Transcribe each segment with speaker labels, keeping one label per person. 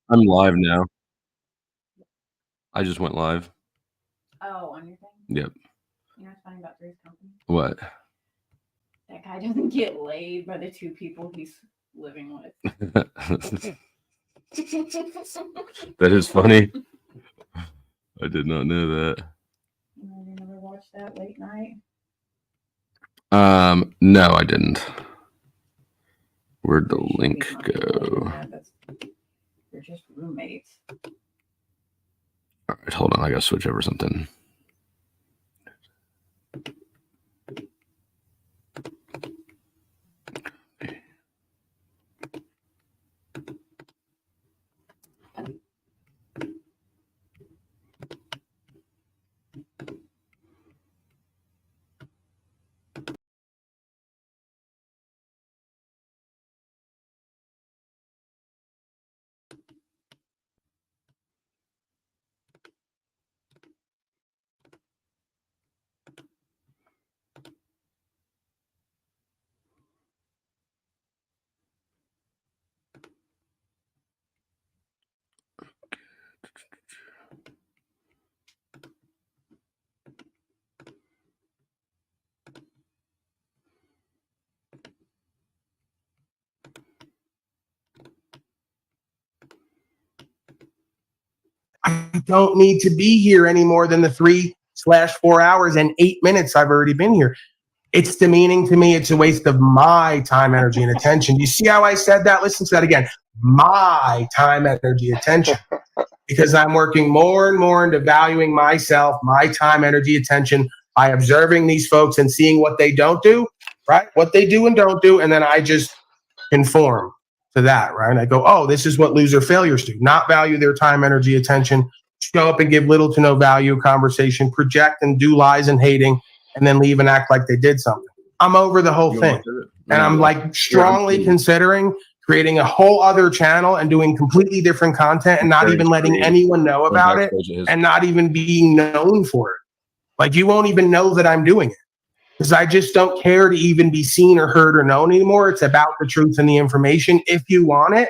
Speaker 1: I'm live now. I just went live.
Speaker 2: Oh, on your thing?
Speaker 1: Yep.
Speaker 2: You know what's funny about Three's Company?
Speaker 1: What?
Speaker 2: That guy doesn't get laid by the two people he's living with.
Speaker 1: That is funny. I did not know that.
Speaker 2: You never watched that late night?
Speaker 1: No, I didn't. Where'd the link go?
Speaker 2: They're just roommates.
Speaker 1: All right, hold on. I gotta switch over something.
Speaker 3: I don't need to be here any more than the 3/4 hours and 8 minutes I've already been here. It's demeaning to me. It's a waste of my time, energy, and attention. You see how I said that? Listen to that again. My time, energy, attention. Because I'm working more and more into valuing myself, my time, energy, attention by observing these folks and seeing what they don't do, right? What they do and don't do. And then I just conform to that, right? I go, oh, this is what loser failures do. Not value their time, energy, attention, show up and give little to no value conversation, project and do lies and hating, and then leave and act like they did something. I'm over the whole thing. And I'm like strongly considering creating a whole other channel and doing completely different content and not even letting anyone know about it and not even being known for it. Like you won't even know that I'm doing it because I just don't care to even be seen or heard or known anymore. It's about the truth and the information. If you want it,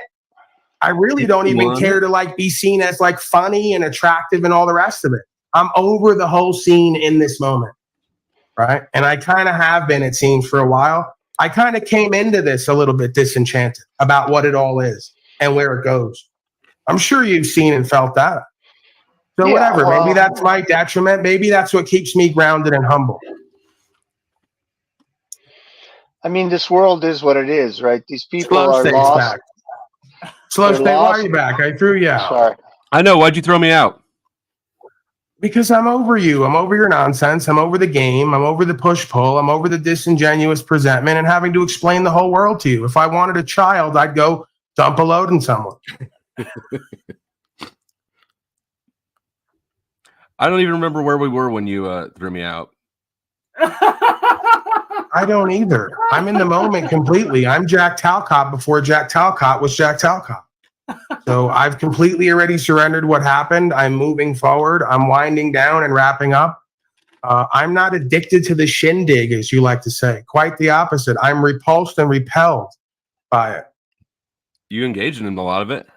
Speaker 3: I really don't even care to like be seen as like funny and attractive and all the rest of it. I'm over the whole scene in this moment. Right. And I kind of have been, it seems, for a while. I kind of came into this a little bit disenchanted about what it all is and where it goes. I'm sure you've seen and felt that. So whatever, maybe that's my detriment. Maybe that's what keeps me grounded and humble.
Speaker 4: I mean, this world is what it is, right? These people are lost.
Speaker 3: Back. Slow State, why are you back? I threw you out.
Speaker 4: Sorry.
Speaker 1: I know. Why'd you throw me out?
Speaker 3: Because I'm over you. I'm over your nonsense. I'm over the game. I'm over the push-pull. I'm over the disingenuous presentment and having to explain the whole world to you. If I wanted a child, I'd go dump a load in someone.
Speaker 1: I don't even remember where we were when you threw me out.
Speaker 3: I don't either. I'm in the moment completely. I'm Jack Talcott before Jack Talcott was Jack Talcott. So I've completely already surrendered what happened. I'm moving forward. I'm winding down and wrapping up. I'm not addicted to the shindig, as you like to say. Quite the opposite. I'm repulsed and repelled by it.
Speaker 1: You engaged in a lot of it?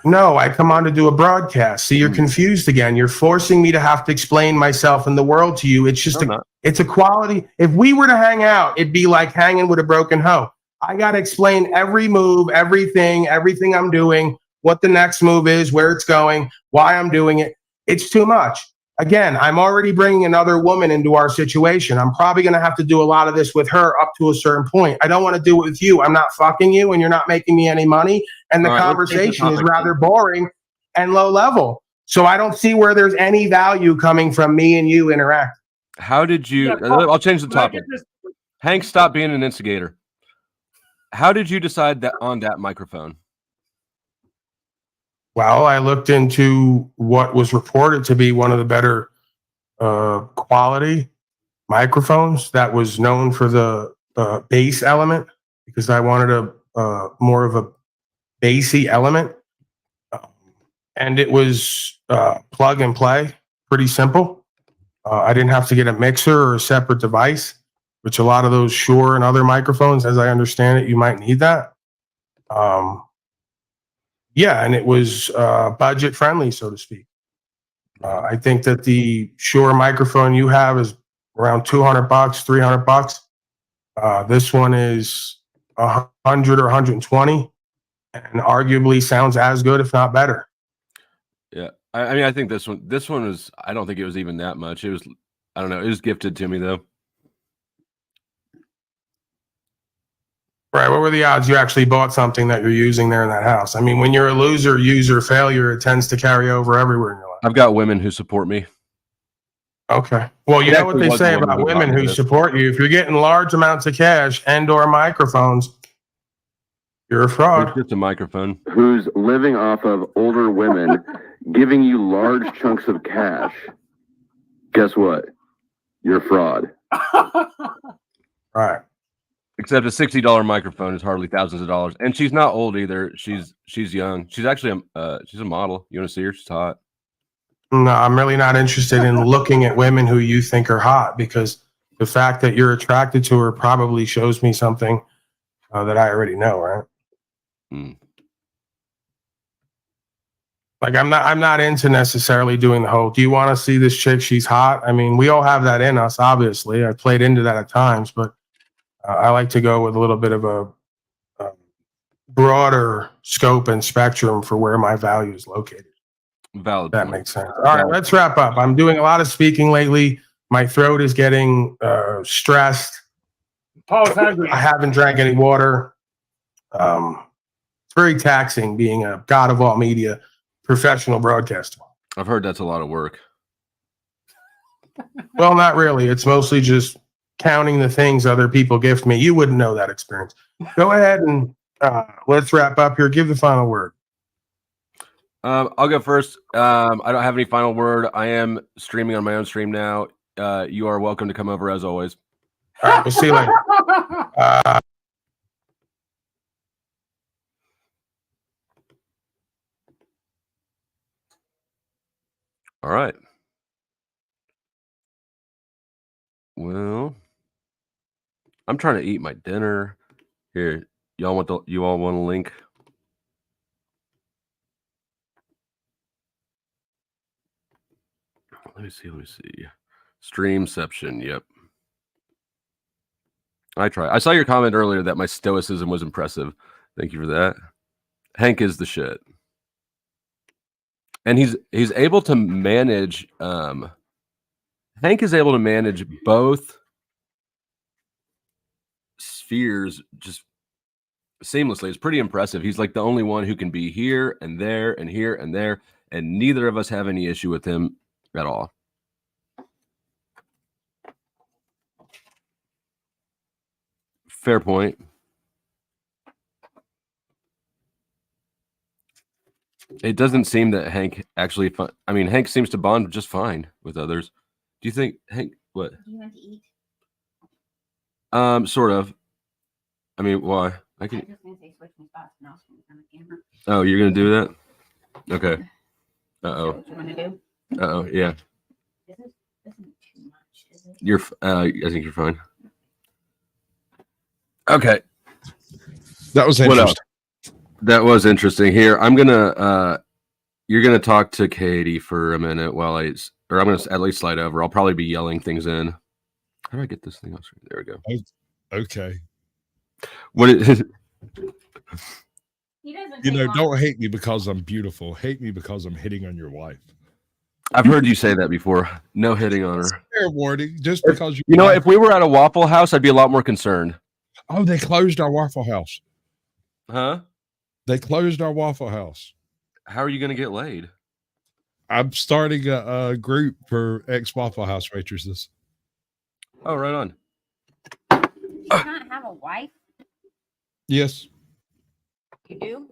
Speaker 3: No, I come on to do a broadcast. So you're confused again. You're forcing me to have to explain myself and the world to you. It's just it's a quality. If we were to hang out, it'd be like hanging with a broken hoe. I got to explain every move, everything I'm doing, what the next move is, where it's going, why I'm doing it. It's too much. Again, I'm already bringing another woman into our situation. I'm probably going to have to do a lot of this with her up to a certain point. I don't want to do it with you. I'm not fucking you and you're not making me any money. And the conversation is rather boring and low level. So I don't see where there's any value coming from me and you interact.
Speaker 1: How did you, I'll change the topic. Hank, stop being an instigator. How did you decide that on that microphone?
Speaker 3: Well, I looked into what was reported to be one of the better quality microphones that was known for the bass element because I wanted a more of a bassy element. And it was plug and play, pretty simple. I didn't have to get a mixer or a separate device, which a lot of those Shure and other microphones, as I understand it, you might need that. yeah, and it was budget friendly, so to speak. I think that the Shure microphone you have is around $200, $300. This one is 100 or 120, and arguably sounds as good, if not better.
Speaker 1: Yeah, I mean, I think this one was. I don't think it was even that much. It was. I don't know. It was gifted to me though.
Speaker 3: Right. What were the odds you actually bought something that you're using there in that house? I mean, when you're a loser, user, failure, it tends to carry over everywhere in your life.
Speaker 1: I've got women who support me.
Speaker 3: Okay. Well, you know what they say about women who support you. If you're getting large amounts of cash and/or microphones, you're a fraud.
Speaker 1: It's just a microphone.
Speaker 5: Who's living off of older women giving you large chunks of cash. Guess what? You're a fraud.
Speaker 3: Right.
Speaker 1: Except a $60 microphone is hardly thousands of dollars, and she's not old either. She's young. She's actually she's a model. You want to see her? She's hot.
Speaker 3: No, I'm really not interested in looking at women who you think are hot, because the fact that you're attracted to her probably shows me something that I already know, right?
Speaker 1: Mm.
Speaker 3: Like I'm not into necessarily doing the whole, do you want to see this chick? She's hot. I mean, we all have that in us, obviously. I played into that at times, but I like to go with a little bit of a broader scope and spectrum for where my value is located.
Speaker 1: Valid.
Speaker 3: That makes sense. All right, let's wrap up. I'm doing a lot of speaking lately. My throat is getting stressed.
Speaker 6: Paul's hungry.
Speaker 3: I haven't drank any water. It's very taxing being a god of all media professional broadcaster.
Speaker 1: I've heard that's a lot of work.
Speaker 3: Well, not really. It's mostly just counting the things other people gift me. You wouldn't know that experience. Go ahead and let's wrap up here. Give the final word.
Speaker 1: I'll go first. I don't have any final word. I am streaming on my own stream now. You are welcome to come over as always.
Speaker 3: All right, we'll see you later.
Speaker 1: All right. Well, I'm trying to eat my dinner. Here, you all want a link? Let me see. Streamception, yep. I saw your comment earlier that my stoicism was impressive. Thank you for that. Hank is the shit. And he's able to manage Hank is able to manage both spheres just seamlessly. It's pretty impressive. He's like the only one who can be here and there and here and there, and neither of us have any issue with him at all. Fair point. It doesn't seem that Hank actually. I mean, Hank seems to bond just fine with others. Do you think Hank? What?
Speaker 2: Do you want to eat?
Speaker 1: Sort of. I mean, why? I can.
Speaker 2: I was just gonna say switch my spots, and I'll switch on the camera.
Speaker 1: Oh, you're gonna do that? Okay. Uh-oh.
Speaker 2: What you want to do?
Speaker 1: Uh-oh, yeah.
Speaker 2: This isn't too much, is it?
Speaker 1: You're I think you're fine. Okay.
Speaker 6: That was
Speaker 1: What
Speaker 6: interesting.
Speaker 1: That was interesting. Here, I'm gonna you're gonna talk to Katie for a minute while I'm gonna at least slide over. I'll probably be yelling things in. How do I get this thing off screen? There we go.
Speaker 6: Okay.
Speaker 1: What is
Speaker 2: He doesn't.
Speaker 6: You
Speaker 2: take
Speaker 6: know,
Speaker 2: long.
Speaker 6: don't hate me because I'm beautiful. Hate me because I'm hitting on your wife.
Speaker 1: I've heard you say that before. No hitting on her.
Speaker 6: Fair warning. Just because
Speaker 1: You know, if we were at a Waffle House, I'd be a lot more concerned.
Speaker 6: Oh, they closed our Waffle House.
Speaker 1: Huh?
Speaker 6: They closed our Waffle House.
Speaker 1: How are you gonna get laid?
Speaker 6: I'm starting a group for ex-Waffle House waitresses.
Speaker 1: Oh, right on.
Speaker 2: You not have a wife?
Speaker 6: Yes,
Speaker 2: You do?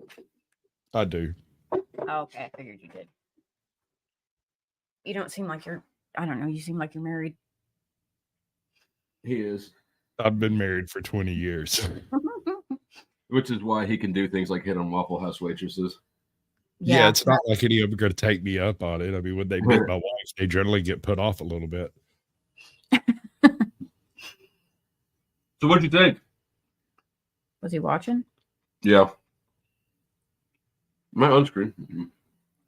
Speaker 6: I do.
Speaker 2: Oh, okay, I figured you did. You don't seem like you're. I don't know. You seem like you're married.
Speaker 1: He is.
Speaker 6: I've been married for 20 years.
Speaker 1: Which is why he can do things like hit on Waffle House waitresses.
Speaker 6: Yeah, it's not like any of them are going to take me up on it. I mean, when they meet my wife, they generally get put off a little bit.
Speaker 1: So what'd you think?
Speaker 2: Was he watching?
Speaker 1: Yeah. My own screen.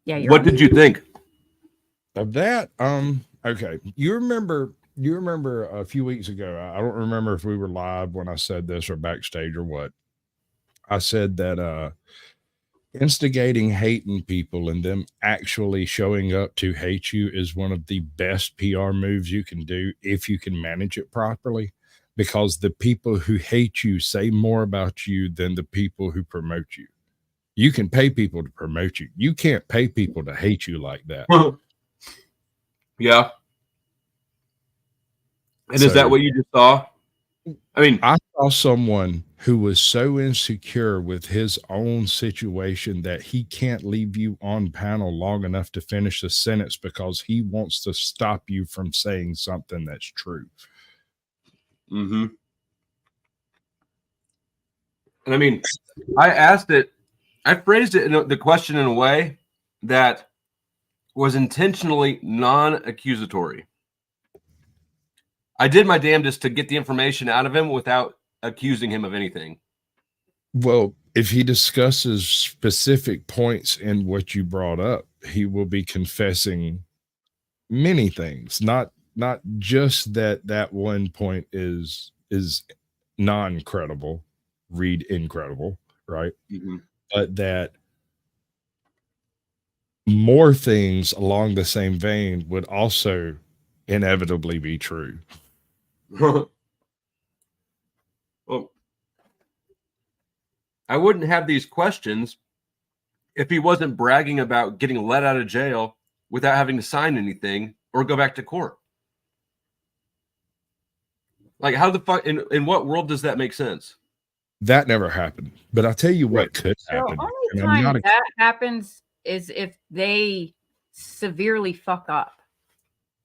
Speaker 2: Yeah. You're
Speaker 1: What
Speaker 2: on.
Speaker 1: did you think?
Speaker 6: Of that, okay. You remember a few weeks ago, I don't remember if we were live when I said this or backstage or what. I said that instigating hating people and them actually showing up to hate you is one of the best PR moves you can do if you can manage it properly, because the people who hate you say more about you than the people who promote you. You can pay people to promote you. You can't pay people to hate you like that.
Speaker 1: Yeah. And is
Speaker 6: So-
Speaker 1: that what you just saw? I mean,
Speaker 6: I saw someone who was so insecure with his own situation that he can't leave you on panel long enough to finish a sentence because he wants to stop you from saying something that's true.
Speaker 1: mm-hmm. And I mean, I phrased it in the question in a way that was intentionally non-accusatory. I did my damnedest to get the information out of him without accusing him of anything.
Speaker 6: Well, if he discusses specific points in what you brought up, he will be confessing many things, not just that one point is non-credible, read incredible, right?
Speaker 1: Mm-hmm.
Speaker 6: But that more things along the same vein would also inevitably be true.
Speaker 1: Well, I wouldn't have these questions if he wasn't bragging about getting let out of jail without having to sign anything or go back to court. Like, how the fuck, in what world does that make sense?
Speaker 6: That never happened. But I'll tell you what could
Speaker 2: The
Speaker 6: happen.
Speaker 2: only
Speaker 6: And I'm
Speaker 2: time
Speaker 6: not
Speaker 2: that happens is if they severely fuck up.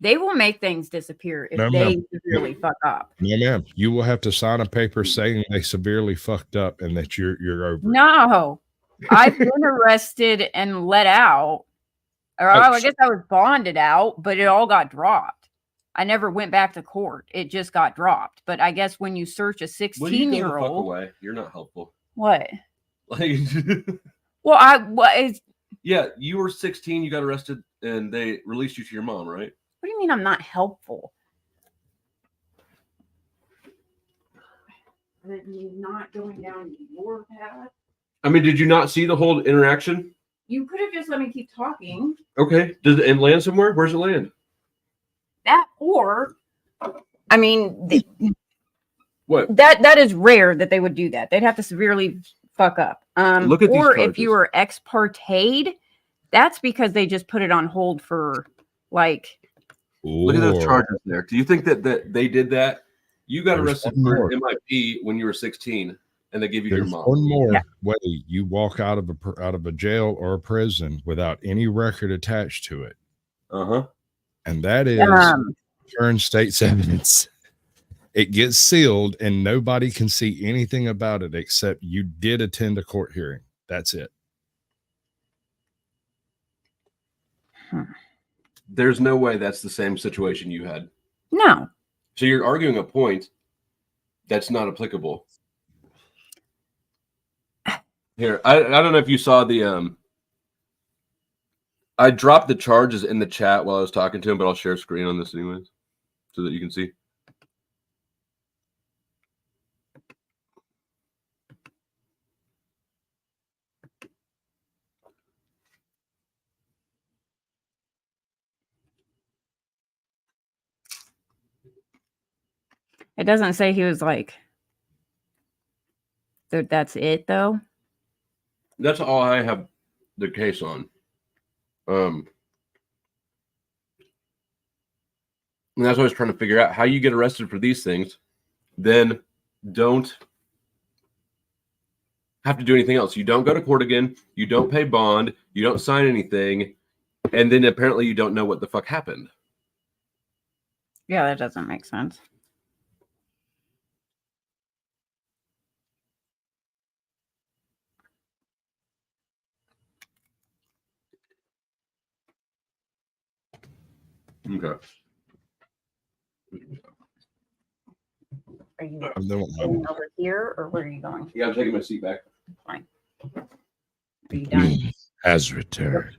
Speaker 2: They will make things disappear if
Speaker 6: No,
Speaker 2: they
Speaker 6: ma'am.
Speaker 2: severely fuck up.
Speaker 6: No, ma'am. You will have to sign a paper saying they severely fucked up and that you're over.
Speaker 2: No, I've been arrested and let out. Or I guess I was bonded out, but it all got dropped. I never went back to court. It just got dropped. But I guess when you search a 16-year-old,
Speaker 1: away? You're not helpful.
Speaker 2: what?
Speaker 1: Like,
Speaker 2: Well,
Speaker 1: yeah, you were 16. You got arrested, and they released you to your mom, right?
Speaker 2: what do you mean I'm not helpful? Not going down your path.
Speaker 1: I mean, did you not see the whole interaction?
Speaker 2: You could have just let me keep talking.
Speaker 1: Okay. Does it land somewhere? Where's it land?
Speaker 2: That or, I mean,
Speaker 1: What?
Speaker 2: that is rare that they would do that. They'd have to severely fuck up.
Speaker 1: Look at these
Speaker 2: or if
Speaker 1: charges.
Speaker 2: you were ex parte'd, that's because they just put it on hold for like.
Speaker 1: Look at those charges there. Do you think that they did that? You got
Speaker 6: There's
Speaker 1: arrested
Speaker 6: one
Speaker 1: for
Speaker 6: more.
Speaker 1: MIP when you were 16, and they gave you your
Speaker 6: There's
Speaker 1: mom.
Speaker 6: one more
Speaker 2: Yeah.
Speaker 6: way you walk out of a jail or a prison without any record attached to it,
Speaker 1: Uh-huh.
Speaker 6: and that is turn state's evidence. It gets sealed, and nobody can see anything about it except you did attend a court hearing. That's it.
Speaker 1: There's no way that's the same situation you had.
Speaker 2: No.
Speaker 1: So you're arguing a point that's not applicable. Here, I don't know if you saw the I dropped the charges in the chat while I was talking to him, but I'll share screen on this anyways so that you can see.
Speaker 2: It doesn't say he was like. That's it though.
Speaker 1: That's all I have the case on. And that's what I was trying to figure out. How you get arrested for these things, then don't have to do anything else. You don't go to court again. You don't pay bond. You don't sign anything. And then apparently you don't know what the fuck happened.
Speaker 2: Yeah, that doesn't make sense.
Speaker 1: Okay.
Speaker 2: Are you
Speaker 6: I don't know.
Speaker 2: going over here or where are you going?
Speaker 1: Yeah, I'm taking my seat back.
Speaker 2: Fine. Are you done?
Speaker 6: has returned.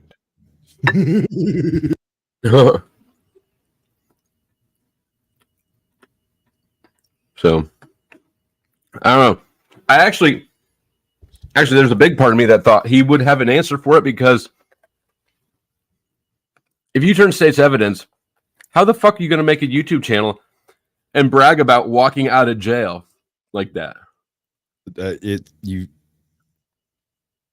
Speaker 1: So I don't know. I actually, there's a big part of me that thought he would have an answer for it, because if you turn state's evidence, how the fuck are you going to make a YouTube channel and brag about walking out of jail like that?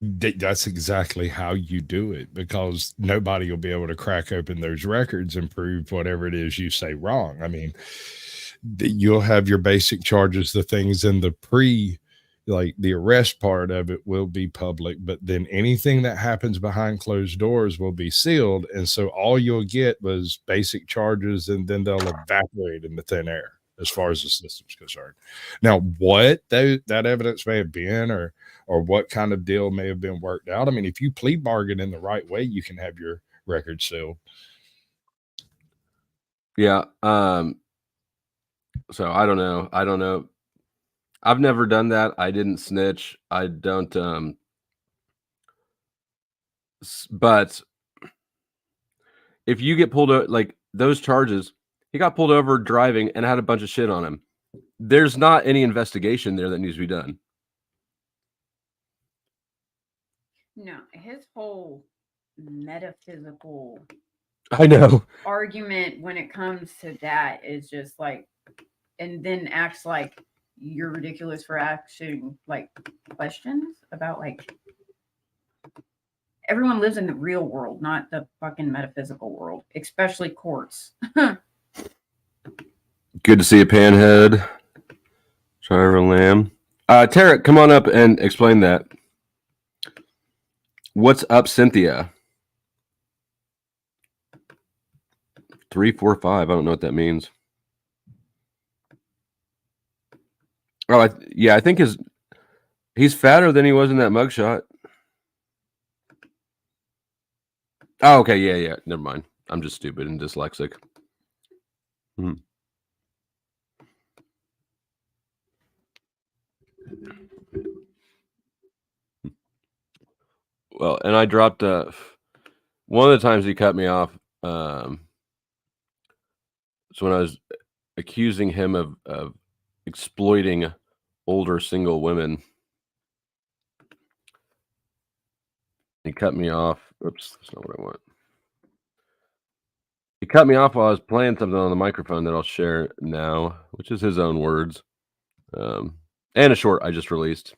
Speaker 6: That's exactly how you do it, because nobody will be able to crack open those records and prove whatever it is you say wrong. I mean, you'll have your basic charges, the things in the like the arrest part of it will be public, but then anything that happens behind closed doors will be sealed. And so all you'll get was basic charges, and then they'll evaporate into thin air as far as the system's concerned. Now, what that evidence may have been, or what kind of deal may have been worked out. I mean, if you plea bargain in the right way, you can have your record sealed.
Speaker 1: Yeah. So I don't know. I've never done that. I didn't snitch. I don't. But if you get pulled over, like those charges, he got pulled over driving and had a bunch of shit on him. There's not any investigation there that needs to be done.
Speaker 2: No, his whole metaphysical
Speaker 1: I know
Speaker 2: argument when it comes to that is just like, and then acts like you're ridiculous for asking like questions about like, everyone lives in the real world, not the fucking metaphysical world, especially courts.
Speaker 1: Good to see a panhead. Trevor Lamb. Tarek, come on up and explain that. What's up, Cynthia? 345. I don't know what that means. Oh, I think he's fatter than he was in that mugshot. Oh, okay, yeah. Never mind. I'm just stupid and dyslexic. Well, and I dropped one of the times he cut me off. So when I was accusing him of exploiting older single women, he cut me off. Oops, that's not what I want. He cut me off while I was playing something on the microphone that I'll share now, which is his own words, and a short I just released.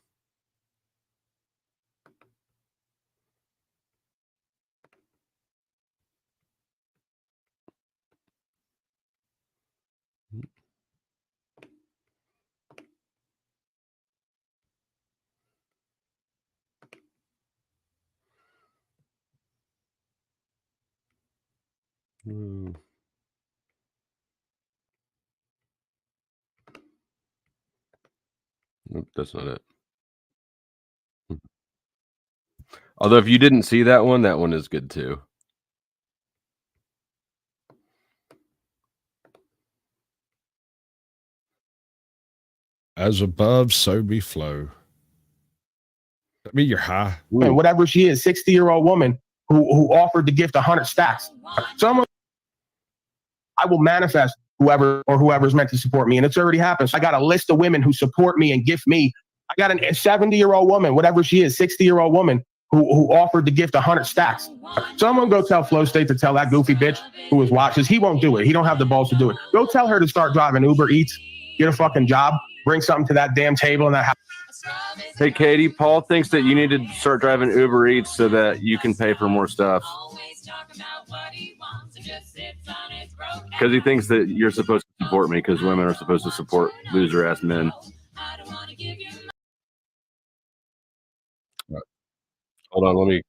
Speaker 1: Nope, that's not it. Although if you didn't see that one is good too.
Speaker 6: As above, so be flow. I mean, you're high.
Speaker 3: And whatever she is, 60-year-old woman who offered to gift 100 stacks. Someone, I will manifest whoever's meant to support me. And it's already happened. So I got a list of women who support me and gift me. I got a 70-year-old woman, whatever she is, 60-year-old woman who offered to gift 100 stacks. Someone go tell Flow State to tell that goofy bitch who is watches. He won't do it. He don't have the balls to do it. Go tell her to start driving Uber Eats, get a fucking job, bring something to that damn table in that house.
Speaker 1: Hey, Katie, Paul thinks that you need to start driving Uber Eats so that you can pay for more stuff. Because he thinks that you're supposed to support me, because women are supposed to support loser-ass men. Right. Hold on, let me...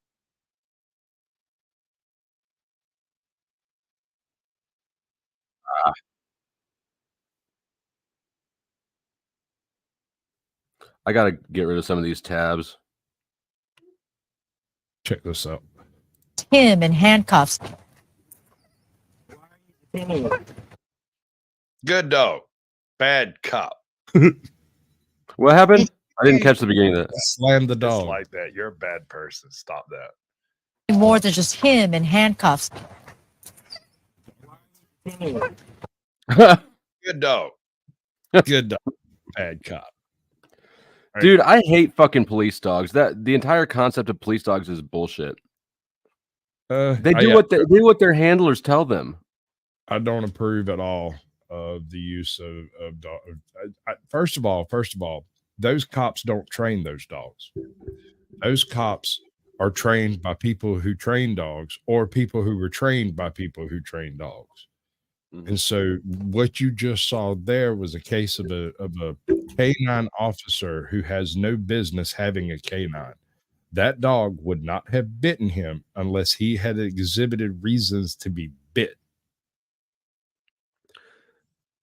Speaker 1: I got to get rid of some of these tabs.
Speaker 6: Check this out.
Speaker 7: Him in handcuffs.
Speaker 8: Good dog. Bad cop.
Speaker 1: What happened? I didn't catch the beginning of that.
Speaker 6: Slam the
Speaker 8: Just
Speaker 6: dog.
Speaker 8: like that. You're a bad person. Stop that.
Speaker 7: more than just him in handcuffs.
Speaker 8: Good dog.
Speaker 6: Good dog. Bad cop.
Speaker 1: Dude, I hate fucking police dogs. That the entire concept of police dogs is bullshit. They do what their handlers tell them.
Speaker 6: I don't approve at all of the use of dogs. First of all, those cops don't train those dogs. Those cops are trained by people who train dogs or people who were trained by people who train dogs. Mm-hmm. And so what you just saw there was a case of a canine officer who has no business having a canine. That dog would not have bitten him unless he had exhibited reasons to be bit.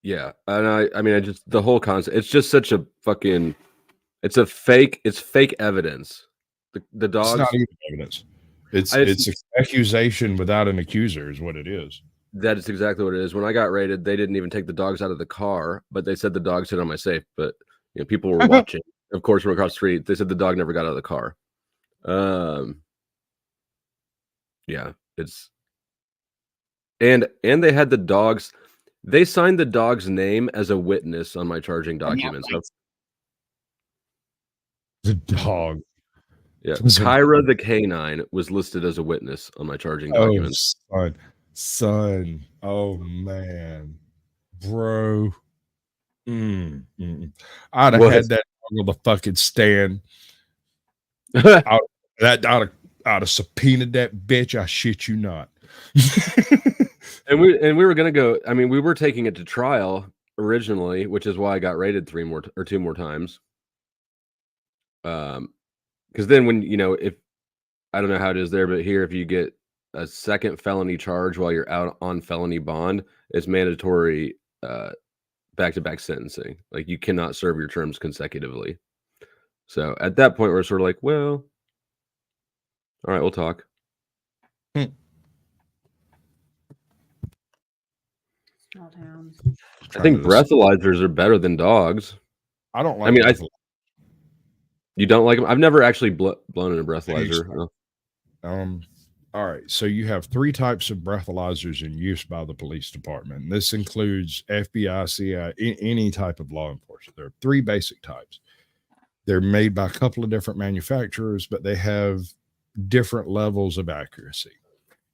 Speaker 1: Yeah. And I mean, the whole concept, it's just such a fucking, it's fake evidence. The dogs.
Speaker 6: It's not even evidence. It's an accusation without an accuser is what it is.
Speaker 1: That is exactly what it is. When I got raided, they didn't even take the dogs out of the car, but they said the dog sit on my safe. But people were watching. Of course, from across the street, they said the dog never got out of the car. Yeah, it's and they had the dogs. They signed the dog's name as a witness on my charging documents.
Speaker 6: The dog.
Speaker 1: Yeah, Kyra the canine was listed as a witness on my charging documents.
Speaker 6: Son. Oh man, bro. I'd have had that dog on the fucking stand. I'd have subpoenaed that bitch. I shit you not.
Speaker 1: and we were gonna go. I mean, we were taking it to trial originally, which is why I got raided 2 more times. Because then when if I don't know how it is there, but here if you get a second felony charge while you're out on felony bond, it's mandatory back-to-back sentencing. Like you cannot serve your terms consecutively. So at that point, we're sort of like, well, all right, we'll talk.
Speaker 2: Small towns.
Speaker 1: I think breathalyzers are better than dogs.
Speaker 6: I don't like.
Speaker 1: I mean, you don't like them? I've never actually blown in a breathalyzer.
Speaker 6: All right. So you have 3 types of breathalyzers in use by the police department. This includes FBI, CIA, any type of law enforcement. There are 3 basic types. They're made by a couple of different manufacturers, but they have different levels of accuracy.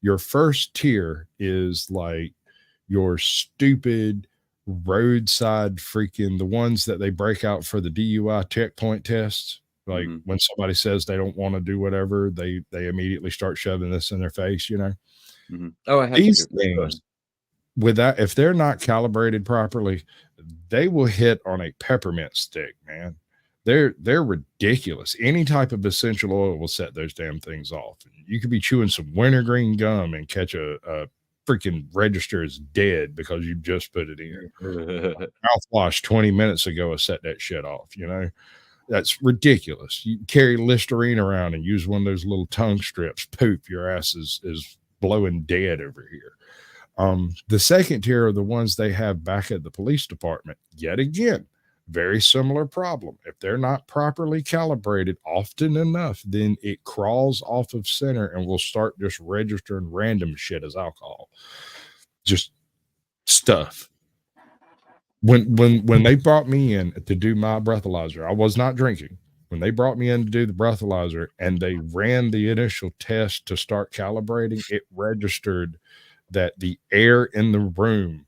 Speaker 6: Your first tier is like your stupid roadside freaking, the ones that they break out for the DUI checkpoint tests. Like when somebody says they don't want to do whatever, they immediately start shoving this in their face,
Speaker 1: Oh, I have
Speaker 6: these things if they're not calibrated properly, they will hit on a peppermint stick, man. They're ridiculous. Any type of essential oil will set those damn things off. You could be chewing some wintergreen gum and catch a freaking register as dead because you just put it in. Mouthwash 20 minutes ago has set that shit off, That's ridiculous. You carry Listerine around and use one of those little tongue strips. Poop, your ass is blowing dead over here. The second tier are the ones they have back at the police department. Yet again, very similar problem. If they're not properly calibrated often enough, then it crawls off of center and will start just registering random shit as alcohol. Just stuff. When they brought me in to do my breathalyzer, I was not drinking. When they brought me in to do the breathalyzer and they ran the initial test to start calibrating, it registered that the air in the room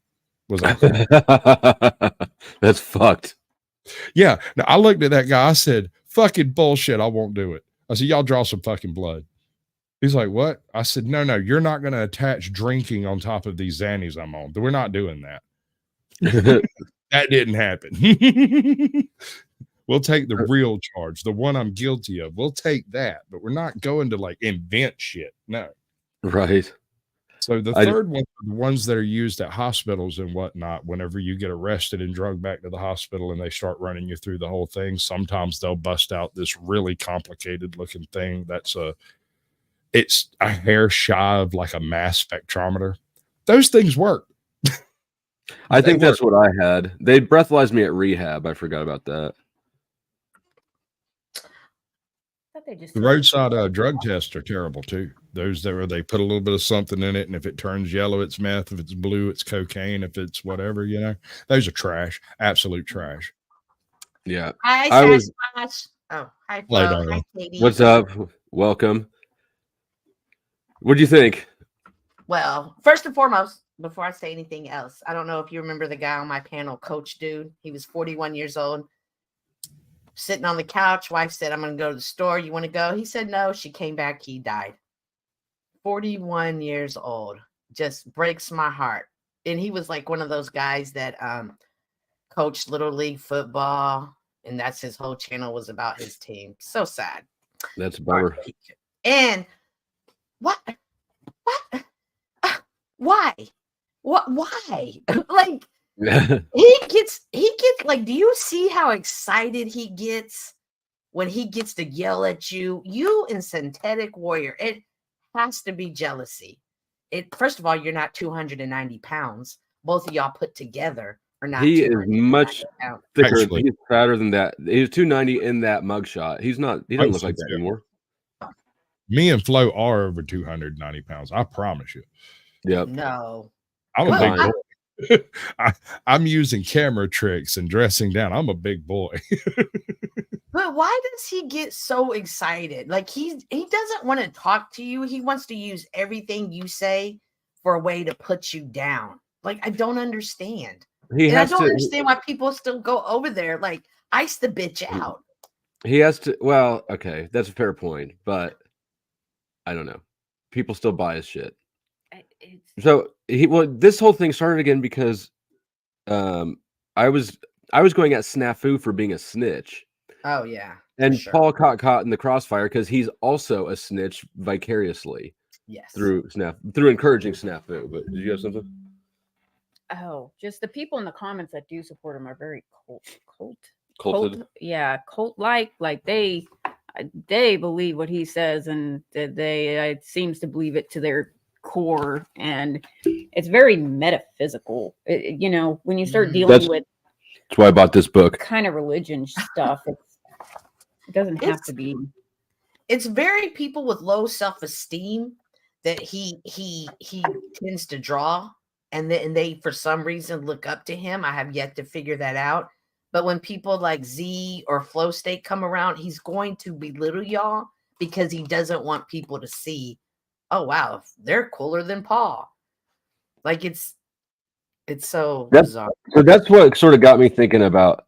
Speaker 6: was alcohol.
Speaker 1: That's fucked.
Speaker 6: Yeah. Now I looked at that guy. I said, fucking bullshit. I won't do it. I said, y'all draw some fucking blood. He's like, what? I said, no, you're not going to attach drinking on top of these Xannies I'm on. We're not doing that. That didn't happen. We'll take the real charge, the one I'm guilty of. We'll take that, but we're not going to like invent shit. No.
Speaker 1: Right.
Speaker 6: So the third one are the ones that are used at hospitals and whatnot. Whenever you get arrested and drugged back to the hospital and they start running you through the whole thing, sometimes they'll bust out this really complicated looking thing. It's a hair shy of like a mass spectrometer. Those things work.
Speaker 1: I think that's what I had. They breathalyzed me at rehab. I forgot about that.
Speaker 6: The roadside drug tests are terrible too. Those that where they put a little bit of something in it, and if it turns yellow, it's meth. If it's blue, it's cocaine. If it's whatever, those are trash. Absolute trash.
Speaker 1: Yeah.
Speaker 9: Hi,
Speaker 1: I was-
Speaker 9: Sasquatch. Oh, hi,
Speaker 6: Hey,
Speaker 9: Flo.
Speaker 6: darling.
Speaker 9: Hi, Katie.
Speaker 1: What's up? Welcome. What'd you think?
Speaker 9: Well, first and foremost, before I say anything else, I don't know if you remember the guy on my panel, Coach Dude. He was 41 years old, sitting on the couch. Wife said, I'm going to go to the store. You want to go? He said, no. She came back. He died. 41 years old. Just breaks my heart. And he was like one of those guys that coached Little League football. And that's his whole channel was about his team. So sad.
Speaker 1: That's a bummer.
Speaker 9: And what? Why? Why? Like he gets like, do you see how excited he gets when he gets to yell at you? You and Synthetic Warrior, it has to be jealousy. First of all, you're not 290 pounds. Both of y'all put together are not.
Speaker 1: He is much thicker.
Speaker 6: Actually.
Speaker 1: He's fatter than that. He's 290 in that mugshot. He doesn't look like that anymore.
Speaker 6: Me and Flo are over 290 pounds. I promise you.
Speaker 1: Yep.
Speaker 9: No.
Speaker 6: I'm a
Speaker 1: Well,
Speaker 6: big boy. I'm using camera tricks and dressing down. I'm a big boy.
Speaker 9: But why does he get so excited? Like he doesn't want to talk to you. He wants to use everything you say for a way to put you down. Like I don't understand. I don't understand why people still go over there. Like ice the bitch out.
Speaker 1: He has to. Well, okay, that's a fair point, but I don't know. People still buy his shit. So this whole thing started again because I was going at Snafu for being a snitch.
Speaker 9: Oh yeah.
Speaker 1: And
Speaker 9: sure.
Speaker 1: Paul got caught in the crossfire because he's also a snitch vicariously.
Speaker 9: Yes.
Speaker 1: Through encouraging Snafu. But did you have something?
Speaker 2: Oh, just the people in the comments that do support him are very
Speaker 1: Culted.
Speaker 2: Yeah, cult-like. Like they believe what he says, and they seems to believe it to their core, and it's very metaphysical. When you start dealing with
Speaker 1: that's why I bought this book.
Speaker 2: Kind of religion stuff, it doesn't have to be.
Speaker 9: It's very people with low self-esteem that he tends to draw, and they for some reason look up to him. I have yet to figure that out. But when people like Z or Flow State come around, he's going to belittle y'all because he doesn't want people to see, oh wow, they're cooler than Paul. Like it's so bizarre.
Speaker 1: So that's what sort of got me thinking about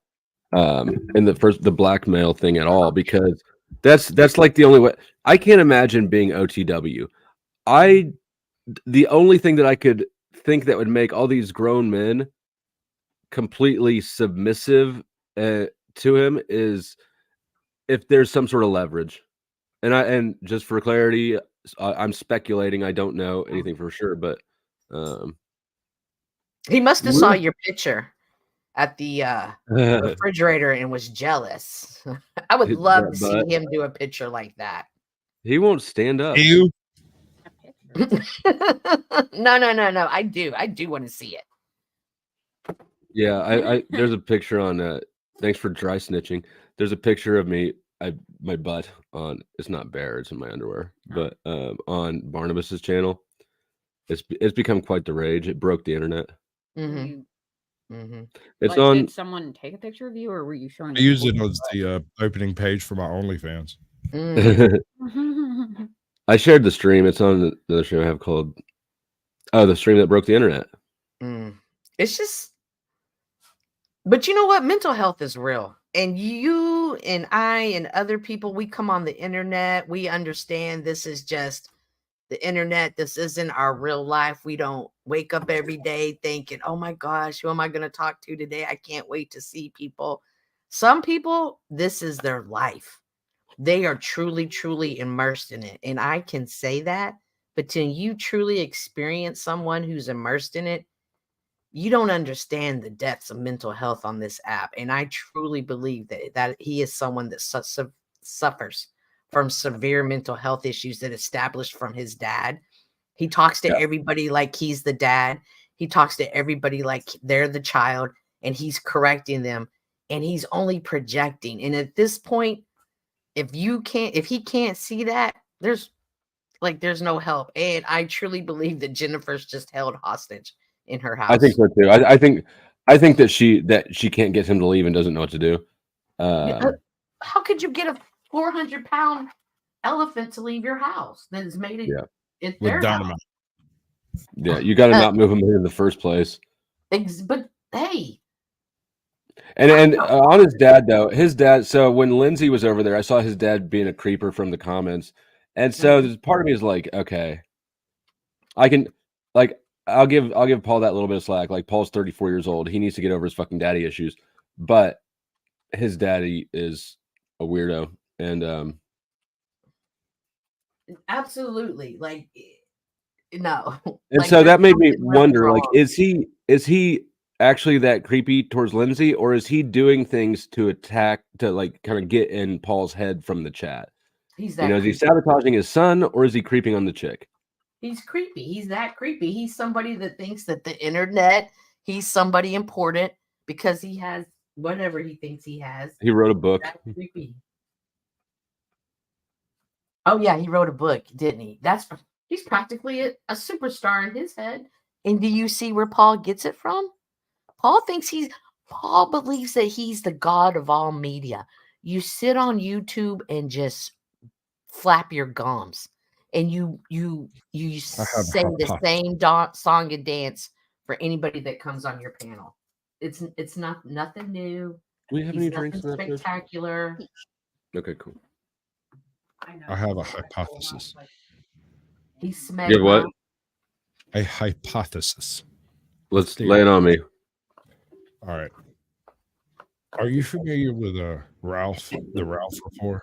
Speaker 1: in the blackmail thing at all, because that's like the only way. I can't imagine being OTW. The only thing that I could think that would make all these grown men completely submissive to him is if there's some sort of leverage. And just for clarity, I'm speculating. I don't know anything for sure, but
Speaker 9: he must have saw your picture at the refrigerator and was jealous. I would love to see him do a picture like that.
Speaker 1: He won't stand up.
Speaker 6: You?
Speaker 9: No. I do want to see it.
Speaker 1: Yeah, I there's a picture on thanks for dry snitching. There's a picture of me, my butt on, it's not bare, it's in my underwear, but on Barnabas's channel. It's become quite the rage. It broke the internet. It's on.
Speaker 2: Did someone take a picture of you, or were you showing?
Speaker 6: I use it as the opening page for my OnlyFans.
Speaker 1: I shared the stream. It's on the stream I have called the stream that broke the internet.
Speaker 9: It's just, but you know what? Mental health is real. And you and I and other people, we come on the internet. We understand this is just the internet. This isn't our real life. We don't wake up every day thinking, oh my gosh, who am I going to talk to today? I can't wait to see people. Some people, this is their life. They are truly, truly immersed in it. And I can say that, but till you truly experience someone who's immersed in it, you don't understand the depths of mental health on this app. And I truly believe that he is someone that suffers from severe mental health issues that established from his dad. He talks to everybody like he's the dad. He talks to everybody like they're the child, and he's correcting them, and he's only projecting. And at this point, if he can't see that, there's Like there's no help. And I truly believe that Jennifer's just held hostage in her house.
Speaker 1: I think so too. I think that she can't get him to leave and doesn't know what to do.
Speaker 9: How could you get a 400-pound elephant to leave your house that has made it?
Speaker 1: Yeah.
Speaker 9: It's
Speaker 6: With
Speaker 9: their
Speaker 6: dynamite.
Speaker 9: house.
Speaker 1: Yeah, you got to not move him in the first place.
Speaker 9: But hey,
Speaker 1: And on his dad though, his dad. So when Lindsay was over there, I saw his dad being a creeper from the comments, and so there's part of me is like, okay, I can, like, I'll give Paul that little bit of slack. Like Paul's 34 years old, he needs to get over his fucking daddy issues, but his daddy is a weirdo, and
Speaker 9: absolutely, like no.
Speaker 1: and
Speaker 9: Like,
Speaker 1: so
Speaker 9: there's
Speaker 1: that made me
Speaker 9: something really
Speaker 1: wonder, like,
Speaker 9: wrong.
Speaker 1: is he actually that creepy towards Lindsay, or is he doing things to attack, to like kind of get in Paul's head from the chat?
Speaker 9: He's
Speaker 1: You
Speaker 9: that
Speaker 1: know, is he
Speaker 9: creepy.
Speaker 1: sabotaging his son, or is he creeping on the chick?
Speaker 9: He's creepy. He's that creepy. He's somebody that thinks that the internet, he's somebody important because he has whatever he thinks he has.
Speaker 1: He wrote a book.
Speaker 9: That's creepy. Oh yeah, he wrote a book, didn't he? He's practically a superstar in his head. And do you see where Paul gets it from? Paul believes that he's the god of all media. You sit on YouTube and just flap your gums, and you say the same song and dance for anybody that comes on your panel. It's nothing new.
Speaker 1: Do we have any drinks in that fridge?
Speaker 9: Spectacular.
Speaker 1: Okay, cool.
Speaker 6: I have a hypothesis.
Speaker 9: He's
Speaker 1: You have what?
Speaker 6: A hypothesis.
Speaker 1: Let's lay it on me.
Speaker 6: All right. Are you familiar with Ralph, the Ralph Report?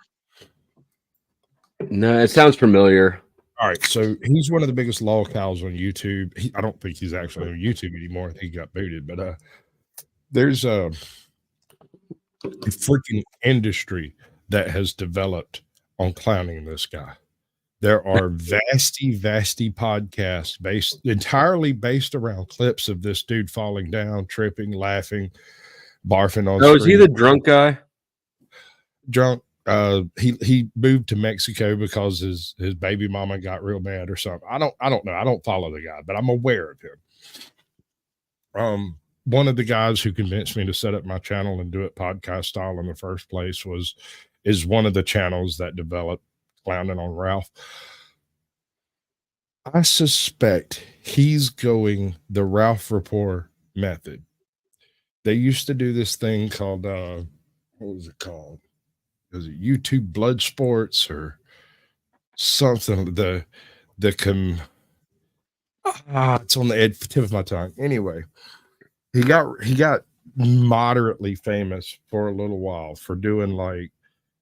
Speaker 1: No, it sounds familiar.
Speaker 6: All right, so he's one of the biggest lolcows on YouTube. I don't think he's actually on YouTube anymore. I think he got booted, but there's a freaking industry that has developed on clowning this guy. There are vasty podcasts entirely based around clips of this dude falling down, tripping, laughing, barfing on.
Speaker 1: Oh, is he the drunk guy?
Speaker 6: Drunk. He moved to Mexico because his baby mama got real mad or something. I don't know. I don't follow the guy, but I'm aware of him. One of the guys who convinced me to set up my channel and do it podcast style in the first place is one of the channels that developed clowning on Ralph. I suspect he's going the Ralph Report method. They used to do this thing called what was it called? Was it YouTube Blood Sports or something? It's on the tip of my tongue. Anyway, he got moderately famous for a little while for doing like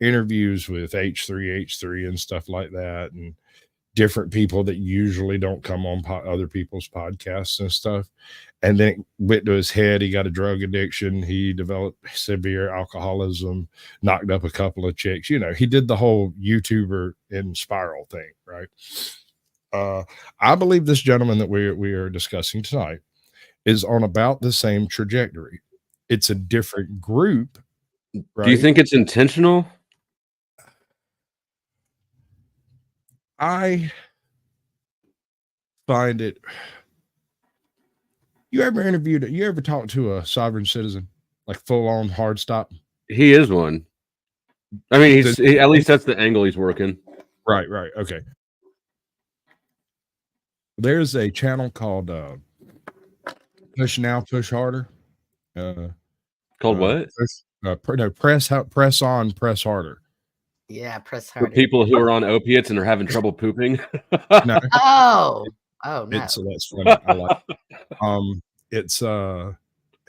Speaker 6: interviews with H3 and stuff like that, and different people that usually don't come on other people's podcasts and stuff. And then it went to his head. He got a drug addiction. He developed severe alcoholism, knocked up a couple of chicks. You know, he did the whole YouTuber in spiral thing, right? I believe this gentleman that we are discussing tonight is on about the same trajectory. It's a different group. Right?
Speaker 1: Do you think it's intentional?
Speaker 6: I find it. You ever talked to a sovereign citizen, like full on hard stop?
Speaker 1: He is one. I mean, at least that's the angle he's working.
Speaker 6: Right. Okay. There's a channel called Push Now, Push Harder.
Speaker 1: Called what?
Speaker 6: Press On, Press Harder.
Speaker 9: Yeah, press
Speaker 1: For
Speaker 9: harder.
Speaker 1: people who are on opiates and are having trouble pooping.
Speaker 9: No. Oh no.
Speaker 6: That's funny. I like it's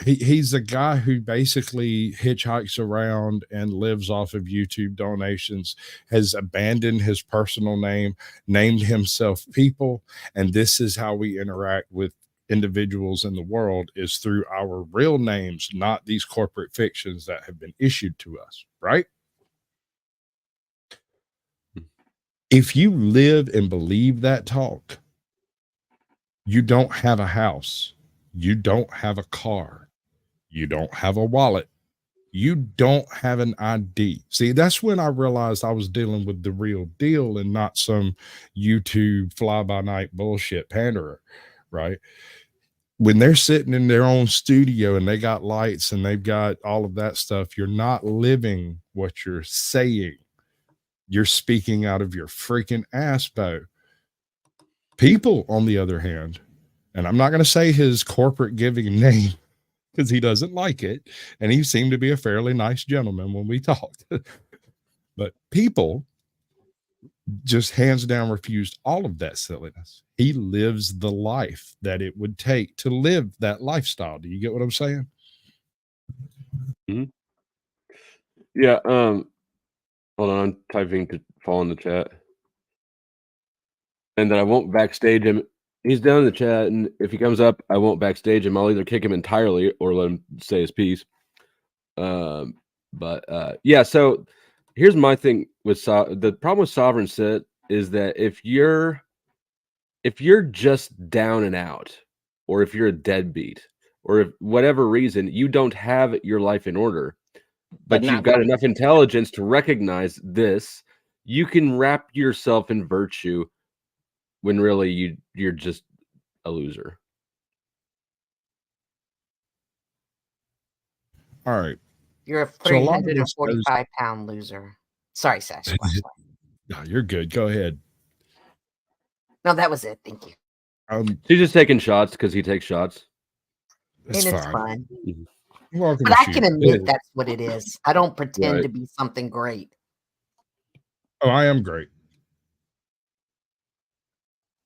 Speaker 6: he's a guy who basically hitchhikes around and lives off of YouTube donations, has abandoned his personal name, named himself People, and this is how we interact with individuals in the world, is through our real names, not these corporate fictions that have been issued to us, right? If you live and believe that talk, you don't have a house, you don't have a car, you don't have a wallet, You don't have an ID. See, that's when I realized I was dealing with the real deal and not some YouTube fly-by-night bullshit panderer, right? When they're sitting in their own studio and they got lights and they've got all of that stuff, you're not living what you're saying. You're speaking out of your freaking ass, Bo. People, on the other hand, and I'm not going to say his corporate giving name because he doesn't like it, and he seemed to be a fairly nice gentleman when we talked. But people just hands down refused all of that silliness. He lives the life that it would take to live that lifestyle. Do you get what I'm saying?
Speaker 1: Mm-hmm. Yeah. Hold on, I'm typing to fall in the chat. And then I won't backstage him. He's down in the chat, and if he comes up, I won't backstage him. I'll either kick him entirely or let him say his piece. Yeah, so here's my thing with the problem with sovereign sit is that if you're just down and out, or if you're a deadbeat, or if whatever reason you don't have your life in order, but you've got enough intelligence to recognize this, you can wrap yourself in virtue when really you're just a loser.
Speaker 6: All right.
Speaker 9: You're a 345-pound loser. Sorry, Sasquatch.
Speaker 6: No, you're good. Go ahead.
Speaker 9: No, that was it. Thank you.
Speaker 1: She's just taking shots because he takes shots.
Speaker 9: And it's fun.
Speaker 6: Welcome
Speaker 9: but I can admit that's what it is. I don't pretend to be something great.
Speaker 6: Oh, I am great.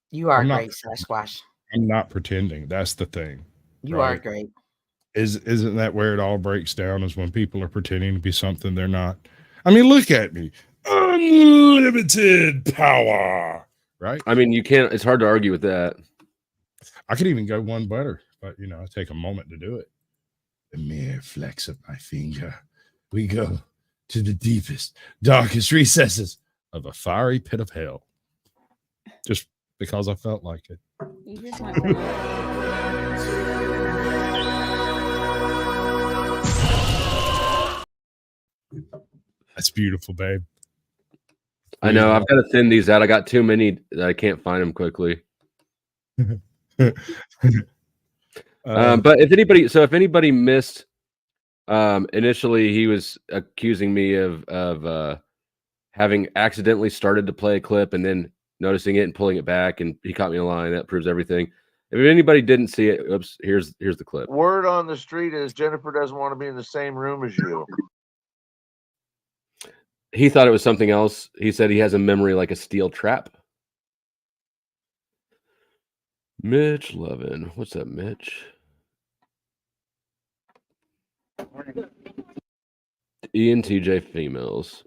Speaker 9: You are great, Sasquatch.
Speaker 6: I'm not pretending. That's the thing.
Speaker 9: You are great.
Speaker 6: Isn't that where it all breaks down, is when people are pretending to be something they're not? I mean, look at me. Unlimited power. Right?
Speaker 1: I mean, you can't, it's hard to argue with that.
Speaker 6: I could even go one better, but I take a moment to do it. The mere flex of my finger, we go to the deepest, darkest recesses of a fiery pit of hell. Just because I felt like it.
Speaker 2: You just went
Speaker 6: That's beautiful, babe.
Speaker 1: I know. I've got to thin these out. I got too many that I can't find them quickly. But if anybody missed, initially he was accusing me of having accidentally started to play a clip and then noticing it and pulling it back, and he caught me in a line. That proves everything. If anybody didn't see it, oops, here's the clip.
Speaker 8: Word on the street is Jennifer doesn't want to be in the same room as you.
Speaker 1: He thought it was something else. He said he has a memory like a steel trap. Mitch Levin. What's up, Mitch? ENTJ females.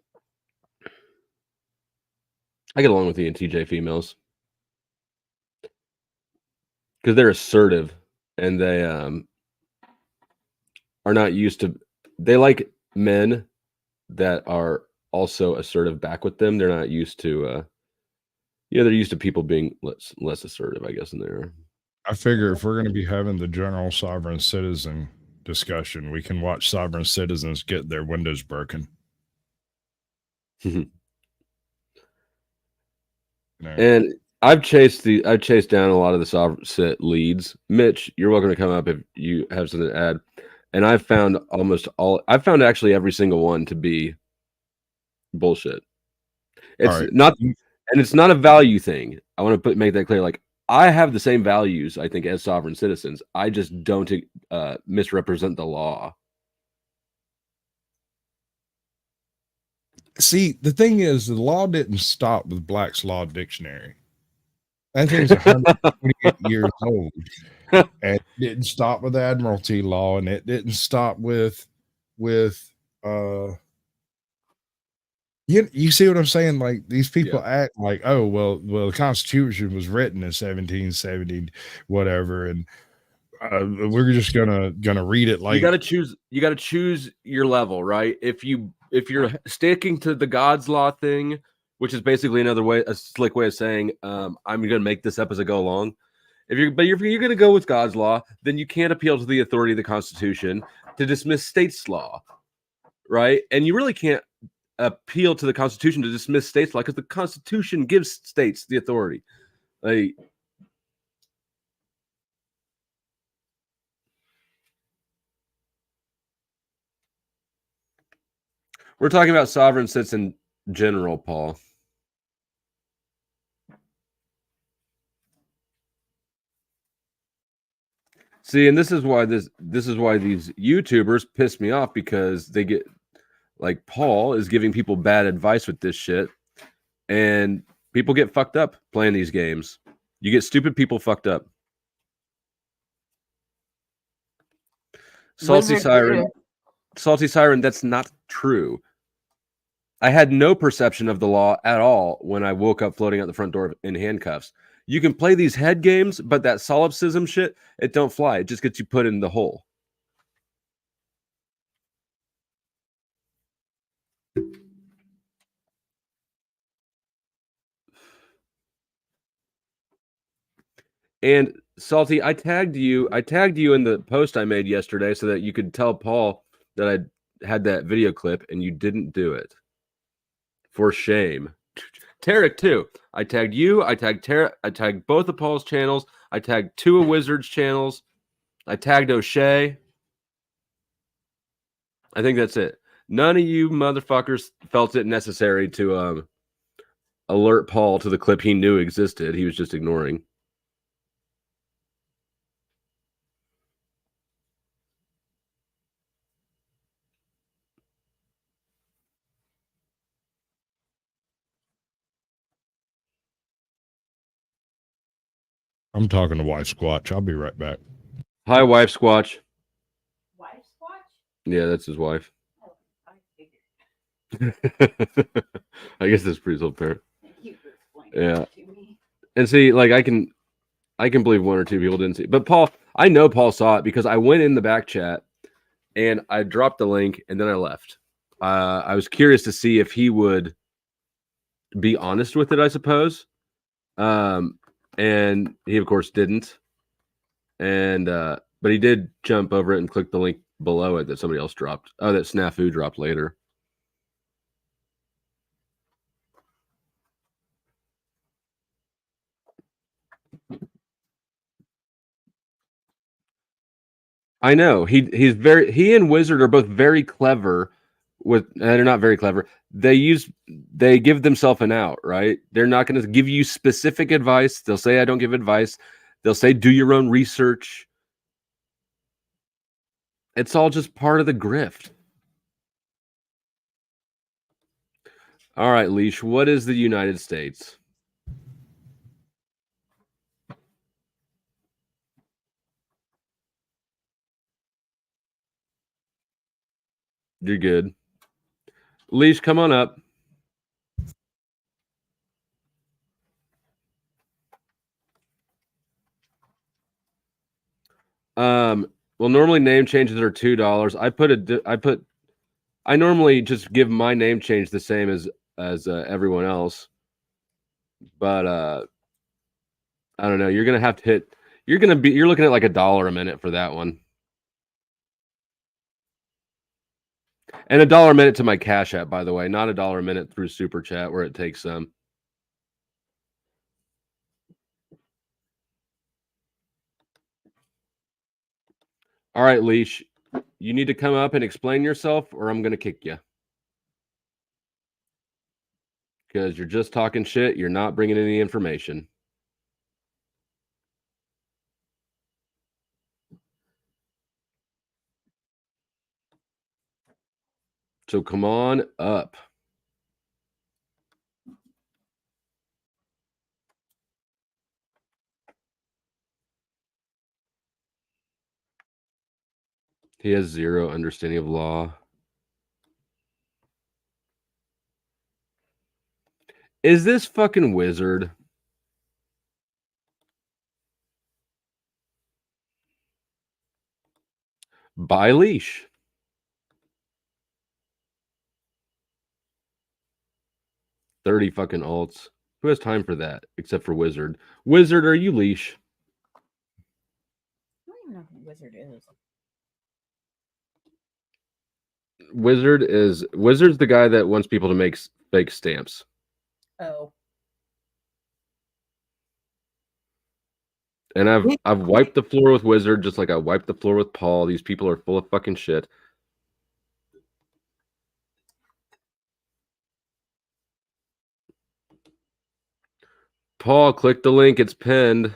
Speaker 1: I get along with ENTJ females because they're assertive and they are not used to. They like men that are also assertive back with them. They're not used to. They're used to people being less assertive, I guess. In there,
Speaker 6: I figure if we're going to be having the general sovereign citizen discussion, we can watch sovereign citizens get their windows broken.
Speaker 1: And I've chased down a lot of the sovereign sit leads. Mitch, you're welcome to come up if you have something to add. And I've found actually every single one to be bullshit. It's not, and it's not a value thing. I want to make that clear. Like, I have the same values, I think, as sovereign citizens. I just don't misrepresent the law.
Speaker 6: See, the thing is, the law didn't stop with Black's Law Dictionary. That thing's 128 years old. And it didn't stop with Admiralty law, and it didn't stop with you see what I'm saying? Like, these people act like, oh, well, the Constitution was written in 1770, whatever, and we're just gonna read it like
Speaker 1: you gotta choose your level, right? If you're sticking to the God's law thing, which is basically a slick way of saying I'm gonna make this up as I go along. If you're gonna go with God's law, then you can't appeal to the authority of the Constitution to dismiss state's law. right? And you really can't appeal to the Constitution to dismiss states law because the Constitution gives states the authority. Like, we're talking about sovereign states in general, Paul. See, and this is why these YouTubers piss me off, because they get like Paul is giving people bad advice with this shit, and people get fucked up playing these games. You get stupid people fucked up. Salty Siren, that's not true. I had no perception of the law at all when I woke up floating out the front door in handcuffs. You can play these head games, but that solipsism shit, it don't fly. It just gets you put in the hole. And Salty, I tagged you in the post I made yesterday so that you could tell Paul that I had that video clip, and you didn't do it. For shame. Tarek too. I tagged you, I tagged Tarek, I tagged both of Paul's channels, I tagged 2 of Wizard's channels, I tagged O'Shea. I think that's it. None of you motherfuckers felt it necessary to alert Paul to the clip he knew existed. He was just ignoring.
Speaker 6: I'm talking to Wife Squatch. I'll be right back.
Speaker 1: Hi, Wife Squatch.
Speaker 2: Wife Squatch?
Speaker 1: Yeah, that's his wife.
Speaker 2: Oh, I figured.
Speaker 1: I guess that's pretty self-apparent.
Speaker 2: Thank you for explaining
Speaker 1: Yeah.
Speaker 2: it to me.
Speaker 1: And see, like I can believe 1 or 2 people didn't see it. But Paul, I know Paul saw it because I went in the back chat and I dropped the link and then I left. I was curious to see if he would be honest with it, I suppose. And he of course didn't. And but he did jump over it and click the link below it that somebody else dropped. Oh, that Snafu dropped later. I know he and Wizard are both very clever with, they're not very clever. They give themselves an out, right? They're not going to give you specific advice. They'll say, I don't give advice. They'll say, do your own research. It's all just part of the grift. All right, Leash, what is the United States? You're good. Leash, come on up. Well, normally name changes are $2. I normally just give my name change the same as everyone else. But I don't know. You're gonna have to hit. You're looking at like $1 a minute for that one. And $1 a minute to my Cash App, by the way, not $1 a minute through Super Chat where it takes some. All right, Leash, you need to come up and explain yourself, or I'm gonna kick you. Because you're just talking shit. You're not bringing any information. So come on up. He has zero understanding of law. Is this fucking Wizard? Buy Leash. $30 fucking alts. Who has time for that except for Wizard? Wizard, are you Leash?
Speaker 2: I don't even know who Wizard is.
Speaker 1: Wizard's the guy that wants people to make fake stamps.
Speaker 2: Oh.
Speaker 1: And I've wiped the floor with Wizard just like I wiped the floor with Paul. These people are full of fucking shit. Paul, click the link. It's pinned.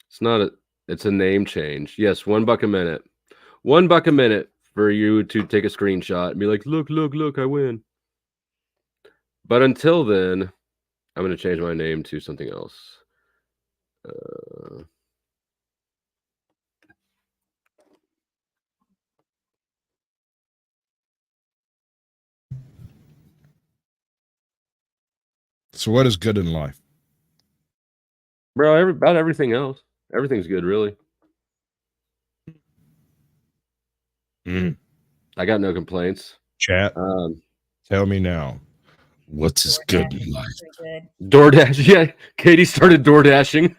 Speaker 1: It's not a. It's a name change. Yes, $1 a minute. $1 a minute for you to take a screenshot and be like, look, I win. But until then, I'm going to change my name to something else.
Speaker 6: So what is good in life?
Speaker 1: Bro, about everything else. Everything's good, really. I got no complaints.
Speaker 6: Chat, tell me now, what's is good in life?
Speaker 1: DoorDash, yeah. Katie started door dashing.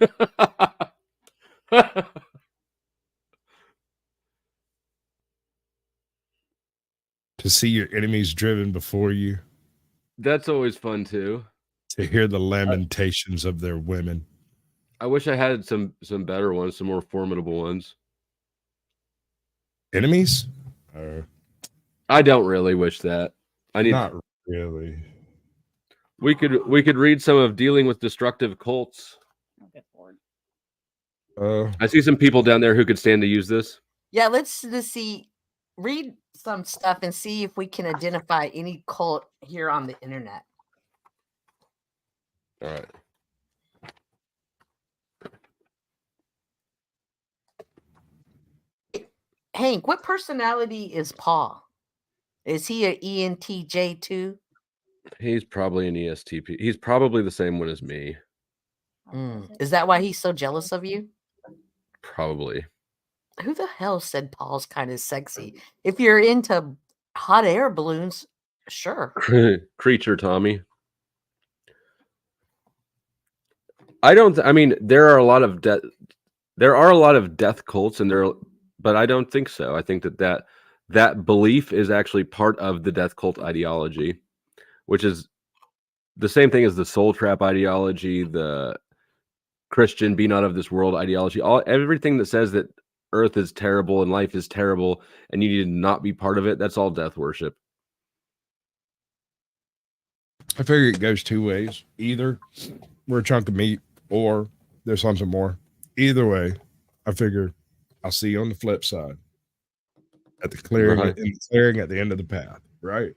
Speaker 6: To see your enemies driven before you.
Speaker 1: That's always fun too.
Speaker 6: To hear the lamentations of their women.
Speaker 1: I wish I had some better ones, some more formidable ones.
Speaker 6: Enemies?
Speaker 1: I don't really wish that. I need
Speaker 6: not really.
Speaker 1: We could read some of Dealing with Destructive Cults. I see some people down there who could stand to use this.
Speaker 9: Yeah, let's see. Read some stuff and see if we can identify any cult here on the internet.
Speaker 1: All right.
Speaker 9: Hank, what personality is Paul? Is he an ENTJ too?
Speaker 1: He's probably an ESTP. He's probably the same one as me.
Speaker 9: Is that why he's so jealous of you?
Speaker 1: Probably.
Speaker 9: Who the hell said Paul's kind of sexy? If you're into hot air balloons, sure.
Speaker 1: Creature Tommy. I mean, there are a lot of death cults, but I don't think so. I think that belief is actually part of the death cult ideology, which is the same thing as the soul trap ideology, the Christian be not of this world ideology. Everything that says that Earth is terrible and life is terrible and you need to not be part of it, that's all death worship.
Speaker 6: I figure it goes two ways. Either we're a chunk of meat or there's something more. Either way, I figure I'll see you on the flip side at the clearing,
Speaker 1: right.
Speaker 6: in the clearing at the end of the path, right?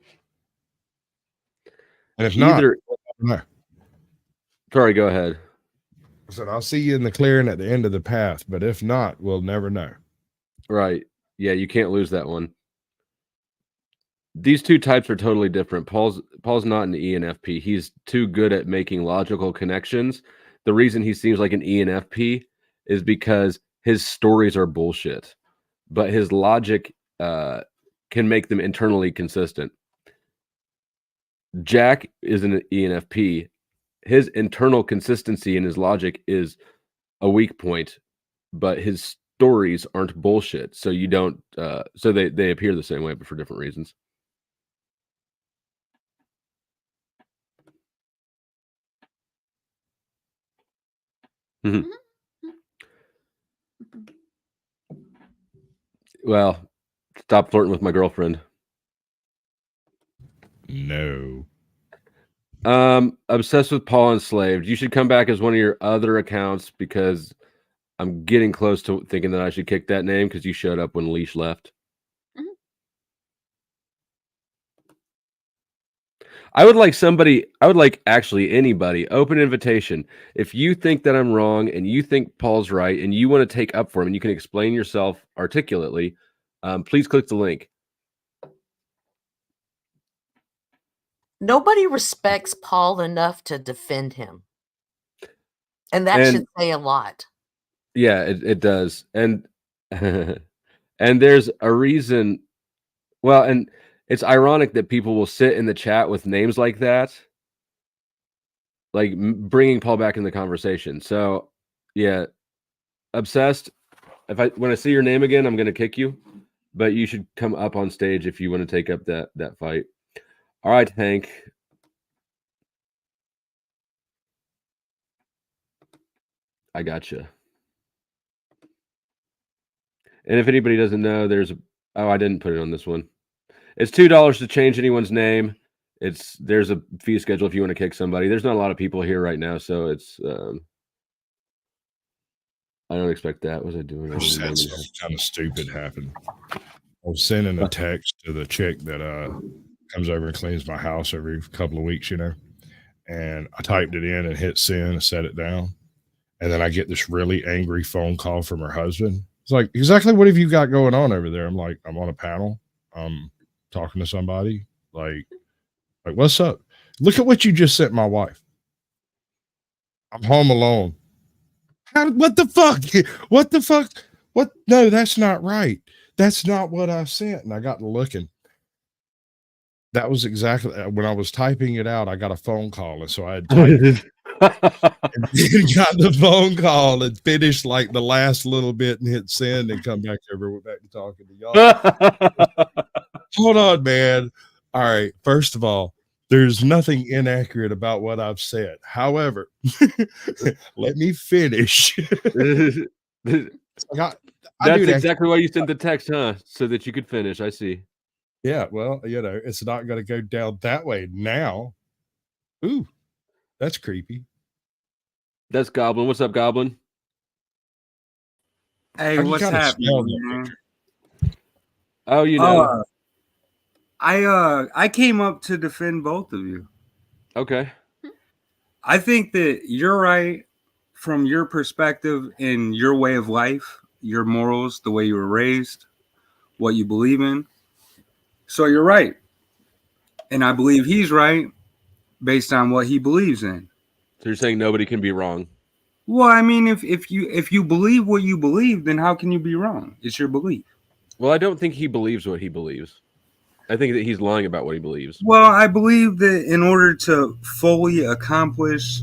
Speaker 6: And if
Speaker 1: Either,
Speaker 6: not,
Speaker 1: sorry, go ahead.
Speaker 6: I said I'll see you in the clearing at the end of the path, but if not, we'll never know.
Speaker 1: Right. Yeah, you can't lose that one. These two types are totally different. Paul's not an ENFP. He's too good at making logical connections. The reason he seems like an ENFP is because his stories are bullshit, but his logic can make them internally consistent. Jack is an ENFP. His internal consistency in his logic is a weak point, but his stories aren't bullshit. So you don't. So they appear the same way, but for different reasons. Mm-hmm. Well, stop flirting with my girlfriend.
Speaker 6: No.
Speaker 1: Obsessed with Paul Enslaved. You should come back as one of your other accounts because I'm getting close to thinking that I should kick that name because you showed up when Leash left.
Speaker 2: Mm-hmm.
Speaker 1: I would like actually anybody, open invitation. If you think that I'm wrong and you think Paul's right and you want to take up for him and you can explain yourself articulately, please click the link.
Speaker 9: Nobody respects Paul enough to defend him. And that should say a lot.
Speaker 1: Yeah, it does. And and there's a reason. Well, and it's ironic that people will sit in the chat with names like that, like bringing Paul back in the conversation. So Yeah. Obsessed. When I see your name again, I'm gonna kick you. But you should come up on stage if you want to take up that fight. All right, Hank. I gotcha. And if anybody doesn't know, I didn't put it on this one. It's $2 to change anyone's name. There's a fee schedule if you want to kick somebody. There's not a lot of people here right now, so it's I don't expect that. What was I doing?
Speaker 6: I just had something kind of stupid happen. I was sending a text to the chick that comes over and cleans my house every couple of weeks, and I typed it in and hit send and set it down. And then I get this really angry phone call from her husband. It's like, exactly what have you got going on over there? I'm like, I'm on a panel. I'm talking to somebody. Like, what's up? Look at what you just sent my wife. I'm home alone. What the fuck? What the fuck? What? No, that's not right. That's not what I sent. And I got to looking. That was exactly when I was typing it out. I got a phone call. And so I had typed it. And then got the phone call and finished like the last little bit and hit send and come back over. We're back to talking to y'all. Hold on, man. All right. First of all, there's nothing inaccurate about what I've said. However, let me finish. That's
Speaker 1: exactly why you sent the text, huh? So that you could finish. I see.
Speaker 6: Yeah. Well, it's not going to go down that way now. Ooh, that's creepy.
Speaker 1: That's Goblin. What's up, Goblin?
Speaker 10: Hey, what's happening, man?
Speaker 1: Oh,
Speaker 10: I came up to defend both of you.
Speaker 1: Okay.
Speaker 10: I think that you're right from your perspective and your way of life, your morals, the way you were raised, what you believe in. So you're right. And I believe he's right based on what he believes in.
Speaker 1: So you're saying nobody can be wrong?
Speaker 10: Well, I mean, if you believe what you believe, then how can you be wrong? It's your belief.
Speaker 1: Well, I don't think he believes what he believes. I think that he's lying about what he believes.
Speaker 10: Well, I believe that in order to fully accomplish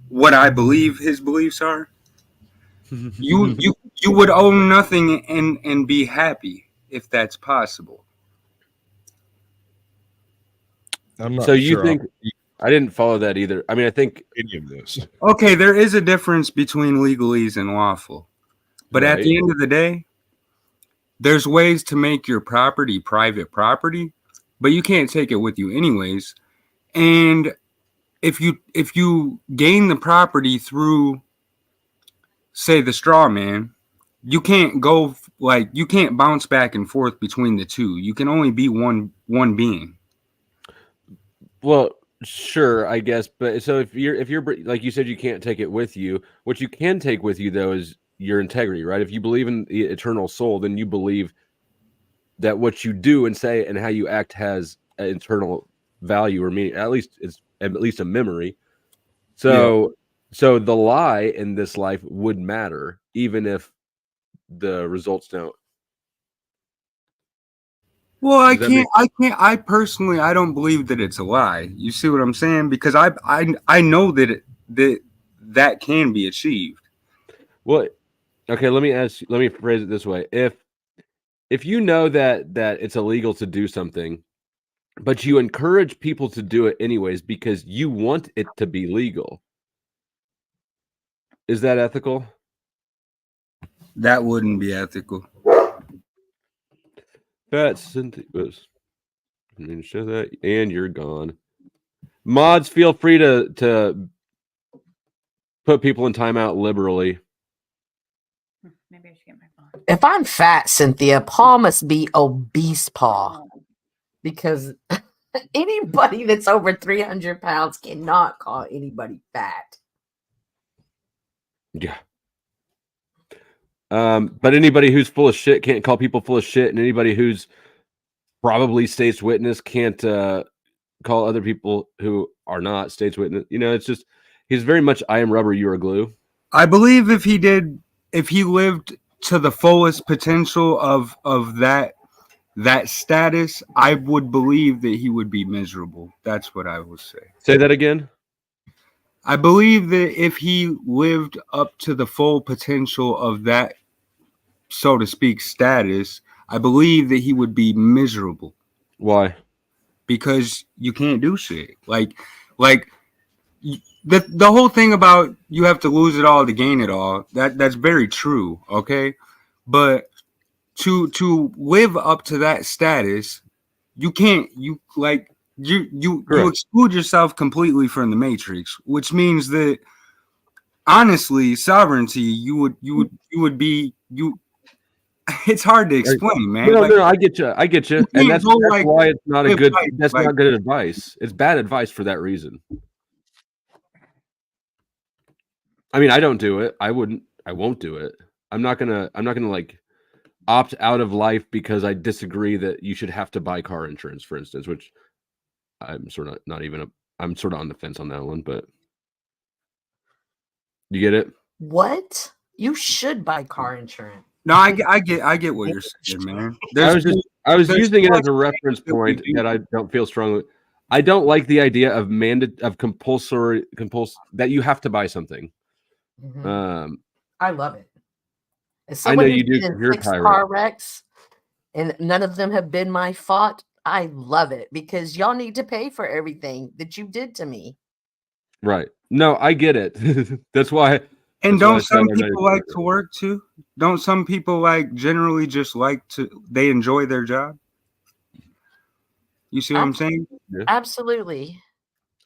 Speaker 10: what I believe his beliefs are, you would own nothing and be happy if that's possible.
Speaker 6: I'm not
Speaker 1: so you
Speaker 6: sure
Speaker 1: think I didn't follow that either. I mean, I think
Speaker 6: any of this.
Speaker 10: Okay, there is a difference between legalese and lawful. But at the end of the day, there's ways to make your property private property, but you can't take it with you anyways. And if you gain the property through, say, the straw man, you can't you can't bounce back and forth between the two. You can only be one being.
Speaker 1: Well, sure, I guess, but so if you're like you said, you can't take it with you. What you can take with you though is your integrity, right? If you believe in the eternal soul, then you believe that what you do and say and how you act has an internal value or meaning. At least it's at least a memory. So the lie in this life would matter, even if the results don't.
Speaker 10: Well, I personally, I don't believe that it's a lie. You see what I'm saying? Because I know that that can be achieved.
Speaker 1: Well, okay, let me phrase it this way. If you know that it's illegal to do something, but you encourage people to do it anyways because you want it to be legal, is that ethical?
Speaker 10: That wouldn't be ethical.
Speaker 1: That's show that, and you're gone. Mods, feel free to put people in timeout liberally.
Speaker 2: Maybe I should get my phone.
Speaker 9: If I'm fat, Cynthia, Paul must be obese, Paul, because anybody that's over 300 pounds cannot call anybody fat.
Speaker 1: Yeah. But anybody who's full of shit can't call people full of shit, and anybody who's probably state's witness can't call other people who are not state's witness. It's just he's very much I am rubber, you are glue.
Speaker 10: I believe if he lived to the fullest potential of that status, I would believe that he would be miserable. That's what I will say.
Speaker 1: Say that again.
Speaker 10: I believe that if he lived up to the full potential of that, so to speak, status, I believe that he would be miserable.
Speaker 1: Why?
Speaker 10: Because you can't do shit. Like the whole thing about you have to lose it all to gain it all. That's very true. Okay, but to live up to that status, you can't. You exclude yourself completely from the matrix, which means that honestly, sovereignty, you would be. It's hard to explain, man.
Speaker 1: No, I get you. And that's why it's not a good. That's not good advice. It's bad advice for that reason. I mean, I don't do it. I won't do it. I'm not gonna like opt out of life because I disagree that you should have to buy car insurance, for instance, which I'm sort of I'm sort of on the fence on that one, but you get it?
Speaker 9: What? You should buy car insurance.
Speaker 10: No, I get what you're saying, man.
Speaker 1: I was using it as a reference point that I don't feel strongly. I don't like the idea of compulsory that you have to buy something.
Speaker 9: Mm-hmm. I love it. As
Speaker 1: I know
Speaker 9: someone
Speaker 1: you do.
Speaker 9: who's been in
Speaker 1: You're
Speaker 9: 6
Speaker 1: Tyra.
Speaker 9: car wrecks, and none of them have been my fault. I love it because y'all need to pay for everything that you did to me.
Speaker 1: Right. No, I get it. That's why.
Speaker 10: And don't some people like to work too? Don't some people generally just they enjoy their job? You see what I'm saying?
Speaker 1: Yeah.
Speaker 9: Absolutely.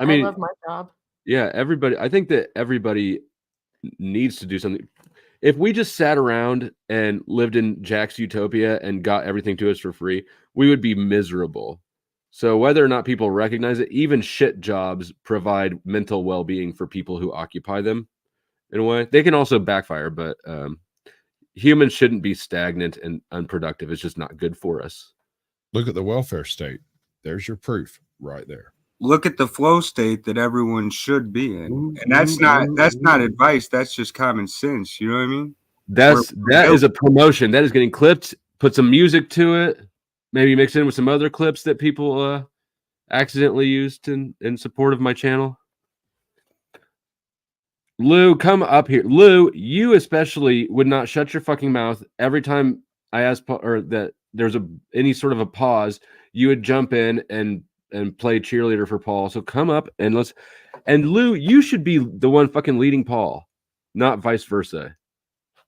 Speaker 1: I mean,
Speaker 9: I love my job.
Speaker 1: Yeah, everybody. I think that everybody needs to do something. If we just sat around and lived in Jack's utopia and got everything to us for free, we would be miserable. So whether or not people recognize it, even shit jobs provide mental well-being for people who occupy them in a way. They can also backfire, but humans shouldn't be stagnant and unproductive. It's just not good for us.
Speaker 6: Look at the welfare state. There's your proof right there.
Speaker 10: Look at the flow state that everyone should be in. And that's not advice. That's just common sense. You know what I mean?
Speaker 1: That is a promotion. That is getting clipped. Put some music to it. Maybe mix in with some other clips that people accidentally used in support of my channel. Lou, come up here. Lou, you especially would not shut your fucking mouth every time I asked that there's any sort of a pause. You would jump in and play cheerleader for Paul. So come up and Lou, you should be the one fucking leading Paul, not vice versa.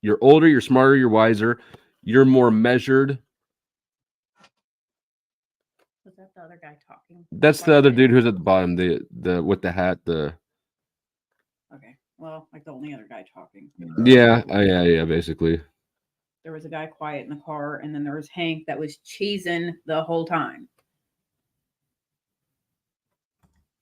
Speaker 1: You're older, you're smarter, you're wiser, you're more measured.
Speaker 2: Was that the other guy talking?
Speaker 1: That's the other dude who's at the bottom, the with the hat,
Speaker 2: Okay. Well, like the only other guy talking.
Speaker 1: Yeah, basically.
Speaker 2: There was a guy quiet in the car, and then there was Hank that was cheesing the whole time.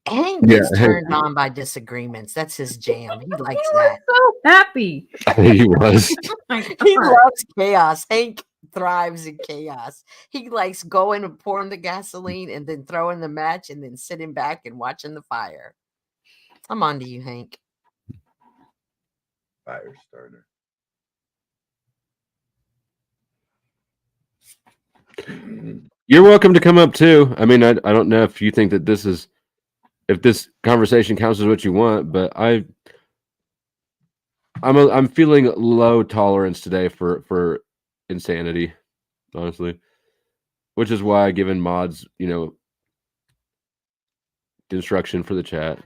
Speaker 9: Hank is turned on by disagreements. That's his jam. He likes that.
Speaker 2: So happy.
Speaker 1: He was.
Speaker 9: He loves chaos. Hank thrives in chaos. He likes going and pouring the gasoline and then throwing the match and then sitting back and watching the fire. I'm on to you, Hank.
Speaker 8: Fire starter.
Speaker 1: You're welcome to come up too. I mean, I don't know if you think that if this conversation counts as what you want, but I'm feeling low tolerance today for insanity, honestly, which is why I've given mods, instruction for the chat.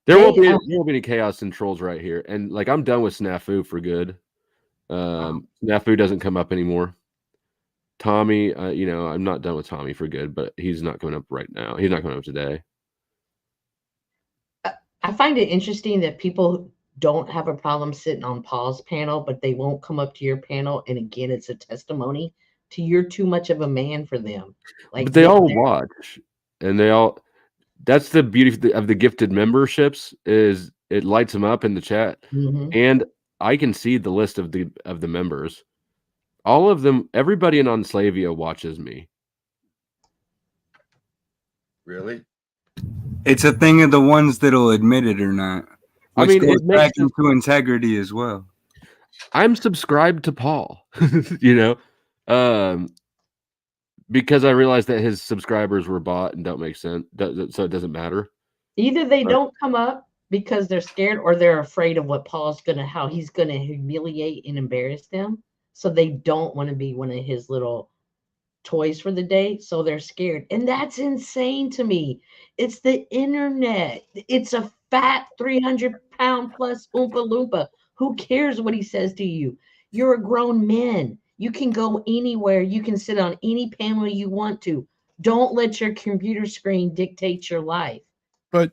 Speaker 1: There won't be any chaos and trolls right here, and I'm done with Snafu for good. Snafu doesn't come up anymore. Tommy, I'm not done with Tommy for good, but he's not coming up right now. He's not coming up today.
Speaker 9: I find it interesting that people don't have a problem sitting on Paul's panel, but they won't come up to your panel. And again, it's a testimony to you're too much of a man for them.
Speaker 1: But they all watch, and that's the beauty of the gifted memberships is it lights them up in the chat, and I can see the list of the members. All of them, everybody in Enslavia watches me.
Speaker 8: Really?
Speaker 10: It's a thing of the ones that'll admit it or not. Which goes back into integrity as well.
Speaker 1: I'm subscribed to Paul, because I realized that his subscribers were bought and don't make sense, so it doesn't matter.
Speaker 9: Either they don't come up because they're scared or they're afraid of what how he's gonna humiliate and embarrass them. So they don't want to be one of his little toys for the day. So they're scared. And that's insane to me. It's the internet. It's a fat 300-pound plus Oompa Loompa. Who cares what he says to you? You're a grown man. You can go anywhere. You can sit on any panel you want to. Don't let your computer screen dictate your life.
Speaker 6: But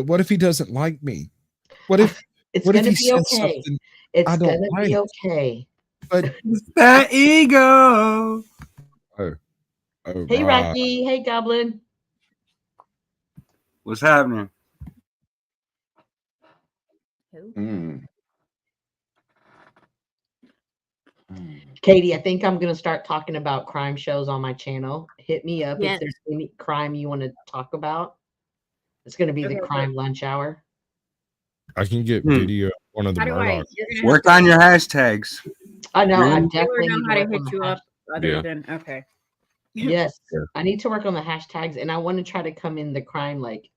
Speaker 6: what if he doesn't like me? What if
Speaker 9: it's
Speaker 6: what
Speaker 9: going
Speaker 6: if
Speaker 9: to
Speaker 6: he
Speaker 9: be
Speaker 6: says
Speaker 9: okay?
Speaker 6: something
Speaker 9: It's
Speaker 6: I
Speaker 9: going
Speaker 6: don't
Speaker 9: to be
Speaker 6: like?
Speaker 9: okay.
Speaker 6: But
Speaker 10: That ego.
Speaker 6: oh,
Speaker 9: Hey,
Speaker 6: right.
Speaker 9: Rocky. Hey, Goblin.
Speaker 10: What's happening?
Speaker 9: Katie, I think I'm going to start talking about crime shows on my channel. Hit me up
Speaker 2: Yes.
Speaker 9: if there's any crime you want to talk about. It's going to be the crime lunch hour.
Speaker 6: I can get video of one of the
Speaker 2: How do I?
Speaker 6: Murdoch.
Speaker 2: You're gonna
Speaker 10: Work on your hashtags.
Speaker 9: I know. I
Speaker 2: Taylor
Speaker 9: definitely
Speaker 2: know
Speaker 9: need
Speaker 2: how
Speaker 9: to
Speaker 2: to
Speaker 9: work
Speaker 2: hit
Speaker 9: on the
Speaker 2: you up other than okay.
Speaker 9: Yes,
Speaker 6: Yeah.
Speaker 9: I need to work on the hashtags, and I want to try to come in the crime like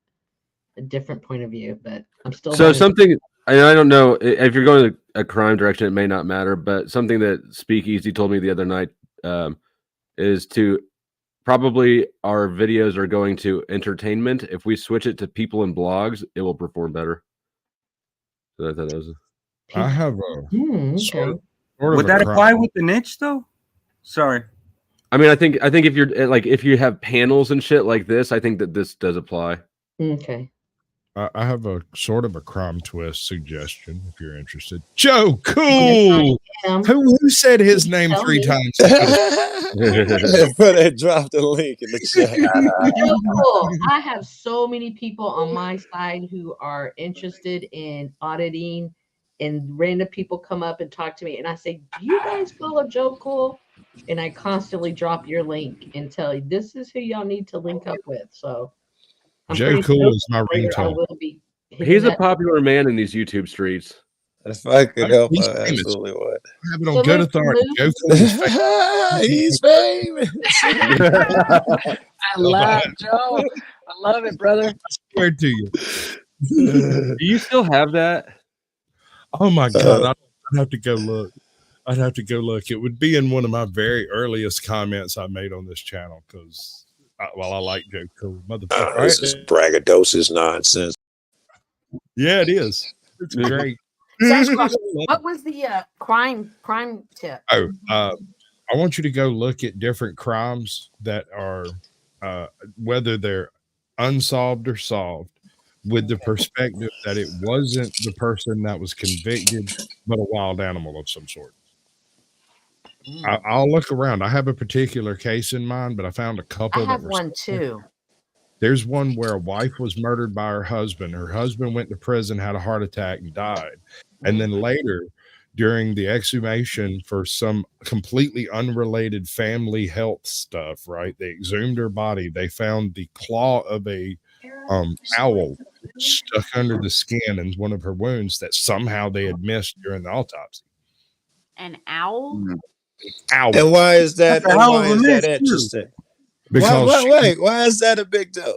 Speaker 9: a different point of view, but I'm still.
Speaker 1: So
Speaker 9: learning.
Speaker 1: something I don't know if you're going a crime direction, it may not matter, but something that Speakeasy told me the other night is to probably our videos are going to entertainment. If we switch it to people and blogs, it will perform better. So I thought that was.
Speaker 6: I have a
Speaker 9: okay.
Speaker 6: sort
Speaker 10: Would
Speaker 6: of a
Speaker 10: that
Speaker 6: crime.
Speaker 10: apply with the niche though? Sorry.
Speaker 1: I mean, I think if you're like if you have panels and shit like this, I think that this does apply.
Speaker 9: Okay.
Speaker 6: I have a sort of a crime twist suggestion if you're interested. Joe Cool. Who said his name
Speaker 9: Tell
Speaker 6: 3
Speaker 9: me.
Speaker 6: times?
Speaker 11: But I dropped the link in the chat.
Speaker 9: So cool. I have so many people on my side who are interested in auditing, and random people come up and talk to me, and I say, "Do you guys follow Joe Cool?" And I constantly drop your link and tell you this is who y'all need to link up with. So I'm
Speaker 6: Joe
Speaker 9: pretty
Speaker 6: Cool
Speaker 9: sure
Speaker 6: is my
Speaker 9: later I
Speaker 6: ringtone.
Speaker 9: will be hitting
Speaker 1: He's a
Speaker 9: that.
Speaker 1: popular man in these YouTube streets.
Speaker 11: If I could help,
Speaker 6: He's
Speaker 11: I
Speaker 6: famous.
Speaker 11: absolutely would.
Speaker 6: I have it on good authority. Joe Cool is famous.
Speaker 11: He's famous.
Speaker 12: I love Joe. I love it, brother.
Speaker 6: I swear to you.
Speaker 1: Do you still have that?
Speaker 6: Oh my God. I'd have to go look. I'd have to go look. It would be in one of my very earliest comments I made on this channel because, I like Joe Cool. Motherfucker.
Speaker 11: This is braggadocious nonsense.
Speaker 6: Yeah, it is. It's great.
Speaker 9: Sasquatch, what was the crime tip?
Speaker 6: Oh, I want you to go look at different crimes that are, whether they're unsolved or solved, with the perspective that it wasn't the person that was convicted, but a wild animal of some sort. I'll look around. I have a particular case in mind, but I found a couple.
Speaker 9: I have one too.
Speaker 6: There's one where a wife was murdered by her husband. Her husband went to prison, had a heart attack, and died. And then later, during the exhumation for some completely unrelated family health stuff, right? They exhumed her body. They found the claw of a owl stuck under the skin in one of her wounds that somehow they had missed during the autopsy.
Speaker 2: An owl?
Speaker 6: Owl.
Speaker 11: And why is that?
Speaker 10: That's a
Speaker 11: And
Speaker 10: hell
Speaker 11: why
Speaker 10: of a
Speaker 11: is that
Speaker 10: miss, too.
Speaker 11: interesting?
Speaker 6: Because
Speaker 11: Why is that a big deal?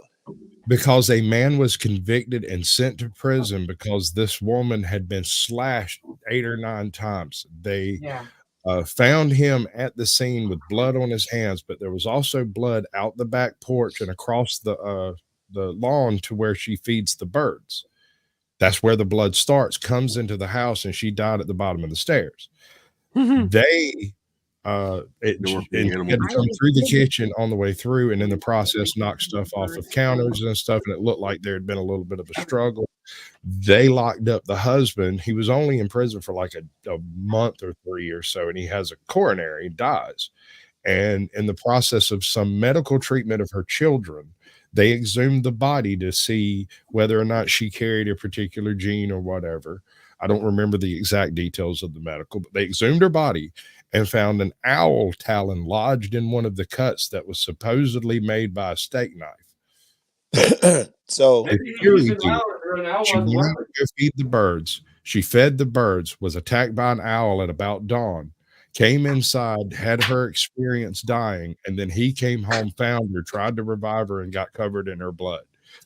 Speaker 6: because a man was convicted and sent to prison because this woman had been slashed 8 or 9 times. They found him at the scene with blood on his hands, but there was also blood out the back porch and across the lawn to where she feeds the birds. That's where the blood starts, comes into the house, and she died at the bottom of the stairs. They had to come through the kitchen on the way through, and in the process knocked stuff off of counters and stuff, and it looked like there had been a little bit of a struggle. They locked up the husband. He was only in prison for like a month or 3 or so, and he has a coronary, dies. And in the process of some medical treatment of her children, they exhumed the body to see whether or not she carried a particular gene or whatever. I don't remember the exact details of the medical, but they exhumed her body and found an owl talon lodged in one of the cuts that was supposedly made by a steak knife.
Speaker 11: So
Speaker 6: she went to go feed the birds. She fed the birds, was attacked by an owl at about dawn, came inside, had her experience dying, and then he came home, found her, tried to revive her, and got covered in her blood.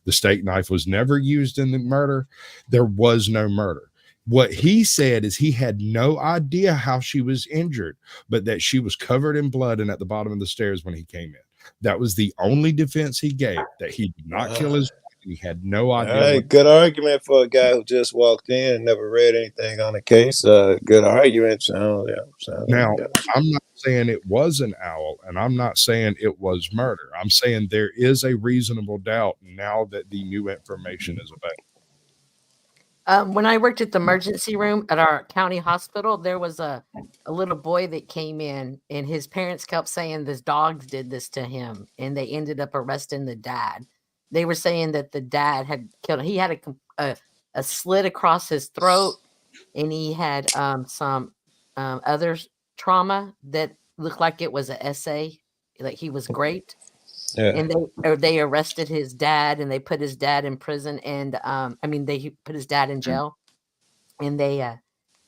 Speaker 6: The steak knife was never used in the murder. There was no murder. What he said is he had no idea how she was injured, but that she was covered in blood and at the bottom of the stairs when he came in. That was the only defense he gave, that he did not kill his wife. He had no idea.
Speaker 11: All right, good argument for a guy who just walked in and never read anything on the case. Good argument.
Speaker 6: Now, I'm not saying it was an owl, and I'm not saying it was murder. I'm saying there is a reasonable doubt now that the new information is available.
Speaker 9: When I worked at the emergency room at our county hospital, there was a little boy that came in, and his parents kept saying this dogs did this to him, and they ended up arresting the dad. They were saying that the dad had killed him. He had a slit across his throat, and he had some other trauma that looked like it was an essay, like he was great.
Speaker 11: Yeah.
Speaker 9: And they arrested his dad, and they put his dad in prison, and they put his dad in jail, and they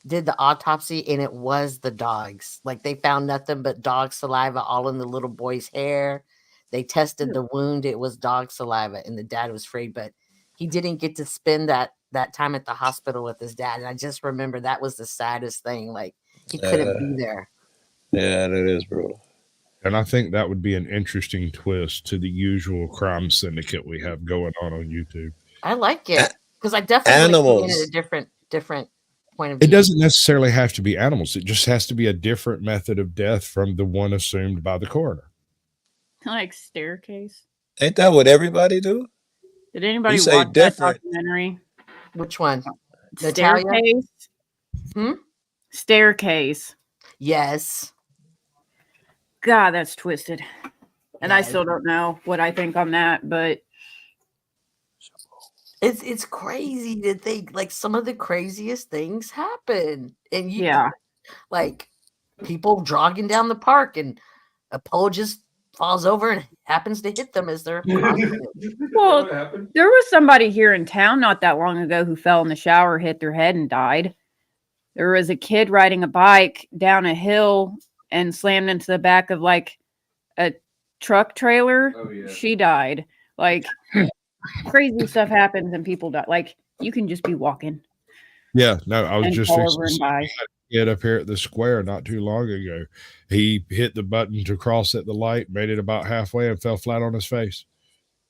Speaker 9: did the autopsy, and it was the dogs. Like, they found nothing but dog saliva all in the little boy's hair. They tested the wound; it was dog saliva, and the dad was free, but he didn't get to spend that time at the hospital with his dad. And I just remember that was the saddest thing. Like, he couldn't be there.
Speaker 11: Yeah, that is brutal.
Speaker 6: And I think that would be an interesting twist to the usual crime syndicate we have going on YouTube.
Speaker 9: I like it because I definitely want to see it at a different point of view.
Speaker 6: It doesn't necessarily have to be animals. It just has to be a different method of death from the one assumed by the coroner.
Speaker 2: Like staircase.
Speaker 11: Ain't that what everybody do?
Speaker 2: Did anybody watch that documentary?
Speaker 9: Which one?
Speaker 2: Staircase. Staircase.
Speaker 9: Yes.
Speaker 2: God, that's twisted. And I still don't know what I think on that, but
Speaker 9: it's crazy to think like some of the craziest things happen. And like people jogging down the park and a pole just falls over and happens to hit them as they're
Speaker 2: well, there was somebody here in town not that long ago who fell in the shower, hit their head, and died. There was a kid riding a bike down a hill and slammed into the back of like a truck trailer. Oh, yeah. She died. Like, crazy stuff happens and people die. Like, you can just be walking.
Speaker 6: Yeah, no, I was just
Speaker 2: fixing to
Speaker 6: get up here at the square not too long ago. He hit the button to cross at the light, made it about halfway, and fell flat on his face.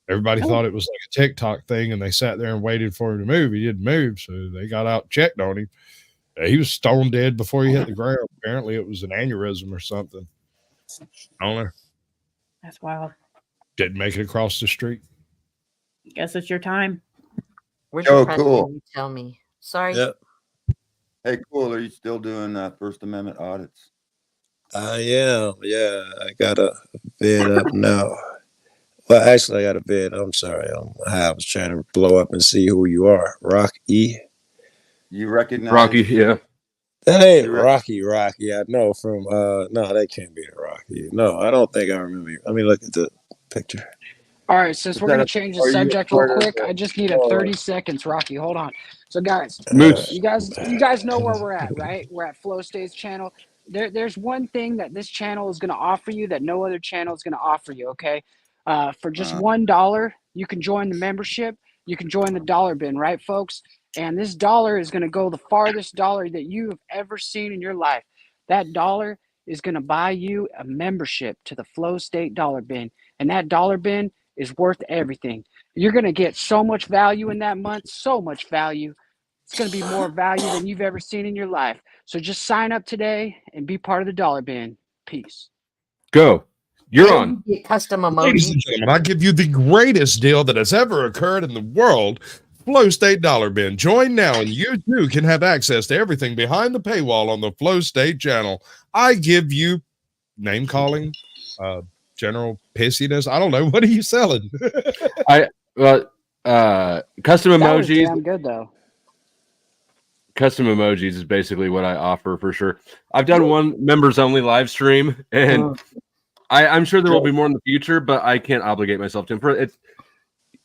Speaker 6: Everybody thought it was like a TikTok thing, and they sat there and waited for him to move. He didn't move, so they got out and checked on him. He was stone dead before he hit the ground. Apparently, it was an aneurysm or something. I don't know.
Speaker 2: That's wild.
Speaker 6: Didn't make it across the street.
Speaker 2: Guess it's your time.
Speaker 9: Where's your cool. You tell me. Sorry.
Speaker 11: Yep.
Speaker 13: Hey, cool. Are you still doing First Amendment audits?
Speaker 11: I am. Yeah, I got a vid up now. Well, actually, I got a vid. I'm sorry. I was trying to blow up and see who you are. Rocky.
Speaker 13: You recognize
Speaker 1: Rocky? Yeah.
Speaker 11: That ain't Rocky. I know from. No, that can't be the Rocky. No, I don't think I remember you. Let me look at the picture.
Speaker 12: All right, since we're going to change the subject real quick, I just need a 30 seconds, Rocky. Hold on. So, guys, you guys know where we're at, right? We're at Flow State's channel. There's one thing that this channel is going to offer you that no other channel is going to offer you, okay? For just $1, you can join the membership. You can join the dollar bin, right, folks? And this dollar is going to go the farthest dollar that you have ever seen in your life. That dollar is going to buy you a membership to the Flow State dollar bin. And that dollar bin is worth everything. You're going to get so much value in that month, so much value. It's going to be more value than you've ever seen in your life. So just sign up today and be part of the dollar bin. Peace.
Speaker 1: Go. You're on.
Speaker 9: Custom emoji.
Speaker 6: Ladies and gentlemen, I give you the greatest deal that has ever occurred in the world. Flow State Dollar Bin. Join now and you too can have access to everything behind the paywall on the Flow State channel. I give you name calling, general pissiness. I don't know. What are you selling?
Speaker 1: Custom emojis.
Speaker 12: Damn good though.
Speaker 1: Custom emojis is basically what I offer for sure. I've done one members only live stream, and I'm sure there will be more in the future, but I can't obligate myself to them.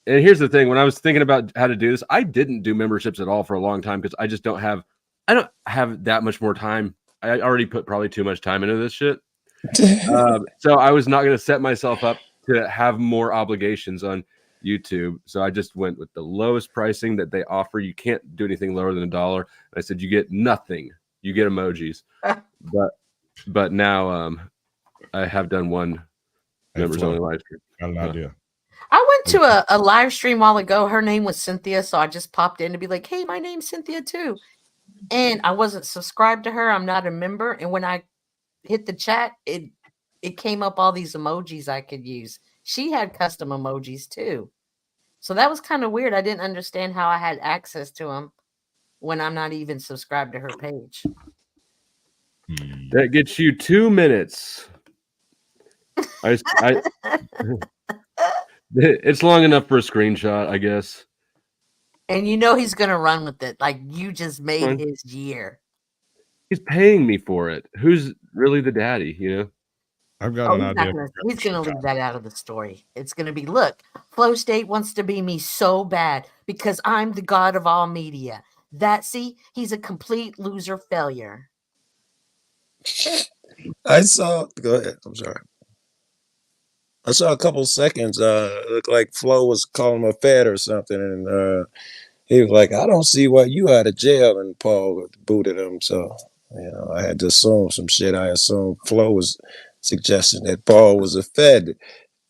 Speaker 1: And here's the thing: when I was thinking about how to do this, I didn't do memberships at all for a long time because I just don't have that much more time. I already put probably too much time into this shit. So I was not going to set myself up to have more obligations on. YouTube. So I just went with the lowest pricing that they offer. You can't do anything lower than $1. And I said, you get nothing. You get emojis. but now I have done one members only live stream.
Speaker 6: Got an idea.
Speaker 9: I went to a live stream a while ago. Her name was Cynthia, so I just popped in to be like, hey, my name's Cynthia too. And I wasn't subscribed to her. I'm not a member. And when I hit the chat, it came up all these emojis I could use. She had custom emojis too. So that was kind of weird. I didn't understand how I had access to them when I'm not even subscribed to her page.
Speaker 1: That gets you 2 minutes. It's long enough for a screenshot, I guess.
Speaker 9: And you know he's gonna run with it. Like you just made his year.
Speaker 1: He's paying me for it. Who's really the daddy, you know?
Speaker 6: I've got an idea.
Speaker 9: He's gonna leave that out of the story. It's gonna be, look, Flow State wants to be me so bad because I'm the god of all media. He's a complete loser failure.
Speaker 11: I saw. Go ahead. I'm sorry. I saw a couple seconds. It looked like Flo was calling him a fed or something, and he was like, "I don't see why you out of jail." And Paul booted him. So I had to assume some shit. I assumed Flo was suggesting that Paul was a fed,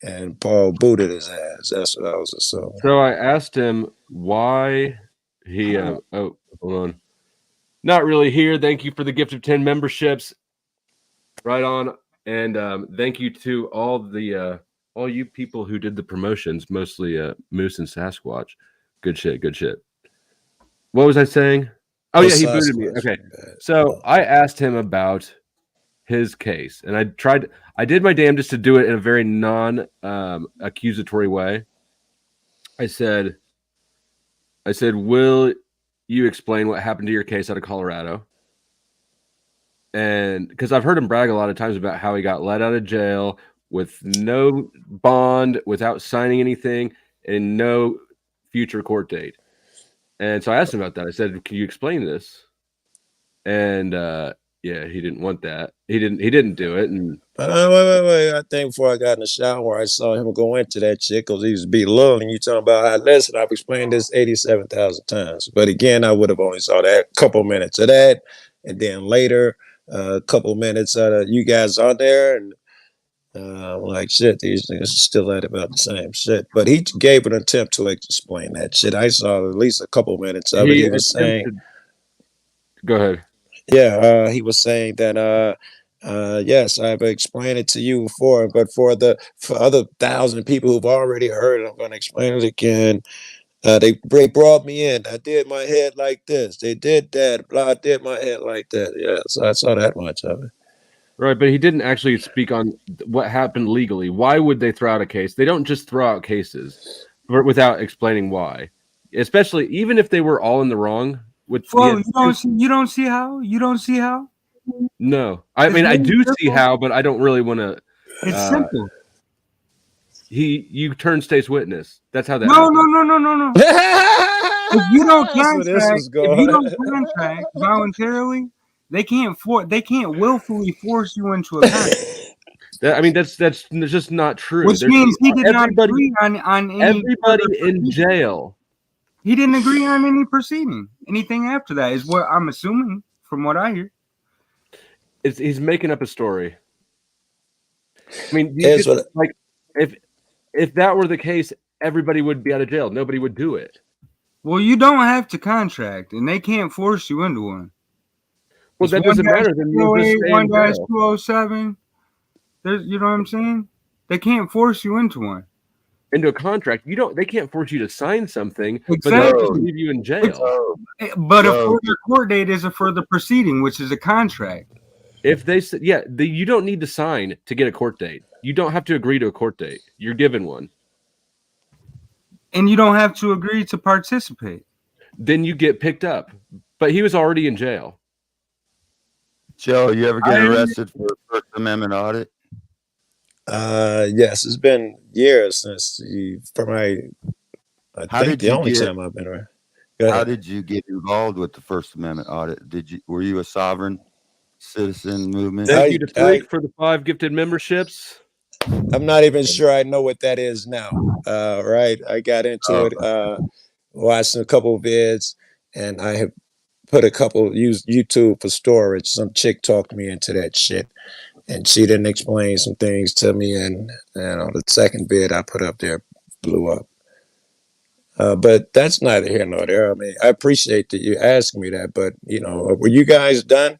Speaker 11: and Paul booted his ass. That's what I was assuming.
Speaker 1: So I asked him why he. Oh, hold on. Not really here. Thank you for the gift of 10 memberships. Right on. And thank you to all you people who did the promotions, mostly Moose and Sasquatch. Good shit. What was I saying? Oh, yeah, he booted me. Okay. So I asked him about his case, and I did my damnedest to do it in a very non-accusatory way. I said, will you explain what happened to your case out of Colorado? And because I've heard him brag a lot of times about how he got let out of jail with no bond, without signing anything, and no future court date. And so I asked him about that. I said, can you explain this? And yeah, he didn't want that. He didn't do it. And
Speaker 11: wait. I think before I got in the shower, I saw him go into that chick because he was belittling. You talking about how, listen, I've explained this 87,000 times. But again, I would have only saw that couple minutes of that. And then later, a couple minutes out of you guys on there. And I'm like, shit, these niggas still at about the same shit. But he gave an attempt to explain that shit. I saw at least a couple minutes of it. He was saying,
Speaker 1: go ahead.
Speaker 11: Yeah, he was saying that yes, I've explained it to you before, but for other 1,000 people who've already heard it, I'm going to explain it again. They brought me in. I did my head like this. They did that. Blah, I did my head like that. Yeah, so I saw that much of it.
Speaker 1: Right, but he didn't actually speak on what happened legally. Why would they throw out a case? They don't just throw out cases without explaining why. Especially even if they were all in the wrong.
Speaker 10: Well, you don't see how? You don't see how?
Speaker 1: No, I mean I do see how, but I don't really want to.
Speaker 10: It's simple.
Speaker 1: You turn state's witness. That's how that.
Speaker 10: No. If you don't contract voluntarily, they can't willfully force you into a contract.
Speaker 1: I mean that's just not true.
Speaker 10: Which means he did not agree on any.
Speaker 1: Everybody in jail.
Speaker 10: He didn't agree on any proceeding. Anything after that is what I'm assuming from what I hear.
Speaker 1: He's making up a story. I mean, like if that were the case, everybody would be out of jail. Nobody would do it.
Speaker 10: Well, you don't have to contract, and they can't force you into one.
Speaker 1: Well, that doesn't matter. Then you just stay in jail.
Speaker 10: 1-207. You know what I'm saying? They can't force you into one.
Speaker 1: Into a contract, they can't force you to sign something,
Speaker 10: exactly.
Speaker 1: But they just leave you in jail.
Speaker 10: But a further court date is a further proceeding, which is a contract.
Speaker 1: If they said, you don't need to sign to get a court date. You don't have to agree to a court date. You're given one,
Speaker 10: and you don't have to agree to participate.
Speaker 1: Then you get picked up. But he was already in jail.
Speaker 13: Joe, you ever get arrested for a First Amendment audit?
Speaker 11: Yes, it's been years since the only time I've been around.
Speaker 13: How did you get involved with the First Amendment audit? Were you a sovereign citizen movement?
Speaker 1: Thank you to Freak for the 5 gifted memberships.
Speaker 11: I'm not even sure I know what that is now. Right? I got into it, watched a couple of vids, and I have put a couple used YouTube for storage. Some chick talked me into that shit, and she didn't explain some things to me. And the second vid I put up there blew up. But that's neither here nor there. I mean, I appreciate that you asking me that, but were you guys done?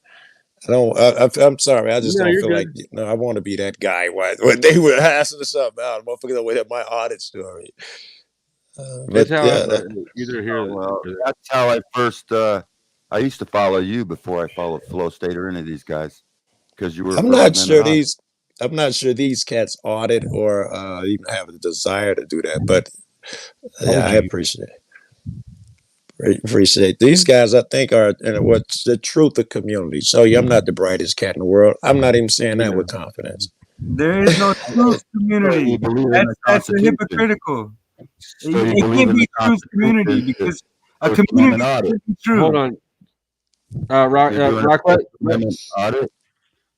Speaker 11: I'm sorry. I just don't feel like I want to be that guy. When they were asking us something out, motherfucker would have my audit story.
Speaker 1: That's how
Speaker 13: either here. Well, that's how I first. I used to follow you before I followed Flow State or any of these guys, because you were.
Speaker 11: I'm not sure these cats audit or even have the desire to do that, but yeah, I appreciate it. Appreciate these guys. I think are what's the truth of community. So I'm not the brightest cat in the world. I'm not even saying that with confidence.
Speaker 10: There is no truth community. That's a hypocritical. It can't be truth community because a community can't be true.
Speaker 1: Hold on.
Speaker 13: Rock audit.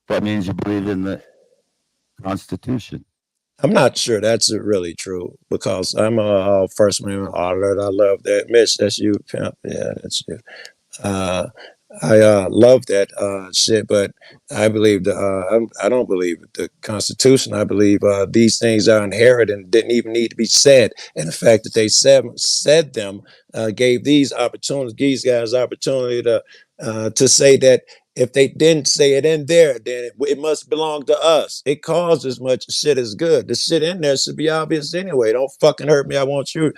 Speaker 13: That means you believe in the Constitution.
Speaker 11: I'm not sure that's really true because I'm a First Amendment auditor. I love that. Mitch, that's you, pimp. Yeah, that's you. I love that shit, but I believe I don't believe the Constitution. I believe these things are inherited and didn't even need to be said. And the fact that they said them gave these guys opportunity to say that if they didn't say it in there, then it must belong to us. It caused as much shit as good. The shit in there should be obvious anyway. Don't fucking hurt me. I want you.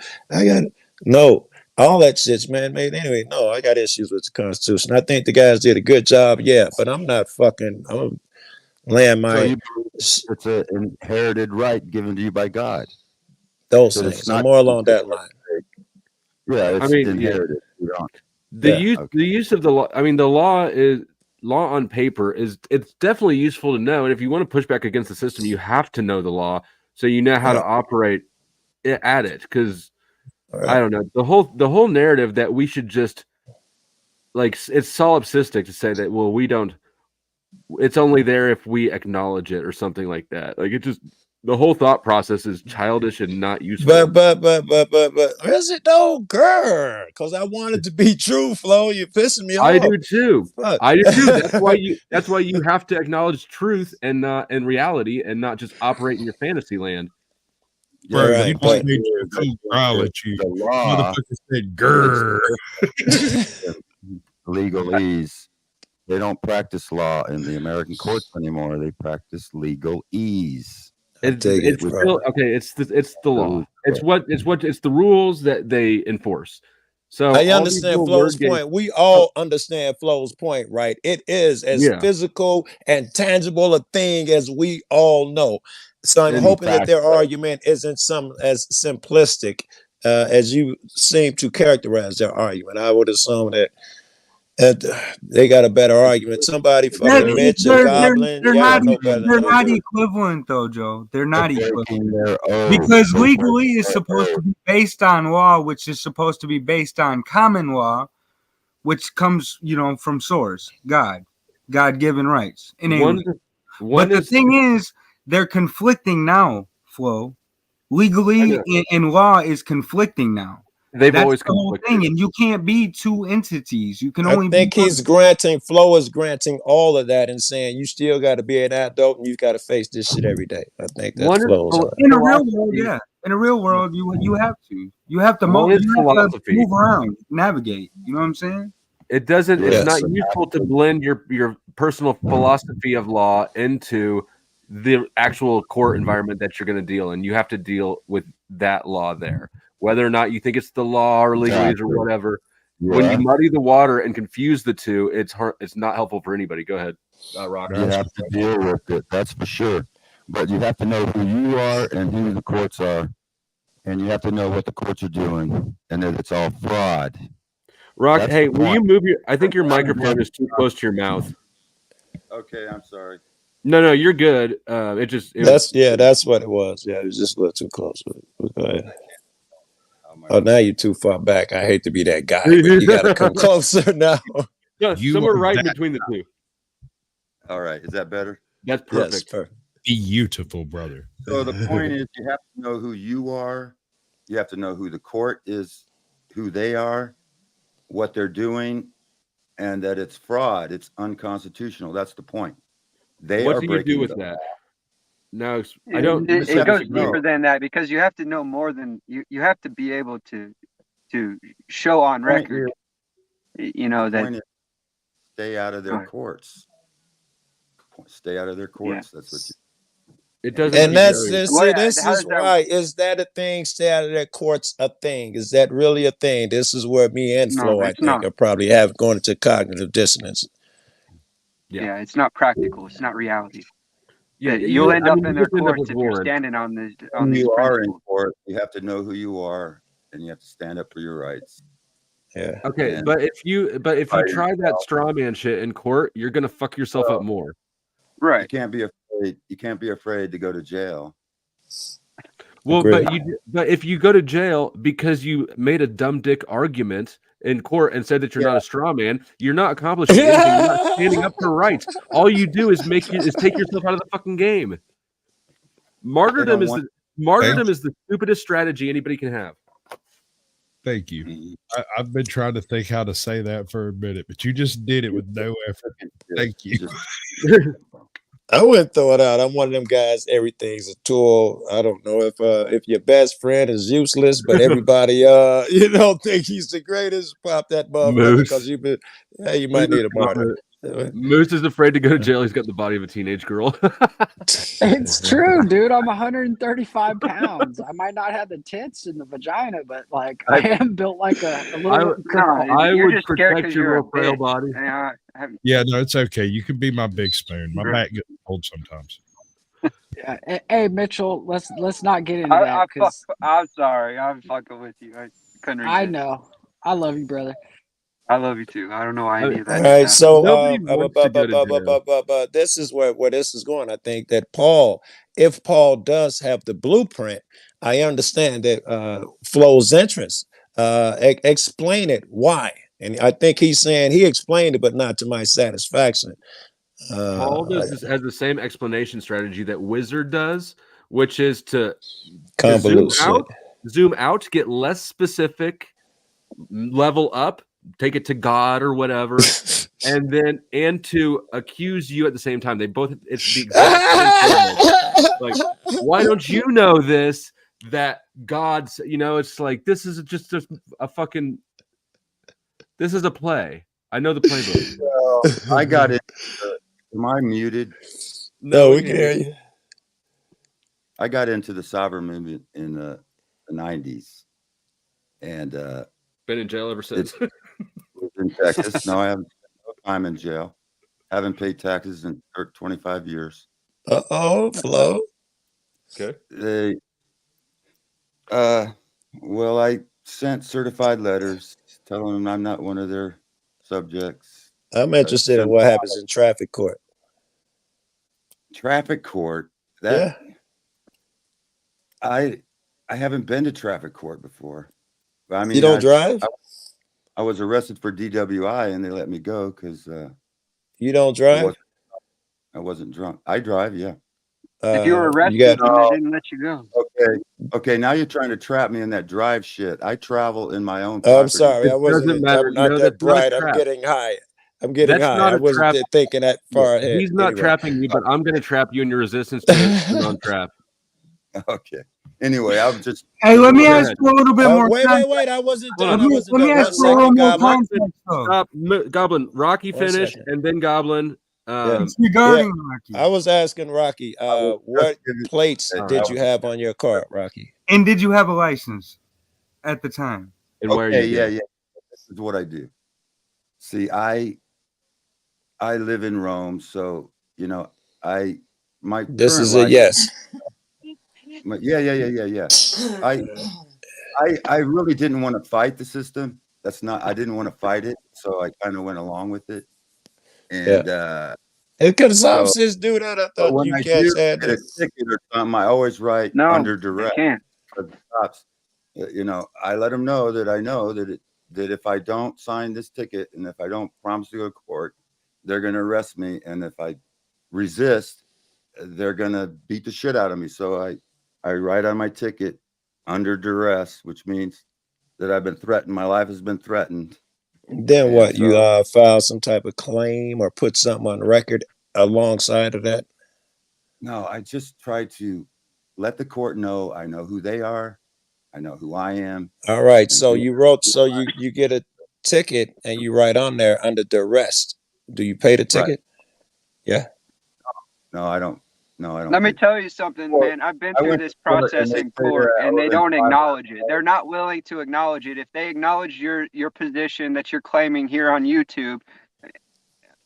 Speaker 11: All that shit's man-made anyway. No, I got issues with the Constitution. I think the guys did a good job, yeah, but I'm laying my...
Speaker 13: It's an inherited right given to you by God.
Speaker 11: Those things. I'm more along that line.
Speaker 13: Yeah, it's inherited.
Speaker 1: The use of the law. I mean, the law on paper it's definitely useful to know. And if you want to push back against the system, you have to know the law so you know how to operate at it. Because I don't know, the whole narrative that we should just it's solipsistic to say that we don't. It's only there if we acknowledge it or something like that. Like it just. The whole thought process is childish and not useful.
Speaker 11: But is it though, girl? Because I want it to be true, Flo. You're pissing me off.
Speaker 1: I do too. I do too. That's why you have to acknowledge truth and reality, and not just operate in your fantasy land.
Speaker 6: Yeah, right. You just made you the law. Motherfucker said, "Grr."
Speaker 13: Legalese. They don't practice law in the American courts anymore. They practice legalese.
Speaker 1: It's still okay. It's the law. It's the rules that they enforce. So
Speaker 11: I understand Flo's point. We all understand Flo's point, right? It is as physical and tangible a thing as we all know. So I'm hoping that their argument isn't as simplistic as you seem to characterize their argument. I would assume that they got a better argument. Somebody fucking Mitch and Goblin.
Speaker 10: They're not equivalent though, Joe. They're not equivalent. Because legally is supposed to be based on law, which is supposed to be based on common law, which comes, from source, God-given rights. But the thing is, they're conflicting now, Flo. Legally and law is conflicting now.
Speaker 1: That's always
Speaker 10: the whole thing, and you can't be two entities. You can only.
Speaker 11: I think Flo is granting all of that and saying you still got to be an adult and you got to face this shit every day. I think that's Flo's.
Speaker 10: In a real world, yeah. In a real world, you have to move around, navigate. You know what I'm saying?
Speaker 1: It doesn't. It's not useful to blend your personal philosophy of law into the actual court environment that you're going to deal in. You have to deal with that law there. Whether or not you think it's the law or legalese or whatever, when you muddy the water and confuse the two, it's not helpful for anybody. Go ahead, Rock.
Speaker 13: You have to deal with it, that's for sure. But you have to know who you are and who the courts are, and you have to know what the courts are doing, and that it's all fraud.
Speaker 1: Rock, hey, will you move your? I think your microphone is too close to your mouth.
Speaker 13: Okay, I'm sorry.
Speaker 1: No, you're good.
Speaker 11: That's what it was. Yeah, it was just a little too close. But go ahead. Oh, now you're too far back. I hate to be that guy, but you got to come closer now.
Speaker 1: No, somewhere right between the two.
Speaker 13: All right, is that better?
Speaker 1: That's perfect.
Speaker 11: Yes, perfect.
Speaker 6: Beautiful, brother.
Speaker 13: So the point is, you have to know who you are. You have to know who the court is, who they are, what they're doing, and that it's fraud. It's unconstitutional. That's the point. They
Speaker 1: What
Speaker 13: are
Speaker 1: do you do
Speaker 13: breaking
Speaker 1: with
Speaker 13: the
Speaker 1: that? No, I don't.
Speaker 14: It goes
Speaker 13: know.
Speaker 14: deeper than that, because you have to know more than you have to be able to show on record. You know that.
Speaker 13: Point is, stay out of their courts. Stay out of their courts. That's what you.
Speaker 1: It doesn't.
Speaker 11: And that's this.
Speaker 14: What-
Speaker 11: This
Speaker 14: how
Speaker 11: is
Speaker 14: does that-
Speaker 11: why. Is that a thing? Stay out of their courts a thing? Is that really a thing? This is where me and
Speaker 14: No,
Speaker 11: Flo, I
Speaker 14: it's
Speaker 11: think,
Speaker 14: not.
Speaker 11: are probably going into cognitive dissonance.
Speaker 14: Yeah, it's not practical. It's not reality.
Speaker 1: Yeah,
Speaker 14: You'll end up in their
Speaker 1: just end up
Speaker 14: courts
Speaker 1: with
Speaker 14: if you're
Speaker 1: Warren.
Speaker 14: standing on these
Speaker 13: When you are in
Speaker 14: principles.
Speaker 13: court, you have to know who you are, and you have to stand up for your rights.
Speaker 11: Yeah.
Speaker 1: Okay,
Speaker 13: And
Speaker 1: but if you try that straw man shit in court, you're gonna fuck yourself up more.
Speaker 13: you
Speaker 14: Right.
Speaker 13: can't be afraid. You can't be afraid to go to jail.
Speaker 1: Well,
Speaker 11: Agreed.
Speaker 1: but if you go to jail because you made a dumb dick argument in court and said that you're not a straw man, you're not accomplishing anything. You're not standing up for rights. All you do is take yourself out of the fucking game. Martyrdom is the stupidest strategy anybody can have.
Speaker 6: Thank you.
Speaker 13: Mm-hmm.
Speaker 6: I've been trying to think how to say that for a minute, but you just did it with no effort. Thank you.
Speaker 11: I wouldn't throw it out. I'm one of them guys. Everything's a tool. I don't know if your best friend is useless, but everybody think he's the greatest. Pop that motherfucker because you might need a martyr.
Speaker 1: Moose is afraid to go to jail. He's got the body of a teenage girl.
Speaker 12: It's true, dude. I'm 135 pounds. I might not have the tits and the vagina, but like I am built like a little girl.
Speaker 1: I
Speaker 14: You're
Speaker 1: would
Speaker 14: just scared
Speaker 1: protect
Speaker 14: 'cause
Speaker 1: your
Speaker 14: you're a
Speaker 1: little frail
Speaker 14: bitch.
Speaker 1: body.
Speaker 6: Yeah, no, it's okay. You can be my big spoon. My back gets cold sometimes.
Speaker 12: Yeah. Hey, Mitchell, let's not get into that because
Speaker 14: I'm sorry. I'm fucking with you. I couldn't resist.
Speaker 12: I know. I love you, brother.
Speaker 14: I love you too. I don't know why any of that.
Speaker 11: All right, so
Speaker 1: Nobody wants to go to jail.
Speaker 11: this is where this is going. I think that if Paul does have the blueprint, I understand that Flo's entrance. Explain it why, and I think he's saying he explained it, but not to my satisfaction.
Speaker 1: Paul has the same explanation strategy that Wizard does, which is to
Speaker 11: Convolute
Speaker 1: zoom out, get less specific, level up, take it to God or whatever, and to accuse you at the same time. It's the exact same thing. Like, why don't you know this? That God's, it's like this is just a fucking. This is a play. I know the playbook.
Speaker 13: Well, I got it. Am I muted?
Speaker 11: No, we can hear you.
Speaker 13: I got into the sovereign movement in the 90s, and
Speaker 1: been in jail ever since.
Speaker 13: In Texas. No, I haven't spent no time in jail. Haven't paid taxes in 25 years.
Speaker 11: Flo.
Speaker 1: Okay.
Speaker 13: Well, I sent certified letters telling them I'm not one of their subjects.
Speaker 11: I'm interested in what happens in traffic court.
Speaker 13: Traffic court. I haven't been to traffic court before. I mean,
Speaker 11: you don't drive?
Speaker 13: I was arrested for DWI and they let me go because
Speaker 11: you don't drive.
Speaker 13: I wasn't drunk. I drive, yeah.
Speaker 14: If you were arrested, then they didn't let you go.
Speaker 13: Okay. Now you're trying to trap me in that drive shit. I travel in my own.
Speaker 11: I'm sorry. I wasn't.
Speaker 1: Doesn't matter.
Speaker 11: I'm not that bright. I'm getting high. I wasn't thinking that far ahead.
Speaker 1: He's not trapping you, but I'm going to trap you in your resistance to it on trap.
Speaker 13: Okay. Anyway, I'm just.
Speaker 15: Hey, let me ask you a little bit more.
Speaker 11: Wait. I wasn't done.
Speaker 15: Let me ask you a little more context.
Speaker 1: Stop, Goblin. Rocky finished, and then Goblin.
Speaker 15: Regarding Rocky,
Speaker 11: I was asking Rocky, what plates did you have on your car, Rocky?
Speaker 10: And did you have a license at the time?
Speaker 1: And where are you?
Speaker 13: Yeah. This is what I do. See, I live in Rome, so
Speaker 11: This is a yes.
Speaker 13: Yeah. I really didn't want to fight the system. I didn't want to fight it, so I kind of went along with it. And
Speaker 11: because some officers do that, I thought
Speaker 13: when
Speaker 11: you
Speaker 13: I
Speaker 11: catch
Speaker 13: get a ticket or something, I always write under duress.
Speaker 14: Can't.
Speaker 13: The cops, I let them know that I know that if I don't sign this ticket and if I don't promise to go to court, they're going to arrest me. And if I resist, they're gonna beat the shit out of me. So I write on my ticket under duress, which means that I've been threatened. My life has been threatened.
Speaker 11: Then
Speaker 13: And
Speaker 11: what? You
Speaker 13: so-
Speaker 11: file some type of claim or put something on record alongside of that?
Speaker 13: No, I just try to let the court know I know who they are. I know who I am.
Speaker 11: All right. So you get a ticket and you write on there under duress. Do you pay the ticket? Yeah.
Speaker 13: No, I don't. No, I don't.
Speaker 14: Let me tell you something, man. I've been through this process in court, and they don't acknowledge it. They're not willing to acknowledge it. If they acknowledge your position that you're claiming here on YouTube,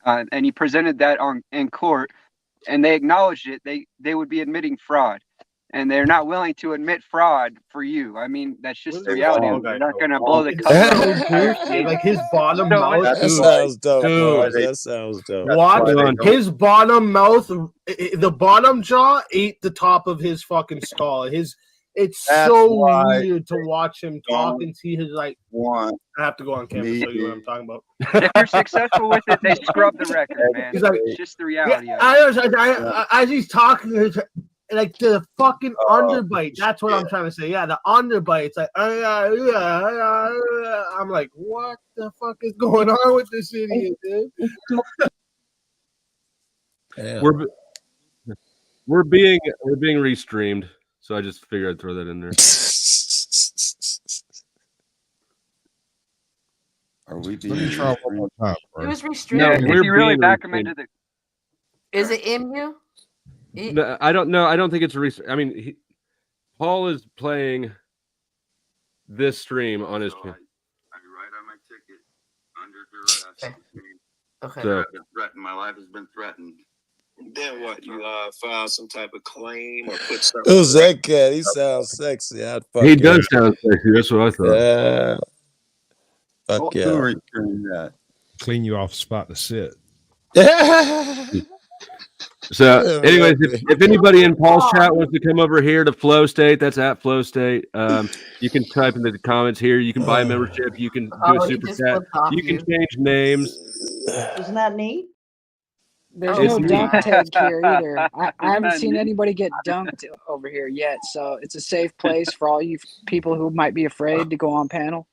Speaker 14: and you presented that in court, and they acknowledged it, they would be admitting fraud. And they're not willing to admit fraud for you. I mean, that's just the reality. They're not going to blow the cover.
Speaker 3: Like his bottom mouth.
Speaker 11: That sounds dope. That sounds dope.
Speaker 3: What? His bottom mouth, the bottom jaw ate the top of his fucking skull. It's so weird to watch him talk and see his I have to go on camera to show you what I'm talking about.
Speaker 14: If you're successful with it, they scrub the record, man. It's just the reality.
Speaker 3: Yeah, as he's talking, like the fucking underbite. That's what I'm trying to say. Yeah, the underbite. It's like, I'm like, what the fuck is going on with this idiot, dude?
Speaker 11: Yeah.
Speaker 1: We're being restreamed, so I just figured I'd throw that in there.
Speaker 13: Are we
Speaker 6: Let me
Speaker 13: being
Speaker 6: try one more time.
Speaker 9: It was
Speaker 14: No,
Speaker 9: restricted.
Speaker 14: if you really back them into the.
Speaker 9: Is it MU?
Speaker 1: No, I don't know. I don't think it's a I mean, Paul is playing this stream on his channel.
Speaker 13: I write on my ticket under duress.
Speaker 9: Okay.
Speaker 1: So,
Speaker 13: I've been threatened. My life has been threatened.
Speaker 11: Then what? You file some type of claim or put something. Who's that cat? He sounds sexy.
Speaker 1: he does sound sexy. That's what I thought.
Speaker 11: Yeah. Fuck
Speaker 13: Who are you doing that?
Speaker 6: Clean you off a spot to sit.
Speaker 1: So, anyways, if anybody in Paul's chat wants to come over here to Flow State, that's at Flow State. You can type in the comments here. You can buy a membership. You can do a super chat. You can change names.
Speaker 16: Isn't that neat?
Speaker 12: There's
Speaker 1: It's
Speaker 12: no
Speaker 1: neat.
Speaker 12: dunk tank here either. I haven't seen anybody get dunked over here yet, so it's a safe place for all you people who might be afraid to go on panel.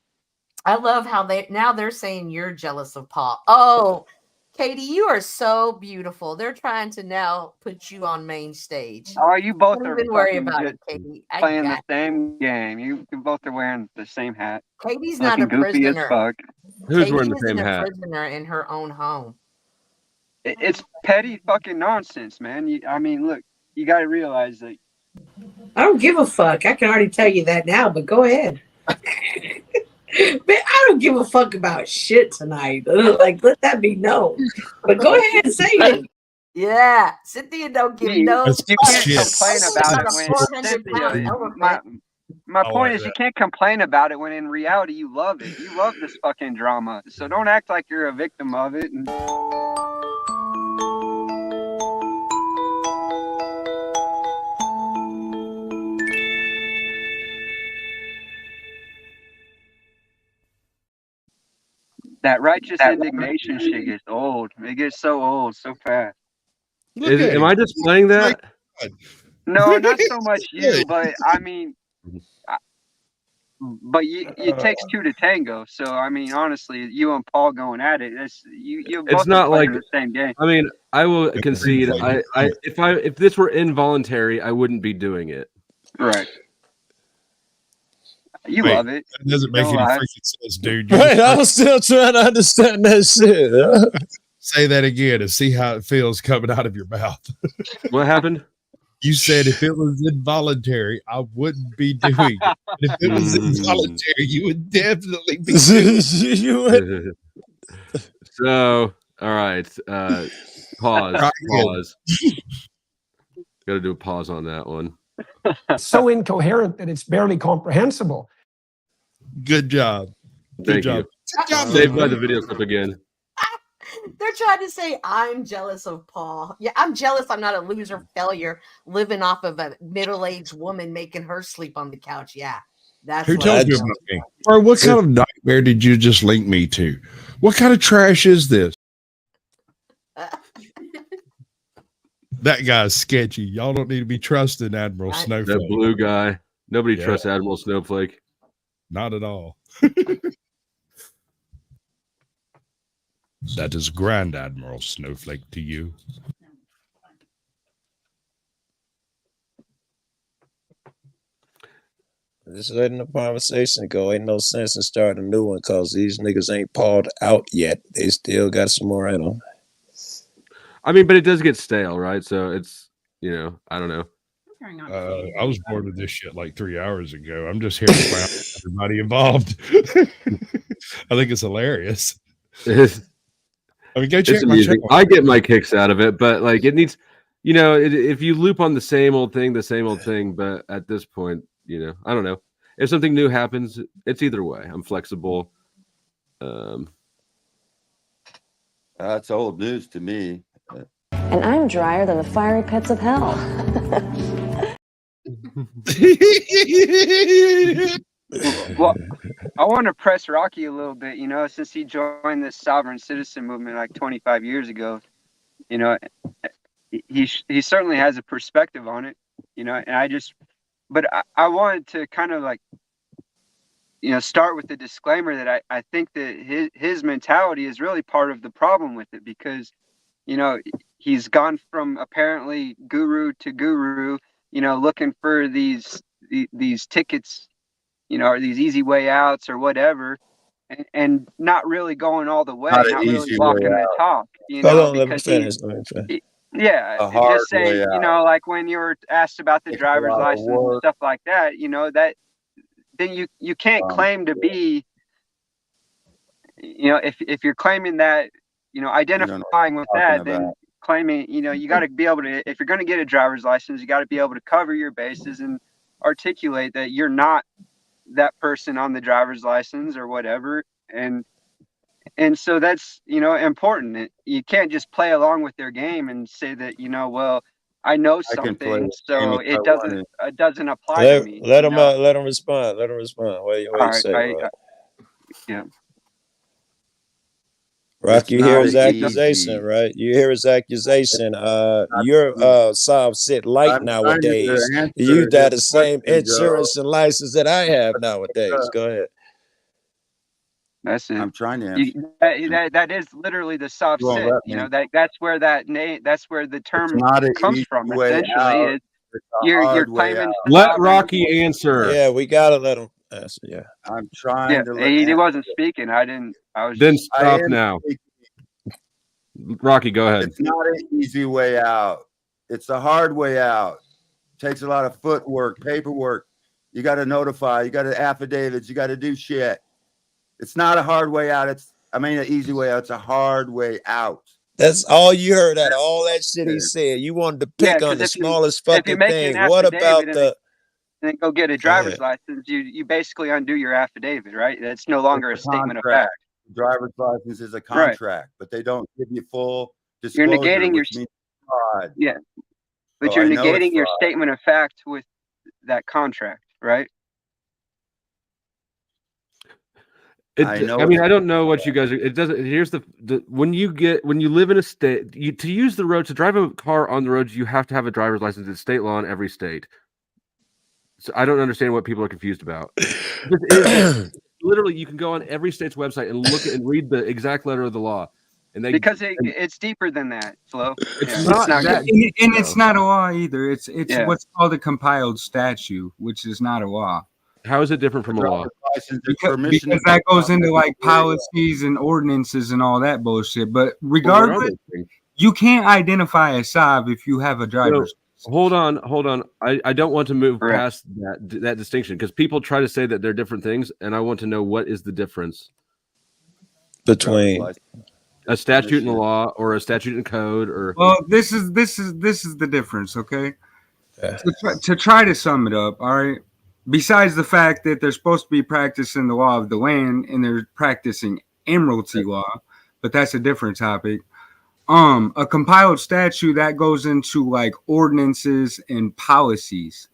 Speaker 9: I love how they're saying you're jealous of Paul. Oh, Katie, you are so beautiful. They're trying to now put you on main stage.
Speaker 14: Oh, you both
Speaker 9: Don't
Speaker 14: are
Speaker 9: even worry
Speaker 14: fucking
Speaker 9: about
Speaker 14: just
Speaker 9: it, Katie.
Speaker 14: playing the same game. You both are wearing the same hat.
Speaker 9: Katie's not a
Speaker 14: Fucking goofy as
Speaker 9: prisoner.
Speaker 14: fuck.
Speaker 1: Who's wearing the
Speaker 9: Katie
Speaker 1: same
Speaker 9: isn't a
Speaker 1: hat?
Speaker 9: prisoner in her own home.
Speaker 14: It's petty fucking nonsense, man. I mean, look, you got to realize that.
Speaker 16: I don't give a fuck. I can already tell you that now, but go ahead. Man, I don't give a fuck about shit tonight. Like, let that be known. But go ahead and say it.
Speaker 9: Yeah, Cynthia don't give no.
Speaker 14: You can't complain about it when Cynthia. My point is, you can't complain about it when in reality you love it. You love this fucking drama. So don't act like you're a victim of it. And... That righteous indignation shit gets old. It gets so old so fast.
Speaker 1: Am I just playing that?
Speaker 14: No, not so much you, but I mean, but it takes two to tango. So I mean, honestly, you and Paul going at it, you both
Speaker 1: It's not like
Speaker 14: the same game.
Speaker 1: I mean, I will concede. If this were involuntary, I wouldn't be doing it.
Speaker 14: Right. You love it.
Speaker 6: It doesn't make any freaking sense, dude.
Speaker 11: Right, I'm still trying to understand that shit.
Speaker 6: Say that again and see how it feels coming out of your mouth.
Speaker 1: What happened?
Speaker 6: You said if it was involuntary, I wouldn't be doing it. If it was involuntary, you would definitely be doing it.
Speaker 1: So, all right. Pause. Got to do a pause on that one.
Speaker 17: So incoherent that it's barely comprehensible.
Speaker 6: Good job.
Speaker 1: Thank you. Saved by the video clip again.
Speaker 9: They're trying to say I'm jealous of Paul. Yeah, I'm jealous. I'm not a loser failure living off of a middle-aged woman making her sleep on the couch. Yeah, that's
Speaker 6: who
Speaker 9: what
Speaker 6: told
Speaker 9: I'm
Speaker 6: you
Speaker 9: jealous
Speaker 6: about me? Or what kind of nightmare did you just link me to? What kind of trash is this? That guy's sketchy. Y'all don't need to be trusting Admiral Snowflake.
Speaker 1: That blue guy. Nobody trusts Admiral Snowflake.
Speaker 6: Not at all. That is Grand Admiral Snowflake to you.
Speaker 11: Just letting the conversation go. Ain't no sense in starting a new one because these niggas ain't pawed out yet. They still got some more in them.
Speaker 1: I mean, but it does get stale, right? So it's, you know, I don't know.
Speaker 6: I was bored with this shit like 3 hours ago. I'm just here to find everybody involved. I think it's hilarious. I mean, go check my channel.
Speaker 1: I get my kicks out of it, but like it needs, you know, if you loop on the same old thing, but at this point, you know, I don't know. If something new happens, it's either way. I'm flexible.
Speaker 13: That's old news to me.
Speaker 18: And I'm drier than the fiery pits of hell.
Speaker 14: Well, I want to press Rocky a little bit, you know, since he joined this sovereign citizen movement like 25 years ago, you know, he certainly has a perspective on it, you know, and I wanted to kind of like, you know, start with the disclaimer that I think that his mentality is really part of the problem with it, because, you know, he's gone from apparently guru to guru, you know, looking for these tickets, you know, or these easy way outs or whatever, and not really going all the way, not really walking the talk, you know, because just say, you know, like when you were asked about the driver's license and stuff like that, you know, that then you can't claim to be, you know, if you're claiming that, you know, identifying with that, then claiming, you know, you got to be able to, if you're going to get a driver's license, you got to be able to cover your bases and articulate that you're not that person on the driver's license or whatever. And so that's, you know, important. You can't just play along with their game and say that, you know, well, I know something, so it doesn't apply to me.
Speaker 11: Let him respond. What do you say?
Speaker 14: Yeah.
Speaker 11: Rock, you hear his accusation, right? You hear his accusation. You're sit light nowadays. You got the same insurance and license that I have nowadays. Go ahead.
Speaker 14: That's it.
Speaker 13: I'm trying to answer.
Speaker 14: That is literally the soft sit. You know, that's where that name, that's where the term comes from. Essentially, is you're claiming.
Speaker 1: Let Rocky answer.
Speaker 11: Yeah, we gotta let him answer. Yeah,
Speaker 13: I'm trying to.
Speaker 14: He wasn't speaking. I was.
Speaker 1: Then stop now. Rocky, go ahead.
Speaker 13: It's not an easy way out. It's a hard way out. It takes a lot of footwork, paperwork. You got to notify. You got to affidavits. You got to do shit. It's not a hard way out. An easy way out. It's a hard way out.
Speaker 11: That's all you heard out of all that shit he said. You wanted to pick on the smallest fucking thing. What about the?
Speaker 14: And then go get a driver's license. You basically undo your affidavit, right? It's no longer a statement of fact.
Speaker 13: Driver's license is a contract, but they don't give you full disclosure.
Speaker 14: You're negating your
Speaker 13: fraud.
Speaker 14: Yeah, but you're negating your statement of fact with that contract, right?
Speaker 1: I don't know what you guys are. It doesn't. Here's the when you live in a state, to use the road, to drive a car on the roads, you have to have a driver's license. It's state law in every state. So I don't understand what people are confused about. Literally, you can go on every state's website and look at and read the exact letter of the law, and because
Speaker 14: it's deeper than that, Flo.
Speaker 10: It's not that, and it's not a law either. It's what's called a compiled statute, which is not a law.
Speaker 1: How is it different from a law?
Speaker 10: Because that goes into like policies and ordinances and all that bullshit. But regardless, you can't identify a SOV if you have a driver's.
Speaker 1: Hold on. I don't want to move past that distinction, because people try to say that they're different things, and I want to know what is the difference
Speaker 11: between
Speaker 1: a statute in the law or a statute in code. Or
Speaker 10: this is the difference, okay? To try to sum it up, all right. Besides the fact that they're supposed to be practicing the law of the land and they're practicing emeralty law, but that's a different topic. A compiled statute that goes into like ordinances and policies,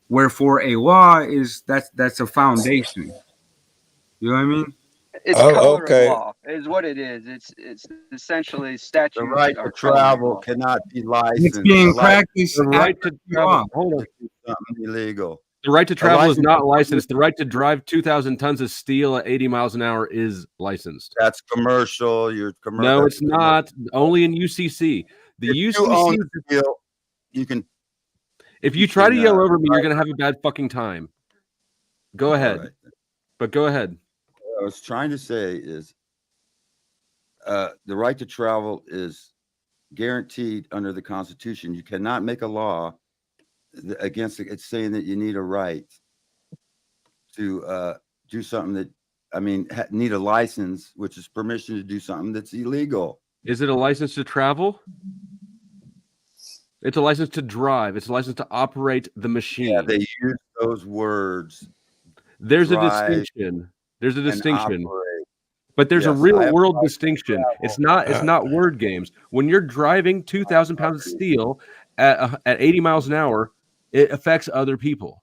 Speaker 10: wherefore a law is that's a foundation. You know what I mean?
Speaker 14: It's color of law, is what it is. It's essentially statutes.
Speaker 13: The right
Speaker 14: are
Speaker 13: to
Speaker 14: color of
Speaker 13: travel
Speaker 14: law.
Speaker 13: cannot be licensed.
Speaker 15: It's being
Speaker 13: The right-
Speaker 15: practiced.
Speaker 1: The right to travel.
Speaker 13: Hold on. Something illegal.
Speaker 1: The right to
Speaker 13: A
Speaker 1: travel is
Speaker 13: license-
Speaker 1: not licensed. The right to drive 2,000 tons of steel at 80 miles an hour is licensed.
Speaker 13: That's commercial. You're commercial.
Speaker 1: No, it's not. Only in UCC. The
Speaker 13: If you own
Speaker 1: UCC.
Speaker 13: steel, you can.
Speaker 1: If you try to yell over me, you're gonna have a bad fucking time. Go ahead.
Speaker 13: Right.
Speaker 1: But go ahead.
Speaker 13: What I was trying to say is, the right to travel is guaranteed under the Constitution. You cannot make a law against it. It's saying that you need a right to do something that, I mean, need a license, which is permission to do something that's illegal.
Speaker 1: Is it a license to travel? It's a license to drive. It's a license to operate the machine.
Speaker 13: Yeah, they use those words.
Speaker 1: There's a
Speaker 13: drive
Speaker 1: distinction. There's a
Speaker 13: and
Speaker 1: distinction.
Speaker 13: operate.
Speaker 1: But there's a
Speaker 13: Yes, I
Speaker 1: real
Speaker 13: have
Speaker 1: world
Speaker 13: right to
Speaker 1: distinction.
Speaker 13: travel.
Speaker 1: It's not word games. When you're driving 2,000 pounds of steel at 80 miles an hour, it affects other people.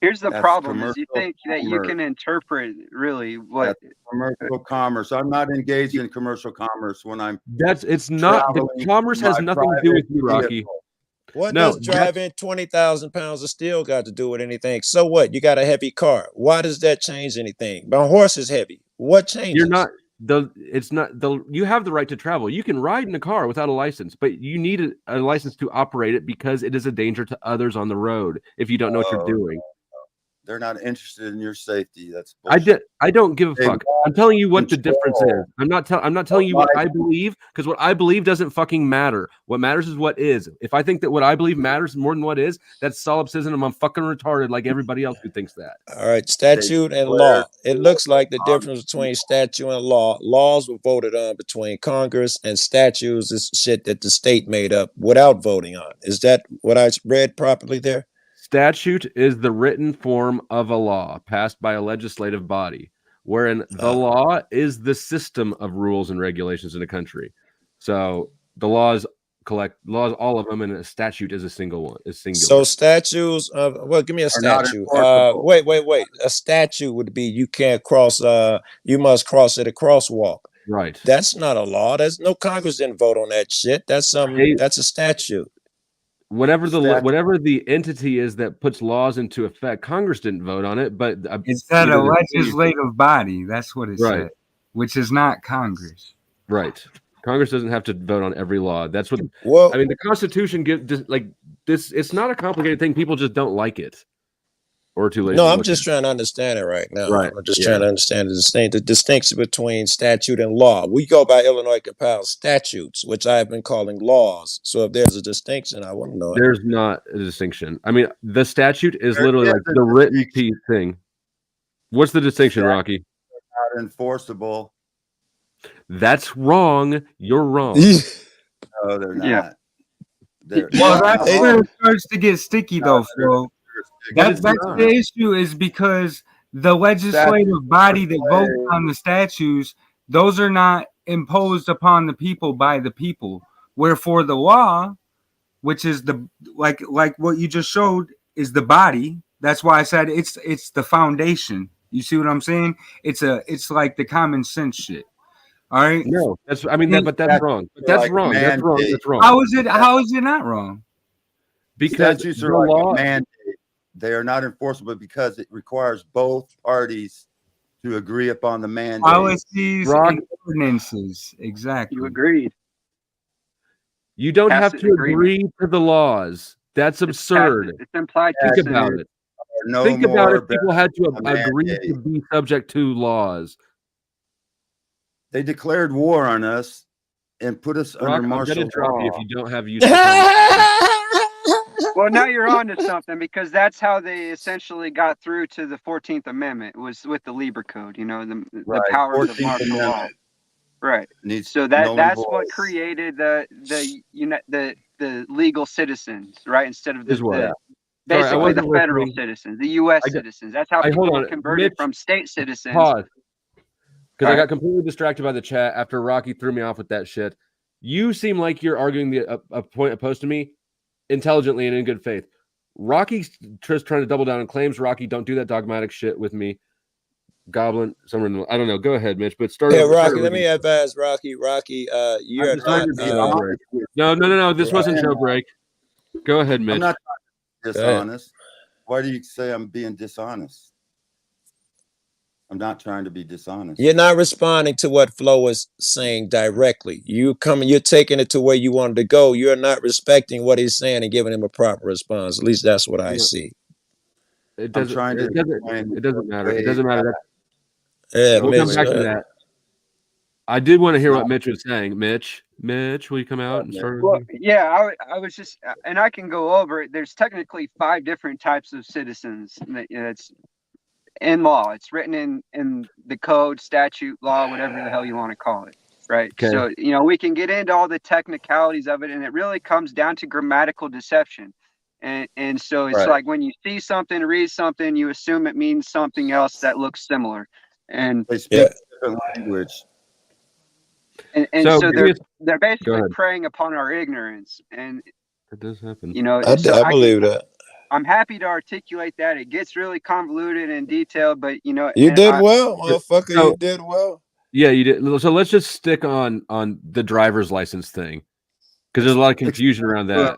Speaker 14: Here's the
Speaker 13: That's
Speaker 14: problem: is you
Speaker 13: commercial
Speaker 14: think that you
Speaker 13: commerce.
Speaker 14: can interpret really what
Speaker 13: That's commercial commerce. I'm not engaged in commercial commerce when I'm.
Speaker 1: It's not. The
Speaker 13: traveling
Speaker 1: commerce has
Speaker 13: my
Speaker 1: nothing to do with
Speaker 13: private
Speaker 1: you, Rocky.
Speaker 13: vehicle.
Speaker 11: What
Speaker 1: No,
Speaker 11: does driving 20,000 pounds of steel got to do with anything? So what? You got a heavy car. Why does that change anything? My horse is heavy. What changes?
Speaker 1: You're not. You have the right to travel. You can ride in a car without a license, but you need a license to operate it because it is a danger to others on the road if you don't know what you're doing.
Speaker 13: They're not interested in your safety. That's bullshit.
Speaker 1: I don't give a
Speaker 13: They
Speaker 1: fuck. I'm telling you what the difference
Speaker 13: control.
Speaker 1: is. I'm not telling you what I believe, because what I believe doesn't fucking matter. What matters is what is. If I think that what I believe matters more than what is, that's solipsism, and I'm fucking retarded like everybody else who thinks that.
Speaker 11: All right, statute and law. It looks like the difference between statute and law. Laws were voted on between Congress, and statutes is shit that the state made up without voting on. Is that what I read properly there?
Speaker 1: Statute is the written form of a law passed by a legislative body, wherein the law is the system of rules and regulations in a country. So the laws all of them, and a statute is a single one. Is singular.
Speaker 11: So statutes, well, give me a
Speaker 1: Are not
Speaker 11: statute.
Speaker 1: enforceable.
Speaker 11: Wait. A statute would be you can't cross. You must cross at a crosswalk.
Speaker 1: Right.
Speaker 11: That's not a law. There's no Congress didn't vote on that shit. That's that's a statute.
Speaker 1: Whatever the entity is that puts laws into effect, Congress didn't vote on it, but
Speaker 15: It's that a legislative body. That's what it
Speaker 1: Right.
Speaker 15: said, which is not Congress.
Speaker 1: Right. Congress doesn't have to vote on every law. That's what.
Speaker 11: Well,
Speaker 1: I mean, the Constitution gives like this. It's not a complicated thing. People just don't like it, or too lazy.
Speaker 11: No,
Speaker 1: to
Speaker 11: I'm
Speaker 1: look
Speaker 11: just
Speaker 1: at.
Speaker 11: trying to understand it right now.
Speaker 1: Right,
Speaker 11: I'm just
Speaker 1: yeah.
Speaker 11: trying to understand the distinction between statute and law. We go by Illinois compiled statutes, which I have been calling laws. So if there's a distinction, I want to know it.
Speaker 1: There's not a distinction. I mean, the statute is
Speaker 13: There
Speaker 1: literally
Speaker 13: is
Speaker 1: like
Speaker 13: a
Speaker 1: the written piece thing. What's the distinction, Rocky?
Speaker 13: Not enforceable.
Speaker 1: That's wrong. You're wrong.
Speaker 13: No, they're not.
Speaker 14: Yeah.
Speaker 13: They're,
Speaker 15: Well, that's where it starts to get sticky, though, Flo. That's
Speaker 13: not.
Speaker 15: the issue, is because the legislative body that votes on the statutes, those are not imposed upon the people by the people. Wherefore the law, which is the like what you just showed, is the body. That's why I said it's the foundation. You see what I'm saying? It's like the common sense shit. All right.
Speaker 1: No, but that's wrong. But that's
Speaker 13: like
Speaker 1: wrong. That's wrong.
Speaker 13: mandate.
Speaker 1: That's wrong.
Speaker 15: How is it not wrong?
Speaker 1: Because
Speaker 13: statutes
Speaker 1: the
Speaker 13: are like
Speaker 1: law,
Speaker 13: a mandate. They are not enforceable because it requires both parties to agree upon the mandate.
Speaker 15: Policies and ordinances. Exactly.
Speaker 14: You agreed.
Speaker 1: you don't have
Speaker 14: Tacit
Speaker 1: to
Speaker 14: agreement.
Speaker 1: agree to the laws. That's absurd.
Speaker 14: It's implied.
Speaker 1: Think
Speaker 14: tacit
Speaker 1: about
Speaker 14: agreement.
Speaker 1: it.
Speaker 13: No
Speaker 1: Think about
Speaker 13: more
Speaker 1: if people had to
Speaker 13: a
Speaker 1: agree
Speaker 13: mandate.
Speaker 1: to be subject to laws.
Speaker 13: They declared war on us and put us
Speaker 1: Rock,
Speaker 13: under
Speaker 1: I'm
Speaker 13: martial
Speaker 1: gonna drop
Speaker 13: law.
Speaker 1: you if you don't have use. For
Speaker 14: Well, now you're on to something, because that's how they essentially got through to the 14th Amendment, was with the Lieber Code. You know, the
Speaker 13: Right,
Speaker 14: powers of
Speaker 13: 14th
Speaker 14: martial law.
Speaker 13: Amendment.
Speaker 14: Right.
Speaker 13: Needs
Speaker 14: So
Speaker 13: null and
Speaker 14: that's
Speaker 13: void.
Speaker 14: what created the legal citizens, right? Instead of
Speaker 1: Is what?
Speaker 14: the
Speaker 1: Sorry, I
Speaker 14: basically the
Speaker 1: wasn't
Speaker 14: federal
Speaker 1: listening.
Speaker 14: citizens, the U.S.
Speaker 1: I got-
Speaker 14: citizens. That's how
Speaker 1: hold
Speaker 14: people were
Speaker 1: on.
Speaker 14: converted
Speaker 1: Mitch,
Speaker 14: from state citizens.
Speaker 1: Pause. Because I
Speaker 14: All
Speaker 1: got
Speaker 14: right.
Speaker 1: completely distracted by the chat after Rocky threw me off with that shit. You seem like you're arguing a point opposed to me intelligently and in good faith. Rocky's just trying to double down on claims. Rocky, don't do that dogmatic shit with me. Goblin, somewhere in the, I don't know. Go ahead, Mitch. But start.
Speaker 11: Yeah,
Speaker 1: Over,
Speaker 11: Rocky. Let me advise Rocky. Rocky, you're not.
Speaker 1: No. This wasn't show break. Go ahead, Mitch.
Speaker 13: I'm not dishonest. Why do you say I'm being dishonest? I'm not trying to be dishonest.
Speaker 11: You're not responding to what Flo is saying directly. You're taking it to where you wanted to go. You're not respecting what he's saying and giving him a proper response. At least that's what I see.
Speaker 1: It doesn't. It doesn't matter. It
Speaker 13: way
Speaker 1: doesn't matter.
Speaker 11: Yeah,
Speaker 1: we'll
Speaker 11: Mitch,
Speaker 1: come back to that. I did want to hear what Mitch was saying. Mitch, will you come out and start?
Speaker 14: Well, yeah, I was just, and I can go over it. There's technically 5 different types of citizens. It's in law. It's written in the code, statute, law, whatever the hell you want to call it. Right.
Speaker 1: Okay.
Speaker 14: So, we can get into all the technicalities of it, and it really comes down to grammatical deception. And so it's like when you see something, read something, you assume it means something else that looks similar. And
Speaker 13: they speak different language.
Speaker 14: And so they're basically preying upon our ignorance. And
Speaker 1: it does happen.
Speaker 11: I believe that.
Speaker 14: I'm happy to articulate that. It gets really convoluted and detailed, but
Speaker 11: you did well, motherfucker. You did well.
Speaker 1: Yeah, you did. So let's just stick on the driver's license thing, because there's a lot of confusion around that.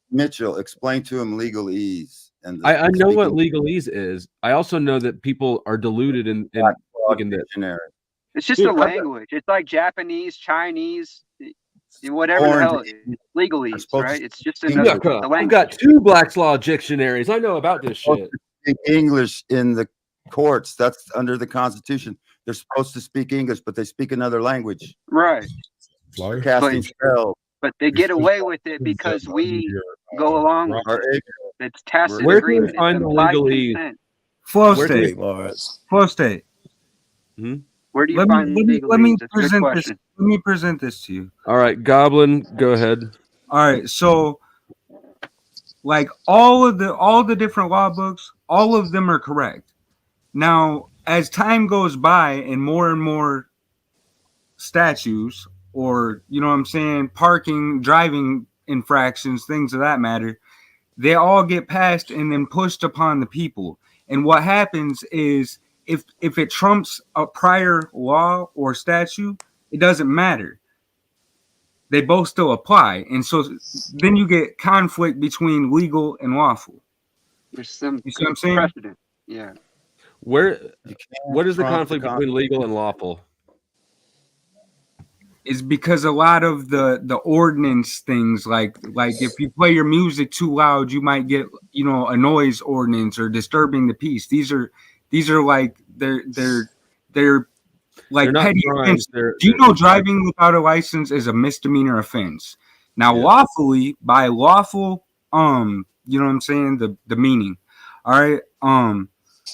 Speaker 13: Mitchell, explain to him legalese. And
Speaker 1: I know what legalese is. I also know that people are deluded in the
Speaker 13: dictionary.
Speaker 14: It's just a language. It's like Japanese, Chinese, whatever the hell. Legalese, right? It's just another language.
Speaker 1: I've got 2 Black's Law dictionaries. I know about this shit.
Speaker 13: English in the courts. That's under the Constitution. They're supposed to speak English, but they speak another language.
Speaker 14: Right.
Speaker 13: Casting spells.
Speaker 14: But they get away with it because we go along. It's tacit
Speaker 1: Where
Speaker 14: agreement.
Speaker 1: can you find the legalese?
Speaker 15: Flow state. Flow state.
Speaker 14: Where do you find legalese?
Speaker 15: Let me present this. Let me present this to you.
Speaker 1: All right, Goblin, go ahead.
Speaker 15: All right, so like all the different law books, all of them are correct. Now, as time goes by and more statutes, or parking, driving infractions, things of that matter, they all get passed and then pushed upon the people. And what happens is if it trumps a prior law or statute, it doesn't matter. They both still apply. And so then you get conflict between legal and lawful.
Speaker 14: There's some
Speaker 15: you see what I'm saying?
Speaker 14: precedent. Yeah.
Speaker 1: What is the conflict between legal and lawful?
Speaker 15: Is because a lot of the ordinance things, like if you play your music too loud, you might get a noise ordinance or disturbing the peace. These are like they're like petty offenses. Do you know driving without a license is a misdemeanor offense? Now lawfully, by lawful, you know what I'm saying, the meaning. All right,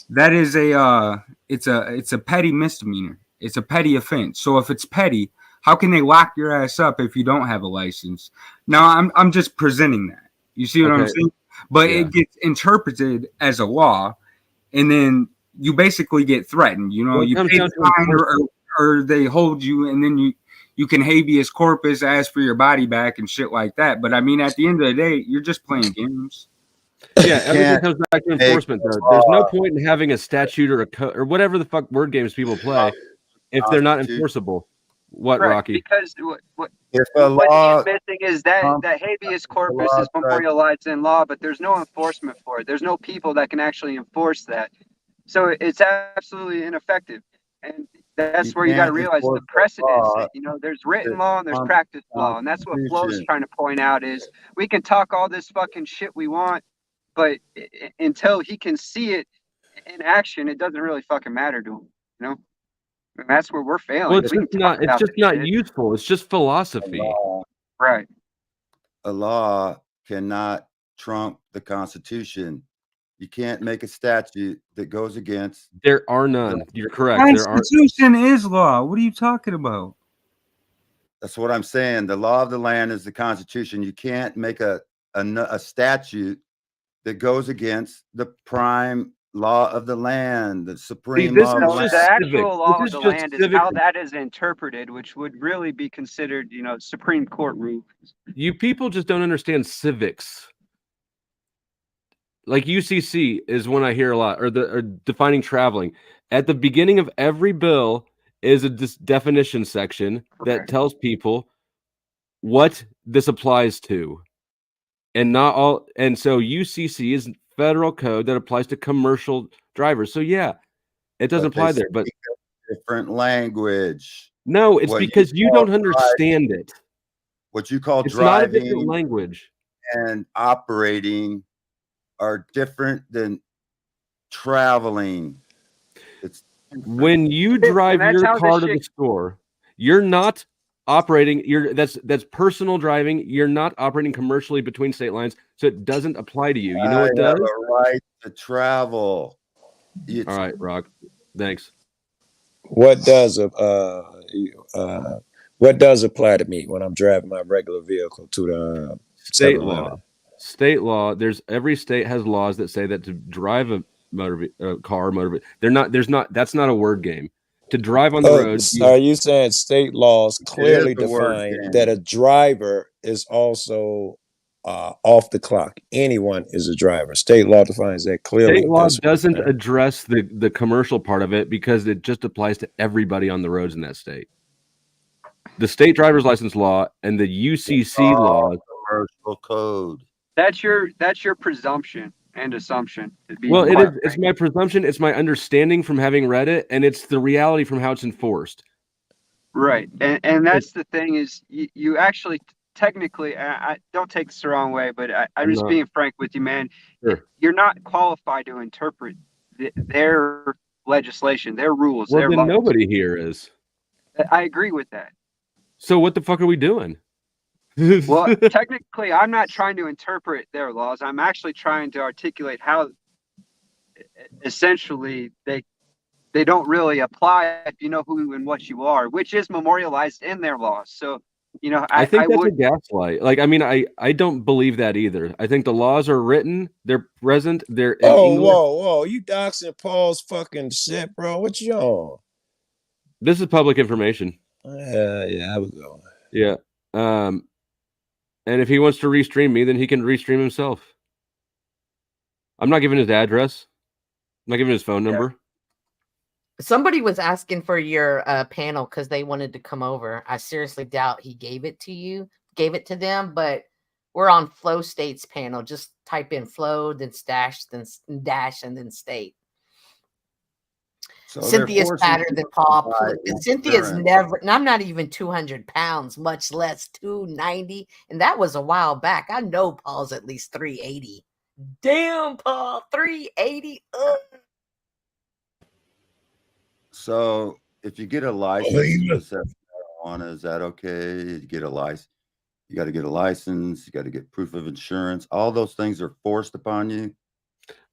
Speaker 15: that is it's a petty misdemeanor. It's a petty offense. So if it's petty, how can they lock your ass up if you don't have a license? Now, I'm just presenting that. You see what I'm saying? But it gets interpreted as a law, and then you basically get threatened. You pay the fine or they hold you, and then you can habeas corpus, ask for your body back and shit like that. But I mean, at the end of the day, you're just playing games.
Speaker 1: Yeah, everything comes back to enforcement, though. There's no point in having a statute or a code or whatever the fuck word games people play if they're not enforceable. What,
Speaker 14: right,
Speaker 1: Rocky?
Speaker 14: Because what he's missing is that habeas corpus is memorialized in law, but there's no enforcement for it. There's no people that can actually enforce that. So it's absolutely ineffective. And that's where you got to realize the precedence. There's written law and there's practice law. And that's what Flo's trying to point out is we can talk all this fucking shit we want, but until he can see it in action, it doesn't really fucking matter to him, And that's where we're failing.
Speaker 1: Well, it's just not useful. It's just philosophy.
Speaker 14: Right.
Speaker 13: A law cannot trump the Constitution. You can't make a statute that goes against.
Speaker 1: There are none. You're correct.
Speaker 15: Constitution is law. What are you talking about?
Speaker 13: That's what I'm saying. The law of the land is the Constitution. You can't make a statute that goes against the prime law of the land, the supreme law of the land.
Speaker 14: The actual law of the land is how that is interpreted, which would really be considered, Supreme Court rules.
Speaker 1: You people just don't understand civics. like UCC is one I hear a lot, or defining traveling. At the beginning of every bill is a definition section that tells people what this applies to, and not all. And so UCC is federal code that applies to commercial drivers. So yeah, it doesn't apply there. But
Speaker 13: different language.
Speaker 1: No, it's because you don't understand it.
Speaker 13: What you call
Speaker 1: it's not a
Speaker 13: driving
Speaker 1: different language
Speaker 13: and operating are different than traveling. It's
Speaker 1: when you drive your car to the store, you're not operating. That's personal driving. You're not operating commercially between state lines, so it doesn't apply to you. You know what does?
Speaker 13: have a right to travel.
Speaker 1: All right, Rock. Thanks.
Speaker 11: What does apply to me when I'm driving my regular vehicle to the
Speaker 1: state law? State law. Every state has laws that say that to drive a motor. That's not a word game. To drive on the road.
Speaker 11: Are you saying state laws clearly define that a driver is also off the clock? Anyone is a driver. State law defines that clearly.
Speaker 1: State law doesn't address the commercial part of it because it just applies to everybody on the roads in that state. The state driver's license law and the UCC law,
Speaker 13: commercial code.
Speaker 14: That's your presumption and assumption.
Speaker 1: Well, it's my presumption. It's my understanding from having read it, and it's the reality from how it's enforced.
Speaker 14: Right, and that's the thing is you actually technically, I don't take this the wrong way, but I'm just being frank with you, man.
Speaker 1: Sure.
Speaker 14: You're not qualified to interpret their legislation, their rules.
Speaker 1: Well,
Speaker 14: their
Speaker 1: then
Speaker 14: laws.
Speaker 1: nobody here is.
Speaker 14: I agree with that.
Speaker 1: So what the fuck are we doing?
Speaker 14: Well, technically, I'm not trying to interpret their laws. I'm actually trying to articulate how essentially they don't really apply if you know who and what you are, which is memorialized in their laws. So,
Speaker 1: I think that's a gaslight. Like, I mean, I don't believe that either. I think the laws are written, they're present, they're in English.
Speaker 11: Whoa, you doxing Paul's fucking shit, bro. What you on?
Speaker 1: This is public information.
Speaker 11: Yeah, I was going.
Speaker 1: Yeah. And if he wants to restream me, then he can restream himself. I'm not giving his address. I'm not giving his phone number.
Speaker 9: Somebody was asking for your panel because they wanted to come over. I seriously doubt he gave it to them, but we're on Flow State's panel. Just type in flow, then dash, and then state.
Speaker 13: So
Speaker 9: Cynthia's fatter than Paul. Cynthia's never, and I'm not even 200 pounds, much less 290. And that was a while back. I know Paul's at least 380. Damn, Paul, 380. Ugh.
Speaker 13: So if you get a license to possess marijuana, is that okay? You get a license. You got to get a license. You got to get proof of insurance. All those things are forced upon you.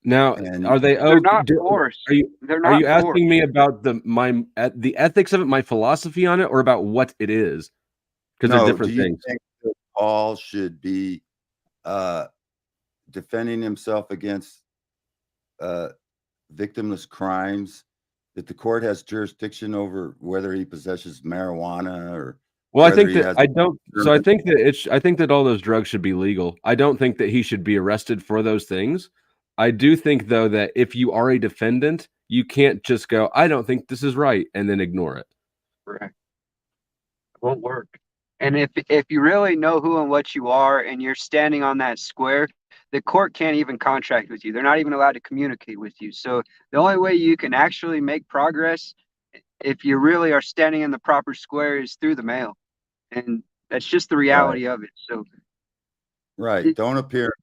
Speaker 1: Now, are they?
Speaker 14: They're not forced.
Speaker 1: Are you asking me about the ethics of it, my philosophy on it, or about what it is? Because they're different things.
Speaker 13: Think that Paul should be defending himself against victimless crimes? That the court has jurisdiction over whether he possesses marijuana or?
Speaker 1: Well, I think that I don't. So I think that I think that all those drugs should be legal. I don't think that he should be arrested for those things. I do think, though, that if you are a defendant, you can't just go, I don't think this is right, and then ignore it.
Speaker 14: Correct. It won't work. And if you really know who and what you are and you're standing on that square, the court can't even contract with you. They're not even allowed to communicate with you. So the only way you can actually make progress if you really are standing in the proper square is through the mail. And that's just the reality of it. So
Speaker 13: don't appear.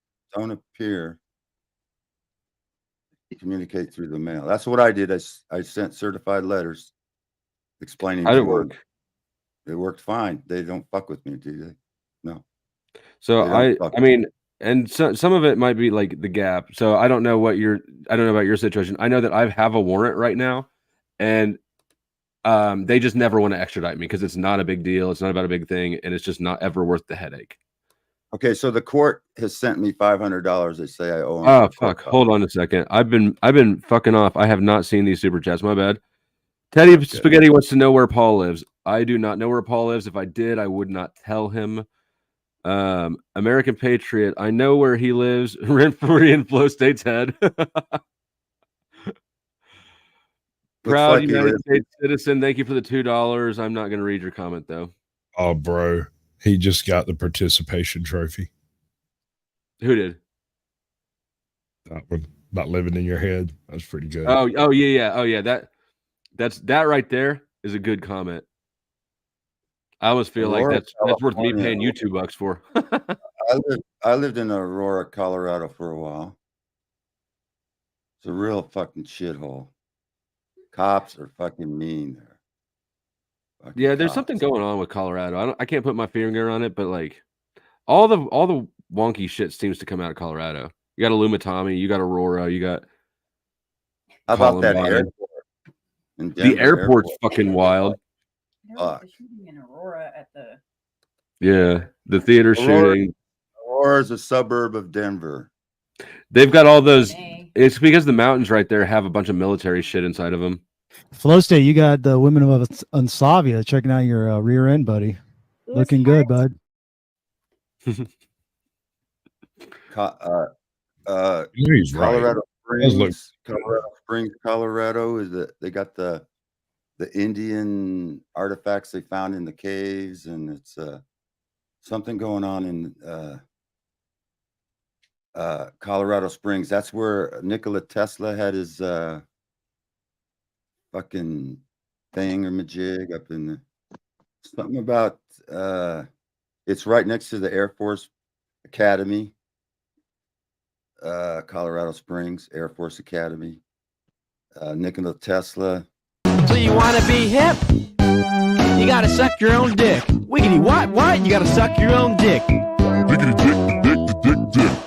Speaker 13: Communicate through the mail. That's what I did. I sent certified letters explaining.
Speaker 1: How did it work?
Speaker 13: It worked fine. They don't fuck with me, do they? No.
Speaker 1: So I mean, and some of it might be like the gap. So I don't know about your situation. I know that I have a warrant right now, and they just never want to extradite me because it's not a big deal. It's not about a big thing, and it's just not ever worth the headache.
Speaker 13: Okay, so the court has sent me $500. They say I owe them.
Speaker 1: Oh fuck! Hold on a second. I've been fucking off. I have not seen these super chats. My bad. Teddy Spaghetti wants to know where Paul lives. I do not know where Paul lives. If I did, I would not tell him. American Patriot. I know where he lives. Rent free in Flow State's head. Proud
Speaker 13: like he
Speaker 1: United
Speaker 13: lives-
Speaker 1: States citizen. Thank you for the $2. I'm not going to read your comment though.
Speaker 6: Oh, bro, he just got the participation trophy.
Speaker 1: Who did?
Speaker 6: That one about living in your head. That's pretty good.
Speaker 1: Oh yeah. That right there is a good comment. I almost feel
Speaker 13: Aurora,
Speaker 1: like that's worth me
Speaker 13: California.
Speaker 1: paying you $2 for.
Speaker 13: I lived in Aurora, Colorado for a while. It's a real fucking shithole. Cops are fucking mean there. Fucking
Speaker 1: Yeah, there's
Speaker 13: cops.
Speaker 1: something going on with Colorado. I can't put my finger on it, but like all the wonky shit seems to come out of Colorado. You got Illumitami, you got Aurora, you got
Speaker 13: How about that
Speaker 1: Columbine.
Speaker 13: airport? In
Speaker 1: The
Speaker 13: Denver
Speaker 1: airport's
Speaker 13: Airport.
Speaker 1: fucking wild.
Speaker 13: Fuck.
Speaker 2: The shooting in Aurora at the
Speaker 1: Yeah, the theater shooting.
Speaker 13: Aurora is a suburb of Denver.
Speaker 1: They've got all those. It's because the mountains right there have a bunch of military shit inside of them.
Speaker 19: Flow State, you got the women of Unsavia checking out your rear end, buddy. Looking good, bud.
Speaker 6: He's
Speaker 13: Colorado
Speaker 6: right.
Speaker 13: Springs, Colorado is that they got the Indian artifacts they found in the caves, and it's something going on in Colorado Springs. That's where Nikola Tesla had his fucking thingamajig up in the something about it's right next to the Air Force Academy. Colorado Springs Air Force Academy. Nikola Tesla.
Speaker 20: So you want to be hip? You got to suck your own dick. Wiggity what? You got to suck your own dick.
Speaker 13: Wiggity dick.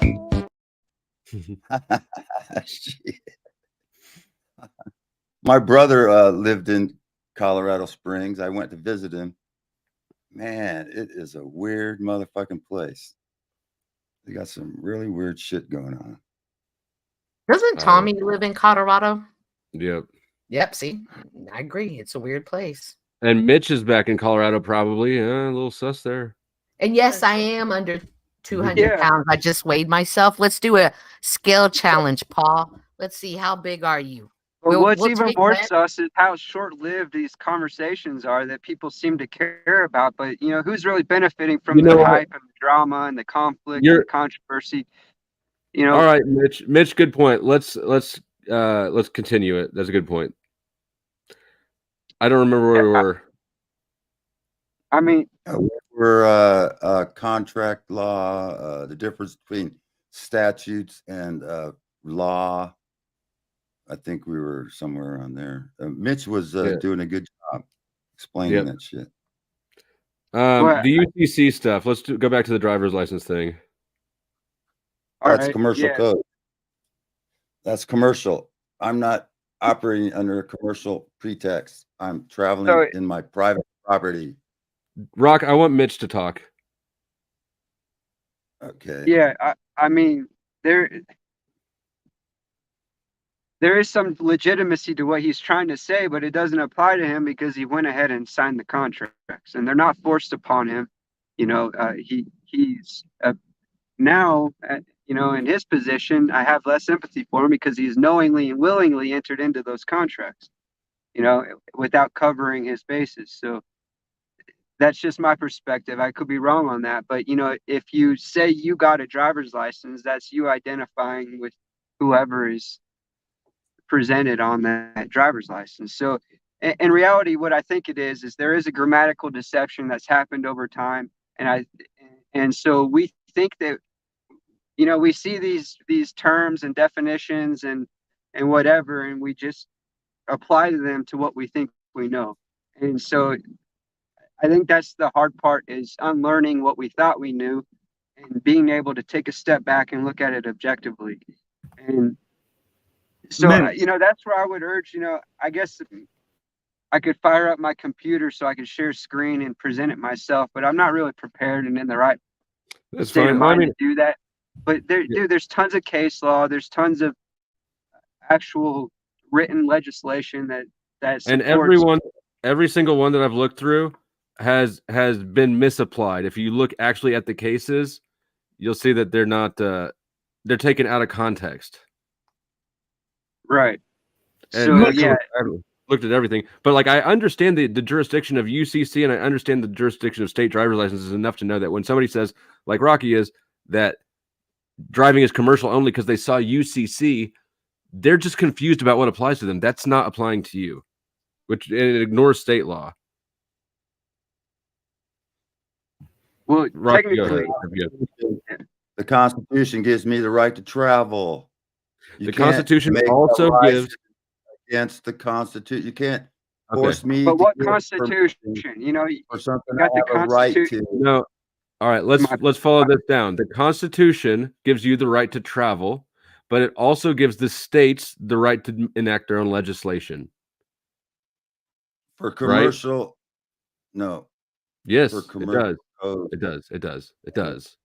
Speaker 13: Shit. My brother lived in Colorado Springs. I went to visit him. Man, it is a weird motherfucking place. They got some really weird shit going on.
Speaker 9: Doesn't Tommy live in Colorado?
Speaker 1: Yep.
Speaker 9: Yep. See, I agree. It's a weird place.
Speaker 1: And Mitch is back in Colorado, probably. Yeah, a little sus there.
Speaker 9: And yes, I am under 200
Speaker 14: Yeah.
Speaker 9: pounds. I just weighed myself. Let's do a scale challenge, Paul. Let's see, how big are you?
Speaker 14: But what's
Speaker 9: we'll
Speaker 14: even
Speaker 9: take
Speaker 14: more
Speaker 9: that.
Speaker 14: sus is how short-lived these conversations are that people seem to care about. But who's really benefiting from
Speaker 1: You know
Speaker 14: the
Speaker 1: what?
Speaker 14: hype and the drama and the conflict
Speaker 1: You're-
Speaker 14: and the controversy?
Speaker 1: All right, Mitch. Mitch, good point. Let's continue it. That's a good point. I don't remember where we were.
Speaker 14: I mean,
Speaker 13: We're contract law, the difference between statutes and law. I think we were somewhere around there. Mitch was doing a good job explaining that shit.
Speaker 1: The UCC stuff. Let's go back to the driver's license thing.
Speaker 13: That's commercial code. That's commercial. I'm not operating under a commercial pretext. I'm traveling in my private property.
Speaker 1: Rock, I want Mitch to talk.
Speaker 13: Okay.
Speaker 14: Yeah, I mean, there is some legitimacy to what he's trying to say, but it doesn't apply to him because he went ahead and signed the contracts, and they're not forced upon him. He's now, in his position, I have less sympathy for him because he's knowingly and willingly entered into those contracts, without covering his bases. So that's just my perspective. I could be wrong on that, but if you say you got a driver's license, that's you identifying with whoever is presented on that driver's license. So in reality, what I think it is there is a grammatical deception that's happened over time. And so we think that, we see these terms and definitions and whatever, and we just apply them to what we think we know. And so I think that's the hard part, is unlearning what we thought we knew and being able to take a step back and look at it objectively. And so, that's where I would urge, I guess I could fire up my computer so I could share screen and present it myself, but I'm not really prepared and in the right state of mind to do that. But there's tons of case law. There's tons of actual written legislation that supports.
Speaker 1: And every single one that I've looked through has been misapplied. If you look actually at the cases, you'll see that they're not they're taken out of context.
Speaker 14: Right.
Speaker 1: And
Speaker 14: So
Speaker 1: I've
Speaker 14: yeah,
Speaker 1: looked at everything, but like I understand the jurisdiction of UCC and I understand the jurisdiction of state driver's licenses enough to know that when somebody says, like Rocky is, that driving is commercial only because they saw UCC, they're just confused about what applies to them. That's not applying to you, which it ignores state law.
Speaker 14: well,
Speaker 1: Rocky, go
Speaker 14: technically,
Speaker 1: ahead.
Speaker 13: The Constitution gives me the right to travel. You
Speaker 1: The
Speaker 13: can't
Speaker 1: Constitution
Speaker 13: make a
Speaker 1: also
Speaker 13: license
Speaker 1: gives
Speaker 13: against the Constitution. You can't
Speaker 1: Okay.
Speaker 13: force me
Speaker 14: but
Speaker 13: to
Speaker 14: what
Speaker 13: give
Speaker 14: Constitution?
Speaker 13: permission
Speaker 14: You know, you
Speaker 13: for something
Speaker 14: got
Speaker 13: I
Speaker 14: the
Speaker 13: have a right
Speaker 14: Constitution.
Speaker 13: to.
Speaker 1: No. All right, let's follow this down. The Constitution gives you the right to travel, but it also gives the states the right to enact their own legislation.
Speaker 13: For commercial, no.
Speaker 1: Yes,
Speaker 13: For
Speaker 1: it
Speaker 13: commercial
Speaker 1: does.
Speaker 13: code.
Speaker 1: It does. It does. It does.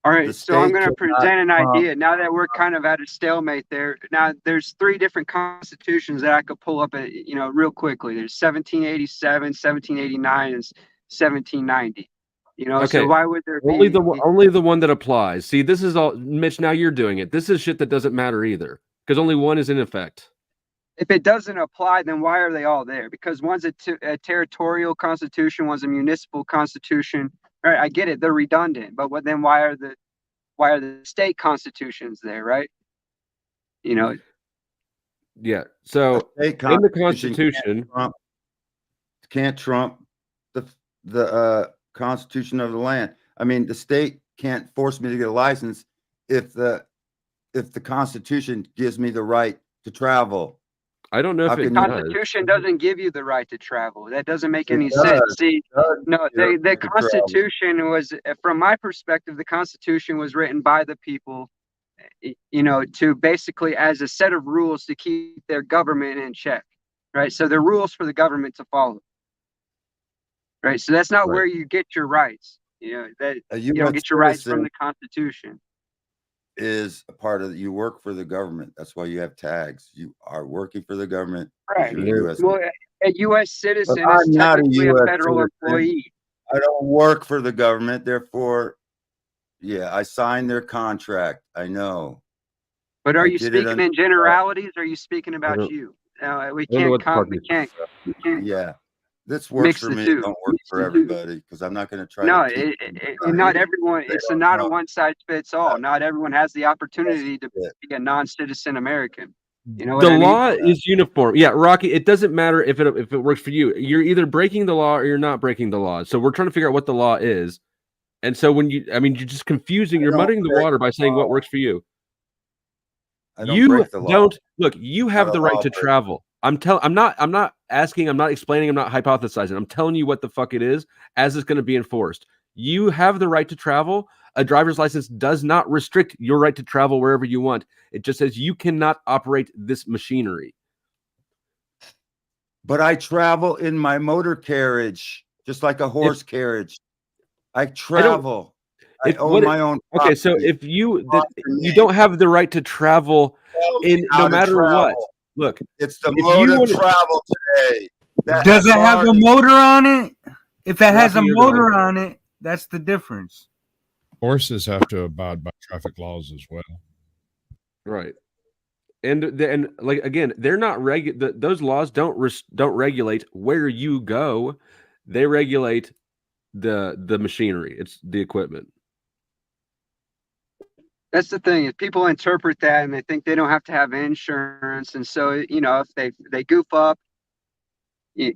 Speaker 14: All
Speaker 13: The
Speaker 14: right, so I'm
Speaker 13: state
Speaker 14: going to
Speaker 13: cannot
Speaker 14: present an
Speaker 13: trump-
Speaker 14: idea. Now that we're kind of at a stalemate there, now there's 3 different constitutions that I could pull up, real quickly. There's 1787, 1789, and 1790. So
Speaker 1: Okay.
Speaker 14: why would there be
Speaker 1: Only the one that applies. See, this is all, Mitch. Now you're doing it. This is shit that doesn't matter either, because only one is in effect.
Speaker 14: If it doesn't apply, then why are they all there? Because one's a territorial constitution, one's a municipal constitution. All right, I get it; they're redundant. But then why are the state constitutions there? Right?
Speaker 1: Yeah. So
Speaker 13: The state
Speaker 1: in the
Speaker 13: Constitution
Speaker 1: Constitution,
Speaker 13: can't trump the Constitution of the land. I mean, the state can't force me to get a license if the Constitution gives me the right to travel.
Speaker 1: I don't know if
Speaker 13: How
Speaker 1: it
Speaker 13: can
Speaker 14: The
Speaker 13: you-
Speaker 1: does.
Speaker 14: Constitution doesn't give you the right to travel. That doesn't make
Speaker 13: It
Speaker 14: any
Speaker 13: does.
Speaker 14: sense. See,
Speaker 13: It does.
Speaker 14: no,
Speaker 13: You have
Speaker 14: the
Speaker 13: to travel.
Speaker 14: Constitution was, from my perspective, the Constitution was written by the people, to basically as a set of rules to keep their government in check, right? So they're rules for the government to follow, right? So that's not
Speaker 13: Right.
Speaker 14: where you get your rights. That
Speaker 13: A
Speaker 14: you don't
Speaker 13: US
Speaker 14: get your rights from
Speaker 13: citizen
Speaker 14: the Constitution.
Speaker 13: is a part of you work for the government. That's why you have tags. You are working for the government.
Speaker 14: Right.
Speaker 13: You're a US
Speaker 14: Well, a U.S. citizen
Speaker 13: But
Speaker 14: is
Speaker 13: I'm not a
Speaker 14: technically a
Speaker 13: US
Speaker 14: federal
Speaker 13: citizen.
Speaker 14: employee.
Speaker 13: I don't work for the government, therefore, yeah, I signed their contract. I know.
Speaker 14: But are
Speaker 13: I
Speaker 14: you
Speaker 13: did it
Speaker 14: speaking
Speaker 13: under-
Speaker 14: in generalities? Or are you speaking about
Speaker 1: don't-
Speaker 14: you? We
Speaker 1: I don't know
Speaker 14: can't
Speaker 1: what the
Speaker 14: come.
Speaker 1: fuck
Speaker 14: We
Speaker 1: is-
Speaker 14: can't.
Speaker 13: Yeah, this works
Speaker 14: Mix
Speaker 13: for
Speaker 14: the
Speaker 13: me.
Speaker 14: two.
Speaker 13: It don't work for everybody because I'm not going to try
Speaker 14: No,
Speaker 13: to teach.
Speaker 14: not everyone. It's
Speaker 13: don't
Speaker 14: not a
Speaker 13: know.
Speaker 14: one size fits all. Not everyone has the opportunity to
Speaker 13: it.
Speaker 14: be a non-citizen American. You know what
Speaker 1: The
Speaker 14: I mean?
Speaker 1: law is uniform. Yeah, Rocky, it doesn't matter if it works for you. You're either breaking the law or you're not breaking the law. So we're trying to figure out what the law is. And so you're just confusing, you're
Speaker 13: don't
Speaker 1: muddying the
Speaker 13: break
Speaker 1: water by
Speaker 13: the
Speaker 1: saying what
Speaker 13: law.
Speaker 1: works for you.
Speaker 13: I don't
Speaker 1: You
Speaker 13: break the law.
Speaker 1: don't look, you have
Speaker 13: not
Speaker 1: the
Speaker 13: a
Speaker 1: right to
Speaker 13: lawbreaker.
Speaker 1: travel. I'm not asking, I'm not explaining, I'm not hypothesizing. I'm telling you what the fuck it is as it's going to be enforced. You have the right to travel. A driver's license does not restrict your right to travel wherever you want. It just says you cannot operate this machinery.
Speaker 13: But I travel in my motor carriage, just like a horse carriage. I travel. I own my own
Speaker 1: Okay, so
Speaker 13: property.
Speaker 1: if you don't have the right to travel in
Speaker 13: how
Speaker 1: no
Speaker 13: to
Speaker 1: matter what.
Speaker 13: travel.
Speaker 1: Look,
Speaker 13: It's the
Speaker 1: if
Speaker 13: mode
Speaker 1: you
Speaker 13: of
Speaker 1: wanna-
Speaker 13: travel today.
Speaker 15: Does it have a motor on it? If it has a
Speaker 1: Rocky, you're
Speaker 15: motor
Speaker 1: going.
Speaker 15: on it, that's the difference.
Speaker 6: Horses have to abide by traffic laws as well.
Speaker 1: Right. And like again, they're not those laws don't regulate where you go. They regulate the machinery. It's the equipment.
Speaker 14: That's the thing is people interpret that and they think they don't have to have insurance, and so if they goof up, they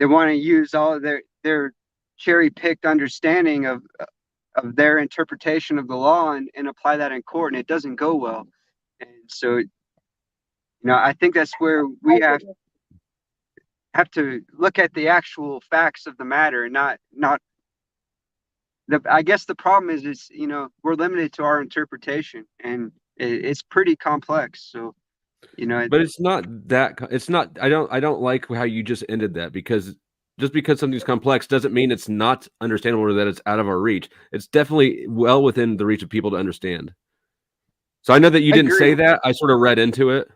Speaker 14: want to use all of their cherry picked understanding of their interpretation of the law and apply that in court, and it doesn't go well. And so I think that's where we have to look at the actual facts of the matter and not I guess the problem is we're limited to our interpretation, and it's pretty complex. So,
Speaker 1: But it's not that. It's not. I don't like how you just ended that, because just because something's complex doesn't mean it's not understandable or that it's out of our reach. It's definitely well within the reach of people to understand. So I know that you didn't say that. I sort of read into it.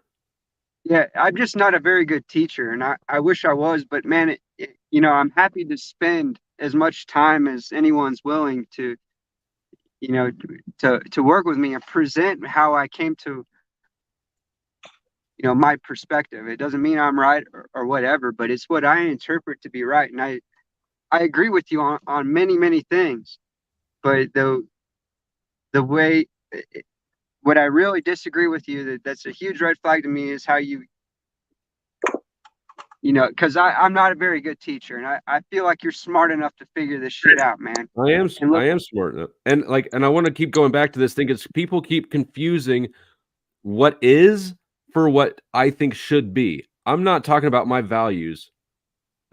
Speaker 14: Yeah, I'm just not a very good teacher, and I wish I was. But man, you know, I'm happy to spend as much time as anyone's willing to, you know, to work with me and present how I came to, you know, my perspective. It doesn't mean I'm right or whatever, but it's what I interpret to be right. And I agree with you on many, many things, but the way, what I really disagree with you, that's a huge red flag to me, is how you know, because I'm not a very good teacher, and I feel like you're smart enough to figure this shit out, man.
Speaker 1: I am smart enough. And I want to keep going back to this thing, because people keep confusing what is for what I think should be. I'm not talking about my values.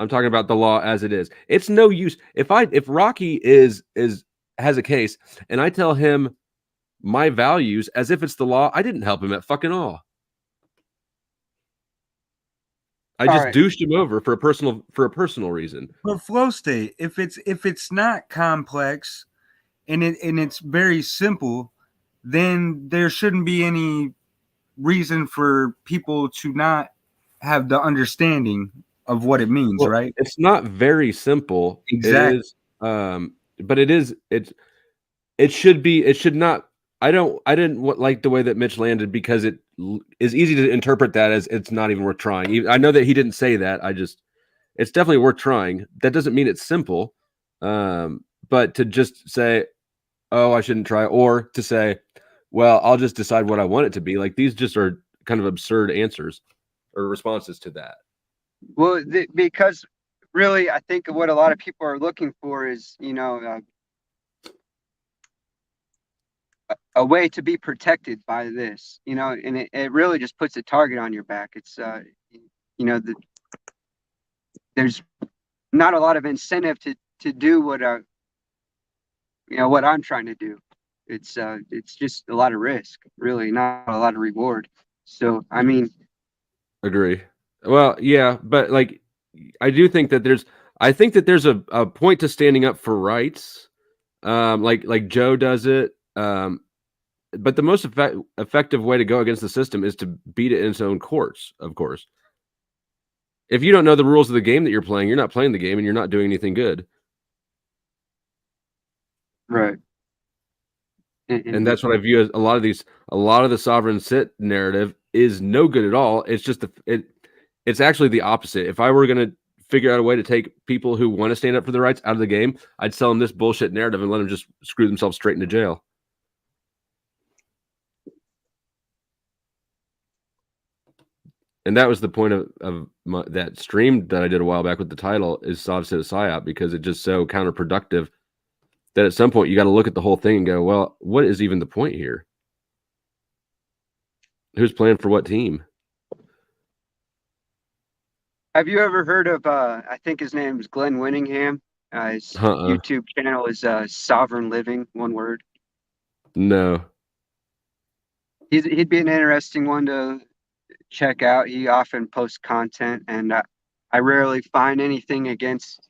Speaker 1: I'm talking about the law as it is. It's no use if Rocky has a case and I tell him my values as if it's the law, I didn't help him at fucking all. I just douched him over for a personal reason.
Speaker 15: But flow state, if it's not complex and it's very simple, then there shouldn't be any reason for people to not have the understanding of what it means, right?
Speaker 1: It's not very simple.
Speaker 15: Exactly.
Speaker 1: It is, but it should be. It should not. I didn't like the way that Mitch landed, because it is easy to interpret that as it's not even worth trying. I know that he didn't say that. It's definitely worth trying. That doesn't mean it's simple. But to just say, oh, I shouldn't try, or to say, well, I'll just decide what I want it to be. Like, these just are kind of absurd answers or responses to that.
Speaker 14: Well, because really, I think what a lot of people are looking for is, you know, a way to be protected by this, you know, and it really just puts a target on your back. It's, you know, there's not a lot of incentive to do what I'm trying to do. It's just a lot of risk, really, not a lot of reward. So, I mean,
Speaker 1: agree. Well, yeah, but like, I do think that there's a point to standing up for rights, like Joe does it. But the most effective way to go against the system is to beat it in its own courts, of course. If you don't know the rules of the game that you're playing, you're not playing the game and you're not doing anything good.
Speaker 14: Right.
Speaker 1: And that's what I view as a lot of the sovereign sit narrative is no good at all. It's just it's actually the opposite. If I were going to figure out a way to take people who want to stand up for their rights out of the game, I'd sell them this bullshit narrative and let them just screw themselves straight into jail. And that was the point of that stream that I did a while back with the title is Sov Sit a PSYOP, because it's just so counterproductive that at some point you got to look at the whole thing and go, well, what is even the point here? Who's playing for what team?
Speaker 14: Have you ever heard of, I think his name is Glenn Winningham. His YouTube channel is Sovereign Living, one word.
Speaker 1: No.
Speaker 14: He'd be an interesting one to check out. He often posts content, and I rarely find anything against.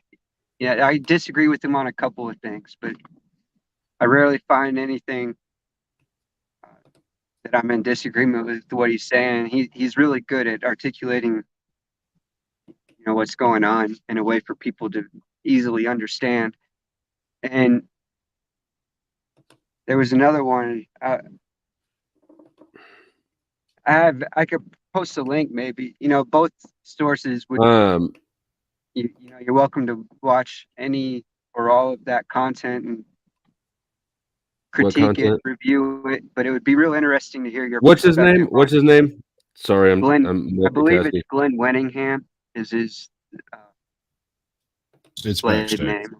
Speaker 14: Yeah, I disagree with him on a couple of things, but I rarely find anything that I'm in disagreement with what he's saying. He's really good at articulating, you know, what's going on in a way for people to easily understand. And there was another one. I could post a link, maybe. You know, both sources would. You know, you're welcome to watch any or all of that content and critique it, review it. But it would be real interesting to hear your.
Speaker 1: What's his name? What's his name? Sorry,
Speaker 14: I believe it's Glenn Winningham. Is his.
Speaker 6: It's backstage.
Speaker 14: Name.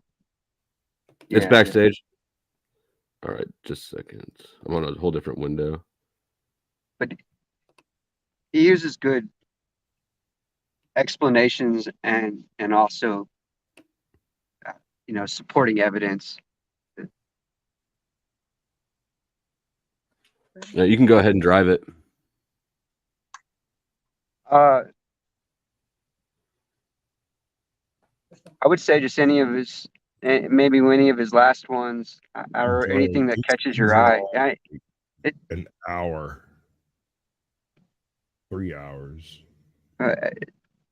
Speaker 1: It's backstage. All right, just a second. I'm on a whole different window.
Speaker 14: But he uses good explanations and also, you know, supporting evidence.
Speaker 1: Yeah, you can go ahead and drive it.
Speaker 14: I would say just any of his, maybe any of his last ones, or anything that catches your eye.
Speaker 6: An hour. 3 hours.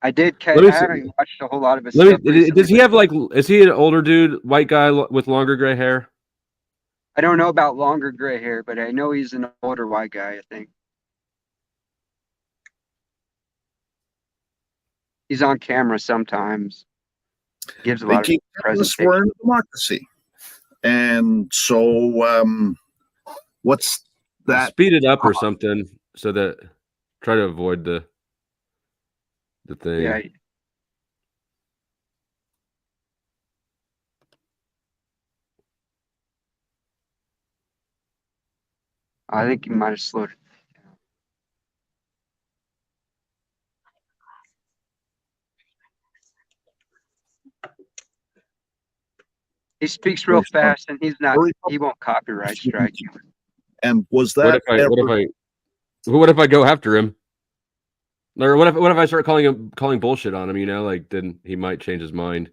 Speaker 14: I did catch.
Speaker 1: Let me
Speaker 14: I
Speaker 1: see.
Speaker 14: haven't watched a whole lot of his
Speaker 1: Let
Speaker 14: stuff
Speaker 1: me,
Speaker 14: recently,
Speaker 1: does he
Speaker 14: but
Speaker 1: have like? Is he an older dude, white guy with longer gray hair?
Speaker 14: I don't know about longer gray hair, but I know he's an older white guy. I think he's on camera sometimes. Gives a
Speaker 21: They
Speaker 14: lot of
Speaker 21: keep telling us
Speaker 14: presentation.
Speaker 21: we're in a democracy, and so what's that?
Speaker 1: Speed it up or something so that try to avoid the thing.
Speaker 14: Yeah. I think he might have slowed it. He speaks real fast, and he won't copyright strike you.
Speaker 21: And was
Speaker 1: What
Speaker 21: that
Speaker 1: what if I go after him? Or what if I start calling bullshit on him? You know, like then he might change his mind.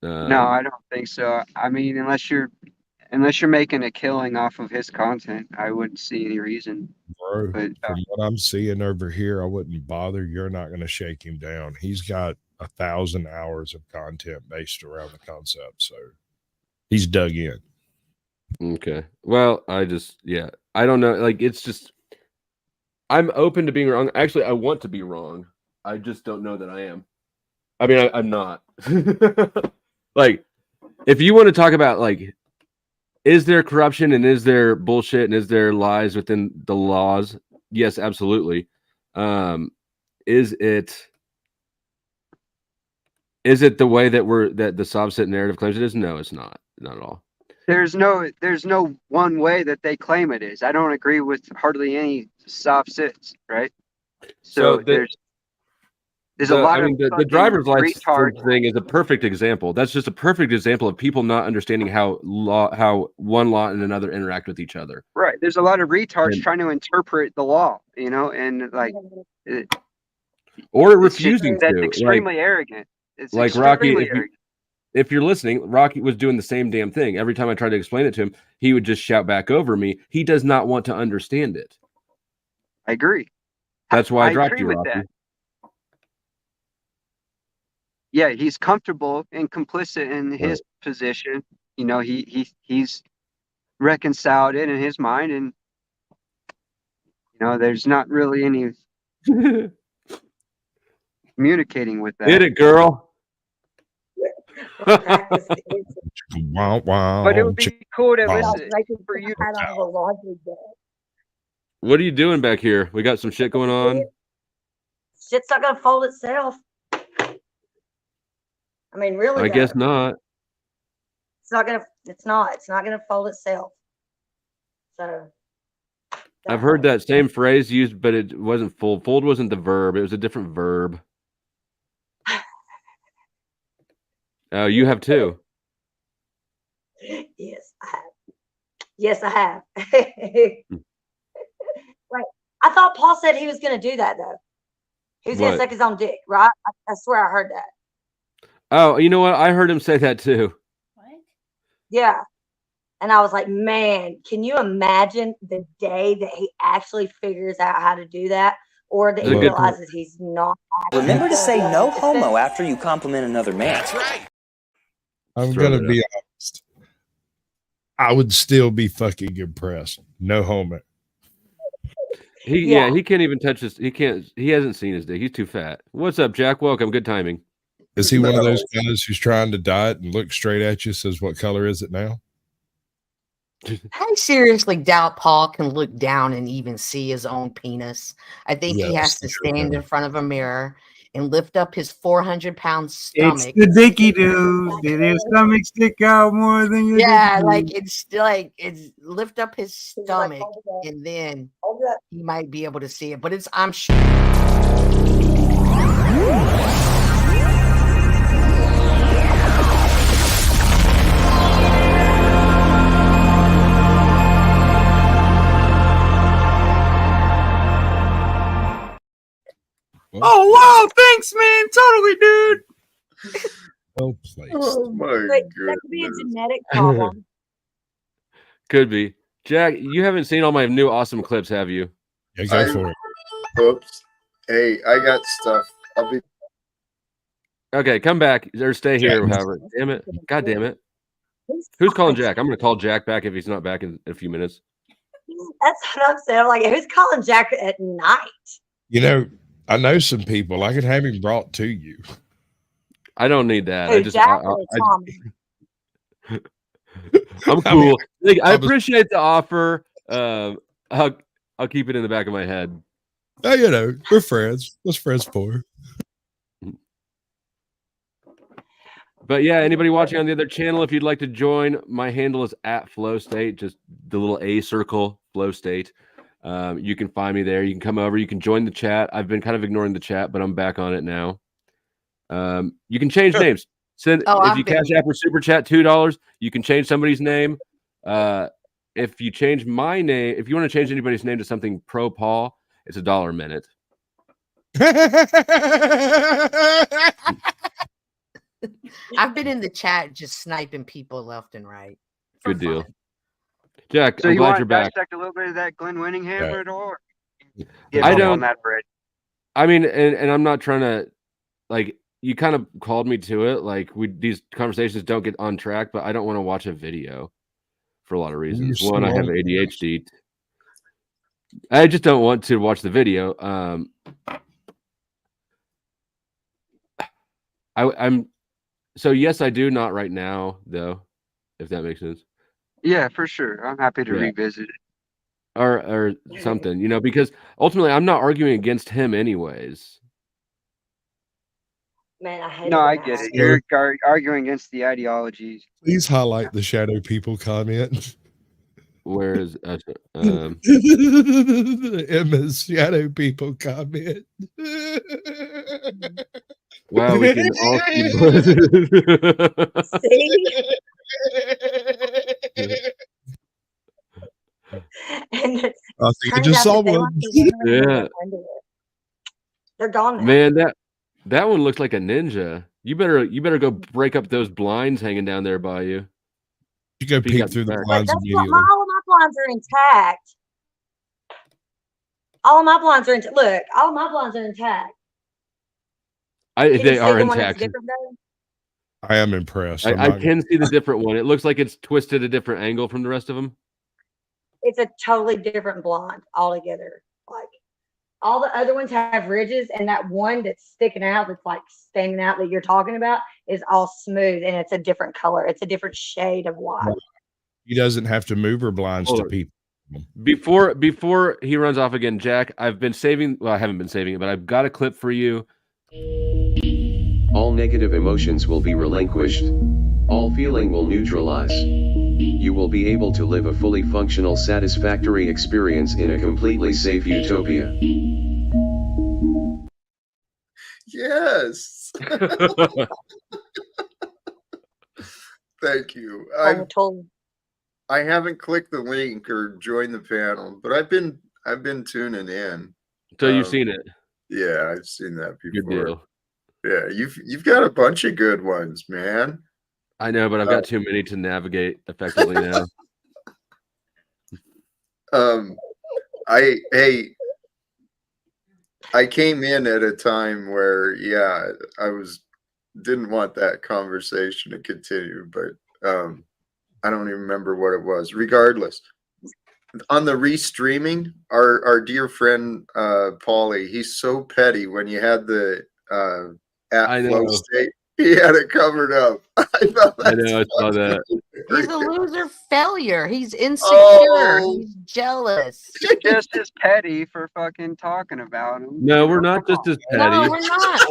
Speaker 14: No, I don't think so. I mean, unless you're making a killing off of his content, I wouldn't see any reason.
Speaker 6: Bro,
Speaker 14: But
Speaker 6: from what I'm seeing over here, I wouldn't bother. You're not going to shake him down. He's got 1,000 hours of content based around the concept, so he's dug in.
Speaker 1: Okay. Well, I don't know. Like, it's just, I'm open to being wrong. Actually, I want to be wrong. I just don't know that I am. I mean, I'm not. Like, if you want to talk about, like, is there corruption and is there bullshit and is there lies within the laws? Yes, absolutely. Is it the way that the soft-sit narrative claims it is? No, it's not. Not at all.
Speaker 14: there's no one way that they claim it is. I don't agree with hardly any soft sits, right? So there's a lot of
Speaker 1: the driver's license thing is a perfect example. That's just a perfect example of people not understanding how one law and another interact with each other.
Speaker 14: Right. There's a lot of retards trying to interpret the law, and like,
Speaker 1: or refusing
Speaker 14: that's
Speaker 1: to.
Speaker 14: extremely arrogant. It's
Speaker 1: like Rocky,
Speaker 14: arrogant.
Speaker 1: if you're listening, Rocky was doing the same damn thing. Every time I tried to explain it to him, he would just shout back over me. He does not want to understand it.
Speaker 14: I agree.
Speaker 1: That's why I dropped
Speaker 14: agree
Speaker 1: you,
Speaker 14: with
Speaker 1: Rocky.
Speaker 14: that. Yeah, he's comfortable and complicit in his position. You know, he's reconciled it in his mind, and there's not really any communicating with that.
Speaker 1: Hit it, girl.
Speaker 14: But it would be cool to listen for you.
Speaker 1: What are you doing back here? We got some shit going on.
Speaker 22: Shit's not gonna fold itself. I mean, really?
Speaker 1: I guess not.
Speaker 22: It's not gonna. It's not. It's not gonna fold itself. So.
Speaker 1: I've heard that same phrase used, but it wasn't fold. Fold wasn't the verb. It was a different verb. Oh, you have too.
Speaker 22: Yes, I have. Yes, I have. Right. I thought Paul said he was going to do that, though. He was going to
Speaker 1: What?
Speaker 22: suck his own dick, right? I swear I heard that.
Speaker 1: Oh, you know what? I heard him say that too.
Speaker 22: Yeah. And I was like, man, can you imagine the day that he actually figures out how to do that? Or that he realizes he's not.
Speaker 23: Remember to say no homo after you compliment another man. That's right.
Speaker 6: I'm going to be honest. I would still be fucking impressed. No homo.
Speaker 1: He can't even touch his. He hasn't seen his dick. He's too fat. What's up, Jack? Welcome. Good timing.
Speaker 6: Is he one of those guys who's trying to diet and look straight at you, says, what color is it now?
Speaker 9: I seriously doubt Paul can look down and even see his own penis. I think he has to stand in front of a mirror and lift up his 400-pound stomach.
Speaker 10: It's the dicky dude. Did his stomach stick out more than your dicky?
Speaker 9: It's lift up his stomach and then he might be able to see it. But I'm sure.
Speaker 10: Oh wow! Thanks, man. Totally, dude.
Speaker 6: Oh, please.
Speaker 22: Oh my God. That could be a genetic problem.
Speaker 1: Could be. Jack, you haven't seen all my new awesome clips, have you?
Speaker 6: Yeah, go for it.
Speaker 24: Oops. Hey, I got stuff.
Speaker 8: I'll be.
Speaker 1: Okay, come back or stay here. However, damn it, God damn it. Who's calling Jack? I'm going to call Jack back if he's not back in a few minutes.
Speaker 22: That's what I'm saying. I'm like, who's calling Jack at night?
Speaker 6: You know, I know some people. I could have him brought to you.
Speaker 1: I don't need that.
Speaker 22: Who,
Speaker 1: I just,
Speaker 22: Jack or Tommy?
Speaker 1: I'm cool. I appreciate the offer. I'll keep it in the back of my head.
Speaker 6: Oh, you know, we're friends. What's friends for?
Speaker 1: But yeah, anybody watching on the other channel, if you'd like to join, my handle is @FlowState, just the little A circle, Flow State. You can find me there. You can come over. You can join the chat. I've been kind of ignoring the chat, but I'm back on it now. You can change names. If you cash app or super chat $2, you can change somebody's name. If you change my name, if you want to change anybody's name to something pro Paul, it's $1 a minute.
Speaker 9: I've been in the chat just sniping people left and right.
Speaker 1: Good deal. Jack,
Speaker 14: So
Speaker 1: I'm
Speaker 14: you
Speaker 1: glad
Speaker 14: want
Speaker 1: you're
Speaker 14: to
Speaker 1: back.
Speaker 14: dissect a little bit of that Glenn Winningham
Speaker 1: Yeah.
Speaker 14: at all?
Speaker 1: I don't.
Speaker 14: On that bridge.
Speaker 1: I mean, and I'm not trying to, like, you kind of called me to it. Like, these conversations don't get on track, but I don't want to watch a video for a lot of reasons.
Speaker 6: You're
Speaker 1: One, I have
Speaker 6: smart.
Speaker 1: ADHD. I just don't want to watch the video. I'm so yes, I do. Not right now, though, if that makes sense.
Speaker 14: Yeah, for sure. I'm happy to
Speaker 1: Yeah.
Speaker 14: revisit it.
Speaker 1: Or something, you know, because ultimately I'm not arguing against him anyways.
Speaker 22: Man, I hate
Speaker 14: No,
Speaker 22: it.
Speaker 14: I get it. You're arguing against the ideologies.
Speaker 6: Please highlight the shadow people comment.
Speaker 1: Whereas
Speaker 6: Emma's shadow people comment.
Speaker 1: Wow, we can all
Speaker 22: And it
Speaker 6: I think I
Speaker 22: turns
Speaker 6: just
Speaker 22: out
Speaker 6: saw
Speaker 22: that they
Speaker 6: one.
Speaker 22: want to get rid of
Speaker 1: Yeah.
Speaker 22: it under it. They're gone now.
Speaker 1: Man, that one looks like a ninja. You better go break up those blinds hanging down there by you.
Speaker 6: You go
Speaker 1: Peek
Speaker 6: peek
Speaker 1: out
Speaker 6: through the
Speaker 1: back.
Speaker 6: blinds
Speaker 22: That's what
Speaker 6: immediately.
Speaker 22: all of my blinds are intact. All of my blinds are intact. Look, all of my blinds are intact. Can you
Speaker 1: They
Speaker 22: see
Speaker 1: are
Speaker 22: the one that's
Speaker 1: intact.
Speaker 22: different though?
Speaker 6: I am impressed.
Speaker 1: I can see the different one. It looks like it's twisted a different angle from the rest of them.
Speaker 22: It's a totally different blind altogether. Like all the other ones have ridges, and that one that's sticking out, that's like standing out that you're talking about, is all smooth and it's a different color. It's a different shade of white.
Speaker 6: He doesn't have to move her blinds
Speaker 1: Hold
Speaker 6: to
Speaker 1: on.
Speaker 6: people.
Speaker 1: Before he runs off again, Jack, I've been saving. Well, I haven't been saving it, but I've got a clip for you.
Speaker 4: All negative emotions will be relinquished. All feeling will neutralize. You will be able to live a fully functional, satisfactory experience in a completely safe utopia.
Speaker 5: Yes. Thank you. I haven't clicked the link or joined the panel, but I've been tuning in.
Speaker 1: So you've seen it.
Speaker 5: Yeah, I've seen that before.
Speaker 1: Good deal.
Speaker 5: Yeah, you've got a bunch of good ones, man.
Speaker 1: I know, but I've got too many to navigate effectively now.
Speaker 5: I came in at a time where I didn't want that conversation to continue, but I don't even remember what it was. Regardless, on the restreaming, our dear friend Paulie, he's so petty. When you had the at Flow State, he had it covered up.
Speaker 1: I know, I saw that.
Speaker 9: He's a loser failure. He's insecure. He's jealous.
Speaker 14: You're just as petty for fucking talking about him.
Speaker 1: No, we're not just as petty.
Speaker 9: No, we're not.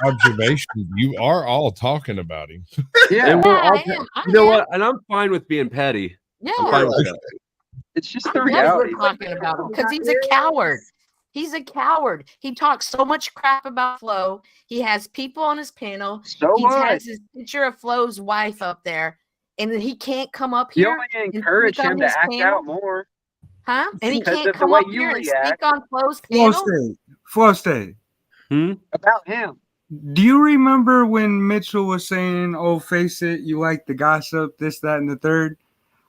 Speaker 6: Observation. You are all talking about him.
Speaker 14: Yeah,
Speaker 1: and we're all,
Speaker 9: I am.
Speaker 1: you know what? And I'm fine with being petty.
Speaker 9: Yeah.
Speaker 1: I'm fine with that.
Speaker 14: It's just the
Speaker 9: Yes,
Speaker 14: reality.
Speaker 9: we're talking about him because he's a coward. He's a coward. He talks so much crap about Flo. He has people on his panel.
Speaker 14: So
Speaker 9: he
Speaker 14: what?
Speaker 9: has his picture of Flo's wife up there, and then he can't come up
Speaker 14: You
Speaker 9: here.
Speaker 14: only
Speaker 9: and
Speaker 14: encourage
Speaker 9: speak on
Speaker 14: him to
Speaker 9: his
Speaker 14: act
Speaker 9: panel.
Speaker 14: out more.
Speaker 9: Huh? And he
Speaker 14: Because
Speaker 9: can't
Speaker 14: of the
Speaker 9: come
Speaker 14: way
Speaker 9: up
Speaker 14: you
Speaker 9: here and
Speaker 14: react.
Speaker 9: speak on Flo's
Speaker 15: Flow
Speaker 9: panel.
Speaker 15: State. Flow State.
Speaker 14: About him.
Speaker 15: Do you remember when Mitchell was saying, "Oh, face it, you like the gossip, this, that, and the third"?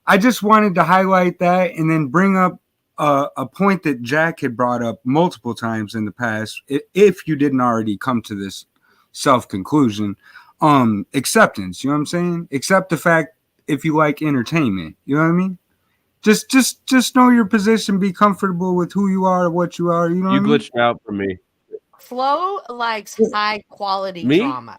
Speaker 15: I just wanted to highlight that and then bring up a point that Jack had brought up multiple times in the past, if you didn't already come to this self-conclusion, acceptance. You know what I'm saying? Accept the fact if you like entertainment. You know what I mean? Just know your position, be comfortable with who you are, what you are. You know
Speaker 1: You
Speaker 15: what I mean?
Speaker 1: glitched out for me.
Speaker 9: Flo likes high quality
Speaker 1: Me?
Speaker 9: drama.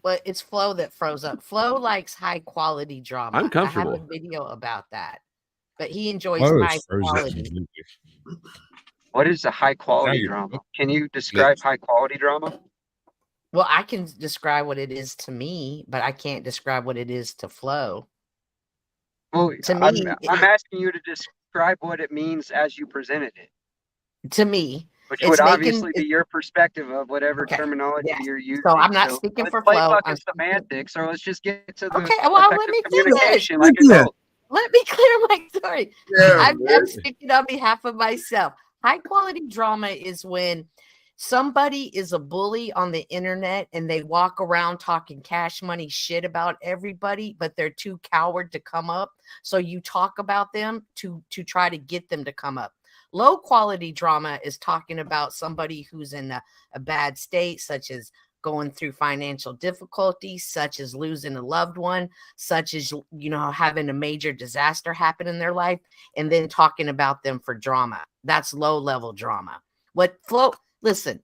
Speaker 9: But it's Flo that froze up. Flo likes high quality drama.
Speaker 1: I'm
Speaker 9: I
Speaker 1: comfortable.
Speaker 9: have a video about that. But he enjoys
Speaker 6: Flo is
Speaker 9: high
Speaker 6: frozen
Speaker 9: quality.
Speaker 6: completely.
Speaker 14: What is a high quality
Speaker 6: you're-
Speaker 14: drama? Can you describe high quality drama?
Speaker 9: Well, I can describe what it is to me, but I can't describe what it is to Flo.
Speaker 14: Well,
Speaker 9: To
Speaker 14: I'm
Speaker 9: me,
Speaker 14: asking you to describe what it means as you presented it,
Speaker 9: to me,
Speaker 14: which
Speaker 9: it's
Speaker 14: would
Speaker 9: making
Speaker 14: obviously be your perspective of whatever terminology
Speaker 9: yes.
Speaker 14: you're using.
Speaker 9: So I'm not speaking
Speaker 14: let's
Speaker 9: for
Speaker 14: play
Speaker 9: Flo.
Speaker 14: fucking
Speaker 9: I'm speaking-
Speaker 14: semantics, or let's just get to the
Speaker 9: Okay, well, let
Speaker 14: effective
Speaker 9: me finish.
Speaker 14: communication like
Speaker 15: Yeah.
Speaker 14: adults.
Speaker 9: Let me clear my story.
Speaker 5: Yeah,
Speaker 9: I'm
Speaker 5: man.
Speaker 9: speaking on behalf of myself. High quality drama is when somebody is a bully on the internet and they walk around talking cash money shit about everybody, but they're too coward to come up. So you talk about them to try to get them to come up. Low quality drama is talking about somebody who's in a bad state, such as going through financial difficulties, such as losing a loved one, such as, having a major disaster happen in their life, and then talking about them for drama. That's low level drama. Listen,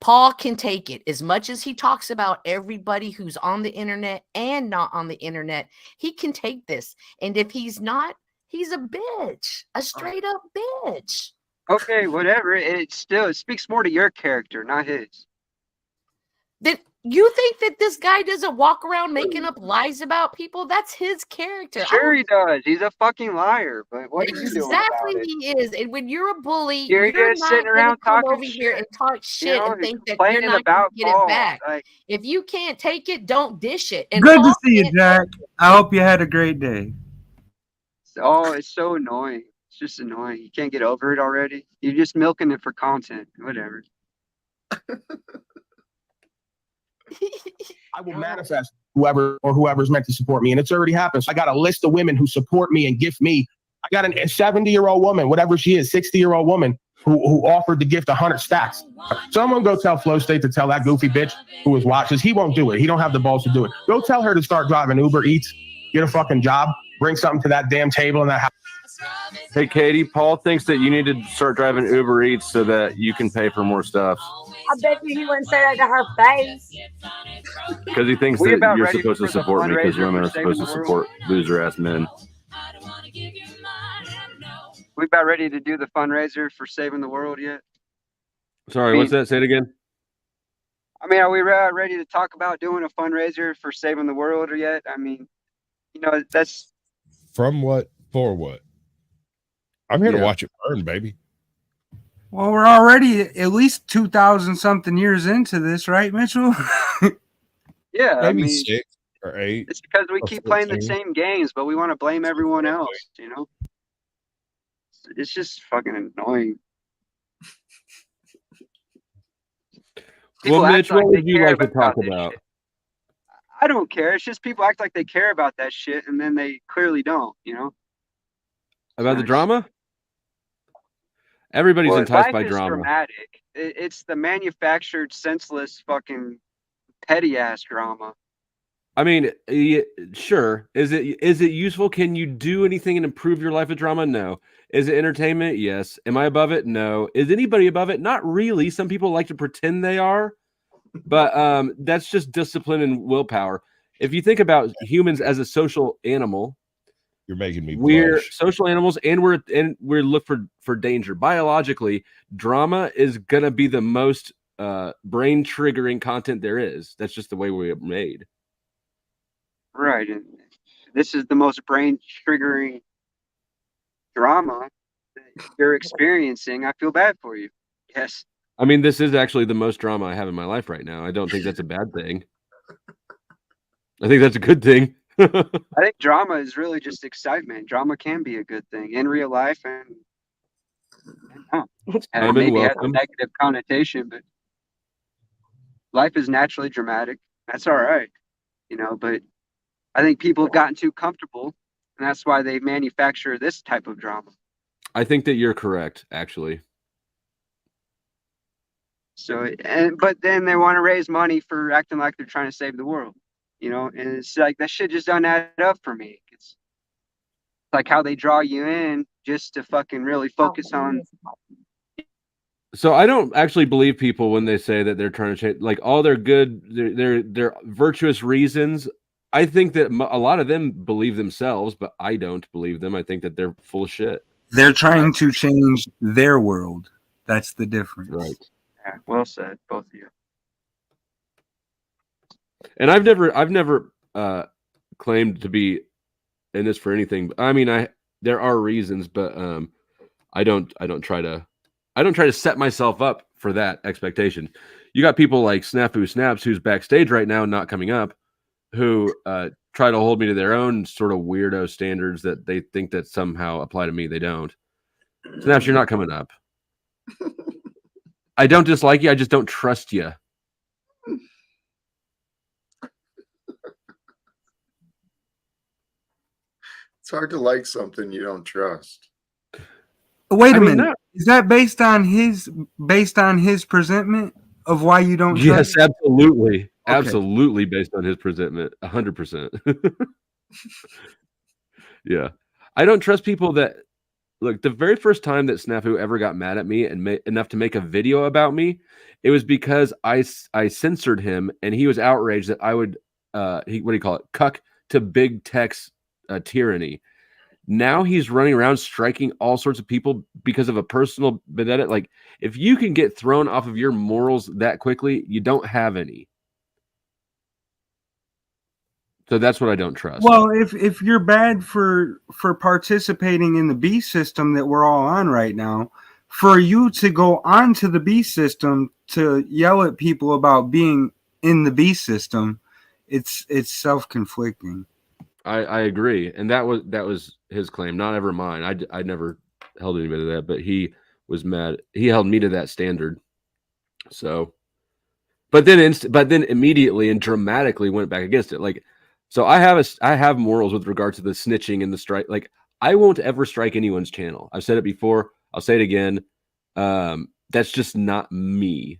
Speaker 9: Paul can take it as much as he talks about everybody who's on the internet and not on the internet. He can take this. And if he's not, he's a bitch, a straight up bitch.
Speaker 14: Okay, whatever. It speaks more to your character, not his.
Speaker 9: Then you think that this guy doesn't walk around making up lies about people? That's his character.
Speaker 14: Sure, he does. He's a fucking liar. But what are you doing about
Speaker 9: Exactly,
Speaker 14: it?
Speaker 9: he is. And when you're a bully,
Speaker 14: You're
Speaker 9: you're
Speaker 14: just
Speaker 9: not
Speaker 14: sitting
Speaker 9: going to
Speaker 14: around
Speaker 9: come
Speaker 14: talking
Speaker 9: over here
Speaker 14: shit.
Speaker 9: and talk shit and think that you're
Speaker 14: complaining
Speaker 9: not going
Speaker 14: about
Speaker 9: to get
Speaker 14: Paul.
Speaker 9: it back.
Speaker 14: Like,
Speaker 9: If you can't take it, don't dish it. And
Speaker 15: Good
Speaker 9: Paul
Speaker 15: to see you,
Speaker 9: can't-
Speaker 15: Jack. I hope you had a great day.
Speaker 14: it's so annoying. It's just annoying. You can't get over it already. You're just milking it for content. Whatever.
Speaker 3: I will manifest whoever's meant to support me. And it's already happened. So I got a list of women who support me and gift me. I got a 70-year-old woman, whatever she is, 60-year-old woman who offered to gift 100 stacks. So I'm going to go tell Flow State to tell that goofy bitch who is watches. He won't do it. He don't have the balls to do it. Go tell her to start driving Uber Eats, get a fucking job, bring something to that damn table in that house.
Speaker 1: Hey, Katie, Paul thinks that you need to start driving Uber Eats so that you can pay for more stuff.
Speaker 22: I bet you he wouldn't say that to her face.
Speaker 1: Because he thinks
Speaker 14: We
Speaker 1: that
Speaker 14: about
Speaker 1: you're
Speaker 14: ready
Speaker 1: supposed to
Speaker 14: for the
Speaker 1: support me because
Speaker 14: fundraiser
Speaker 1: women
Speaker 14: for
Speaker 1: are supposed to
Speaker 14: saving the
Speaker 1: support loser ass men.
Speaker 14: We about ready to do the fundraiser for saving the world yet?
Speaker 1: Sorry, what's that? Say it again.
Speaker 14: I mean, are we ready to talk about doing a fundraiser for saving the world yet? I mean, that's
Speaker 6: From what for what? I'm here to
Speaker 1: Yeah.
Speaker 6: watch it burn, baby.
Speaker 15: Well, we're already at least 2,000 something years into this, right, Mitchell?
Speaker 14: yeah.
Speaker 6: Maybe
Speaker 14: I mean,
Speaker 6: 6 or 8.
Speaker 14: it's because we
Speaker 6: or
Speaker 14: keep playing the
Speaker 6: 14.
Speaker 14: same games, but we want to blame everyone else. It's just fucking annoying. People
Speaker 1: Well,
Speaker 14: act
Speaker 1: Mitch,
Speaker 14: like
Speaker 1: what
Speaker 14: they
Speaker 1: would you
Speaker 14: care
Speaker 1: like to talk
Speaker 14: this
Speaker 1: about?
Speaker 14: shit. I don't care. It's just people act like they care about that shit, and then they clearly don't.
Speaker 1: About the drama? Everybody's
Speaker 14: Well,
Speaker 1: enticed
Speaker 14: life
Speaker 1: by
Speaker 14: is
Speaker 1: drama.
Speaker 14: dramatic. It's the manufactured, senseless, fucking petty ass drama.
Speaker 1: I mean, sure. Is it useful? Can you do anything and improve your life with drama? No. Is it entertainment? Yes. Am I above it? No. Is anybody above it? Not really. Some people like to pretend they are, but that's just discipline and willpower. If you think about humans as a social animal,
Speaker 6: You're making me
Speaker 1: we're
Speaker 6: blush.
Speaker 1: social animals, and we're look for danger. Biologically, drama is gonna be the most brain triggering content there is. That's just the way we're made.
Speaker 14: Right. And this is the most brain triggering drama that you're experiencing. I feel bad for you. Yes.
Speaker 1: I mean, this is actually the most drama I have in my life right now. I don't think that's a bad thing. I think that's a good thing.
Speaker 14: I think drama is really just excitement. Drama can be a good thing in real life, and maybe has a negative connotation, but life is naturally dramatic. That's all right, but I think people have gotten too comfortable, and that's why they manufacture this type of drama.
Speaker 1: I think that you're correct, actually.
Speaker 14: So, but then they want to raise money for acting like they're trying to save the world, you know, and it's like that shit just doesn't add up for me. It's like how they draw you in just to fucking really focus on.
Speaker 1: So I don't actually believe people when they say that they're trying to change, like all their good, their virtuous reasons. I think that a lot of them believe themselves, but I don't believe them. I think that they're full of shit.
Speaker 15: They're trying to change their world. That's the difference.
Speaker 1: Right.
Speaker 14: Yeah, well said, both of you.
Speaker 1: And I've never claimed to be in this for anything. I mean, there are reasons, but I don't try to set myself up for that expectation. You got people like Snafu Snaps, who's backstage right now, not coming up, who try to hold me to their own sort of weirdo standards that they think that somehow apply to me. They don't. Snaps, you're not coming up. I don't dislike you. I just don't trust you.
Speaker 5: It's hard to like something you don't trust.
Speaker 15: Wait a minute. Is that based on his presentment of why you don't
Speaker 1: Yes,
Speaker 15: trust?
Speaker 1: absolutely.
Speaker 15: Okay.
Speaker 1: Absolutely based on his presentment. 100%. Yeah. I don't trust people that look, the very first time that Snafu ever got mad at me and enough to make a video about me, it was because I censored him and he was outraged that I would what do you call it? Cuck to big tech's tyranny. Now he's running around striking all sorts of people because of a personal vendetta. Like, if you can get thrown off of your morals that quickly, you don't have any. So that's what I don't trust.
Speaker 15: Well, if you're bad for participating in the B system that we're all on right now, for you to go onto the B system to yell at people about being in the B system, it's self-conflicting.
Speaker 1: I agree, and that was his claim, not ever mine. I never held anybody to that, but he was mad. He held me to that standard. So, but then immediately and dramatically went back against it. Like, so I have morals with regard to the snitching and the strike. Like, I won't ever strike anyone's channel. I've said it before. I'll say it again. That's just not me.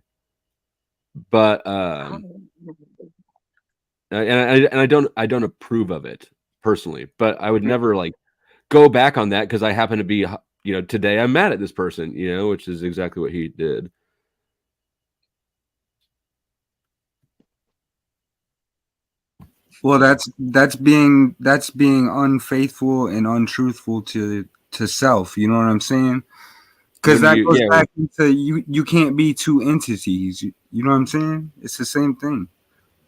Speaker 1: But and I don't approve of it personally, but I would never like go back on that because I happen to be, today I'm mad at this person, which is exactly what he did.
Speaker 15: Well, that's being unfaithful and untruthful to self. You know what I'm saying? Because that goes back into you can't be two entities. You know what I'm saying? It's the same thing.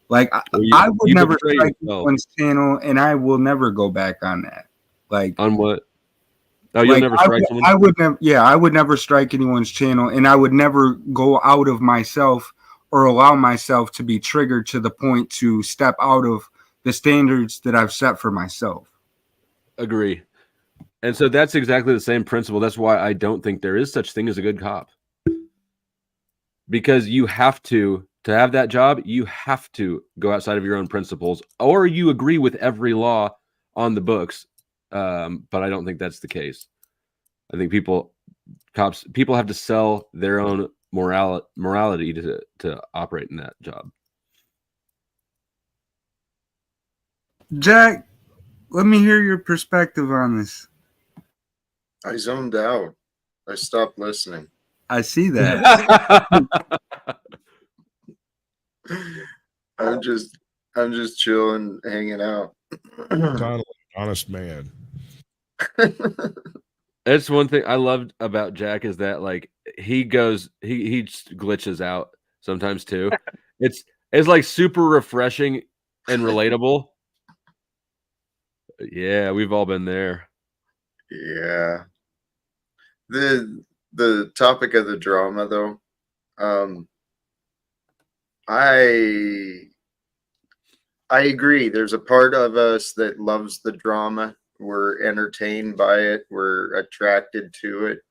Speaker 15: Like I would never strike anyone's channel, and I will never go back on that. Like
Speaker 1: on what? Oh, you'll never strike someone?
Speaker 15: I would never. Yeah, I would never strike anyone's channel, and I would never go out of myself or allow myself to be triggered to the point to step out of the standards that I've set for myself.
Speaker 1: Agree. And so that's exactly the same principle. That's why I don't think there is such thing as a good cop. Because you have to have that job, you have to go outside of your own principles, or you agree with every law on the books. But I don't think that's the case. I think people have to sell their own morality to operate in that job.
Speaker 15: Jack, let me hear your perspective on this.
Speaker 5: I zoned out. I stopped listening.
Speaker 15: I see that.
Speaker 5: I'm just chilling, hanging out.
Speaker 6: Honest man.
Speaker 1: That's one thing I loved about Jack is that like he glitches out sometimes too. It's like super refreshing and relatable. Yeah, we've all been there.
Speaker 5: Yeah. The topic of the drama though, I agree. There's a part of us that loves the drama. We're entertained by it. We're attracted to it.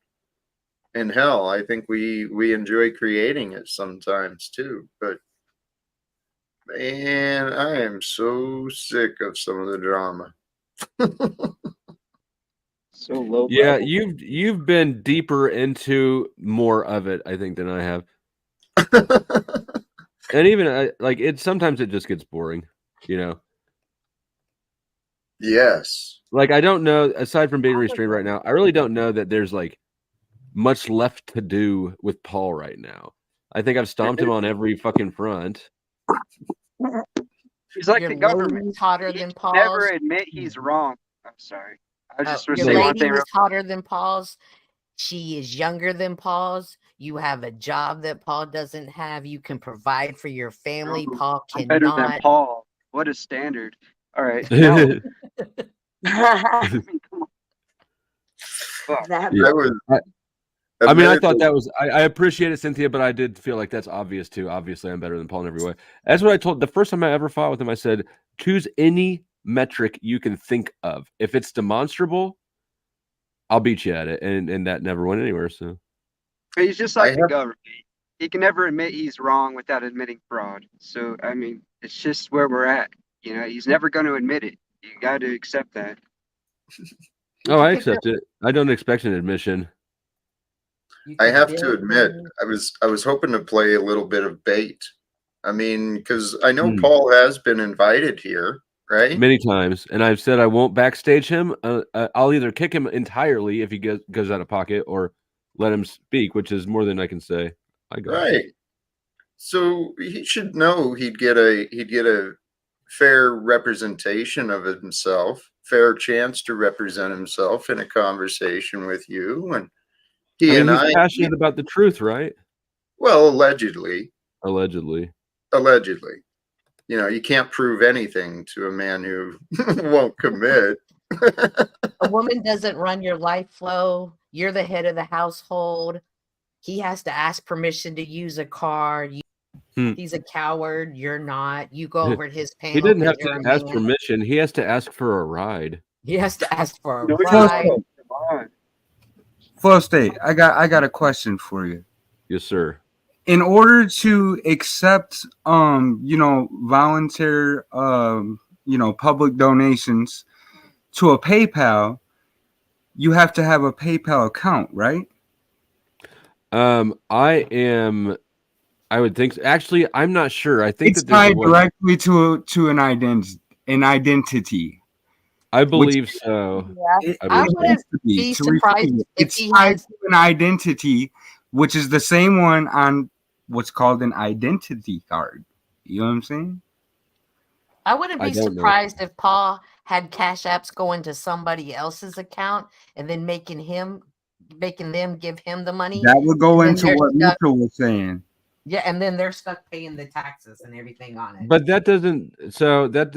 Speaker 5: And hell, I think we enjoy creating it sometimes too. But man, I am so sick of some of the drama.
Speaker 14: So low.
Speaker 1: Yeah,
Speaker 14: level.
Speaker 1: you've been deeper into more of it, I think, than I have. And even like it, sometimes it just gets boring, you know.
Speaker 5: Yes.
Speaker 1: Like I don't know, aside from being restrained right now, I really don't know that there's like much left to do with Paul right now. I think I've stomped him on every fucking front.
Speaker 14: He's like
Speaker 9: Your
Speaker 14: the government.
Speaker 9: lady's hotter
Speaker 14: He
Speaker 9: than
Speaker 14: can never
Speaker 9: Paul's.
Speaker 14: admit he's wrong. I'm sorry. I just was
Speaker 9: Your
Speaker 14: saying one
Speaker 9: lady
Speaker 14: thing.
Speaker 9: is hotter than Paul's. She is younger than Paul's. You have a job that Paul doesn't have. You can provide for your family. Paul
Speaker 14: I'm better than
Speaker 9: cannot.
Speaker 14: Paul. What a standard. All right. Now,
Speaker 1: Yeah. I mean, I thought that was, I appreciate it, Cynthia, but I did feel like that's obvious too. Obviously, I'm better than Paul in every way. That's what I told the first time I ever fought with him. I said, choose any metric you can think of. If it's demonstrable, I'll beat you at it. And that never went anywhere. So
Speaker 14: he's just like the government. He can never admit he's wrong without admitting fraud. So, I mean, it's just where we're at. You know, he's never going to admit it. You got to accept that.
Speaker 1: Oh, I accept it. I don't expect an admission.
Speaker 5: I have to admit, I was hoping to play a little bit of bait. I mean, because I know Paul has been invited here, right?
Speaker 1: Many times, and I've said I won't backstage him. I'll either kick him entirely if he goes out of pocket, or let him speak, which is more than I can say. I got
Speaker 5: right. So he should know he'd get a fair representation of himself, fair chance to represent himself in a conversation with you, and
Speaker 1: he's passionate about the truth, right?
Speaker 5: Well, allegedly.
Speaker 1: Allegedly.
Speaker 5: You know, you can't prove anything to a man who won't commit.
Speaker 9: A woman doesn't run your life flow. You're the head of the household. He has to ask permission to use a car. He's a coward. You're not. You go over at his panel.
Speaker 1: He didn't have to ask permission. He has to ask for a ride.
Speaker 9: He has to ask for a ride.
Speaker 15: Flow State, I got a question for you.
Speaker 1: Yes, sir.
Speaker 15: In order to accept voluntary public donations to a PayPal, you have to have a PayPal account, right?
Speaker 1: I would think so. Actually, I'm not sure. I think
Speaker 15: it's tied directly to an identity.
Speaker 1: I believe so.
Speaker 9: Yeah. I wouldn't be surprised if
Speaker 15: it's tied to an identity, which is the same one on what's called an identity card. You know what I'm saying?
Speaker 9: I wouldn't be surprised if Paul had cash apps going to somebody else's account and then making them give him the money.
Speaker 15: That would go into what Mitchell was saying.
Speaker 9: Yeah, and then they're stuck paying the taxes and everything on it.
Speaker 1: But that doesn't. So that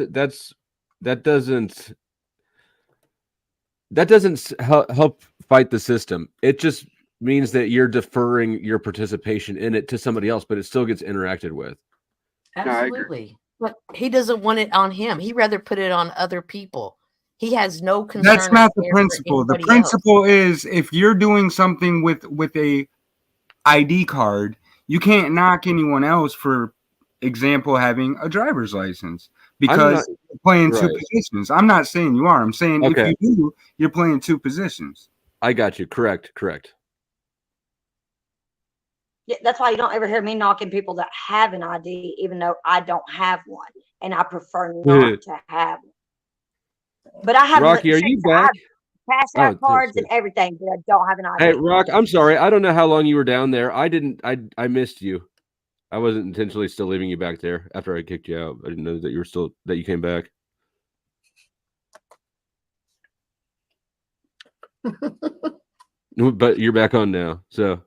Speaker 1: doesn't help fight the system. It just means that you're deferring your participation in it to somebody else, but it still gets interacted with.
Speaker 9: Absolutely. But he doesn't want it on him. He'd rather put it on other people. He has no concern.
Speaker 15: That's not the principle. The principle is if you're doing something with a ID card, you can't knock anyone else for example having a driver's license because you're playing two positions. I'm not saying you are. I'm saying if you do, you're playing two positions.
Speaker 1: I got you. Correct.
Speaker 22: Yeah, that's why you don't ever hear me knocking people that have an ID, even though I don't have one, and I prefer not to have one. But I have
Speaker 1: Rocky. Are you back?
Speaker 22: Cash app cards and everything, but I don't have an ID.
Speaker 1: Hey, Rock. I'm sorry. I don't know how long you were down there. I missed you. I wasn't intentionally still leaving you back there after I kicked you out. I didn't know that you came back. But you're back on now. So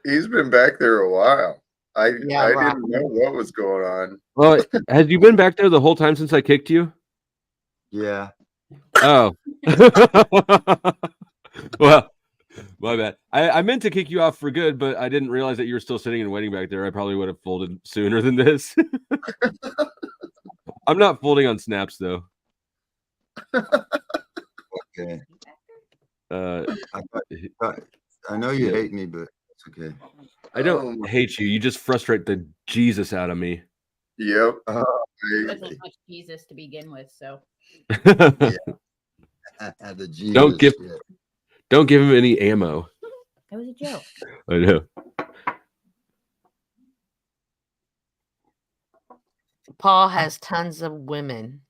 Speaker 5: he's been back there a while. I didn't know what was going on.
Speaker 1: Well, has you been back there the whole time since I kicked you?
Speaker 13: Yeah.
Speaker 1: Oh. Well, my bad. I meant to kick you off for good, but I didn't realize that you were still sitting and waiting back there. I probably would have folded sooner than this. I'm not folding on snaps though.
Speaker 13: Okay. I know you hate me, but it's okay.
Speaker 1: I don't hate you. You just frustrate the Jesus out of me.
Speaker 5: Yep.
Speaker 2: Wasn't much Jesus to begin with, so.
Speaker 13: The Jesus,
Speaker 1: Don't give.
Speaker 13: shit.
Speaker 1: Don't give him any ammo.
Speaker 2: That was a joke.
Speaker 1: I know.
Speaker 9: Paul has tons of women.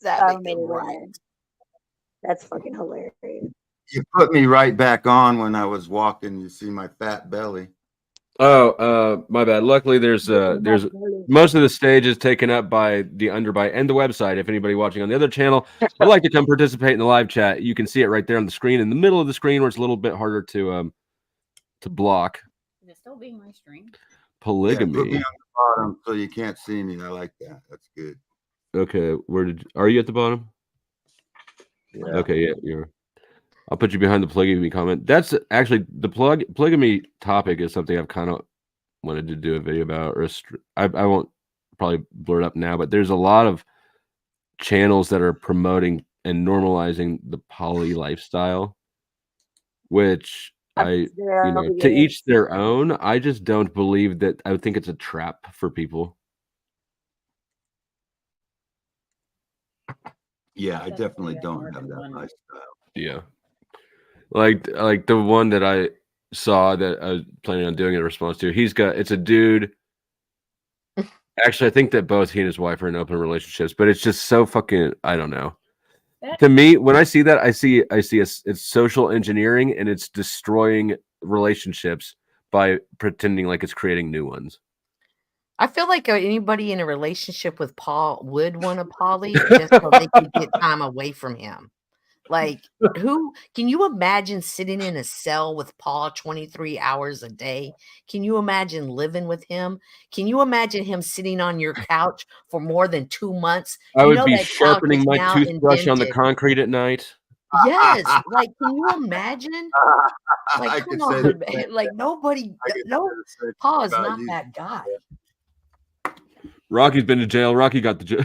Speaker 22: So many women. That's fucking hilarious.
Speaker 13: You put me right back on when I was walking. You see my fat belly.
Speaker 1: Oh, my bad. Luckily, there's most of the stage is taken up by the underbite and the website. If anybody watching on the other channel would like to come participate in the live chat, you can see it right there on the screen, in the middle of the screen, where it's a little bit harder to block.
Speaker 2: Is it still being my stream?
Speaker 1: Polygamy.
Speaker 13: Yeah, put me on the bottom so you can't see me. I like that. That's good.
Speaker 1: Okay, are you at the bottom?
Speaker 13: Yeah.
Speaker 1: Okay, yeah, you're. I'll put you behind the polygamy comment. That's actually the polygamy topic is something I've kind of wanted to do a video about, or I won't probably blur it up now, but there's a lot of channels that are promoting and normalizing the poly lifestyle, which to each their own. I just don't believe that. I would think it's a trap for people.
Speaker 13: Yeah, I definitely don't have that lifestyle.
Speaker 1: Yeah. Like the one that I saw that I was planning on doing a response to. It's a dude. Actually, I think that both he and his wife are in open relationships, but it's just so fucking, I don't know. To me, when I see that, I see it's social engineering, and it's destroying relationships by pretending like it's creating new ones.
Speaker 9: I feel like anybody in a relationship with Paul would want a poly just so they could get time away from him. Like, who can you imagine sitting in a cell with Paul 23 hours a day? Can you imagine living with him? Can you imagine him sitting on your couch for more than 2 months?
Speaker 1: I would be sharpening my toothbrush on the concrete at night.
Speaker 9: Yes, like, can you imagine? Like, come on, man. Like, nobody, Paul is not that guy.
Speaker 1: Rocky's been to jail. Rocky got the jail.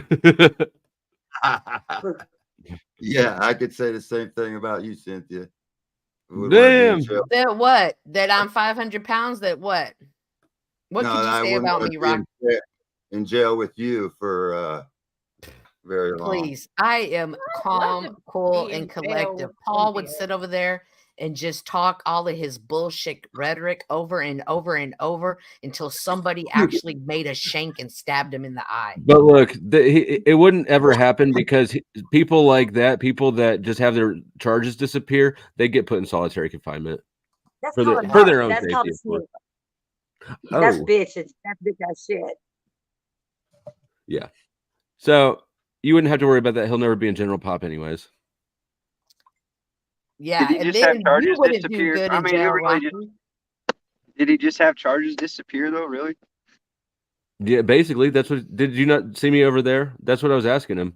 Speaker 13: Yeah, I could say the same thing about you, Cynthia.
Speaker 1: Damn.
Speaker 9: That what? That I'm 500 pounds? That what? What could you say about me, Rocky?
Speaker 13: In jail with you for very long.
Speaker 9: Please, I am calm, cool, and collective. Paul would sit over there and just talk all of his bullshit rhetoric over and over and over until somebody actually made a shank and stabbed him in the eye.
Speaker 1: But look, it wouldn't ever happen because people like that, people that just have their charges disappear, they get put in solitary confinement for their own safety.
Speaker 22: That's bitch. That's bitch ass shit.
Speaker 1: Yeah. So you wouldn't have to worry about that. He'll never be in general pop anyways.
Speaker 9: Yeah,
Speaker 14: did he just have charges disappear? I mean, did he just have charges disappear though? Really?
Speaker 1: Yeah, basically. That's what. Did you not see me over there? That's what I was asking him.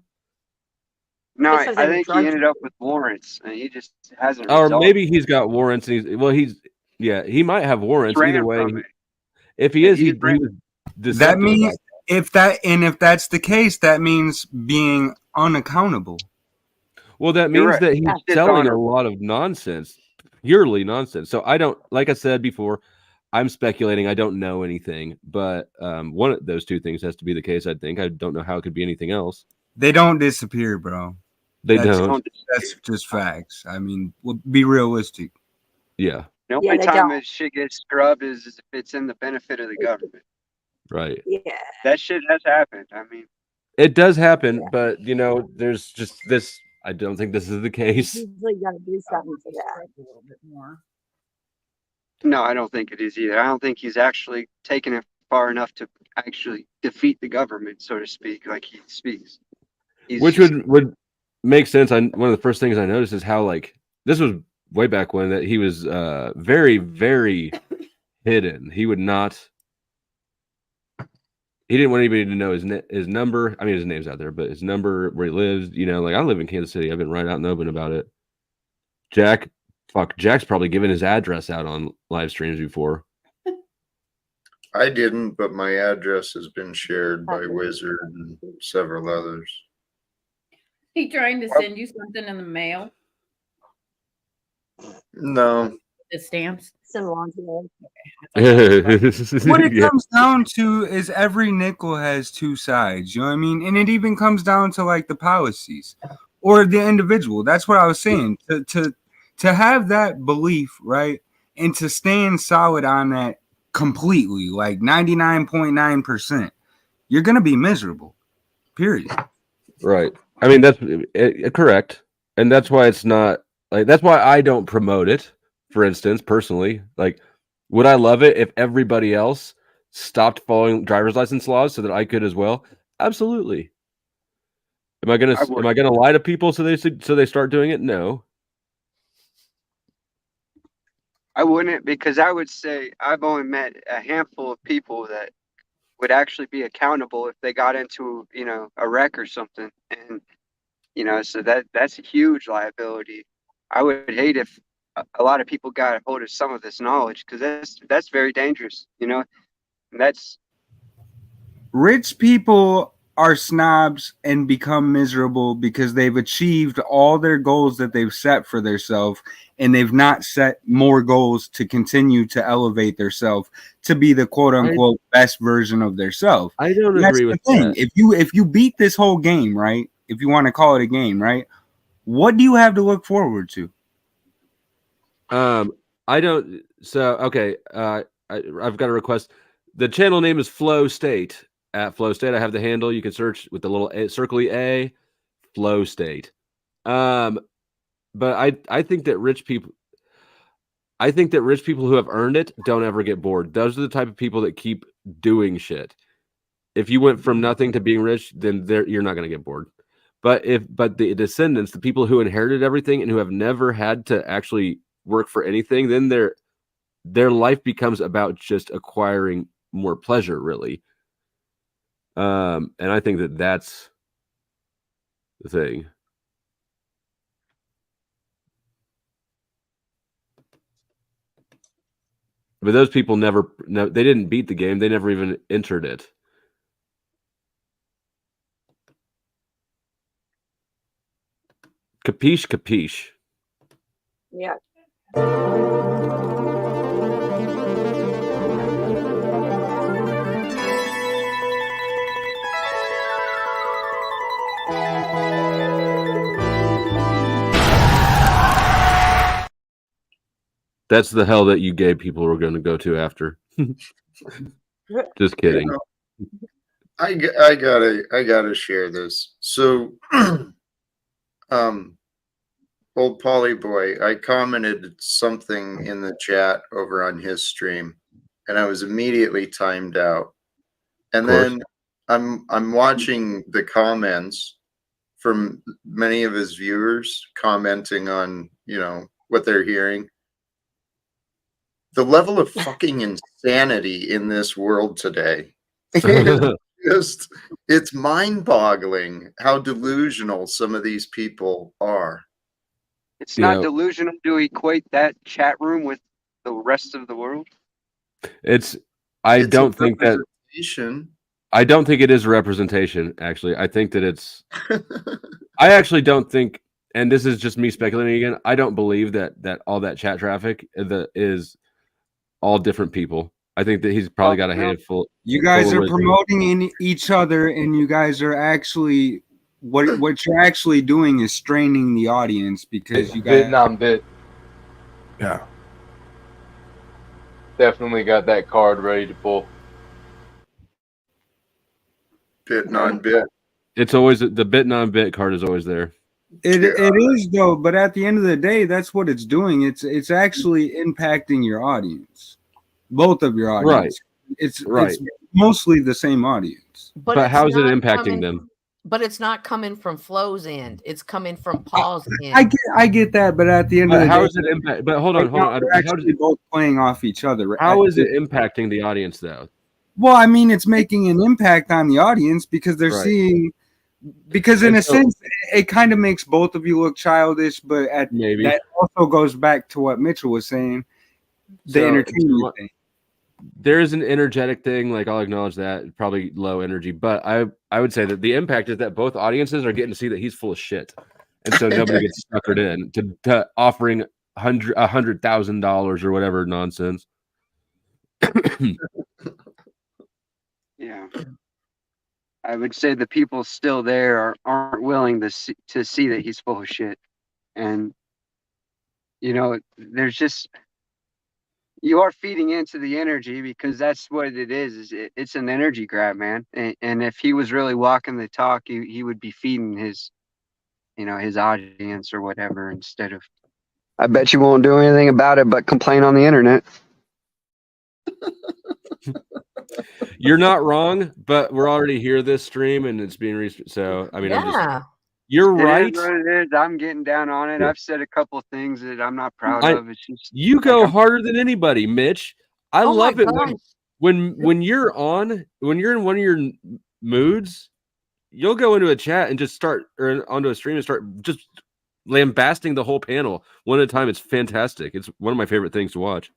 Speaker 14: No, I think he ended up with warrants, and he just hasn't.
Speaker 1: Or maybe he's got warrants, and he might have warrants. Either way, if he is, he was.
Speaker 15: That means if that's the case, that means being unaccountable.
Speaker 1: Well, that means that he's selling a lot of nonsense, purely nonsense. So I don't, like I said before, I'm speculating. I don't know anything, but one of those two things has to be the case. I think. I don't know how it could be anything else.
Speaker 15: They don't disappear, bro.
Speaker 1: They don't.
Speaker 15: That's just facts. I mean, we'll be realistic.
Speaker 1: Yeah.
Speaker 14: The only time that shit gets scrubbed is if it's in the benefit of the government.
Speaker 1: Right.
Speaker 22: Yeah.
Speaker 14: That shit has happened. I mean,
Speaker 1: it does happen, but there's just this. I don't think this is the case.
Speaker 22: You got to do something for that.
Speaker 2: A little bit more.
Speaker 14: No, I don't think it is either. I don't think he's actually taken it far enough to actually defeat the government, so to speak, like he speaks.
Speaker 1: Which would make sense. One of the first things I noticed is how, like, this was way back when, that he was very, very hidden. He would not. He didn't want anybody to know his number. I mean, his name's out there, but his number, where he lives. Like, I live in Kansas City. I've been right out in the open about it. Jack's probably given his address out on live streams before.
Speaker 5: I didn't, but my address has been shared by Wizard and several others.
Speaker 2: He trying to send you something in the mail?
Speaker 5: No.
Speaker 2: The stamps?
Speaker 22: Some laundry.
Speaker 15: What it comes down to is every nickel has two sides. You know what I mean? And it even comes down to like the policies or the individual. That's what I was saying. To to have that belief, right, and to stand solid on that completely, like 99.9%, you're gonna be miserable. Period.
Speaker 1: Right. I mean, that's correct, and that's why it's not like that's why I don't promote it. For instance, personally, like, would I love it if everybody else stopped following driver's license laws so that I could as well? Absolutely. Am I gonna lie to people so they start doing it? No.
Speaker 14: I wouldn't, because I would say I've only met a handful of people that would actually be accountable if they got into, a wreck or something. And, so that's a huge liability. I would hate if a lot of people got a hold of some of this knowledge, because that's very dangerous, and that's
Speaker 15: Rich people are snobs and become miserable because they've achieved all their goals that they've set for themselves, and they've not set more goals to continue to elevate themselves to be the quote unquote best version of themselves.
Speaker 1: I don't agree with that.
Speaker 15: If you beat this whole game, right? If you want to call it a game, right? What do you have to look forward to?
Speaker 1: I don't. So okay, I've got a request. The channel name is Flow State. At Flow State, I have the handle. You can search with the little circly A, Flow State. But I think that rich people who have earned it don't ever get bored. Those are the type of people that keep doing shit. If you went from nothing to being rich, then you're not going to get bored. But the descendants, the people who inherited everything and who have never had to actually work for anything, then their life becomes about just acquiring more pleasure, really. And I think that that's the thing. But those people they didn't beat the game. They never even entered it. Capiche, capiche.
Speaker 22: Yeah.
Speaker 1: That's the hell that you gay people were going to go to after. Just kidding.
Speaker 5: I gotta share this. So, old Polly boy, I commented something in the chat over on his stream, and I was immediately timed out. And then I'm watching the comments from many of his viewers commenting on, what they're hearing. The level of fucking insanity in this world today is it's mind-boggling how delusional some of these people are.
Speaker 14: It's not delusional to equate that chat room with the rest of the world.
Speaker 1: I don't think it is a representation, actually. I think that it's I actually don't think, and this is just me speculating again, I don't believe that all that chat traffic is all different people. I think that he's probably got a handful.
Speaker 15: You guys are promoting each other, and you guys are actually what you're actually doing is straining the audience, because you guys
Speaker 7: Vietnam bit.
Speaker 3: Yeah.
Speaker 7: Definitely got that card ready to pull.
Speaker 5: Bit non-bit.
Speaker 1: It's always the bit non-bit card is always there.
Speaker 15: It is though, but at the end of the day, that's what it's doing. It's actually impacting your audience, both of your audience.
Speaker 1: Right.
Speaker 15: It's mostly the same audience.
Speaker 1: But how is it impacting them?
Speaker 9: But it's not coming from Flo's end. It's coming from Paul's end.
Speaker 15: I get that, but at the end of the day,
Speaker 1: how is it impact? But hold on.
Speaker 15: They're actually both playing off each other.
Speaker 1: How is it impacting the audience though?
Speaker 15: Well, I mean, it's making an impact on the audience because they're seeing. Because in a sense, it kind of makes both of you look childish, but that also goes back to what Mitchell was saying, the entertainment thing.
Speaker 1: There is an energetic thing, like I'll acknowledge that, probably low energy, but I would say that the impact is that both audiences are getting to see that he's full of shit, and so nobody gets suckered in to offering $100,000 or whatever nonsense.
Speaker 14: Yeah. I would say the people still there aren't willing to see that he's full of shit, and you know, there's just, you are feeding into the energy because that's what it is it's an energy grab, man. And if he was really walking the talk, he would be feeding his, you know, his audience or whatever, instead of, I bet you won't do anything about it but complain on the internet.
Speaker 1: You're not wrong, but we're already here this stream and it's being so I mean, you're right.
Speaker 14: It is what it is. I'm getting down on it. I've said a couple things that I'm not proud of. It's just,
Speaker 1: you go harder than anybody, Mitch. I
Speaker 9: Oh my
Speaker 1: love it
Speaker 9: gosh.
Speaker 1: when you're in one of your moods, you'll go into a chat and just start, or onto a stream and start just lambasting the whole panel one at a time. It's fantastic. It's one of my favorite things to watch.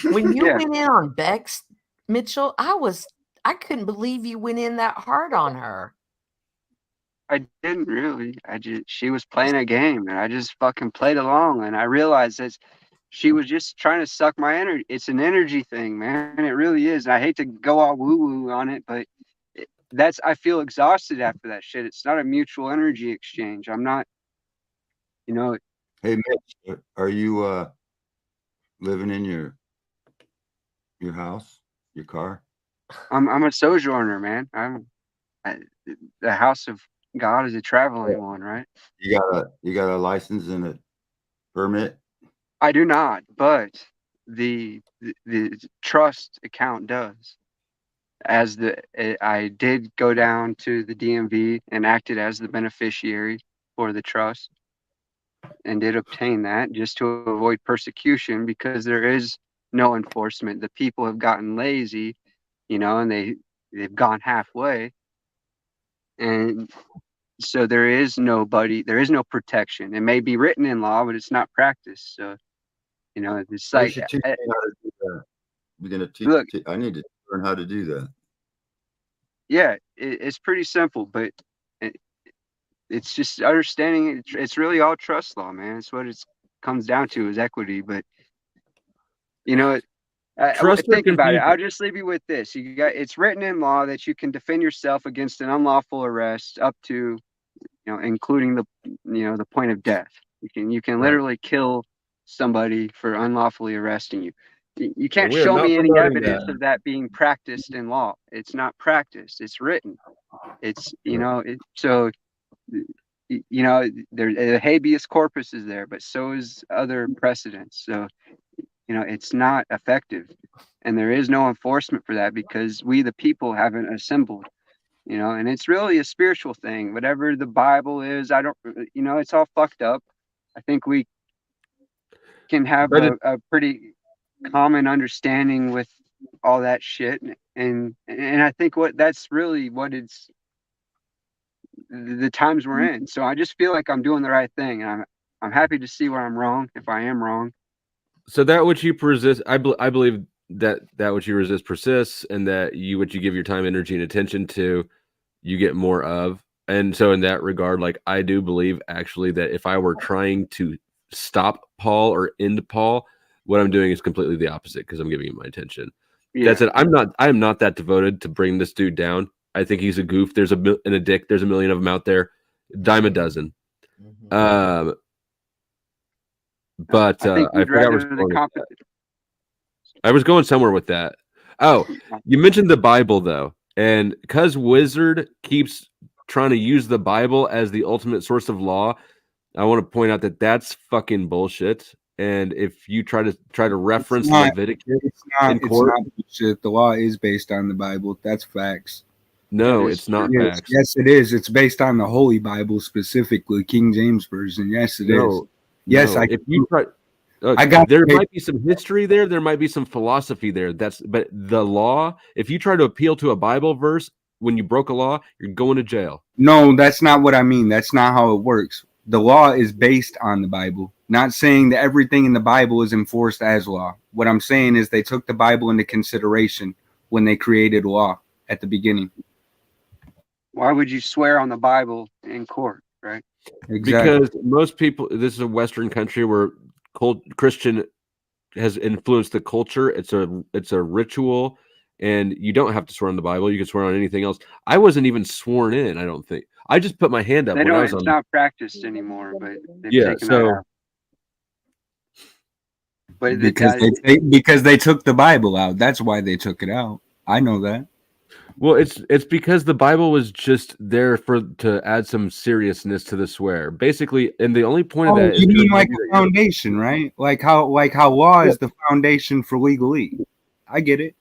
Speaker 9: When you went in on Bex, Mitchell, I couldn't believe you went in that hard on her.
Speaker 14: I didn't really. She was playing a game and I just fucking played along, and I realized that she was just trying to suck my energy. It's an energy thing, man. It really is. I hate to go all woo-woo on it, but I feel exhausted after that shit. It's not a mutual energy exchange. I'm not, you know.
Speaker 13: Hey, Mitch, are you living in your house, your car?
Speaker 14: I'm a sojourner, man. The house of God is a traveling one, right?
Speaker 13: You got a license and a permit?
Speaker 14: I do not, but the trust account does. I did go down to the DMV and acted as the beneficiary for the trust, and did obtain that just to avoid persecution, because there is no enforcement. The people have gotten lazy, you know, and they've gone halfway, and so there is no protection. It may be written in law, but it's not practiced. So, you know, it's
Speaker 13: You
Speaker 14: like,
Speaker 13: should teach me how to do that. You're gonna teach.
Speaker 14: Look,
Speaker 13: I need to learn how to do that.
Speaker 14: yeah, it's pretty simple, but it's just understanding. It's really all trust law, man. It's what it comes down to, is equity. But, you know, think about it. I'll just leave you with this. It's written in law that you can defend yourself against an unlawful arrest up to, you know, including the point of death. You can literally kill somebody for unlawfully arresting you. You can't show me any evidence of that being practiced in law. It's not practiced. It's written. It's, you know, so, you know, the habeas corpus is there, but so is other precedents. So, you know, it's not effective, and there is no enforcement for that because we, the people, haven't assembled, you know, and it's really a spiritual thing. Whatever the Bible is, you know, it's all fucked up. I think we can have a pretty common understanding with all that shit. And I think that's really what it's, the times we're in. So I just feel like I'm doing the right thing, and I'm happy to see where I'm wrong, if I am wrong.
Speaker 1: So that which you persist, I believe that which you resist persists, and that what you give your time, energy, and attention to, you get more of. And so in that regard, like, I do believe actually that if I were trying to stop Paul or end Paul, what I'm doing is completely the opposite, because I'm giving him my attention. Yeah. That's it. I am not that devoted to bring this dude down. I think he's a goof. There's a dick. There's a million of them out there, dime a dozen. But I was going somewhere with that. Oh, you mentioned the Bible though, and because Wizard keeps trying to use the Bible as the ultimate source of law, I want to point out that that's fucking bullshit. And if you try to reference Leviticus in court,
Speaker 10: it's not bullshit. The law is based on the Bible. That's facts.
Speaker 1: No, it's not facts.
Speaker 10: Yes, it is. It's based on the Holy Bible, specifically King James Version. Yes, it is. Yes,
Speaker 1: if you try, there might be some history there. There might be some philosophy there. But the law, if you try to appeal to a Bible verse when you broke a law, you're going to jail.
Speaker 10: No, that's not what I mean. That's not how it works. The law is based on the Bible. Not saying that everything in the Bible is enforced as law. What I'm saying is they took the Bible into consideration when they created law at the beginning.
Speaker 14: Why would you swear on the Bible in court, right?
Speaker 10: Exactly.
Speaker 1: Because most people, this is a Western country where Christian has influenced the culture. It's a ritual, and you don't have to swear on the Bible. You can swear on anything else. I wasn't even sworn in, I don't think. I just put my hand up.
Speaker 14: It's not practiced anymore, but they've taken that out. But
Speaker 15: because they took the Bible out. That's why they took it out. I know that.
Speaker 1: Well, it's because the Bible was just there to add some seriousness to the swear, basically, and the only point of that
Speaker 15: you
Speaker 1: is
Speaker 15: mean like a foundation, right? Like how law is the foundation for legality. I get it.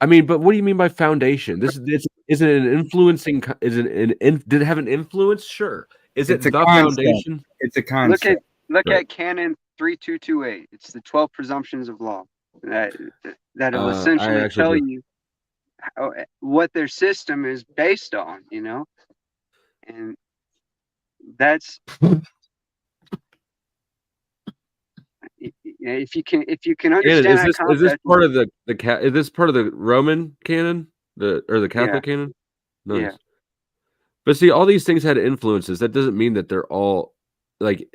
Speaker 1: I mean, but what do you mean by foundation? Is it an influencing? Is it did it have an influence? Sure. Is it
Speaker 15: It's a
Speaker 1: the
Speaker 15: concept.
Speaker 1: foundation?
Speaker 15: It's a concept.
Speaker 14: Look
Speaker 1: Right.
Speaker 14: at Canon 3228. It's the 12 presumptions of law that'll
Speaker 1: I
Speaker 14: essentially
Speaker 1: actually
Speaker 14: tell
Speaker 1: do.
Speaker 14: you what their system is based on, you know, and that's if you can understand that concept.
Speaker 1: Is this part of the is this part of the Roman canon, or the Catholic canon? Nice.
Speaker 14: Yeah.
Speaker 1: But see, all these things had influences. That doesn't mean that they're all like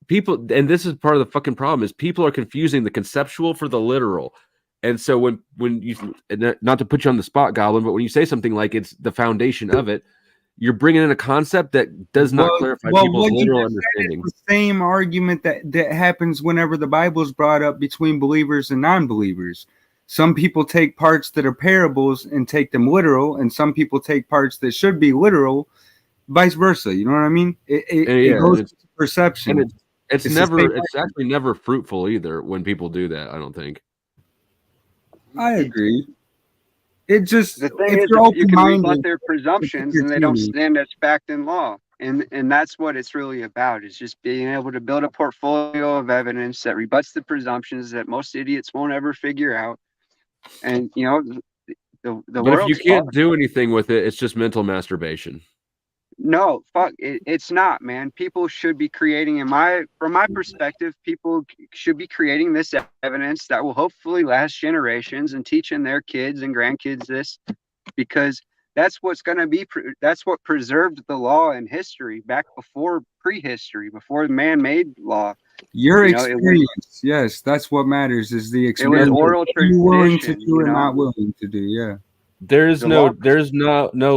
Speaker 1: people. And this is part of the fucking problem: is people are confusing the conceptual for the literal. And so when you, not to put you on the spot, Goblin, but when you say something like it's the foundation of it, you're bringing in a concept that does not clarify people's literal understanding.
Speaker 15: The same argument that happens whenever the Bible is brought up between believers and non-believers. Some people take parts that are parables and take them literal, and some people take parts that should be literal, vice versa. You know what I mean? It goes to perception.
Speaker 1: And it's actually never fruitful either when people do that, I don't think.
Speaker 15: I agree. It just
Speaker 14: The thing is, you can rebut their presumptions and they don't stand as fact in law. And that's what it's really about, is just being able to build a portfolio of evidence that rebuts the presumptions that most idiots won't ever figure out. And, you know, the
Speaker 1: But if
Speaker 14: world.
Speaker 1: you can't do anything with it, it's just mental masturbation.
Speaker 14: No, fuck, it's not, man. People should be creating, from my perspective, people should be creating this evidence that will hopefully last generations and teaching their kids and grandkids this, because that's what's going to be, that's what preserved the law in history back before prehistory, before man made law.
Speaker 15: Your experience, yes, that's what matters, is the experience.
Speaker 14: It was oral
Speaker 15: You're willing to
Speaker 14: tradition,
Speaker 15: do and not willing to do, yeah.
Speaker 1: There's no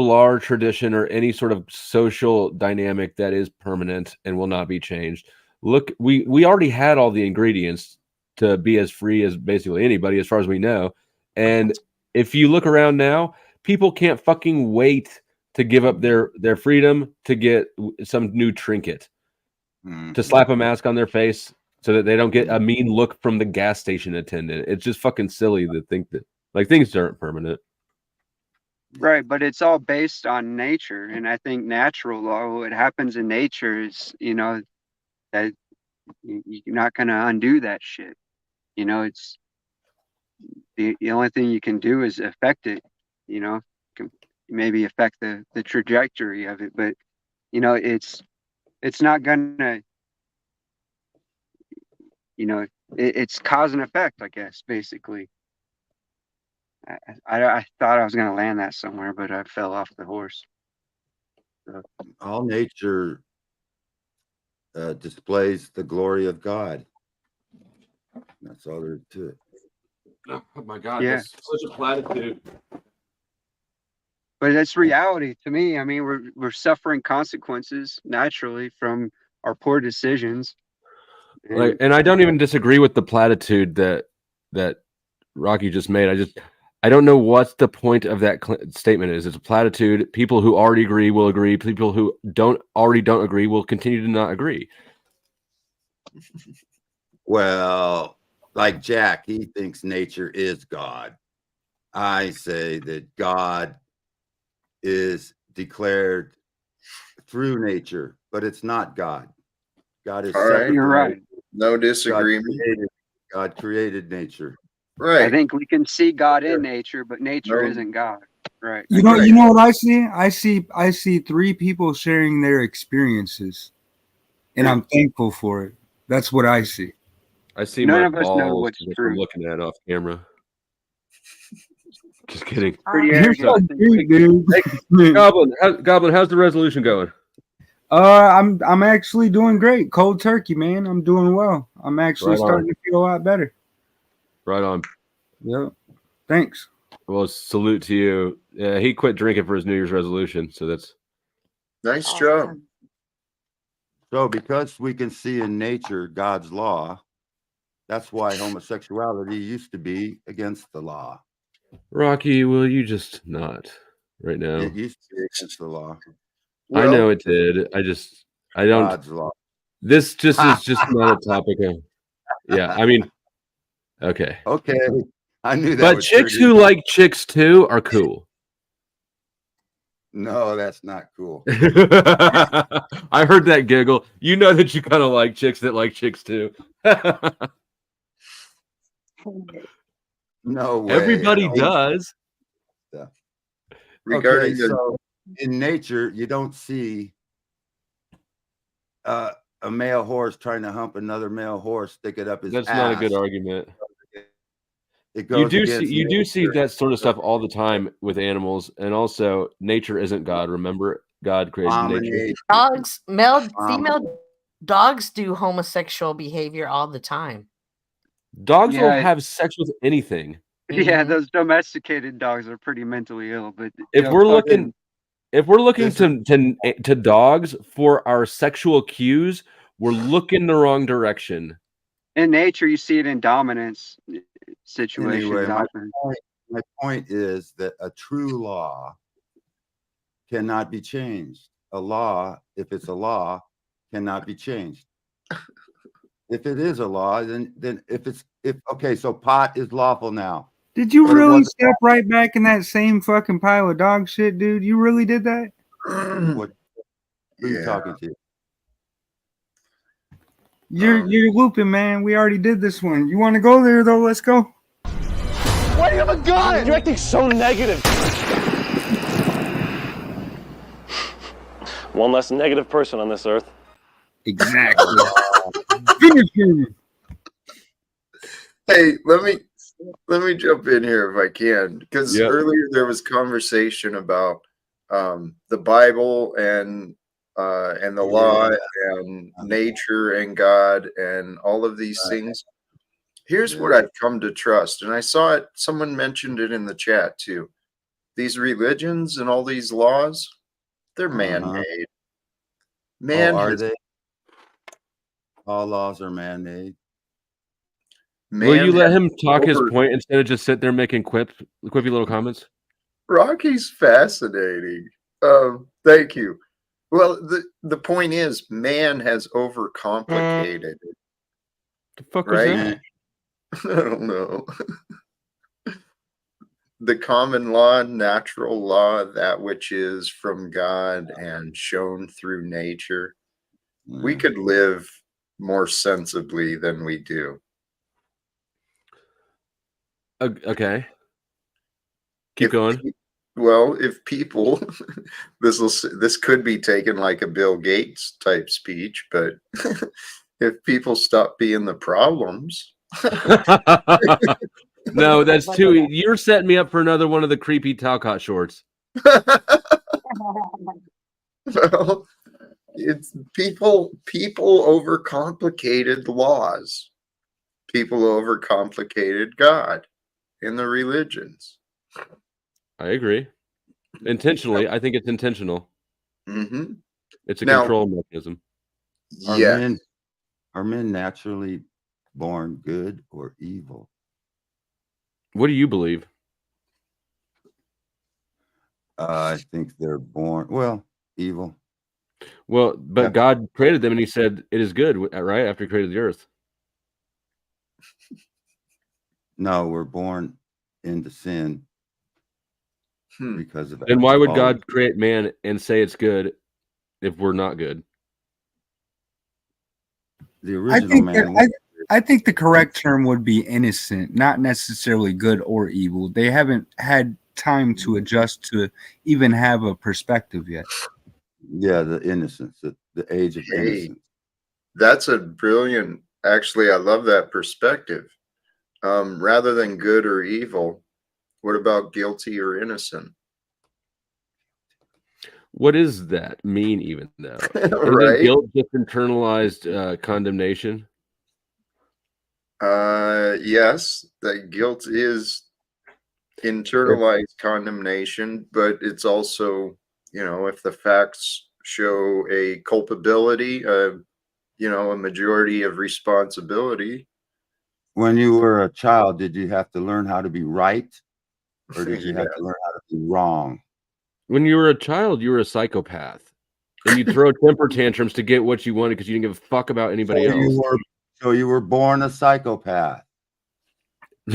Speaker 1: law or tradition or any sort of social dynamic that is permanent and will not be changed. Look, we already had all the ingredients to be as free as basically anybody, as far as we know. And if you look around now, people can't fucking wait to give up their freedom to get some new trinket, to slap a mask on their face so that they don't get a mean look from the gas station attendant. It's just fucking silly to think that like things aren't permanent.
Speaker 14: Right, but it's all based on nature, and I think natural law, what happens in nature is, you know, that you're not going to undo that shit. You know, it's the only thing you can do is affect it. You know, maybe affect the trajectory of it, but you know, it's not gonna, you know, it's cause and effect, I guess, basically. I thought I was going to land that somewhere, but I fell off the horse.
Speaker 13: All nature displays the glory of God. That's all there is to it.
Speaker 1: Oh my God,
Speaker 14: Yeah.
Speaker 1: that's such a platitude.
Speaker 14: But that's reality to me. I mean, we're suffering consequences naturally from our poor decisions.
Speaker 1: Like, and I don't even disagree with the platitude that Rocky just made. I don't know what the point of that statement is. It's a platitude. People who already agree will agree. People who don't agree will continue to not agree.
Speaker 13: Well, like Jack, he thinks nature is God. I say that God is declared through nature, but it's not God. God is
Speaker 5: All right,
Speaker 13: separate.
Speaker 14: You're right.
Speaker 5: No disagreement.
Speaker 13: God created nature.
Speaker 5: Right.
Speaker 14: I think we can see God in nature, but nature isn't God. Right.
Speaker 15: You know what I see? I see three people sharing their experiences, and I'm thankful for it. That's what I see.
Speaker 1: I see
Speaker 14: None
Speaker 1: my
Speaker 14: of us know
Speaker 1: balls
Speaker 14: what's
Speaker 1: just
Speaker 14: true.
Speaker 1: from looking at it off camera. Just kidding.
Speaker 14: Pretty
Speaker 15: You're so cute, dude.
Speaker 1: Hey, Goblin, how's the resolution going?
Speaker 15: I'm actually doing great. Cold turkey, man. I'm doing well. I'm actually
Speaker 1: Right on.
Speaker 15: starting to feel a lot better.
Speaker 1: Right on.
Speaker 15: Yep. Thanks.
Speaker 1: Well, salute to you. Yeah, he quit drinking for his New Year's resolution, so that's
Speaker 5: Nice job.
Speaker 13: So because we can see in nature God's law, That's why homosexuality used to be against the law.
Speaker 1: Rocky, will you just not right now?
Speaker 13: It used to be against the law.
Speaker 1: I know it did. I don't.
Speaker 13: God's law.
Speaker 1: This just is just not a topic of. Yeah, I mean, okay.
Speaker 13: Okay, I knew that.
Speaker 1: But
Speaker 13: was
Speaker 1: chicks
Speaker 13: pretty-
Speaker 1: who like chicks too are cool.
Speaker 13: No, that's not cool.
Speaker 1: I heard that giggle. You know that you kind of like chicks that like chicks too.
Speaker 13: No way.
Speaker 1: Everybody does.
Speaker 13: Yeah.
Speaker 5: Regarding
Speaker 13: Okay,
Speaker 5: the-
Speaker 13: so in nature, you don't see a male horse trying to hump another male horse, stick it up his
Speaker 1: That's
Speaker 13: ass.
Speaker 1: not a good argument.
Speaker 13: It
Speaker 1: You
Speaker 13: goes
Speaker 1: do see
Speaker 13: against
Speaker 1: you do see
Speaker 13: nature.
Speaker 1: that sort of stuff all the time with animals, and also nature isn't God. Remember, God created nature.
Speaker 9: Dogs, male, female dogs do homosexual behavior all the time.
Speaker 1: Dogs will
Speaker 14: Yeah.
Speaker 1: have sex with anything.
Speaker 14: Yeah, those domesticated dogs are pretty mentally ill. But
Speaker 1: If
Speaker 14: you know,
Speaker 1: we're
Speaker 14: fucking-
Speaker 1: looking to dogs for our sexual cues, we're looking the wrong direction.
Speaker 14: in nature, you see it in dominance situations.
Speaker 13: Anyway,
Speaker 14: often.
Speaker 13: my point is that a true law cannot be changed. A law, if it's a law, cannot be changed. If it is a law, then okay, so pot is lawful now.
Speaker 15: Did you
Speaker 13: But it
Speaker 15: really
Speaker 13: wasn't-
Speaker 15: step right back in that same fucking pile of dog shit, dude? You really did that?
Speaker 13: What? Who you talking to?
Speaker 15: You're looping, man. We already did this one. You want to go there though? Let's go.
Speaker 20: Why do you have a gun? You're acting so negative. One less negative person on this earth.
Speaker 15: Exactly. Finish him.
Speaker 5: Hey, let me jump in here if I can, because
Speaker 1: Yep.
Speaker 5: earlier there was conversation about the Bible and the law and nature and God and all of these things. Here's what I've come to trust, and I saw it. Someone mentioned it in the chat too. These religions and all these laws, they're man-made. Man,
Speaker 13: are
Speaker 5: has-
Speaker 13: they? All laws are man-made.
Speaker 1: Will you
Speaker 5: man
Speaker 1: let
Speaker 5: has
Speaker 1: him talk his
Speaker 5: over-
Speaker 1: point instead of just sit there making quippy little comments?
Speaker 5: Rocky's fascinating. Thank you. Well, the point is, man has overcomplicated it.
Speaker 1: The fuck
Speaker 5: was
Speaker 1: was
Speaker 5: that? I don't know. The common law, natural law, that which is from God and shown through nature. We could live more sensibly than we do.
Speaker 1: Okay. Keep going.
Speaker 5: Well, if people, this could be taken like a Bill Gates type speech, but if people stop being the problems.
Speaker 1: No, that's too. You're setting me up for another one of the creepy Talcott shorts.
Speaker 5: Well, it's people overcomplicated laws. People overcomplicated God in the religions.
Speaker 1: I agree. Intentionally, I think it's intentional.
Speaker 5: Mm-hmm.
Speaker 1: It's a
Speaker 5: Now-
Speaker 1: control mechanism.
Speaker 13: Are men naturally born good or evil?
Speaker 1: What do you believe?
Speaker 13: I think they're born evil.
Speaker 1: Well, but
Speaker 13: Yeah.
Speaker 1: God created them, and He said it is good, right? After He created the earth.
Speaker 13: No, we're born into sin because of.
Speaker 1: Then why would
Speaker 13: fallen-
Speaker 1: God create man and say it's good if we're not good?
Speaker 13: The
Speaker 15: I
Speaker 13: original
Speaker 15: think
Speaker 13: man.
Speaker 15: I think the correct term would be innocent, not necessarily good or evil. They haven't had time to adjust to even have a perspective yet.
Speaker 13: Yeah, the innocence, the age of
Speaker 5: Hey,
Speaker 13: innocence.
Speaker 5: that's a brilliant. Actually, I love that perspective. Rather than good or evil, what about guilty or innocent?
Speaker 1: What does that mean, even though?
Speaker 5: Right.
Speaker 1: Isn't guilt just internalized condemnation?
Speaker 5: Yes, that guilt is internalized condemnation, but it's also, if the facts show a culpability, a majority of responsibility,
Speaker 13: when you were a child, did you have to learn how to be right, or did you have to learn how to be wrong?
Speaker 1: When you were a child, you were a psychopath, and you'd throw temper tantrums to get what you wanted because you didn't give a fuck about anybody else.
Speaker 13: So you were born a psychopath.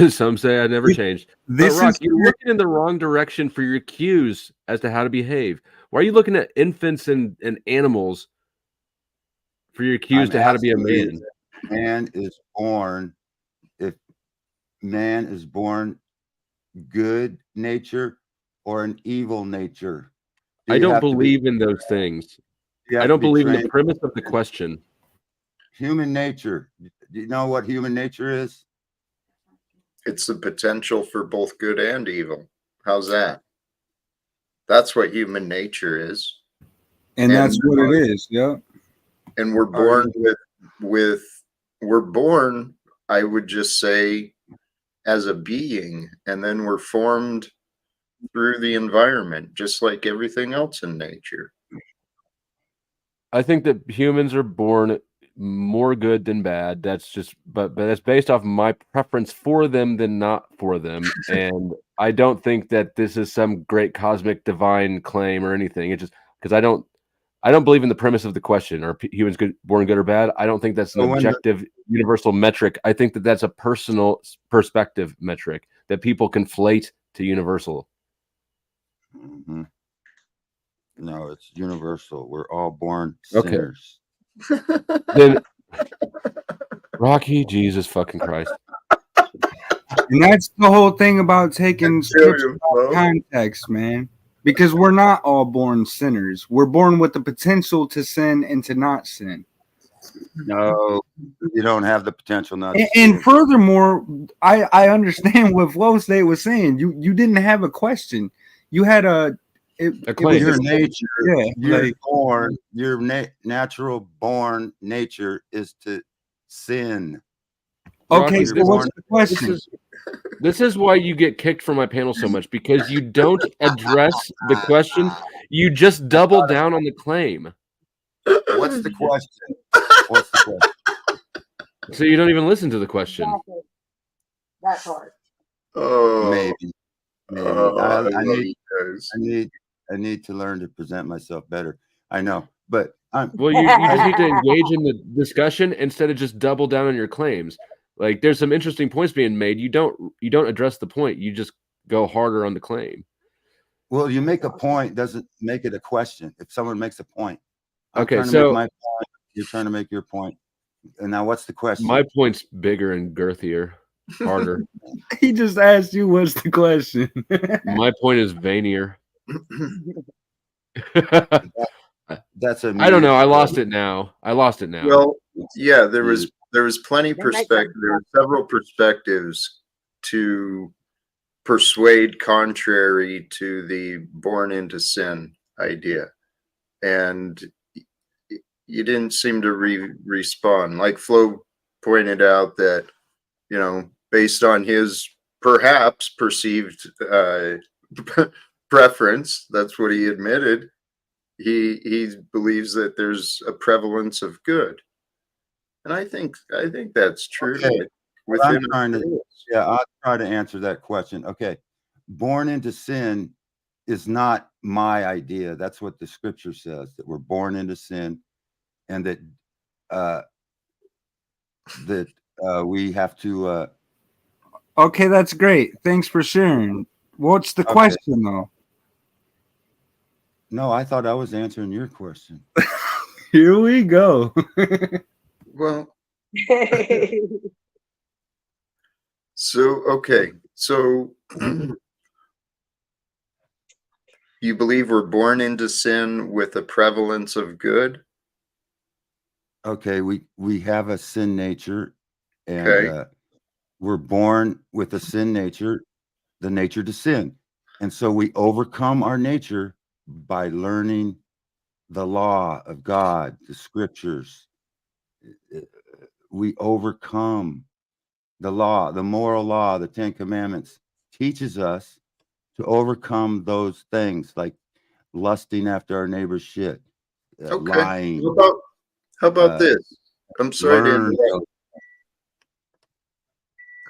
Speaker 1: Some say I never changed. But Rock, you're looking in the wrong direction for your cues as to how to behave. Why are you looking at infants and animals for your cues to how to be a man?
Speaker 13: Man is born, if man is born good nature or an evil nature.
Speaker 1: I don't believe in those things. I don't believe in the premise of the question.
Speaker 13: Human nature. Do you know what human nature is?
Speaker 5: It's the potential for both good and evil. How's that? That's what human nature is.
Speaker 15: And that's what it is. Yeah.
Speaker 5: And we're born we're born, I would just say, as a being, and then we're formed through the environment, just like everything else in nature.
Speaker 1: I think that humans are born more good than bad. That's just, but that's based off my preference for them than not for them. And I don't think that this is some great cosmic divine claim or anything. It's just because I don't believe in the premise of the question. Are humans born good or bad? I don't think that's an objective, universal metric. I think that that's a personal perspective metric that people conflate to universal.
Speaker 13: Mm-hmm. No, it's universal. We're all born sinners.
Speaker 1: Then Rocky, Jesus fucking Christ.
Speaker 15: And that's the whole thing about taking scripture out of context, man. Because we're not all born sinners. We're born with the potential to sin and to not sin.
Speaker 13: No, you don't have the potential not.
Speaker 15: And furthermore, I understand what Flow State was saying. You didn't have a question. You had a
Speaker 13: claim. Your nature,
Speaker 15: yeah,
Speaker 13: your natural born nature is to sin.
Speaker 1: Okay,
Speaker 15: so what's the question?
Speaker 1: This is why you get kicked from my panel so much, because you don't address the question. You just double down on the claim.
Speaker 13: What's the question? What's the question?
Speaker 1: So you don't even listen to the question.
Speaker 22: Exactly. That part.
Speaker 5: Oh,
Speaker 13: maybe. I need to learn to present myself better. I know, but
Speaker 1: well, you just need to engage in the discussion instead of just double down on your claims. Like, there's some interesting points being made. You don't address the point. You just go harder on the claim.
Speaker 13: Well, you make a point doesn't make it a question. If someone makes a point,
Speaker 1: okay,
Speaker 13: so make my point, you're trying to make your point. And now, what's the question?
Speaker 1: My point's bigger and girthier, harder.
Speaker 15: He just asked you, what's the question?
Speaker 1: My point is veinier.
Speaker 13: That's a.
Speaker 1: I don't know. I lost it now.
Speaker 5: Well, yeah, there was plenty perspective. There were several perspectives to persuade contrary to the born into sin idea, and you didn't seem to respond. Like Flo pointed out that, based on his perhaps perceived preference, that's what he admitted. He believes that there's a prevalence of good, and I think that's true.
Speaker 13: Okay. I'll try to answer that question. Okay, born into sin is not my idea. That's what the scripture says, that we're born into sin, and that we have to.
Speaker 15: Okay, that's great. Thanks for sharing. What's the question, though?
Speaker 13: No, I thought I was answering your question.
Speaker 15: Here we go.
Speaker 5: Well, so you believe we're born into sin with a prevalence of good?
Speaker 13: Okay, we have a sin nature, and we're born with a sin nature, the nature to sin. And so we overcome our nature by learning the law of God, the scriptures. We overcome the law, the moral law, the 10 Commandments teaches us to overcome those things like lusting after our neighbor's shit, lying.
Speaker 5: How about this? I'm sorry to interrupt.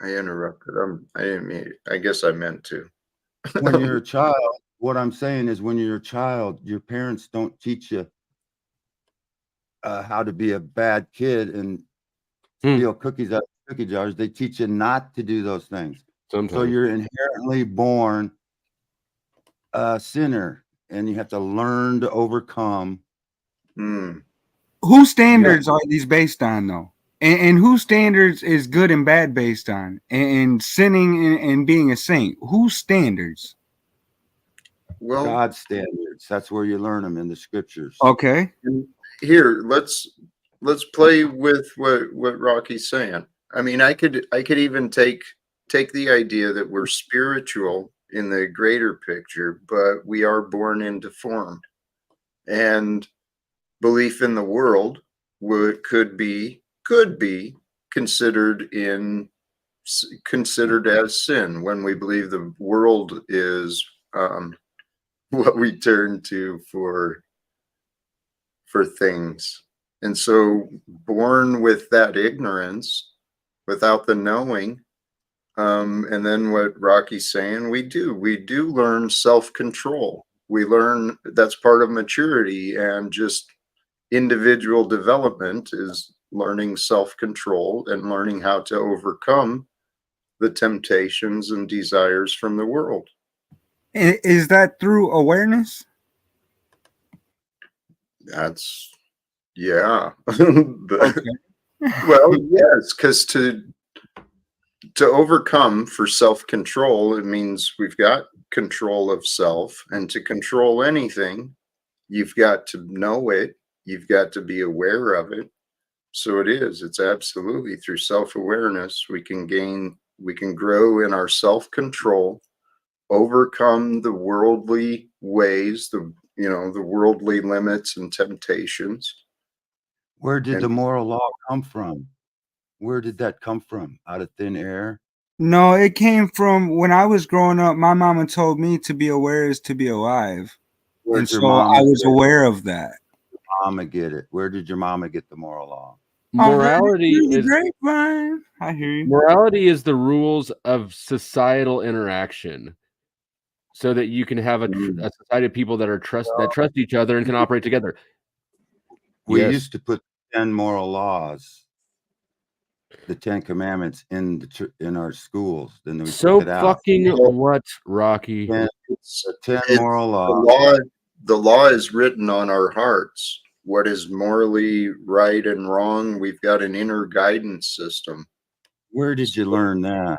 Speaker 5: I interrupted. I didn't mean. I guess I meant to.
Speaker 13: When you're a child, what I'm saying is, when you're a child, your parents don't teach you how to be a bad kid and steal cookies out of cookie jars. They teach you not to do those things.
Speaker 1: Sometimes.
Speaker 13: So you're inherently born a sinner, and you have to learn to overcome.
Speaker 15: Whose standards are these based on, though? And whose standards is good and bad based on? And sinning and being a saint, whose standards?
Speaker 5: Well,
Speaker 13: God's standards. That's where you learn them in the scriptures.
Speaker 15: Okay.
Speaker 5: Here, let's play with what Rocky's saying. I mean, I could even take the idea that we're spiritual in the greater picture, but we are born and deformed, and belief in the world could be considered as sin when we believe the world is what we turn to for things. And so, born with that ignorance, without the knowing, and then what Rocky's saying, we do learn self-control. We learn that's part of maturity, and just individual development is learning self-control and learning how to overcome the temptations and desires from the world.
Speaker 15: Is that through awareness?
Speaker 5: That's yeah. Well, yes, because to overcome for self-control, it means we've got control of self, and to control anything, you've got to know it. You've got to be aware of it. So it's absolutely through self-awareness we can grow in our self-control, overcome the worldly ways, the worldly limits and temptations.
Speaker 13: Where did the moral law come from? Where did that come from? Out of thin air?
Speaker 15: No, it came from when I was growing up. My mama told me to be aware is to be alive. And so I was aware of that.
Speaker 13: Mama get it? Where did your mama get the moral law?
Speaker 1: Morality is
Speaker 15: grapevine. I hear you.
Speaker 1: Morality is the rules of societal interaction, so that you can have a society of people that trust each other and can operate together.
Speaker 13: We used to put 10 moral laws, the 10 commandments in our schools. Then we took it out.
Speaker 1: Fucking what, Rocky?
Speaker 13: It's 10 moral laws.
Speaker 5: The law is written on our hearts. What is morally right and wrong? We've got an inner guidance system.
Speaker 13: Where did you learn that?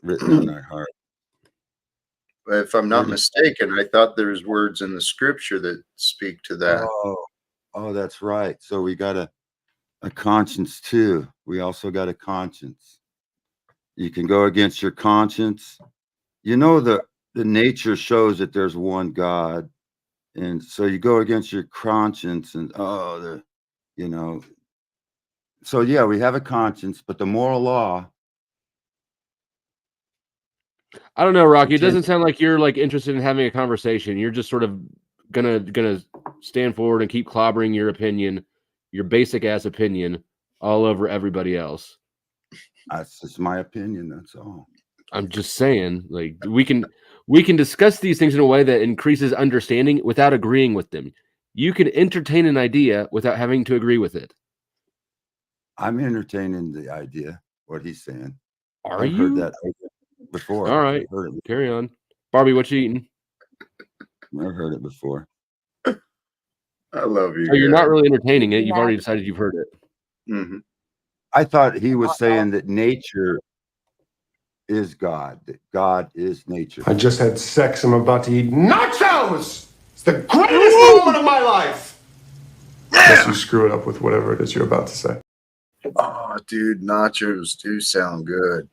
Speaker 13: Written on our heart.
Speaker 5: If I'm not mistaken, I thought there's words in the scripture that speak to that.
Speaker 13: Oh, that's right. So we got a conscience too. We also got a conscience. You can go against your conscience. You know, the nature shows that there's one God. And so you go against your conscience and so yeah, we have a conscience, but the moral law.
Speaker 1: I don't know, Rocky. It doesn't sound like you're interested in having a conversation. You're just sort of gonna stand forward and keep clobbering your opinion, your basic ass opinion, all over everybody else.
Speaker 13: That's just my opinion. That's all.
Speaker 1: I'm just saying, we can discuss these things in a way that increases understanding without agreeing with them. You can entertain an idea without having to agree with it.
Speaker 13: I'm entertaining the idea, what he's saying.
Speaker 1: I've heard
Speaker 13: that before.
Speaker 1: All right, carry on. Barbie, what you eating?
Speaker 13: I've heard it before.
Speaker 5: I love you.
Speaker 1: So you're not really entertaining it. You've already decided you've heard it.
Speaker 5: Mm-hmm.
Speaker 13: I thought he was saying that nature is God, that God is nature.
Speaker 12: I just had sex. I'm about to eat nachos. It's the greatest moment of my life. Unless you screw it up with whatever it is you're about to say.
Speaker 5: Oh, dude, nachos do sound good.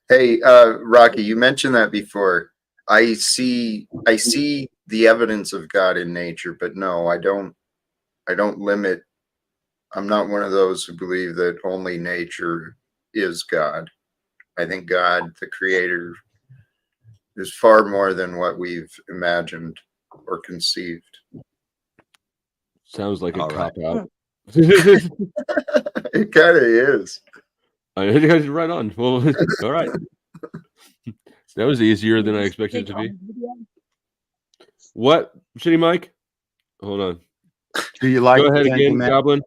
Speaker 5: Hey, Rocky, you mentioned that before. I see the evidence of God in nature, but no, I don't limit. I'm not one of those who believe that only nature is God. I think God, the creator, is far more than what we've imagined or conceived.
Speaker 1: Sounds like a cop out.
Speaker 5: It kind of is.
Speaker 1: You're right on. Well, all right. That was easier than I expected it to be. What, Shitty Mike? Hold on.
Speaker 13: Do you like
Speaker 1: Go
Speaker 13: the
Speaker 1: ahead
Speaker 13: Ten
Speaker 1: again,
Speaker 13: Commandments?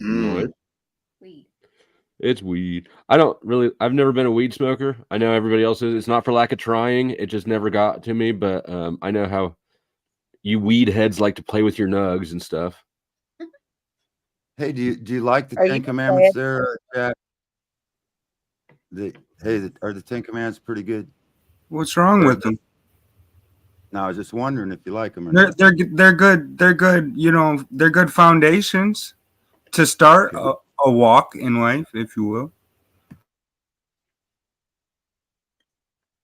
Speaker 1: Goblin.
Speaker 5: Mm.
Speaker 1: It's weed. I've never been a weed smoker. I know everybody else is. It's not for lack of trying. It just never got to me. But I know how you weed heads like to play with your nugs and stuff.
Speaker 13: Hey, do you like the
Speaker 22: Are
Speaker 13: Ten
Speaker 22: you
Speaker 13: Commandments
Speaker 22: prepared?
Speaker 13: there, Jack? Are the Ten Commandments pretty good?
Speaker 15: What's wrong with them?
Speaker 13: No, I was just wondering if you like them or
Speaker 15: They're
Speaker 13: not.
Speaker 15: they're good. They're good. You know, they're good foundations to start a walk in life, if you will.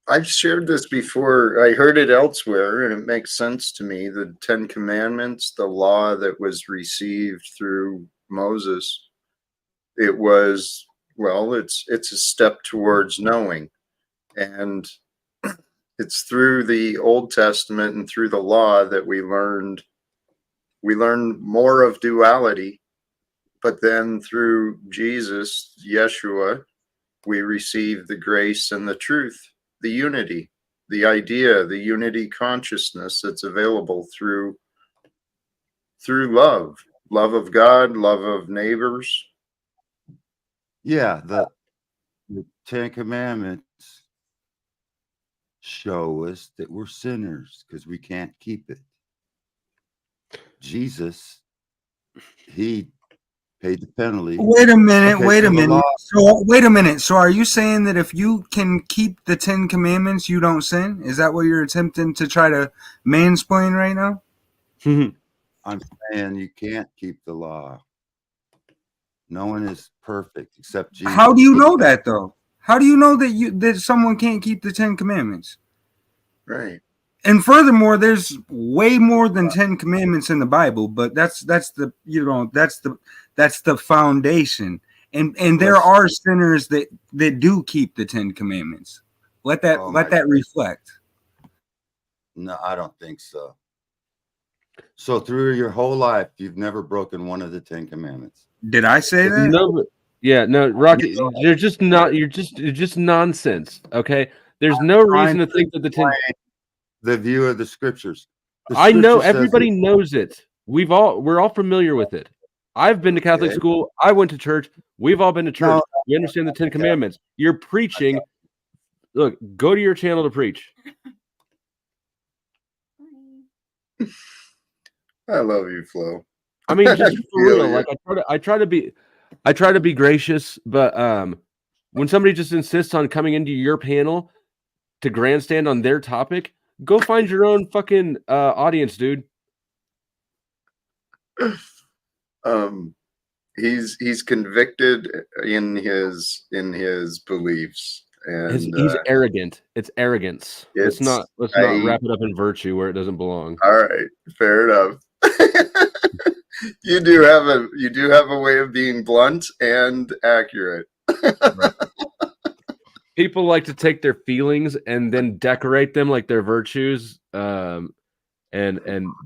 Speaker 5: I've shared this before. I heard it elsewhere, and it makes sense to me. The Ten Commandments, the law that was received through Moses, it was, well, it's a step towards knowing. And it's through the Old Testament and through the law that we learned more of duality. But then through Jesus, Yeshua, we received the grace and the truth, the unity, the idea, the unity consciousness that's available through love of God, love of neighbors.
Speaker 13: Yeah, the Ten Commandments show us that we're sinners because we can't keep it. Jesus, he paid the penalty.
Speaker 15: Wait a minute.
Speaker 13: Okay,
Speaker 15: Wait
Speaker 13: so
Speaker 15: a
Speaker 13: the
Speaker 15: minute.
Speaker 13: law-
Speaker 15: So wait a minute. So are you saying that if you can keep the 10 Commandments, you don't sin? Is that what you're attempting to try to mansplain right now?
Speaker 13: I'm saying you can't keep the law. No one is perfect except Jesus.
Speaker 15: How do you know that though? How do you know that someone can't keep the 10 Commandments?
Speaker 5: Right.
Speaker 15: And furthermore, there's way more than 10 commandments in the Bible, but that's the foundation. And there are sinners that do keep the 10 commandments. Let that reflect.
Speaker 13: No, I don't think so. So through your whole life, you've never broken one of the 10 Commandments.
Speaker 15: Did I say that?
Speaker 1: No, yeah, no, Rocky, you're just nonsense. Okay, there's no reason to think that
Speaker 13: the view of the scriptures.
Speaker 1: I know everybody knows it. We're all familiar with it. I've been to Catholic school. I went to church. We've all been to church. We understand the 10 Commandments. You're preaching. Look, go to your channel to preach.
Speaker 5: I love you, Flo.
Speaker 1: I mean, just for real. Like I try to be gracious, but when somebody just insists on coming into your panel to grandstand on their topic, go find your own fucking audience, dude.
Speaker 5: He's convicted in his beliefs, and
Speaker 1: He's arrogant. It's arrogance. Let's not wrap it up in virtue where it doesn't belong.
Speaker 5: All right, fair enough. You do have a way of being blunt and accurate.
Speaker 1: Right. People like to take their feelings and then decorate them like their virtues, and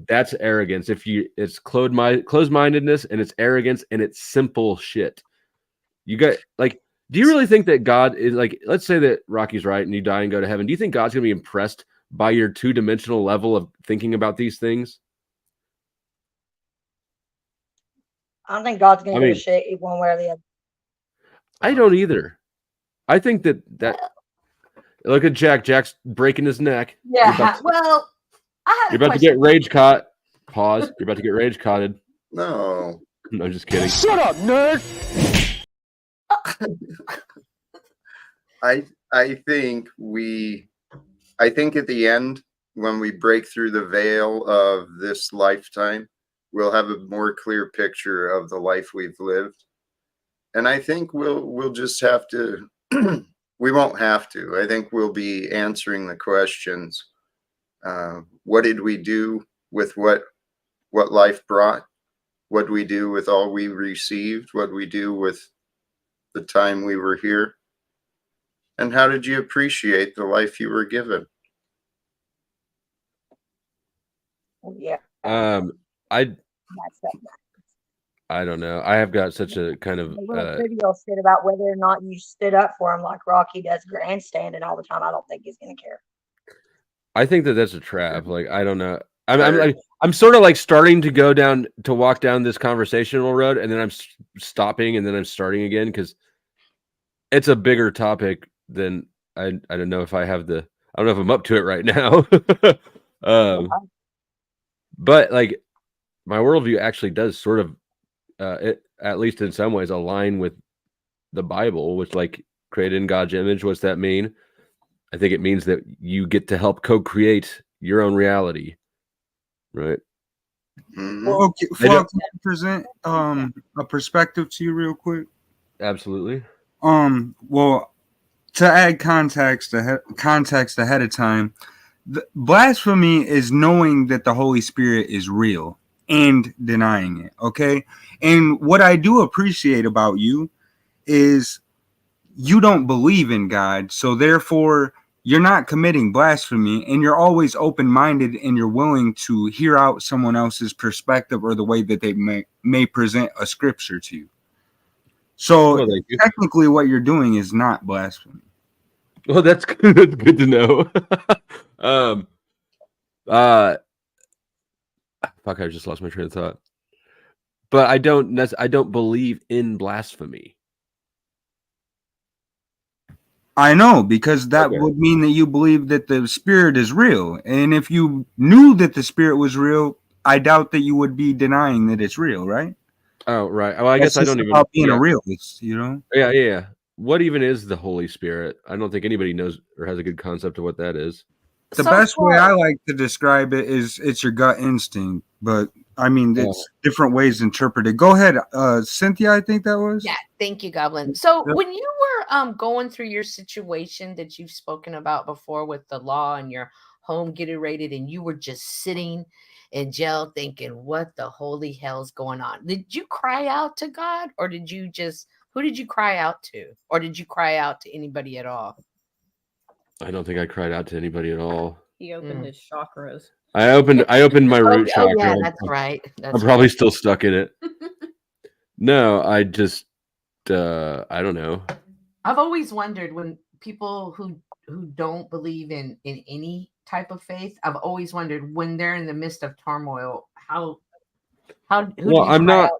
Speaker 1: that's arrogance. It's closed-mindedness, and it's arrogance, and it's simple shit. You got do you really think that God is let's say that Rocky's right and you die and go to heaven? Do you think God's gonna be impressed by your two-dimensional level of thinking about these things?
Speaker 22: I don't think God's going to give a shit one way or the other.
Speaker 1: I don't either. I think that look at Jack. Jack's breaking his neck.
Speaker 22: Yeah. Well,
Speaker 1: You're about to get rage caught. Pause. You're about to get rage caughted.
Speaker 5: No.
Speaker 1: I'm just kidding.
Speaker 20: Shut up, nerd.
Speaker 5: I think at the end, when we break through the veil of this lifetime, we'll have a more clear picture of the life we've lived. And I think we'll just have to we won't have to. I think we'll be answering the questions. What did we do with what life brought? What we do with all we received? What we do with the time we were here? And how did you appreciate the life you were given?
Speaker 22: Yeah. that stuff.
Speaker 1: I don't know. I have got such a kind of
Speaker 22: The little trivial shit about whether or not you stood up for him like Rocky does grandstanding all the time. I don't think he's gonna care.
Speaker 1: I think that that's a trap. Like, I don't know. I'm sort of like starting to walk down this conversational road, and then I'm stopping, and then I'm starting again because it's a bigger topic than I don't know if I have the. I don't know if I'm up to it right now. But like my worldview actually does sort of, at least in some ways, align with the Bible, which like created in God's image. What's that mean? I think it means that you get to help co-create your own reality, right?
Speaker 10: Well, okay, Flo, can I present a perspective to you real quick?
Speaker 1: Absolutely.
Speaker 10: Well, to add context ahead of time, blasphemy is knowing that the Holy Spirit is real and denying it. Okay, and what I do appreciate about you is you don't believe in God, so therefore you're not committing blasphemy, and you're always open-minded, and you're willing to hear out someone else's perspective or the way that they may present a scripture to you. So technically what you're doing is not blasphemy.
Speaker 1: Well, that's good. That's good to know. Fuck, I just lost my train of thought. But I don't believe in blasphemy.
Speaker 10: I know, because that would mean that you believe that the Spirit is real. And if you knew that the Spirit was real, I doubt that you would be denying that it's real, right?
Speaker 1: Oh, right. Well, I guess I don't even
Speaker 10: about being a realist, you know?
Speaker 1: Yeah. What even is the Holy Spirit? I don't think anybody knows or has a good concept of what that is.
Speaker 10: The best way I like to describe it is it's your gut instinct, but I mean, it's different ways interpreted. Go ahead, Cynthia, I think that was.
Speaker 9: Yeah, thank you, Goblin. So when you were going through your situation that you've spoken about before with the law and your home getting raided, and you were just sitting in jail thinking, what the holy hell's going on? Did you cry out to God, or did you just, who did you cry out to? Or did you cry out to anybody at all?
Speaker 1: I don't think I cried out to anybody at all.
Speaker 2: He opened his chakras.
Speaker 1: I opened my root chakra.
Speaker 9: Yeah, that's right.
Speaker 1: I'm probably still stuck in it. No, I just I don't know.
Speaker 9: I've always wondered when people who don't believe in any type of faith, I've always wondered when they're in the midst of turmoil, who
Speaker 1: well, I'm not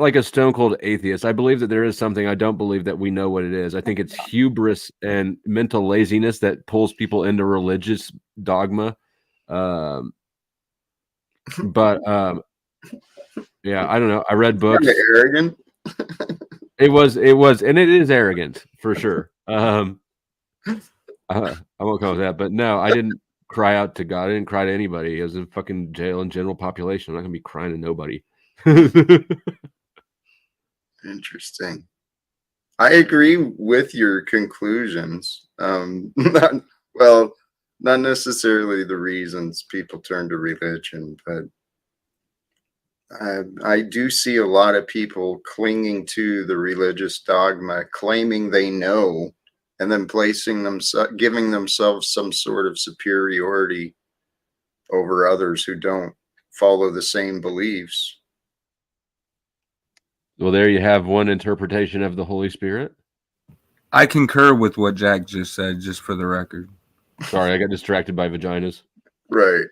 Speaker 1: like a stone cold atheist. I believe that there is something. I don't believe that we know what it is. I think it's hubris and mental laziness that pulls people into religious dogma. But yeah, I don't know. I read books.
Speaker 5: Arrogant.
Speaker 1: It was, and it is arrogant for sure. I won't call it that, but no, I didn't cry out to God. I didn't cry to anybody. I was in fucking jail in general population. I'm not gonna be crying to nobody.
Speaker 5: Interesting. I agree with your conclusions. Not necessarily the reasons people turn to religion, but I do see a lot of people clinging to the religious dogma, claiming they know, and then giving themselves some sort of superiority over others who don't follow the same beliefs.
Speaker 1: Well, there you have one interpretation of the Holy Spirit.
Speaker 10: I concur with what Jack just said, just for the record.
Speaker 1: Sorry, I got distracted by vaginas.
Speaker 5: Right.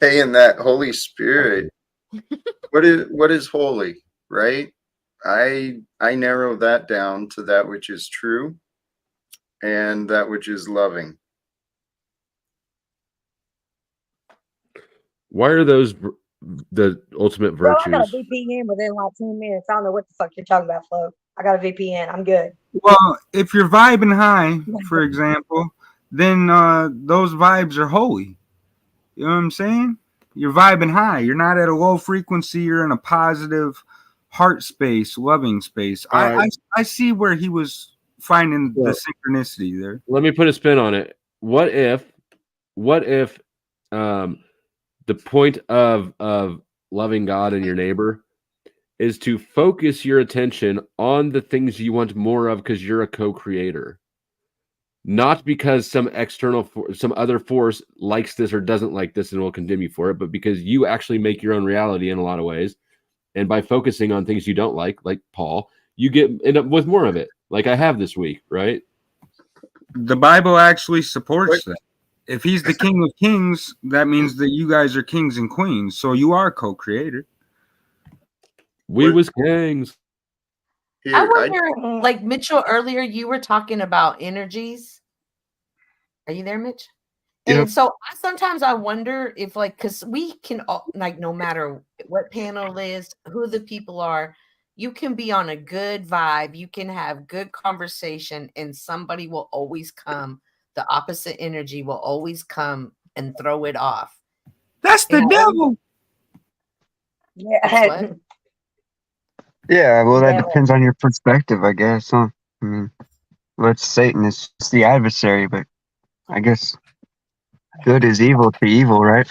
Speaker 5: Hey, and that Holy Spirit, what is holy, right? I narrow that down to that which is true and that which is loving.
Speaker 1: Why are those the ultimate virtues?
Speaker 22: Bro, I got a VPN within like 10 minutes. I don't know what the fuck you're talking about, Flo. I got a VPN. I'm good.
Speaker 10: Well, if you're vibing high, for example, then those vibes are holy. You know what I'm saying? You're vibing high. You're not at a low frequency. You're in a positive heart space, loving space. I see where he was finding the synchronicity there.
Speaker 1: Let me put a spin on it. What if the point of loving God and your neighbor is to focus your attention on the things you want more of because you're a co-creator. not because some external, some other force likes this or doesn't like this and will condemn you for it, but because you actually make your own reality in a lot of ways. And by focusing on things you don't like Paul, you end up with more of it, like I have this week, right?
Speaker 10: The Bible actually supports that. If he's the King of Kings, that means that you guys are kings and queens. So you are co-creator.
Speaker 1: We was kings.
Speaker 9: I wonder, like Mitchell earlier, you were talking about energies. Are you there, Mitch?
Speaker 16: Yeah.
Speaker 9: And so sometimes I wonder if, like, because we can, like, no matter what panel is, who the people are, you can be on a good vibe, you can have good conversation, and somebody will always come. The opposite energy will always come and throw it off.
Speaker 10: That's the devil.
Speaker 22: Yeah.
Speaker 16: Yeah, well, that
Speaker 22: Yeah.
Speaker 16: depends on your perspective, I guess. Huh? I mean, what's Satan? It's the adversary, but I guess good is evil to evil, right?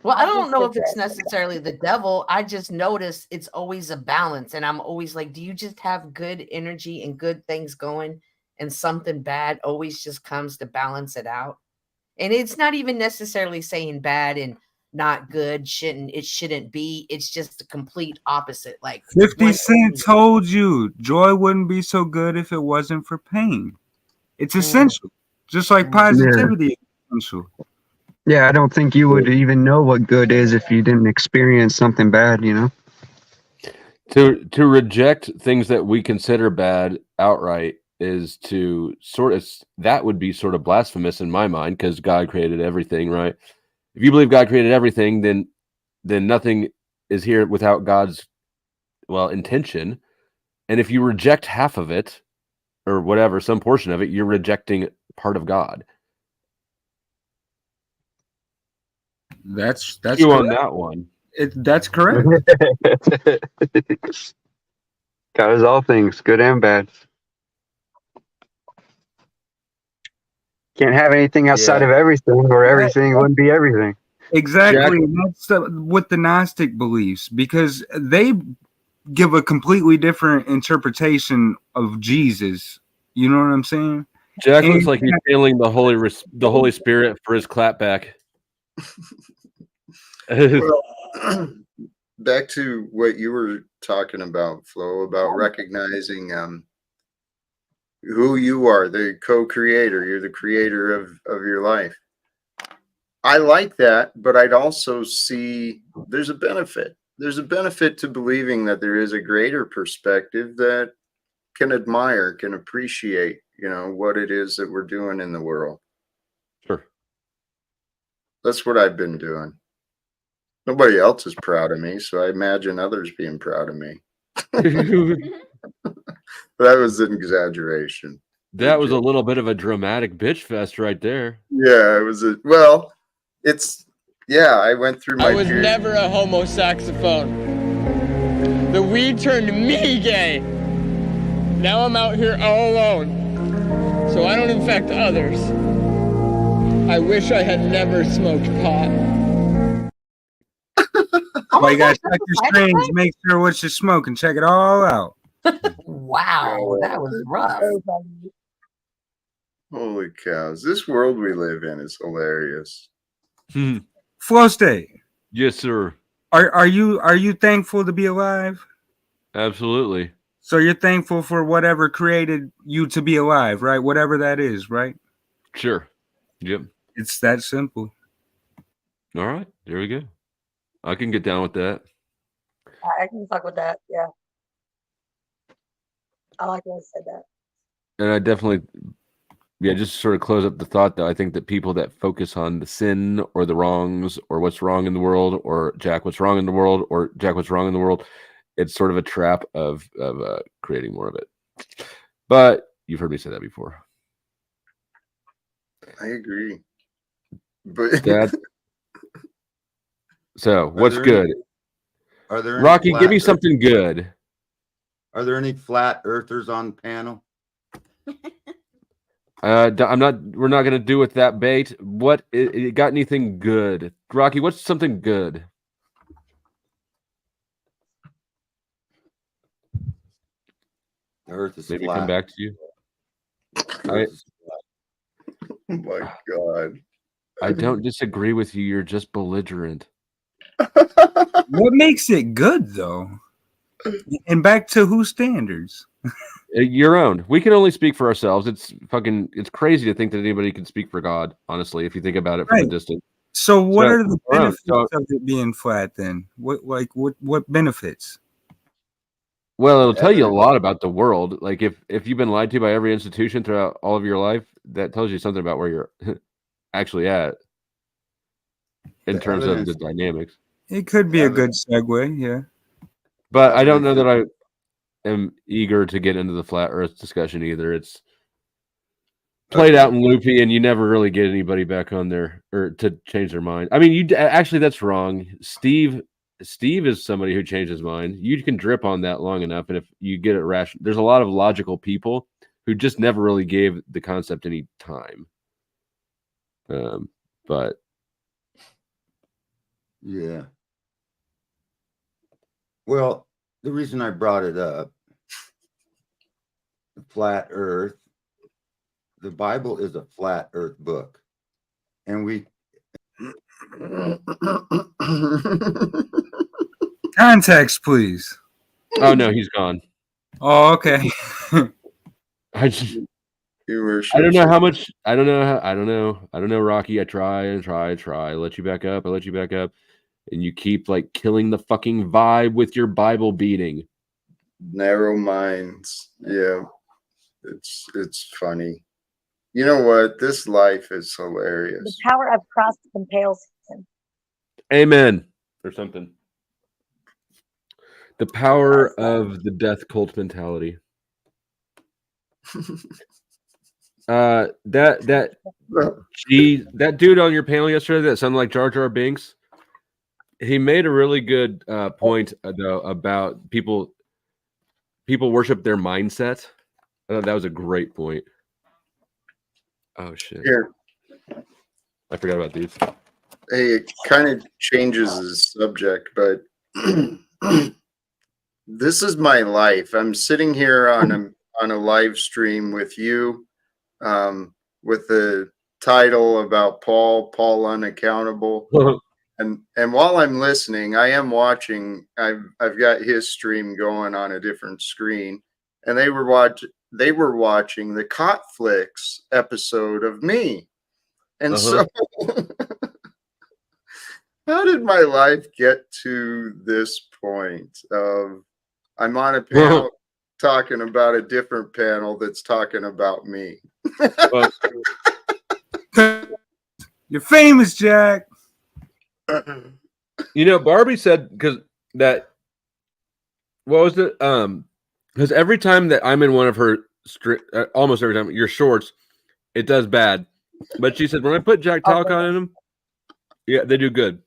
Speaker 9: Well, I don't know if it's necessarily the devil. I just notice it's always a balance. And I'm always like, do you just have good energy and good things going, and something bad always just comes to balance it out? And it's not even necessarily saying bad and not good, shouldn't be. It's just the complete opposite. Like
Speaker 15: 50 Cent told you joy wouldn't be so good if it wasn't for pain. It's essential. Just like positivity is essential.
Speaker 16: Yeah, I don't think you would even know what good is if you didn't experience something bad, you know?
Speaker 1: To reject things that we consider bad outright is to that would be sort of blasphemous in my mind, because God created everything, right? If you believe God created everything, then nothing is here without God's intention. And if you reject half of it or whatever, some portion of it, you're rejecting part of God.
Speaker 10: That's
Speaker 1: you on that one.
Speaker 10: That's correct.
Speaker 16: God is all things, good and bad. Can't have anything outside of everything, or everything wouldn't be everything.
Speaker 10: Exactly. And that's what the Gnostic believes, because they give a completely different interpretation of Jesus. You know what I'm saying?
Speaker 1: Jack looks like he's feeling the Holy Spirit for his clapback.
Speaker 5: Well, back to what you were talking about, Flo, about recognizing who you are, the co-creator. You're the creator of your life. I like that, but I'd also see there's a benefit. There's a benefit to believing that there is a greater perspective that can admire, can appreciate, what it is that we're doing in the world.
Speaker 1: Sure.
Speaker 5: That's what I've been doing. Nobody else is proud of me, so I imagine others being proud of me. That was an exaggeration.
Speaker 1: That was a little bit of a dramatic bitch fest right there.
Speaker 5: Yeah, it was I went through my
Speaker 20: I was never a homo saxophone. The weed turned me gay. Now I'm out here all alone, so I don't infect others. I wish I had never smoked pot.
Speaker 10: Well, you gotta check your strains, make sure what you're smoking, check it all out.
Speaker 9: Wow, that was rough.
Speaker 5: Holy cows. This world we live in is hilarious.
Speaker 10: Flow State.
Speaker 1: Yes, sir.
Speaker 10: Are you thankful to be alive?
Speaker 1: Absolutely.
Speaker 10: So you're thankful for whatever created you to be alive, right? Whatever that is, right?
Speaker 1: Sure. Yep.
Speaker 10: It's that simple.
Speaker 1: All right. There we go. I can get down with that.
Speaker 22: I can fuck with that. Yeah. I like when I said that.
Speaker 1: And I definitely, just sort of close up the thought, though. I think that people that focus on the sin or the wrongs or what's wrong in the world, or Jack, what's wrong in the world, or Jack, what's wrong in the world, it's sort of a trap of creating more of it. But you've heard me say that before.
Speaker 5: I agree. But
Speaker 1: so what's good?
Speaker 13: Are there
Speaker 1: Rocky, give me something good.
Speaker 13: Are there any flat earthers on panel?
Speaker 1: We're not going to do with that bait. What it got anything good? Rocky, what's something good?
Speaker 13: The earth is
Speaker 1: maybe
Speaker 13: flat.
Speaker 1: come back to you.
Speaker 5: Oh my God.
Speaker 1: I don't disagree with you. You're just belligerent.
Speaker 10: What makes it good, though? And back to whose standards?
Speaker 1: Your own. We can only speak for ourselves. It's crazy to think that anybody can speak for God, honestly, if you think about it from a distance.
Speaker 10: So what are the
Speaker 1: our own.
Speaker 10: benefits of it being flat then? What benefits?
Speaker 1: Well, it'll tell you a lot about the world. Like if you've been lied to by every institution throughout all of your life, that tells you something about where you're actually at in terms of the dynamics.
Speaker 10: It could be a good segue, yeah.
Speaker 1: But I don't know that I am eager to get into the flat Earth discussion either. It's played out and loopy, and you never really get anybody back on there or to change their mind. I mean, you actually that's wrong. Steve is somebody who changed his mind. You can drip on that long enough, and if you get it rational, there's a lot of logical people who just never really gave the concept any time. But
Speaker 13: yeah. Well, the reason I brought it up, the flat Earth, the Bible is a flat Earth book, and we.
Speaker 10: Context, please.
Speaker 1: Oh no, he's gone.
Speaker 10: Oh, okay.
Speaker 1: I don't know how much. I don't know, Rocky. I try. I let you back up. And you keep like killing the fucking vibe with your Bible beating.
Speaker 5: Narrow minds. Yeah. It's funny. You know what? This life is hilarious.
Speaker 22: The power of Christ compels him.
Speaker 1: Amen. Or something. The power of the death cult mentality. That dude on your panel yesterday that sounded like Jar Jar Binks. He made a really good point though about people worship their mindset. I thought that was a great point. Oh shit!
Speaker 5: Here,
Speaker 1: I forgot about these.
Speaker 5: Hey, it kind of changes the subject, but this is my life. I'm sitting here on a live stream with you, with the title about Paul Unaccountable. And while I'm listening, I am watching. I've got his stream going on a different screen, and they were watching the Cotflix episode of me, and so how did my life get to this point of I'm on a panel talking about a different panel that's talking about me?
Speaker 10: You're famous, Jack.
Speaker 1: You know, Barbie said because every time that I'm in one of her almost every time your shorts, it does bad. But she said when I put Jack Talk on them, yeah, they do good.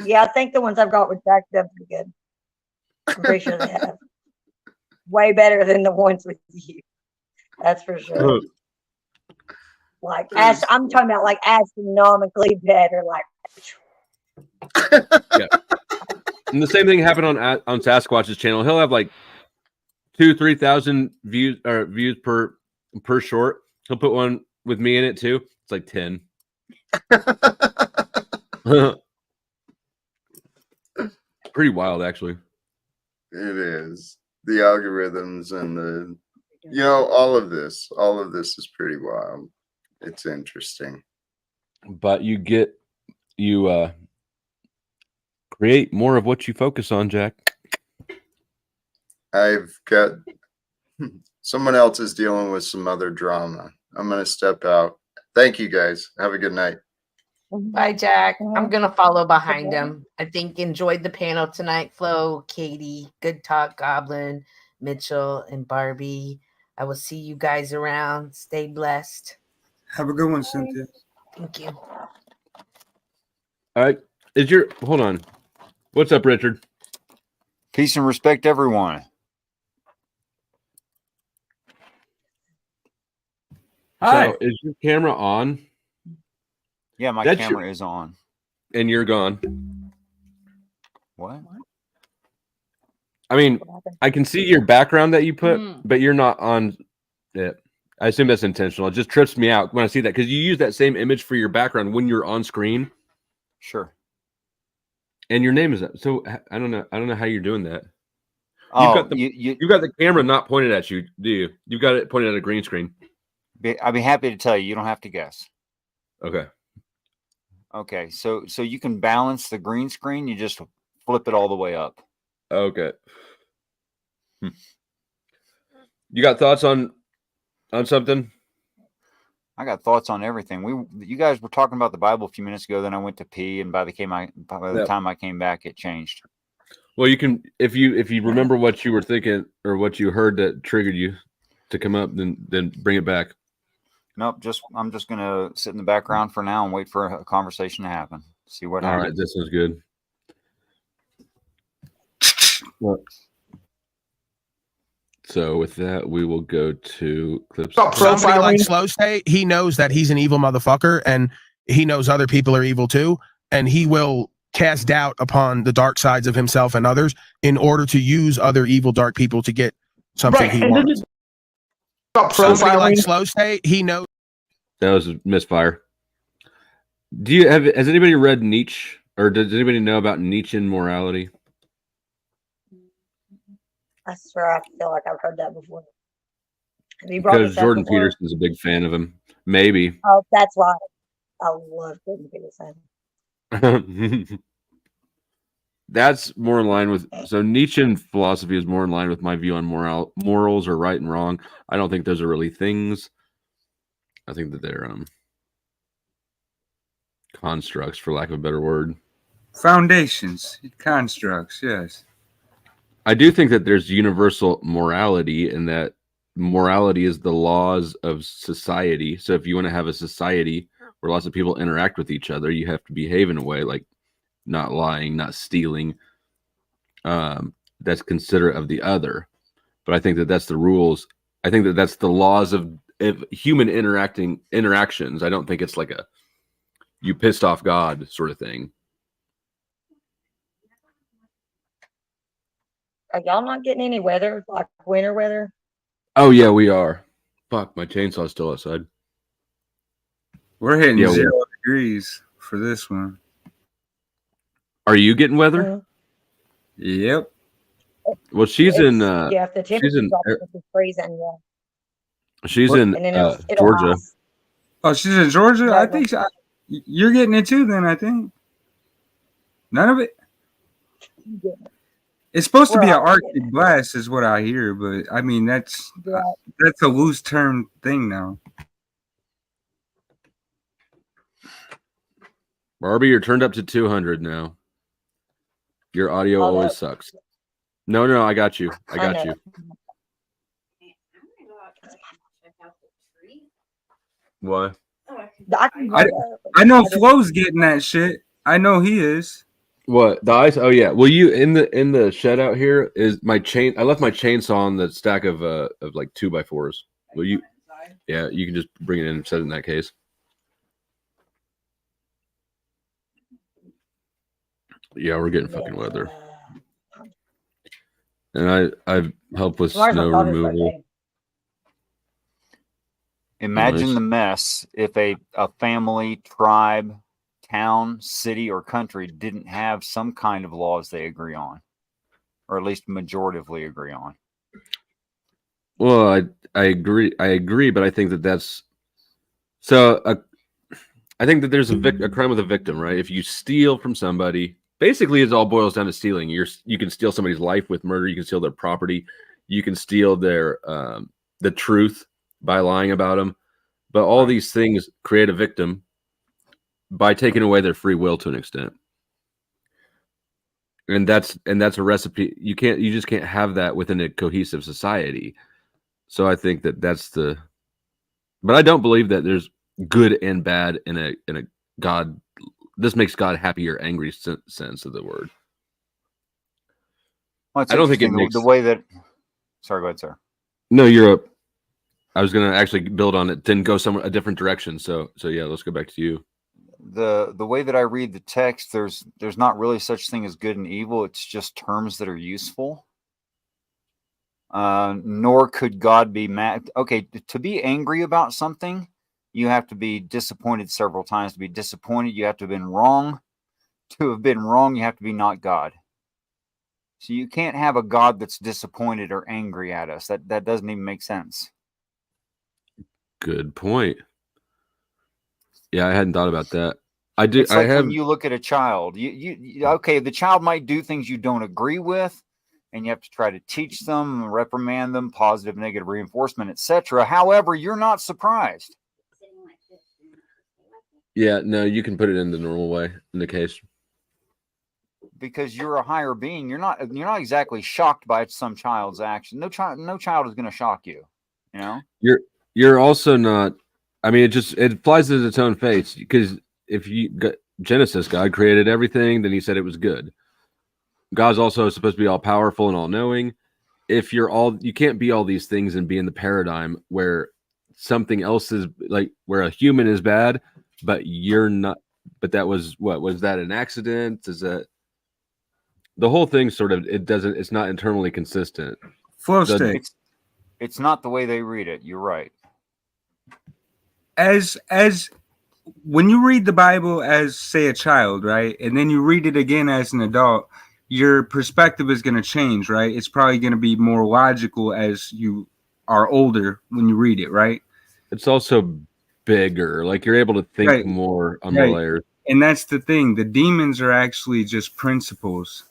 Speaker 22: Yeah, I think the ones I've got with Jack done pretty good. I'm pretty sure they have. Way better than the ones with you. That's for sure. Like I'm talking about like astronomically better. Like
Speaker 1: yeah. And the same thing happened on Sasquatch's channel. He'll have like 2,000-3,000 views per short. He'll put one with me in it too. It's like 10. Pretty wild, actually.
Speaker 5: It is. The algorithms and all of this is pretty wild. It's interesting.
Speaker 1: But you create more of what you focus on, Jack.
Speaker 5: I've got someone else is dealing with some other drama. I'm going to step out. Thank you guys. Have a good night.
Speaker 9: Bye, Jack. I'm going to follow behind him. I think enjoyed the panel tonight, Flo, Katie, good talk, Goblin, Mitchell, and Barbie. I will see you guys around. Stay blessed.
Speaker 10: Have a good one, Cynthia.
Speaker 9: Thank you.
Speaker 1: All right. Hold on. What's up, Richard?
Speaker 11: Peace and respect, everyone.
Speaker 1: Hi. So is your camera on?
Speaker 11: Yeah, my camera is on.
Speaker 1: And you're gone.
Speaker 11: What?
Speaker 1: I mean, I can see your background that you put, but you're not on it. I assume that's intentional. It just trips me out when I see that because you use that same image for your background when you're on screen.
Speaker 11: Sure.
Speaker 1: And your name is that. So I don't know. I don't know how you're doing that.
Speaker 11: Oh,
Speaker 1: you got the camera not pointed at you, do you? You got it pointed at a green screen.
Speaker 11: I'd be happy to tell you. You don't have to guess.
Speaker 1: Okay.
Speaker 11: Okay. So you can balance the green screen. You just flip it all the way up.
Speaker 1: Okay. You got thoughts on something?
Speaker 11: I got thoughts on everything. You guys were talking about the Bible a few minutes ago. Then I went to pee, and by the time I came back, it changed.
Speaker 1: Well, you can if you remember what you were thinking or what you heard that triggered you to come up, then bring it back.
Speaker 11: Nope. I'm just gonna sit in the background for now and wait for a conversation to happen. See what happens.
Speaker 1: All right, this is good. Well, so with that, we will go to clips.
Speaker 3: Somebody like Slow Stay, he knows that he's an evil motherfucker, and he knows other people are evil too, and he will cast doubt upon the dark sides of himself and others in order to use other evil dark people to get something he wants. Somebody like Slow Stay, he knows.
Speaker 1: That was a misfire. Has anybody read Nietzsche, or does anybody know about Nietzschean morality?
Speaker 22: I swear I feel like I've heard that before. Have you
Speaker 1: Because Jordan Peterson's a big fan of him. Maybe.
Speaker 22: Oh, that's right. I love Jordan Peterson.
Speaker 1: That's more in line with Nietzschean philosophy is more in line with my view on morals or right and wrong. I don't think those are really things. I think that they're constructs, for lack of a better word.
Speaker 15: Foundations, constructs, yes.
Speaker 1: I do think that there's universal morality, and that morality is the laws of society. So if you want to have a society where lots of people interact with each other, you have to behave in a way like not lying, not stealing. That's considerate of the other. But I think that that's the rules. I think that that's the laws of human interactions. I don't think it's like a you pissed off God sort of thing.
Speaker 22: Are y'all not getting any weather, like winter weather?
Speaker 1: Oh yeah, we are. Fuck, my chainsaw's still outside.
Speaker 15: We're hitting 0 degrees for this one.
Speaker 1: Are you getting weather?
Speaker 15: Yep.
Speaker 1: Well, she's in.
Speaker 22: Yeah, if the temperature's freezing. Yeah.
Speaker 1: She's in Georgia.
Speaker 22: Rise.
Speaker 15: Oh, she's in Georgia. I think you're getting it too. Then I think none of it.
Speaker 22: Yeah.
Speaker 15: It's supposed to be an Arctic blast, is what I hear, but I mean that's a loose term thing now.
Speaker 1: Barbie, you're turned up to 200 now. Your audio always sucks. No, I got you. I got you. What?
Speaker 15: I know Flo's getting that shit. I know he is.
Speaker 1: What, the ice? Oh yeah. Well, you in the shed out here is my chain. I left my chainsaw on the stack of like 2x4s. Will you? Yeah, you can just bring it in and set it in that case. Yeah, we're getting fucking weather, and I've helped with snow removal.
Speaker 11: Imagine the mess if a family, tribe, town, city, or country didn't have some kind of laws they agree on, or at least majoritively agree on.
Speaker 1: Well, I agree, but I think that's so. I think that there's a crime with a victim, right? If you steal from somebody, basically, it all boils down to stealing. You can steal somebody's life with murder. You can steal their property. You can steal their the truth by lying about them. But all these things create a victim by taking away their free will to an extent. And that's a recipe. You just can't have that within a cohesive society. So I think that's but I don't believe that there's good and bad in a God. This makes God happy or angry sense of the word.
Speaker 11: Well,
Speaker 1: I don't think it makes
Speaker 11: the way that. Sorry, go ahead, sir.
Speaker 1: No, you're up. I was going to actually build on it, then go a different direction. So yeah, let's go back to you.
Speaker 11: The way that I read the text, there's not really such thing as good and evil. It's just terms that are useful. Nor could God be mad. Okay, to be angry about something, you have to be disappointed several times. To be disappointed, you have to have been wrong. To have been wrong, you have to be not God. So you can't have a God that's disappointed or angry at us. That doesn't even make sense.
Speaker 1: Good point. Yeah, I hadn't thought about that. I do.
Speaker 11: It's
Speaker 1: I
Speaker 11: like
Speaker 1: have.
Speaker 11: when you look at a child. Okay, the child might do things you don't agree with, and you have to try to teach them, reprimand them, positive, negative reinforcement, etc. However, you're not surprised.
Speaker 1: Yeah, no, you can put it in the normal way in the case.
Speaker 11: Because you're a higher being, you're not exactly shocked by some child's action. No child is going to shock you. You know,
Speaker 1: you're also not. I mean, it flies in its own face, because if you got Genesis, God created everything, then He said it was good. God's also supposed to be all powerful and all knowing. If you can't be all these things and be in the paradigm where something else is, like, where a human is bad, but you're not. But that was that an accident? Is that the whole thing? Sort of, it's not internally consistent.
Speaker 15: Flow state.
Speaker 11: It's not the way they read it. You're right.
Speaker 15: As when you read the Bible as, say, a child, right, and then you read it again as an adult, your perspective is going to change, right? It's probably going to be more logical as you are older when you read it, right?
Speaker 1: It's also bigger. Like, you're able to think more on more layers.
Speaker 15: And that's the thing. The demons are actually just principles,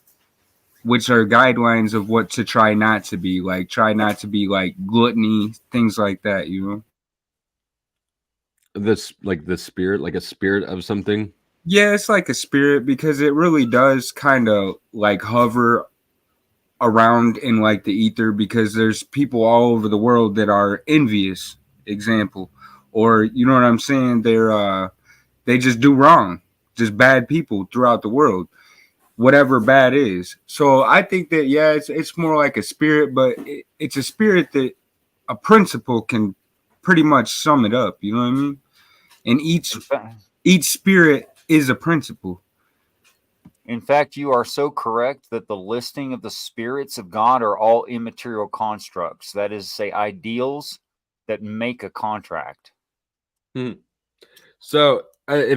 Speaker 15: which are guidelines of what to try not to be. Like, try not to be like gluttony, things like that, you know?
Speaker 1: This, like the spirit, like a spirit of something.
Speaker 15: Yeah, it's like a spirit, because it really does kind of like hover around in like the ether, because there's people all over the world that are envious, example, or you know what I'm saying? They just do wrong, just bad people throughout the world, whatever bad is. So I think that, yeah, it's more like a spirit, but it's a spirit that a principle can pretty much sum it up. You know what I mean? And each spirit is a principle.
Speaker 11: In fact, you are so correct that the listing of the spirits of God are all immaterial constructs. That is, say, ideals that make a contract.
Speaker 1: So I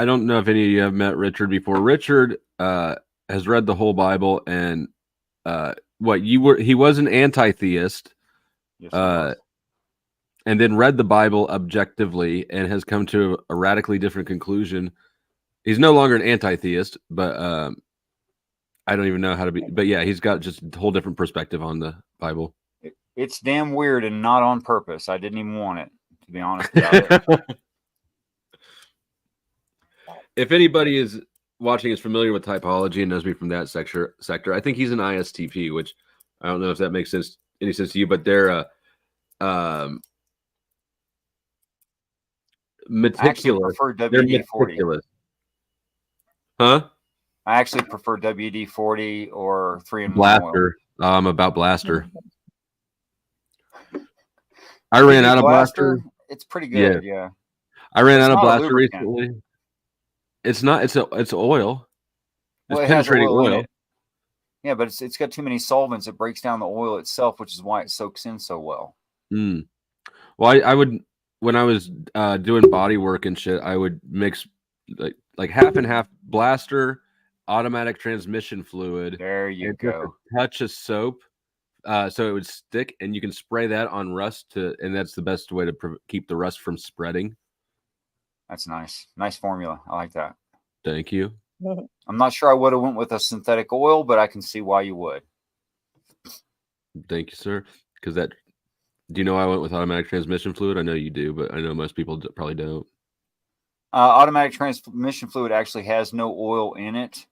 Speaker 1: don't know if any of you have met Richard before. Richard has read the whole Bible, and he was an anti-theist.
Speaker 11: Yes,
Speaker 1: and then read the Bible objectively and has come to a radically different conclusion. He's no longer an anti-theist, but I don't even know how to be. But yeah, he's got just a whole different perspective on the Bible.
Speaker 11: It's damn weird and not on purpose. I didn't even want it, to be honest about it.
Speaker 1: If anybody is watching is familiar with typology and knows me from that sector, I think he's an ISTP, which I don't know if that makes any sense to you, but they're meticulous.
Speaker 11: I actually prefer WD-40.
Speaker 1: Huh?
Speaker 11: I actually prefer WD-40 or 3-in-1
Speaker 1: Blaster. I'm about Blaster. I ran out of Blaster.
Speaker 11: It's pretty good, yeah.
Speaker 1: I ran out of Blaster recently. It's not. It's oil. It's penetrating oil.
Speaker 11: Yeah, but it's got too many solvents. It breaks down the oil itself, which is why it soaks in so well.
Speaker 1: Well, I would, when I was doing body work and shit, I would mix like half and half Blaster, automatic transmission fluid.
Speaker 11: There you go.
Speaker 1: A touch of soap, so it would stick, and you can spray that on rust and that's the best way to keep the rust from spreading.
Speaker 11: That's nice. Nice formula. I like that.
Speaker 1: Thank you.
Speaker 11: I'm not sure I would have went with a synthetic oil, but I can see why you would.
Speaker 1: Thank you, sir. Because do you know I went with automatic transmission fluid? I know you do, but I know most people probably don't.
Speaker 11: Automatic transmission fluid actually has no oil in it.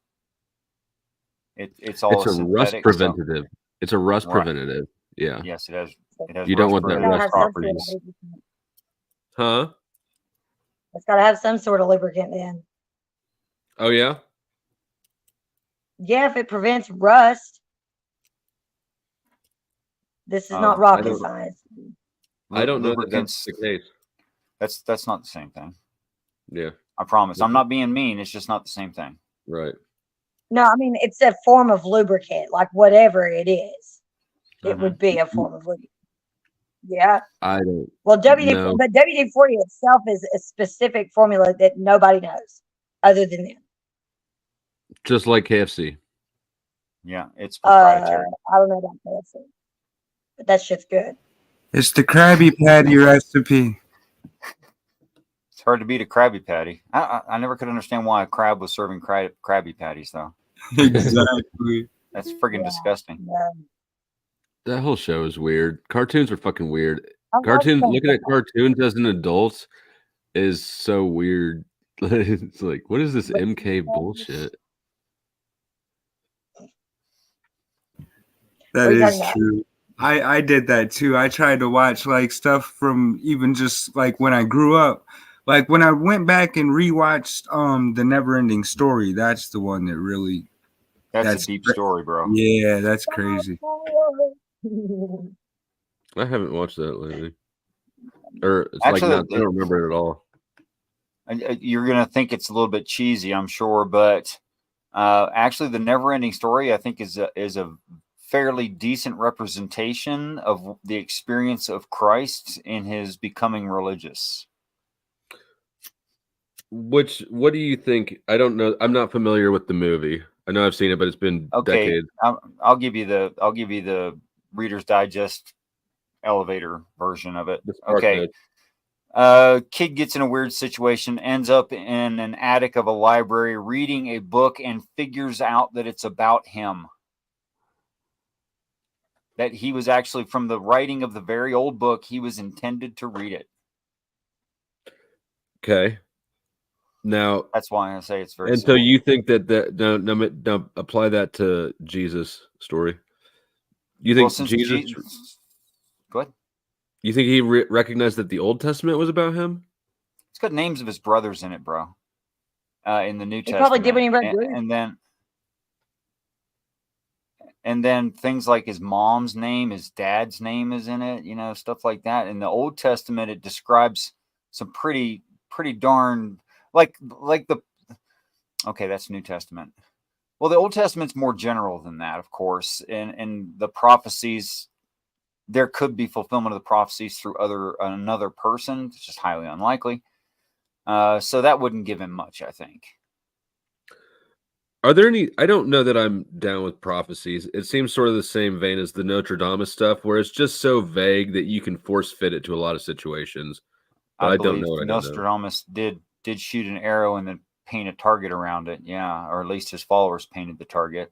Speaker 11: It's all
Speaker 1: a rust preventative. It's a rust preventative. Yeah.
Speaker 11: Yes, it has.
Speaker 1: You don't want that rust properties. Huh?
Speaker 22: It's got to have some sort of lubricant then.
Speaker 1: Oh, yeah?
Speaker 22: Yeah, if it prevents rust. This is not rocket science.
Speaker 1: I don't know that that's the case.
Speaker 11: That's not the same thing.
Speaker 1: Yeah.
Speaker 11: I promise. I'm not being mean. It's just not the same thing.
Speaker 1: Right.
Speaker 22: No, I mean, it's a form of lubricant, like whatever it is. it would be a form of legality. Yeah.
Speaker 1: I don't
Speaker 22: Well, WD,
Speaker 1: know.
Speaker 22: but WD-40 itself is a specific formula that nobody knows other than them.
Speaker 1: Just like KFC.
Speaker 11: Yeah, it's proprietary.
Speaker 22: I don't know about KFC, but that shit's good.
Speaker 15: It's the Krabby Patty recipe.
Speaker 11: It's hard to beat a Krabby Patty. I never could understand why a crab was serving Krabby Patties, though.
Speaker 15: Exactly.
Speaker 11: That's friggin' disgusting.
Speaker 1: That whole show is weird. Cartoons are fucking weird.
Speaker 22: love
Speaker 1: Cartoons,
Speaker 22: things
Speaker 1: looking
Speaker 22: like
Speaker 1: at cartoons as an adult is so weird. It's like, what is this MK bullshit?
Speaker 22: What
Speaker 15: That
Speaker 22: are you
Speaker 15: is
Speaker 22: talking about?
Speaker 15: true. I did that too. I tried to watch like stuff from even just like when I grew up. Like when I went back and rewatched the Neverending Story, that's the one that really
Speaker 11: That's a deep story, bro.
Speaker 15: Yeah, that's crazy.
Speaker 1: I haven't watched that lately. Or it's
Speaker 11: Actually,
Speaker 1: like not, I don't remember it at all.
Speaker 11: You're gonna think it's a little bit cheesy, I'm sure, but actually, the Neverending Story, I think, is a fairly decent representation of the experience of Christ in his becoming religious.
Speaker 1: What do you think? I don't know. I'm not familiar with the movie. I know I've seen it, but it's been
Speaker 11: Okay,
Speaker 1: decades.
Speaker 11: I'll give you the Reader's Digest elevator version of it. Okay. Kid gets in a weird situation, ends up in an attic of a library reading a book and figures out that it's about him. That he was actually, from the writing of the very old book, he was intended to read it.
Speaker 1: Okay. Now
Speaker 11: that's why I say it's very.
Speaker 1: And
Speaker 11: similar.
Speaker 1: so you think that don't apply that to Jesus' story? You think Jesus?
Speaker 11: Go ahead.
Speaker 1: You think he recognized that the Old Testament was about him?
Speaker 11: It's got names of his brothers in it, bro. In the New
Speaker 22: He
Speaker 11: Testament,
Speaker 22: probably did when he read Greek.
Speaker 11: and then things like his mom's name, his dad's name is in it. You know, stuff like that. In the Old Testament, it describes some pretty darn like the. Okay, that's New Testament. Well, the Old Testament's more general than that, of course, and the prophecies. There could be fulfillment of the prophecies through another person. It's just highly unlikely. So that wouldn't give him much, I think.
Speaker 1: Are there any? I don't know that I'm down with prophecies. It seems sort of the same vein as the Notre Dame stuff, where it's just so vague that you can force fit it to a lot of situations. But I don't know what I don't know.
Speaker 11: Nostradamus did shoot an arrow and then paint a target around it. Yeah, or at least his followers painted the target.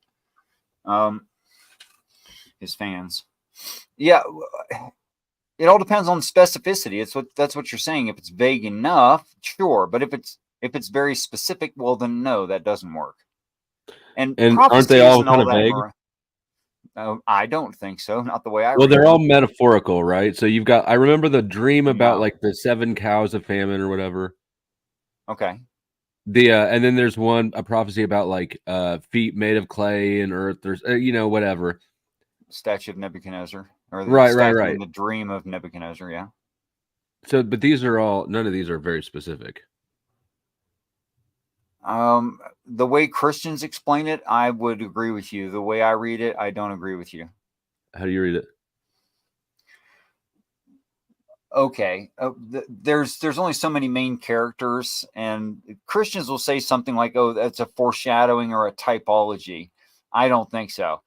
Speaker 11: His fans. Yeah, it all depends on specificity. That's what you're saying. If it's vague enough, sure. But if it's very specific, well, then no, that doesn't work. And
Speaker 1: aren't they all kind of vague?
Speaker 11: I don't think so. Not the way I.
Speaker 1: Well,
Speaker 11: read
Speaker 1: they're
Speaker 11: them.
Speaker 1: all metaphorical, right? So you've got. I remember the dream about like the 7 cows of famine or whatever.
Speaker 11: Okay.
Speaker 1: And then there's a prophecy about like feet made of clay and earth. There's whatever. Statue
Speaker 11: of Nebuchadnezzar, or
Speaker 1: right.
Speaker 11: In the dream of Nebuchadnezzar, yeah.
Speaker 1: So, but none of these are very specific.
Speaker 11: The way Christians explain it, I would agree with you. The way I read it, I don't agree with you.
Speaker 1: How do you read it?
Speaker 11: Okay, there's only so many main characters, and Christians will say something like, "Oh, that's a foreshadowing or a typology." I don't think so.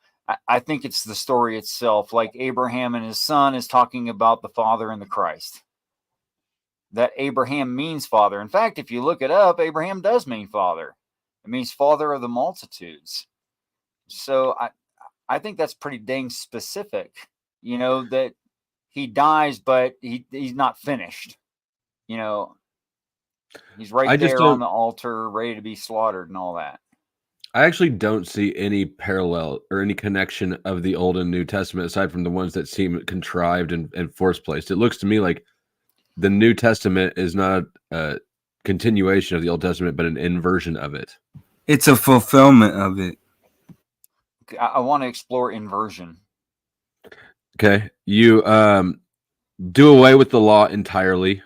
Speaker 11: I think it's the story itself, like Abraham and his son is talking about the Father and the Christ. That Abraham means father. In fact, if you look it up, Abraham does mean father. It means father of the multitudes. So I think that's pretty dang specific, that he dies, but he's not finished. He's right there on the altar, ready to be slaughtered and all that.
Speaker 1: I actually don't see any parallel or any connection of the Old and New Testament aside from the ones that seem contrived and force placed. It looks to me like the New Testament is not a continuation of the Old Testament, but an inversion of it.
Speaker 15: It's a fulfillment of it.
Speaker 11: I want to explore inversion.
Speaker 1: Okay. You do away with the law entirely.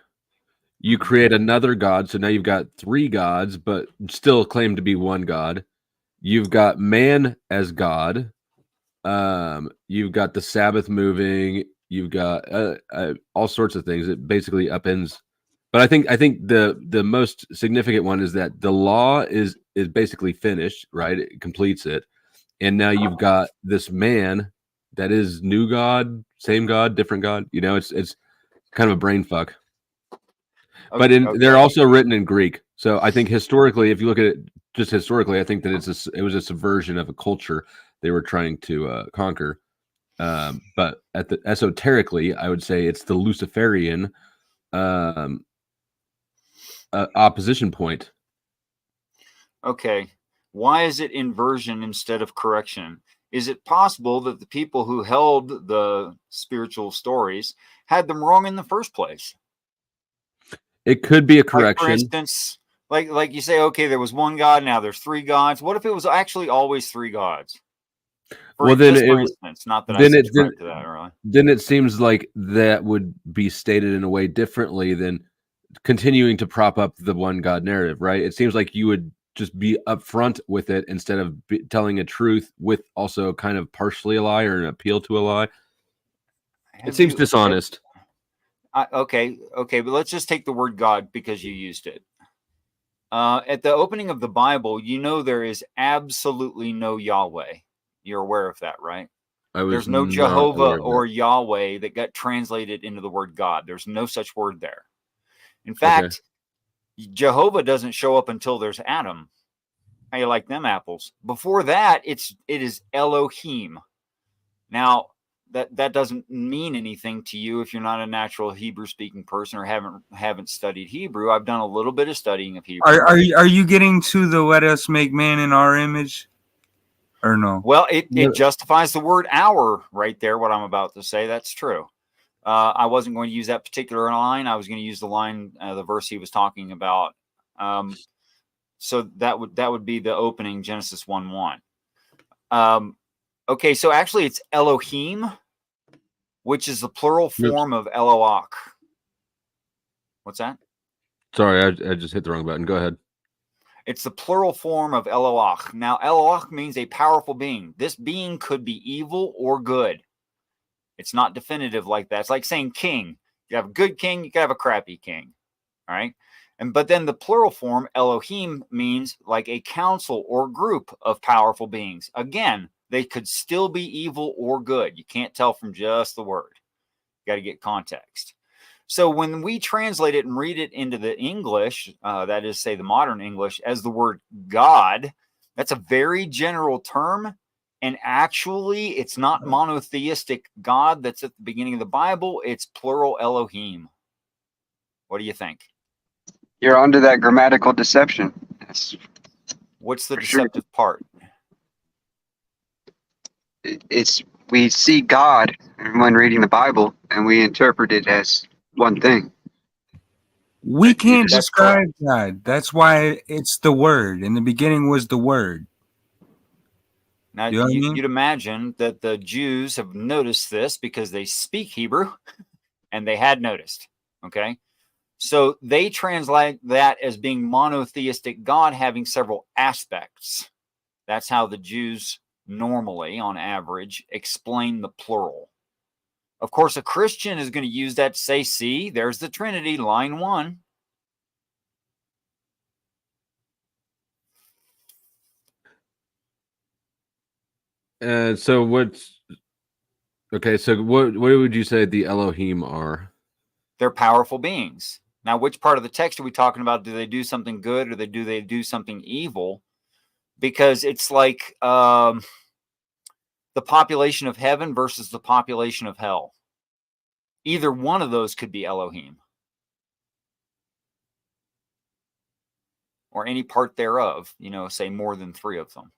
Speaker 1: You create another God. So now you've got 3 gods, but still claim to be one God. You've got man as God. You've got the Sabbath moving. You've got all sorts of things. It basically upends. But I think the most significant one is that the law is basically finished, right? It completes it, and now you've got this man that is new God, same God, different God. You know, it's kind of a brain fuck. But they're also written in Greek. So I think historically, if you look at it just historically, I think that it was a subversion of a culture they were trying to conquer. But esoterically, I would say it's the Luciferian opposition point.
Speaker 11: Okay. Why is it inversion instead of correction? Is it possible that the people who held the spiritual stories had them wrong in the first place?
Speaker 1: It could be a correction.
Speaker 11: Like, for instance, like you say, okay, there was one God, now there's three gods. What if it was actually always three gods? For instance, not that I subscribe to that, really.
Speaker 1: Then it seems like that would be stated in a way differently than continuing to prop up the one God narrative, right? It seems like you would just be upfront with it instead of telling a truth with also kind of partially a lie or an appeal to a lie. It seems dishonest.
Speaker 11: Okay, but let's just take the word God because you used it. At the opening of the Bible, you know there is absolutely no Yahweh. You're aware of that, right? There's no Jehovah or Yahweh that got translated into the word God. There's no such word there. In fact, Jehovah doesn't show up until there's Adam. How you like them apples? Before that, it is Elohim. Now, that doesn't mean anything to you if you're not a natural Hebrew speaking person or haven't studied Hebrew. I've done a little bit of studying of Hebrew.
Speaker 15: Are you getting to the let us make man in our image? Or no?
Speaker 11: Well, it justifies the word our right there, what I'm about to say. That's true. I wasn't going to use that particular line. I was going to use the line, the verse he was talking about. So that would be the opening, Genesis 1:1. Okay, so actually it's Elohim, which is the plural form of Eloach. What's that?
Speaker 1: Sorry, I just hit the wrong button. Go ahead.
Speaker 11: It's the plural form of Eloach. Now, Eloach means a powerful being. This being could be evil or good. It's not definitive like that. It's like saying king. You have a good king, you can have a crappy king. All right. But then the plural form, Elohim, means like a council or group of powerful beings. Again, they could still be evil or good. You can't tell from just the word. You got to get context. So when we translate it and read it into the English, that is, say, the modern English, as the word God, that's a very general term. And actually, it's not monotheistic God that's at the beginning of the Bible. It's plural Elohim. What do you think?
Speaker 16: You're onto that grammatical deception.
Speaker 11: What's the deceptive part?
Speaker 16: It's we see God when reading the Bible, and we interpret it as one thing.
Speaker 15: We can't describe God. That's why it's the Word. In the beginning was the Word.
Speaker 11: Now, you'd imagine that the Jews have noticed this because they speak Hebrew, and they had noticed. Okay, so they translate that as being monotheistic God having several aspects. That's how the Jews normally, on average, explain the plural. Of course, a Christian is going to use that to say, see, there's the Trinity, line 1.
Speaker 1: So what's okay? So what would you say the Elohim are?
Speaker 11: They're powerful beings. Now, which part of the text are we talking about? Do they do something good or do they do something evil? Because it's like the population of heaven versus the population of hell. Either one of those could be Elohim. Or any part thereof, say more than 3 of them.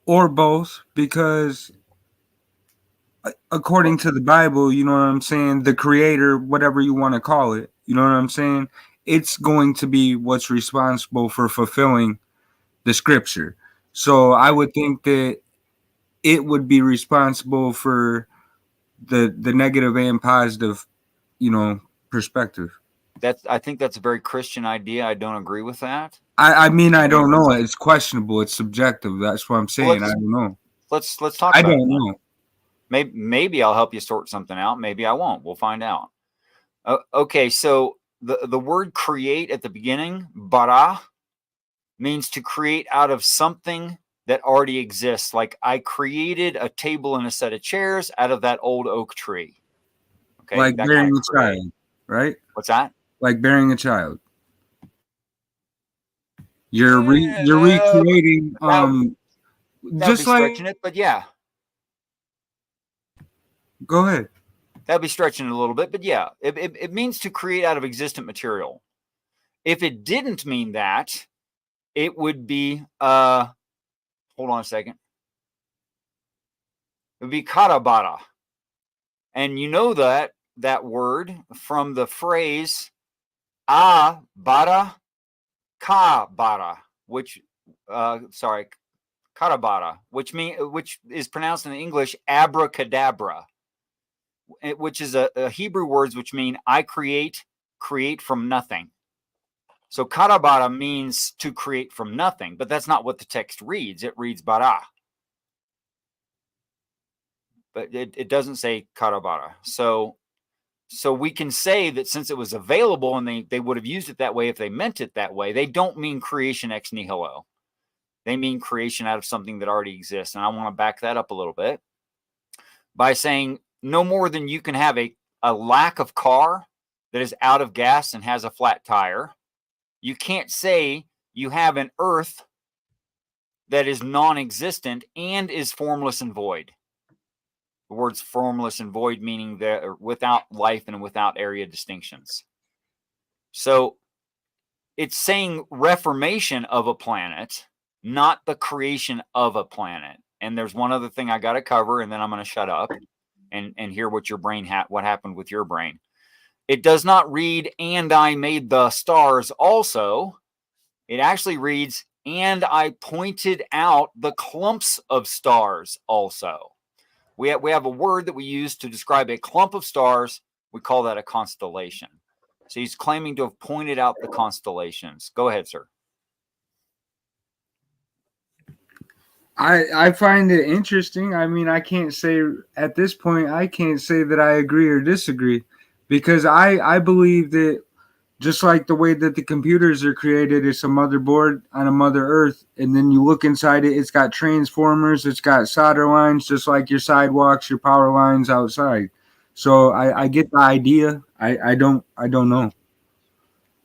Speaker 15: Or both, because according to the Bible, you know what I'm saying, the creator, whatever you want to call it, you know what I'm saying, it's going to be what's responsible for fulfilling the scripture. So I would think that it would be responsible for the negative and positive, perspective.
Speaker 11: I think that's a very Christian idea. I don't agree with that.
Speaker 15: I mean, I don't know. It's questionable. It's subjective. That's what I'm saying. I don't know.
Speaker 11: Let's talk
Speaker 15: I
Speaker 11: about
Speaker 15: don't
Speaker 11: it.
Speaker 15: know.
Speaker 11: Maybe I'll help you sort something out. Maybe I won't. We'll find out. Okay, so the word create at the beginning, bara, means to create out of something that already exists. Like I created a table and a set of chairs out of that old oak tree. Okay,
Speaker 15: Like
Speaker 11: that
Speaker 15: bearing
Speaker 11: kind
Speaker 15: a
Speaker 11: of create.
Speaker 15: child, right?
Speaker 11: What's that?
Speaker 15: Like bearing a child. You're recreating
Speaker 11: That'd
Speaker 15: just
Speaker 11: be
Speaker 15: like
Speaker 11: stretching it, but yeah.
Speaker 15: Go ahead.
Speaker 11: That'd be stretching it a little bit, but yeah, it means to create out of existent material. If it didn't mean that, it would be hold on a second. It would be karabara. And you know that word from the phrase a bara ka bara, which karabara, which is pronounced in English abracadabra, which is a Hebrew words which mean I create from nothing. So karabara means to create from nothing, but that's not what the text reads. It reads bara. But it doesn't say karabara. So we can say that since it was available and they would have used it that way if they meant it that way, they don't mean creation ex nihilo. They mean creation out of something that already exists. And I want to back that up a little bit by saying no more than you can have a lack of car that is out of gas and has a flat tire. You can't say you have an earth that is non-existent and is formless and void. The words formless and void meaning that without life and without area distinctions. So it's saying reformation of a planet, not the creation of a planet. And there's one other thing I got to cover, and then I'm going to shut up and hear what your brain what happened with your brain. It does not read, and I made the stars also. It actually reads, and I pointed out the clumps of stars also. We have a word that we use to describe a clump of stars. We call that a constellation. So he's claiming to have pointed out the constellations. Go ahead, sir.
Speaker 15: I find it interesting. I mean, I can't say at this point, I can't say that I agree or disagree, because I believe that just like the way that the computers are created, it's a motherboard on a Mother Earth, and then you look inside it, it's got transformers, it's got solder lines, just like your sidewalks, your power lines outside. So I get the idea. I don't know.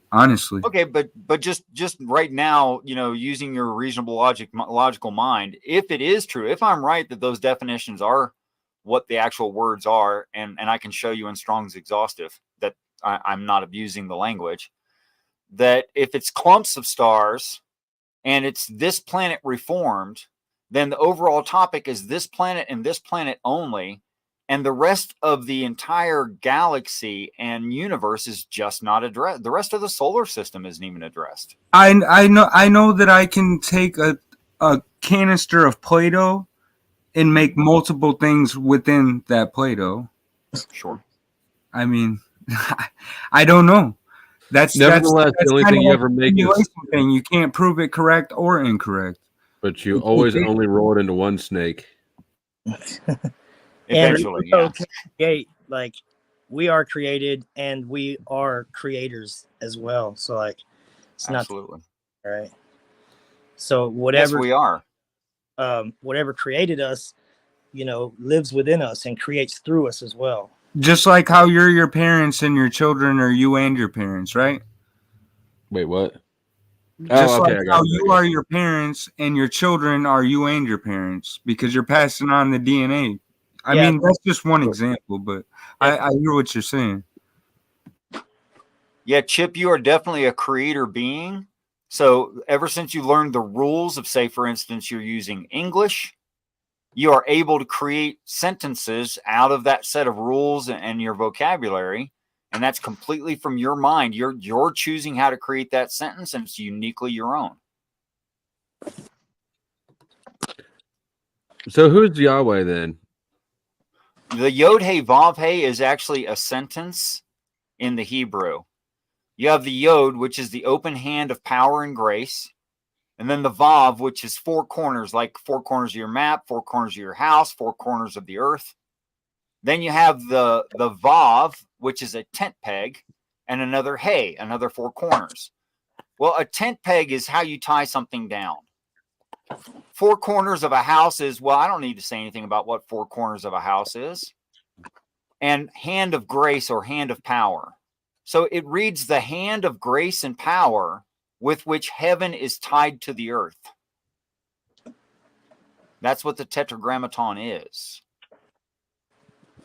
Speaker 15: Honestly.
Speaker 11: Okay, but just right now, using your reasonable logical mind, if it is true, if I'm right that those definitions are what the actual words are, and I can show you in Strong's Exhaustive that I'm not abusing the language, that if it's clumps of stars and it's this planet reformed, then the overall topic is this planet and this planet only, and the rest of the entire galaxy and universe is just not addressed. The rest of the solar system isn't even addressed.
Speaker 15: I know that I can take a canister of Play-Doh and make multiple things within that Play-Doh.
Speaker 11: Sure.
Speaker 15: I mean, I don't know.
Speaker 1: Nevertheless, the only thing you ever make is
Speaker 15: thing. You can't prove it correct or incorrect.
Speaker 1: But you always only roll it into one snake.
Speaker 11: Eventually,
Speaker 17: and create, like, we are created and we are creators as well. So like, it's
Speaker 11: absolutely
Speaker 17: not right. So whatever
Speaker 11: yes, we are,
Speaker 17: whatever created us, lives within us and creates through us as well.
Speaker 15: Just like how you're your parents and your children are you and your parents, right?
Speaker 1: Wait, what?
Speaker 15: Just like how you are your parents and your children are you and your parents, because you're passing on the DNA. I mean, that's just one example, but I hear what you're saying.
Speaker 11: Yeah, Chip, you are definitely a creator being. So ever since you learned the rules of, say, for instance, you're using English, you are able to create sentences out of that set of rules and your vocabulary. And that's completely from your mind. You're choosing how to create that sentence, and it's uniquely your own.
Speaker 1: So who's Yahweh then?
Speaker 11: The Yod He Vav He is actually a sentence in the Hebrew. You have the Yod, which is the open hand of power and grace. And then the Vav, which is 4 corners, like 4 corners of your map, 4 corners of your house, 4 corners of the earth. Then you have the Vav, which is a tent peg, and another Hey, another 4 corners. Well, a tent peg is how you tie something down. 4 corners of a house is, well, I don't need to say anything about what 4 corners of a house is. And hand of grace or hand of power. So it reads the hand of grace and power with which heaven is tied to the earth. That's what the tetragrammaton is.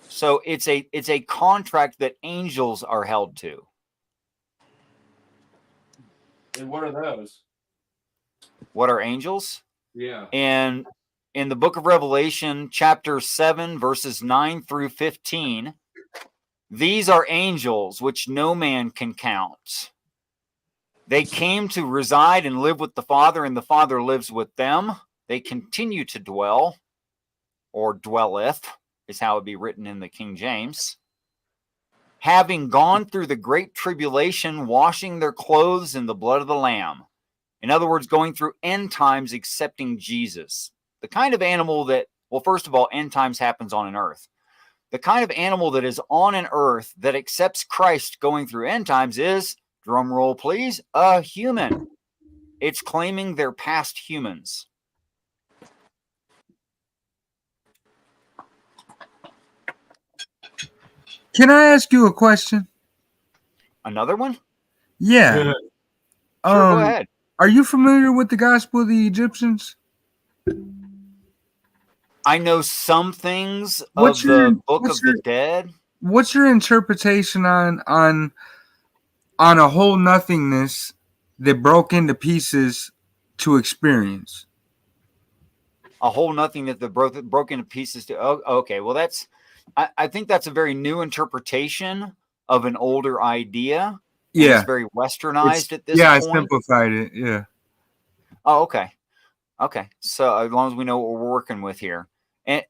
Speaker 11: So it's a contract that angels are held to.
Speaker 1: And what are those?
Speaker 11: What are angels?
Speaker 1: Yeah.
Speaker 11: And in the book of Revelation, chapter 7, verses 9 through 15, these are angels which no man can count. They came to reside and live with the Father, and the Father lives with them. They continue to dwell, or dwelleth, is how it would be written in the King James. Having gone through the great tribulation, washing their clothes in the blood of the Lamb. In other words, going through end times, accepting Jesus. The kind of animal that, well, first of all, end times happens on an earth. The kind of animal that is on an earth that accepts Christ going through end times is, drum roll please, a human. It's claiming they're past humans.
Speaker 15: Can I ask you a question?
Speaker 11: Another one?
Speaker 15: Yeah.
Speaker 11: Sure, go ahead.
Speaker 15: Are you familiar with the Gospel of the Egyptians?
Speaker 11: I know some things of the Book of the Dead.
Speaker 15: What's your interpretation on a whole nothingness that broke into pieces to experience?
Speaker 11: A whole nothing that broke into pieces to. Oh, okay, well that's. I think that's a very new interpretation of an older idea.
Speaker 15: Yeah,
Speaker 11: it's very westernized at this
Speaker 15: point.
Speaker 11: point.
Speaker 15: I simplified it. Yeah.
Speaker 11: Oh, okay. Okay. So as long as we know what we're working with here.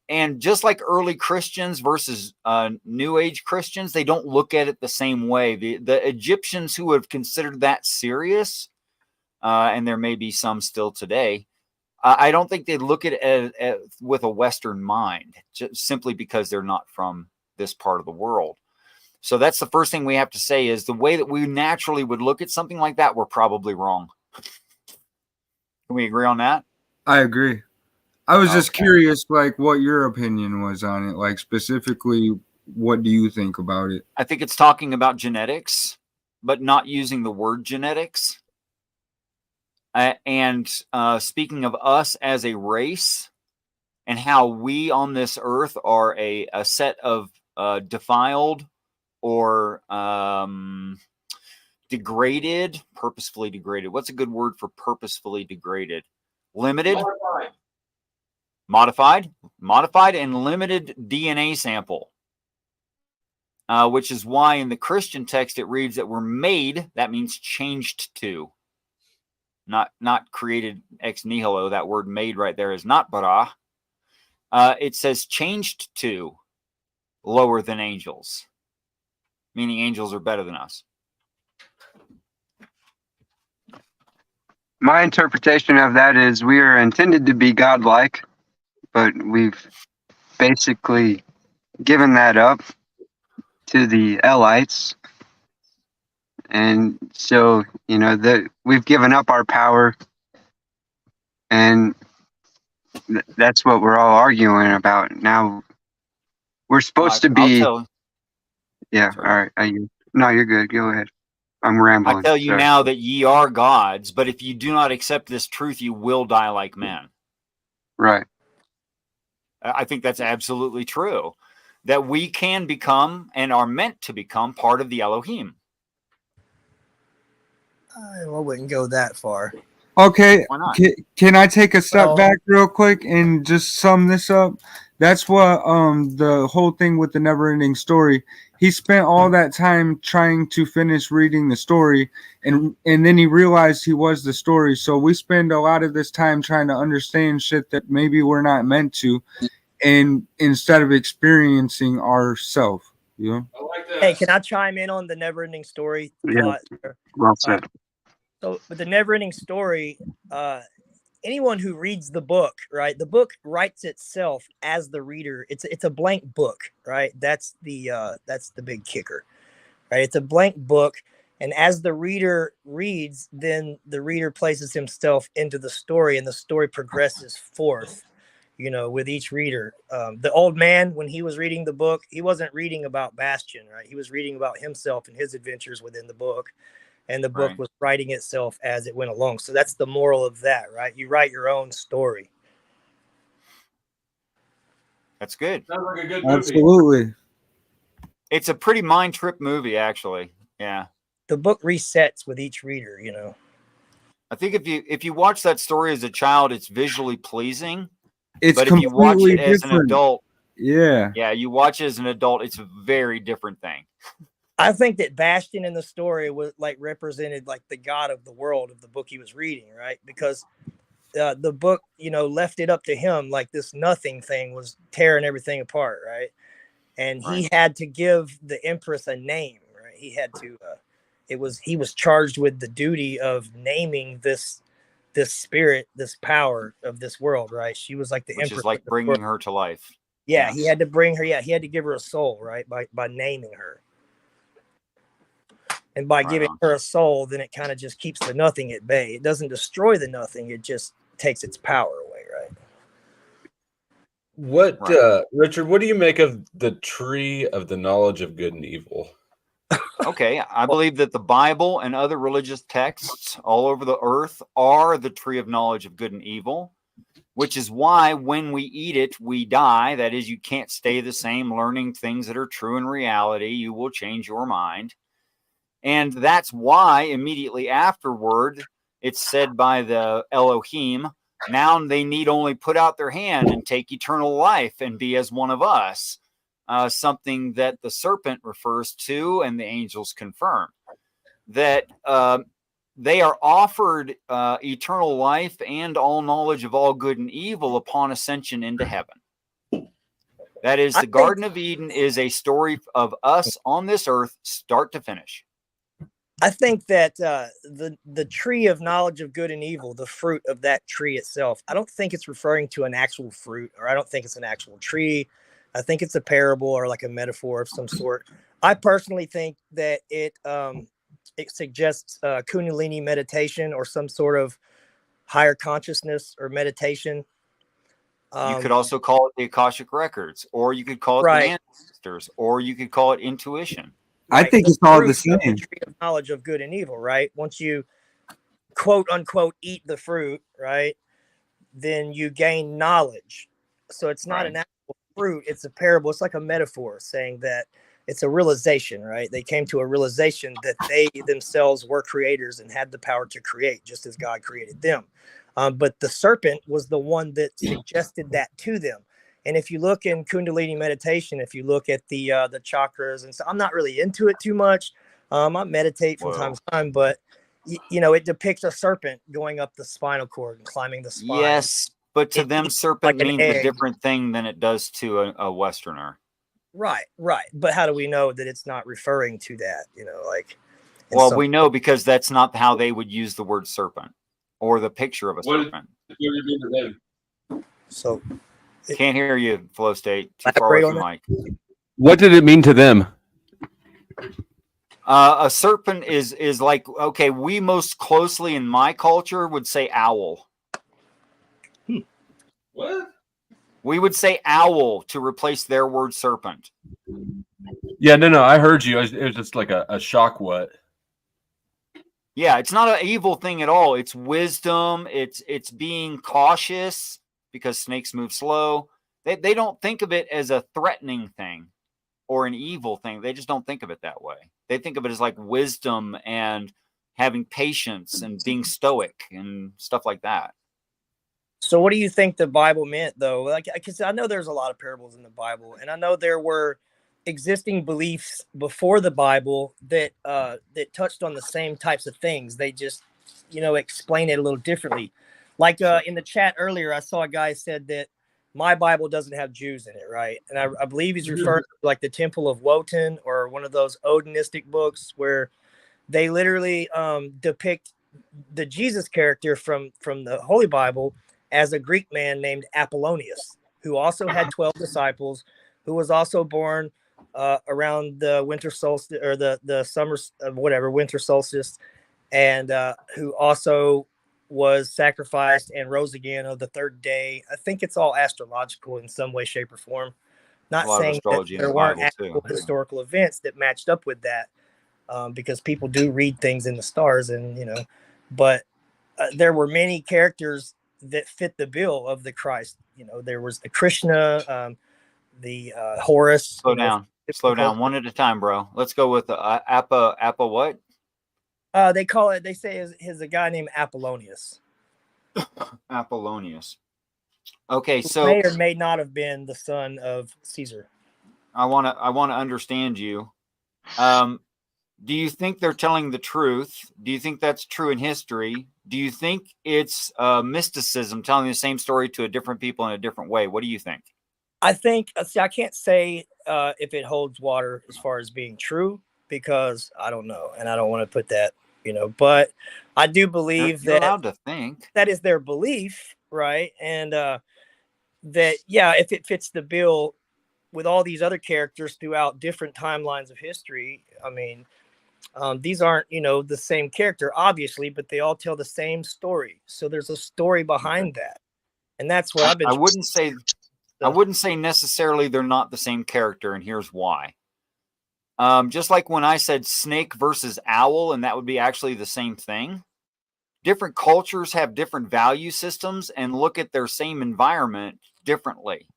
Speaker 11: And just like early Christians versus New Age Christians, they don't look at it the same way. The Egyptians who have considered that serious, and there may be some still today, I don't think they look at it with a Western mind, just simply because they're not from this part of the world. So that's the first thing we have to say is the way that we naturally would look at something like that, we're probably wrong. Can we agree on that?
Speaker 15: I agree. I was just curious, like, what your opinion was on it. Like, specifically, what do you think about it?
Speaker 11: I think it's talking about genetics, but not using the word genetics. And speaking of us as a race and how we on this earth are a set of defiled or degraded, purposefully degraded. What's a good word for purposefully degraded? Limited. Modified and limited DNA sample, which is why in the Christian text it reads that we're made. That means changed to, not created ex nihilo. That word "made" right there is not bara. It says changed to, lower than angels, meaning angels are better than us.
Speaker 18: My interpretation of that is we are intended to be godlike, but we've basically given that up to the Elites. And so, we've given up our power, and that's what we're all arguing about. Now, we're supposed to be... Yeah, all right. No, you're good. Go ahead. I'm rambling.
Speaker 11: I tell you now that ye are gods, but if you do not accept this truth, you will die like men.
Speaker 18: Right.
Speaker 11: I think that's absolutely true. That we can become and are meant to become part of the Elohim.
Speaker 17: I wouldn't go that far.
Speaker 15: Okay,
Speaker 11: Why not?
Speaker 15: Can I take a step back real quick and just sum this up? That's what the whole thing with the never-ending story. He spent all that time trying to finish reading the story, and then he realized he was the story. So we spend a lot of this time trying to understand shit that maybe we're not meant to, and instead of experiencing ourselves. You know?
Speaker 17: Hey, can I chime in on the never-ending story?
Speaker 18: Yeah. Well said.
Speaker 17: So with the never-ending story, anyone who reads the book, right? The book writes itself as the reader. It's a blank book, right? That's the big kicker, right? It's a blank book, and as the reader reads, then the reader places himself into the story, and the story progresses forth, with each reader. The old man, when he was reading the book, he wasn't reading about Bastion, right? He was reading about himself and his adventures within the book. And the book
Speaker 11: Right.
Speaker 17: was writing itself as it went along. So that's the moral of that, right? You write your own story.
Speaker 11: That's good.
Speaker 7: Sounds like a good movie.
Speaker 15: Absolutely.
Speaker 11: It's a pretty mind trip movie, actually. Yeah.
Speaker 17: The book resets with each reader,
Speaker 11: I think if you watch that story as a child, it's visually pleasing.
Speaker 15: It's
Speaker 11: but if you watch
Speaker 15: completely
Speaker 11: it as an
Speaker 15: different.
Speaker 11: adult,
Speaker 15: Yeah.
Speaker 11: you watch it as an adult, it's a very different thing.
Speaker 17: I think that Bastion in the story was represented like the god of the world of the book he was reading, right? Because the book, left it up to him, like this nothing thing was tearing everything apart, right? And he had to give the Empress a name, right? He had to. He was charged with the duty of naming this spirit, this power of this world, right? She was like the
Speaker 11: Which
Speaker 17: Empress,
Speaker 11: is like bringing her to life.
Speaker 17: Yeah,
Speaker 11: Yes.
Speaker 17: he had to bring her. Yeah, he had to give her a soul, right? By naming her. And by giving her a soul, then it kind of just keeps the nothing at bay. It doesn't destroy the nothing. It just takes its power away, right?
Speaker 19: What, Richard, what do you make of the tree of the knowledge of good and evil?
Speaker 11: Okay, I believe that the Bible and other religious texts all over the earth are the tree of knowledge of good and evil, which is why when we eat it, we die. That is, you can't stay the same learning things that are true in reality. You will change your mind. And that's why immediately afterward, it's said by the Elohim, now they need only put out their hand and take eternal life and be as one of us, something that the serpent refers to and the angels confirm, that they are offered eternal life and all knowledge of all good and evil upon ascension into heaven. That is, the Garden of Eden is a story of us on this earth, start to finish.
Speaker 17: I think that the tree of knowledge of good and evil, the fruit of that tree itself, I don't think it's referring to an actual fruit, or I don't think it's an actual tree. I think it's a parable or like a metaphor of some sort. I personally think that it suggests Kundalini meditation or some sort of higher consciousness or meditation.
Speaker 11: You could also call it the Akashic Records, or you could call it the ancestors, or you could call it intuition.
Speaker 15: I think it's all the same.
Speaker 17: The tree of knowledge of good and evil, right? Once you quote unquote eat the fruit, right, then you gain knowledge. So it's not an actual fruit, it's a parable. It's like a metaphor saying that it's a realization, right? They came to a realization that they themselves were creators and had the power to create just as God created them. But the serpent was the one that suggested that to them. And if you look in Kundalini meditation, if you look at the chakras, and so I'm not really into it too much. I meditate from time to time, but it depicts a serpent going up the spinal cord and climbing the spine.
Speaker 11: Yes, but to them, serpent
Speaker 17: like an
Speaker 11: means a
Speaker 17: egg.
Speaker 11: different thing than it does to a Westerner.
Speaker 17: Right. But how do we know that it's not referring to that?
Speaker 11: Well, we know because that's not how they would use the word serpent or the picture of a serpent.
Speaker 17: So
Speaker 11: can't hear you, Flow State. Too far away from the mic.
Speaker 1: What did it mean to them?
Speaker 11: A serpent is like, okay, we most closely in my culture would say owl.
Speaker 19: What?
Speaker 11: We would say owl to replace their word serpent.
Speaker 1: Yeah, no, I heard you. It was just like a shock what.
Speaker 11: Yeah, it's not an evil thing at all. It's wisdom. It's being cautious because snakes move slow. They don't think of it as a threatening thing or an evil thing. They just don't think of it that way. They think of it as like wisdom and having patience and being stoic and stuff like that.
Speaker 17: So what do you think the Bible meant, though? Like, because I know there's a lot of parables in the Bible, and I know there were existing beliefs before the Bible that that touched on the same types of things. They just, explain it a little differently. Like in the chat earlier, I saw a guy said that my Bible doesn't have Jews in it, right? And I believe he's referring to like the Temple of Wotan or one of those Odinistic books where they literally depict the Jesus character from the Holy Bible as a Greek man named Apollonius, who also had 12 disciples, who was also born around the winter solstice or the summer whatever winter solstice, and who also was sacrificed and rose again on the third day. I think it's all astrological in some way, shape, or form. Not
Speaker 11: A lot of
Speaker 17: saying that
Speaker 11: astrology in
Speaker 17: there
Speaker 11: the
Speaker 17: weren't
Speaker 11: Bible
Speaker 17: actual
Speaker 11: too.
Speaker 17: historical events that matched up with that, because people do read things in the stars, and but there were many characters that fit the bill of the Christ. There was the Krishna, the Horus.
Speaker 11: Slow down. Slow down. One at a time, bro. Let's go with Appa what?
Speaker 17: They call it. They say is a guy named Apollonius.
Speaker 11: Apollonius. Okay, so
Speaker 17: may or may not have been the son of Caesar.
Speaker 11: I want to understand you. Do you think they're telling the truth? Do you think that's true in history? Do you think it's mysticism telling the same story to a different people in a different way? What do you think?
Speaker 17: I think, see, I can't say if it holds water as far as being true, because I don't know, and I don't want to put that, but I do believe
Speaker 11: you're
Speaker 17: that
Speaker 11: allowed to think
Speaker 17: that is their belief, right? And that, yeah, if it fits the bill with all these other characters throughout different timelines of history, I mean, these aren't, the same character, obviously, but they all tell the same story. So there's a story behind that. And that's what I've been.
Speaker 11: I wouldn't say necessarily they're not the same character, and here's why. Just like when I said snake versus owl, and that would be actually the same thing. Different cultures have different value systems and look at their same environment differently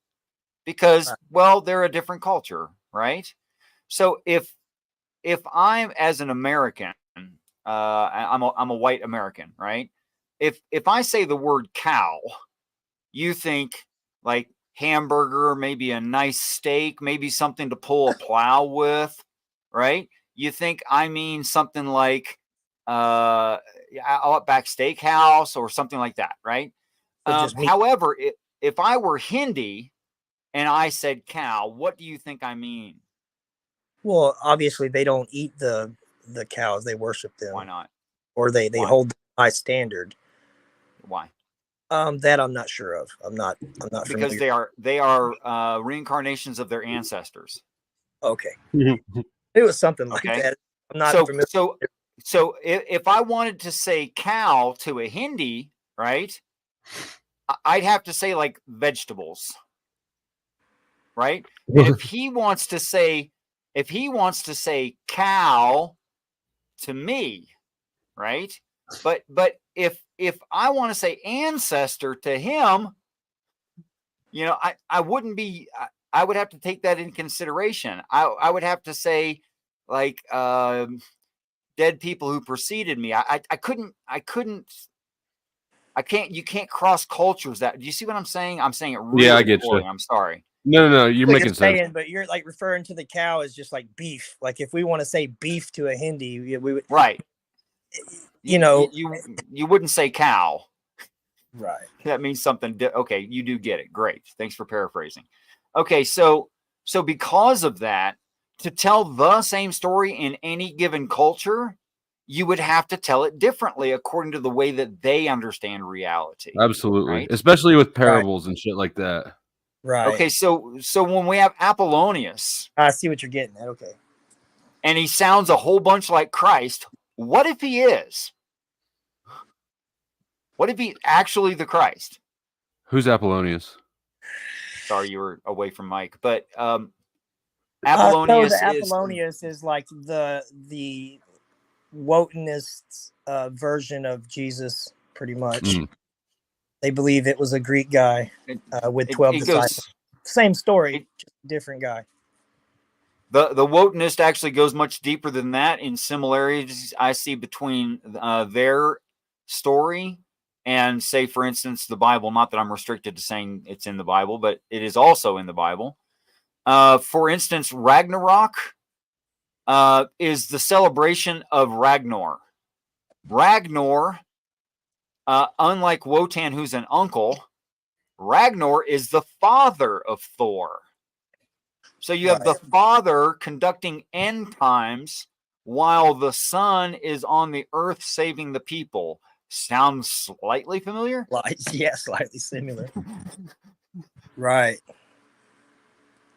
Speaker 11: because, well, they're a different culture, right? So if I'm as an American, I'm a white American, right? If I say the word cow, you think like hamburger, maybe a nice steak, maybe something to pull a plow with, right? You think I mean something like Outback Steakhouse or something like that, right? However, if I were Hindi and I said cow, what do you think I mean?
Speaker 17: Well, obviously they don't eat the cows; they worship them.
Speaker 11: Why not?
Speaker 17: Or they hold a high standard.
Speaker 11: Why?
Speaker 17: That I'm not sure of. I'm not
Speaker 11: because
Speaker 17: familiar.
Speaker 11: they are reincarnations of their ancestors.
Speaker 17: Okay. It was something like that. I'm not familiar.
Speaker 11: So if I wanted to say cow to a Hindi, right, I'd have to say like vegetables, right? And if he wants to say cow to me, right? But if I want to say ancestor to him, I wouldn't be. I would have to take that in consideration. I would have to say like dead people who preceded me. I can't. You can't cross cultures. That do you see what I'm saying? I'm saying it really
Speaker 1: I get
Speaker 11: poorly.
Speaker 1: you.
Speaker 11: I'm sorry.
Speaker 1: No, you're making sense.
Speaker 17: But you're like referring to the cow as just like beef. Like if we want to say beef to a Hindi, we would
Speaker 11: right. You wouldn't say cow.
Speaker 17: Right.
Speaker 11: That means something. Okay, you do get it. Great. Thanks for paraphrasing. Okay, so because of that, to tell the same story in any given culture, you would have to tell it differently according to the way that they understand reality.
Speaker 1: Absolutely.
Speaker 11: Right?
Speaker 1: Especially with parables and shit like that.
Speaker 17: Right.
Speaker 11: Okay, so when we have Apollonius,
Speaker 17: I see what you're getting at. Okay.
Speaker 11: And he sounds a whole bunch like Christ. What if he is? What if he's actually the Christ?
Speaker 1: Who's Apollonius?
Speaker 11: Sorry, you were away from Mike, but Apollonius,
Speaker 17: Apollonius is like the Wotanist version of Jesus, pretty much. They believe it was a Greek guy with 12 disciples. Same story, just different guy.
Speaker 11: The Wotanist actually goes much deeper than that in similarities I see between their story and, say, for instance, the Bible. Not that I'm restricted to saying it's in the Bible, but it is also in the Bible. For instance, Ragnarok is the celebration of Ragnar. Ragnar, unlike Wotan, who's an uncle, Ragnar is the father of Thor. So you have the father conducting end times while the sun is on the earth saving the people. Sounds slightly familiar?
Speaker 17: Yeah, slightly similar. Right.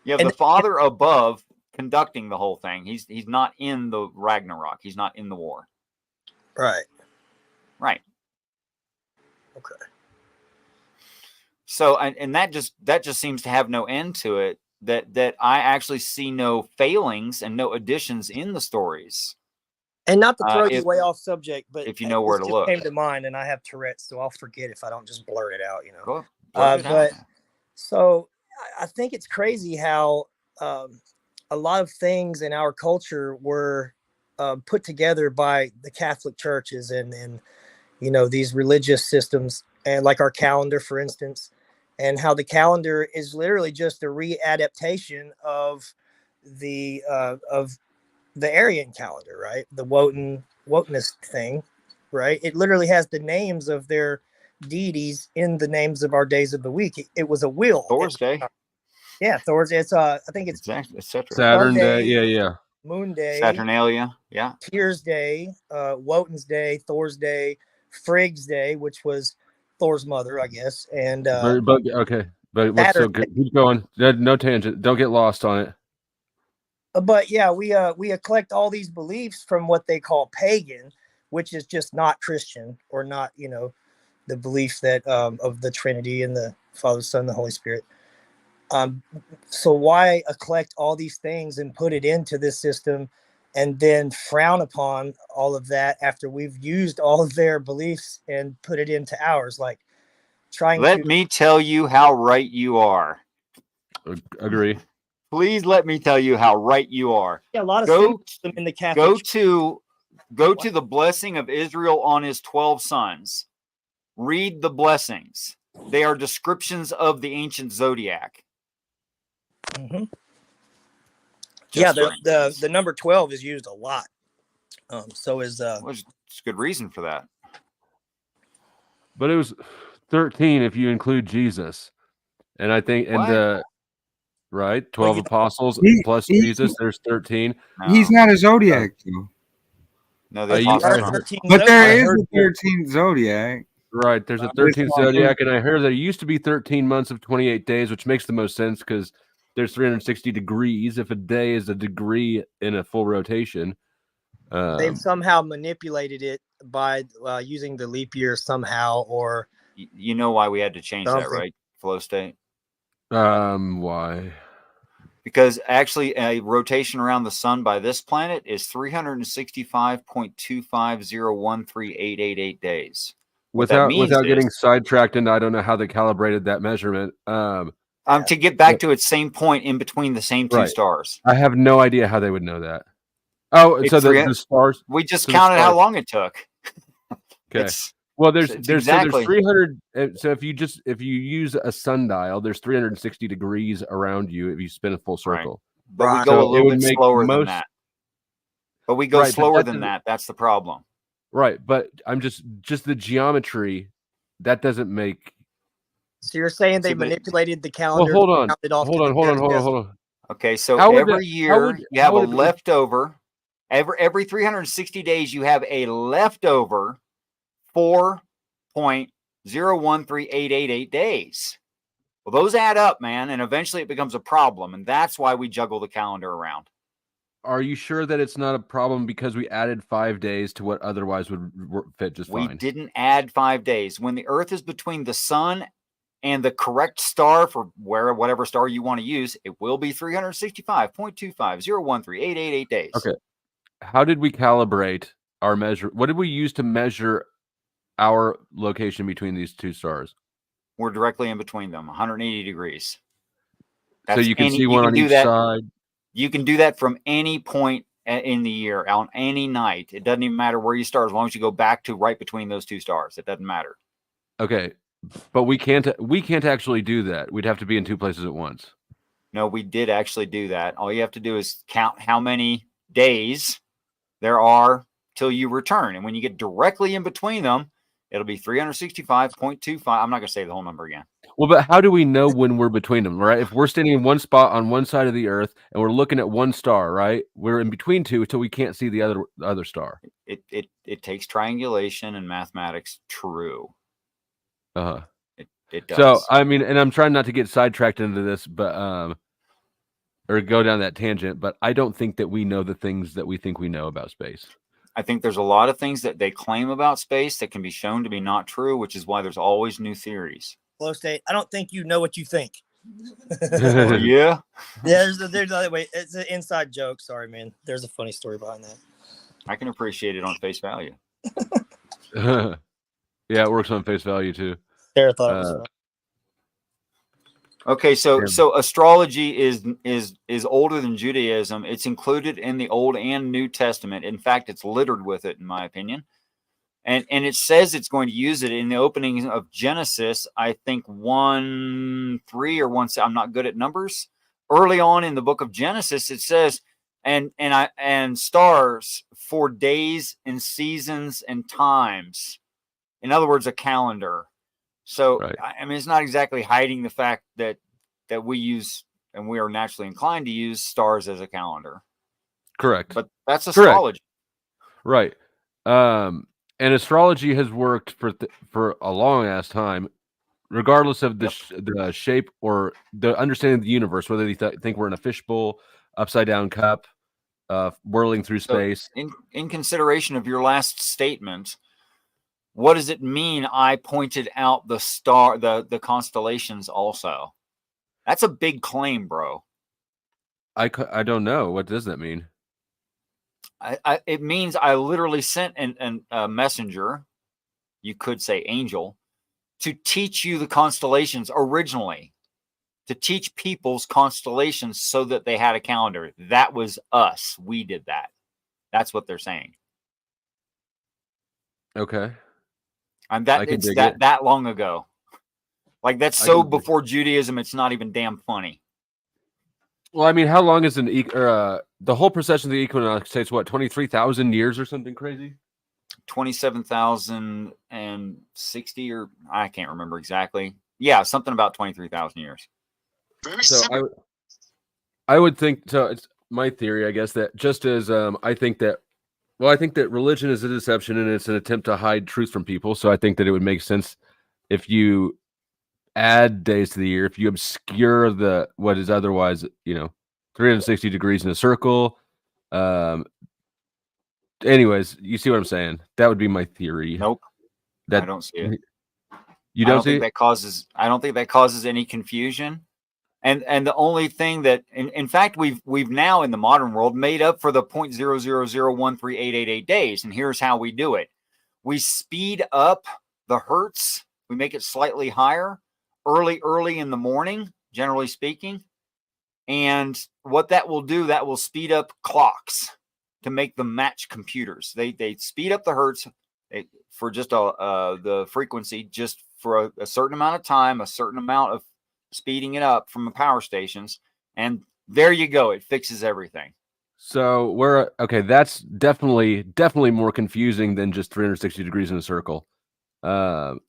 Speaker 11: You have the Father above conducting the whole thing. He's not in the Ragnarok. He's not in the war.
Speaker 17: Right.
Speaker 11: Right.
Speaker 17: Okay.
Speaker 11: So, and that just seems to have no end to it. That I actually see no failings and no additions in the stories.
Speaker 17: And not to throw you way off subject, but
Speaker 11: if you know where to look,
Speaker 17: came to mind, and I have Tourette's, so I'll forget if I don't just blurt it out.
Speaker 11: Cool.
Speaker 17: But so I think it's crazy how a lot of things in our culture were put together by the Catholic churches and these religious systems, and like our calendar, for instance, and how the calendar is literally just a readaptation of the Aryan calendar, right? The Wotanist thing, right? It literally has the names of their deities in the names of our days of the week. It was a will.
Speaker 11: Thor's Day.
Speaker 17: Yeah, Thor's. It's I think it's
Speaker 1: Saturn Day. Yeah.
Speaker 17: Moon Day.
Speaker 11: Saturnalia. Yeah.
Speaker 17: Tyr's Day. Wotan's Day. Thor's Day. Frigg's Day, which was Thor's mother, I guess. And
Speaker 1: but what's so good? Keep going. No tangent. Don't get lost on it.
Speaker 17: But yeah, we collect all these beliefs from what they call pagan, which is just not Christian, or not, the belief that of the Trinity and the Father, Son, the Holy Spirit. So why collect all these things and put it into this system, and then frown upon all of that after we've used all of their beliefs and put it into ours? Like
Speaker 11: Let me tell you how right you are.
Speaker 1: Agree.
Speaker 11: Please let me tell you how right you are.
Speaker 17: Yeah, a lot of symbolism in the Catholic.
Speaker 11: Go to the blessing of Israel on his 12 sons. Read the blessings. They are descriptions of the ancient zodiac.
Speaker 17: Mm-hmm. Yeah, the number 12 is used a lot. So is
Speaker 11: there's good reason for that.
Speaker 1: But it was 13 if you include Jesus, and I think right, 12 apostles plus Jesus. There's 13.
Speaker 15: He's not a zodiac.
Speaker 11: No, the apostles.
Speaker 15: But there is a 13th zodiac.
Speaker 1: Right, there's a 13th zodiac, and I heard that it used to be 13 months of 28 days, which makes the most sense because there's 360 degrees. If a day is a degree in a full rotation,
Speaker 17: they've somehow manipulated it by using the leap year somehow, or
Speaker 11: you know why we had to change that, right? Flow state.
Speaker 1: Why?
Speaker 11: Because actually, a rotation around the sun by this planet is 365.250138888 days.
Speaker 1: Without getting sidetracked, and I don't know how they calibrated that measurement.
Speaker 11: To get back to its same point in between the same two stars.
Speaker 1: I have no idea how they would know that. Oh, so the stars.
Speaker 11: We just counted how long it took.
Speaker 1: Okay. Well, there's
Speaker 11: exactly.
Speaker 1: 300. So if you use a sundial, there's 360 degrees around you if you spin a full circle.
Speaker 11: Right. But we go a little bit slower than that. But we go slower than that. That's the problem.
Speaker 1: Right, but I'm just the geometry that doesn't make.
Speaker 17: So you're saying they manipulated the calendar?
Speaker 1: Well, hold on.
Speaker 11: Okay, so every year you have a leftover. Every 360 days you have a leftover 4.013888 days. Well, those add up, man, and eventually it becomes a problem, and that's why we juggle the calendar around.
Speaker 1: Are you sure that it's not a problem because we added 5 days to what otherwise would fit just fine?
Speaker 11: We didn't add 5 days. When the Earth is between the sun and the correct star for whatever star you want to use, it will be 365.250138888 days.
Speaker 1: Okay. How did we calibrate our measure? What did we use to measure our location between these two stars?
Speaker 11: We're directly in between them, 180 degrees.
Speaker 1: So you can see one on each side.
Speaker 11: You can do that from any point in the year, on any night. It doesn't even matter where you start, as long as you go back to right between those two stars. It doesn't matter.
Speaker 1: Okay, but we can't actually do that. We'd have to be in two places at once.
Speaker 11: No, we did actually do that. All you have to do is count how many days there are till you return, and when you get directly in between them, It'll be 365.25. I'm not going to say the whole number again.
Speaker 1: Well, but how do we know when we're between them, right? If we're standing in one spot on one side of the Earth and we're looking at one star, right? We're in between two until we can't see the other star.
Speaker 11: It takes triangulation and mathematics. True.
Speaker 1: Uh-huh.
Speaker 11: It does.
Speaker 1: So, I mean, and I'm trying not to get sidetracked into this, but or go down that tangent, but I don't think that we know the things that we think we know about space.
Speaker 11: I think there's a lot of things that they claim about space that can be shown to be not true, which is why there's always new theories.
Speaker 17: Flow state. I don't think you know what you think.
Speaker 11: Yeah.
Speaker 17: Yeah, there's another way. It's an inside joke. Sorry, man. There's a funny story behind that.
Speaker 11: I can appreciate it on face value.
Speaker 1: Yeah, it works on face value too.
Speaker 17: Sarah thought it was fun.
Speaker 11: Okay, so astrology is older than Judaism. It's included in the Old and New Testament. In fact, it's littered with it, in my opinion. And it says it's going to use it in the opening of Genesis, I think 1:3 or 1. I'm not good at numbers. Early on in the book of Genesis, it says, and stars for days and seasons and times. In other words, a calendar. So, right. I mean, it's not exactly hiding the fact that we use, and we are naturally inclined to use stars as a calendar.
Speaker 1: Correct.
Speaker 11: But that's astrology.
Speaker 1: Correct. Right. And astrology has worked for a long ass time, regardless of the shape or the understanding of the universe, whether you think we're in a fishbowl, upside down cup, whirling through space.
Speaker 11: So in consideration of your last statement, what does it mean I pointed out the star, the constellations also? That's a big claim, bro.
Speaker 1: I don't know. What does that mean?
Speaker 11: It means I literally sent a messenger, you could say angel, to teach you the constellations originally, to teach people's constellations so that they had a calendar. That was us. We did that. That's what they're saying.
Speaker 1: Okay.
Speaker 11: And it's that long ago. Like that's so before Judaism, it's not even damn funny.
Speaker 1: Well, I mean, how long is the whole procession of the equinox takes what, 23,000 years or something crazy?
Speaker 11: 27,060 or I can't remember exactly. Yeah, something about 23,000 years.
Speaker 1: So I would think so. It's my theory, I guess, that just as I think that religion is a deception and it's an attempt to hide truth from people. So I think that it would make sense if you add days to the year, if you obscure what is otherwise, 360 degrees in a circle. Anyways, you see what I'm saying? That would be my theory.
Speaker 11: Nope. I don't see it.
Speaker 1: You don't see it?
Speaker 11: I don't think that causes any confusion. And the only thing that, in fact, we've now in the modern world made up for the 0.000138888 days. And here's how we do it. We speed up the hertz. We make it slightly higher early in the morning, generally speaking. And what that will do, that will speed up clocks to make them match computers. They speed up the hertz for just the frequency, just for a certain amount of time, a certain amount of speeding it up from the power stations. And there you go. It fixes everything.
Speaker 1: So that's definitely more confusing than just 360 degrees in a circle.
Speaker 11: Well,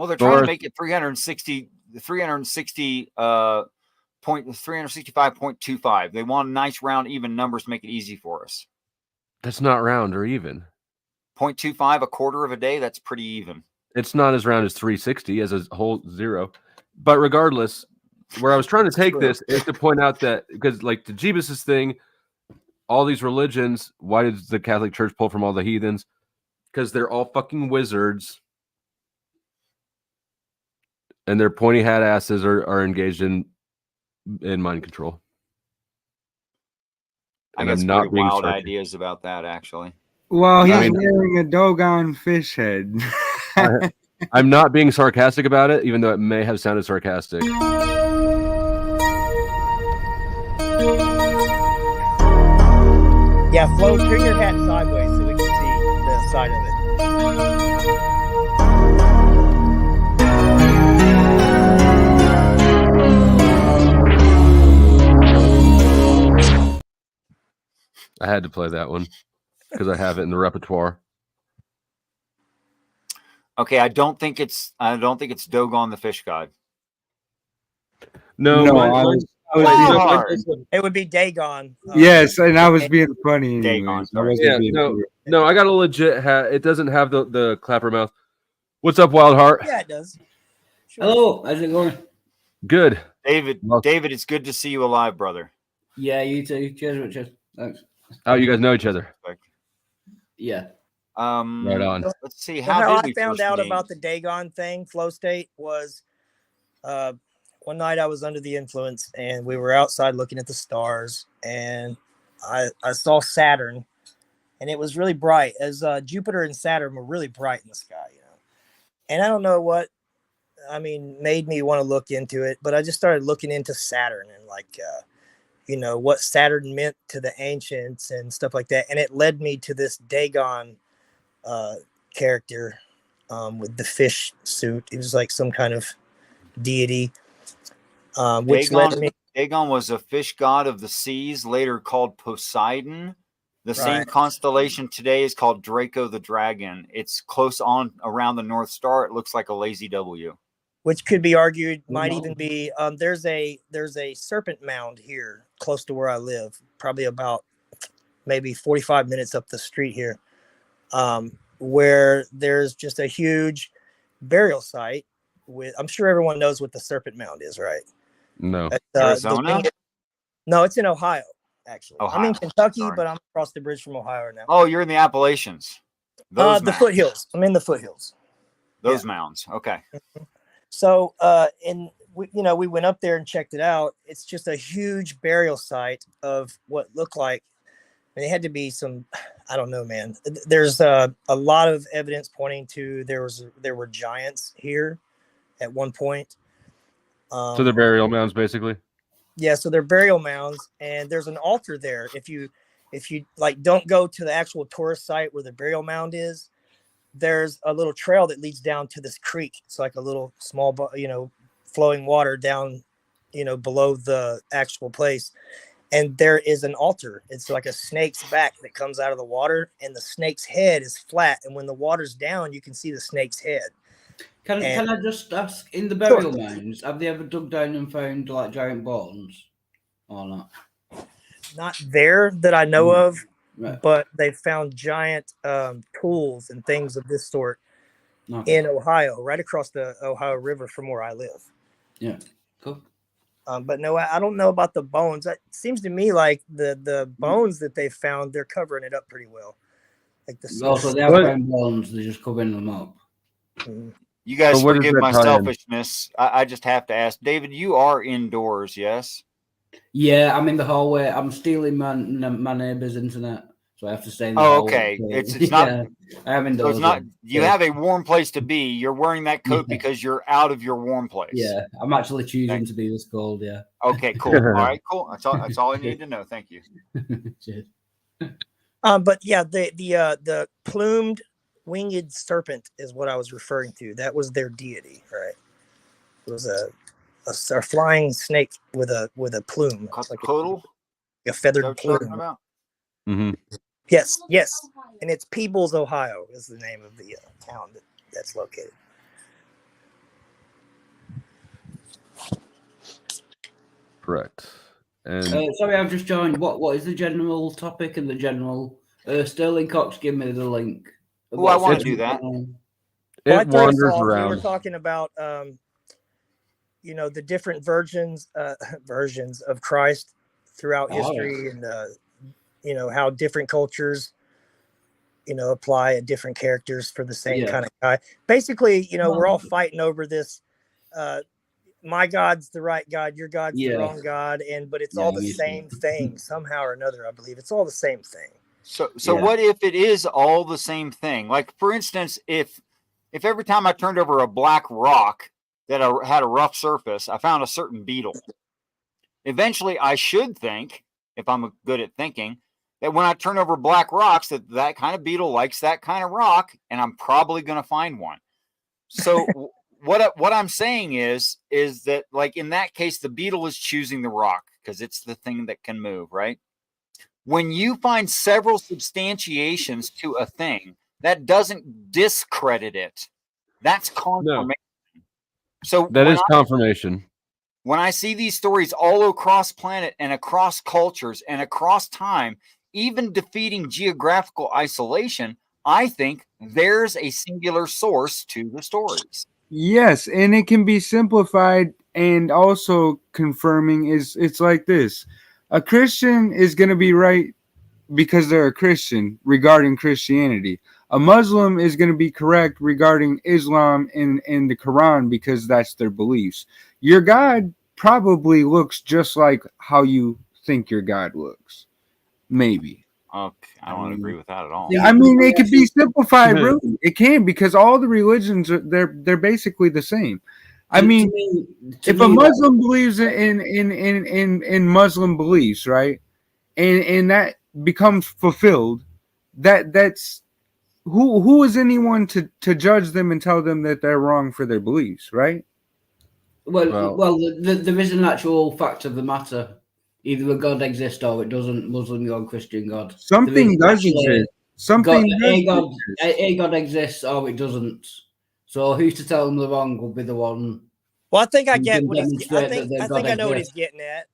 Speaker 11: they're trying to make it 365.25. They want nice round even numbers to make it easy for us.
Speaker 1: That's not round or even.
Speaker 11: 0.25, a quarter of a day, that's pretty even.
Speaker 1: It's not as round as 360 as a whole zero. But regardless, where I was trying to take this is to point out that, because like the Jeebus' thing, all these religions, why does the Catholic Church pull from all the heathens? Because they're all fucking wizards. And their pointy hat asses are engaged in mind control.
Speaker 11: I got some pretty wild ideas about that, actually.
Speaker 15: Well, he's wearing a Dogon fish head.
Speaker 1: I'm not being sarcastic about it, even though it may have sounded sarcastic.
Speaker 17: Yeah, Flo, turn your hat sideways so we can see the side of it.
Speaker 1: I had to play that one because I have it in the repertoire.
Speaker 11: Okay, I don't think it's Dogon the fish god.
Speaker 15: No,
Speaker 17: It would be Dagon.
Speaker 15: Yes, and I was being funny anyways. I wasn't
Speaker 1: Yeah,
Speaker 15: being
Speaker 1: no, I got a legit hat. It doesn't have the clapper mouth. What's up, Wild Heart?
Speaker 17: Yeah, it does.
Speaker 8: Hello, how's it going?
Speaker 1: Good.
Speaker 11: David, it's good to see you alive, brother.
Speaker 8: Yeah, you too. Cheers, Richard. Thanks.
Speaker 1: Oh, you guys know each other.
Speaker 8: Yeah.
Speaker 1: Right on.
Speaker 11: Let's see.
Speaker 17: So how I found out about the Dagon thing, flow state, was one night I was under the influence and we were outside looking at the stars, and I saw Saturn, and it was really bright, as Jupiter and Saturn were really bright in the sky, you know. And I don't know what, I mean, made me want to look into it, but I just started looking into Saturn and you know, what Saturn meant to the ancients and stuff like that. And it led me to this Dagon character with the fish suit. It was like some kind of deity, which led me.
Speaker 11: Dagon was a fish god of the seas, later called Poseidon. The same
Speaker 17: Right.
Speaker 11: constellation today is called Draco the Dragon. It's close on around the North Star. It looks like a lazy W.
Speaker 17: Which could be argued might even be there's a serpent mound here close to where I live, probably about maybe 45 minutes up the street here, where there's just a huge burial site with, I'm sure everyone knows what the serpent mound is, right?
Speaker 1: No.
Speaker 11: Arizona?
Speaker 17: No, it's in Ohio, actually. I'm
Speaker 11: Ohio.
Speaker 17: in Kentucky,
Speaker 11: Sorry.
Speaker 17: but I'm across the bridge from Ohio right now.
Speaker 11: Oh, you're in the Appalachians. Those
Speaker 17: The
Speaker 11: mounds.
Speaker 17: foothills. I'm in the foothills.
Speaker 11: Those mounds. Okay.
Speaker 17: So, and we, you know, we went up there and checked it out. It's just a huge burial site of what looked like, and it had to be some, I don't know, man. There's a lot of evidence pointing to there were giants here at one point.
Speaker 1: So they're burial mounds, basically.
Speaker 17: Yeah, so they're burial mounds, and there's an altar there. If you like, don't go to the actual tourist site where the burial mound is, there's a little trail that leads down to this creek. It's like a little small, you know, flowing water down, you know, below the actual place. And there is an altar. It's like a snake's back that comes out of the water, and the snake's head is flat. And when the water's down, you can see the snake's head.
Speaker 8: Can I just ask, in the burial mounds, have they ever dug down and found like giant bones or not?
Speaker 17: Not there that I know of.
Speaker 8: Right.
Speaker 17: But they found giant tools and things of this sort
Speaker 8: Okay.
Speaker 17: in Ohio, right across the Ohio River from where I live.
Speaker 8: Yeah, cool.
Speaker 17: But no, I don't know about the bones. It seems to me like the bones that they found, they're covering it up pretty well. Like the
Speaker 8: Also, they have found bones, they're just covering them up.
Speaker 11: You guys
Speaker 1: So where does
Speaker 11: forgive
Speaker 1: that
Speaker 11: my
Speaker 1: tie in?
Speaker 11: selfishness. I just have to ask. David, you are indoors, yes?
Speaker 8: Yeah, I'm in the hallway. I'm stealing my neighbor's internet, so I have to stay in the
Speaker 11: Oh,
Speaker 8: hallway.
Speaker 11: okay.
Speaker 8: So,
Speaker 11: It's not.
Speaker 8: yeah, I am
Speaker 11: So
Speaker 8: indoors.
Speaker 11: it's not.
Speaker 8: yeah.
Speaker 11: You
Speaker 8: So,
Speaker 11: have a warm place to be. You're wearing that coat because you're out of your warm place.
Speaker 8: yeah, I'm actually choosing to be this cold. Yeah.
Speaker 11: Okay. Cool. All right. Cool. That's all. That's all I need to know. Thank you.
Speaker 8: Cheers.
Speaker 17: But yeah, the plumed winged serpent is what I was referring to. That was their deity, right? It was a flying snake with a plume, like a feathered plume.
Speaker 1: Mm-hmm.
Speaker 17: Yes, and it's Peebles, Ohio, is the name of the town that's located.
Speaker 1: Correct. And
Speaker 8: Sorry, I've just joined. What is the general topic and the general? Sterling Cox, give me the link.
Speaker 11: Oh, I want to do that.
Speaker 17: Well, I
Speaker 1: it
Speaker 17: thought I
Speaker 1: wanders
Speaker 17: saw we were
Speaker 1: around.
Speaker 17: talking about you know, the different versions of Christ throughout history, and you know, how different cultures, you know, apply different characters for the same kind of guy. Basically, you know, we're all fighting over this. My God's the right God, your God's the wrong God, but it's all the same thing somehow or another. I believe it's all the same thing.
Speaker 11: So what if it is all the same thing? Like, for instance, if every time I turned over a black rock that had a rough surface, I found a certain beetle. Eventually, I should think, if I'm good at thinking, that when I turn over black rocks, that kind of beetle likes that kind of rock, and I'm probably going to find one. So what I'm saying is that, like, in that case, the beetle is choosing the rock because it's the thing that can move, right? When you find several substantiations to a thing, that doesn't discredit it. That's confirmation. So
Speaker 1: That is confirmation.
Speaker 11: when I see these stories all across planet and across cultures and across time, even defeating geographical isolation, I think there's a singular source to the stories.
Speaker 15: Yes, and it can be simplified and also confirming is it's like this. A Christian is going to be right because they're a Christian regarding Christianity. A Muslim is going to be correct regarding Islam and the Quran because that's their beliefs. Your God probably looks just like how you think your God looks. Maybe.
Speaker 11: Okay, I don't agree with that at all.
Speaker 15: I mean, it could be simplified, really. It can, because all the religions they're basically the same. I mean, if a Muslim believes in Muslim beliefs, right, and that becomes fulfilled, that's who is anyone to judge them and tell them that they're wrong for their beliefs, right?
Speaker 8: Well, there is an actual fact of the matter. Either a God exists or it doesn't. Muslim God, Christian God.
Speaker 15: Something does exist.
Speaker 8: A God exists or it doesn't. So who's to tell them they're wrong will be the one.
Speaker 17: Well, I think I get
Speaker 8: can
Speaker 17: what he's. I
Speaker 8: demonstrate
Speaker 17: think
Speaker 8: that
Speaker 17: I
Speaker 8: God
Speaker 17: think I know what he's
Speaker 8: exists.
Speaker 17: getting at.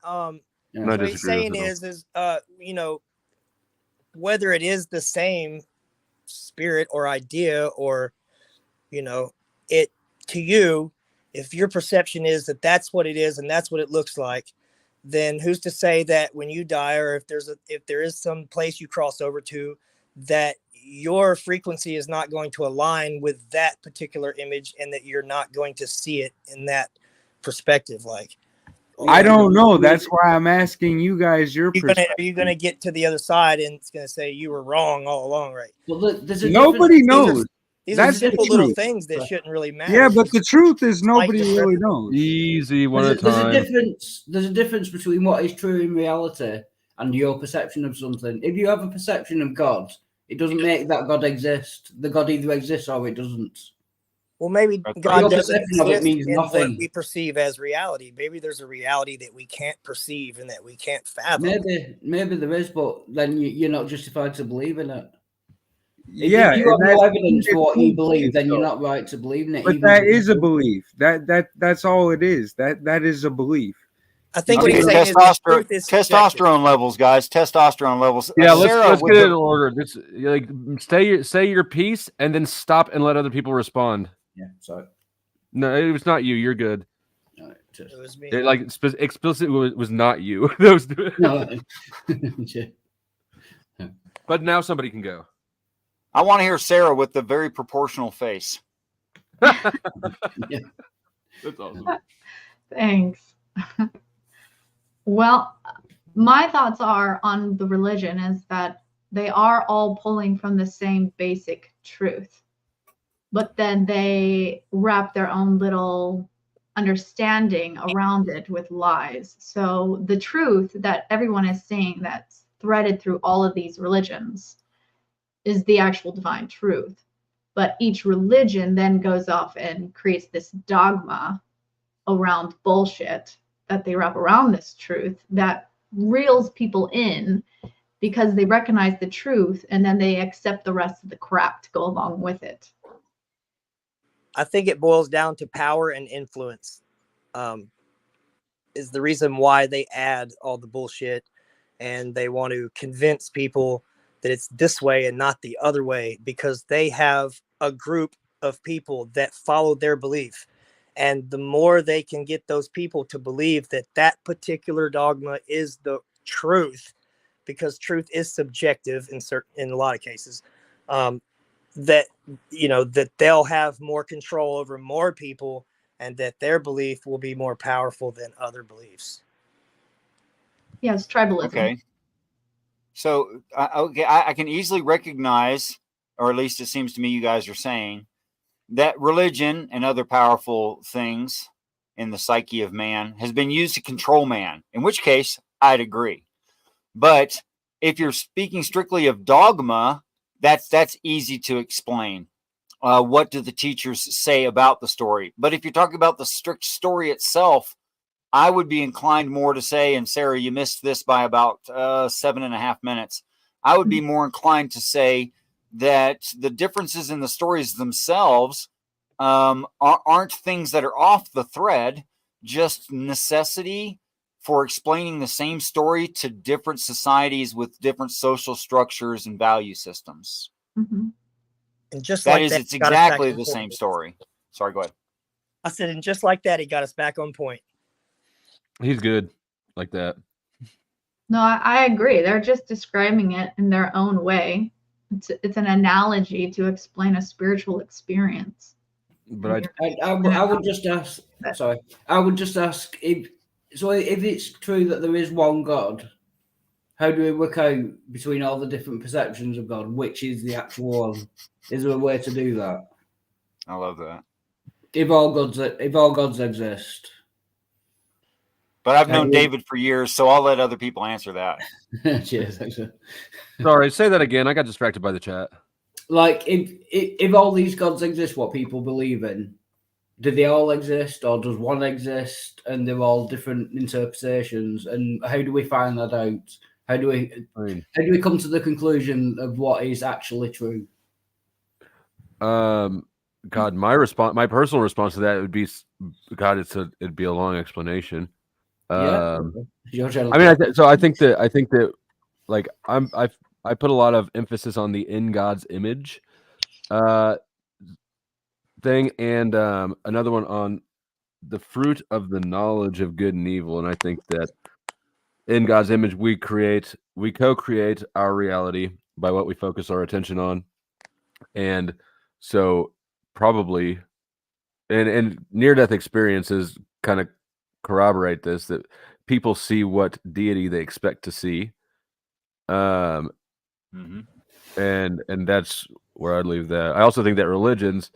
Speaker 8: Yeah.
Speaker 17: What he's saying is you know, whether it is the same spirit or idea or, you know, it to you, if your perception is that that's what it is and that's what it looks like, then who's to say that when you die, or if there is some place you cross over to, that your frequency is not going to align with that particular image and that you're not going to see it in that perspective? Like,
Speaker 15: I don't know. That's why I'm asking you guys your perspective.
Speaker 17: are you gonna get to the other side and it's gonna say you were wrong all along, right?
Speaker 8: Well, there's a
Speaker 15: Nobody knows.
Speaker 17: These are
Speaker 15: That's the
Speaker 17: simple little
Speaker 15: truth.
Speaker 17: things that shouldn't really matter.
Speaker 15: Yeah, but the truth is nobody
Speaker 17: Like,
Speaker 15: really knows.
Speaker 1: Easy, one at a
Speaker 8: There's
Speaker 1: time.
Speaker 8: a difference. There's a difference between what is true in reality and your perception of something. If you have a perception of God, it doesn't make that God exist. The God either exists or it doesn't.
Speaker 17: Well, maybe God
Speaker 8: Your
Speaker 17: doesn't
Speaker 8: perception of it
Speaker 17: exist
Speaker 8: means
Speaker 17: in what
Speaker 8: nothing.
Speaker 17: we perceive as reality. Maybe there's a reality that we can't perceive and that we can't fathom.
Speaker 8: Maybe there is, but then you're not justified to believe in it.
Speaker 15: Yeah,
Speaker 8: If you have
Speaker 15: and
Speaker 8: no
Speaker 15: that's-
Speaker 8: evidence for what you believe, then
Speaker 15: so.
Speaker 8: you're not right to believe in it.
Speaker 15: But
Speaker 8: even
Speaker 15: that
Speaker 8: if
Speaker 15: is a belief. That's all it is. That is a belief.
Speaker 17: I think what he's saying is the truth is subjective.
Speaker 11: Testosterone levels, guys. Testosterone levels.
Speaker 1: Yeah,
Speaker 11: Sarah,
Speaker 1: let's
Speaker 11: with
Speaker 1: get it in
Speaker 11: the-
Speaker 1: order. This like say your piece and then stop and let other people respond.
Speaker 8: Yeah, sorry.
Speaker 1: No, it was not you. You're good.
Speaker 17: It was me.
Speaker 1: It, like explicit was not you. That was But now somebody can go.
Speaker 11: I want to hear Sarah with the very proportional face.
Speaker 1: That's awesome.
Speaker 4: Thanks. Well, my thoughts are on the religion is that they are all pulling from the same basic truth, but then they wrap their own little understanding around it with lies. So the truth that everyone is seeing that's threaded through all of these religions is the actual divine truth. But each religion then goes off and creates this dogma around bullshit that they wrap around this truth that reels people in because they recognize the truth and then they accept the rest of the crap to go along with it.
Speaker 17: I think it boils down to power and influence. Is the reason why they add all the bullshit and they want to convince people that it's this way and not the other way, because they have a group of people that follow their belief. And the more they can get those people to believe that that particular dogma is the truth, because truth is subjective in a lot of cases, that, you know, that they'll have more control over more people and that their belief will be more powerful than other beliefs.
Speaker 4: Yes, tribalism.
Speaker 11: Okay. So, I can easily recognize, or at least it seems to me you guys are saying, that religion and other powerful things in the psyche of man has been used to control man, in which case I'd agree. But if you're speaking strictly of dogma, that's easy to explain. What do the teachers say about the story? But if you're talking about the strict story itself, I would be inclined more to say, and Sarah, you missed this by about 7.5 minutes. I would be more inclined to say that the differences in the stories themselves aren't things that are off the thread, just necessity for explaining the same story to different societies with different social structures and value systems.
Speaker 17: And just
Speaker 11: That
Speaker 17: like
Speaker 11: is,
Speaker 17: that,
Speaker 11: it's
Speaker 17: he got us back
Speaker 11: exactly
Speaker 17: on
Speaker 11: the
Speaker 17: point.
Speaker 11: same story. Sorry, go ahead.
Speaker 17: I said, and just like that, he got us back on point.
Speaker 1: He's good like that.
Speaker 4: No, I agree. They're just describing it in their own way. It's an analogy to explain a spiritual experience.
Speaker 1: But
Speaker 8: I would just ask. Sorry, I would just ask if it's true that there is one God, how do we work out between all the different perceptions of God which is the actual one? Is there a way to do that?
Speaker 11: I love that.
Speaker 8: If all gods exist.
Speaker 11: But I've known David for years, so I'll let other people answer that.
Speaker 8: Cheers.
Speaker 1: Sorry, say that again. I got distracted by the chat.
Speaker 8: Like, if all these gods exist, what people believe in, do they all exist, or does one exist, and they're all different interpretations? And how do we find that out? How do we come to the conclusion of what is actually true?
Speaker 1: God, my personal response to that would be, God, it'd be a long explanation.
Speaker 8: Yeah.
Speaker 1: I mean, I think that like I put a lot of emphasis on the in God's image thing, and another one on the fruit of the knowledge of good and evil. And I think that in God's image, we co-create our reality by what we focus our attention on. And so probably, and near-death experiences kind of corroborate this, that people see what deity they expect to see. And that's where I'd leave that. I also think that religions,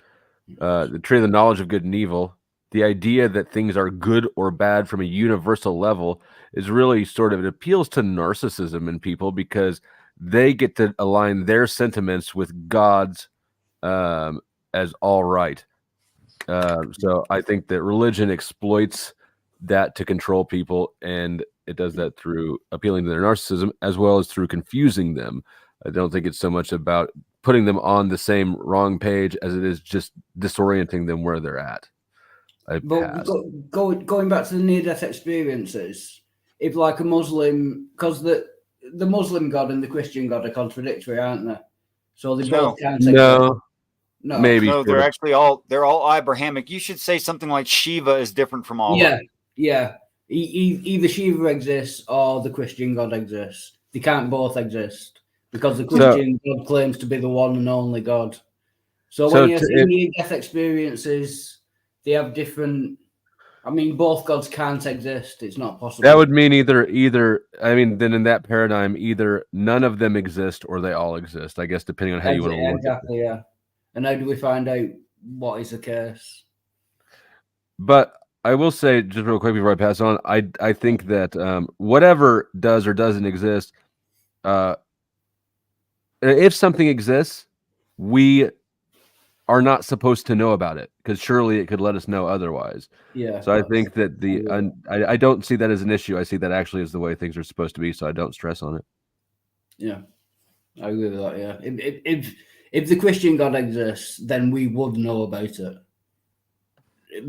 Speaker 1: the tree of the knowledge of good and evil, the idea that things are good or bad from a universal level is really sort of, it appeals to narcissism in people because they get to align their sentiments with God's as all right. So I think that religion exploits that to control people, and it does that through appealing to their narcissism as well as through confusing them. I don't think it's so much about putting them on the same wrong page as it is just disorienting them where they're at.
Speaker 8: But going back to the near-death experiences, if like a Muslim, because the Muslim God and the Christian God are contradictory, aren't they? So they both can't exist. No,
Speaker 1: maybe.
Speaker 11: No, they're actually all Abrahamic. You should say something like Shiva is different from Allah.
Speaker 8: Yeah. Either Shiva exists or the Christian God exists. They can't both exist because the Christian God claims to be the one and only God. So when you're seeing near-death experiences, they have different. I mean, both gods can't exist. It's not possible.
Speaker 1: That would mean either. I mean, then in that paradigm, either none of them exist or they all exist. I guess depending on how you want to look.
Speaker 8: Exactly. Yeah. And how do we find out what is the case?
Speaker 1: But I will say, just real quick before I pass on, I think that whatever does or doesn't exist, if something exists, we are not supposed to know about it because surely it could let us know otherwise.
Speaker 8: Yeah.
Speaker 1: So I think that I don't see that as an issue. I see that actually as the way things are supposed to be. So I don't stress on it.
Speaker 8: Yeah, I agree with that. Yeah. If the Christian God exists, then we would know about it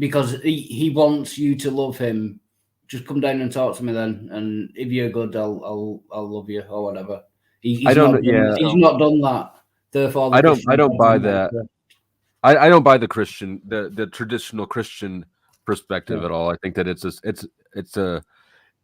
Speaker 8: because he wants you to love him. Just come down and talk to me then, and if you're good, I'll love you or whatever. He's not done that. Therefore,
Speaker 1: I don't buy that. I don't buy the Christian, the traditional Christian perspective at all. I think that it's a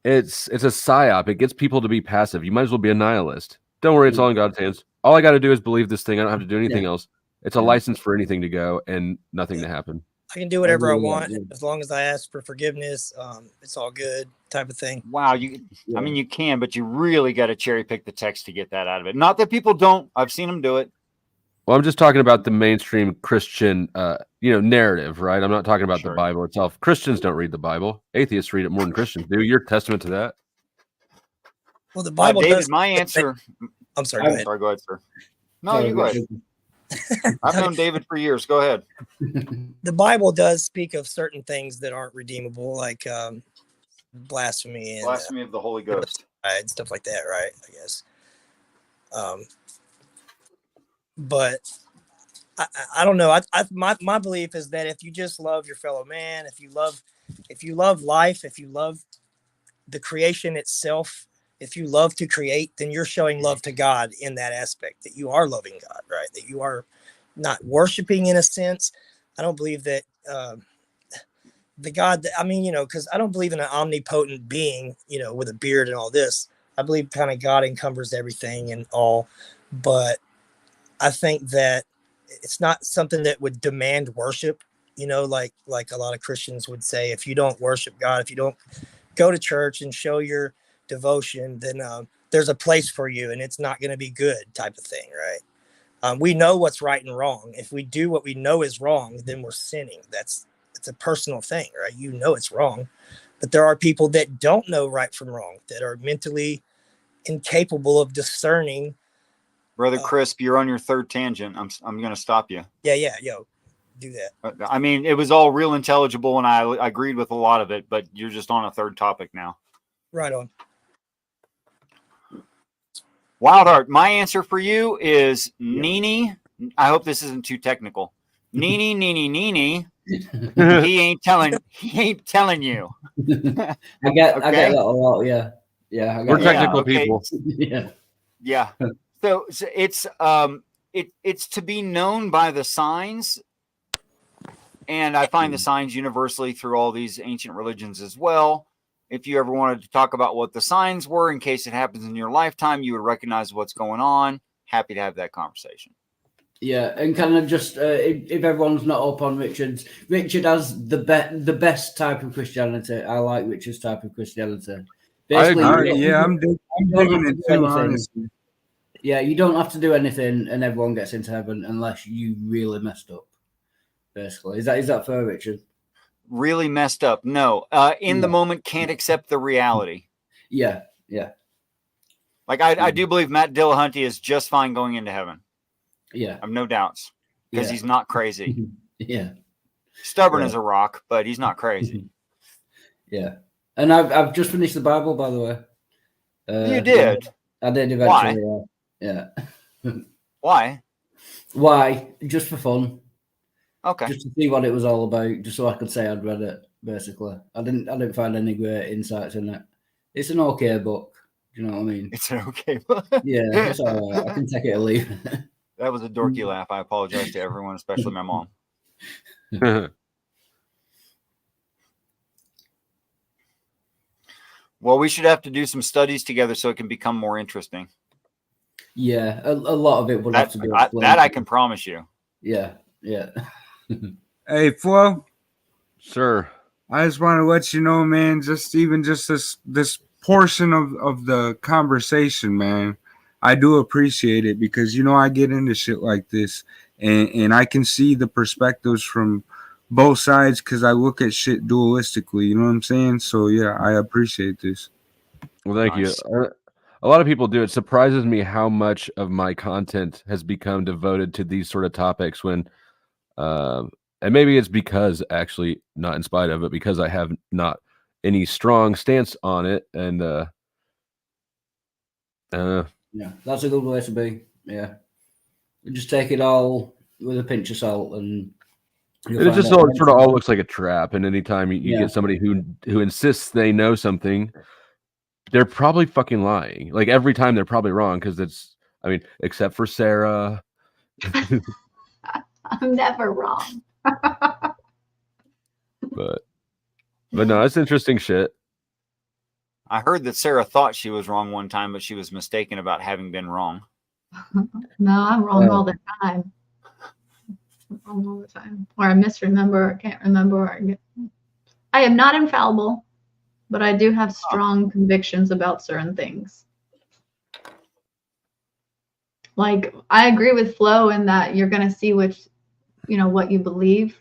Speaker 1: psyop. It gets people to be passive. You might as well be a nihilist. Don't worry, it's all in God's hands. All I got to do is believe this thing. I don't have to do anything else. It's a license for anything to go and nothing to happen.
Speaker 17: I can do whatever I want as long as I ask for forgiveness. It's all good, type of thing.
Speaker 11: Wow, I mean, you can, but you really got to cherry pick the text to get that out of it. Not that people don't. I've seen them do it.
Speaker 1: Well, I'm just talking about the mainstream Christian, narrative, right? I'm not talking about the Bible itself. Christians don't read the Bible. Atheists read it more than Christians do. You're testament to that.
Speaker 17: Well, the Bible
Speaker 11: David,
Speaker 17: does.
Speaker 11: my answer.
Speaker 17: I'm sorry. Go ahead.
Speaker 11: Go ahead, sir. No, you go ahead. I've known David for years. Go ahead.
Speaker 17: The Bible does speak of certain things that aren't redeemable, like blasphemy and
Speaker 11: blasphemy of the Holy Ghost
Speaker 17: and stuff like that, right? I guess. But I don't know. My belief is that if you just love your fellow man, if you love life, if you love the creation itself, if you love to create, then you're showing love to God in that aspect, that you are loving God, right? That you are not worshiping in a sense. I don't believe that the God that, I mean, because I don't believe in an omnipotent being, with a beard and all this. I believe kind of God encumbers everything and all, but I think that it's not something that would demand worship, like a lot of Christians would say, if you don't worship God, if you don't go to church and show your devotion, then there's a place for you and it's not going to be good type of thing, right? We know what's right and wrong. If we do what we know is wrong, then we're sinning. It's a personal thing, right? It's wrong, but there are people that don't know right from wrong, that are mentally incapable of discerning.
Speaker 11: Brother Crisp, you're on your third tangent. I'm going to stop you.
Speaker 17: Yeah, do that.
Speaker 11: I mean, it was all real intelligible, and I agreed with a lot of it, but you're just on a third topic now.
Speaker 17: Right on.
Speaker 11: Wildheart, my answer for you is Nini. I hope this isn't too technical. Nini. He ain't telling you.
Speaker 8: I get that a lot. Yeah.
Speaker 1: We're technical people.
Speaker 11: Yeah. So it's it's to be known by the signs, and I find the signs universally through all these ancient religions as well. If you ever wanted to talk about what the signs were in case it happens in your lifetime, you would recognize what's going on. Happy to have that conversation.
Speaker 8: Yeah, and kind of just if everyone's not up on Richard has the best type of Christianity. I like Richard's type of Christianity. Basically,
Speaker 15: I'm digging it too, honestly.
Speaker 8: Yeah, you don't have to do anything, and everyone gets into heaven unless you really messed up. Basically, is that fair, Richard?
Speaker 11: Really messed up? No. In the moment, can't accept the reality.
Speaker 8: Yeah.
Speaker 11: Like I do believe Matt Dillahunty is just fine going into heaven.
Speaker 8: Yeah,
Speaker 11: I've no doubts because he's not crazy.
Speaker 8: Yeah,
Speaker 11: stubborn as a rock, but he's not crazy.
Speaker 8: Yeah, and I've just finished the Bible, by the way.
Speaker 11: You did?
Speaker 8: I did eventually. Why? Yeah.
Speaker 11: Why?
Speaker 8: Why? Just for fun.
Speaker 11: Okay.
Speaker 8: Just to see what it was all about, just so I could say I'd read it. Basically, I didn't find any great insights in it. It's an okay book. Do you know what I mean?
Speaker 11: It's an okay book.
Speaker 8: Yeah, it's all right. I can take it or leave it.
Speaker 11: That was a dorky laugh. I apologize to everyone, especially my mom. Well, we should have to do some studies together so it can become more interesting.
Speaker 8: Yeah, a lot of it will have to be
Speaker 11: that I can promise you.
Speaker 8: Yeah.
Speaker 15: Hey, Flo.
Speaker 1: Sir.
Speaker 15: I just want to let you know, man, just this portion of the conversation, man. I do appreciate it because, I get into shit like this and I can see the perspectives from both sides because I look at shit dualistically. You know what I'm saying? So, yeah, I appreciate this.
Speaker 1: Well, thank you. A lot of people do. It surprises me how much of my content has become devoted to these sort of topics when, and maybe it's because actually not in spite of it, because I have not any strong stance on it. And,
Speaker 8: yeah, that's a good way to be. Yeah. You just take it all with a pinch of salt and
Speaker 1: it just sort of all looks like a trap. And anytime you get somebody who insists they know something, they're probably fucking lying. Like every time they're probably wrong because except for Sarah.
Speaker 4: I'm never wrong.
Speaker 1: but no, it's interesting shit.
Speaker 11: I heard that Sarah thought she was wrong one time, but she was mistaken about having been wrong.
Speaker 4: No, I'm wrong all the time. I'm wrong all the time. Or I misremember, or can't remember. I am not infallible, but I do have strong convictions about certain things. Like, I agree with Flo in that you're going to see what you believe.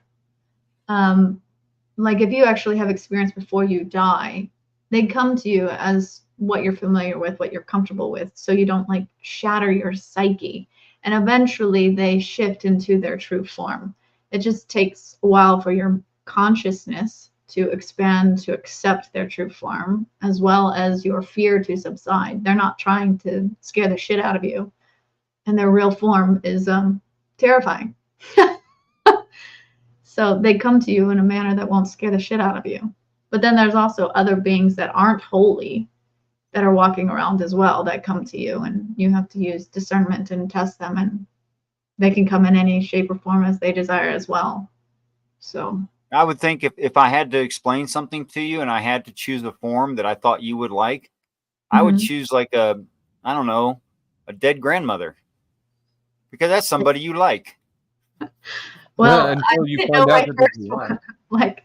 Speaker 4: Like, if you actually have experience before you die, they come to you as what you're familiar with, what you're comfortable with, so you don't shatter your psyche. And eventually they shift into their true form. It just takes a while for your consciousness to expand, to accept their true form, as well as your fear to subside. They're not trying to scare the shit out of you. And their real form is terrifying. So they come to you in a manner that won't scare the shit out of you. But then there's also other beings that aren't holy that are walking around as well that come to you, and you have to use discernment and test them, and they can come in any shape or form as they desire as well. So
Speaker 11: I would think if I had to explain something to you and I had to choose a form that I thought you would like, I would choose like I don't know, a dead grandmother, because that's somebody you like.
Speaker 4: well,
Speaker 1: until
Speaker 4: I
Speaker 1: you
Speaker 4: didn't
Speaker 1: find
Speaker 4: know
Speaker 1: out
Speaker 4: my
Speaker 1: that
Speaker 4: first one. Like,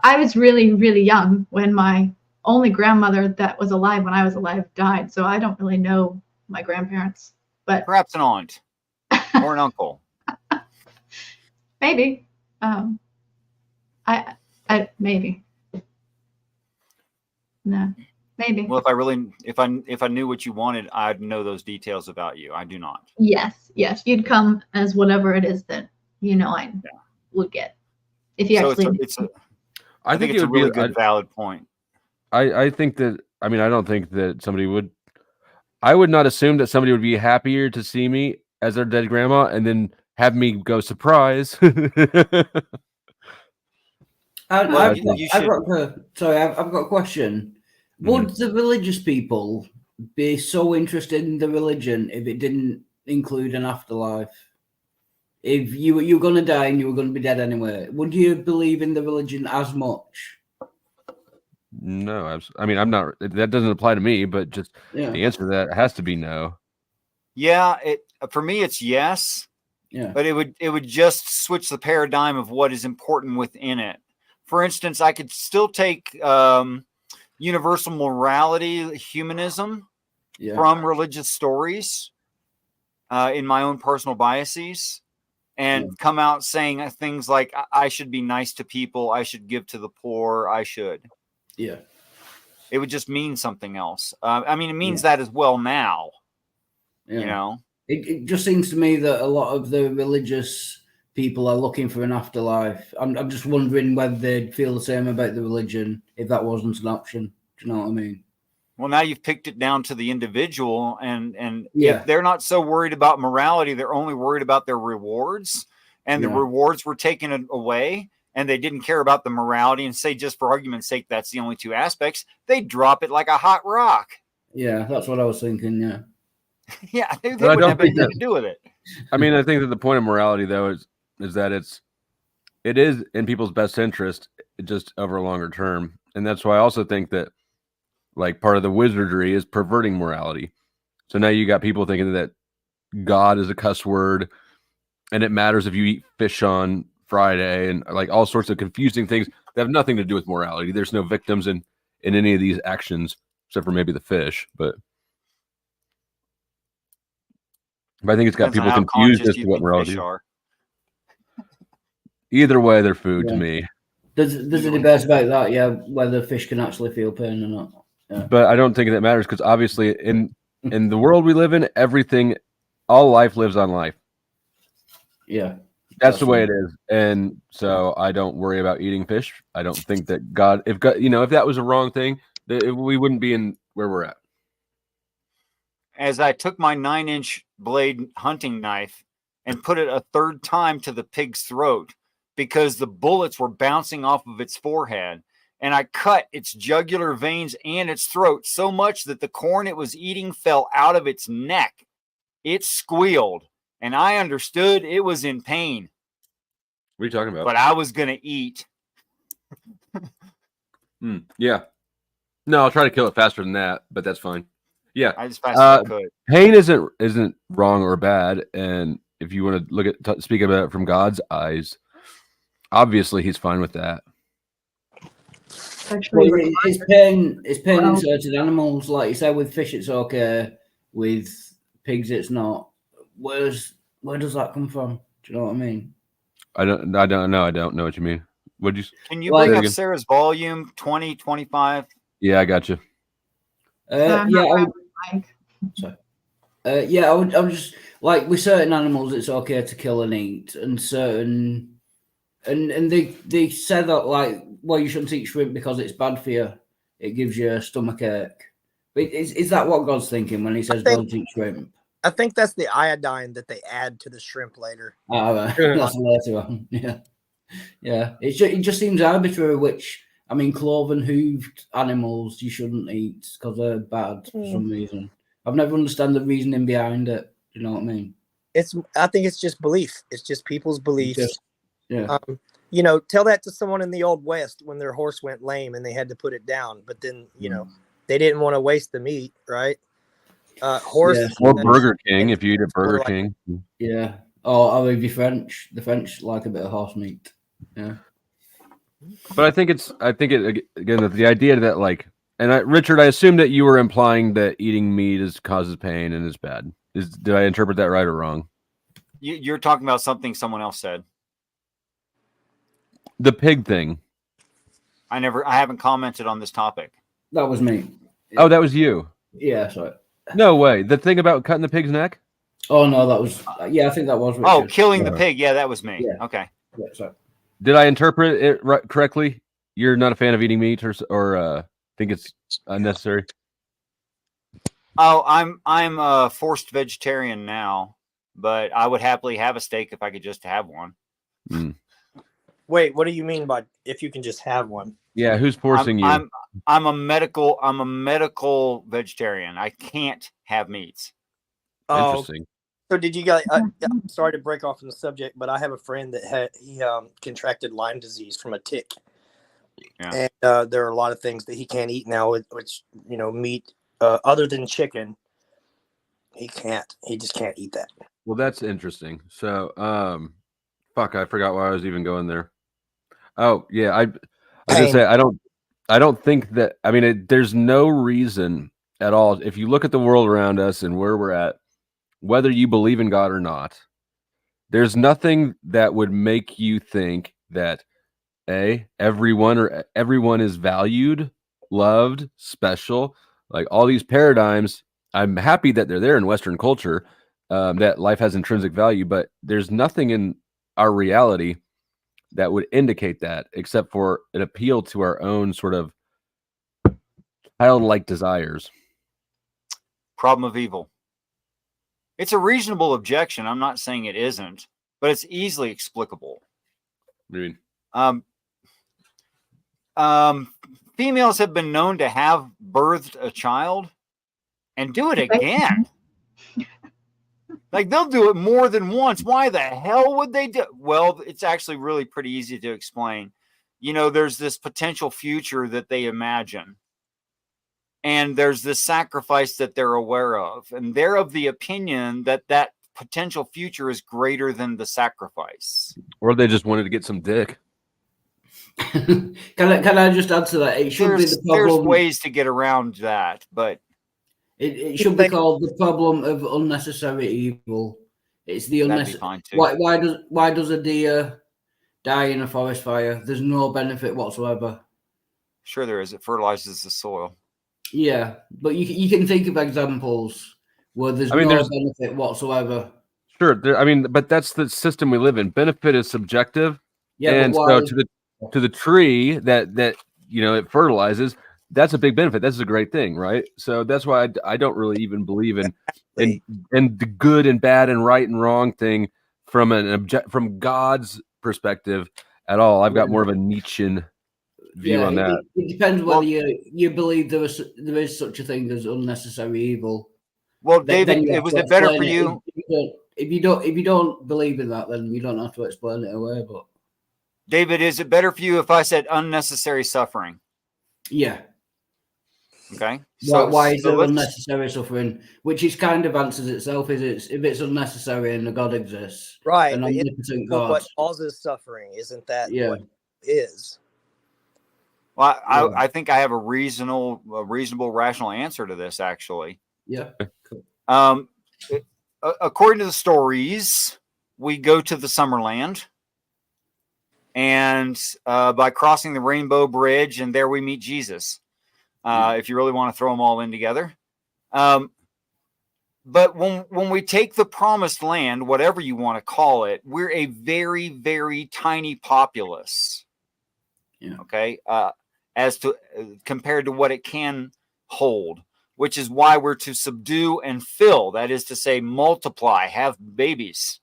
Speaker 4: I was really, really young when my only grandmother that was alive when I was alive died. So I don't really know my grandparents, but
Speaker 11: perhaps an aunt or an uncle.
Speaker 4: Maybe. I maybe. No, maybe.
Speaker 11: Well, if I knew what you wanted, I'd know those details about you. I do not.
Speaker 4: Yes, you'd come as whatever it is that I would get. If you
Speaker 11: So
Speaker 4: actually.
Speaker 11: I think it's a really good, valid point.
Speaker 1: I think that, I mean, I don't think that I would not assume that somebody would be happier to see me as their dead grandma and then have me go surprise.
Speaker 8: I've got a question. Would the religious people be so interested in the religion if it didn't include an afterlife? If you're going to die and you were going to be dead anyway, would you believe in the religion as much?
Speaker 1: No, I mean, I'm not. That doesn't apply to me. But just the answer to that has to be no.
Speaker 11: Yeah, for me it's yes.
Speaker 8: Yeah,
Speaker 11: but it would just switch the paradigm of what is important within it. For instance, I could still take universal morality, humanism from religious stories in my own personal biases, and come out saying things like, I should be nice to people, I should give to the poor, I should.
Speaker 8: Yeah.
Speaker 11: It would just mean something else. I mean, it means that as well now.
Speaker 8: Yeah.
Speaker 11: You know?
Speaker 8: It just seems to me that a lot of the religious people are looking for an afterlife. I'm just wondering whether they'd feel the same about the religion if that wasn't an option. Do you know what I mean?
Speaker 11: Well, now you've picked it down to the individual, and if they're not so worried about morality, they're only worried about their rewards, and the rewards were taken away, and they didn't care about the morality, and say, just for argument's sake, that's the only two aspects, they drop it like a hot rock.
Speaker 8: Yeah, that's what I was thinking. Yeah.
Speaker 11: Yeah, they wouldn't have anything to do with it.
Speaker 1: I mean, I think that the point of morality, though, is that it is in people's best interest, just over a longer term, and that's why I also think that, like, part of the wizardry is perverting morality. So now you got people thinking that God is a cuss word, and it matters if you eat fish on Friday, and like all sorts of confusing things that have nothing to do with morality. There's no victims in any of these actions, except for maybe the fish, but I think it's got people confused as to what morality is. Either way, they're food to me.
Speaker 8: There's a debate about that, whether fish can actually feel pain or not. Yeah.
Speaker 1: But I don't think that matters, because obviously in the world we live in, all life lives on life.
Speaker 8: Yeah.
Speaker 1: That's the way it is. And so I don't worry about eating fish. I don't think that God, if that was a wrong thing, we wouldn't be in where we're at.
Speaker 11: As I took my 9-inch blade hunting knife and put it a third time to the pig's throat, because the bullets were bouncing off of its forehead, and I cut its jugular veins and its throat so much that the corn it was eating fell out of its neck. It squealed, and I understood it was in pain.
Speaker 1: What are you talking about?
Speaker 11: But I was going to eat.
Speaker 1: Yeah. No, I'll try to kill it faster than that, but that's fine. Yeah.
Speaker 11: As fast as I could.
Speaker 1: Pain isn't wrong or bad, and if you want to speak about it from God's eyes, obviously he's fine with that.
Speaker 8: Actually, it's pain in certain animals, like you said. With fish, it's okay. With pigs, it's not. Where does that come from? Do you know what I mean?
Speaker 1: I don't know. I don't know what you mean.
Speaker 11: Can you bring up Sarah's volume 2025?
Speaker 1: Yeah, I got you.
Speaker 8: I would just, like, with certain animals, it's okay to kill and eat, and certain, and they said that, like, well, you shouldn't eat shrimp because it's bad for you. It gives you a stomach ache. But is that what God's thinking when he says don't eat shrimp?
Speaker 17: I think that's the iodine that they add to the shrimp later.
Speaker 8: That's later on. Yeah. Yeah. It just seems arbitrary, which, I mean, cloven hooved animals you shouldn't eat because they're bad for some reason. I've never understood the reasoning behind it. You know what I mean?
Speaker 17: I think it's just belief. It's just people's beliefs.
Speaker 8: Yeah.
Speaker 17: You know, tell that to someone in the old West when their horse went lame and they had to put it down, but then, you know, they didn't want to waste the meat, right? Horse
Speaker 1: or Burger King if you eat at Burger King.
Speaker 8: Yeah. Or if you're French, the French like a bit of horse meat. Yeah.
Speaker 1: But I think again the idea that like, and Richard, I assume that you were implying that eating meat causes pain and is bad. Did I interpret that right or wrong?
Speaker 11: You're talking about something someone else said.
Speaker 1: The pig thing.
Speaker 11: I haven't commented on this topic.
Speaker 8: That was me.
Speaker 1: Oh, that was you.
Speaker 8: Yeah, sorry.
Speaker 1: No way. The thing about cutting the pig's neck?
Speaker 8: Oh no, that was I think that was Richard.
Speaker 11: Oh, killing the pig. Yeah, that was me.
Speaker 8: Yeah.
Speaker 11: Okay.
Speaker 8: Yeah, sorry.
Speaker 1: Did I interpret it correctly? You're not a fan of eating meat or think it's unnecessary?
Speaker 11: Oh, I'm a forced vegetarian now, but I would happily have a steak if I could just have one.
Speaker 17: Wait, what do you mean by if you can just have one?
Speaker 1: Yeah, who's forcing you?
Speaker 11: I'm a medical vegetarian. I can't have meats.
Speaker 1: Interesting.
Speaker 17: So did you guys? I'm sorry to break off from the subject, but I have a friend that he contracted Lyme disease from a tick, and there are a lot of things that he can't eat now, which meat other than chicken. He just can't eat that.
Speaker 1: Well, that's interesting. So, fuck, I forgot why I was even going there. Oh yeah, I was gonna say I don't think that. I mean, there's no reason at all. If you look at the world around us and where we're at, whether you believe in God or not, there's nothing that would make you think that everyone is valued, loved, special. Like all these paradigms, I'm happy that they're there in Western culture, that life has intrinsic value, but there's nothing in our reality that would indicate that except for an appeal to our own sort of childlike desires.
Speaker 11: Problem of evil. It's a reasonable objection. I'm not saying it isn't, but it's easily explicable.
Speaker 1: What do you
Speaker 11: mean? Females have been known to have birthed a child and do it again. Like they'll do it more than once. Why the hell would they do? Well, it's actually really pretty easy to explain. There's this potential future that they imagine. And there's this sacrifice that they're aware of. And they're of the opinion that potential future is greater than the sacrifice.
Speaker 1: Or they just wanted to get some dick.
Speaker 8: Can I just add to that? It should be the problem.
Speaker 11: There's ways to get around that, but
Speaker 8: it should be called the problem of unnecessary evil. It's the unnecessary. Why does a deer die in a forest fire? There's no benefit whatsoever.
Speaker 11: Sure, there is. It fertilizes the soil.
Speaker 8: Yeah, but you can think of examples where there's no benefit whatsoever.
Speaker 1: Sure, but that's the system we live in. Benefit is subjective.
Speaker 8: Yeah,
Speaker 1: and so to the tree that it fertilizes, that's a big benefit. That's a great thing, right? So that's why I don't really even believe in the good and bad and right and wrong thing from God's perspective at all. I've got more of a Nietzschean view on that.
Speaker 8: It depends whether you believe there is such a thing as unnecessary evil.
Speaker 11: Well, David, was it better for you?
Speaker 8: If you don't believe in that, then you don't have to explain it away. But
Speaker 11: David, is it better for you if I said unnecessary suffering?
Speaker 8: Yeah.
Speaker 11: Okay.
Speaker 8: So why is there unnecessary suffering? Which is kind of answers itself. If it's unnecessary and the God exists,
Speaker 17: right?
Speaker 8: An omnipotent God.
Speaker 17: What causes suffering? Isn't that what it is?
Speaker 11: Well, I think I have a reasonable, rational answer to this. Actually,
Speaker 8: yeah.
Speaker 11: According to the stories, we go to the Summerland, and by crossing the Rainbow Bridge, and there we meet Jesus. If you really want to throw them all in together. But when we take the promised land, whatever you want to call it, we're a very, very tiny populace.
Speaker 8: Yeah.
Speaker 11: Okay. As to compared to what it can hold. which is why we're to subdue and fill. That is to say, multiply, have babies,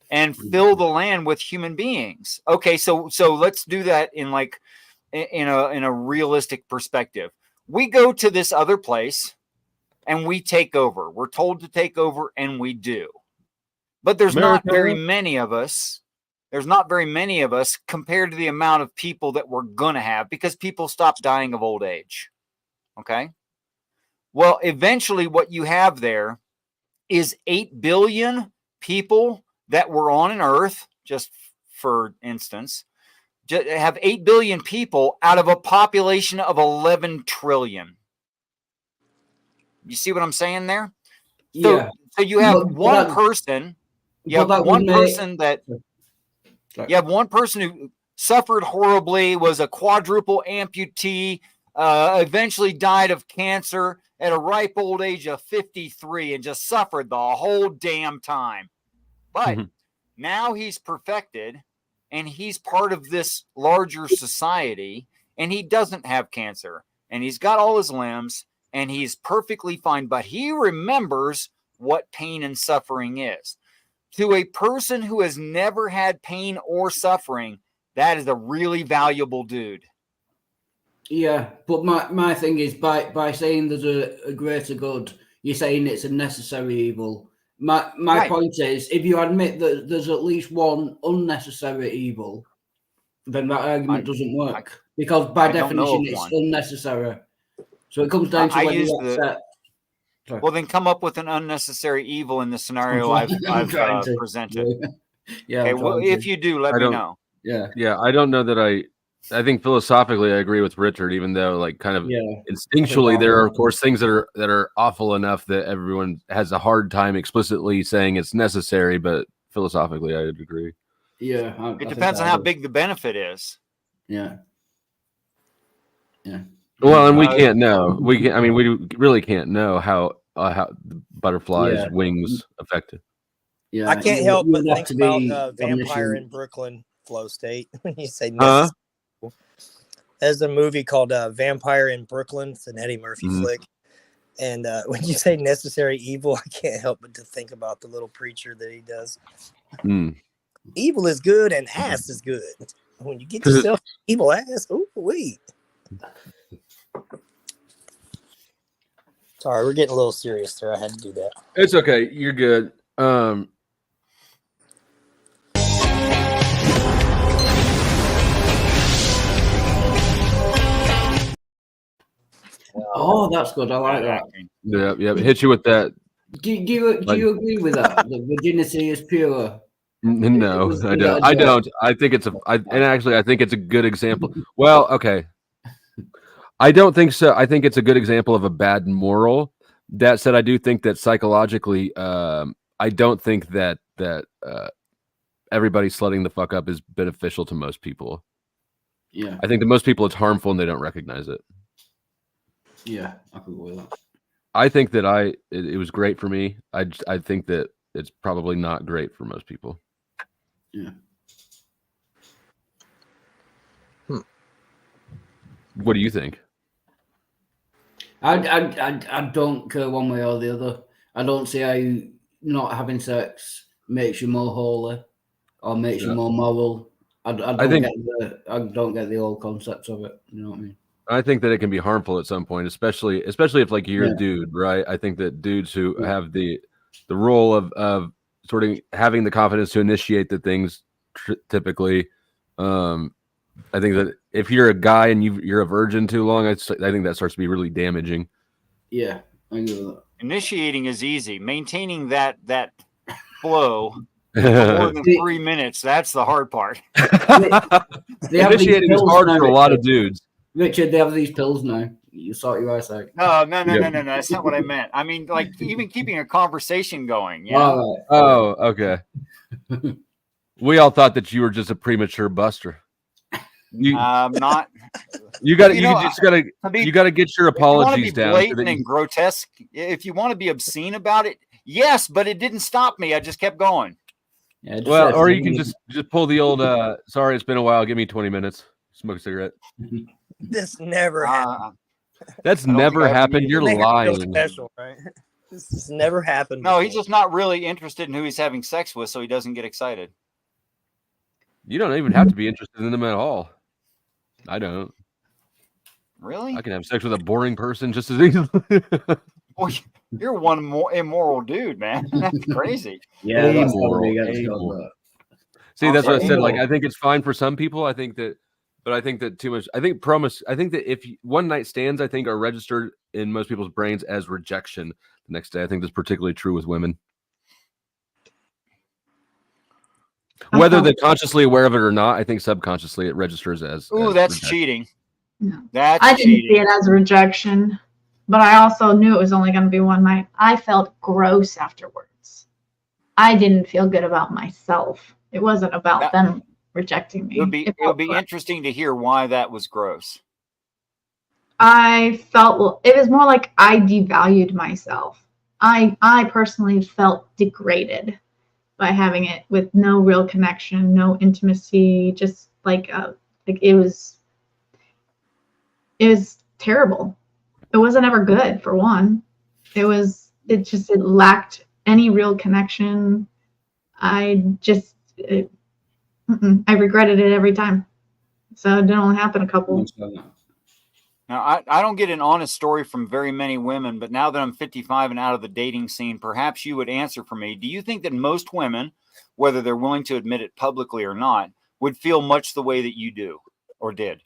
Speaker 11: and fill the land with human beings. Okay, so let's do that in a realistic perspective. We go to this other place and we take over. We're told to take over, and we do. But there's not very many of us. There's not very many of us compared to the amount of people that we're going to have, because people stop dying of old age. Okay? Well, eventually what you have there is 8 billion people that were on an Earth, just for instance, have 8 billion people out of a population of 11 trillion. You see what I'm saying there?
Speaker 8: Yeah.
Speaker 11: So you have one person. You have one person that. You have one person who suffered horribly, was a quadruple amputee, eventually died of cancer at a ripe old age of 53, and just suffered the whole damn time. But now he's perfected, and he's part of this larger society, and he doesn't have cancer, and he's got all his limbs, and he's perfectly fine, but he remembers what pain and suffering is. To a person who has never had pain or suffering, that is a really valuable dude.
Speaker 8: Yeah, but my thing is, by saying there's a greater good, you're saying it's a necessary evil. My point is, if you admit that there's at least one unnecessary evil, then that argument doesn't work. Because by definition, it's unnecessary. So it comes down to whether you accept.
Speaker 11: Well, then come up with an unnecessary evil in the scenario I've presented.
Speaker 8: Yeah.
Speaker 11: Okay, well, if you do, let me know.
Speaker 1: Yeah. I don't know that I think philosophically I agree with Richard, even though instinctually there are of course things that are awful enough that everyone has a hard time explicitly saying it's necessary, but philosophically I would agree.
Speaker 8: Yeah.
Speaker 11: It depends on how big the benefit is.
Speaker 8: Yeah.
Speaker 1: Well, and we can't know. We really can't know how butterflies' wings affect it.
Speaker 17: Yeah, I can't help but think about Vampire in Brooklyn flow state when you say necessary. There's a movie called Vampire in Brooklyn. It's an Eddie Murphy flick. And when you say necessary evil, I can't help but to think about the little preacher that he does. Evil is good and ass is good. When you get yourself evil ass, ooh wee. Sorry, we're getting a little serious there. I had to do that.
Speaker 1: It's okay. You're good.
Speaker 8: Oh, that's good. I like that.
Speaker 1: Yeah. Hit you with that.
Speaker 8: Do you agree with that? That virginity is pure.
Speaker 1: No, I don't. I think it's I think it's a good example. Well, okay. I don't think so. I think it's a good example of a bad moral. That said, I do think that psychologically, I don't think that everybody slutting the fuck up is beneficial to most people.
Speaker 8: Yeah.
Speaker 1: I think that most people it's harmful and they don't recognize it.
Speaker 8: Yeah, I can go with that.
Speaker 1: I think that it was great for me. I think that it's probably not great for most people.
Speaker 8: Yeah.
Speaker 1: What do you think?
Speaker 8: I don't care one way or the other. I don't see how not having sex makes you more holy or makes you more moral. I don't get the whole concept of it. You know what I mean?
Speaker 1: I think that it can be harmful at some point, especially if like you're a dude, right? I think that dudes who have the role of sort of having the confidence to initiate the things typically, I think that if you're a guy and you're a virgin too long, I think that starts to be really damaging.
Speaker 8: Yeah, I agree with that.
Speaker 11: Initiating is easy. Maintaining that flow for more than 3 minutes, that's the hard part.
Speaker 1: Initiating is hard for a lot of dudes.
Speaker 8: Richard, they have these pills now. You sort your eyes out.
Speaker 11: No. That's not what I meant. I mean, like even keeping a conversation going. Yeah.
Speaker 1: Oh, okay. We all thought that you were just a premature buster.
Speaker 11: Not.
Speaker 1: You got to get your apologies down.
Speaker 11: Blatant and grotesque. If you want to be obscene about it, yes, but it didn't stop me. I just kept going.
Speaker 1: Yeah, well, or you can just pull the old. Sorry, it's been a while. Give me 20 minutes. Smoke a cigarette.
Speaker 17: This never happened.
Speaker 1: That's
Speaker 11: I don't
Speaker 1: never
Speaker 11: think I
Speaker 1: happened. You're
Speaker 17: Make it real
Speaker 1: lying.
Speaker 17: special, right? This has never happened.
Speaker 11: No,
Speaker 17: before.
Speaker 11: he's just not really interested in who he's having sex with, so he doesn't get excited.
Speaker 1: You don't even have to be interested in them at all. I don't.
Speaker 11: Really?
Speaker 1: I can have sex with a boring person just as easily.
Speaker 11: Boy, you're one more immoral dude, man. That's crazy.
Speaker 8: Yeah, that's
Speaker 1: Amoral,
Speaker 8: totally against
Speaker 1: amoral.
Speaker 8: God,
Speaker 1: See, that's what I said. Like,
Speaker 11: Amoral.
Speaker 1: I think it's fine for some people. I think that too much. I think that if one night stands, I think are registered in most people's brains as rejection the next day. I think that's particularly true with women. Whether they're consciously aware of it or not, I think subconsciously it registers as.
Speaker 11: Ooh,
Speaker 1: as
Speaker 11: that's
Speaker 1: rejection.
Speaker 11: cheating.
Speaker 4: No.
Speaker 11: That's
Speaker 4: I didn't
Speaker 11: cheating.
Speaker 4: see it as a rejection, but I also knew it was only going to be one night. I felt gross afterwards. I didn't feel good about myself. It wasn't about them rejecting me.
Speaker 11: It would be interesting to hear why that was gross.
Speaker 4: I felt it was more like I devalued myself. I personally felt degraded by having it with no real connection, no intimacy, just like it was terrible. It wasn't ever good, for one. It lacked any real connection. I regretted it every time. So it didn't only happen a couple.
Speaker 11: Now, I don't get an honest story from very many women, but now that I'm 55 and out of the dating scene, perhaps you would answer for me. Do you think that most women, whether they're willing to admit it publicly or not, would feel much the way that you do or did?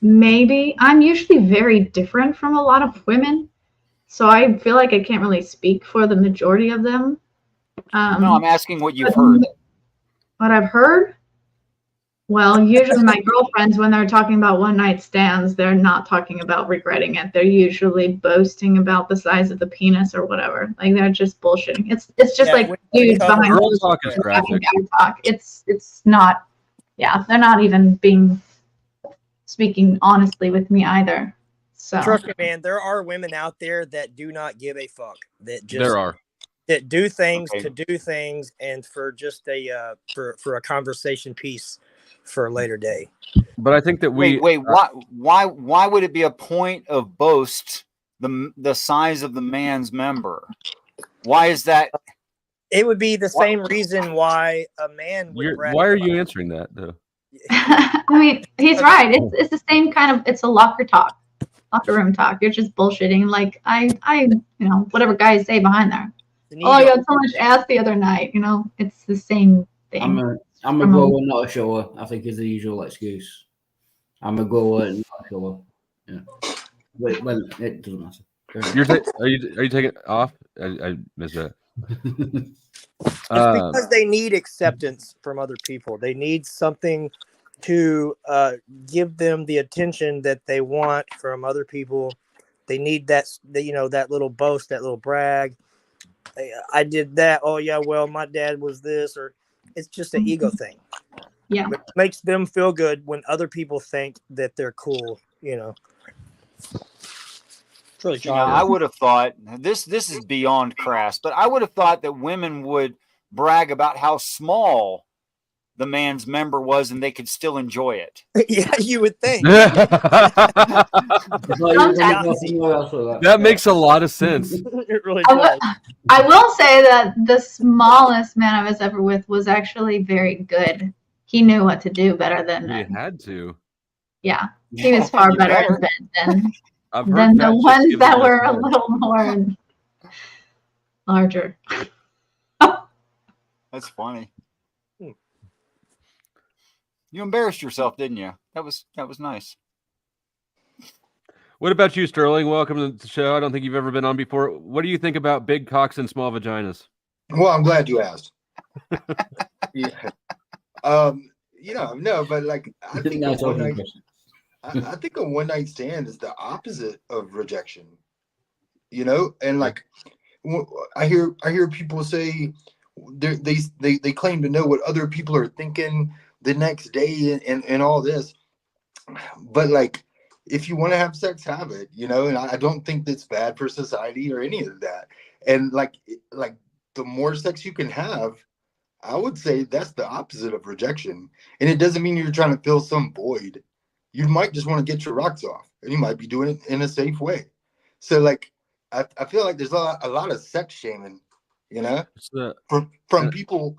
Speaker 4: Maybe. I'm usually very different from a lot of women, so I feel like I can't really speak for the majority of them.
Speaker 11: No, I'm asking what you've heard.
Speaker 4: What I've heard? Well, usually my girlfriends, when they're talking about one night stands, they're not talking about regretting it. They're usually boasting about the size of the penis or whatever. Like, they're just bullshitting. It's just like dudes behind
Speaker 1: Girl talk is graphic.
Speaker 4: guy talk. It's not. Yeah, they're not even speaking honestly with me either. So
Speaker 17: Trust me, man, there are women out there that do not give a fuck. That just
Speaker 1: There are.
Speaker 17: that do things to do things, and for just a for a conversation piece for a later day.
Speaker 1: But I think that
Speaker 11: wait, why would it be a point of boast the size of the man's member? Why is that?
Speaker 17: It would be the same reason why a man would brag
Speaker 1: why are
Speaker 17: about-
Speaker 1: you answering that though?
Speaker 4: I mean, he's right. It's the same kind of. It's a locker talk, locker room talk. You're just bullshitting. Like I whatever guys say behind there. Oh, I got so much ass the other night. It's the same thing.
Speaker 8: I'm a grower, not a shower, I think is the usual excuse. I'm a grower, not a shower. Yeah. Well, it doesn't matter.
Speaker 1: Are you taking it off? I missed that.
Speaker 17: It's because they need acceptance from other people. They need something to give them the attention that they want from other people. They need that little boast, that little brag. I did that. Oh yeah, well, my dad was this, or it's just an ego thing.
Speaker 4: Yeah,
Speaker 17: it makes them feel good when other people think that they're cool. It's really
Speaker 11: I would have thought this is beyond crass, but I would have thought that women would brag about how small the man's member was and they could still enjoy it.
Speaker 17: Yeah, you would think.
Speaker 1: That makes a lot of sense.
Speaker 17: It really
Speaker 4: I will say that the smallest man I was ever with was actually very good. He knew what to do better than
Speaker 1: You had to.
Speaker 4: yeah. He was far
Speaker 1: You
Speaker 4: better
Speaker 1: better.
Speaker 4: than
Speaker 1: I've heard
Speaker 4: the
Speaker 1: Pat just
Speaker 4: ones
Speaker 1: give
Speaker 4: that
Speaker 1: him
Speaker 4: were a
Speaker 1: that.
Speaker 4: little more larger.
Speaker 11: That's funny. You embarrassed yourself, didn't you? That was nice.
Speaker 1: What about you, Sterling? Welcome to the show. I don't think you've ever been on before. What do you think about big cocks and small vaginas?
Speaker 6: Well, I'm glad you asked. Yeah. No, but like I think a one night stand is the opposite of rejection. And like I hear people say they claim to know what other people are thinking the next day and all this, but like if you want to have sex, have it, and I don't think that's bad for society or any of that. And like the more sex you can have, I would say that's the opposite of rejection. And it doesn't mean you're trying to fill some void. you might just want to get your rocks off, and you might be doing it in a safe way. So like, I feel like there's a lot of sex shaming, you know, from people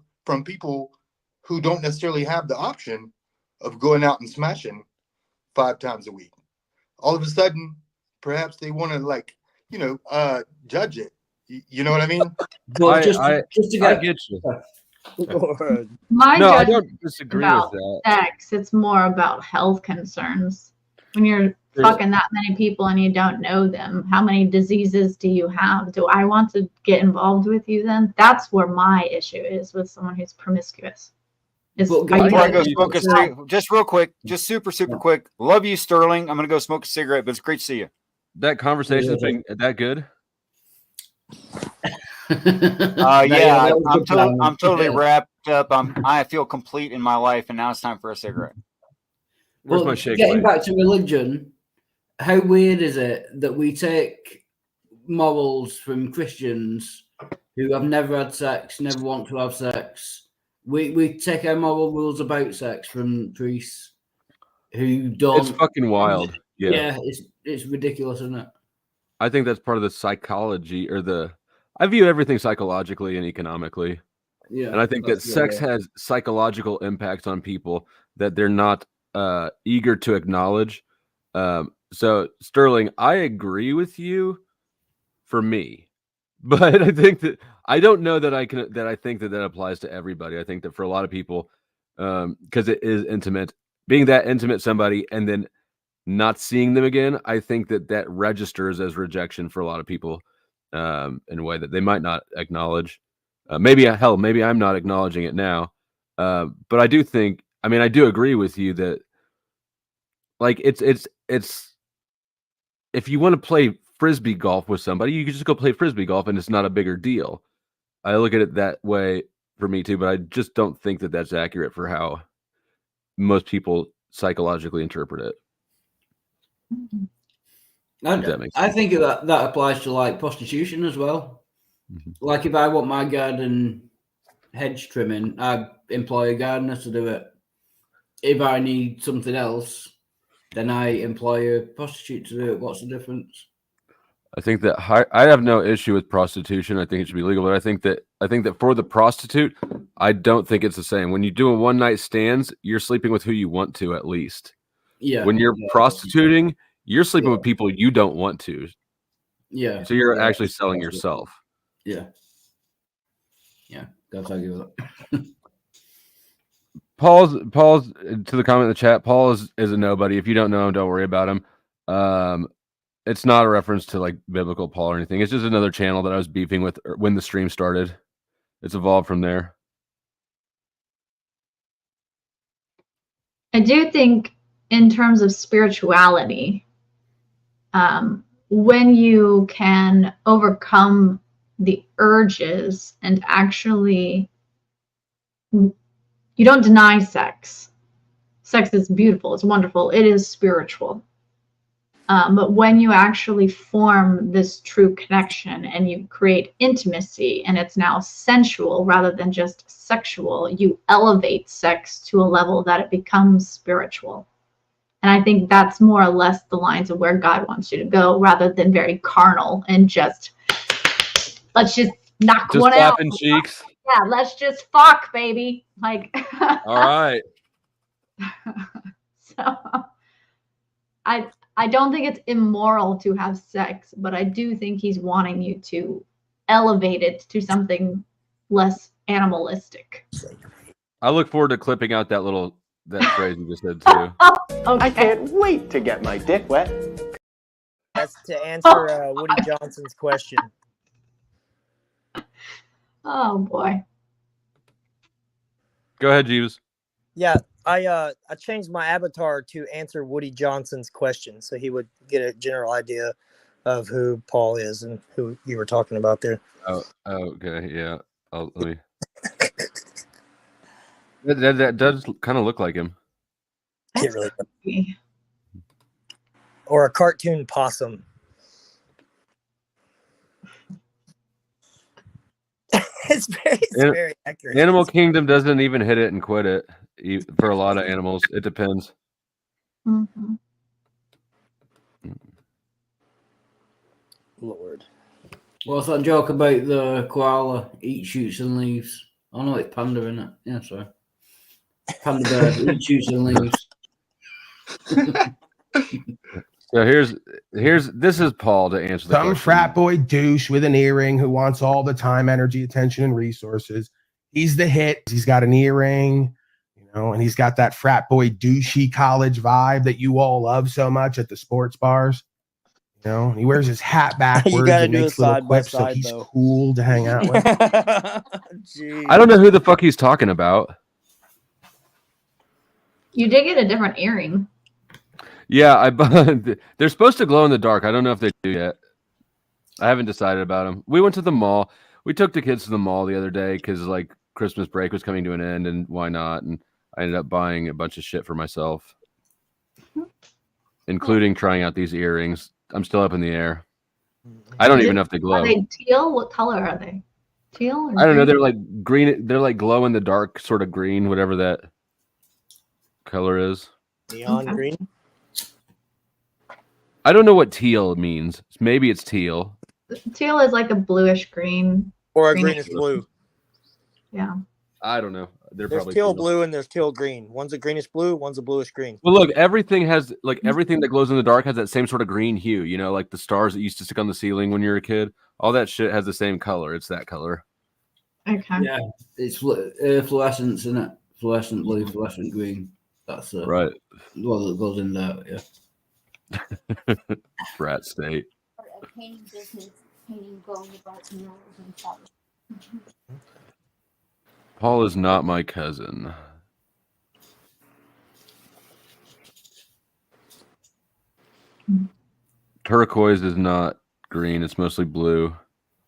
Speaker 6: who don't necessarily have the option of going out and smashing 5 times a week. All of a sudden, perhaps they want to like, you know, judge it. You know what I mean?
Speaker 8: But just to
Speaker 1: I get you.
Speaker 4: My
Speaker 1: No, I
Speaker 4: judgment
Speaker 1: don't disagree
Speaker 4: about
Speaker 1: with that.
Speaker 4: sex, it's more about health concerns. When you're fucking that many people and you don't know them, how many diseases do you have? Do I want to get involved with you then? That's where my issue is with someone who's promiscuous.
Speaker 11: Before I go smoke a cigarette, just real quick, just super quick. Love you, Sterling. I'm gonna go smoke a cigarette, but it's great to see you.
Speaker 1: That conversation's been that good.
Speaker 11: Yeah, I'm totally wrapped up. I feel complete in my life, and now it's time for a cigarette.
Speaker 1: Where's
Speaker 8: Well,
Speaker 1: my shake
Speaker 8: getting
Speaker 1: weight?
Speaker 8: back to religion, how weird is it that we take morals from Christians who have never had sex, never want to have sex? We take our moral rules about sex from priests who don't.
Speaker 1: It's fucking wild.
Speaker 8: Yeah, it's ridiculous, isn't it?
Speaker 1: I think that's part of the psychology I view everything psychologically and economically.
Speaker 8: Yeah.
Speaker 1: And I think that
Speaker 8: that's
Speaker 1: sex has psychological impacts on people that they're not eager to acknowledge. So Sterling, I agree with you for me, but I think that I don't know that I think that applies to everybody. I think that for a lot of people, because it is intimate, being that intimate somebody and then not seeing them again, I think that registers as rejection for a lot of people in a way that they might not acknowledge. Maybe I'm not acknowledging it now. But I do think, I do agree with you that like it's if you want to play frisbee golf with somebody, you can just go play frisbee golf and it's not a bigger deal. I look at it that way for me too, but I just don't think that that's accurate for how most people psychologically interpret it.
Speaker 8: I think that applies to like prostitution as well.
Speaker 1: Mm-hmm.
Speaker 8: Like if I want my garden hedge trimming, I employ a gardener to do it. If I need something else, then I employ a prostitute to do it. What's the difference?
Speaker 1: I think that I have no issue with prostitution. I think it should be legal, but I think that for the prostitute, I don't think it's the same. When you do a one night stands, you're sleeping with who you want to at least.
Speaker 8: Yeah.
Speaker 1: When you're prostituting, you're sleeping with people you don't want to.
Speaker 8: Yeah.
Speaker 1: So you're actually selling yourself.
Speaker 8: Yeah. Yeah. That's how I give it.
Speaker 1: Paul's to the comment in the chat. Paul is a nobody. If you don't know him, don't worry about him. It's not a reference to like biblical Paul or anything. It's just another channel that I was beefing with when the stream started. It's evolved from there.
Speaker 4: I do think in terms of spirituality, when you can overcome the urges and actually, you don't deny sex. Sex is beautiful. It's wonderful. It is spiritual. But when you actually form this true connection and you create intimacy and it's now sensual rather than just sexual, you elevate sex to a level that it becomes spiritual. And I think that's more or less the lines of where God wants you to go rather than very carnal and just, let's just knock
Speaker 1: Just
Speaker 4: one out.
Speaker 1: slapping cheeks.
Speaker 4: Yeah, let's just fuck, baby. Like,
Speaker 1: All right.
Speaker 4: So I don't think it's immoral to have sex, but I do think he's wanting you to elevate it to something less animalistic.
Speaker 1: I look forward to clipping out that phrase you just said too.
Speaker 4: Okay.
Speaker 14: I can't wait to get my dick wet.
Speaker 17: That's to answer Woody Johnson's question.
Speaker 4: Oh boy.
Speaker 1: Go ahead, Jeeves.
Speaker 17: Yeah, I changed my avatar to answer Woody Johnson's question, so he would get a general idea of who Paul is and who you were talking about there.
Speaker 1: Oh okay, yeah. Let me. That does kind of look like him.
Speaker 17: It really does. Or a cartoon possum. It's very accurate.
Speaker 1: Animal Kingdom doesn't even hit it and quit it for a lot of animals. It depends.
Speaker 4: Mm-hmm.
Speaker 17: Lord.
Speaker 8: What's that joke about the koala eats, shoots, and leaves? Oh no, it's panda, isn't it? Yeah, sorry. Panda bear eats, shoots, and leaves.
Speaker 1: So this is Paul to answer the
Speaker 3: Some
Speaker 1: question.
Speaker 3: frat boy douche with an earring who wants all the time, energy, attention, and resources. He's the hit. He's got an earring, and he's got that frat boy douchey college vibe that you all love so much at the sports bars. He wears his hat backwards and makes little quips, so he's cool to hang out with.
Speaker 1: I don't know who the fuck he's talking about.
Speaker 4: You did get a different earring.
Speaker 1: Yeah, they're supposed to glow in the dark. I don't know if they do yet. I haven't decided about them. We went to the mall. We took the kids to the mall the other day because like Christmas break was coming to an end, and why not? And I ended up buying a bunch of shit for myself, including trying out these earrings. I'm still up in the air. I don't even know if they glow.
Speaker 4: Are they teal? What color are they? Teal? Or
Speaker 1: I don't know.
Speaker 4: green?
Speaker 1: They're like green. They're like glow in the dark, sort of green, whatever that color is.
Speaker 17: Neon green.
Speaker 1: I don't know what teal means. Maybe it's teal.
Speaker 4: Teal is like a bluish green.
Speaker 17: Or a greenish blue.
Speaker 4: Yeah.
Speaker 1: I don't know.
Speaker 17: There's
Speaker 1: probably
Speaker 17: teal blue and there's teal green. One's a greenish blue, one's a bluish green.
Speaker 1: Well, look, everything that glows in the dark has that same sort of green hue. Like the stars that used to stick on the ceiling when you were a kid. All that shit has the same color. It's that color.
Speaker 4: Okay.
Speaker 8: Yeah, it's fluorescence, isn't it? Fluorescent blue, fluorescent green. That's
Speaker 1: right.
Speaker 8: Well, that goes in there. Yeah.
Speaker 1: Frat state. Paul is not my cousin. Turquoise is not green. It's mostly blue.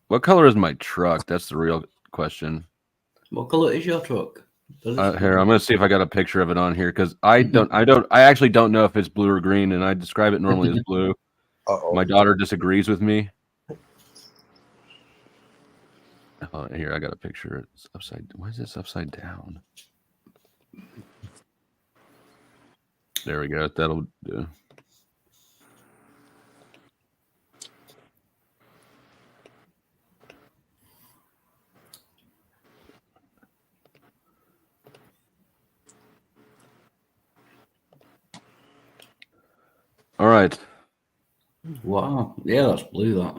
Speaker 1: What color is my truck? That's the real question.
Speaker 8: What color is your truck?
Speaker 1: Here, I'm gonna see if I got a picture of it on here because I actually don't know if it's blue or green, and I describe it normally as blue. My daughter disagrees with me. Here, I got a picture. It's upside. Why is this upside down? There we go. That'll do. All right.
Speaker 8: Wow. Yeah, that's blue. That.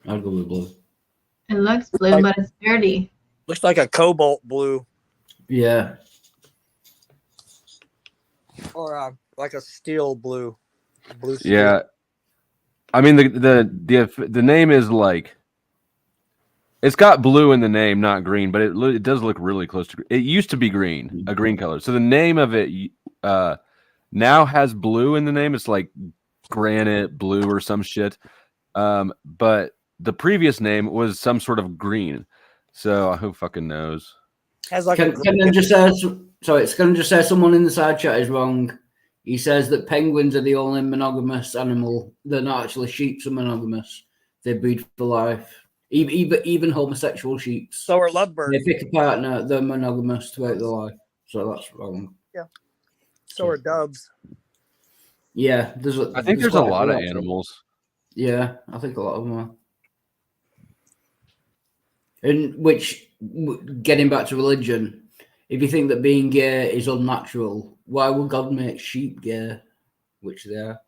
Speaker 8: I'd go with blue.
Speaker 4: It looks blue, but it's dirty.
Speaker 17: Looks like a cobalt blue.
Speaker 8: Yeah.
Speaker 17: Or like a steel blue. Blue steel.
Speaker 1: Yeah. I mean the name is like it's got blue in the name, not green, but it does look really close to. It used to be green, a green color. So the name of it now has blue in the name. It's like granite blue or some shit. But the previous name was some sort of green. So who fucking knows?
Speaker 17: Has like
Speaker 8: Ken just says, sorry, it's going to just say someone in the side chat is wrong. He says that penguins are the only monogamous animal. They're not actually. Sheep are monogamous. They breed for life. Even homosexual sheep.
Speaker 17: So are lovebirds.
Speaker 8: They pick a partner. They're monogamous throughout their life. So that's wrong.
Speaker 17: Yeah. So are doves.
Speaker 8: Yeah,
Speaker 1: I think there's a lot of animals.
Speaker 8: Yeah, I think a lot of them are. And which, getting back to religion, if you think that being gay is unnatural, why would God make sheep gay? Which they are.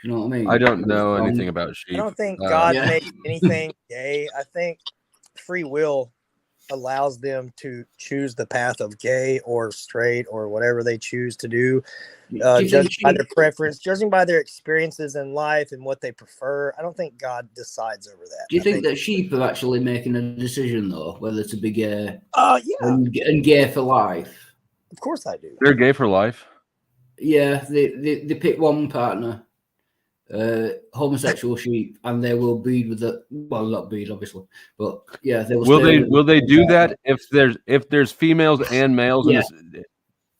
Speaker 8: You know what I mean?
Speaker 1: I don't know anything about sheep.
Speaker 17: I don't think God made anything gay. I think free will allows them to choose the path of gay or straight or whatever they choose to do, judging by their preference, judging by their experiences in life and what they prefer. I don't think God decides over that.
Speaker 8: Do you think that sheep are actually making a decision though, whether to be gay?
Speaker 17: Yeah.
Speaker 8: And gay for life.
Speaker 17: Of course I do.
Speaker 1: They're gay for life.
Speaker 8: Yeah, they pick one partner, homosexual sheep, and they will breed with the not breed obviously, but yeah, they
Speaker 1: will they do that if there's females and males?
Speaker 8: Yeah.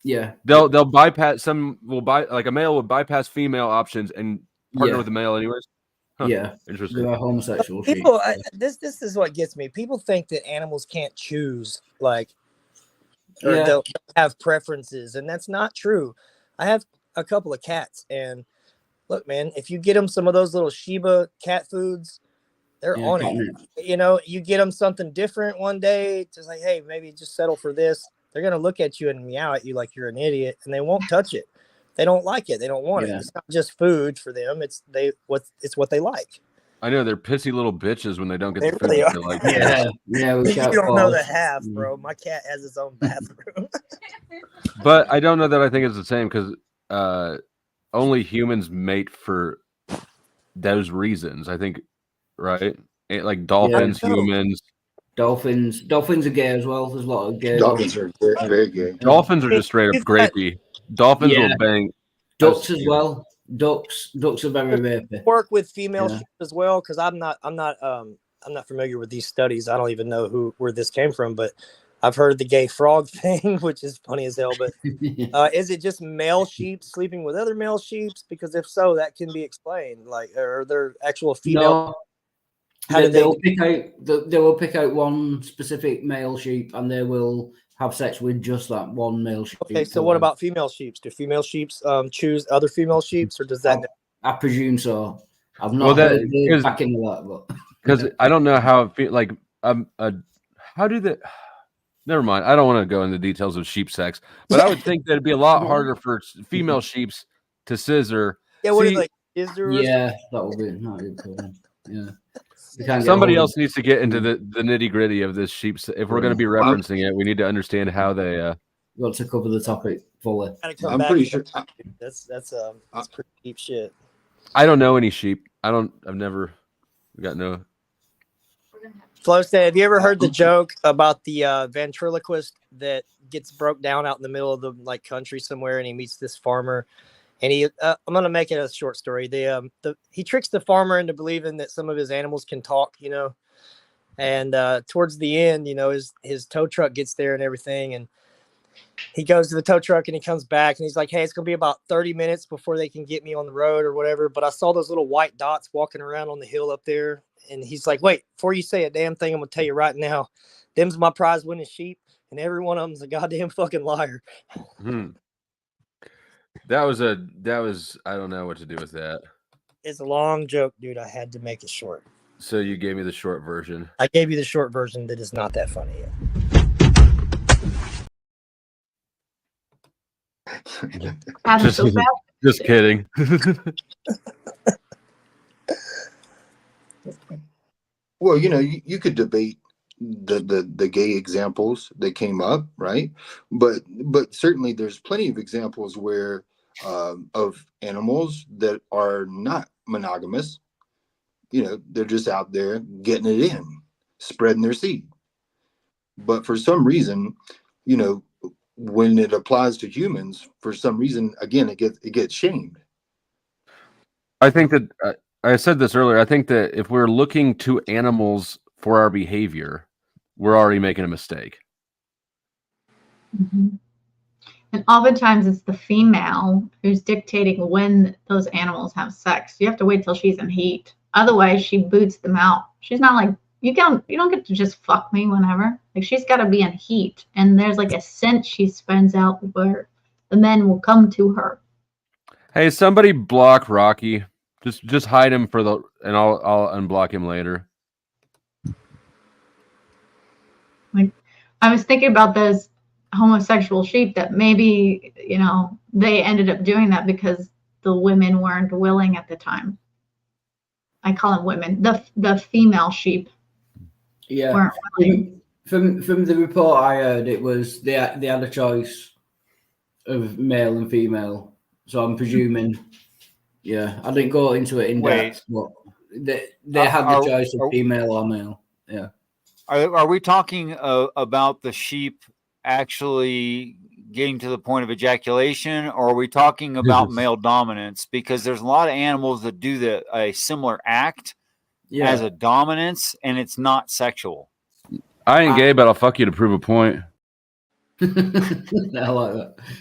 Speaker 1: Yeah, they'll bypass a male would bypass female options and partner with a male anyways. Huh.
Speaker 8: Yeah,
Speaker 1: interesting.
Speaker 8: They're homosexual sheep.
Speaker 17: People, this is what gets me. People think that animals can't choose, or they'll have preferences, and that's not true. I have a couple of cats, and look, man, if you get them some of those little Shiba cat foods, they're
Speaker 8: Yeah,
Speaker 17: on
Speaker 8: catnip.
Speaker 17: it. You know, you get them something different one day, just like, hey, maybe just settle for this. They're gonna look at you and meow at you like you're an idiot, and they won't touch it. They don't like it. They don't want it.
Speaker 8: Yeah.
Speaker 17: It's not just food for them. It's what they like.
Speaker 1: I know they're pissy little bitches when they don't get
Speaker 17: They
Speaker 1: the food
Speaker 17: really
Speaker 1: that
Speaker 17: are.
Speaker 1: they like.
Speaker 8: Yeah, we
Speaker 17: You
Speaker 8: cat
Speaker 17: don't know the
Speaker 8: balls.
Speaker 17: half, bro. My cat has its own bathroom.
Speaker 1: But I don't know that I think it's the same because only humans mate for those reasons. I think, right? Like dolphins, humans.
Speaker 8: Dolphins are gay as well. There's a lot of gay
Speaker 6: Dolphins are very gay.
Speaker 1: Dolphins are just straight up grapey. Dolphins will bang.
Speaker 8: Ducks as well. Ducks are very rapey.
Speaker 17: Work with female
Speaker 8: Yeah.
Speaker 17: sheep as well, because I'm not familiar with these studies. I don't even know where this came from, but I've heard the gay frog thing, which is funny as hell. But is it just male sheep sleeping with other male sheep? Because if so, that can be explained. Like, are there actual female?
Speaker 8: No.
Speaker 17: How do
Speaker 8: They will pick out one specific male sheep, and they will have sex with just that one male sheep.
Speaker 17: Okay, so what about female sheep? Do female sheep choose other female sheep, or does that?
Speaker 8: I presume so. I've not heard the backing of that, but
Speaker 1: because I don't know how it feel like how do they? Never mind. I don't want to go into details of sheep sex, but I would think that it'd be a lot harder for female sheeps to scissor.
Speaker 17: Yeah, what
Speaker 1: See,
Speaker 17: is like? Is there?
Speaker 8: Yeah, that will be not a good problem. Yeah.
Speaker 1: Somebody else needs to get into the nitty gritty of this sheep. If we're going to be referencing it, we need to understand how they.
Speaker 8: Got to cover the topic fully.
Speaker 17: I'm pretty sure that's pretty deep shit.
Speaker 1: I don't know any sheep. I've never got no.
Speaker 17: Flo said, have you ever heard the joke about the ventriloquist that gets broke down out in the middle of the country somewhere, and he meets this farmer, and he I'm gonna make it a short story. He tricks the farmer into believing that some of his animals can talk, and towards the end, his tow truck gets there and everything, and he goes to the tow truck and he comes back and he's like, hey, it's gonna be about 30 minutes before they can get me on the road or whatever, but I saw those little white dots walking around on the hill up there. And he's like, wait, before you say a damn thing, I'm going to tell you right now, them's my prize winning sheep, and every one of them's a goddamn fucking liar.
Speaker 1: That was I don't know what to do with that.
Speaker 17: It's a long joke, dude. I had to make it short.
Speaker 1: So you gave me the short version.
Speaker 17: I gave you the short version that is not that funny yet.
Speaker 1: Just kidding.
Speaker 6: Well, you could debate the gay examples that came up, right? But certainly there's plenty of examples where of animals that are not monogamous. They're just out there getting it in, spreading their seed. But for some reason, when it applies to humans, for some reason, again, it gets shamed.
Speaker 1: I think that I said this earlier. I think that if we're looking to animals for our behavior, we're already making a mistake.
Speaker 4: Mm-hmm. And oftentimes it's the female who's dictating when those animals have sex. You have to wait till she's in heat. Otherwise, she boots them out. She's not like, you don't get to just fuck me whenever. Like, she's got to be in heat. And there's like a scent she spends out where the men will come to her.
Speaker 1: Hey, somebody block Rocky. Just hide him and I'll unblock him later.
Speaker 4: Like, I was thinking about those homosexual sheep that maybe, they ended up doing that because the women weren't willing at the time. I call them women. The female sheep.
Speaker 8: Yeah.
Speaker 4: Weren't willing.
Speaker 8: From the report I heard, it was they had a choice of male and female. So I'm presuming. Yeah, I didn't go into it in depth, but they had the choice of female or male. Yeah.
Speaker 11: Are we talking about the sheep actually getting to the point of ejaculation, or are we talking about male dominance? Because there's a lot of animals that do a similar act as a dominance, and it's not sexual.
Speaker 1: I ain't gay, but I'll fuck you to prove a point.
Speaker 8: I like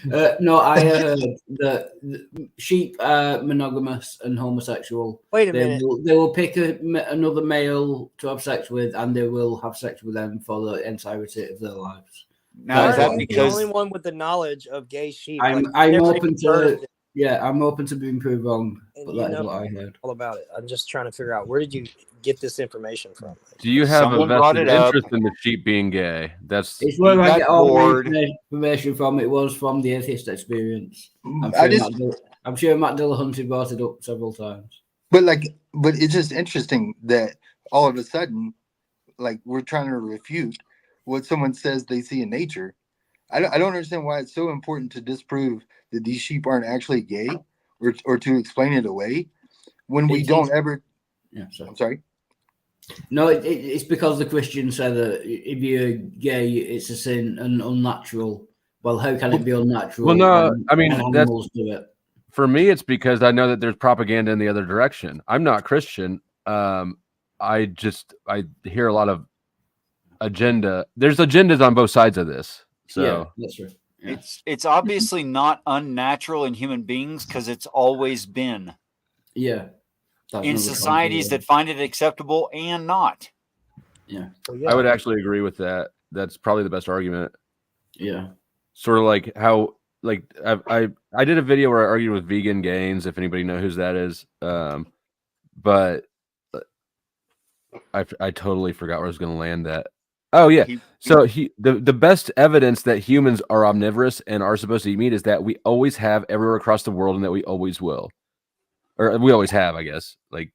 Speaker 8: that. No, I heard that the sheep are monogamous and homosexual.
Speaker 17: Wait a minute.
Speaker 8: They will pick another male to have sex with, and they will have sex with them for the entirety of their lives.
Speaker 11: Now, is that
Speaker 17: because the only one with the knowledge of gay sheep?
Speaker 8: I'm open to Yeah, I'm open to being proved wrong,
Speaker 17: And
Speaker 8: but
Speaker 17: you
Speaker 8: that is
Speaker 17: know
Speaker 8: what I heard.
Speaker 17: all about it. I'm just trying to figure out, where did you get this information from?
Speaker 1: Do you have
Speaker 11: Someone
Speaker 1: a
Speaker 11: brought
Speaker 1: vested
Speaker 11: it up.
Speaker 1: interest in the sheep being gay? That's
Speaker 8: It's where I
Speaker 11: got
Speaker 8: get all
Speaker 11: bored.
Speaker 8: my information from. It was from the atheist experience.
Speaker 6: I just,
Speaker 8: I'm sure Matt Dillahunty brought it up several times.
Speaker 6: but it's just interesting that all of a sudden, like, we're trying to refute what someone says they see in nature. I don't understand why it's so important to disprove that these sheep aren't actually gay, or to explain it away when we don't ever.
Speaker 8: Yeah, sorry.
Speaker 6: I'm sorry.
Speaker 8: No, it's because the Christians say that if you're gay, it's a sin and unnatural. Well, how can it be unnatural?
Speaker 1: Well, no,
Speaker 8: when
Speaker 1: I mean,
Speaker 8: animals do it.
Speaker 1: For me, it's because I know that there's propaganda in the other direction. I'm not Christian. I hear a lot of agenda. There's agendas on both sides of this. So
Speaker 8: Yeah, that's right. Yeah.
Speaker 11: It's obviously not unnatural in human beings because it's always been.
Speaker 8: Yeah.
Speaker 11: In societies that find it acceptable and not.
Speaker 8: Yeah.
Speaker 1: I would actually agree with that. That's probably the best argument.
Speaker 8: Yeah. Sort
Speaker 1: Sort of like how, like, I did a video where I argued with Vegan Gains, if anybody knows who that is. But I totally forgot where I was going to land that. Oh yeah. So the best evidence that humans are omnivorous and are supposed to eat meat is that we always have everywhere across the world, and that we always will, or we always have, I guess. Like,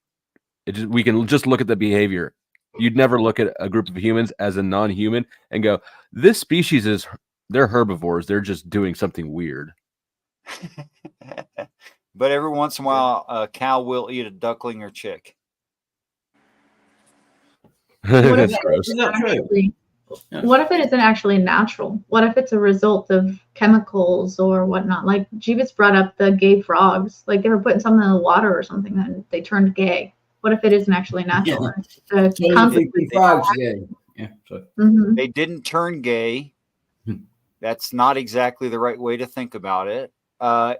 Speaker 1: we can just look at the behavior. You'd never look at a group of humans as a non-human and go, this species they're herbivores. They're just doing something weird.
Speaker 11: But every once in a while, a cow will eat a duckling or chick.
Speaker 4: What if
Speaker 1: That's gross.
Speaker 4: what if it isn't actually natural? What if it's a result of chemicals or whatnot? Like Jeebus brought up the gay frogs. Like they were putting something in the water or something, and they turned gay. What if it isn't actually natural?
Speaker 8: Yeah.
Speaker 4: The consequences
Speaker 8: frogs
Speaker 4: are-
Speaker 8: gay. Yeah. Sorry.
Speaker 4: Mhm.
Speaker 11: They didn't turn gay. That's not exactly the right way to think about it.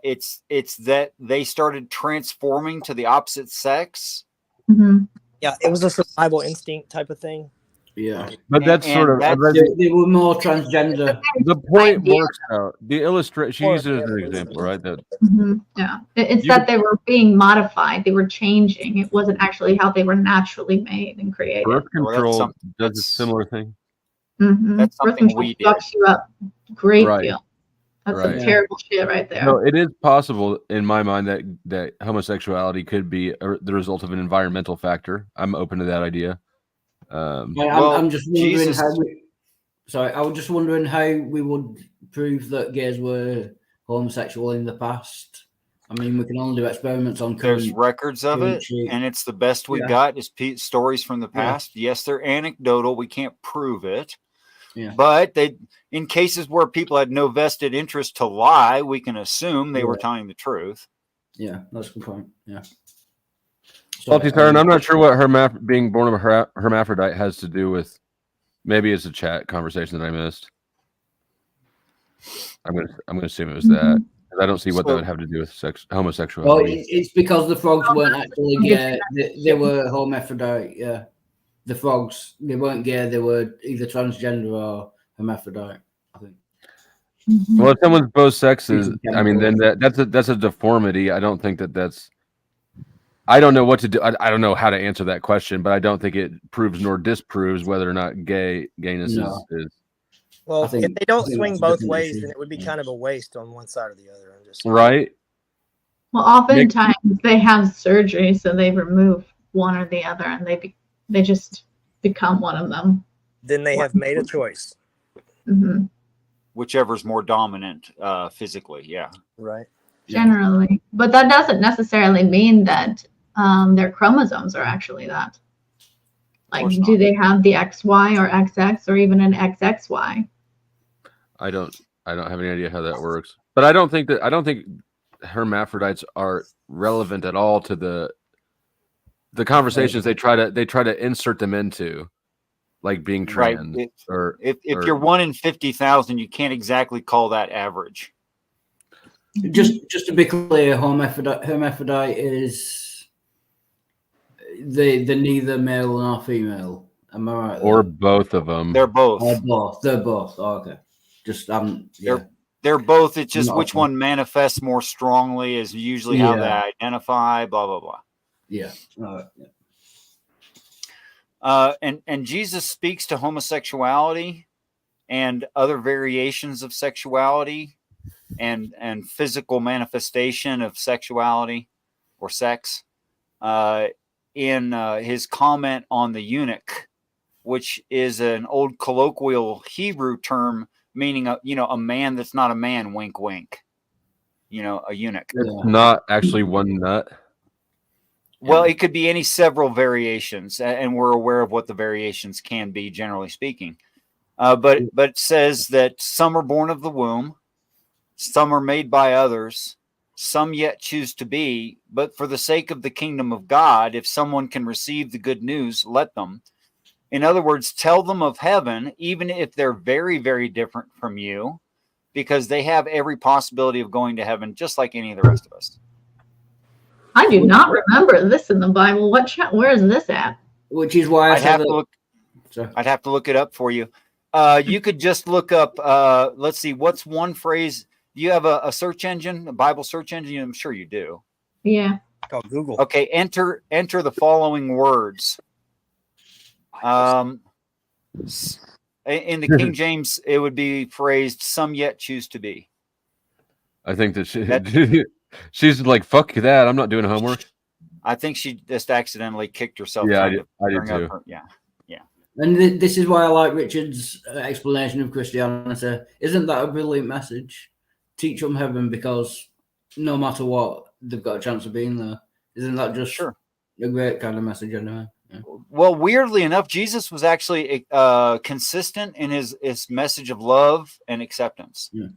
Speaker 11: It's that they started transforming to the opposite sex.
Speaker 4: Mhm.
Speaker 17: Yeah, it was a survival instinct type of thing.
Speaker 8: Yeah.
Speaker 1: But that's sort of
Speaker 8: they were more transgender.
Speaker 1: the point works out. The illustration she uses it as an example, right? That
Speaker 4: Mhm. Yeah, it's
Speaker 1: You
Speaker 4: that they were being modified. They were changing. It wasn't actually how they were naturally made and created.
Speaker 1: birth
Speaker 11: Well, that's
Speaker 1: control
Speaker 11: something-
Speaker 1: does a similar thing.
Speaker 4: Mhm.
Speaker 11: That's
Speaker 4: Birth
Speaker 11: something
Speaker 4: control
Speaker 11: we did.
Speaker 4: fucks you up. Great
Speaker 1: Right.
Speaker 4: deal. That's
Speaker 1: Right.
Speaker 4: some terrible shit right there.
Speaker 1: No, it is possible in my mind that homosexuality could be the result of an environmental factor. I'm open to that idea.
Speaker 8: I'm just wondering how. I was just wondering how we would prove that gays were homosexual in the past. I mean, we can only do experiments on.
Speaker 11: There's records of it, and it's the best we got is stories from the past. Yes, they're anecdotal. We can't prove it.
Speaker 8: Yeah.
Speaker 11: But in cases where people had no vested interest to lie, we can assume they were telling the truth.
Speaker 8: Yeah, that's a good point. Yeah.
Speaker 1: Salty Star, and I'm not sure what being born of a hermaphrodite has to do with. Maybe it's a chat conversation that I missed. I'm gonna assume it was that. I don't see what that would have to do with homosexuality.
Speaker 8: Well, it's because the frogs weren't actually gay. They were hermaphrodite. Yeah, the frogs, they weren't gay. They were either transgender or hermaphrodite, I think.
Speaker 1: Well, if someone's both sexes, I mean, then that's a deformity. I don't think that's. I don't know what to do. I don't know how to answer that question, but I don't think it proves nor disproves whether or not gayness is.
Speaker 17: Well, if they don't swing
Speaker 8: that's a
Speaker 17: both
Speaker 8: different
Speaker 17: ways,
Speaker 8: issue.
Speaker 17: then it would be kind of a waste on one side or the other. I'm just
Speaker 1: Right.
Speaker 4: Well, oftentimes they have surgery, so they remove one or the other, and they just become one of them.
Speaker 17: Then they have made a choice.
Speaker 4: Mhm.
Speaker 11: Whichever's more dominant physically. Yeah.
Speaker 17: Right.
Speaker 4: Generally, but that doesn't necessarily mean that their chromosomes are actually that. Like, do they have the XY or XX or even an XXY?
Speaker 1: I don't have any idea how that works. But I don't think hermaphrodites are relevant at all to the conversations they try to insert them into, like being trans.
Speaker 11: Right. If you're 1 in 50,000, you can't exactly call that average.
Speaker 8: Just to be clear, hermaphrodite is the neither male nor female. Am I right?
Speaker 1: Or both of them.
Speaker 11: They're both.
Speaker 8: They're both. Oh, okay. Just
Speaker 11: They're both. It's just
Speaker 8: Not
Speaker 11: which
Speaker 8: fun.
Speaker 11: one manifests more strongly is usually how
Speaker 8: Yeah.
Speaker 11: they identify. Blah blah blah.
Speaker 8: Yeah.
Speaker 11: And Jesus speaks to homosexuality and other variations of sexuality and physical manifestation of sexuality or sex in his comment on the eunuch, which is an old colloquial Hebrew term meaning a man that's not a man. Wink, wink. A eunuch.
Speaker 1: It's not actually one nut.
Speaker 11: Well, it could be any several variations, and we're aware of what the variations can be, generally speaking. But it says that some are born of the womb, some are made by others, some yet choose to be. But for the sake of the kingdom of God, if someone can receive the good news, let them. In other words, tell them of heaven, even if they're very, very different from you, because they have every possibility of going to heaven, just like any of the rest of us.
Speaker 4: I do not remember this in the Bible. Where is this at?
Speaker 8: Which is why
Speaker 11: I'd have to look it up for you. You could just look up. Let's see. What's one phrase? Do you have a search engine, a Bible search engine? I'm sure you do.
Speaker 4: Yeah.
Speaker 17: Called Google.
Speaker 11: Okay. Enter the following words. In the King James, it would be phrased, "Some yet choose to be."
Speaker 1: I think that she's like, fuck that. I'm not doing homework.
Speaker 11: I think she just accidentally kicked herself.
Speaker 1: Yeah, I
Speaker 11: trying
Speaker 1: did
Speaker 11: to bring up
Speaker 1: too.
Speaker 11: her- yeah.
Speaker 8: And this is why I like Richard's explanation of Christianity. Isn't that a brilliant message? Teach them heaven, because no matter what, they've got a chance of being there. Isn't that just a great kind of message anyway? Yeah.
Speaker 11: Well, weirdly enough, Jesus was actually consistent in his message of love and acceptance.
Speaker 8: Yeah.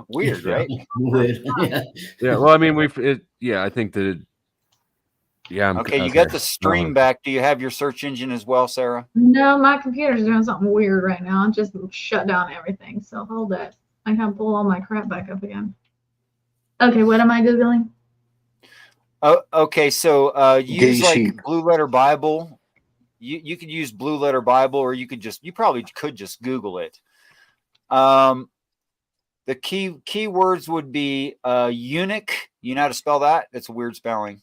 Speaker 11: Weird, right?
Speaker 8: Weird.
Speaker 1: Yeah. Well, I mean, I think that. Yeah.
Speaker 11: Okay, you got the stream back. Do you have your search engine as well, Sarah?
Speaker 4: No, my computer's doing something weird right now. It just shut down everything. So hold it. I can pull all my crap back up again. Okay, what am I Googling?
Speaker 11: Oh, okay. So use
Speaker 6: Gay
Speaker 11: like
Speaker 6: sheep.
Speaker 11: Blue Letter Bible. You could use Blue Letter Bible, or you probably could just Google it. The key words would be eunuch. You know how to spell that? It's a weird spelling.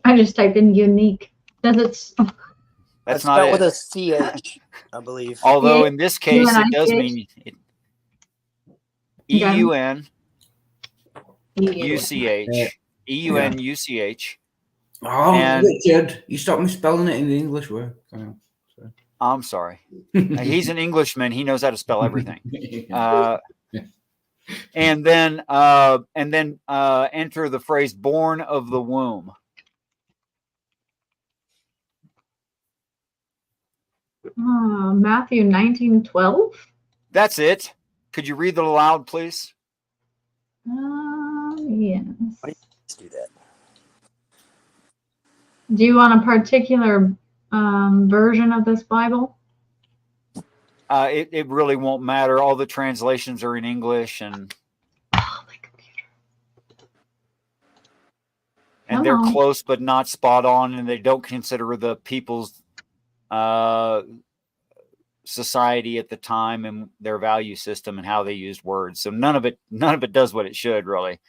Speaker 4: I just typed in unique. Does it?
Speaker 11: That's
Speaker 17: It's
Speaker 11: not
Speaker 17: spelled
Speaker 11: it.
Speaker 17: with a CH, I believe.
Speaker 11: Although in this case, it does
Speaker 4: UNICH?
Speaker 11: mean EUN UCH. EUNUCH.
Speaker 8: Oh,
Speaker 11: And-
Speaker 8: Richard, you stopped me spelling it in the English word.
Speaker 11: I'm sorry. He's an Englishman. He knows how to spell everything. And then enter the phrase "born of the womb."
Speaker 4: Matthew 19:12.
Speaker 11: That's it. Could you read it aloud, please?
Speaker 4: Yes.
Speaker 17: Let's do that.
Speaker 4: Do you want a particular version of this Bible?
Speaker 11: It really won't matter. All the translations are in English, and they're
Speaker 4: Come on.
Speaker 11: close but not spot on, and they don't consider the people's society at the time and their value system and how they used words. So none of it does what it should, really.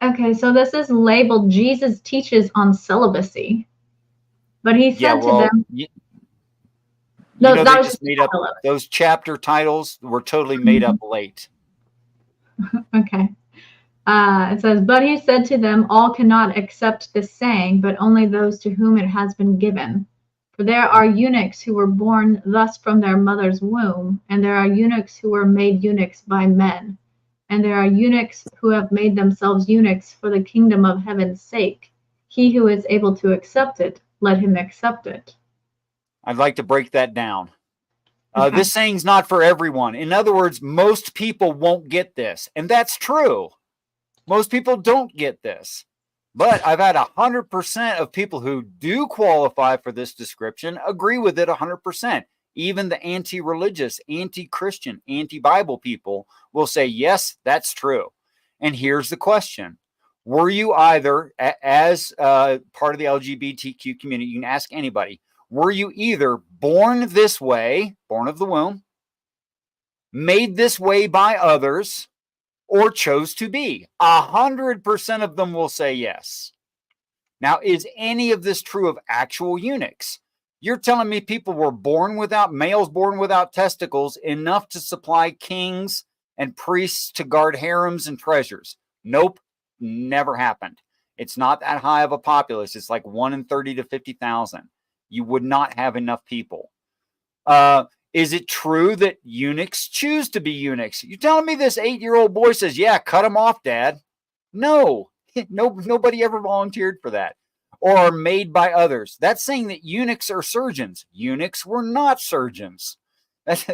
Speaker 4: Okay, so this is labeled Jesus teaches on celibacy. But he said to them,
Speaker 11: No,
Speaker 4: that
Speaker 11: they
Speaker 4: was
Speaker 11: just made up those chapter titles were totally made up late.
Speaker 4: okay. It says, but he said to them, all cannot accept this saying, but only those to whom it has been given. For there are eunuchs who were born thus from their mother's womb, and there are eunuchs who were made eunuchs by men, and there are eunuchs who have made themselves eunuchs for the kingdom of heaven's sake. He who is able to accept it, let him accept it.
Speaker 11: I'd like to break that down. This saying's not for everyone. In other words, most people won't get this, and that's true. Most people don't get this. But I've had 100% of people who do qualify for this description agree with it 100%. Even the anti-religious, anti-Christian, anti-Bible people will say, yes, that's true. And here's the question. Were you either, as part of the LGBTQ community, you can ask anybody, were you either born this way, born of the womb, made this way by others, or chose to be? 100% of them will say yes. Now, is any of this true of actual eunuchs? You're telling me people were males born without testicles, enough to supply kings and priests to guard harems and treasures? Nope, never happened. It's not that high of a populace. It's like 1 in 30 to 50,000. You would not have enough people. Is it true that eunuchs choose to be eunuchs? You're telling me this 8-year-old boy says, yeah, cut him off, Dad? No, nobody ever volunteered for that. Or are made by others. That's saying that eunuchs are surgeons. Eunuchs were not surgeons.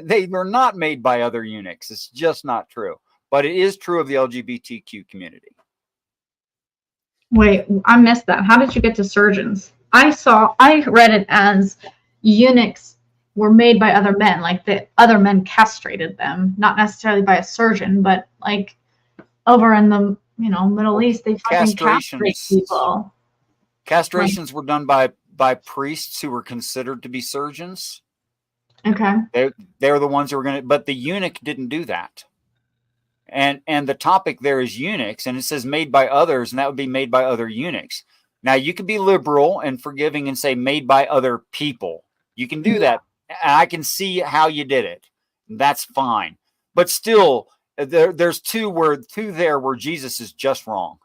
Speaker 11: They were not made by other eunuchs. It's just not true. But it is true of the LGBTQ community.
Speaker 4: Wait, I missed that. How did you get to surgeons? I read it as eunuchs were made by other men, like the other men castrated them, not necessarily by a surgeon, but like over in the Middle East, they fucking castrate people.
Speaker 11: Castrations were done by priests who were considered to be surgeons.
Speaker 4: Okay.
Speaker 11: They're the ones who were going to, but the eunuch didn't do that. And the topic there is eunuchs, and it says made by others, and that would be made by other eunuchs. Now, you can be liberal and forgiving and say made by other people. You can do that. I can see how you did it. That's fine. But still, there's two there where Jesus is just wrong.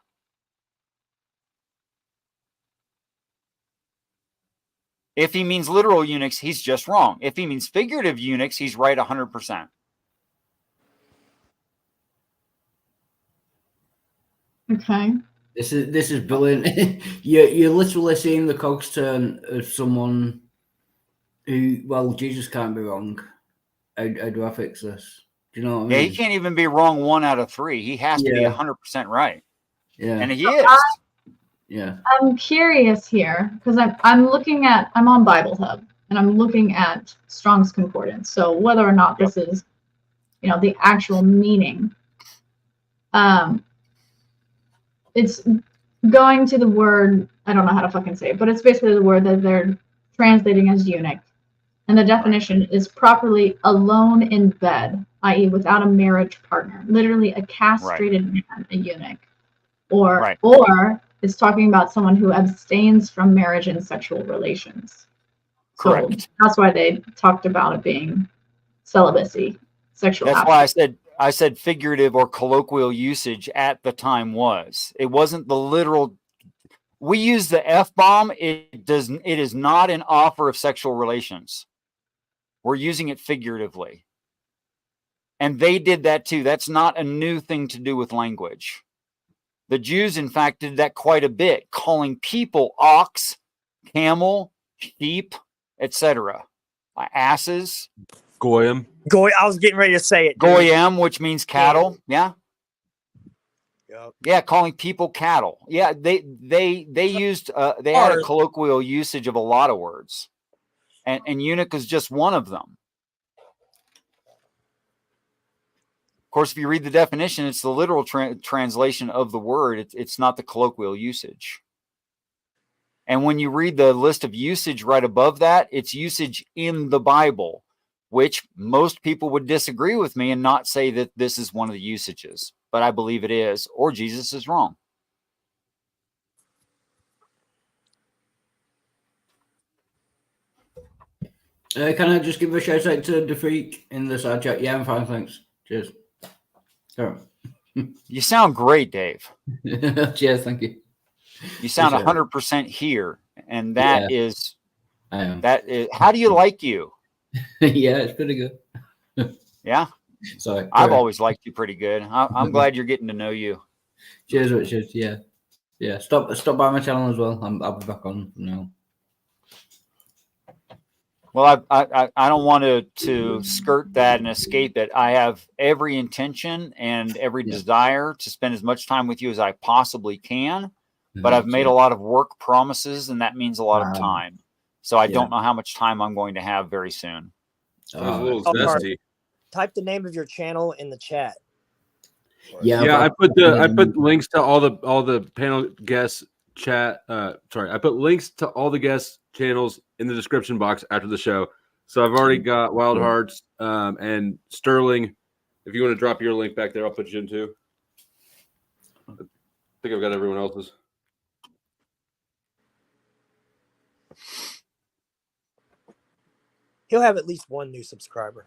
Speaker 11: If he means literal eunuchs, he's just wrong. If he means figurative eunuchs, he's right 100%.
Speaker 4: Okay.
Speaker 8: This is brilliant. You're literally seeing the cogs turn of someone who, well, Jesus can't be wrong. How do I fix this? Do you know what I mean?
Speaker 11: Yeah, he can't even be wrong 1 out of 3. He has to be 100% right.
Speaker 8: Yeah.
Speaker 11: And he is.
Speaker 8: Yeah.
Speaker 4: I'm curious here because I'm on Bible Hub and I'm looking at Strong's Concordance. So whether or not this is, the actual meaning, it's going to the word, I don't know how to fucking say it, but it's basically the word that they're translating as eunuch. And the definition is properly alone in bed, i.e. without a marriage partner, literally a castrated man, a eunuch. Or it's talking about someone who abstains from marriage and sexual relations.
Speaker 11: Correct.
Speaker 4: So that's why they talked about it being celibacy, sexual.
Speaker 11: That's why I said figurative or colloquial usage at the time was. It wasn't the literal. We use the F-bomb. It is not an offer of sexual relations. We're using it figuratively. And they did that too. That's not a new thing to do with language. The Jews, in fact, did that quite a bit, calling people ox, camel, sheep, etc. Asses.
Speaker 1: Goyim.
Speaker 17: I was getting ready to say it.
Speaker 11: Goyim, which means cattle. Yeah. Yeah, calling people cattle. Yeah, they used they had a colloquial usage of a lot of words, and eunuch is just one of them. Of course, if you read the definition, it's the literal translation of the word. It's not the colloquial usage. And when you read the list of usage right above that, it's usage in the Bible, which most people would disagree with me and not say that this is one of the usages. But I believe it is, or Jesus is wrong.
Speaker 8: Can I just give a shout out to the freak in the side chat? Yeah, I'm fine, thanks. Cheers. Sure.
Speaker 11: You sound great, Dave.
Speaker 8: Cheers, thank you.
Speaker 11: You sound 100% here, and that is. How do you like you?
Speaker 8: Yeah, it's pretty good.
Speaker 11: Yeah.
Speaker 8: Sorry.
Speaker 11: I've always liked you pretty good. I'm glad you're getting to know you.
Speaker 8: Cheers, Richard. Yeah. Stop by my channel as well. I'll be back on now.
Speaker 11: Well, I don't want to skirt that and escape it. I have every intention and every desire to spend as much time with you as I possibly can, but I've made a lot of work promises, and that means a lot of time. So I don't know how much time I'm going to have very soon.
Speaker 17: Type the name of your channel in the chat.
Speaker 1: I put links to all the panel guests chat. I put links to all the guest channels in the description box after the show. So I've already got Wild Hearts and Sterling. If you want to drop your link back there, I'll put you in too. I think I've got everyone else's.
Speaker 17: He'll have at least one new subscriber.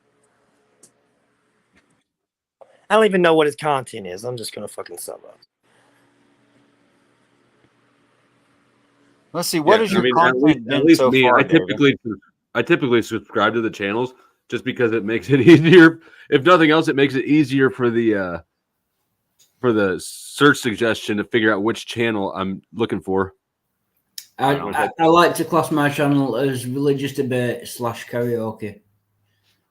Speaker 17: I don't even know what his content is. I'm just gonna fucking sub up.
Speaker 11: Let's see. What is your content
Speaker 1: at least
Speaker 11: so
Speaker 1: me?
Speaker 11: far,
Speaker 1: I typically subscribe to the channels just because it makes it easier. If nothing else, it makes it easier for the search suggestion to figure out which channel I'm looking for.
Speaker 8: I like to class my channel as religious debate / karaoke.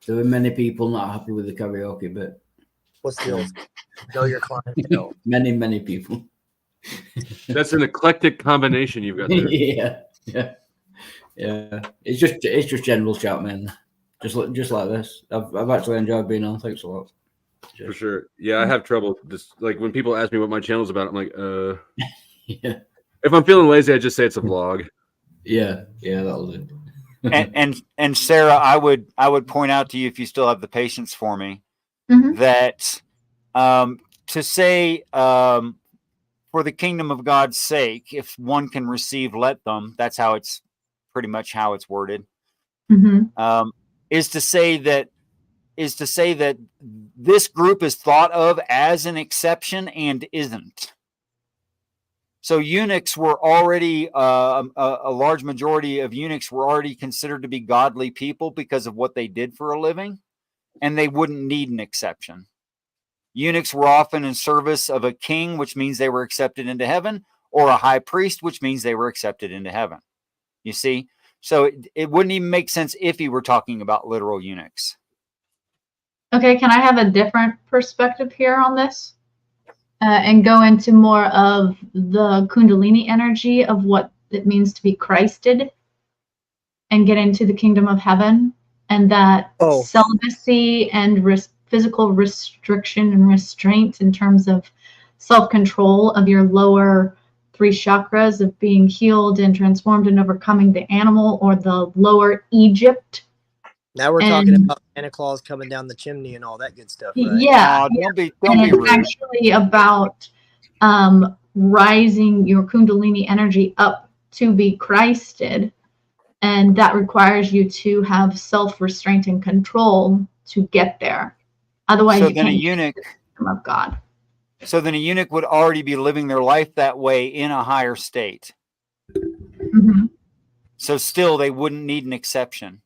Speaker 8: There are many people not happy with the karaoke bit.
Speaker 17: What's the old? Know your clientele.
Speaker 8: Many people.
Speaker 1: That's an eclectic combination you've got there.
Speaker 8: yeah. It's just general chat, man. Just like this. I've actually enjoyed being on. Thanks a lot.
Speaker 1: For sure. Yeah, I have trouble. Just like when people ask me what my channel's about, I'm like,
Speaker 8: yeah.
Speaker 1: If I'm feeling lazy, I just say it's a vlog.
Speaker 8: Yeah, that'll do.
Speaker 11: and Sarah, I would point out to you, if you still have the patience for me, that to say for the kingdom of God's sake, if one can receive, let them. That's how it's pretty much how it's worded. Is to say that this group is thought of as an exception and isn't. So eunuchs were already a large majority of eunuchs were already considered to be godly people because of what they did for a living, and they wouldn't need an exception. Eunuchs were often in service of a king, which means they were accepted into heaven, or a high priest, which means they were accepted into heaven. You see? So it wouldn't even make sense if he were talking about literal eunuchs.
Speaker 4: Okay, can I have a different perspective here on this? And go into more of the Kundalini energy of what it means to be Christed and get into the kingdom of heaven, and that celibacy and physical restriction and restraint in terms of self-control of your lower 3 chakras of being healed and transformed and overcoming the animal or the lower Egypt.
Speaker 17: Now we're talking about Santa Claus coming down the chimney and all that good stuff, right?
Speaker 4: Yeah.
Speaker 11: Don't be
Speaker 4: it's
Speaker 11: rude.
Speaker 4: actually about rising your Kundalini energy up to be Christed. And that requires you to have self-restraint and control to get there. Otherwise,
Speaker 11: So
Speaker 4: you
Speaker 11: then
Speaker 4: can't
Speaker 11: a eunuch,
Speaker 4: get the kingdom of God.
Speaker 11: So then a eunuch would already be living their life that way in a higher state. So still, they wouldn't need an exception.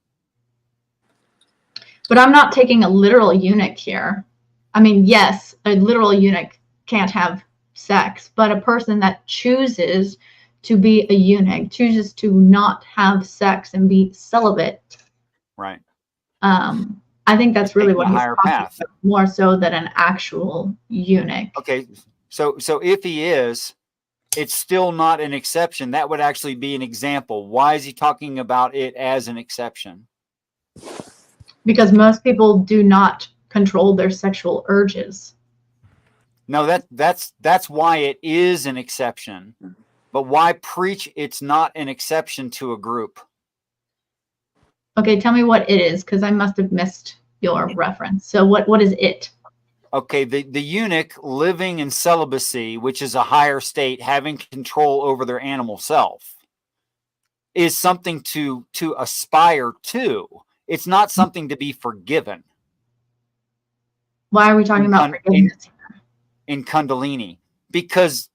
Speaker 4: But I'm not taking a literal eunuch here. I mean, yes, a literal eunuch can't have sex, but a person that chooses to be a eunuch, chooses to not have sex and be celibate.
Speaker 11: Right.
Speaker 4: I think that's really what he's
Speaker 11: higher
Speaker 4: talking
Speaker 11: path.
Speaker 4: about, more so than an actual eunuch.
Speaker 11: Okay. So if he is, it's still not an exception. That would actually be an example. Why is he talking about it as an exception?
Speaker 4: Because most people do not control their sexual urges.
Speaker 11: No, that's why it is an exception. But why preach it's not an exception to a group?
Speaker 4: Okay, tell me what it is, because I must have missed your reference. So what is it?
Speaker 11: Okay, the eunuch living in celibacy, which is a higher state, having control over their animal self, is something to aspire to. It's not something to be forgiven.
Speaker 4: Why are we talking about forgiveness?
Speaker 11: In Kundalini? Because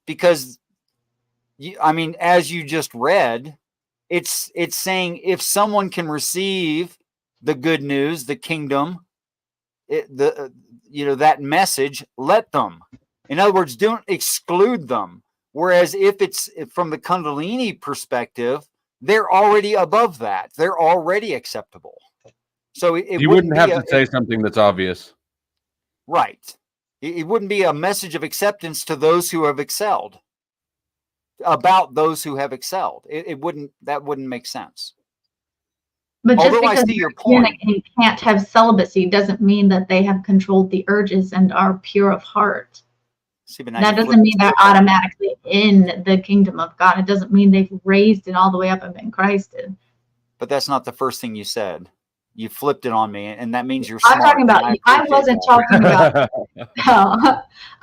Speaker 11: I mean, as you just read, it's saying if someone can receive the good news, the kingdom, that message, let them. In other words, don't exclude them. Whereas if it's from the Kundalini perspective, they're already above that. They're already acceptable. So
Speaker 1: you wouldn't have to say something that's obvious.
Speaker 11: Right. It wouldn't be a message of acceptance to those who have excelled. About those who have excelled. That wouldn't make sense.
Speaker 4: But just
Speaker 11: Although I
Speaker 4: because
Speaker 11: see your
Speaker 4: eunuch
Speaker 11: point.
Speaker 4: can't have celibacy doesn't mean that they have controlled the urges and are pure of heart.
Speaker 11: See, but now
Speaker 4: That
Speaker 11: you
Speaker 4: doesn't mean
Speaker 11: flipped
Speaker 4: they're
Speaker 11: it.
Speaker 4: automatically in the kingdom of God. It doesn't mean they've raised it all the way up and been Christed.
Speaker 11: But that's not the first thing you said. You flipped it on me, and that means you're
Speaker 4: I'm
Speaker 11: smart.
Speaker 4: talking about,
Speaker 11: and
Speaker 4: I
Speaker 11: appreciate
Speaker 4: wasn't
Speaker 11: that.
Speaker 4: talking about, no,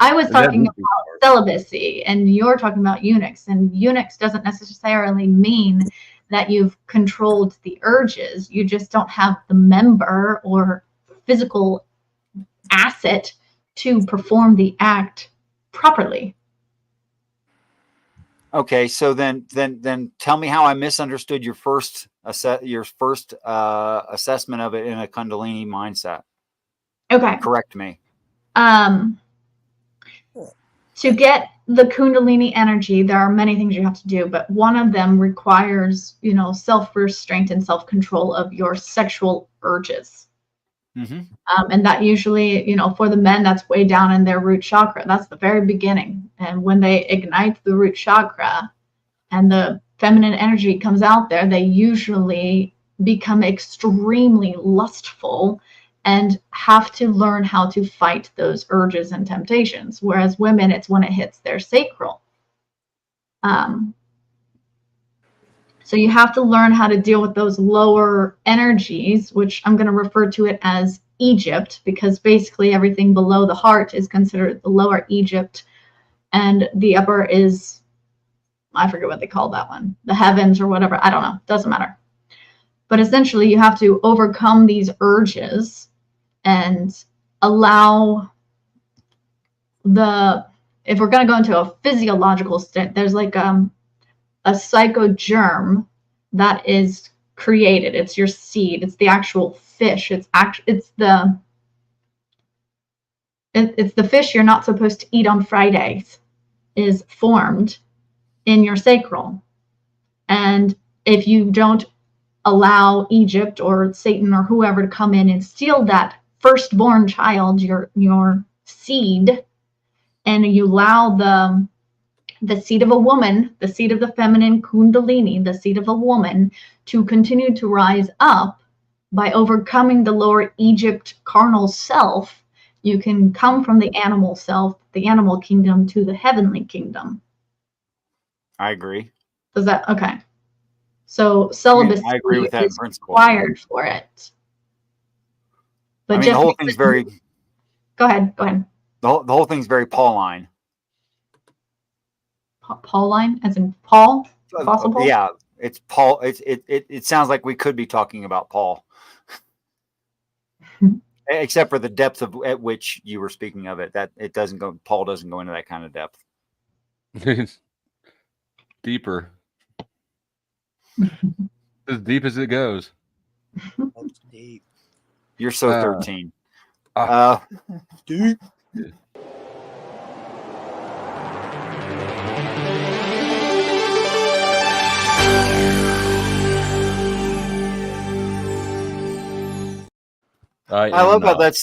Speaker 4: I was
Speaker 1: And that
Speaker 4: talking
Speaker 1: would be
Speaker 4: about celibacy, and you're talking about eunuchs. And eunuchs doesn't necessarily mean that you've controlled the urges. You just don't have the member or physical asset to perform the act properly.
Speaker 11: Okay, so then tell me how I misunderstood your first assessment of it in a Kundalini mindset.
Speaker 4: Okay.
Speaker 11: Correct me.
Speaker 4: To get the Kundalini energy, there are many things you have to do, but one of them requires, self-restraint and self-control of your sexual urges.
Speaker 11: Mm-hmm.
Speaker 4: And that usually, for the men, that's way down in their root chakra. That's the very beginning. And when they ignite the root chakra and the feminine energy comes out there, they usually become extremely lustful and have to learn how to fight those urges and temptations. Whereas women, it's when it hits their sacral. So you have to learn how to deal with those lower energies, which I'm going to refer to it as Egypt, because basically everything below the heart is considered the lower Egypt, and the upper is, I forget what they call that one, the heavens or whatever. I don't know. Doesn't matter. But essentially, you have to overcome these urges and allow if we're going to go into a physiological state, there's like a psychogerm that is created. It's your seed. It's the actual fish. It's the fish you're not supposed to eat on Fridays is formed in your sacral. And if you don't allow Egypt or Satan or whoever to come in and steal that firstborn child, your seed, and you allow the seed of a woman, the seed of the feminine Kundalini, the seed of a woman, to continue to rise up by overcoming the lower Egypt carnal self, you can come from the animal self, the animal kingdom, to the heavenly kingdom.
Speaker 11: I agree.
Speaker 4: Does that, okay. So celibacy
Speaker 11: I agree with that
Speaker 4: is
Speaker 11: in principle.
Speaker 4: required for it. But
Speaker 11: the whole thing's very.
Speaker 4: Go ahead.
Speaker 11: The whole thing's very Pauline.
Speaker 4: Pauline, as in Paul? Apostle Paul?
Speaker 11: Yeah, it's Paul. It sounds like we could be talking about Paul, except for the depth at which you were speaking of it. That it doesn't go. Paul doesn't go into that kind of depth.
Speaker 1: Deeper. As deep as it goes.
Speaker 17: Deep.
Speaker 11: You're so 13.
Speaker 17: Deep.
Speaker 11: I love how that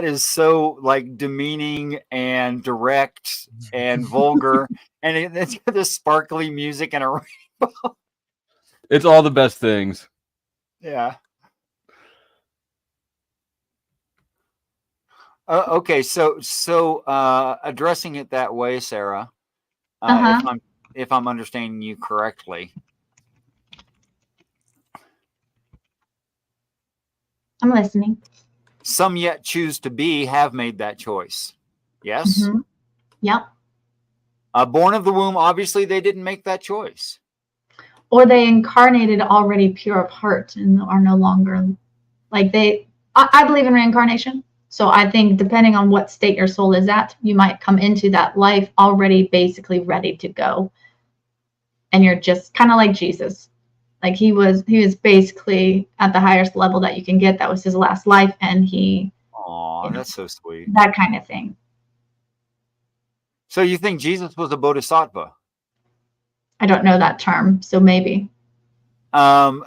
Speaker 11: is so like demeaning and direct and vulgar, and it's got this sparkly music and a rainbow.
Speaker 1: It's all the best things.
Speaker 11: Yeah. Okay, so addressing it that way, Sarah, if I'm understanding you correctly.
Speaker 4: I'm listening.
Speaker 11: Some yet choose to be have made that choice. Yes?
Speaker 4: Mm-hmm. Yep.
Speaker 11: Born of the womb, obviously they didn't make that choice.
Speaker 4: Or they incarnated already pure of heart and are no longer like I believe in reincarnation. So I think depending on what state your soul is at, you might come into that life already basically ready to go. And you're just kind of like Jesus. Like he was basically at the highest level that you can get. That was his last life. And
Speaker 11: that's so sweet.
Speaker 4: That kind of thing.
Speaker 11: So you think Jesus was a bodhisattva?
Speaker 4: I don't know that term, so maybe.
Speaker 11: Okay, I'm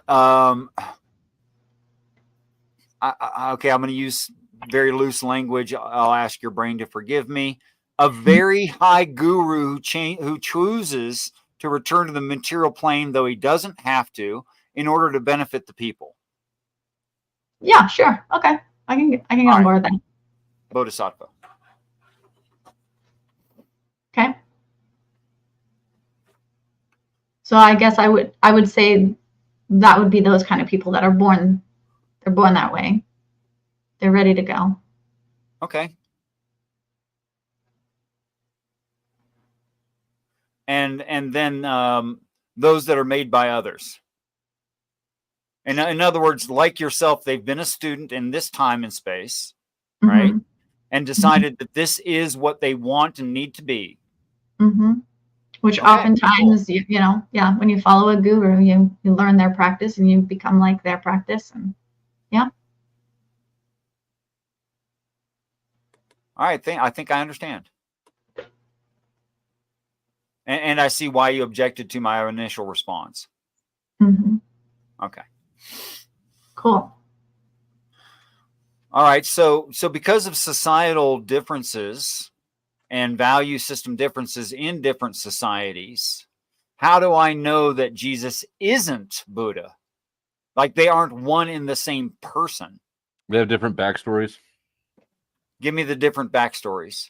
Speaker 11: going to use very loose language. I'll ask your brain to forgive me. A very high guru who chooses to return to the material plane, though he doesn't have to, in order to benefit the people.
Speaker 4: Yeah, sure. Okay. I can get on board with that.
Speaker 11: Bodhisattva.
Speaker 4: Okay. So I guess I would say that would be those kind of people that are born, they're born that way. They're ready to go.
Speaker 11: Okay. And then those that are made by others. And in other words, like yourself, they've been a student in this time and space, right? And decided that this is what they want and need to be.
Speaker 4: Which
Speaker 11: Okay,
Speaker 4: oftentimes, you know, yeah, when you follow a guru, you learn their practice and you become like their practice. And yeah.
Speaker 11: All right, I think I understand. And I see why you objected to my initial response. Okay.
Speaker 4: Cool.
Speaker 11: All right. So because of societal differences and value system differences in different societies, how do I know that Jesus isn't Buddha? Like they aren't one in the same person.
Speaker 1: They have different backstories.
Speaker 11: Give me the different backstories.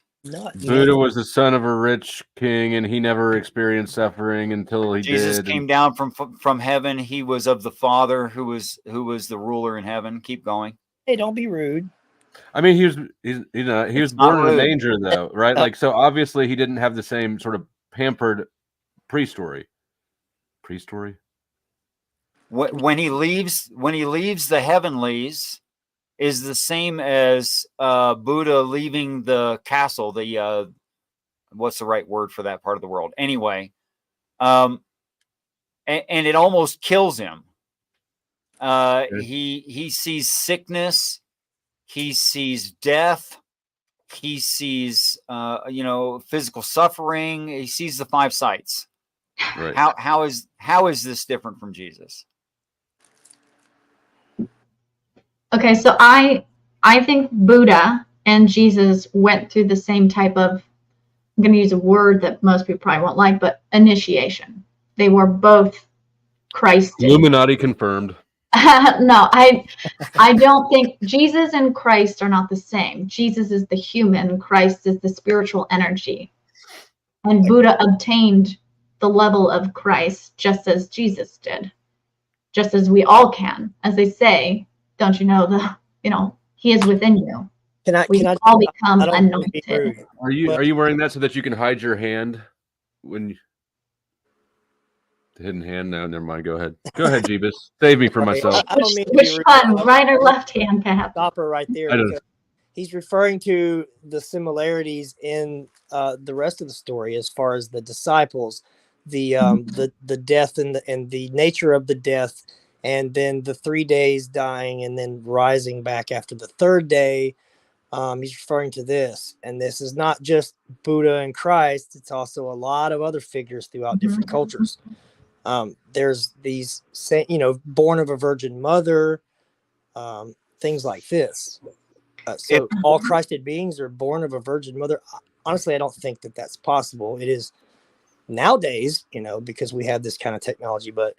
Speaker 1: Buddha was the son of a rich king, and he never experienced suffering until he
Speaker 11: Jesus
Speaker 1: did.
Speaker 11: came down from heaven. He was of the Father, who was the ruler in heaven. Keep going.
Speaker 17: Hey, don't be rude.
Speaker 1: I mean, he was born in a manger, though, right? Like, so obviously he didn't have the same sort of pampered pre-story. Pre-story.
Speaker 11: When he leaves the heavenlies, is the same as Buddha leaving the castle. The what's the right word for that part of the world? Anyway, and it almost kills him. He sees sickness, he sees death, he sees physical suffering. He sees the 5 sights.
Speaker 1: Right.
Speaker 11: How is this different from Jesus?
Speaker 4: Okay, so I think Buddha and Jesus went through the same type of, I'm going to use a word that most people probably won't like, but initiation. They were both Christed.
Speaker 1: Illuminati confirmed.
Speaker 4: No, I don't think Jesus and Christ are not the same. Jesus is the human, Christ is the spiritual energy. And Buddha obtained the level of Christ just as Jesus did, just as we all can. As they say, don't you know he is within you. We all become anointed.
Speaker 1: Are you wearing that so that you can hide your hand when you... The hidden hand? No, never mind. Go ahead, Jeebus. Save me from myself.
Speaker 17: I don't mean to
Speaker 4: Which
Speaker 17: be
Speaker 4: one? Right or left hand, Pat?
Speaker 17: Stop her right there.
Speaker 1: I don't-
Speaker 17: Because he's referring to the similarities in the rest of the story, as far as the disciples, the death and the nature of the death, and then the 3 days dying and then rising back after the 3rd day. He's referring to this, and this is not just Buddha and Christ. It's also a lot of other figures throughout different cultures. There's these, born of a virgin mother, things like this. So all Christed beings are born of a virgin mother. Honestly, I don't think that that's possible. It is nowadays, because we have this kind of technology, but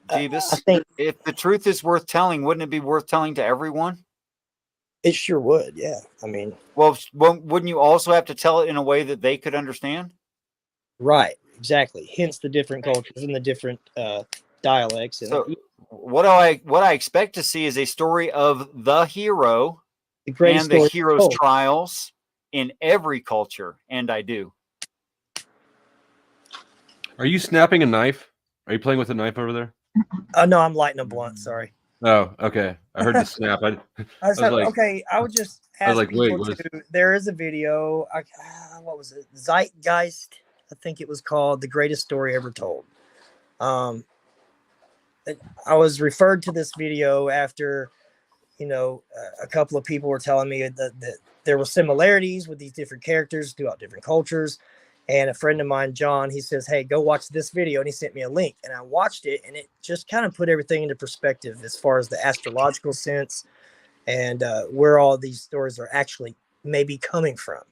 Speaker 11: Jeebus,
Speaker 17: I think
Speaker 11: if the truth is worth telling, wouldn't it be worth telling to everyone?
Speaker 17: it sure would. Yeah. I mean,
Speaker 11: well, wouldn't you also have to tell it in a way that they could understand?
Speaker 17: Right. Exactly. Hence the different cultures and the different dialects.
Speaker 11: So what I expect to see is a story of the hero and the hero's trials in every culture, and I do.
Speaker 1: Are you snapping a knife? Are you playing with a knife over there?
Speaker 17: No, I'm lighting a blunt. Sorry.
Speaker 1: Oh, okay. I heard the snap. I was like,
Speaker 17: okay. I would just ask people to. There is a video. What was it? Zeitgeist. I think it was called "The Greatest Story Ever Told." I was referred to this video after, a couple of people were telling me that there were similarities with these different characters throughout different cultures. And a friend of mine, John, he says, "Hey, go watch this video." And he sent me a link, and I watched it, and it just kind of put everything into perspective as far as the astrological sense and where all these stories are actually maybe coming from.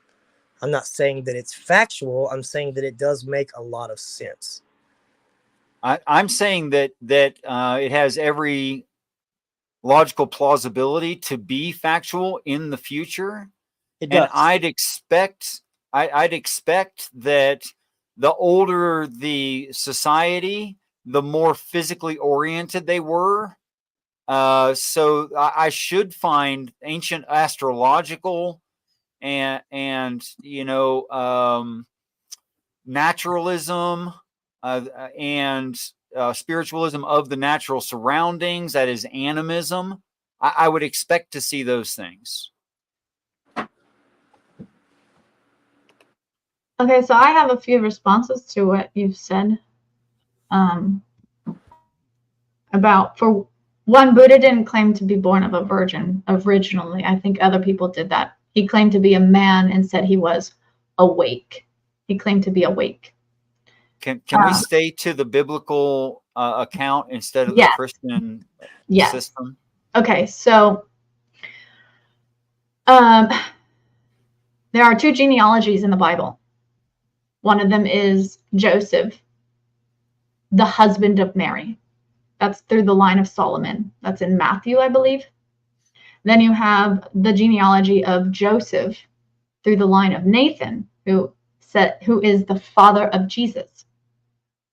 Speaker 17: I'm not saying that it's factual. I'm saying that it does make a lot of sense.
Speaker 11: I'm saying that it has every logical plausibility to be factual in the future.
Speaker 17: It does.
Speaker 11: And I'd expect I'd expect that the older the society, the more physically oriented they were. So I should find ancient astrological and naturalism and spiritualism of the natural surroundings. That is animism. I would expect to see those things.
Speaker 4: Okay, so I have a few responses to what you've said. About, for one, Buddha didn't claim to be born of a virgin originally. I think other people did that. He claimed to be a man and said he was awake. He claimed to be awake.
Speaker 11: Can we stay to the biblical account instead of the Christian system?
Speaker 4: Okay, so there are two genealogies in the Bible. One of them is Joseph, the husband of Mary. That's through the line of Solomon. That's in Matthew, I believe. Then you have the genealogy of Joseph through the line of Nathan, who is the father of Jesus.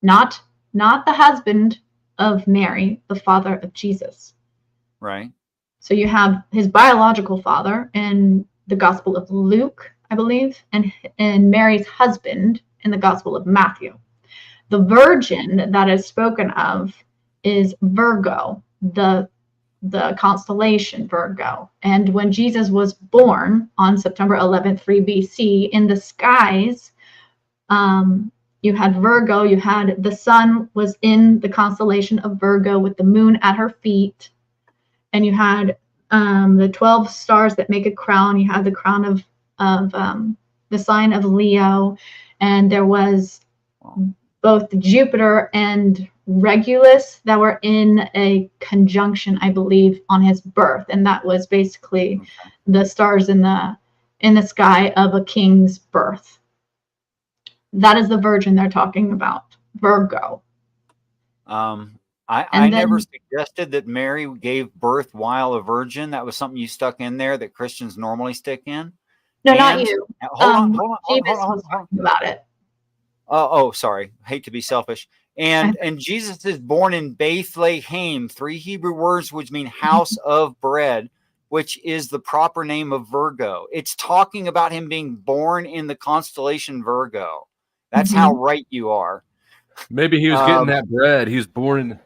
Speaker 4: Not the husband of Mary, the father of Jesus.
Speaker 11: Right.
Speaker 4: So you have his biological father in the Gospel of Luke, I believe, and Mary's husband in the Gospel of Matthew. The virgin that is spoken of is Virgo, the constellation Virgo. And when Jesus was born on September 11th, 3 BC, in the skies, you had Virgo, you had the sun was in the constellation of Virgo with the moon at her feet. And you had the 12 stars that make a crown. You had the crown of the sign of Leo. And there was both Jupiter and Regulus that were in a conjunction, I believe, on his birth. And that was basically the stars in the sky of a king's birth. That is the virgin they're talking about, Virgo.
Speaker 11: I never suggested that Mary gave birth while a virgin. That was something you stuck in there that Christians normally stick in.
Speaker 4: No, not you.
Speaker 11: Hold on.
Speaker 4: Was talking about it.
Speaker 11: Oh, sorry. Hate to be selfish. And Jesus is born in Bethlehem, 3 Hebrew words which mean house of bread, which is the proper name of Virgo. It's talking about him being born in the constellation Virgo. That's how right you are.
Speaker 1: Maybe he was getting that bread. He was born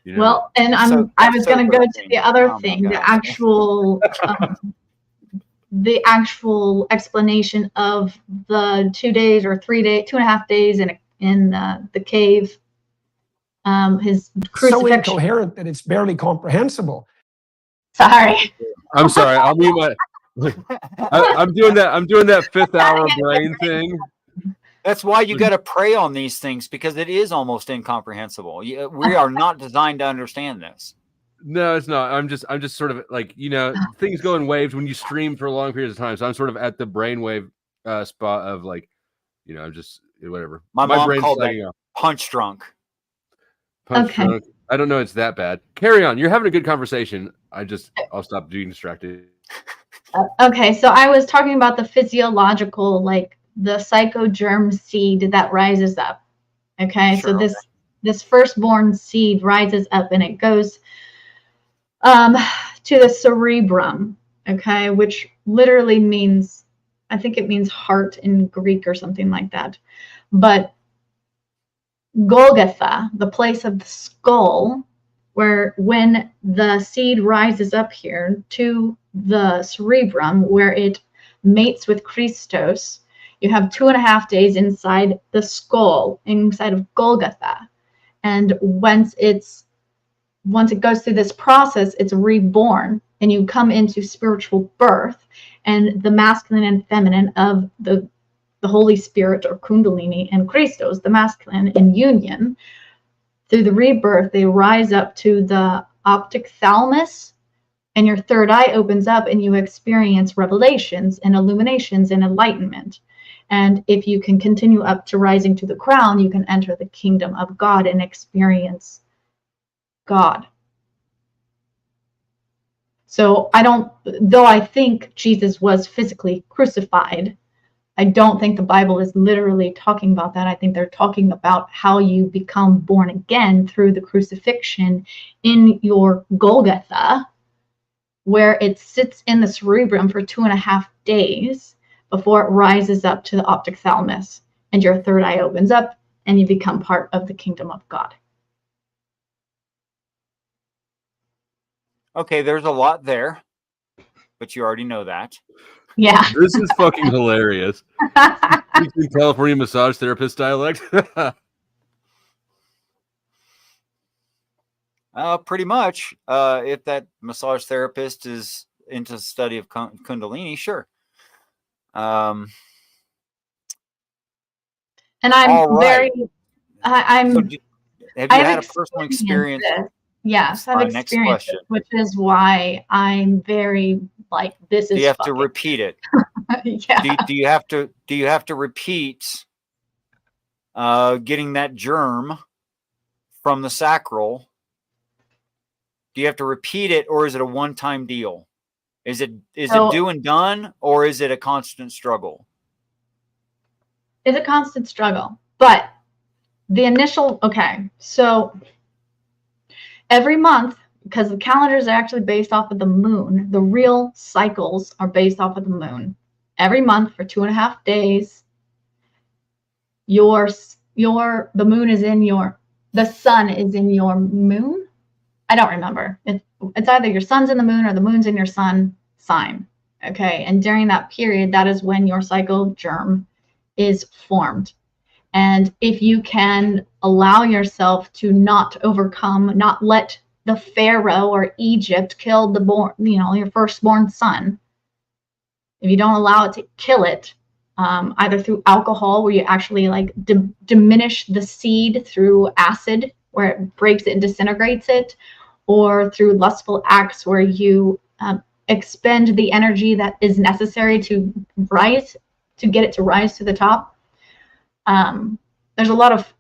Speaker 1: in.
Speaker 4: Well, and I was going to go to the other thing, the actual explanation of the 2 days or 3 days, 2.5 days in the cave. His crucifixion.
Speaker 12: So incoherent that it's barely comprehensible.
Speaker 4: Sorry.
Speaker 1: I'm sorry. I'll mute my. I'm doing that 5th hour brain thing.
Speaker 11: That's why you got to pray on these things, because it is almost incomprehensible. We are not designed to understand this.
Speaker 1: No, it's not. I'm just sort of like, things go in waves when you stream for long periods of time. So I'm sort of at the brainwave spot of like, I'm just whatever.
Speaker 11: My mom
Speaker 1: brain's
Speaker 11: called that punch drunk.
Speaker 1: Drunk. I don't know. It's that bad. Carry on. You're having a good conversation. I'll stop being distracted.
Speaker 4: Okay. So I was talking about the physiological, like the psychogerm seed that rises up. Okay. Sure, so this firstborn seed rises up and it goes to the cerebrum. Okay. Which literally means, I think it means heart in Greek or something like that. But Golgotha, the place of the skull, where when the seed rises up here to the cerebrum, where it mates with Christos, you have 2.5 days inside the skull, inside of Golgotha. And once it goes through this process, it's reborn, and you come into spiritual birth, and the masculine and feminine of the Holy Spirit or Kundalini and Christos, the masculine, in union. Through the rebirth, they rise up to the optic thalamus, and your third eye opens up and you experience revelations and illuminations and enlightenment. And if you can continue up to rising to the crown, you can enter the kingdom of God and experience God. So though I think Jesus was physically crucified, I don't think the Bible is literally talking about that. I think they're talking about how you become born again through the crucifixion in your Golgotha, where it sits in the cerebrum for 2.5 days before it rises up to the optic thalamus, and your third eye opens up and you become part of the kingdom of God.
Speaker 11: Okay, there's a lot there, but you already know that.
Speaker 4: Yeah.
Speaker 1: This is fucking hilarious. Speaking California massage therapist dialect.
Speaker 11: Pretty much. If that massage therapist is into the study of Kundalini, sure.
Speaker 4: And I'm
Speaker 11: all right.
Speaker 4: very, I'm.
Speaker 11: So have you had a personal experience?
Speaker 4: This. Yes, I've
Speaker 11: Fine, next
Speaker 4: experienced
Speaker 11: question.
Speaker 4: it, which is why I'm very like this is.
Speaker 11: Do you have to
Speaker 4: fucking-
Speaker 11: repeat it?
Speaker 4: Yeah.
Speaker 11: Do you have to repeat getting that germ from the sacral? Do you have to repeat it, or is it a one-time deal? Is it do and done, or is it a constant struggle?
Speaker 4: It's a constant struggle, but the initial, okay, so every month, because the calendars are actually based off of the moon, the real cycles are based off of the moon. Every month for 2.5 days, the moon is in the sun is in your moon. I don't remember. It's either your sun's in the moon or the moon's in your sun sign. Okay, and during that period, that is when your cycle germ is formed. And if you can allow yourself to not let the Pharaoh or Egypt kill your firstborn son, if you don't allow it to kill it, either through alcohol, where you actually like diminish the seed through acid, where it breaks it and disintegrates it, or through lustful acts, where you expend the energy that is necessary to get it to rise to the top. There's a lot of,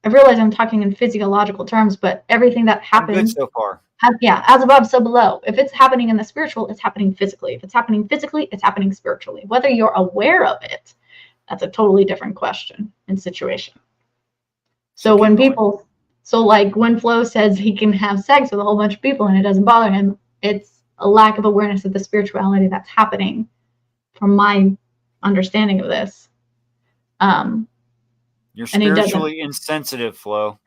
Speaker 4: I realize I'm talking in physiological terms, but everything that happens
Speaker 11: so far.
Speaker 4: As above, so below. If it's happening in the spiritual, it's happening physically. If it's happening physically, it's happening spiritually. Whether you're aware of it, that's a totally different question and situation. So when when Flo says he can have sex with a whole bunch of people and it doesn't bother him, it's a lack of awareness of the spirituality that's happening, from my understanding of this.
Speaker 11: You're spiritually insensitive, Flo.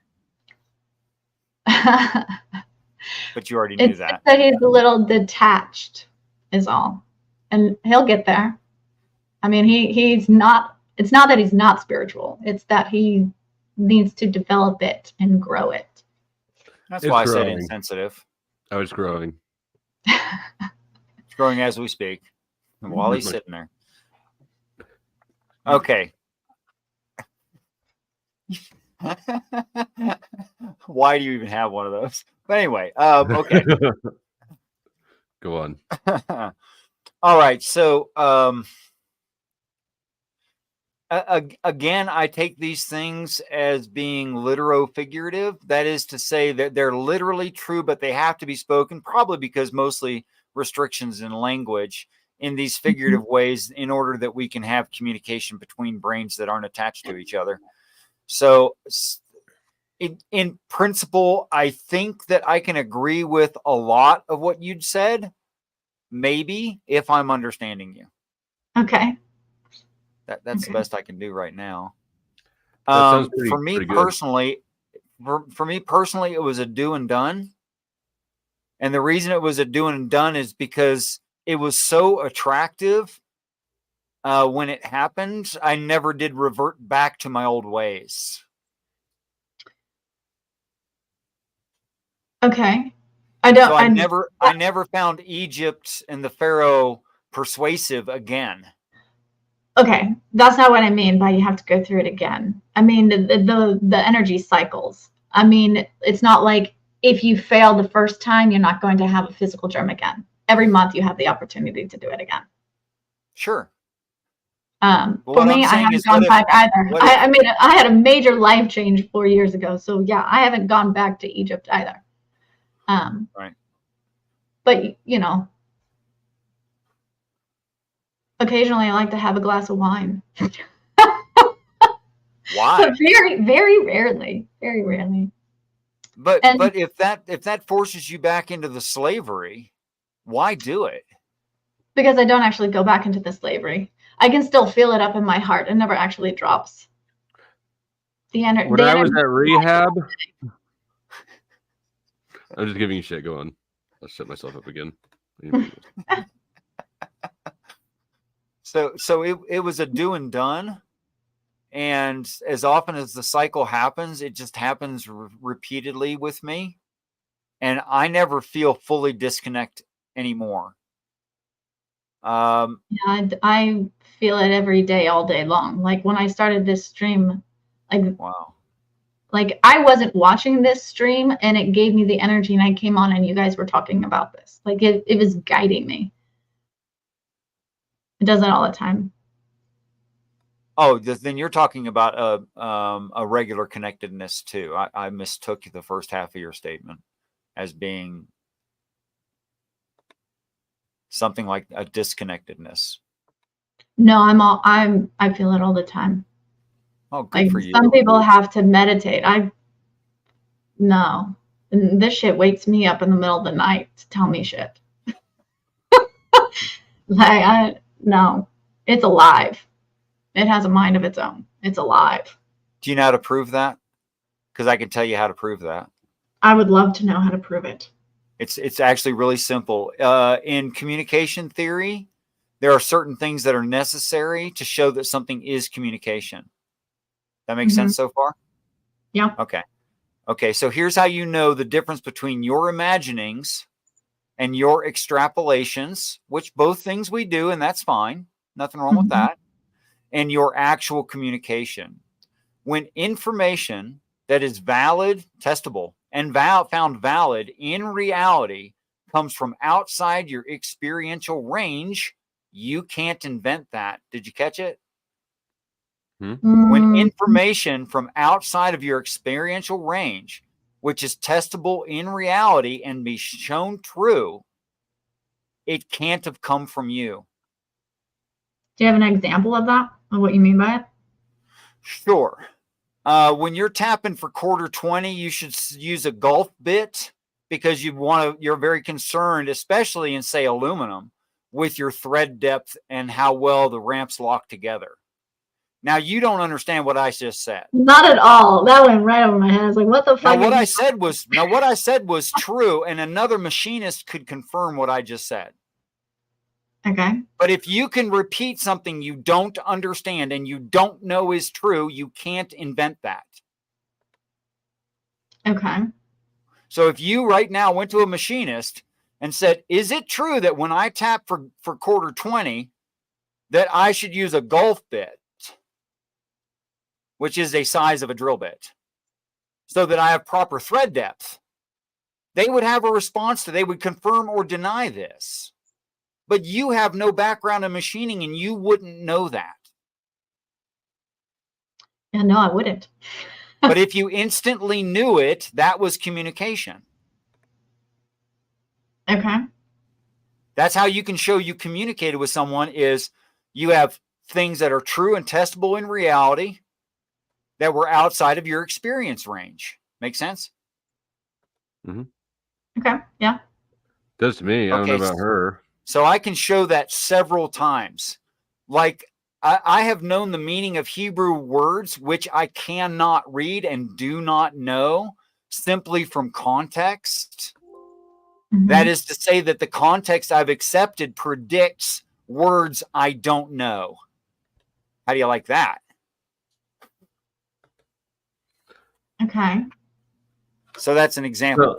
Speaker 11: But you already knew
Speaker 4: It's
Speaker 11: that.
Speaker 4: just that he's a little detached, is all, and he'll get there. I mean, he's not. It's not that he's not spiritual. It's that he needs to develop it and grow it.
Speaker 11: That's why I said insensitive.
Speaker 1: I was growing.
Speaker 11: It's growing as we speak, and while he's sitting there. Okay. Why do you even have one of those? But anyway, okay.
Speaker 1: Go on.
Speaker 11: All right. So, again, I take these things as being literal-figurative. That is to say that they're literally true, but they have to be spoken, probably because mostly restrictions in language, in these figurative ways, in order that we can have communication between brains that aren't attached to each other. So in principle, I think that I can agree with a lot of what you'd said, maybe, if I'm understanding you.
Speaker 4: Okay.
Speaker 11: That's the best I can do right now.
Speaker 1: For
Speaker 11: me personally, it was a do and done. And the reason it was a do and done is because it was so attractive when it happened. I never did revert back to my old ways.
Speaker 4: Okay. I
Speaker 11: never found Egypt and the Pharaoh persuasive again.
Speaker 4: Okay, that's not what I mean by you have to go through it again. I mean the energy cycles. I mean, it's not like if you fail the first time, you're not going to have a physical germ again. Every month you have the opportunity to do it again.
Speaker 11: Sure.
Speaker 4: For me, I haven't gone back either. I mean, I had a major life change 4 years ago. So yeah, I haven't gone back to Egypt either.
Speaker 11: Right.
Speaker 4: But you know, occasionally I like to have a glass of wine.
Speaker 11: Why?
Speaker 4: But very, very rarely. Very rarely.
Speaker 11: But
Speaker 4: And
Speaker 11: if that forces you back into the slavery, why do it?
Speaker 4: because I don't actually go back into the slavery. I can still feel it up in my heart. It never actually drops. The energy.
Speaker 1: When I was at rehab, I'm just giving you shit. Go on. I'll shut myself up again.
Speaker 11: So it was a do and done. And as often as the cycle happens, it just happens repeatedly with me. And I never feel fully disconnect anymore.
Speaker 4: Yeah, I feel it every day, all day long. Like when I started this stream, like
Speaker 11: wow,
Speaker 4: like I wasn't watching this stream, and it gave me the energy, and I came on, and you guys were talking about this. Like it was guiding me. It does it all the time.
Speaker 11: Oh, then you're talking about a regular connectedness too. I mistook the first half of your statement as being something like a disconnectedness.
Speaker 4: No, I feel it all the time.
Speaker 11: Oh, good
Speaker 4: Like
Speaker 11: for you.
Speaker 4: some people have to meditate. No. And this shit wakes me up in the middle of the night to tell me shit. No. It's alive. It has a mind of its own. It's alive.
Speaker 11: Do you know how to prove that? Because I can tell you how to prove that.
Speaker 4: I would love to know how to prove it.
Speaker 11: It's actually really simple. In communication theory, there are certain things that are necessary to show that something is communication. That makes sense so far?
Speaker 4: Yeah.
Speaker 11: Okay. So here's how you know the difference between your imaginings and your extrapolations, which both things we do, and that's fine. Nothing wrong with that. And your actual communication. When information that is valid, testable, and found valid in reality comes from outside your experiential range, you can't invent that. Did you catch it? When information from outside of your experiential range, which is testable in reality and be shown true, it can't have come from you.
Speaker 4: Do you have an example of that? Of what you mean by it?
Speaker 11: Sure. When you're tapping for quarter 20, you should use a golf bit because you're very concerned, especially in, say, aluminum, with your thread depth and how well the ramps lock together. Now, you don't understand what I just said.
Speaker 4: Not at all. That went right over my head. I was like, what the fuck?
Speaker 11: Now, what I said was true, and another machinist could confirm what I just said.
Speaker 4: Okay.
Speaker 11: But if you can repeat something you don't understand and you don't know is true, you can't invent that.
Speaker 4: Okay.
Speaker 11: So if you right now went to a machinist and said, is it true that when I tap for quarter 20, that I should use a golf bit, which is a size of a drill bit, so that I have proper thread depth, they would have a response they would confirm or deny this. But you have no background in machining and you wouldn't know that.
Speaker 4: Yeah, no, I wouldn't.
Speaker 11: But if you instantly knew it, that was communication.
Speaker 4: Okay.
Speaker 11: That's how you can show you communicated with someone is you have things that are true and testable in reality that were outside of your experience range. Make sense?
Speaker 4: Okay. Yeah.
Speaker 1: Does to me. I don't know about her.
Speaker 11: So I can show that several times. Like I have known the meaning of Hebrew words, which I cannot read and do not know simply from context. That is to say that the context I've accepted predicts words I don't know. How do you like that?
Speaker 4: Okay.
Speaker 11: So that's an example.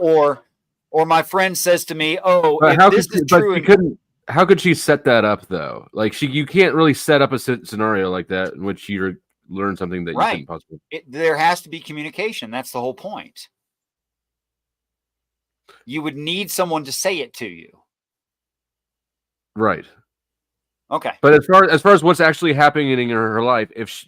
Speaker 11: Or my friend says to me, "Oh,
Speaker 1: But
Speaker 11: if this is true."
Speaker 1: How could she set that up though? Like you can't really set up a scenario like that in which you learn something that you couldn't possibly.
Speaker 11: There has to be communication. That's the whole point. You would need someone to say it to you.
Speaker 1: Right.
Speaker 11: Okay.
Speaker 1: But as far as what's actually happening in her life, if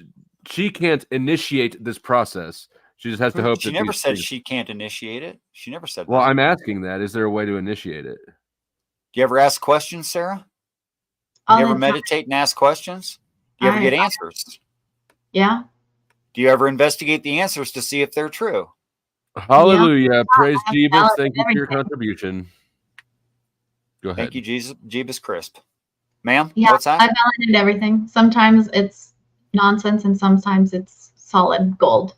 Speaker 1: she can't initiate this process, she just has to hope.
Speaker 11: She never said she can't initiate it. She never said that.
Speaker 1: Well, I'm asking that. Is there a way to initiate it?
Speaker 11: Do you ever ask questions, Sarah? You
Speaker 4: All
Speaker 11: never
Speaker 4: the time.
Speaker 11: meditate and ask questions? Do you ever get answers?
Speaker 4: Yeah.
Speaker 11: Do you ever investigate the answers to see if they're true?
Speaker 1: Hallelujah. Praise
Speaker 4: I have
Speaker 1: Jeebus.
Speaker 4: balance
Speaker 1: Thank
Speaker 4: and
Speaker 1: you for your
Speaker 4: everything.
Speaker 1: contribution. Go ahead.
Speaker 11: Thank you, Jeebus Crisp. Ma'am,
Speaker 4: Yeah,
Speaker 11: what's that?
Speaker 4: I validated everything. Sometimes it's nonsense and sometimes it's solid gold.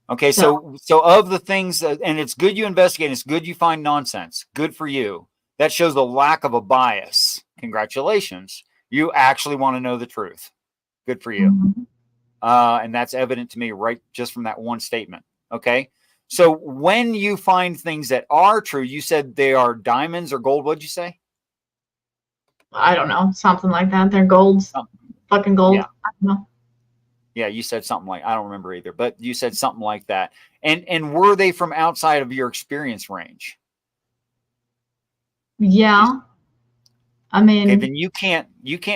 Speaker 11: Okay, so of the things, and it's good you investigate, it's good you find nonsense. Good for you. That shows a lack of a bias. Congratulations. You actually want to know the truth. Good for you. And that's evident to me right just from that one statement. Okay. So when you find things that are true, you said they are diamonds or gold. What'd you say?
Speaker 4: I don't know, something like that. They're golds. Fucking gold.
Speaker 11: Yeah.
Speaker 4: I don't know.
Speaker 11: Yeah, you said something like, I don't remember either, but you said something like that. And were they from outside of your experience range?
Speaker 4: Yeah. I mean,
Speaker 11: Okay, then you can't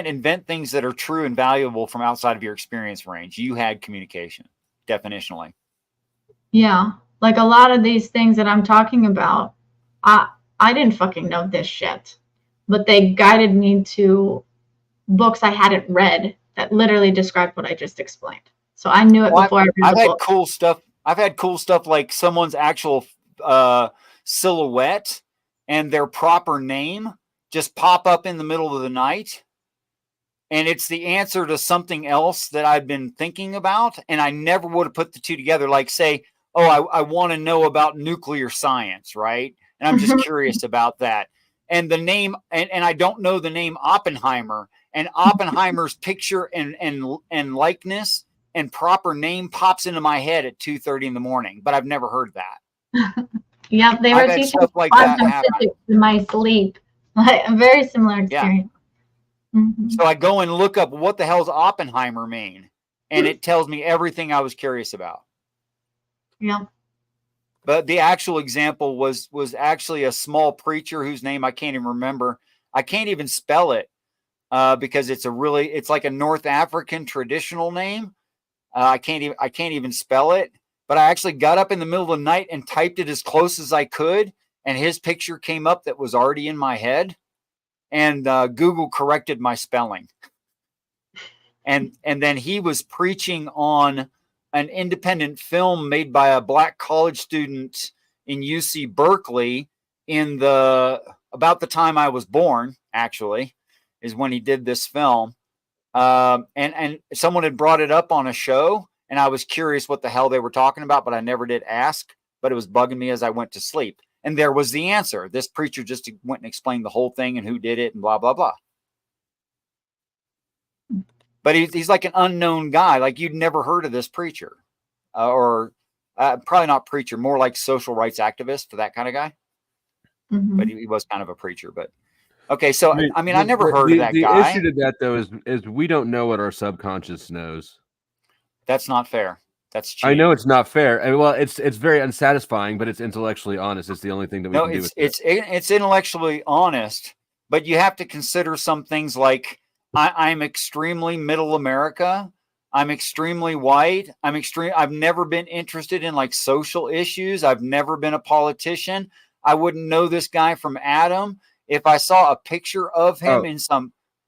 Speaker 11: invent things that are true and valuable from outside of your experience range. You had communication, definitionally.
Speaker 4: yeah. Like a lot of these things that I'm talking about, I didn't fucking know this shit. But they guided me to books I hadn't read that literally described what I just explained. So I knew it before I read
Speaker 11: I've
Speaker 4: the
Speaker 11: had
Speaker 4: book.
Speaker 11: cool stuff. I've had cool stuff like someone's actual silhouette and their proper name just pop up in the middle of the night. And it's the answer to something else that I've been thinking about. And I never would have put the two together. Like say, oh, I want to know about nuclear science, right? And I'm just curious about that. And the name, and I don't know the name Oppenheimer, and Oppenheimer's picture and likeness and proper name pops into my head at 2:30 in the morning, but I've never heard that.
Speaker 4: Yeah, they were
Speaker 11: I've had
Speaker 4: teaching
Speaker 11: stuff like that
Speaker 4: quantum
Speaker 11: happen.
Speaker 4: physics in my sleep. Like a very similar experience.
Speaker 11: So I go and look up what the hell's Oppenheimer mean, and it tells me everything I was curious about.
Speaker 4: Yeah.
Speaker 11: But the actual example was actually a small preacher whose name I can't even remember. I can't even spell it because it's like a North African traditional name. I can't even spell it. But I actually got up in the middle of the night and typed it as close as I could, and his picture came up that was already in my head, and Google corrected my spelling. And then he was preaching on an independent film made by a black college student in UC Berkeley about the time I was born, actually, is when he did this film. And someone had brought it up on a show, and I was curious what the hell they were talking about, but I never did ask, but it was bugging me as I went to sleep. And there was the answer. This preacher just went and explained the whole thing and who did it and blah, blah, blah. But he's like an unknown guy. Like you'd never heard of this preacher or probably not preacher, more like social rights activist for that kind of guy. But he was kind of a preacher. But okay, so I mean, I never heard of that guy.
Speaker 1: The issue to that though is we don't know what our subconscious knows.
Speaker 11: That's not fair. That's cheating.
Speaker 1: I know it's not fair. And well, it's very unsatisfying, but it's intellectually honest. It's the only thing that we can do with it.
Speaker 11: It's intellectually honest, but you have to consider some things like I'm extremely middle America. I'm extremely white. I've never been interested in like social issues. I've never been a politician. I wouldn't know this guy from Adam if I saw a picture of him in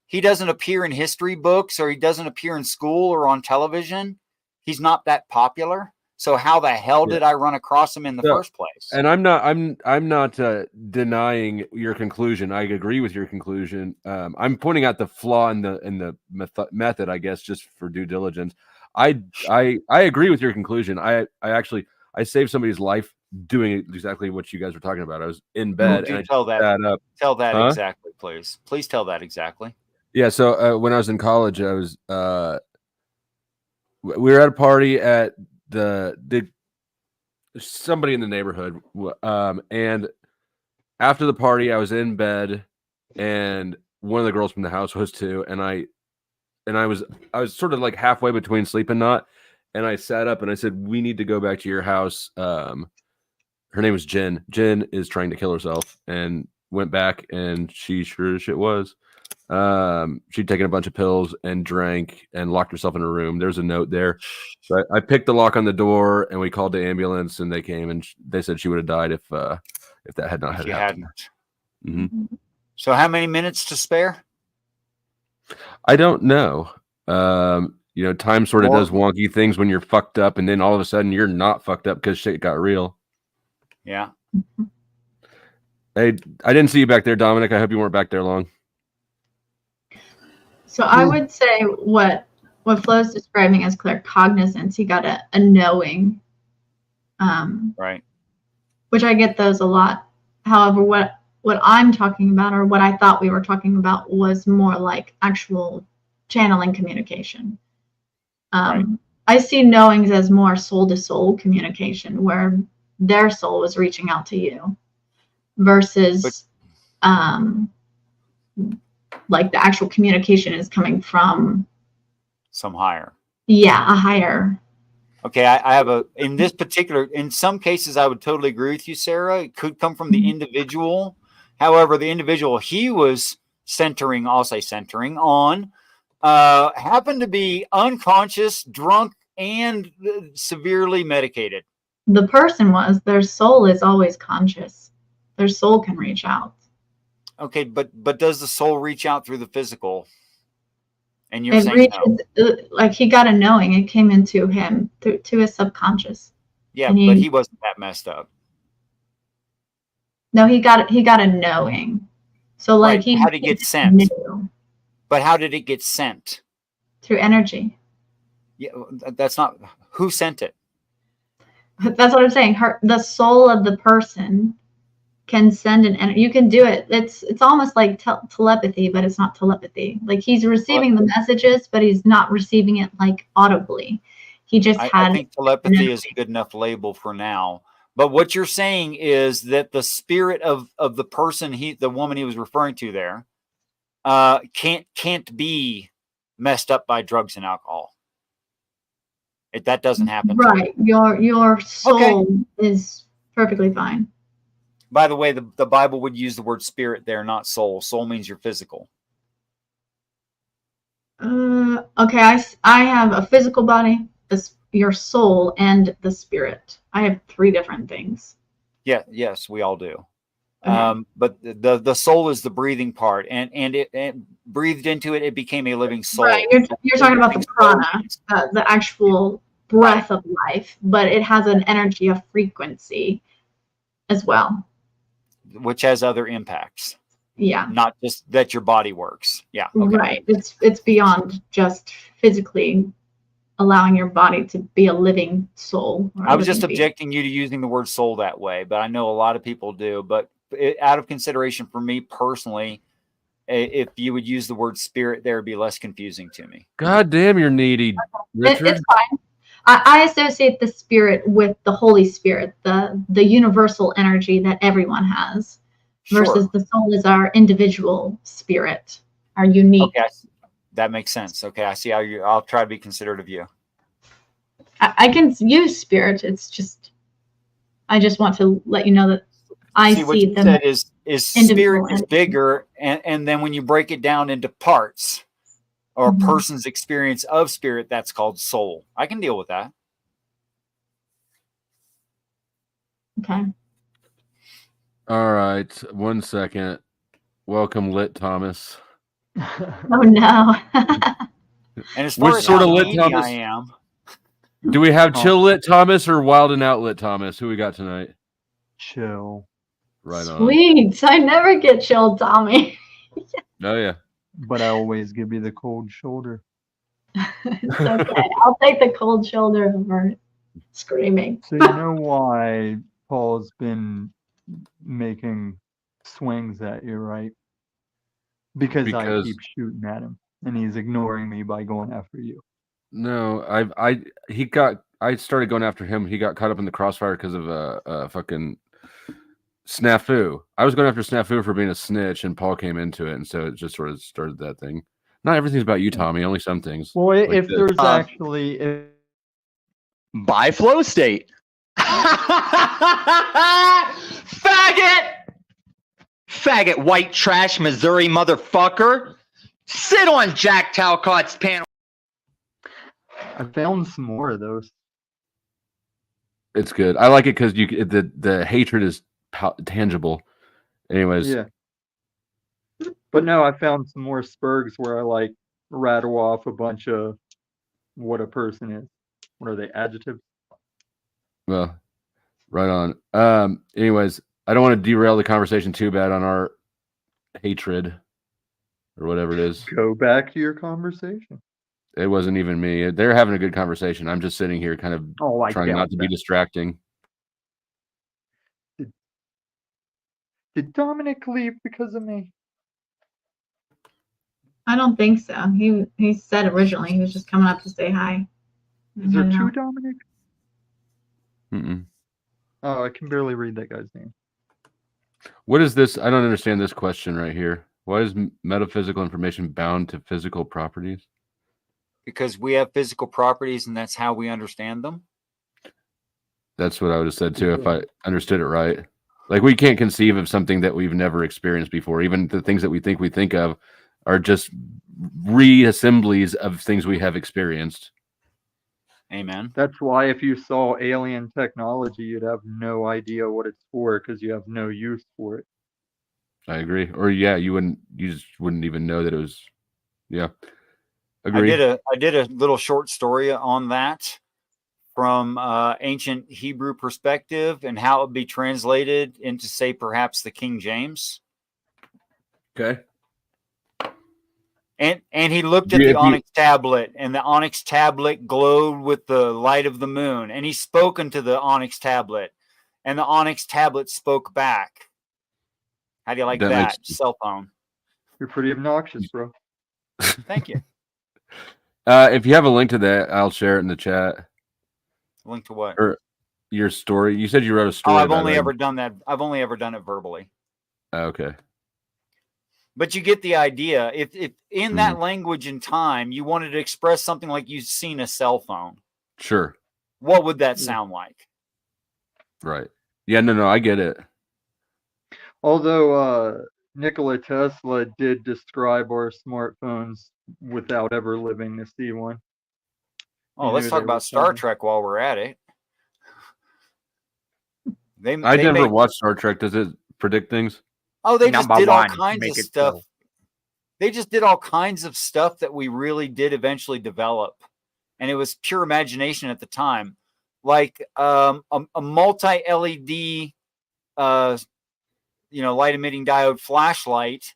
Speaker 11: he doesn't appear in history books or he doesn't appear in school or on television. He's not that popular. So how the hell did I run across him in the first place?
Speaker 1: And I'm not denying your conclusion. I agree with your conclusion. I'm pointing out the flaw in the method, I guess, just for due diligence. I agree with your conclusion. I saved somebody's life doing exactly what you guys were talking about. I was in bed and I
Speaker 11: tell that
Speaker 1: up.
Speaker 11: Tell that exactly, please. Please tell that exactly.
Speaker 1: Yeah. So when I was in college, I was we were at a party at somebody in the neighborhood, and after the party I was in bed and one of the girls from the house was too, and I was sort of like halfway between sleep and not, and I sat up and I said, we need to go back to your house. Her name was Jen. Jen is trying to kill herself, and went back and she sure as shit was. She'd taken a bunch of pills and drank and locked herself in a room. There's a note there. So I picked the lock on the door and we called the ambulance and they came and they said she would have died if that had not happened.
Speaker 11: So how many minutes to spare?
Speaker 1: I don't know. You know, time sort of does wonky things when you're fucked up, and then all of a sudden you're not fucked up because shit got real.
Speaker 11: Yeah.
Speaker 1: Hey, I didn't see you back there, Dominic. I hope you weren't back there long.
Speaker 4: So I would say what Flo's describing as claircognizance, he got a knowing.
Speaker 11: Right.
Speaker 4: Which I get those a lot. However, what I'm talking about, or what I thought we were talking about, was more like actual channeling communication. I see knowings as more soul-to-soul communication, where their soul is reaching out to you, versus like the actual communication is coming from
Speaker 11: some higher.
Speaker 4: Yeah, a higher.
Speaker 11: Okay, I have in this particular, in some cases, I would totally agree with you, Sarah. It could come from the individual. However, the individual he was centering, I'll say centering on, happened to be unconscious, drunk, and severely medicated.
Speaker 4: The person was, their soul is always conscious. Their soul can reach out.
Speaker 11: Okay, but does the soul reach out through the physical? And you're
Speaker 4: It
Speaker 11: saying
Speaker 4: reaches,
Speaker 11: no.
Speaker 4: like he got a knowing. It came into him to his subconscious.
Speaker 11: Yeah,
Speaker 4: and
Speaker 11: but he wasn't that messed up.
Speaker 4: No, he got a knowing. So like
Speaker 11: Right. How did it get sent?
Speaker 4: knew
Speaker 11: But how did it get sent?
Speaker 4: through energy.
Speaker 11: Yeah, that's not who sent it.
Speaker 4: That's what I'm saying. The soul of the person can send an energy. You can do it. It's almost like telepathy, but it's not telepathy. Like he's receiving the messages, but he's not receiving it like audibly. He just
Speaker 11: I think telepathy is a good enough label for now. But what you're saying is that the spirit of the person, the woman he was referring to there, can't be messed up by drugs and alcohol. That doesn't happen.
Speaker 4: Right. Your soul is perfectly fine.
Speaker 11: By the way, the Bible would use the word spirit there, not soul. Soul means your physical.
Speaker 4: Okay, I have a physical body, your soul, and the spirit. I have 3 different things.
Speaker 11: Yeah, yes, we all do.
Speaker 4: Okay.
Speaker 11: But the soul is the breathing part, and it breathed into it. It became a living soul.
Speaker 4: Right. You're talking about the prana, the actual breath of life, but it has an energy, a frequency as well.
Speaker 11: Which has other impacts.
Speaker 4: Yeah.
Speaker 11: Not just that your body works. Yeah. Okay.
Speaker 4: Right. It's beyond just physically allowing your body to be a living soul.
Speaker 11: I was just objecting you to using the word soul that way, but I know a lot of people do. But out of consideration for me personally, if you would use the word spirit there, it'd be less confusing to me.
Speaker 1: God damn, you're needy, Richard.
Speaker 4: It's fine. I associate the spirit with the Holy Spirit, the universal energy that everyone has, versus the soul is our individual spirit, our unique.
Speaker 11: Okay, that makes sense. Okay, I see how I'll try to be considerate of you.
Speaker 4: I can use spirit. It's just, I just want to let you know that I see
Speaker 11: what you
Speaker 4: them.
Speaker 11: said is spirit is bigger, and then when you break it down into parts, or a person's experience of spirit, that's called soul. I can deal with that.
Speaker 4: Okay.
Speaker 1: All right. 1 second. Welcome, Lit Thomas.
Speaker 4: Oh no.
Speaker 11: And as far
Speaker 1: Which
Speaker 11: as
Speaker 1: sort of
Speaker 11: how
Speaker 1: Lit
Speaker 11: needy
Speaker 1: Thomas?
Speaker 11: I am.
Speaker 1: Do we have chill Lit Thomas or wild and out Lit Thomas? Who we got tonight?
Speaker 2: Chill.
Speaker 1: Right on.
Speaker 4: Sweet. I never get chilled, Tommy.
Speaker 1: Oh yeah.
Speaker 2: But I always give you the cold shoulder.
Speaker 4: It's okay. I'll take the cold shoulder over screaming.
Speaker 2: So you know why Paul's been making swings at you, right? Because I keep shooting at him, and he's ignoring me by going after you.
Speaker 1: No, I started going after him. He got caught up in the crossfire because of a fucking snafu. I was going after snafu for being a snitch, and Paul came into it, and so it just sort of started that thing. Not everything's about you, Tommy. Only some things.
Speaker 2: Well,
Speaker 1: like
Speaker 2: if
Speaker 1: this.
Speaker 2: there's actually
Speaker 14: By flow state. Faggot, white trash, Missouri motherfucker. Sit on Jack Talcott's panel.
Speaker 2: I found some more of those.
Speaker 1: It's good. I like it because the hatred is tangible. Anyways,
Speaker 2: Yeah. But no, I found some more spurgs where I like rattle off a bunch of what a person is. What are they? Adjectives?
Speaker 1: Well, right on. Anyways, I don't want to derail the conversation too bad on our hatred or whatever it is.
Speaker 2: Go back to your conversation.
Speaker 1: It wasn't even me. They're having a good conversation. I'm just sitting here kind of
Speaker 2: I
Speaker 1: trying not
Speaker 2: doubt
Speaker 1: to be
Speaker 2: that.
Speaker 1: distracting.
Speaker 2: Did Dominic leave because of me?
Speaker 4: I don't think so. He said originally he was just coming up to say hi.
Speaker 2: Is there
Speaker 4: I don't
Speaker 2: two
Speaker 4: know.
Speaker 2: Dominic?
Speaker 1: Mm-mm.
Speaker 2: Oh, I can barely read that guy's name.
Speaker 1: What is this? I don't understand this question right here. Why is metaphysical information bound to physical properties?
Speaker 11: Because we have physical properties and that's how we understand them.
Speaker 1: That's what I would have said too if I understood it right. Like we can't conceive of something that we've never experienced before. Even the things that we think of are just reassemblies of things we have experienced.
Speaker 11: Amen.
Speaker 2: That's why if you saw alien technology, you'd have no idea what it's for because you have no use for it.
Speaker 1: I agree. Or yeah, you just wouldn't even know that it was. Yeah, agree.
Speaker 11: I did a little short story on that from ancient Hebrew perspective and how it would be translated into, say, perhaps the King James.
Speaker 1: Okay.
Speaker 11: And he looked at the onyx tablet, and the onyx tablet glowed with the light of the moon. And he spoke into the onyx tablet, and the onyx tablet spoke back. How do you like that? Cell phone.
Speaker 2: You're pretty obnoxious, bro.
Speaker 11: Thank you.
Speaker 1: If you have a link to that, I'll share it in the chat.
Speaker 11: Link to what?
Speaker 1: Or your story. You said you wrote a story.
Speaker 11: Oh, I've only ever done that. I've only ever done it verbally.
Speaker 1: Okay.
Speaker 11: But you get the idea. If in that language and time you wanted to express something like you've seen a cell phone,
Speaker 1: Sure.
Speaker 11: what would that sound like?
Speaker 1: Right. Yeah, no, I get it.
Speaker 2: Although Nikola Tesla did describe our smartphones without ever living to see one.
Speaker 11: Oh, let's talk about Star Trek while we're at it.
Speaker 1: I never watched Star Trek. Does it predict things?
Speaker 11: Oh, they just did all kinds of stuff. They just did all kinds of stuff that we really did eventually develop. And it was pure imagination at the time. Like a multi-LED light emitting diode flashlight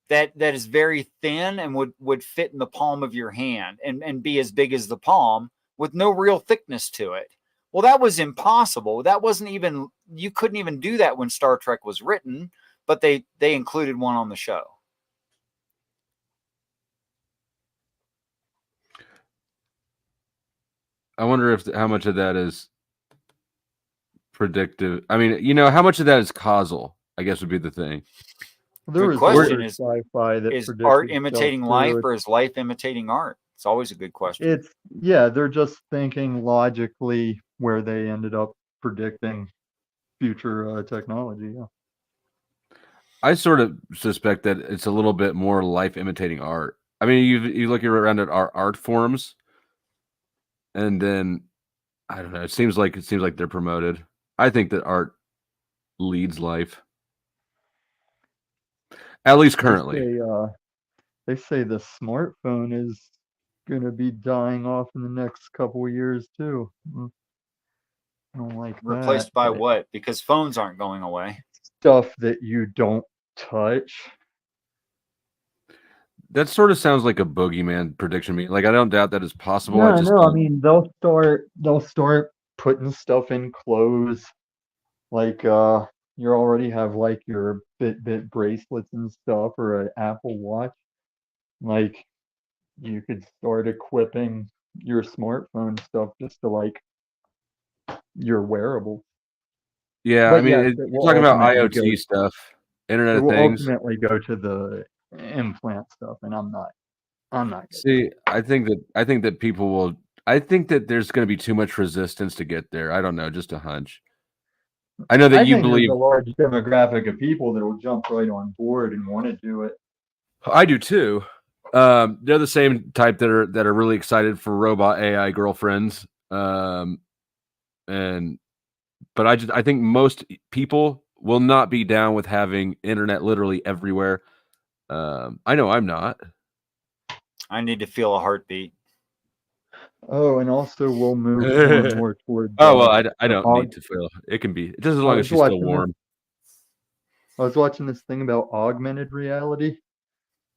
Speaker 11: that is very thin and would fit in the palm of your hand and be as big as the palm with no real thickness to it. Well, that was impossible. That wasn't even, you couldn't even do that when Star Trek was written, but they included one on the show.
Speaker 1: I wonder how much of that is predictive. I mean, how much of that is causal, I guess would be the thing.
Speaker 11: Good question is
Speaker 2: that
Speaker 11: art imitating
Speaker 2: stuff
Speaker 11: life
Speaker 2: too.
Speaker 11: or is life imitating art? It's always a good question.
Speaker 2: They're just thinking logically where they ended up predicting future technology. Yeah.
Speaker 1: I sort of suspect that it's a little bit more life imitating art. I mean, you look around at our art forms, and then I don't know. It seems like they're promoted. I think that art leads life, at least currently.
Speaker 2: They say the smartphone is going to be dying off in the next couple of years too. I don't like
Speaker 11: Replaced by what? Because phones aren't going away.
Speaker 2: Stuff that you don't touch.
Speaker 1: That sort of sounds like a boogeyman prediction. Me, like I don't doubt that it's possible.
Speaker 2: No,
Speaker 1: I
Speaker 2: mean they'll start putting stuff in clothes, like you already have like your Fitbit bracelets and stuff, or an Apple Watch. Like you could start equipping your smartphone stuff just to like your wearable.
Speaker 1: Yeah,
Speaker 2: But
Speaker 1: I mean,
Speaker 2: yes,
Speaker 1: you're talking about IoT stuff, Internet
Speaker 2: It
Speaker 1: of
Speaker 2: will
Speaker 1: Things.
Speaker 2: ultimately go to the implant stuff, and I'm not.
Speaker 1: See, I think that people will. I think that there's going to be too much resistance to get there. I don't know, just a hunch. I know that you believe.
Speaker 2: There's a large demographic of people that will jump right on board and want to do it.
Speaker 1: I do too. They're the same type that are really excited for robot AI girlfriends. But I think most people will not be down with having internet literally everywhere. I know I'm not.
Speaker 11: I need to feel a heartbeat.
Speaker 2: Oh, and also we'll move more and more toward.
Speaker 1: Oh well, I don't need to feel. It can be just as long as she's still warm.
Speaker 2: I was watching this thing about augmented reality,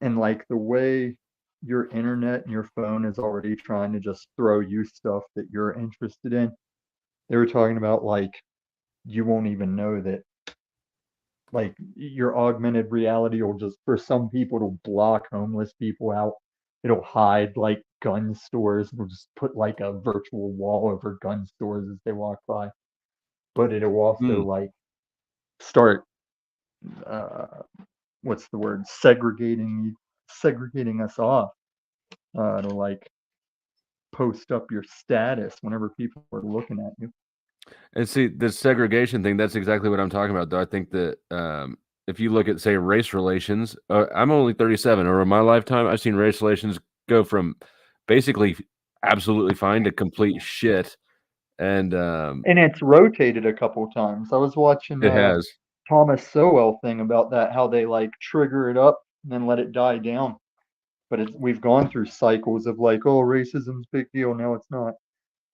Speaker 2: and like the way your internet and your phone is already trying to just throw you stuff that you're interested in. They were talking about like you won't even know that like your augmented reality will just, for some people, it'll block homeless people out. It'll hide like gun stores. It'll just put like a virtual wall over gun stores as they walk by. But it'll also like start what's the word? Segregating us off. To like post up your status whenever people are looking at you.
Speaker 1: And see, the segregation thing, that's exactly what I'm talking about, though. I think that if you look at, say, race relations, I'm only 37. Over my lifetime, I've seen race relations go from basically absolutely fine to complete shit. And
Speaker 2: it's rotated a couple times. I was watching
Speaker 1: it has.
Speaker 2: Thomas Sowell thing about that, how they like trigger it up and then let it die down. But we've gone through cycles of like, oh, racism's a big deal. No, it's not.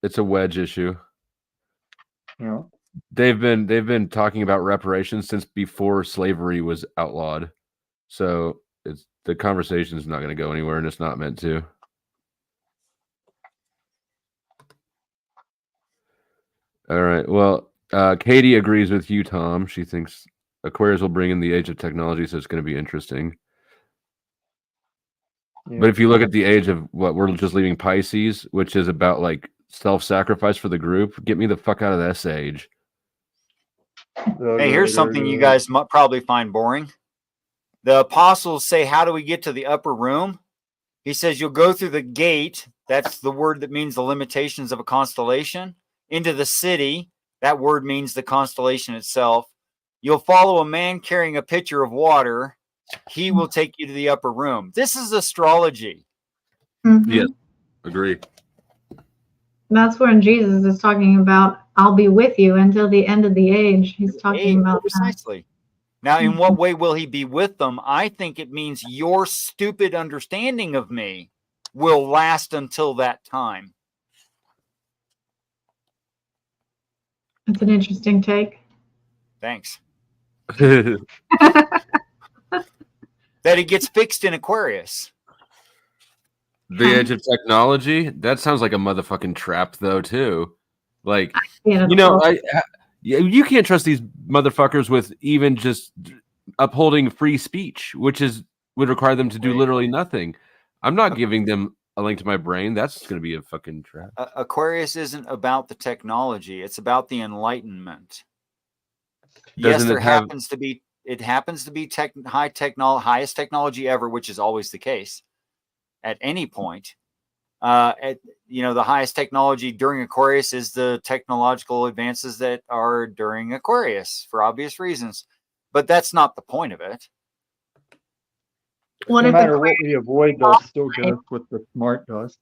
Speaker 1: It's a wedge issue.
Speaker 2: Yeah.
Speaker 1: They've been talking about reparations since before slavery was outlawed. So the conversation is not going to go anywhere, and it's not meant to. All right. Well, Katie agrees with you, Tom. She thinks Aquarius will bring in the age of technology, so it's going to be interesting. Yeah. But if you look at the age of what we're just leaving Pisces, which is about like self-sacrifice for the group, get me the fuck out of this age.
Speaker 11: Hey, here's something you guys might probably find boring. The apostles say, how do we get to the upper room? He says, you'll go through the gate. That's the word that means the limitations of a constellation. Into the city. That word means the constellation itself. You'll follow a man carrying a pitcher of water. He will take you to the upper room. This is astrology.
Speaker 4: Mm-hmm.
Speaker 1: Yes, agree.
Speaker 4: That's when Jesus is talking about, I'll be with you until the end of the age. He's talking about
Speaker 11: precisely. That. Now, in what way will he be with them? I think it means your stupid understanding of me will last until that time.
Speaker 4: That's an interesting take.
Speaker 11: Thanks. That it gets fixed in Aquarius.
Speaker 1: The age of technology? That sounds like a motherfucking trap, though, too. Like, you know, you can't trust these motherfuckers with even just upholding free speech, which would require them to do literally nothing. I'm not giving them a link to my brain. That's going to be a fucking trap.
Speaker 11: Aquarius isn't about the technology. It's about the enlightenment. Yes, there happens to be. It happens to be highest technology ever, which is always the case at any point. The highest technology during Aquarius is the technological advances that are during Aquarius for obvious reasons. But that's not the point of it.
Speaker 2: No matter what we avoid, they'll still get us with the smart dust.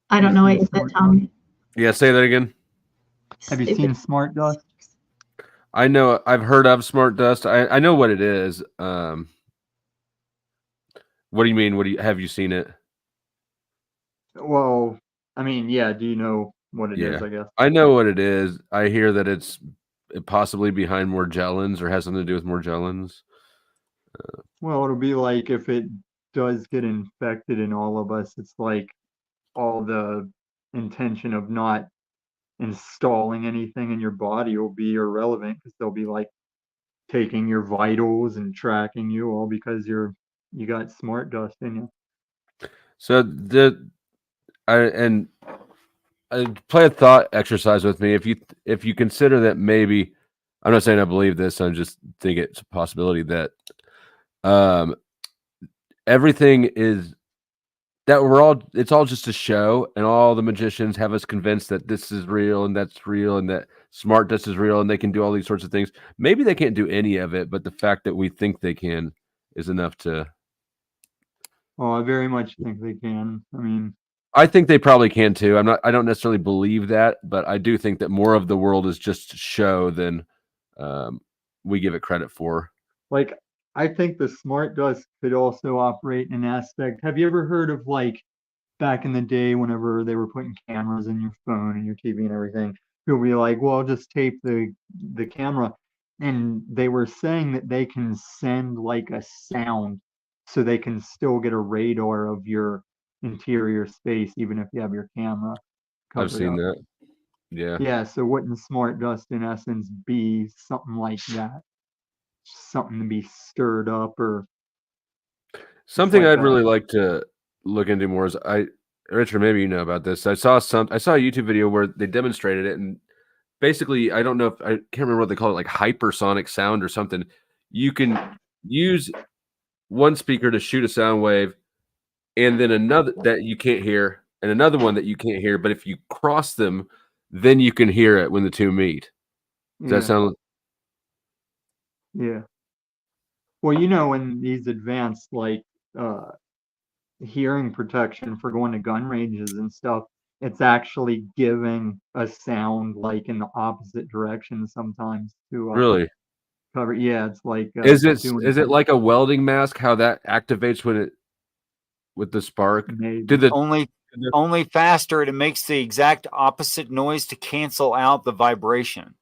Speaker 4: I don't know what you said, Tom.
Speaker 1: Yeah, say that again.
Speaker 2: Have you seen smart dust?
Speaker 1: I know. I've heard of smart dust. I know what it is. What do you mean? Have you seen it?
Speaker 2: Well, I mean, yeah. Do you know what it is? I guess
Speaker 1: I know what it is. I hear that it's possibly behind Morgellons or has something to do with Morgellons.
Speaker 2: Well, it'll be like if it does get infected in all of us, it's like all the intention of not installing anything in your body will be irrelevant because they'll be like taking your vitals and tracking you all because you got smart dust in you.
Speaker 1: So play a thought exercise with me. If you consider that maybe, I'm not saying I believe this, I just think it's a possibility that everything is that it's all just a show, and all the magicians have us convinced that this is real and that's real and that smart dust is real and they can do all these sorts of things. Maybe they can't do any of it, but the fact that we think they can is enough to.
Speaker 2: Oh, I very much think they can. I mean,
Speaker 1: I think they probably can too. I don't necessarily believe that, but I do think that more of the world is just show than we give it credit for.
Speaker 2: Like, I think the smart dust could also operate in an aspect. Have you ever heard of like back in the day whenever they were putting cameras in your phone and your TV and everything? People be like, well, just tape the camera. And they were saying that they can send like a sound so they can still get a radar of your interior space even if you have your camera
Speaker 1: I've
Speaker 2: covered
Speaker 1: seen
Speaker 2: up.
Speaker 1: that. Yeah.
Speaker 2: Yeah, so wouldn't smart dust in essence be something like that? Something to be stirred up or
Speaker 1: Something
Speaker 2: like
Speaker 1: I'd
Speaker 2: a
Speaker 1: really like to look into more is Richard, maybe you know about this. I saw a YouTube video where they demonstrated it, and basically, I don't know if I can't remember what they call it, like hypersonic sound or something. You can use one speaker to shoot a sound wave, and then another that you can't hear, and another one that you can't hear. But if you cross them, then you can hear it when the two meet. Does that
Speaker 2: yeah,
Speaker 1: sound?
Speaker 2: yeah. Well, you know, in these advanced like uh hearing protection for going to gun ranges and stuff, it's actually giving a sound like in the opposite direction sometimes to
Speaker 1: Really?
Speaker 2: cover. Yeah, it's like
Speaker 1: Is it
Speaker 2: doing
Speaker 1: like a welding mask? How that activates when it with the spark?
Speaker 2: maybe.
Speaker 1: Did the
Speaker 11: Only faster, it makes the exact opposite noise to cancel out the vibration.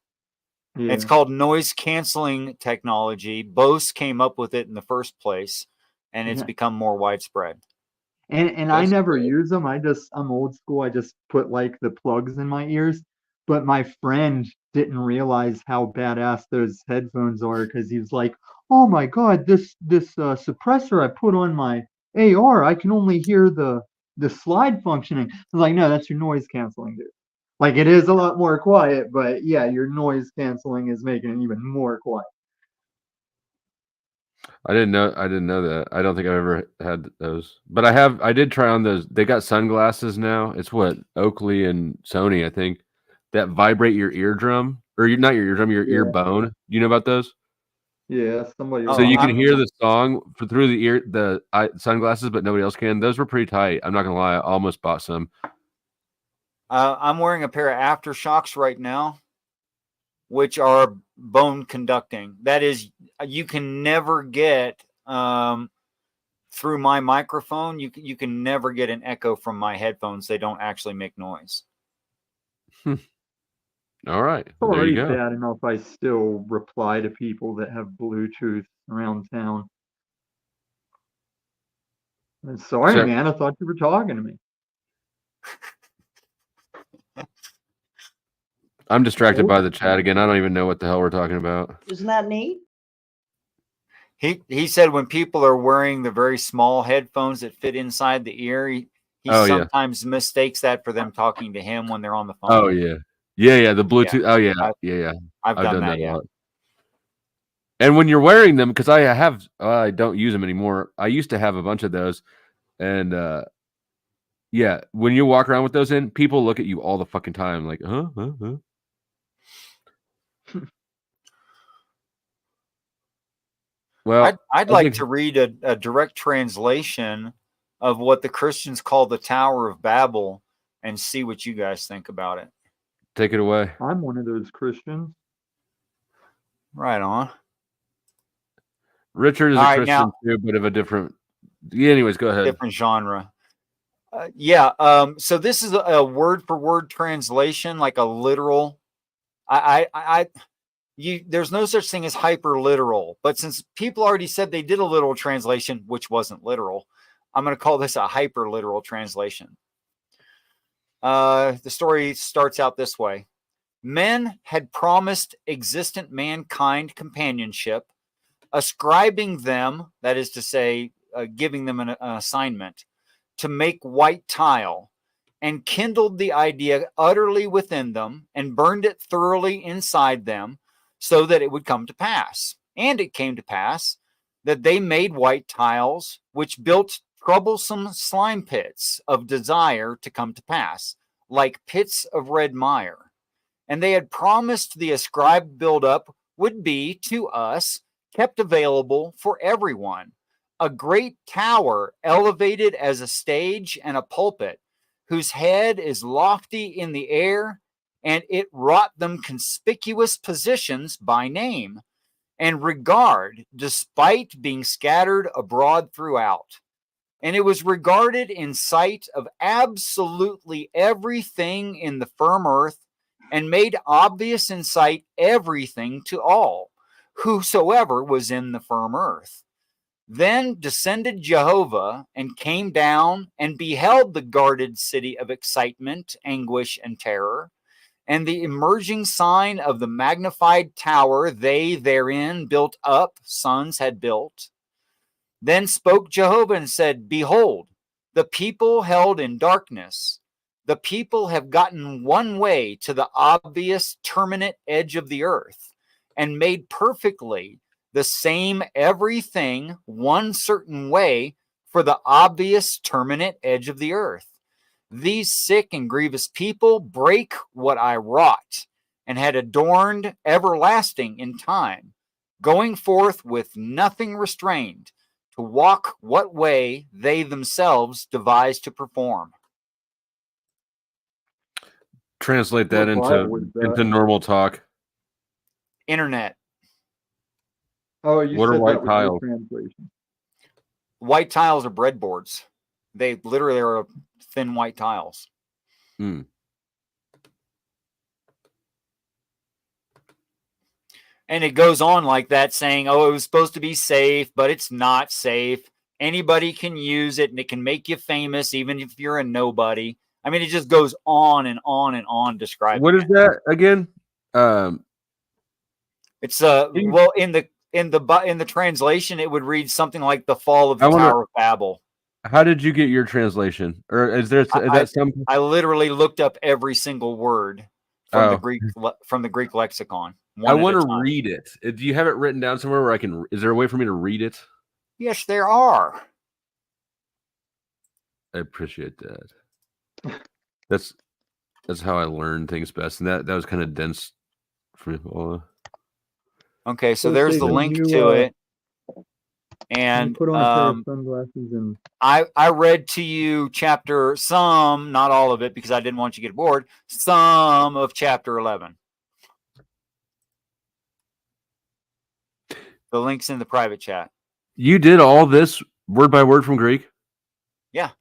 Speaker 2: Yeah.
Speaker 11: It's called noise canceling technology. Bose came up with it in the first place, and it's
Speaker 2: Yeah.
Speaker 11: become more widespread.
Speaker 2: And I never use them. I'm old school. I just put like the plugs in my ears. But my friend didn't realize how badass those headphones are because he was like, "Oh my God, this suppressor I put on my AR, I can only hear the slide functioning." I was like, "No, that's your noise canceling, dude. Like it is a lot more quiet, but yeah, your noise canceling is making it even more quiet."
Speaker 1: I didn't know that. I don't think I've ever had those. But I did try on those. They got sunglasses now. It's what Oakley and Sony, I think, that vibrate your eardrum or not your eardrum, your ear
Speaker 2: Yeah.
Speaker 1: bone. Do you know about those?
Speaker 2: Yeah, somebody.
Speaker 1: So you can hear the song through the sunglasses, but nobody else can. Those were pretty tight. I'm not gonna lie. I almost bought some.
Speaker 11: I'm wearing a pair of aftershocks right now, which are bone conducting. That is, you can never get through my microphone. You can never get an echo from my headphones. They don't actually make noise.
Speaker 1: All right.
Speaker 2: It's
Speaker 1: Well, there
Speaker 2: already
Speaker 1: you go.
Speaker 2: bad enough I still reply to people that have Bluetooth around town. Sorry,
Speaker 1: So-
Speaker 2: man. I thought you were talking to me.
Speaker 1: I'm distracted by the chat again. I don't even know what the hell we're talking about.
Speaker 20: Isn't that neat?
Speaker 11: He said when people are wearing the very small headphones that fit inside the ear, he
Speaker 1: Oh, yeah.
Speaker 11: sometimes mistakes that for them talking to him when they're on the phone.
Speaker 1: Oh yeah. Yeah. The Bluetooth. Oh yeah. Yeah.
Speaker 11: I've done that,
Speaker 1: a
Speaker 11: yeah.
Speaker 1: lot. And when you're wearing them, because I don't use them anymore. I used to have a bunch of those, and yeah, when you walk around with those in, people look at you all the fucking time, like, huh. Well,
Speaker 11: I'd like to read a direct translation of what the Christians call the Tower of Babel and see what you guys think about it.
Speaker 1: Take it away.
Speaker 2: I'm one of those Christians.
Speaker 11: Right on.
Speaker 1: Richard is
Speaker 11: All
Speaker 1: a
Speaker 11: right,
Speaker 1: Christian
Speaker 11: now-
Speaker 1: too, but of a different. Yeah, anyways, go ahead.
Speaker 11: Different genre. So this is a word for word translation, like a literal. There's no such thing as hyper literal, but since people already said they did a literal translation, which wasn't literal, I'm going to call this a hyper literal translation. The story starts out this way. Men had promised existent mankind companionship, ascribing them, that is to say, giving them an assignment, to make white tile, and kindled the idea utterly within them and burned it thoroughly inside them so that it would come to pass. And it came to pass that they made white tiles, which built troublesome slime pits of desire to come to pass, like pits of red mire. And they had promised the ascribed buildup would be to us kept available for everyone, a great tower elevated as a stage and a pulpit, whose head is lofty in the air, and it wrought them conspicuous positions by name, and regard, despite being scattered abroad throughout. And it was regarded in sight of absolutely everything in the firm earth, and made obvious in sight everything to all, whosoever was in the firm earth. Then descended Jehovah, and came down, and beheld the guarded city of excitement, anguish, and terror, and the emerging sign of the magnified tower they therein built up, sons had built. Then spoke Jehovah and said, Behold, the people held in darkness. The people have gotten one way to the obvious terminate edge of the earth, and made perfectly the same everything one certain way for the obvious terminate edge of the earth. These sick and grievous people break what I wrought, and had adorned everlasting in time, going forth with nothing restrained, to walk what way they themselves devise to perform.
Speaker 1: Translate that into normal talk.
Speaker 11: Internet.
Speaker 2: Oh, you
Speaker 1: What are
Speaker 2: said
Speaker 1: white
Speaker 2: that was
Speaker 1: tiles?
Speaker 2: your translation.
Speaker 11: White tiles are breadboards. They literally are thin white tiles.
Speaker 1: Hmm.
Speaker 11: And it goes on like that, saying, oh, it was supposed to be safe, but it's not safe. Anybody can use it, and it can make you famous, even if you're a nobody. I mean, it just goes on and on and on describing.
Speaker 1: What is that again?
Speaker 11: It's well, in the translation, it would read something like the fall of the Tower of Babel.
Speaker 1: How did you get your translation? Or is that some?
Speaker 11: I literally looked up every single word from the Greek lexicon.
Speaker 1: I want to read it. Do you have it written down somewhere where I can? Is there a way for me to read it?
Speaker 11: Yes, there are.
Speaker 1: I appreciate that. That's how I learn things best, and that was kind of dense for me.
Speaker 11: Okay, so there's the link to it. And
Speaker 2: put on a pair of sunglasses and
Speaker 11: I read to you some, not all of it, because I didn't want you to get bored, some of chapter 11. The link's in the private chat.
Speaker 1: You did all this word by word from Greek?
Speaker 11: Yeah.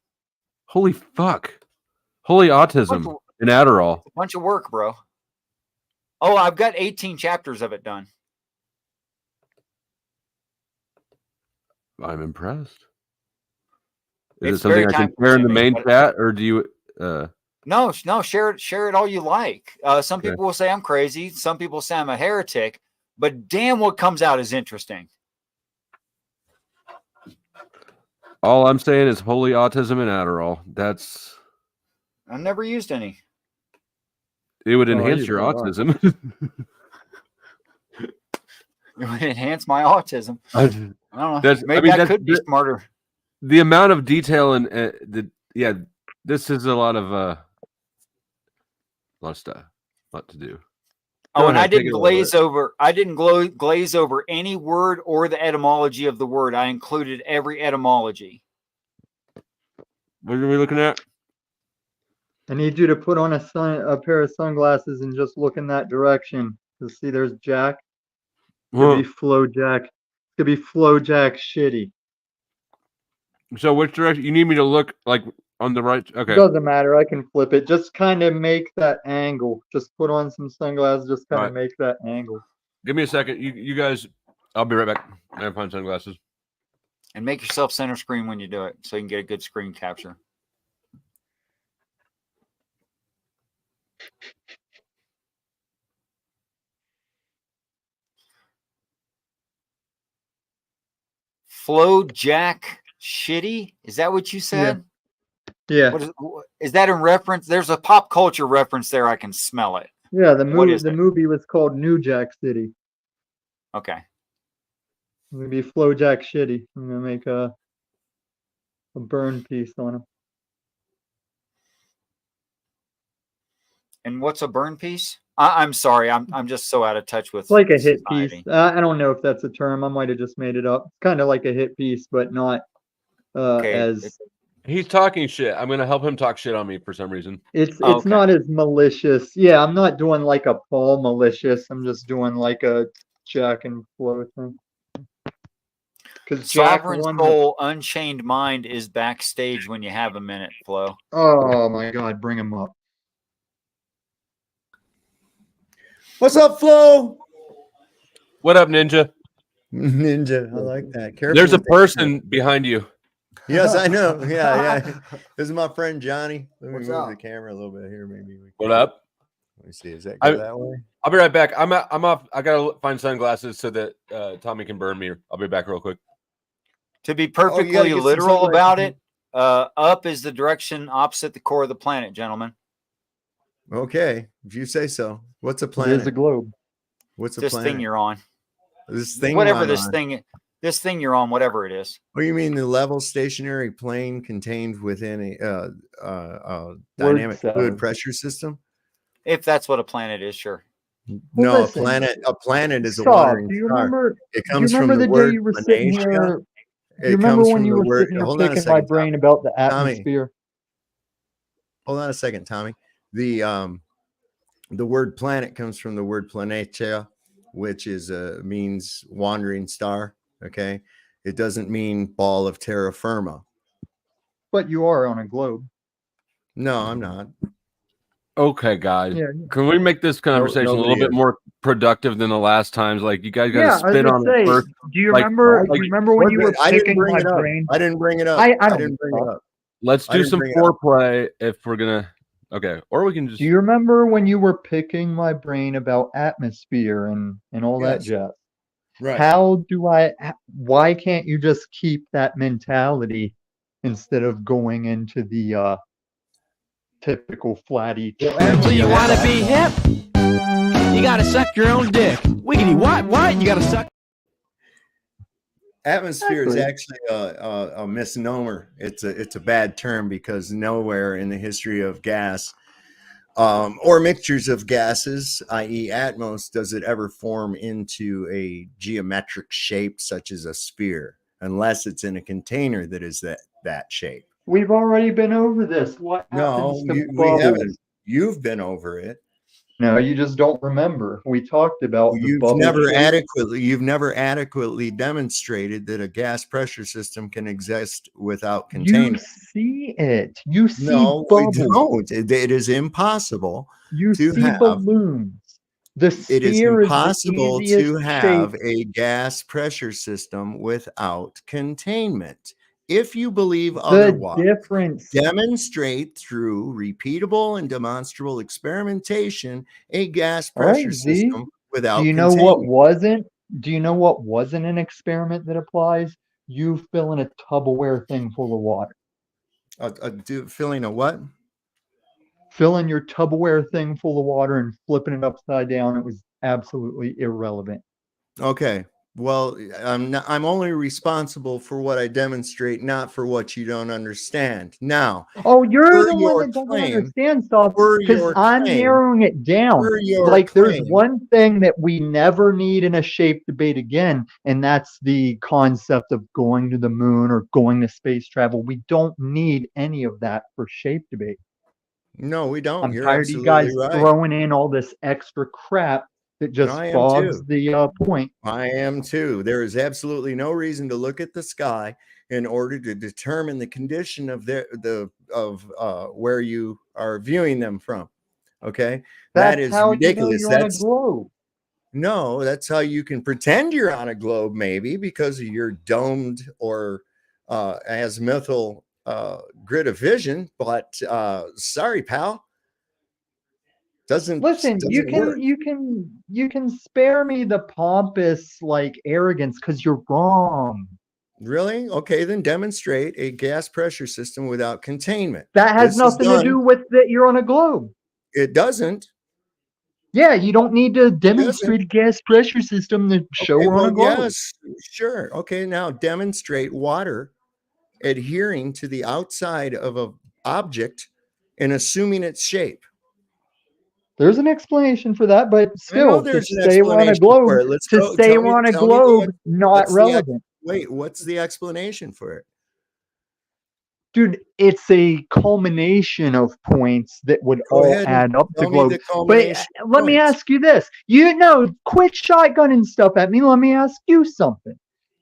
Speaker 1: Holy fuck. Holy autism and Adderall.
Speaker 11: A bunch of work, bro. Oh, I've got 18 chapters of it done.
Speaker 1: I'm impressed. Is
Speaker 11: It's
Speaker 1: it something
Speaker 11: very
Speaker 1: I can share in the main chat, or do you?
Speaker 11: No, share it all you like. Some people will say I'm crazy. Some people say I'm a heretic. But damn, what comes out is interesting.
Speaker 1: All I'm saying is holy autism and Adderall. That's.
Speaker 11: I've never used any.
Speaker 1: It would enhance your autism.
Speaker 11: It would enhance my autism. I don't know. Maybe that could be smarter.
Speaker 1: The amount of detail and this is a lot of stuff, a lot to do.
Speaker 11: Oh, and I didn't glaze over. I didn't glaze over any word or the etymology of the word. I included every etymology.
Speaker 1: What are we looking at?
Speaker 2: I need you to put on a pair of sunglasses and just look in that direction. You see, there's Jack. Could be Flow Jack. Could be Flow Jack shitty.
Speaker 1: So which direction? You need me to look like on the right? Okay.
Speaker 2: Doesn't matter. I can flip it. Just kind of make that angle. Just put on some sunglasses. Just kind of make that angle.
Speaker 1: Give me a second. You guys, I'll be right back. I gotta find sunglasses.
Speaker 11: And make yourself center screen when you do it, so you can get a good screen capture. Flow Jack shitty? Is that what you said?
Speaker 2: Yeah.
Speaker 11: What is that in reference? There's a pop culture reference there. I can smell it.
Speaker 2: Yeah, the movie was called New Jack City.
Speaker 11: Okay.
Speaker 2: Maybe Flow Jack shitty. I'm gonna make a burn piece on him.
Speaker 11: And what's a burn piece? I'm sorry. I'm just so out of touch with.
Speaker 2: It's like a hit
Speaker 11: society.
Speaker 2: piece. I don't know if that's a term. I might have just made it up. It's kind of like a hit piece, but not as.
Speaker 1: He's talking shit. I'm gonna help him talk shit on me for some reason.
Speaker 2: It's not as malicious. Yeah, I'm not doing like a Paul malicious. I'm just doing like a Jack and Flo thing. Because Jack
Speaker 11: Sovereign
Speaker 2: won.
Speaker 11: Soul Unchained Mind is backstage when you have a minute, Flo.
Speaker 2: Oh my God, bring him up.
Speaker 20: What's up, Flo?
Speaker 1: What up, Ninja?
Speaker 20: Ninja, I like that. Careful.
Speaker 1: There's a
Speaker 20: with that.
Speaker 1: person behind you.
Speaker 20: Yes, I know. Yeah. This is my friend Johnny. Let me
Speaker 6: What's
Speaker 20: move
Speaker 6: up?
Speaker 20: the camera a little bit here. Maybe.
Speaker 1: What up?
Speaker 20: Let me see. Is that go that way?
Speaker 1: I'll be right back. I'm off. I gotta find sunglasses so that Tommy can burn me. I'll be back real quick.
Speaker 11: To be
Speaker 20: Oh, you gotta
Speaker 11: perfectly
Speaker 20: get some
Speaker 11: literal
Speaker 20: sunglasses.
Speaker 11: about it, up is the direction opposite the core of the planet, gentlemen.
Speaker 20: Okay, if you say so. What's a
Speaker 2: It
Speaker 20: planet?
Speaker 2: is a globe.
Speaker 20: What's a
Speaker 11: This
Speaker 20: planet?
Speaker 11: thing you're on.
Speaker 20: This thing.
Speaker 11: Whatever
Speaker 20: I'm
Speaker 11: this
Speaker 20: on.
Speaker 11: thing you're on, whatever it is.
Speaker 20: What do you mean the level stationary plane contained within a dynamic
Speaker 2: salad.
Speaker 20: fluid pressure system?
Speaker 11: If that's what a planet is, sure.
Speaker 20: No,
Speaker 2: listen,
Speaker 20: a planet is a
Speaker 2: Stop.
Speaker 20: wandering
Speaker 2: Do you
Speaker 20: star.
Speaker 2: remember?
Speaker 20: It
Speaker 2: Do you
Speaker 20: comes
Speaker 2: remember
Speaker 20: from
Speaker 2: the
Speaker 20: the
Speaker 2: day
Speaker 20: word
Speaker 2: you were sitting
Speaker 20: planatia.
Speaker 2: here? Do you
Speaker 20: It
Speaker 2: remember
Speaker 20: comes
Speaker 2: when
Speaker 20: from
Speaker 2: you
Speaker 20: the
Speaker 2: were
Speaker 20: word.
Speaker 2: sitting here
Speaker 20: Hold on a
Speaker 2: picking my
Speaker 20: second,
Speaker 2: brain
Speaker 20: Tommy.
Speaker 2: about the
Speaker 20: Tommy,
Speaker 2: atmosphere?
Speaker 20: hold on a second, Tommy. The word planet comes from the word planatia, which is means wandering star. Okay, it doesn't mean ball of terra firma.
Speaker 2: But you are on a globe.
Speaker 20: No, I'm not.
Speaker 1: Okay, guys.
Speaker 2: Yeah.
Speaker 1: Can we make this conversation a little
Speaker 20: nobody
Speaker 1: bit
Speaker 20: is.
Speaker 1: more productive than the last times? Like you guys got to
Speaker 2: Yeah, I was
Speaker 1: spit
Speaker 2: gonna
Speaker 1: on
Speaker 2: say,
Speaker 1: it first.
Speaker 2: do you
Speaker 1: Like,
Speaker 2: remember?
Speaker 1: like,
Speaker 2: Do you remember when you were
Speaker 20: I didn't
Speaker 2: picking
Speaker 20: bring
Speaker 2: my
Speaker 20: it up.
Speaker 2: brain?
Speaker 20: I didn't bring it up.
Speaker 2: I
Speaker 20: I
Speaker 2: don't
Speaker 20: didn't bring it up.
Speaker 1: let's
Speaker 20: I
Speaker 1: do
Speaker 20: didn't
Speaker 1: some
Speaker 20: bring it up.
Speaker 1: foreplay if we're gonna. Okay, or we can just.
Speaker 2: Do you remember when you were picking my brain about atmosphere and all that
Speaker 20: Yes.
Speaker 2: jazz?
Speaker 20: Right.
Speaker 2: Why can't you just keep that mentality instead of going into the typical flatty?
Speaker 21: So you want to be hip? You got to suck your own dick. Wiggity, what? You got to suck.
Speaker 20: Atmosphere is
Speaker 2: Exactly.
Speaker 20: actually a misnomer. It's a bad term because nowhere in the history of gas or mixtures of gases, i.e. atmos, does it ever form into a geometric shape such as a sphere, unless it's in a container that is that shape.
Speaker 2: We've already been over this. What
Speaker 20: No,
Speaker 2: happens to
Speaker 20: we
Speaker 2: bubbles?
Speaker 20: haven't. You've been over it.
Speaker 2: No, you just don't remember. We talked about the
Speaker 20: You've
Speaker 2: bubble
Speaker 20: never
Speaker 2: shape.
Speaker 20: adequately demonstrated that a gas pressure system can exist without
Speaker 2: You
Speaker 20: containment.
Speaker 2: see it. You see
Speaker 20: No, we
Speaker 2: bubbles.
Speaker 20: don't. It is impossible
Speaker 2: You
Speaker 20: to
Speaker 2: see
Speaker 20: have.
Speaker 2: balloons. The
Speaker 20: It is
Speaker 2: sphere is the
Speaker 20: impossible
Speaker 2: easiest
Speaker 20: to
Speaker 2: shape.
Speaker 20: have a gas pressure system without containment. If you believe
Speaker 2: The
Speaker 20: otherwise,
Speaker 2: difference.
Speaker 20: demonstrate through repeatable and demonstrable experimentation a gas
Speaker 2: All right,
Speaker 20: pressure
Speaker 2: Z.
Speaker 20: system
Speaker 2: Do
Speaker 20: without
Speaker 2: you know what
Speaker 20: containment.
Speaker 2: wasn't? Do you know what wasn't an experiment that applies? You filling a Tupperware thing full of water.
Speaker 20: Filling a what?
Speaker 2: Filling your Tupperware thing full of water and flipping it upside down. It was absolutely irrelevant.
Speaker 20: Okay. Well, I'm only responsible for what I demonstrate, not for what you don't understand. Now,
Speaker 2: Oh, you're
Speaker 20: per
Speaker 2: the one
Speaker 20: your
Speaker 2: that doesn't
Speaker 20: claim,
Speaker 2: understand stuff
Speaker 20: per
Speaker 2: because
Speaker 20: your
Speaker 2: I'm
Speaker 20: claim,
Speaker 2: narrowing it down.
Speaker 20: per your
Speaker 2: Like, there's
Speaker 20: claim,
Speaker 2: one thing that we never need in a shape debate again, and that's the concept of going to the moon or going to space travel. We don't need any of that for shape debate.
Speaker 20: no, we don't.
Speaker 2: I'm
Speaker 20: You're
Speaker 2: tired of you
Speaker 20: absolutely
Speaker 2: guys
Speaker 20: right.
Speaker 2: throwing in all this extra crap that just
Speaker 20: I am
Speaker 2: fogs
Speaker 20: too.
Speaker 2: the point.
Speaker 20: I am too. There is absolutely no reason to look at the sky in order to determine the condition of where you are viewing them from. Okay, that
Speaker 2: That's
Speaker 20: is
Speaker 2: how you know
Speaker 20: ridiculous.
Speaker 2: you're on a
Speaker 20: That's
Speaker 2: globe.
Speaker 20: no, that's how you can pretend you're on a globe, maybe because of your domed or azimuthal grid of vision. But sorry, pal,
Speaker 2: Listen,
Speaker 20: doesn't work.
Speaker 2: you can spare me the pompous like arrogance because you're wrong.
Speaker 20: Really? Okay, then demonstrate a gas pressure system without containment.
Speaker 2: That has
Speaker 20: This is
Speaker 2: nothing to
Speaker 20: done.
Speaker 2: do with that you're on a globe.
Speaker 20: It doesn't.
Speaker 2: Yeah, you don't need to
Speaker 20: It doesn't.
Speaker 2: demonstrate a gas pressure system to show
Speaker 20: Okay,
Speaker 2: we're on
Speaker 20: well,
Speaker 2: a globe.
Speaker 20: yes, sure. Okay, now demonstrate water adhering to the outside of an object and assuming its shape.
Speaker 2: There's an explanation for that, but
Speaker 20: I know
Speaker 2: still, to
Speaker 20: there's an
Speaker 2: say we're on a
Speaker 20: explanation
Speaker 2: globe,
Speaker 20: for it. Let's
Speaker 2: to
Speaker 20: go.
Speaker 2: say we're on a
Speaker 20: Tell me
Speaker 2: globe, not relevant.
Speaker 20: wait, what's the explanation for it?
Speaker 2: Dude, it's a culmination of points that would
Speaker 20: Go
Speaker 2: all
Speaker 20: ahead and
Speaker 2: add up to
Speaker 20: tell me
Speaker 2: globe.
Speaker 20: the
Speaker 2: But
Speaker 20: culmination
Speaker 2: let me
Speaker 20: points.
Speaker 2: ask you this. You know, quit shotgunning stuff at me. Let me ask you something.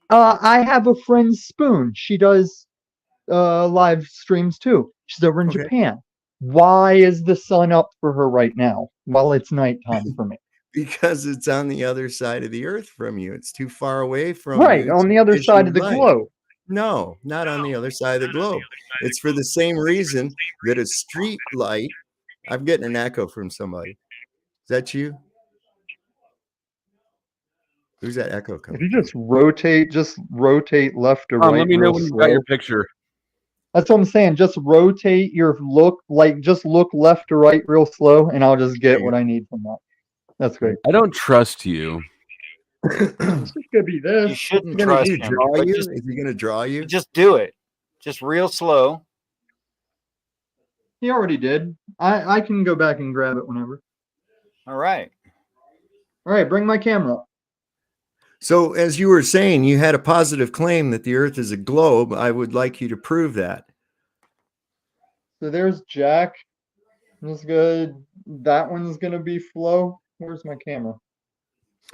Speaker 2: I have a friend, Spoon. She does live streams too. She's over in
Speaker 20: Okay.
Speaker 2: Japan. Why is the sun up for her right now while it's nighttime for me?
Speaker 20: Because it's on the other side of the earth from you. It's too far away from
Speaker 2: Right,
Speaker 20: you
Speaker 2: on
Speaker 20: to
Speaker 2: the other side
Speaker 20: issue
Speaker 2: of the
Speaker 20: light.
Speaker 2: globe.
Speaker 20: No, not on the other side of the globe. It's for the same reason that a street light. I'm getting an echo from somebody. Is that you? Who's that echo
Speaker 2: If
Speaker 20: coming
Speaker 2: you
Speaker 20: from?
Speaker 2: just rotate left to right
Speaker 1: Let me know
Speaker 2: real
Speaker 1: when you've got your
Speaker 2: slow.
Speaker 1: picture.
Speaker 2: That's what I'm saying. Just rotate your look, like just look left to right real slow, and I'll just get what I need from that. That's great.
Speaker 1: I don't trust you.
Speaker 2: It's just gonna be this.
Speaker 11: You shouldn't
Speaker 20: Gonna
Speaker 11: trust
Speaker 20: do
Speaker 11: him.
Speaker 20: draw
Speaker 11: But
Speaker 20: you?
Speaker 11: just,
Speaker 20: Is he gonna draw you?
Speaker 11: just do it. Just real slow.
Speaker 2: He already did. I can go back and grab it whenever.
Speaker 11: All right.
Speaker 2: All right, bring my camera up.
Speaker 20: So, as you were saying, you had a positive claim that the Earth is a globe. I would like you to prove that.
Speaker 2: So there's Jack. That's good. That one's gonna be Flo. Where's my camera?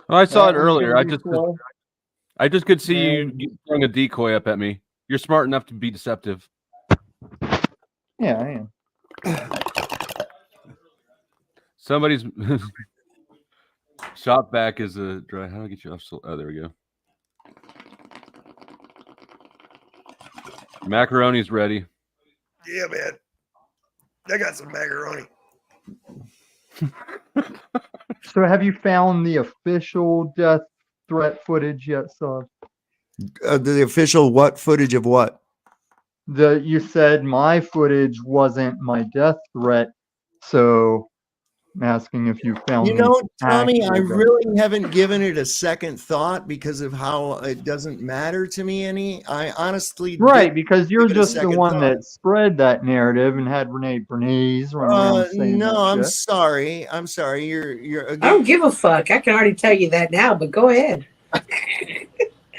Speaker 1: Oh, I saw
Speaker 2: That
Speaker 1: it
Speaker 2: one's
Speaker 1: earlier.
Speaker 2: gonna be Flo.
Speaker 1: I just could see
Speaker 2: And
Speaker 1: you throwing a decoy up at me. You're smart enough to be deceptive.
Speaker 2: yeah, I am.
Speaker 1: Somebody's shot back is a dry. How do I get you off? Oh, there we go. Macaroni's ready.
Speaker 20: Yeah, man. I got some macaroni.
Speaker 2: So have you found the official death threat footage yet, Sav?
Speaker 20: The official what footage of what?
Speaker 2: You said my footage wasn't my death threat, so I'm asking if you found
Speaker 20: You know,
Speaker 2: the
Speaker 20: Tommy, I
Speaker 2: actual death.
Speaker 20: really haven't given it a second thought because of how it doesn't matter to me any. I honestly
Speaker 2: Right,
Speaker 20: didn't
Speaker 2: because you're
Speaker 20: give it a
Speaker 2: just the
Speaker 20: second
Speaker 2: one
Speaker 20: thought.
Speaker 2: that spread that narrative and had Renee Bernays run around saying
Speaker 20: No,
Speaker 2: that
Speaker 20: I'm
Speaker 2: shit.
Speaker 20: sorry. I'm sorry. You're
Speaker 5: I don't give a fuck. I can already tell you that now, but go ahead.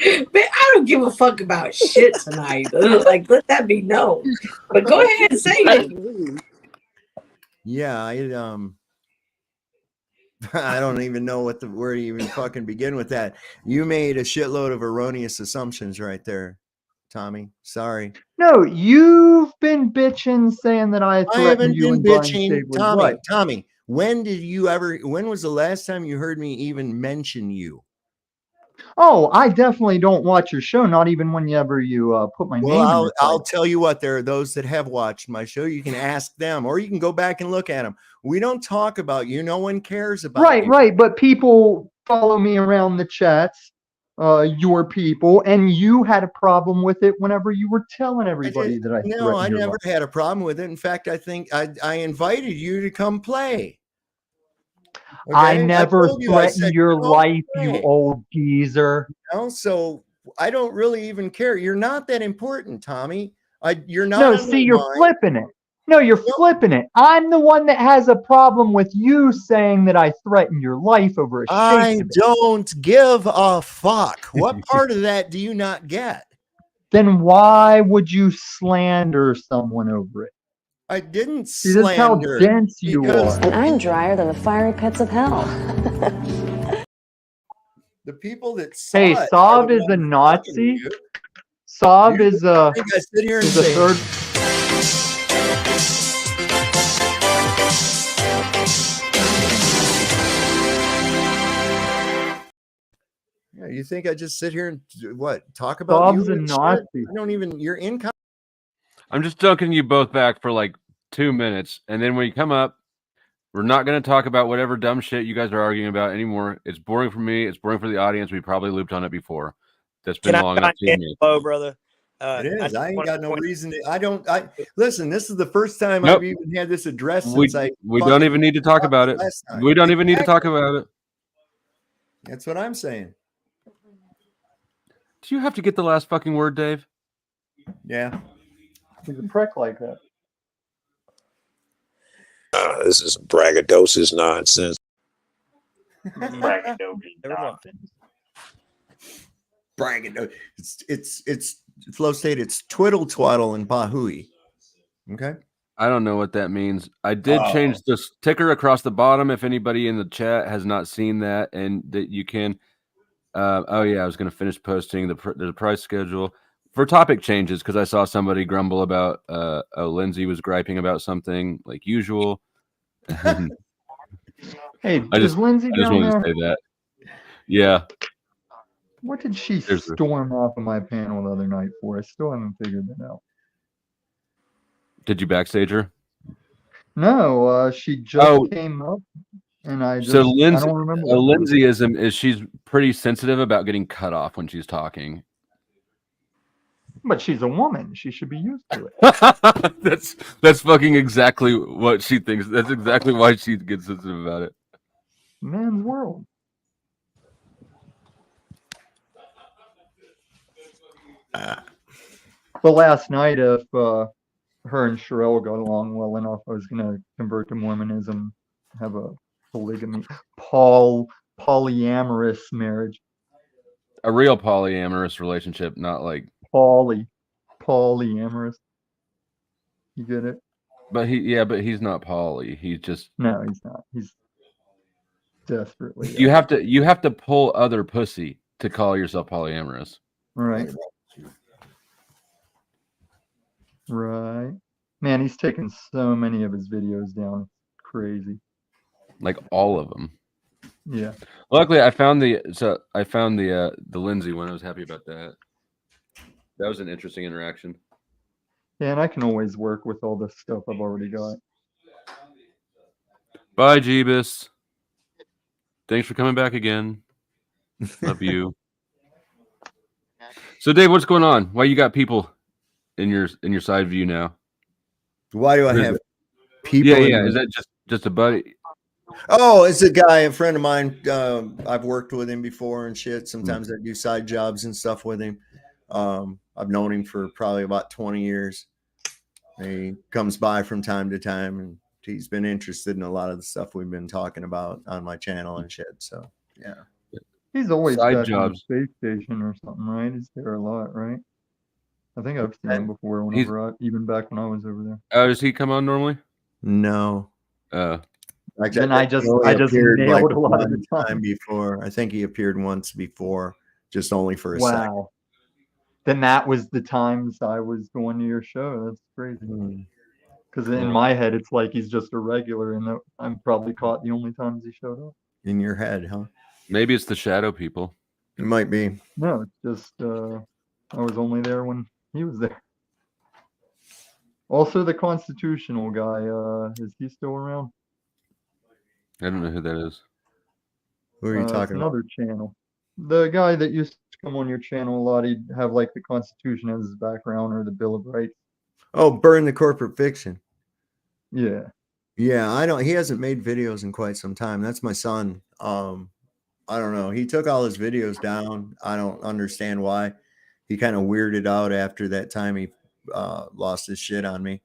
Speaker 5: Man, I don't give a fuck about shit tonight. Like, let that be known. But go ahead and say it.
Speaker 20: Yeah, I don't even know where to even fucking begin with that. You made a shitload of erroneous assumptions right there, Tommy. Sorry.
Speaker 2: No, you've been bitching saying that I
Speaker 20: I
Speaker 2: threatened
Speaker 20: haven't
Speaker 2: you
Speaker 20: been
Speaker 2: and Brian
Speaker 20: bitching.
Speaker 2: Stabler's life.
Speaker 20: Tommy, when was the last time you heard me even mention you?
Speaker 2: Oh, I definitely don't watch your show, not even whenever you put my
Speaker 20: Well,
Speaker 2: name in the
Speaker 20: I'll
Speaker 2: title.
Speaker 20: tell you what, there are those that have watched my show. You can ask them, or you can go back and look at them. We don't talk about you. No one cares about
Speaker 2: Right,
Speaker 20: you.
Speaker 2: right, but people follow me around the chats, your people, and you had a problem with it whenever you were telling everybody that I
Speaker 20: No, I
Speaker 2: threatened your
Speaker 20: never
Speaker 2: life.
Speaker 20: had a problem with it. In fact, I think I invited you to come play.
Speaker 2: I
Speaker 20: Okay?
Speaker 2: never
Speaker 20: told you,
Speaker 2: threatened your
Speaker 20: "Come
Speaker 2: life, you
Speaker 20: play."
Speaker 2: old geezer.
Speaker 20: So I don't really even care. You're not that important, Tommy. You're not
Speaker 2: No,
Speaker 20: on
Speaker 2: see,
Speaker 20: my
Speaker 2: you're
Speaker 20: mind.
Speaker 2: flipping it. No, you're flipping it. I'm the one that has a problem with you saying that I threatened your life over a
Speaker 20: I
Speaker 2: shake.
Speaker 20: don't give a fuck. What part of that do you not get?
Speaker 2: Then why would you slander someone over it?
Speaker 20: I didn't
Speaker 2: See, this is how
Speaker 20: slander.
Speaker 2: dense you
Speaker 20: because
Speaker 2: are.
Speaker 13: And I'm drier than the fiery pits of hell.
Speaker 20: the people that saw
Speaker 2: Hey,
Speaker 20: it are
Speaker 2: Sav
Speaker 20: the
Speaker 2: is a
Speaker 20: ones talking to
Speaker 2: Nazi.
Speaker 20: you.
Speaker 2: Sav
Speaker 20: You
Speaker 2: is a
Speaker 20: think I sit here and
Speaker 2: is a
Speaker 20: say,
Speaker 2: third.
Speaker 20: Yeah, you think I just sit here and talk about
Speaker 2: Sav's
Speaker 20: you
Speaker 2: a
Speaker 20: and shit?
Speaker 2: Nazi.
Speaker 20: I don't even. You're in.
Speaker 1: I'm just dunking you both back for like 2 minutes, and then when you come up, we're not going to talk about whatever dumb shit you guys are arguing about anymore. It's boring for me. It's boring for the audience. We probably looped on it before. That's been long enough to me.
Speaker 17: Hello, brother.
Speaker 20: It is. I ain't got no reason to. I listen. This is the first time
Speaker 1: Nope.
Speaker 20: I've even had this address
Speaker 1: We
Speaker 20: since
Speaker 1: don't
Speaker 20: fucking
Speaker 1: even need to talk about it.
Speaker 20: last time.
Speaker 1: We don't even need to talk
Speaker 20: Exactly.
Speaker 1: about it.
Speaker 20: That's what I'm saying.
Speaker 1: Do you have to get the last fucking word, Dave?
Speaker 20: Yeah.
Speaker 2: He's a prick like that.
Speaker 23: This is braggadocious nonsense.
Speaker 20: Bragging. It's flow state. It's twiddle twaddle and pahui. Okay.
Speaker 1: I don't know what that means. I did change the ticker across the bottom. If anybody in the chat has not seen that, and that you can. Oh yeah, I was going to finish posting the price schedule for topic changes because I saw somebody grumble about. Lindsay was griping about something like usual.
Speaker 2: Hey,
Speaker 1: I
Speaker 2: is
Speaker 1: just
Speaker 2: Lindsay down
Speaker 1: wanted
Speaker 2: there?
Speaker 1: to say that. Yeah.
Speaker 2: What did she
Speaker 1: There's the-
Speaker 2: storm off of my panel the other night for? I still haven't figured that out.
Speaker 1: Did you backstage her?
Speaker 2: No, she just came up, and I
Speaker 1: So
Speaker 2: don't remember. what it was.
Speaker 1: Lindsayism is she's pretty sensitive about getting cut off when she's talking.
Speaker 2: But she's a woman. She should be used to it.
Speaker 1: That's fucking exactly what she thinks. That's exactly why she gets sensitive about it.
Speaker 2: Man's world. But last night, if her and Sherelle got along well enough, I was gonna convert to Mormonism, have a polygamy, polyamorous marriage.
Speaker 1: A real polyamorous relationship, not like
Speaker 2: polyamorous. You get it?
Speaker 1: But he's not poly. He's just
Speaker 2: No, he's not. He's desperately.
Speaker 1: You have to pull other pussy to call yourself polyamorous.
Speaker 2: Right. Right. Man, he's taken so many of his videos down. It's crazy.
Speaker 1: Like all of them.
Speaker 2: Yeah.
Speaker 1: Luckily, I found the Lindsay one. I was happy about that. That was an interesting interaction.
Speaker 2: Yeah, and I can always work with all the stuff I've already got.
Speaker 1: Bye, Jeebus. Thanks for coming back again. Love you. So, Dave, what's going on? Why you got people in your side view now?
Speaker 20: Why do I have people?
Speaker 1: Yeah. Is that just a buddy?
Speaker 20: Oh, it's a guy, a friend of mine. I've worked with him before and shit. Sometimes I do side jobs and stuff with him. I've known him for probably about 20 years. He comes by from time to time, and he's been interested in a lot of the stuff we've been talking about on my channel and shit. So, yeah.
Speaker 2: He's always
Speaker 1: Side
Speaker 2: back
Speaker 1: jobs.
Speaker 2: on the space station or something, right? He's there a lot, right? I think I've seen him before whenever even back when I was over there.
Speaker 1: Oh, does he come on normally?
Speaker 20: No. Like
Speaker 2: Then I just nailed a lot of the time
Speaker 20: before. I think he appeared once before, just only for a second.
Speaker 2: Wow. Then that was the times I was going to your show. That's crazy. Because in my head, it's like he's just a regular, and I'm probably caught the only times he showed up.
Speaker 20: In your head, huh?
Speaker 1: Maybe it's the shadow people.
Speaker 20: It might be.
Speaker 2: No, it's just I was only there when he was there. Also, the constitutional guy, is he still around?
Speaker 1: I don't know who that is.
Speaker 20: Who are you talking about?
Speaker 2: Another channel. The guy that used to come on your channel a lot, he'd have like the Constitution as his background or the Bill of Rights.
Speaker 20: Oh, Burn the Corporate Fiction.
Speaker 2: Yeah.
Speaker 20: Yeah, I don't. He hasn't made videos in quite some time. That's my son. I don't know. He took all his videos down. I don't understand why. He kind of weirded out after that time he lost his shit on me.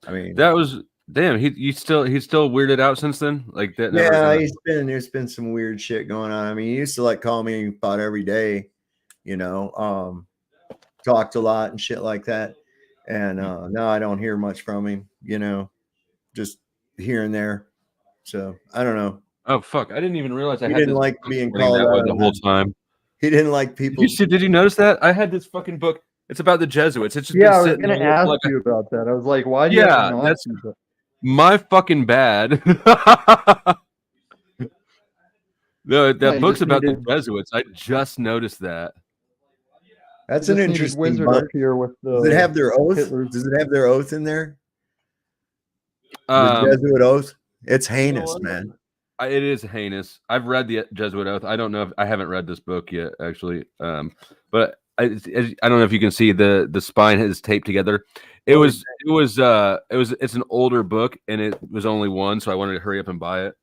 Speaker 20: I mean,
Speaker 1: that was damn. He's still weirded out since then. Like that.
Speaker 20: Yeah, there's been some weird shit going on. I mean, he used to like call me about every day. You know, talked a lot and shit like that. And now I don't hear much from him. You know, just here and there. So I don't know.
Speaker 1: Oh fuck! I didn't even realize
Speaker 20: He didn't like being called
Speaker 1: out
Speaker 20: out
Speaker 1: the whole time.
Speaker 20: He didn't like people.
Speaker 1: Did you notice that? I had this fucking book. It's about the Jesuits. It's just
Speaker 2: I was gonna ask you about that. I was like, why do you have to
Speaker 1: that's my fucking bad. No, that book's about the Jesuits. I just noticed that.
Speaker 20: That's an interesting
Speaker 2: wizard
Speaker 20: book.
Speaker 2: up here with the
Speaker 20: Does it have their oath?
Speaker 2: Hitler's.
Speaker 20: Does it have their oath in there? The Jesuit oath? It's heinous, man.
Speaker 1: It is heinous. I've read the Jesuit Oath. I don't know if I haven't read this book yet, actually. But I don't know if you can see the spine is taped together. It's an older book and it was only one, so I wanted to hurry up and buy it.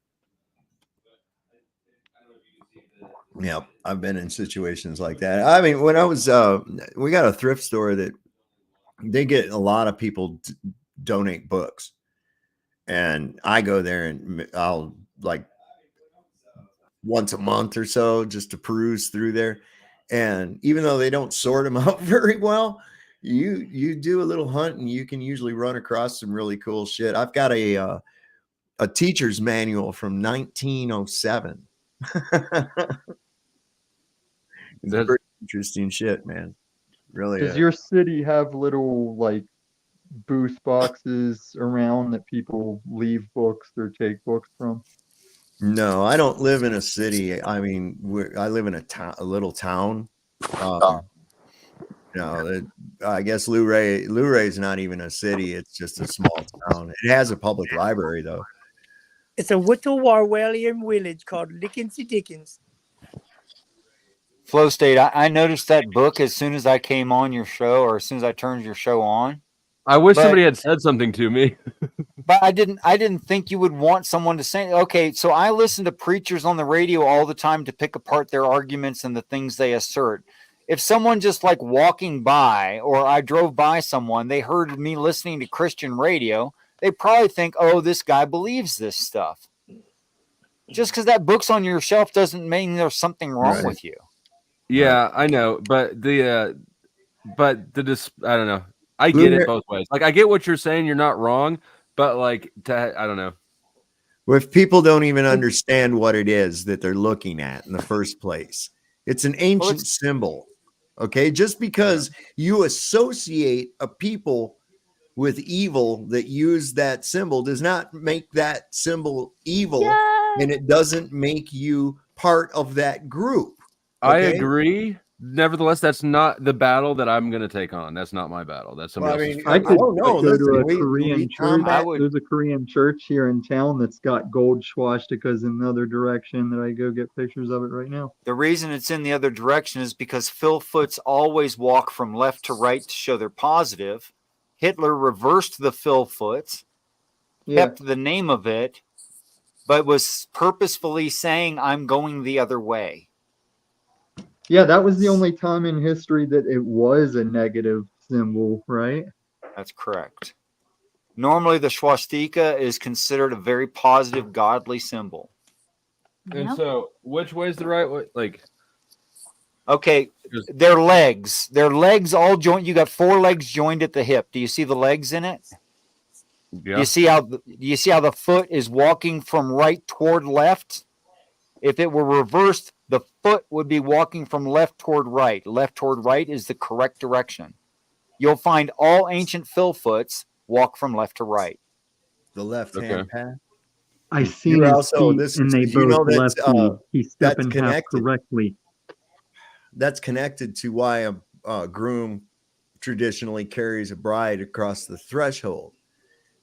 Speaker 20: Yeah, I've been in situations like that. I mean, when I was, we got a thrift store that they get a lot of people donate books, and I go there and I'll like once a month or so just to peruse through there. And even though they don't sort them out very well, you do a little hunt and you can usually run across some really cool shit. I've got a teacher's manual from 1907. It's pretty interesting shit, man. Really.
Speaker 2: Does your city have little like booth boxes around that people leave books or take books from?
Speaker 20: No, I don't live in a city. I mean, I live in a little town. No, I guess Luray is not even a city. It's just a small town. It has a public library, though.
Speaker 17: It's a little Warwellian village called Dickinsy Dickens.
Speaker 11: Flow State, I noticed that book as soon as I came on your show, or as soon as I turned your show on.
Speaker 1: I wish somebody had said something to me.
Speaker 11: But I didn't think you would want someone to say, okay, so I listen to preachers on the radio all the time to pick apart their arguments and the things they assert. If someone just like walking by, or I drove by someone, they heard me listening to Christian radio, they probably think, oh, this guy believes this stuff. Just because that book's on your shelf doesn't mean there's something wrong with you.
Speaker 1: Yeah, I know, but I don't know. I get it both ways. Like, I get what you're saying. You're not wrong, but like, I don't know.
Speaker 20: Well, if people don't even understand what it is that they're looking at in the first place, it's an ancient symbol. Okay, just because you associate a people with evil that use that symbol does not make that symbol evil, and it doesn't make you part of that group. Okay?
Speaker 1: I agree. Nevertheless, that's not the battle that I'm going to take on. That's not my battle. That's somebody else's.
Speaker 2: I could go to a Korean church. There's a Korean church here in town that's got gold swastikas in the other direction that I go get pictures of it right now.
Speaker 11: The reason it's in the other direction is because Phil Foots always walk from left to right to show they're positive. Hitler reversed the Phil Foots, kept the name of it, but was purposefully saying, I'm going the other way.
Speaker 2: Yeah, that was the only time in history that it was a negative symbol, right?
Speaker 11: That's correct. Normally, the swastika is considered a very positive, godly symbol.
Speaker 1: And so, which way is the right way? Like,
Speaker 11: okay, their legs all joined. You got 4 legs joined at the hip. Do you see the legs in it?
Speaker 1: Yeah.
Speaker 11: Do you see how the foot is walking from right toward left? If it were reversed, the foot would be walking from left toward right. Left toward right is the correct direction. You'll find all ancient Phil Foots walk from left to right.
Speaker 20: The left-hand path.
Speaker 2: I see his feet, and they both lefty. He's stepping half correctly.
Speaker 20: That's connected to why a groom traditionally carries a bride across the threshold,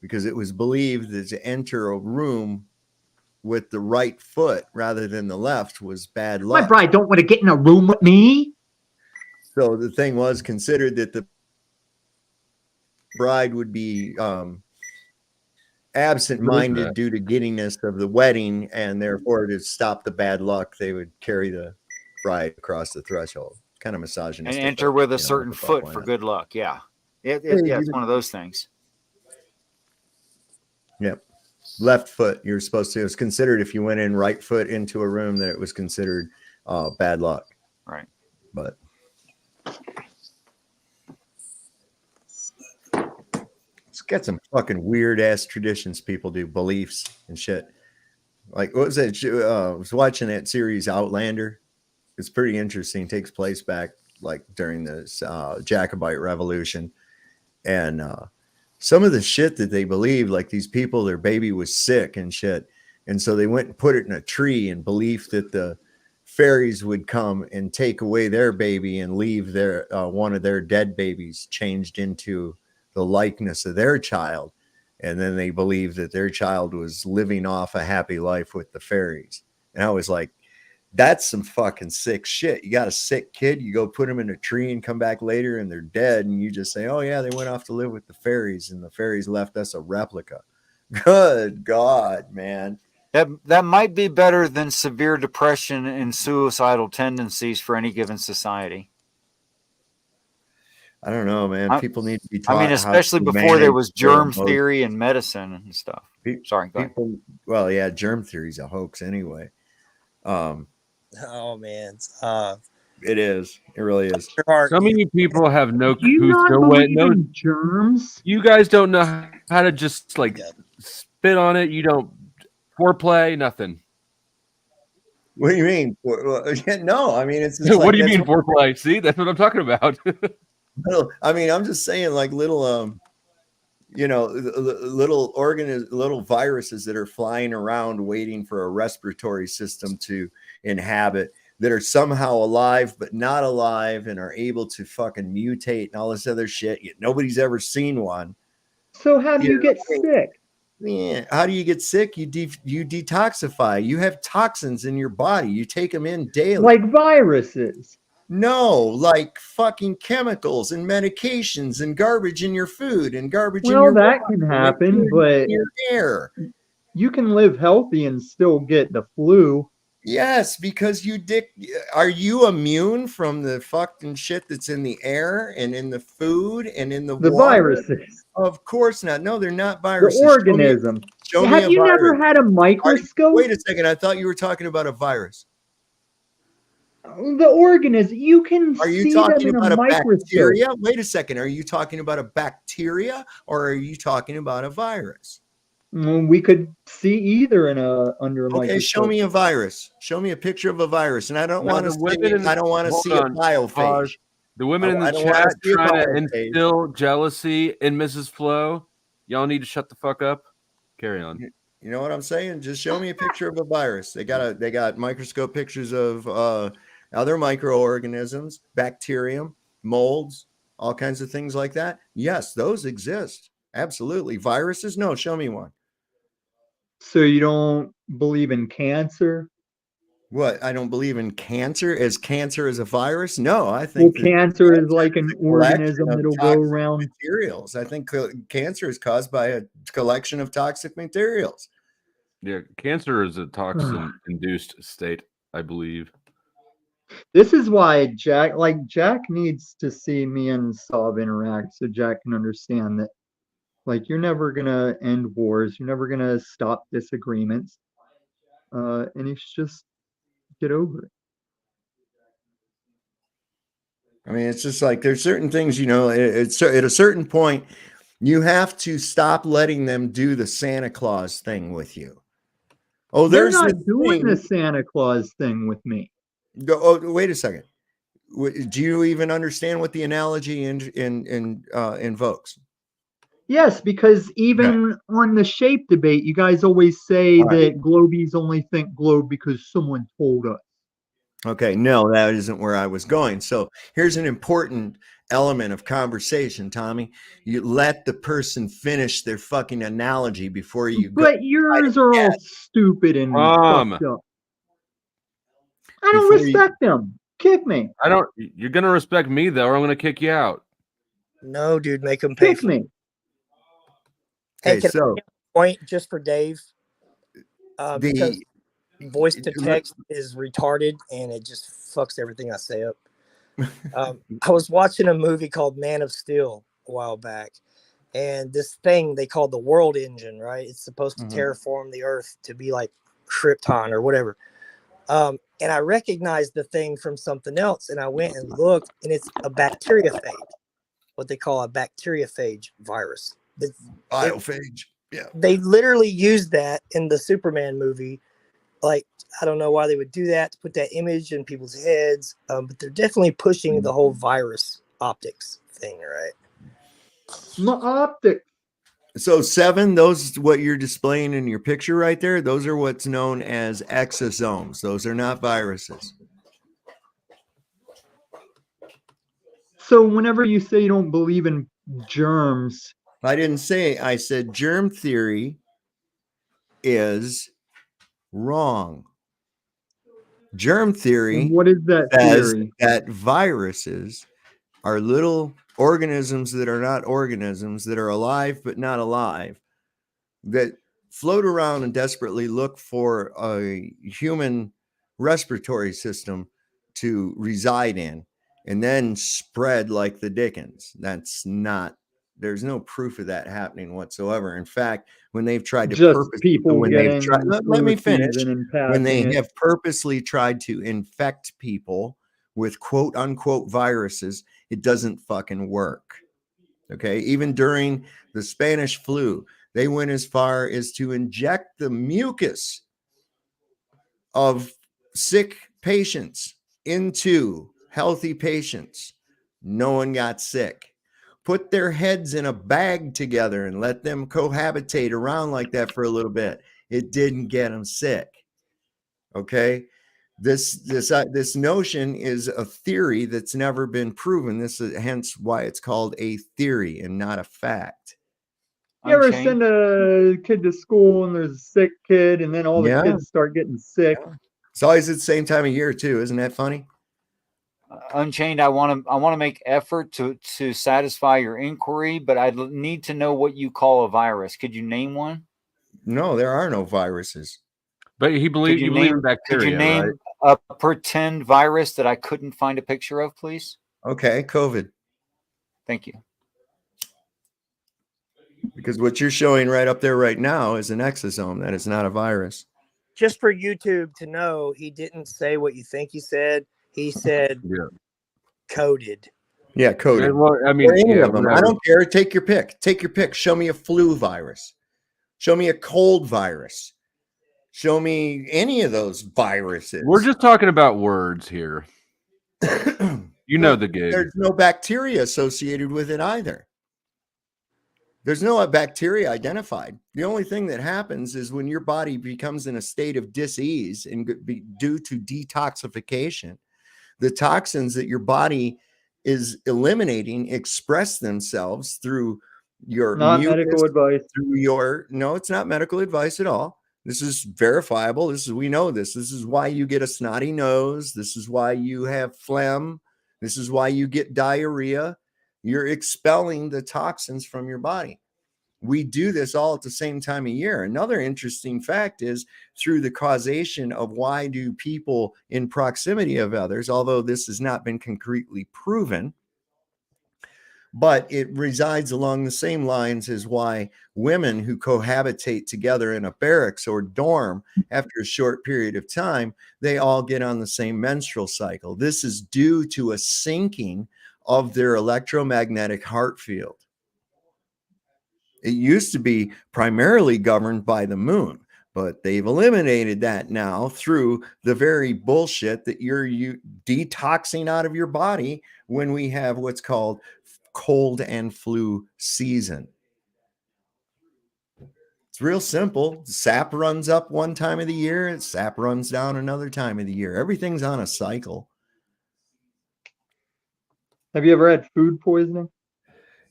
Speaker 20: because it was believed that to enter a room with the right foot rather than the left was bad luck.
Speaker 2: My bride don't want to get in a room with me.
Speaker 20: So the thing was considered that the bride would be absent-minded due to giddiness of the wedding, and therefore to stop the bad luck, they would carry the bride across the threshold. Kind of misogynistic.
Speaker 11: And enter with a certain foot for good luck. Yeah. Yeah, it's one of those things.
Speaker 20: Yep. Left foot, you're supposed to. It was considered, if you went in right foot into a room, that it was considered bad luck.
Speaker 11: Right.
Speaker 20: But it's got some fucking weird ass traditions people do, beliefs and shit. Like, what was that? I was watching that series Outlander. It's pretty interesting. It takes place back like during the Jacobite Revolution, and some of the shit that they believe, like these people, their baby was sick and shit. And so they went and put it in a tree in belief that the fairies would come and take away their baby and leave their one of their dead babies changed into the likeness of their child. And then they believed that their child was living off a happy life with the fairies. And I was like, that's some fucking sick shit. You got a sick kid, you go put them in a tree and come back later and they're dead, and you just say, oh yeah, they went off to live with the fairies and the fairies left us a replica. Good God, man.
Speaker 11: That might be better than severe depression and suicidal tendencies for any given society.
Speaker 20: I don't know, man. People need to be taught.
Speaker 11: I mean, especially before there was germ theory and medicine and stuff. Sorry, go ahead.
Speaker 20: Well, yeah, germ theory is a hoax anyway.
Speaker 17: Oh man,
Speaker 20: It is. It really is.
Speaker 1: Some of you people have no
Speaker 2: Do you
Speaker 1: who
Speaker 2: not
Speaker 1: still
Speaker 2: believe
Speaker 1: went. No,
Speaker 2: in germs?
Speaker 1: you guys don't know how to just like spit on it. You don't foreplay, nothing.
Speaker 20: What do you mean? No, I mean it's just
Speaker 1: What
Speaker 20: like,
Speaker 1: do you
Speaker 20: that's
Speaker 1: mean foreplay? See, that's what I'm talking about.
Speaker 20: I mean, I'm just saying, like little little viruses that are flying around waiting for a respiratory system to inhabit, that are somehow alive but not alive and are able to fucking mutate and all this other shit. Yet nobody's ever seen one.
Speaker 2: So how do you get sick?
Speaker 20: Yeah. How do you get sick? You detoxify. You have toxins in your body. You take them in daily.
Speaker 2: Like viruses.
Speaker 20: No, like fucking chemicals and medications and garbage in your food and garbage in
Speaker 2: Well,
Speaker 20: your
Speaker 2: that
Speaker 20: water
Speaker 2: can
Speaker 20: and
Speaker 2: happen, but
Speaker 20: your air.
Speaker 2: you can live healthy and still get the flu.
Speaker 20: Yes, because are you immune from the fucking shit that's in the air and in the food and in the water?
Speaker 2: Viruses.
Speaker 20: Of course not. No, they're not viruses.
Speaker 2: The organism.
Speaker 20: Show me
Speaker 2: Have
Speaker 20: a
Speaker 2: you
Speaker 20: virus.
Speaker 2: never had a microscope?
Speaker 20: Wait a second. I thought you were talking about a virus.
Speaker 2: The organism. You can
Speaker 20: Are you
Speaker 2: see
Speaker 20: talking
Speaker 2: them in
Speaker 20: about
Speaker 2: a
Speaker 20: a
Speaker 2: microscope.
Speaker 20: bacteria? Wait a second. Are you talking about a bacteria or are you talking about a virus?
Speaker 2: We could see either under a microscope.
Speaker 20: Okay, show me a virus. Show me a picture of a virus, and I don't want to see. I don't want to
Speaker 1: hold
Speaker 20: see a
Speaker 1: on,
Speaker 20: biophage.
Speaker 1: pause. The women in the
Speaker 20: I don't wanna
Speaker 1: chat
Speaker 20: see a
Speaker 1: trying to
Speaker 20: biophage.
Speaker 1: instill jealousy in Mrs. Flo. Y'all need to shut the fuck up. Carry on.
Speaker 20: You know what I'm saying? Just show me a picture of a virus. They got microscope pictures of other microorganisms, bacterium, molds, all kinds of things like that. Yes, those exist. Absolutely. Viruses? No, show me one.
Speaker 2: So you don't believe in cancer?
Speaker 20: What? I don't believe in cancer. Is cancer as a virus? No, I think
Speaker 2: cancer is like an organism
Speaker 20: of
Speaker 2: that'll go
Speaker 20: toxic
Speaker 2: around.
Speaker 20: materials. I think cancer is caused by a collection of toxic materials.
Speaker 1: Yeah, cancer is a toxin-induced state, I believe.
Speaker 2: This is why Jack needs to see me and Saab interact so Jack can understand that, like, you're never gonna end wars, you're never gonna stop disagreements, and you should just get over it.
Speaker 20: I mean, it's just like there's certain things, it's at a certain point, you have to stop letting them do the Santa Claus thing with you. Oh,
Speaker 2: They're
Speaker 20: there's
Speaker 2: not doing the Santa Claus thing with me.
Speaker 20: Oh, wait a second. Do you even understand what the analogy invokes?
Speaker 2: Yes, because even on the shape debate, you guys always say that globies only think globe because someone told us.
Speaker 20: Okay, no, that isn't where I was going. So here's an important element of conversation, Tommy. You let the person finish their fucking analogy before you go.
Speaker 2: But yours are all stupid and fucked up. I don't respect them. Kick me.
Speaker 1: I don't. You're gonna respect me though, or I'm gonna kick you out.
Speaker 17: No, dude, make them pay for
Speaker 2: me.
Speaker 17: Hey, can I make a point just for Dave? Because voice to text is retarded and it just fucks everything I say up. I was watching a movie called Man of Steel a while back, and this thing they call the World Engine, right? It's supposed to terraform the Earth to be like Krypton or whatever. And I recognized the thing from something else, and I went and looked, and it's a bacteriophage, what they call a bacteriophage virus.
Speaker 20: Biophage. Yeah.
Speaker 17: They literally used that in the Superman movie. Like, I don't know why they would do that, to put that image in people's heads, but they're definitely pushing the whole virus optics thing, right?
Speaker 2: My optics.
Speaker 20: So 7, those what you're displaying in your picture right there, those are what's known as exosomes. Those are not viruses.
Speaker 2: So whenever you say you don't believe in germs,
Speaker 20: I didn't say, I said germ theory is wrong. Germ theory,
Speaker 2: what is that
Speaker 20: says
Speaker 2: theory?
Speaker 20: that viruses are little organisms that are not organisms, that are alive but not alive, that float around and desperately look for a human respiratory system to reside in and then spread like the Dickens. There's no proof of that happening whatsoever. In fact, when they've tried to let me finish. When they have purposely tried to infect people with quote unquote viruses, it doesn't fucking work. Okay. Even during the Spanish flu, they went as far as to inject the mucus of sick patients into healthy patients. No one got sick. Put their heads in a bag together and let them cohabitate around like that for a little bit. It didn't get them sick. Okay. This notion is a theory that's never been proven. This is hence why it's called a theory and not a fact.
Speaker 2: You ever send a kid to school and there's a sick kid and then all the kids start getting sick?
Speaker 20: It's always at the same time of year too. Isn't that funny?
Speaker 11: Unchained, I want to make effort to satisfy your inquiry, but I need to know what you call a virus. Could you name one?
Speaker 20: No, there are no viruses.
Speaker 1: But you believe in bacteria,
Speaker 11: could you name a pretend virus that I couldn't find a picture of, please?
Speaker 20: Okay, COVID.
Speaker 11: Thank you.
Speaker 20: Because what you're showing right up there right now is an exosome. That is not a virus.
Speaker 17: Just for YouTube to know, he didn't say what you think he said. He said coded.
Speaker 20: Yeah, coded.
Speaker 1: Well, I mean,
Speaker 20: or any of them. I don't care. Take your pick. Take your pick. Show me a flu virus. Show me a cold virus. Show me any of those viruses.
Speaker 1: We're just talking about words here. You know the gig.
Speaker 20: There's no bacteria associated with it either. There's no bacteria identified. The only thing that happens is when your body becomes in a state of dis-ease and due to detoxification, the toxins that your body is eliminating express themselves through your
Speaker 2: medical advice.
Speaker 20: Through your no, it's not medical advice at all. This is verifiable. We know this. This is why you get a snotty nose. This is why you have phlegm. This is why you get diarrhea. You're expelling the toxins from your body. We do this all at the same time of year. Another interesting fact is through the causation of why do people in proximity of others, although this has not been concretely proven, but it resides along the same lines as why women who cohabitate together in a barracks or dorm after a short period of time, they all get on the same menstrual cycle. This is due to a sinking of their electromagnetic heart field. It used to be primarily governed by the moon, but they've eliminated that now through the very bullshit that you're detoxing out of your body when we have what's called cold and flu season. It's real simple. Sap runs up one time of the year, and sap runs down another time of the year. Everything's on a cycle.
Speaker 2: Have you ever had food poisoning?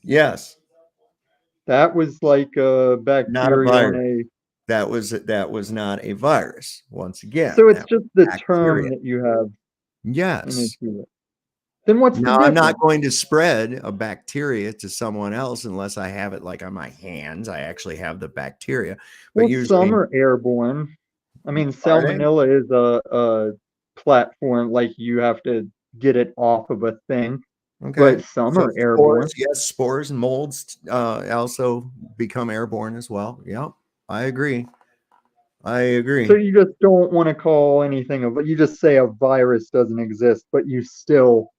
Speaker 20: Yes.
Speaker 2: That was like a bacteria.
Speaker 20: Not a virus. That was not a virus. Once again.
Speaker 2: So it's just the term that you have.
Speaker 20: Yes.
Speaker 2: Then what's
Speaker 20: now?
Speaker 2: the
Speaker 20: I'm not going to spread a bacteria to someone else unless I have it like on my hands. I actually have the bacteria. But
Speaker 2: usually, some are airborne. I mean, salmonella is a platform like you have to get it off of a thing.
Speaker 20: Okay.
Speaker 2: But some are airborne.
Speaker 20: Yes, spores and molds also become airborne as well. Yep, I agree.
Speaker 2: So you just don't want to call anything of it. You just say a virus doesn't exist, but you still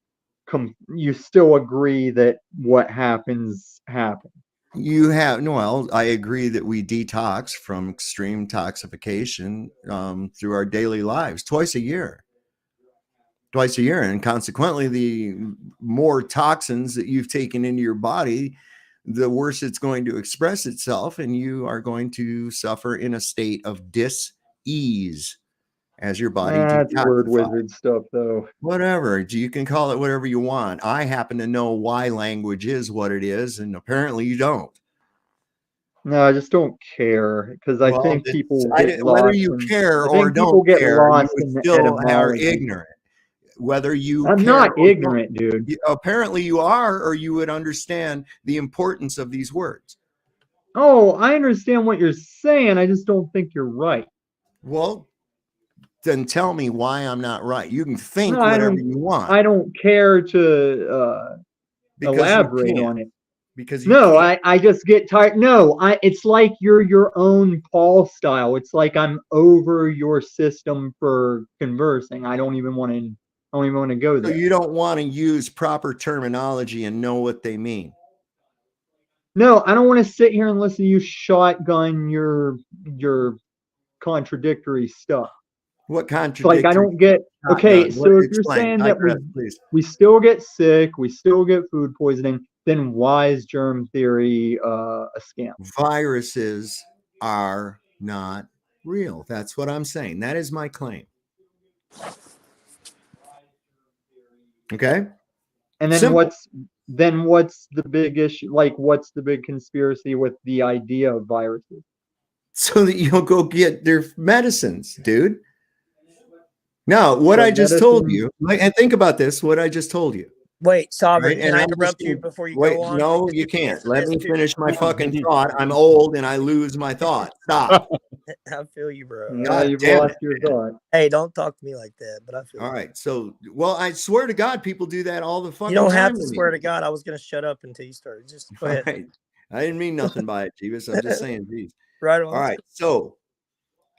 Speaker 2: agree that what happens.
Speaker 20: You have well, I agree that we detox from extreme toxification through our daily lives twice a year, and consequently, the more toxins that you've taken into your body, the worse it's going to express itself, and you are going to suffer in a state of dis-ease as your body
Speaker 2: That's
Speaker 20: detoxifies.
Speaker 2: word wizard stuff, though.
Speaker 20: Whatever, you can call it whatever you want. I happen to know why language is what it is, and apparently you don't.
Speaker 2: No, I just don't care because I think people
Speaker 20: whether you care or don't care, you still are ignorant. Whether you
Speaker 2: I'm not ignorant, dude.
Speaker 20: Apparently you are, or you would understand the importance of these words.
Speaker 2: Oh, I understand what you're saying. I just don't think you're right.
Speaker 20: Well, then tell me why I'm not right. You can think whatever you want.
Speaker 2: I don't care to elaborate on it.
Speaker 20: Because
Speaker 2: I just get tired. No, it's like you're your own Paul style. It's like I'm over your system for conversing. I don't even want to I don't even want to go
Speaker 20: So
Speaker 2: there.
Speaker 20: you don't want to use proper terminology and know what they mean.
Speaker 2: No, I don't want to sit here and listen to you shotgun your contradictory stuff.
Speaker 20: What contradictory?
Speaker 2: Like I don't get. Okay, so if you're saying that we still get sick, we still get food poisoning, then why is germ theory a scam?
Speaker 20: Viruses are not real. That's what I'm saying. That is my claim. Okay.
Speaker 2: And then
Speaker 20: Simple.
Speaker 2: what's the big issue? Like, what's the big conspiracy with the idea of viruses?
Speaker 20: So that you'll go get their medicines, dude. Now, what I just told you, and think about this, what I just told you.
Speaker 17: Wait, Sovereign,
Speaker 20: Right?
Speaker 17: can
Speaker 20: And
Speaker 17: I
Speaker 20: I'm
Speaker 17: interrupt
Speaker 20: just
Speaker 17: you
Speaker 20: gonna-
Speaker 17: before you
Speaker 20: wait,
Speaker 17: go on?
Speaker 20: no, you can't. Let me finish my fucking thought. I'm old and I lose my thought. Stop.
Speaker 17: I feel you, bro.
Speaker 2: Now you've lost your thought.
Speaker 17: Hey, don't talk to me like that, but I feel
Speaker 20: All
Speaker 17: you.
Speaker 20: right. So, well, I swear to God, people do that all the fucking
Speaker 17: You don't
Speaker 20: time.
Speaker 17: have to
Speaker 20: with me.
Speaker 17: swear to God. I was going to shut up until you started. Just go ahead.
Speaker 20: Right. I didn't mean nothing by it, Jeebus. I'm just saying, geez.
Speaker 17: Right on.
Speaker 20: All right. So,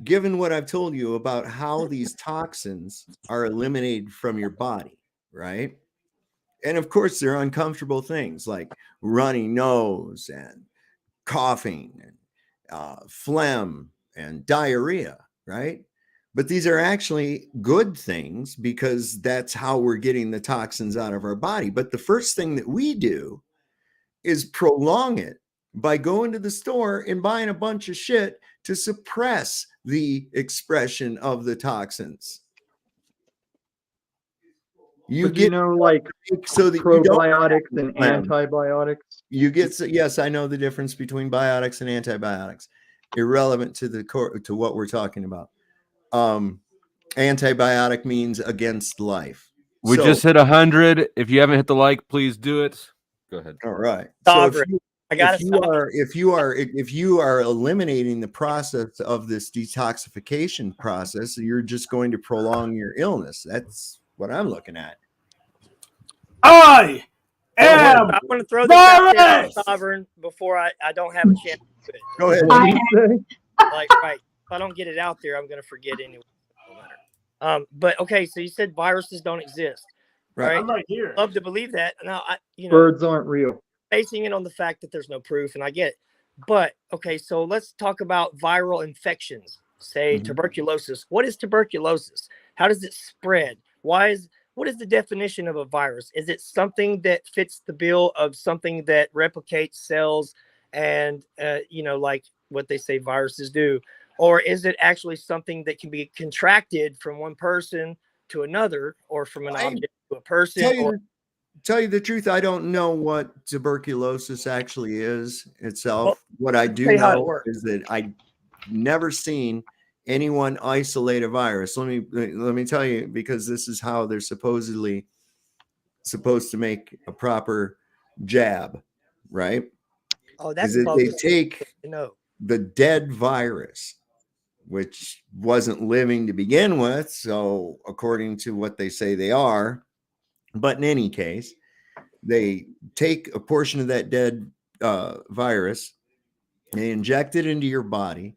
Speaker 20: given what I've told you about how these toxins are eliminated from your body, right? And of course, they're uncomfortable things like runny nose and coughing and phlegm and diarrhea, right? But these are actually good things because that's how we're getting the toxins out of our body. But the first thing that we do is prolong it by going to the store and buying a bunch of shit to suppress the expression of the toxins. You get
Speaker 2: like
Speaker 20: so that
Speaker 2: probiotics
Speaker 20: you don't
Speaker 2: and antibiotics.
Speaker 20: You get yes, I know the difference between biotics and antibiotics. Irrelevant to the core to what we're talking about. Antibiotic means against life.
Speaker 1: We just hit 100. If you haven't hit the like, please do it. Go ahead.
Speaker 20: All right.
Speaker 17: Sovereign.
Speaker 20: So if you are eliminating the process of this detoxification process, you're just going to prolong your illness. That's what I'm looking at.
Speaker 21: I am.
Speaker 17: I want to throw this out there, Sovereign, before I don't have a chance to do it.
Speaker 20: Go ahead.
Speaker 17: Like, right. If I don't get it out there, I'm going to forget anyway. But okay, so you said viruses don't exist, right?
Speaker 21: I'm right here.
Speaker 17: Love to believe that. Now,
Speaker 2: Birds aren't real.
Speaker 17: Basing it on the fact that there's no proof, and I get it. But okay, so let's talk about viral infections. Say tuberculosis. What is tuberculosis? How does it spread? What is the definition of a virus? Is it something that fits the bill of something that replicates cells and like what they say viruses do? Or is it actually something that can be contracted from one person to another, or from an object to a person?
Speaker 20: Tell you the truth, I don't know what tuberculosis actually is itself. Well, what I do know is that I've never seen anyone isolate a virus. Let me tell you, because this is how they're supposedly supposed to make a proper jab, right?
Speaker 17: Oh, that's
Speaker 20: is that they take the dead virus, which wasn't living to begin with. So according to what they say they are, but in any case, they take a portion of that dead virus, they inject it into your body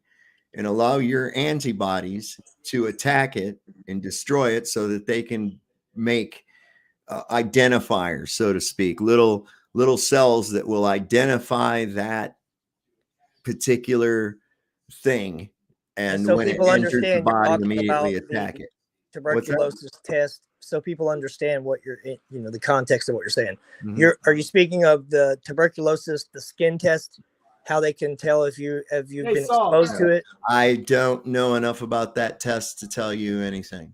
Speaker 20: and allow your antibodies to attack it and destroy it so that they can make identifiers, so to speak, little cells that will identify that particular thing. And
Speaker 17: so
Speaker 20: when it
Speaker 17: people
Speaker 20: enters the
Speaker 17: understand,
Speaker 20: body, immediately attack it.
Speaker 17: Tuberculosis test, so people understand what you're, the context of what you're saying. Are you speaking of the tuberculosis, the skin test, how they can tell if you've been exposed to it?
Speaker 20: I don't know enough about that test to tell you anything.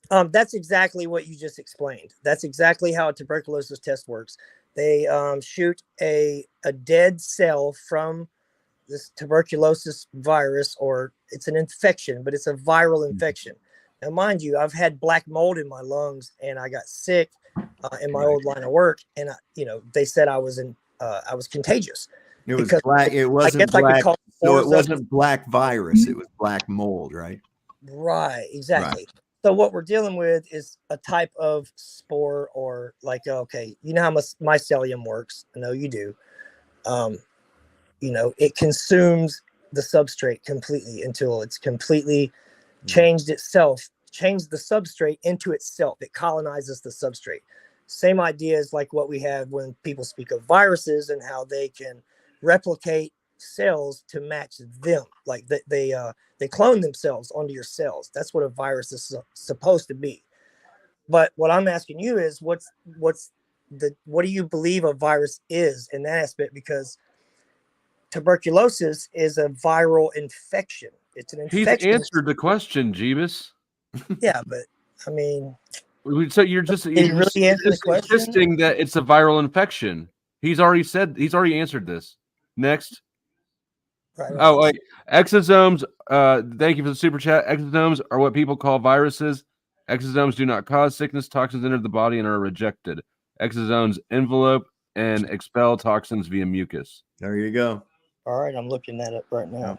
Speaker 17: That's exactly what you just explained. That's exactly how a tuberculosis test works. They shoot a dead cell from this tuberculosis virus, or it's an infection, but it's a viral infection. Now, mind you, I've had black mold in my lungs, and I got sick in my old line of work, and they said I was contagious.
Speaker 20: It was black. It wasn't black. So it wasn't black virus. It was black mold, right?
Speaker 17: Right. Exactly. Right. So what we're dealing with is a type of spore, or like, okay, you know how mycelium works. I know you do. It consumes the substrate completely until it's completely changed itself change the substrate into itself. It colonizes the substrate. Same idea as like what we have when people speak of viruses and how they can replicate cells to match them. Like they clone themselves onto your cells. That's what a virus is supposed to be. But what I'm asking you is what do you believe a virus is in that aspect? Because tuberculosis is a viral infection. It's an infection.
Speaker 1: He's answered the question, Jeebus.
Speaker 17: Yeah, but I mean,
Speaker 1: so you're just insisting that it's a viral infection. He's already answered this. Next.
Speaker 17: Right.
Speaker 1: Oh, wait. Exosomes. Thank you for the super chat. Exosomes are what people call viruses. Exosomes do not cause sickness. Toxins enter the body and are rejected. Exosomes envelope and expel toxins via mucus.
Speaker 20: There you go.
Speaker 17: All right, I'm looking that up right now.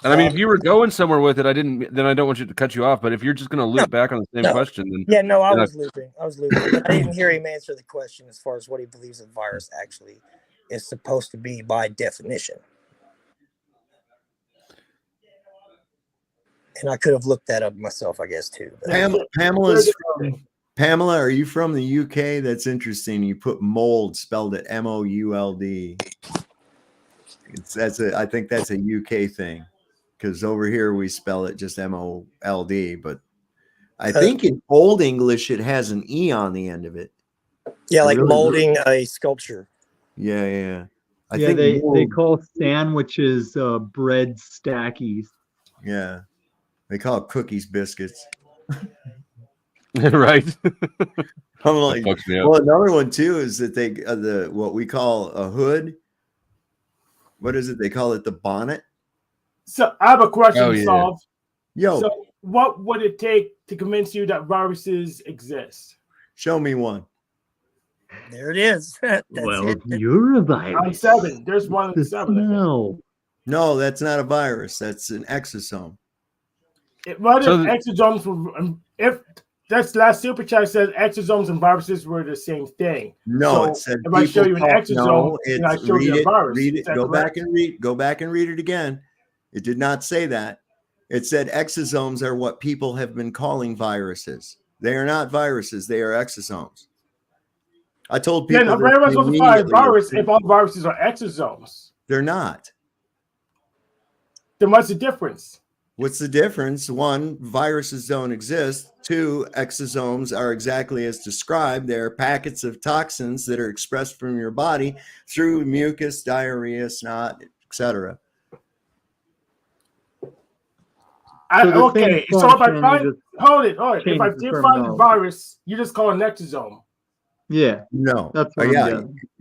Speaker 1: And I mean, if you were going somewhere with it, then I don't want you to cut you off. But if you're just going to loop back on the same question, then
Speaker 17: I was looping. But I didn't hear him answer the question as far as what he believes a virus actually is supposed to be by definition. And I could have looked that up myself, I guess, too.
Speaker 20: Pamela, are you from the UK? That's interesting. You put mold spelled it MOULD. I think that's a UK thing, because over here we spell it just MOLD. But I think in Old English it has an E on the end of it.
Speaker 17: Yeah, like molding a sculpture.
Speaker 20: Yeah.
Speaker 2: I think they call sandwiches bread stackies.
Speaker 20: Yeah, they call it cookies biscuits.
Speaker 1: Right.
Speaker 20: I'm like, well, another one too is that they what we call a hood. What is it? They call it the bonnet.
Speaker 9: So I have a question to solve.
Speaker 20: Yo.
Speaker 9: So what would it take to convince you that viruses exist?
Speaker 20: Show me one.
Speaker 17: There it is.
Speaker 2: You're a virus.
Speaker 9: On 7. There's one in 7.
Speaker 20: No, that's not a virus. That's an exosome.
Speaker 9: What if exosomes were, if that's last super chat says exosomes and viruses were the same thing?
Speaker 20: No,
Speaker 9: so
Speaker 20: it said
Speaker 9: if I show you an exosome and I show you a virus,
Speaker 20: read it. Go back and read it again. It did not say that. It said exosomes are what people have been calling viruses. They are not viruses. They are exosomes. I told people.
Speaker 9: Then a virus was a virus if all viruses are exosomes.
Speaker 20: They're not.
Speaker 9: Then what's the difference?
Speaker 20: What's the difference? 1, viruses don't exist. 2, exosomes are exactly as described. They're packets of toxins that are expressed from your body through mucus, diarrhea, snot, etc.
Speaker 9: Okay, so if I find if I did find the virus, you just call it an exosome.
Speaker 2: Yeah.
Speaker 20: No.
Speaker 2: That's what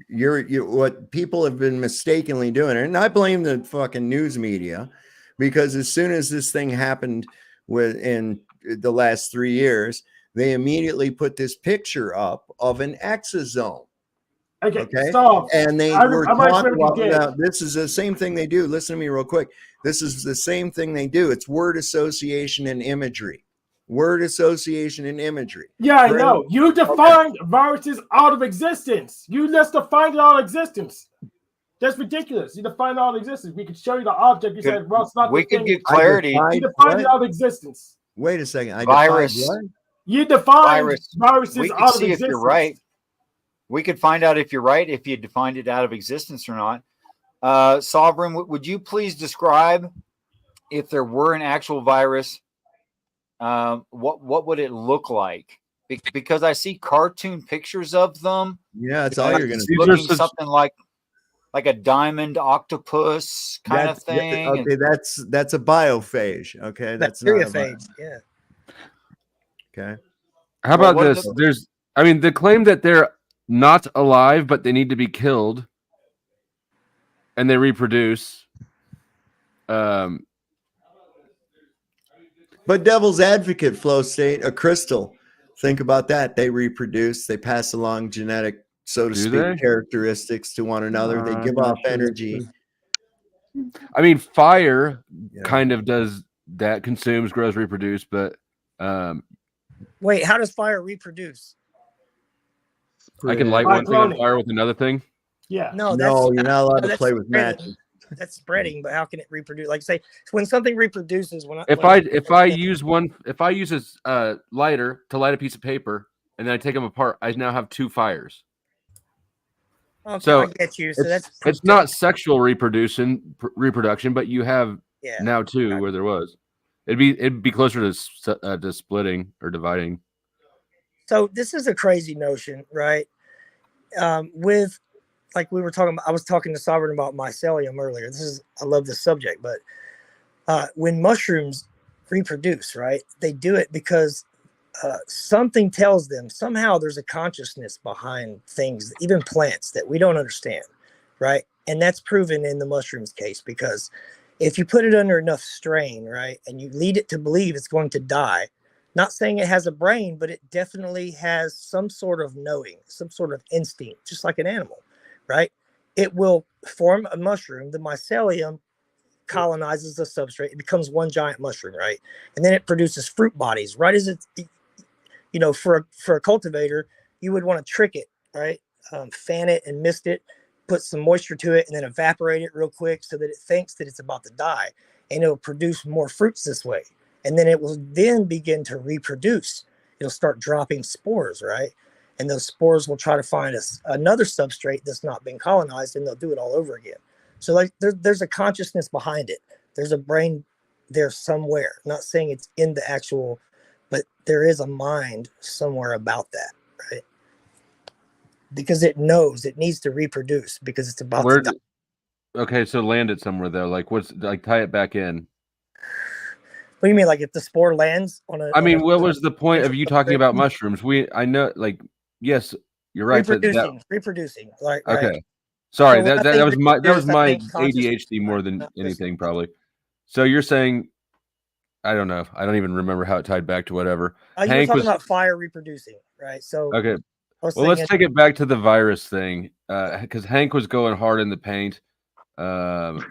Speaker 20: you're what people have been mistakenly doing, and I blame the fucking news media. Because as soon as this thing happened in the last 3 years, they immediately put this picture up of an exosome.
Speaker 9: Okay. So
Speaker 20: and they were talking about this is the same thing they do. Listen to me real quick. This is the same thing they do. It's word association and imagery. Word association and imagery.
Speaker 9: Yeah, I know. You defined viruses out of existence. You just defined it out of existence. That's ridiculous. You defined out of existence. We could show you the object. You said, well, it's not.
Speaker 11: We could get clarity.
Speaker 9: You defined it out of existence.
Speaker 20: Wait a second.
Speaker 11: Virus.
Speaker 9: You defined viruses
Speaker 11: we
Speaker 9: out
Speaker 11: could
Speaker 9: of
Speaker 11: see
Speaker 9: existence.
Speaker 11: if you're right. We could find out if you're right, if you defined it out of existence or not. Sovereign, would you please describe if there were an actual virus? What would it look like? Because I see cartoon pictures of them.
Speaker 20: Yeah, that's all you're going to see.
Speaker 11: Looking something like a diamond octopus kind of thing.
Speaker 20: Okay, that's a biophage. Okay, that's not a
Speaker 17: phage. Yeah.
Speaker 20: Okay.
Speaker 1: How about this? The claim that they're not alive, but they need to be killed, and they reproduce.
Speaker 20: But devil's advocate, flow state, a crystal. Think about that. They reproduce. They pass along genetic, so to speak, characteristics to one another. They give off energy.
Speaker 1: I mean, fire kind of does that. Consumes, grows, reproduce. But
Speaker 17: wait, how does fire reproduce?
Speaker 1: I can light one thing on fire with another thing.
Speaker 9: Yeah.
Speaker 17: No,
Speaker 20: you're not allowed to play with matches.
Speaker 17: that's spreading, but how can it reproduce? Like say when something reproduces,
Speaker 1: If I use a lighter to light a piece of paper and then I take them apart, I now have 2 fires.
Speaker 17: Okay,
Speaker 1: So
Speaker 17: I get you. So
Speaker 1: it's not sexual reproduction, but you have now 2 where there was. It'd be closer to splitting or dividing.
Speaker 17: So this is a crazy notion, right? With like we were talking about, I was talking to Sovereign about mycelium earlier. I love this subject, but when mushrooms reproduce, right? They do it because something tells them somehow there's a consciousness behind things, even plants that we don't understand, right? And that's proven in the mushrooms case, because if you put it under enough strain, right, and you lead it to believe it's going to die, not saying it has a brain, but it definitely has some sort of knowing, some sort of instinct, just like an animal, right? It will form a mushroom. The mycelium colonizes the substrate. It becomes one giant mushroom, right? And then it produces fruit bodies, right? As it, you know, for a cultivator, you would want to trick it, right? Fan it and mist it, put some moisture to it, and then evaporate it real quick so that it thinks that it's about to die, and it'll produce more fruits this way. And then it will then begin to reproduce. It'll start dropping spores, right? And those spores will try to find another substrate that's not been colonized, and they'll do it all over again. So like there's a consciousness behind it. There's a brain there somewhere. I'm not saying it's in the actual, but there is a mind somewhere about that, right? Because it knows it needs to reproduce because it's about to die.
Speaker 1: Okay, so land it somewhere though. Like tie it back in.
Speaker 17: What do you mean? Like if the spore lands on a...
Speaker 1: I mean, what was the point of you talking about mushrooms? I know, like, yes, you're right.
Speaker 17: Reproducing. Like,
Speaker 1: okay.
Speaker 17: Right.
Speaker 1: Sorry,
Speaker 17: So
Speaker 1: that was my
Speaker 17: consciousness,
Speaker 1: ADHD more than anything, probably. So you're saying, I don't know. I don't even remember how it tied back to whatever.
Speaker 17: You were talking about fire reproducing, right? So
Speaker 1: okay. Well, let's take it back to the virus thing, because Hank was going hard in the paint. But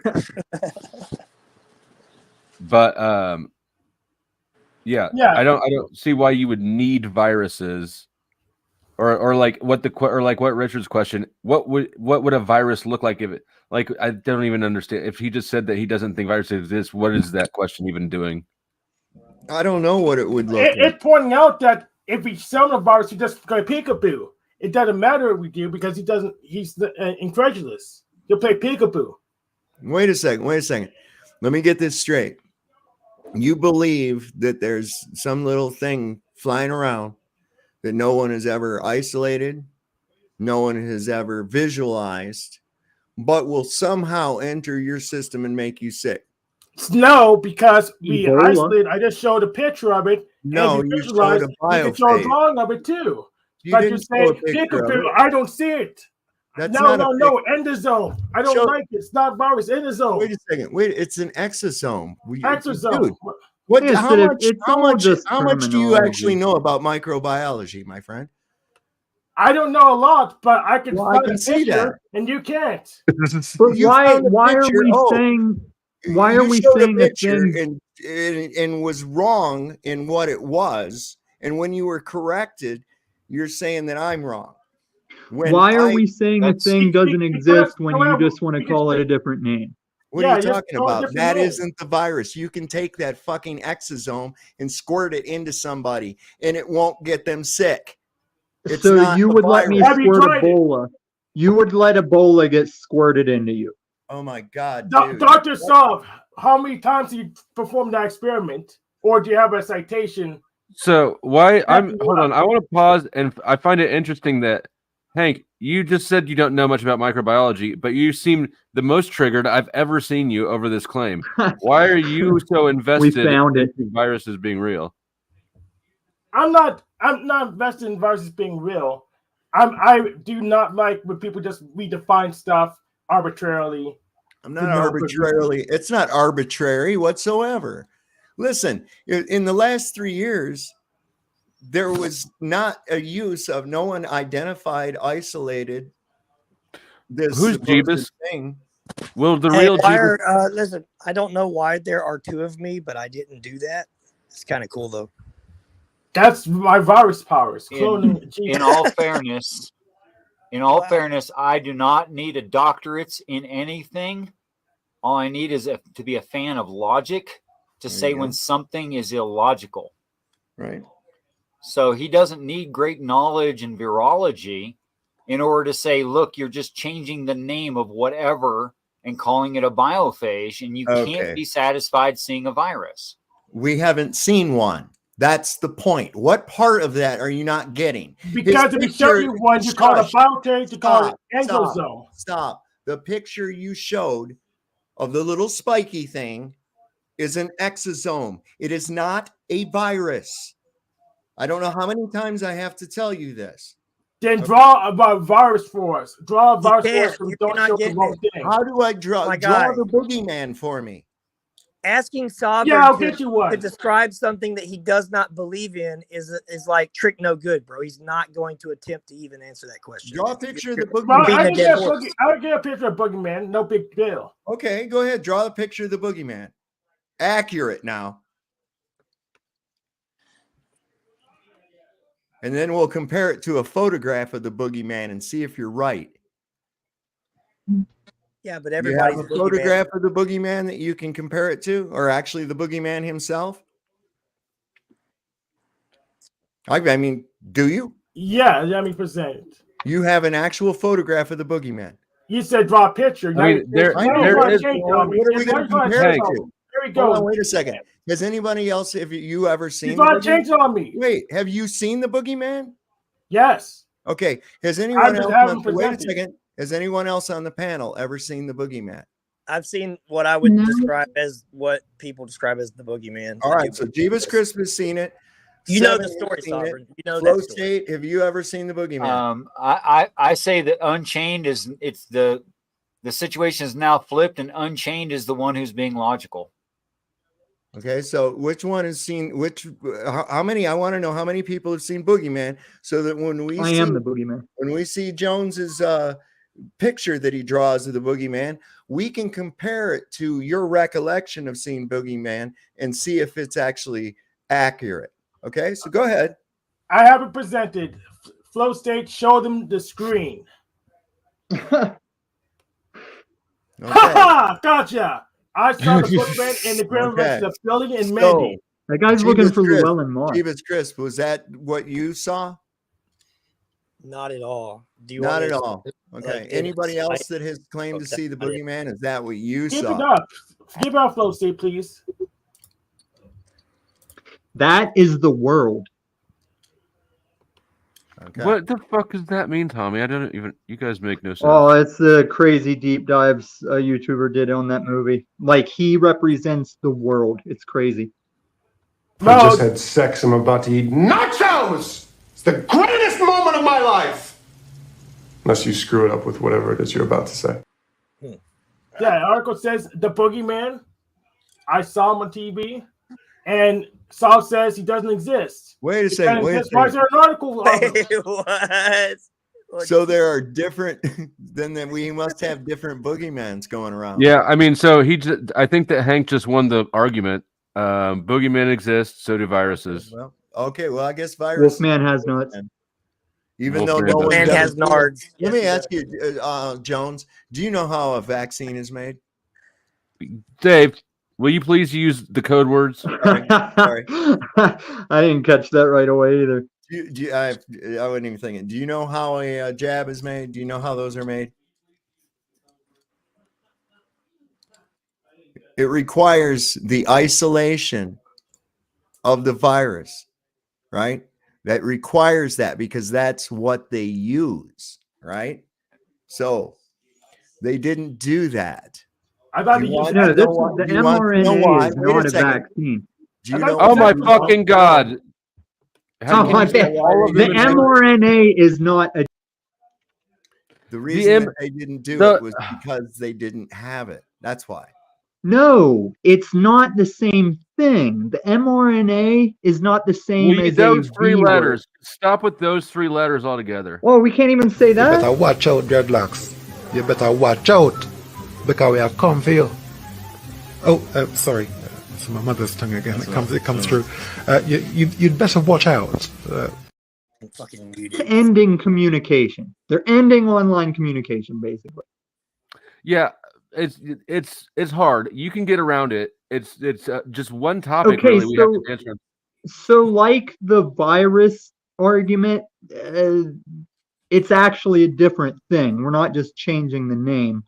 Speaker 1: yeah, I don't see why you would need viruses, or like what Richard's question. What would a virus look like if it, like, I don't even understand. If he just said that he doesn't think viruses exist, what is that question even doing?
Speaker 20: I don't know what it would look like.
Speaker 9: It's pointing out that if we sell a virus, he just go peekaboo. It doesn't matter what we do because he doesn't. He's incredulous. He'll play peekaboo.
Speaker 20: Wait a second. Let me get this straight. You believe that there's some little thing flying around that no one has ever isolated, no one has ever visualized, but will somehow enter your system and make you sick.
Speaker 9: No, because we isolated. I just showed a picture of it.
Speaker 20: No, you showed a biophase.
Speaker 9: You can show a drawing of it too.
Speaker 20: You didn't show a picture of it.
Speaker 9: I don't see it.
Speaker 20: That's
Speaker 9: no, endosome. I don't like it. It's not virus. Endosome.
Speaker 20: Wait a second. It's an exosome.
Speaker 9: Exosome.
Speaker 20: Dude, how much do you actually know about microbiology, my friend?
Speaker 9: I don't know a lot, but I can find
Speaker 20: a
Speaker 9: picture,
Speaker 20: that.
Speaker 9: and you can't.
Speaker 2: But why are we saying? Why are we saying that thing
Speaker 20: and was wrong in what it was, and when you were corrected, you're saying that I'm wrong.
Speaker 2: Why are we saying a thing doesn't exist when you just want to call it a different name?
Speaker 20: What are you talking about? That isn't the virus. You can take that fucking exosome and squirt it into somebody, and it won't get them sick.
Speaker 2: So you would let me squirt Ebola? You would let Ebola get squirted into you?
Speaker 20: Oh my God,
Speaker 9: Dr. Sov, how many times did you perform that experiment, or do you have a citation?
Speaker 1: So hold on. I want to pause, and I find it interesting that, Hank, you just said you don't know much about microbiology, but you seem the most triggered I've ever seen you over this claim. Why are you so invested in viruses being real?
Speaker 9: I'm not invested in viruses being real. I do not like when people just redefine stuff arbitrarily.
Speaker 20: I'm not arbitrarily. It's not arbitrary whatsoever. Listen, in the last 3 years, there was not a use of no one identified, isolated this.
Speaker 1: Who's Jeebus?
Speaker 20: Thing.
Speaker 1: Well, the real Jeebus.
Speaker 17: Listen, I don't know why there are 2 of me, but I didn't do that. It's kind of cool though.
Speaker 9: That's my virus powers.
Speaker 11: In all fairness, I do not need a doctorate in anything. All I need is to be a fan of logic to say when something is illogical.
Speaker 20: Right.
Speaker 11: So he doesn't need great knowledge in virology in order to say, look, you're just changing the name of whatever and calling it a biophage, and you can't be satisfied seeing a virus.
Speaker 20: We haven't seen one. That's the point. What part of that are you not getting?
Speaker 9: Because if we show you one, you call it a biophage, you call it endosome.
Speaker 20: Stop. The picture you showed of the little spiky thing is an exosome. It is not a virus. I don't know how many times I have to tell you this.
Speaker 9: Then draw a virus for us. Draw a virus for us so we don't show the wrong thing.
Speaker 20: How do I draw the boogeyman for me?
Speaker 17: Asking Sovereign to describe something that he does not believe in is like trick no good, bro. He's not going to attempt to even answer that question.
Speaker 20: Draw a picture of the boogeyman.
Speaker 9: I'll get a picture of boogeyman. No big deal.
Speaker 20: Okay, go ahead. Draw a picture of the boogeyman. Accurate now. And then we'll compare it to a photograph of the boogeyman and see if you're right.
Speaker 17: Yeah, but
Speaker 20: You
Speaker 17: everybody's
Speaker 20: have a photograph of the boogeyman that you can compare it to, or actually the boogeyman himself? I mean, do you?
Speaker 9: Yeah, let me present it.
Speaker 20: You have an actual photograph of the boogeyman.
Speaker 9: You said draw a picture.
Speaker 20: I mean, there is. What are we going to compare it to?
Speaker 9: There we go.
Speaker 20: Hold on, wait a second. Has anybody else, have you ever seen?
Speaker 9: You're going to change it on me.
Speaker 20: Wait, have you seen the boogeyman?
Speaker 9: Yes.
Speaker 20: Okay. Has anyone else? Wait a second. Has anyone else on the panel ever seen the boogeyman?
Speaker 17: I've seen what I would describe as what people describe as the boogeyman.
Speaker 20: All right. So Jeebus Crisp has seen it.
Speaker 17: You know the story, Sovereign. You know
Speaker 20: Flow
Speaker 17: that story.
Speaker 20: State, have you ever seen the boogeyman?
Speaker 11: I say that Unchained is the situation is now flipped, and Unchained is the one who's being logical.
Speaker 20: Okay, so which one has seen how many? I want to know how many people have seen Boogeyman, so that when we
Speaker 2: I am the Boogeyman.
Speaker 20: When we see Jones's picture that he draws of the Boogeyman, we can compare it to your recollection of seeing Boogeyman and see if it's actually accurate. Okay, so go ahead.
Speaker 9: I have it presented. Flow State, show them the screen. Ha! Gotcha. I saw the boogeyman in the Grand Rapids of Philly and Mandy.
Speaker 2: That guy's looking for Llewellyn Moss.
Speaker 20: Jeebus Crisp, was that what you saw?
Speaker 17: Not at all.
Speaker 20: Not at all. Okay. Anybody else that has claimed to see the boogeyman? Is that what you
Speaker 9: Give
Speaker 20: saw?
Speaker 9: it up. Give up, Flow State, please.
Speaker 2: That is the world.
Speaker 20: Okay.
Speaker 1: What the fuck does that mean, Tommy? I don't even. You guys make no sense.
Speaker 2: Oh, it's the crazy deep dives a YouTuber did on that movie. Like, he represents the world. It's crazy.
Speaker 10: I just had sex. I'm about to eat nachos. It's the greatest moment of my life. Unless you screw it up with whatever it is you're about to say.
Speaker 9: Yeah, article says the boogeyman. I saw him on TV, and Saul says he doesn't exist.
Speaker 20: Wait a second. Wait a second.
Speaker 9: Why is there an article?
Speaker 17: What?
Speaker 20: So there are different. Then we must have different boogeymen going around.
Speaker 1: Yeah, I mean, so I think that Hank just won the argument. Boogeyman exists, so do viruses.
Speaker 20: Well, okay. Well, I guess virus.
Speaker 2: Wolfman has nuts.
Speaker 20: Even though no one
Speaker 17: has nards.
Speaker 20: Let me ask you, Jones. Do you know how a vaccine is made?
Speaker 1: Dave, will you please use the code words?
Speaker 20: Sorry.
Speaker 2: I didn't catch that right away either.
Speaker 20: I wasn't even thinking. Do you know how a jab is made? Do you know how those are made? It requires the isolation of the virus, right? That requires that because that's what they use, right? So they didn't do that.
Speaker 9: I thought
Speaker 2: the mRNA is not a vaccine.
Speaker 1: Oh my fucking god!
Speaker 2: The mRNA is not a.
Speaker 20: The reason that they didn't do it was because they didn't have it. That's why.
Speaker 2: No, it's not the same thing. The mRNA is not the same as
Speaker 1: those three
Speaker 2: V
Speaker 1: letters.
Speaker 2: word.
Speaker 1: Stop with those three letters altogether.
Speaker 2: Well, we can't even say that.
Speaker 16: You better watch out, dreadlocks. You better watch out because we have come for you. Oh, sorry. It's my mother's tongue again. It comes through. You'd better watch out.
Speaker 2: It's ending communication. They're ending online communication, basically.
Speaker 1: Yeah, it's hard. You can get around it. It's just one topic.
Speaker 2: Okay,
Speaker 1: really. We have to answer.
Speaker 2: So like the virus argument, it's actually a different thing. We're not just changing the name.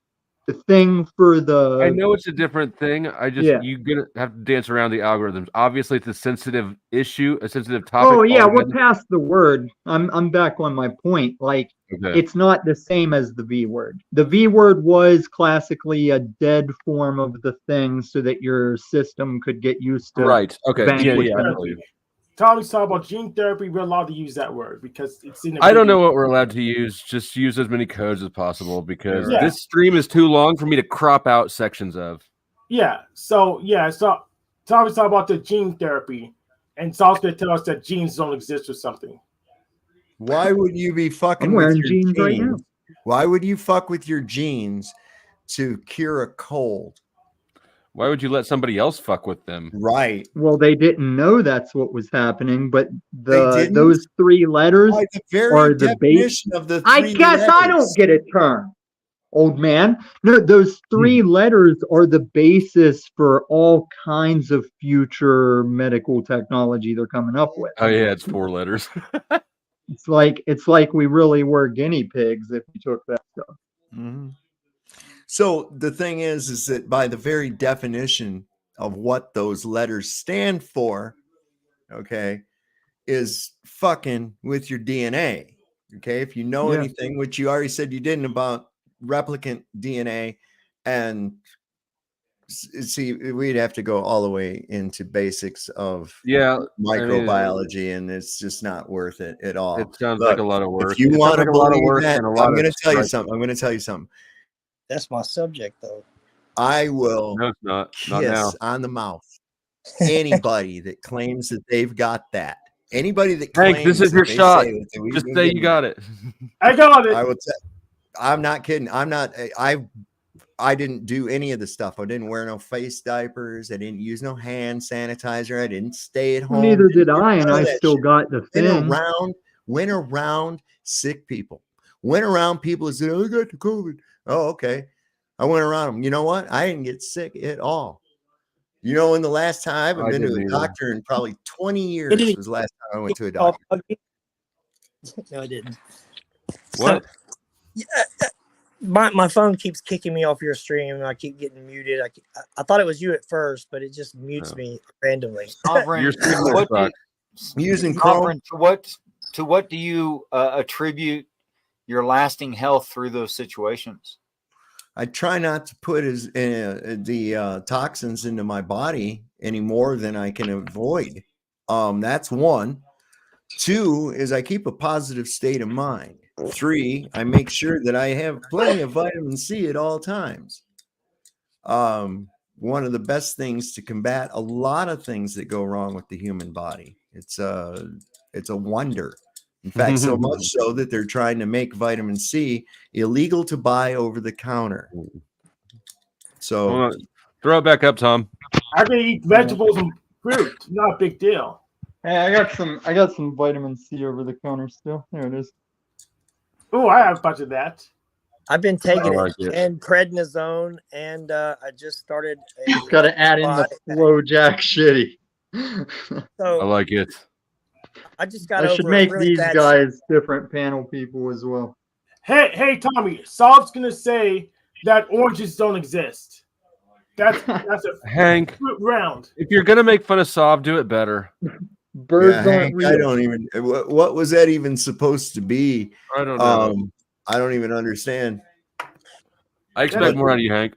Speaker 2: The thing for the
Speaker 1: I know it's a different thing. You're gonna have to dance around the algorithms. Obviously, it's a sensitive issue, a sensitive topic.
Speaker 2: Oh yeah, we're past the word. I'm back on my point. Like it's not the same as the V word. The V word was classically a dead form of the thing, so that your system could get used to.
Speaker 1: Right. Okay. Yeah.
Speaker 9: Tommy's talking about gene therapy. We're allowed to use that word because it's in.
Speaker 1: I don't know what we're allowed to use. Just use as many codes as possible because this stream is too long for me to crop out sections of.
Speaker 9: Yeah. So Tommy's talking about the gene therapy, and Saul's going to tell us that genes don't exist or something.
Speaker 20: Why would you be fucking with your genes right now? Why would you fuck with your genes to cure a cold?
Speaker 1: Why would you let somebody else fuck with them?
Speaker 20: Right.
Speaker 2: Well, they didn't know that's what was happening, but those 3 letters are the base
Speaker 20: of the.
Speaker 2: I guess letters. I don't get a turn, old man. No, those 3 letters are the basis for all kinds of future medical technology they're coming up with.
Speaker 1: Oh yeah, it's 4 letters.
Speaker 2: It's like we really were guinea pigs if we took that stuff.
Speaker 20: Mm-hmm. So the thing is that by the very definition of what those letters stand for, okay, is fucking with your DNA. Okay, if you know anything, which you already said you didn't, about replicant DNA, and see, we'd have to go all the way into basics of microbiology, and it's just not worth it at all.
Speaker 1: It sounds like a lot of work.
Speaker 20: If you want to believe that, I'm going to tell you something. I'm going to tell you something.
Speaker 17: That's my subject, though.
Speaker 20: I will
Speaker 1: no, it's not
Speaker 20: kiss on the mouth anybody that claims that they've got that. Anybody that claims
Speaker 1: Hank, this is your shot. Just say you got it.
Speaker 9: I got it.
Speaker 20: I would say, I'm not kidding. I didn't do any of the stuff. I didn't wear no face diapers. I didn't use no hand sanitizer. I didn't stay at home.
Speaker 2: Neither did I, and I still got the thing.
Speaker 20: Went around sick people. Went around people that said, "Oh, I got the COVID." Oh, okay. I went around them. You know what? I didn't get sick at all. You know, when the last time I haven't been to a doctor in probably 20 years was the last time I went to a doctor.
Speaker 17: No, I didn't.
Speaker 1: What?
Speaker 17: My phone keeps kicking me off your stream, and I keep getting muted. I thought it was you at first, but it just mutes me randomly.
Speaker 11: Sovereign,
Speaker 20: using Chrome.
Speaker 11: To what do you attribute your lasting health through those situations?
Speaker 20: I try not to put the toxins into my body any more than I can avoid. That's 1. 2 is I keep a positive state of mind. 3, I make sure that I have plenty of vitamin C at all times. One of the best things to combat a lot of things that go wrong with the human body. It's a wonder. In fact, so much so that they're trying to make vitamin C illegal to buy over the counter. So
Speaker 1: throw it back up, Tom.
Speaker 9: I can eat vegetables and fruit. Not a big deal.
Speaker 2: Hey, I got some vitamin C over the counter still. There it is.
Speaker 9: Oh, I have a bunch of that.
Speaker 17: I've been taking it and prednisone, and I just started.
Speaker 2: Got to add in the Flow Jack shitty.
Speaker 1: I like it.
Speaker 17: I just got.
Speaker 2: I should make these guys different panel people as well.
Speaker 9: Hey, Tommy. Saul's gonna say that oranges don't exist. That's a
Speaker 1: Hank
Speaker 9: fruit round.
Speaker 1: If you're gonna make fun of Saab, do it better.
Speaker 2: Birds
Speaker 20: Hank, I don't even. What was that even supposed to be?
Speaker 1: I don't know.
Speaker 20: I don't even understand.
Speaker 1: I expect more out of you, Hank.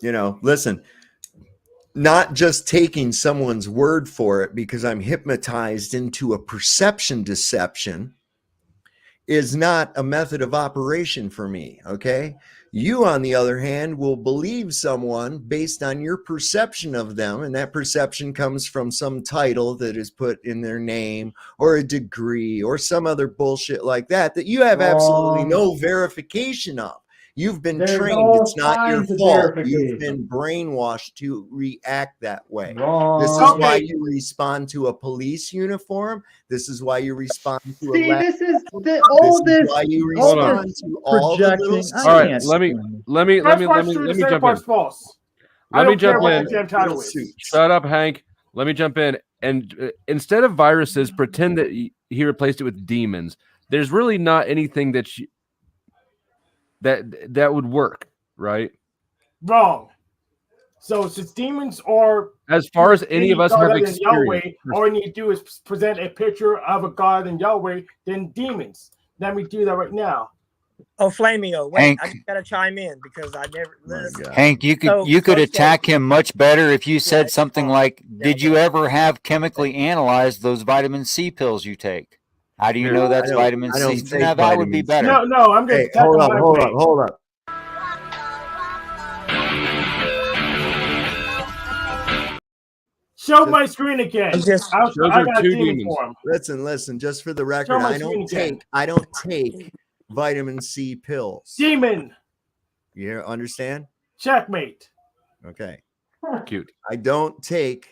Speaker 20: You know, listen. Not just taking someone's word for it because I'm hypnotized into a perception deception is not a method of operation for me, okay? You, on the other hand, will believe someone based on your perception of them, and that perception comes from some title that is put in their name or a degree or some other bullshit like that you have absolutely no verification of. You've been
Speaker 9: There's
Speaker 20: trained.
Speaker 9: all
Speaker 20: It's not your
Speaker 9: kinds of
Speaker 20: fault. You've
Speaker 9: verification.
Speaker 20: been brainwashed to react that way.
Speaker 2: Wrong.
Speaker 20: This is why
Speaker 9: Okay.
Speaker 20: you respond to a police uniform. This is why you respond to
Speaker 2: See,
Speaker 20: a
Speaker 2: this is all
Speaker 20: this
Speaker 2: this.
Speaker 20: is why you
Speaker 2: all
Speaker 20: respond
Speaker 2: this
Speaker 20: to all the little
Speaker 2: projecting. I
Speaker 1: All right,
Speaker 2: can't
Speaker 1: let me
Speaker 2: stand it.
Speaker 1: let me
Speaker 9: First part's true, the second
Speaker 1: jump in.
Speaker 9: part's false. I
Speaker 1: Let me
Speaker 9: don't care
Speaker 1: jump
Speaker 9: what
Speaker 1: in.
Speaker 9: the damn title is.
Speaker 1: Shut up, Hank. Let me jump in. And instead of viruses, pretend that he replaced it with demons. There's really not anything that that would work, right?
Speaker 9: Wrong. So since demons are
Speaker 1: As far as any of us have
Speaker 9: God than Yahweh,
Speaker 1: experienced.
Speaker 9: all we need to do is present a picture of a God and Yahweh, then demons. Then we do that right now.
Speaker 17: Oh, Flamio, wait,
Speaker 11: Hank.
Speaker 17: I just gotta chime in because I never listen.
Speaker 11: Hank, you could attack him much better if you said something like, "Did you ever have chemically analyzed those vitamin C pills you take? How do you know that's vitamin
Speaker 20: I don't
Speaker 11: C?"
Speaker 20: take
Speaker 11: Now that would be
Speaker 20: vitamins.
Speaker 11: better.
Speaker 9: No, I'm going to attack him my way.
Speaker 20: Hold up.
Speaker 9: Show my screen again. I got a demon form.
Speaker 20: Listen. Just for the
Speaker 9: Show
Speaker 20: record,
Speaker 9: my
Speaker 20: I
Speaker 9: screen again.
Speaker 20: don't take vitamin C pills.
Speaker 9: Demon.
Speaker 20: You understand?
Speaker 9: Checkmate.
Speaker 20: Okay.
Speaker 1: Cute.
Speaker 20: I don't take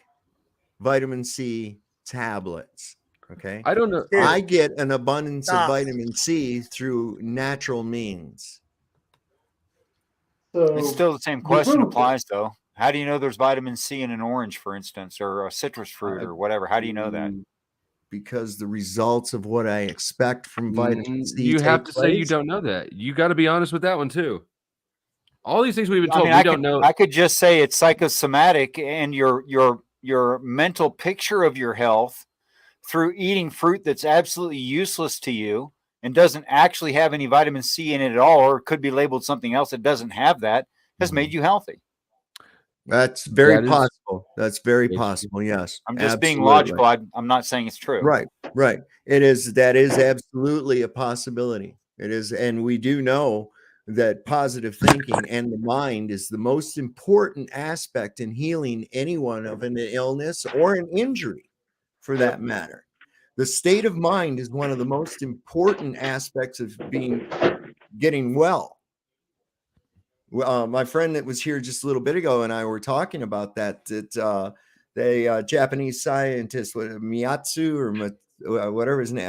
Speaker 20: vitamin C tablets. Okay.
Speaker 1: I don't know.
Speaker 20: I get an abundance
Speaker 17: Stop.
Speaker 20: of vitamin C through natural means.
Speaker 2: So
Speaker 11: It's still the same question applies, though. How do you know there's vitamin C in an orange, for instance, or a citrus fruit or whatever? How do you know that?
Speaker 20: Because the results of what I expect from vitamin C.
Speaker 1: You have
Speaker 20: take
Speaker 1: to say you
Speaker 20: place.
Speaker 1: don't know that. You got to be honest with that one too. All these things we've been
Speaker 11: I
Speaker 1: told,
Speaker 11: mean,
Speaker 1: we
Speaker 11: I
Speaker 1: don't
Speaker 11: could,
Speaker 1: know.
Speaker 11: I could just say it's psychosomatic, and your mental picture of your health through eating fruit that's absolutely useless to you and doesn't actually have any vitamin C in it at all, or could be labeled something else that doesn't have that, has made you healthy.
Speaker 20: That's very
Speaker 1: That is-
Speaker 20: possible. That's very possible. Yes.
Speaker 11: I'm just being
Speaker 20: Absolutely.
Speaker 11: logical. I'm not saying it's true.
Speaker 20: Right. That is absolutely a possibility. It is, and we do know that positive thinking and the mind is the most important aspect in healing anyone of an illness or an injury, for that matter. The state of mind is one of the most important aspects of getting well. My friend that was here just a little bit ago and I were talking about that the Japanese scientist, Miyatsu or whatever his name,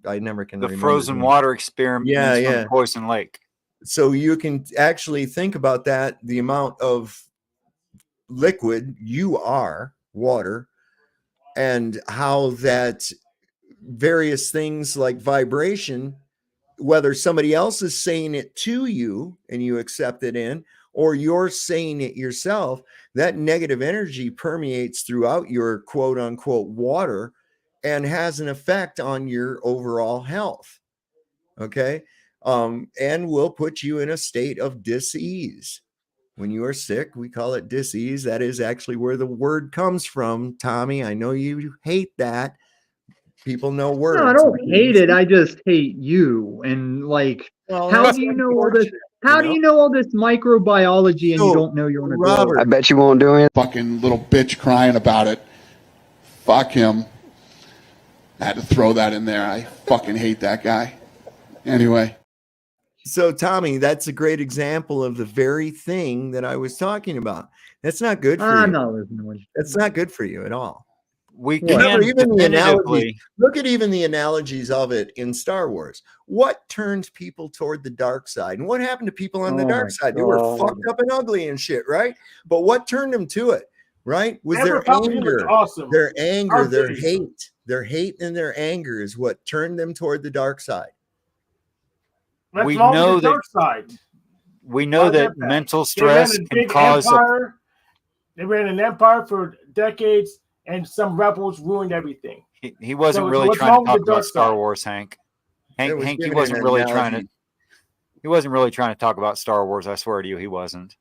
Speaker 20: I never can
Speaker 11: The
Speaker 20: remember.
Speaker 11: frozen water experiment from Poison Lake.
Speaker 20: So you can actually think about that, the amount of liquid you are, water, and how that various things like vibration, whether somebody else is saying it to you and you accept it in, or you're saying it yourself, that negative energy permeates throughout your quote unquote water and has an effect on your overall health. Okay. And will put you in a state of dis-ease. When you are sick, we call it dis-ease. That is actually where the word comes from. Tommy, I know you hate that. People know words.
Speaker 2: No, I don't hate it. I just hate you. And like, how do you know all this? How do you know all this microbiology and you don't know you're on a globe?
Speaker 7: I bet you won't do it. Fucking little bitch crying about it. Fuck him. I had to throw that in there. I fucking hate that guy. Anyway.
Speaker 20: So, Tommy, that's a great example of the very thing that I was talking about. That's not good for you.
Speaker 2: I'm not listening.
Speaker 20: That's not good for you at all.
Speaker 11: We
Speaker 20: Remember,
Speaker 11: can
Speaker 20: even the analogies.
Speaker 11: definitively.
Speaker 20: Look at even the analogies of it in Star Wars. What turned people toward the dark side? And what happened to people on the dark side? They were fucked up and ugly and shit, right? But what turned them to it, right? Was their anger,
Speaker 9: awesome.
Speaker 20: their anger, their
Speaker 9: Arcade.
Speaker 20: hate. Their hate and their anger is what turned them toward the dark side.
Speaker 9: Let's
Speaker 11: We
Speaker 9: love
Speaker 11: know
Speaker 9: the
Speaker 11: that-
Speaker 9: dark side.
Speaker 11: We know
Speaker 9: Why
Speaker 11: that
Speaker 9: is that?
Speaker 11: mental
Speaker 9: They ran
Speaker 11: stress
Speaker 9: a
Speaker 11: can
Speaker 9: big
Speaker 11: cause.
Speaker 9: empire. They ran an empire for decades, and some rebels ruined everything.
Speaker 11: He wasn't
Speaker 9: So
Speaker 11: really
Speaker 9: what's
Speaker 11: trying
Speaker 9: wrong
Speaker 11: to
Speaker 9: with
Speaker 11: talk
Speaker 9: the
Speaker 11: about
Speaker 9: dark
Speaker 11: Star
Speaker 9: side?
Speaker 11: Wars, Hank.
Speaker 20: It was
Speaker 11: Hank, he
Speaker 20: given
Speaker 11: wasn't
Speaker 20: an
Speaker 11: really trying to.
Speaker 20: analogy.
Speaker 11: He wasn't really trying to talk about Star Wars. I swear to you, he wasn't.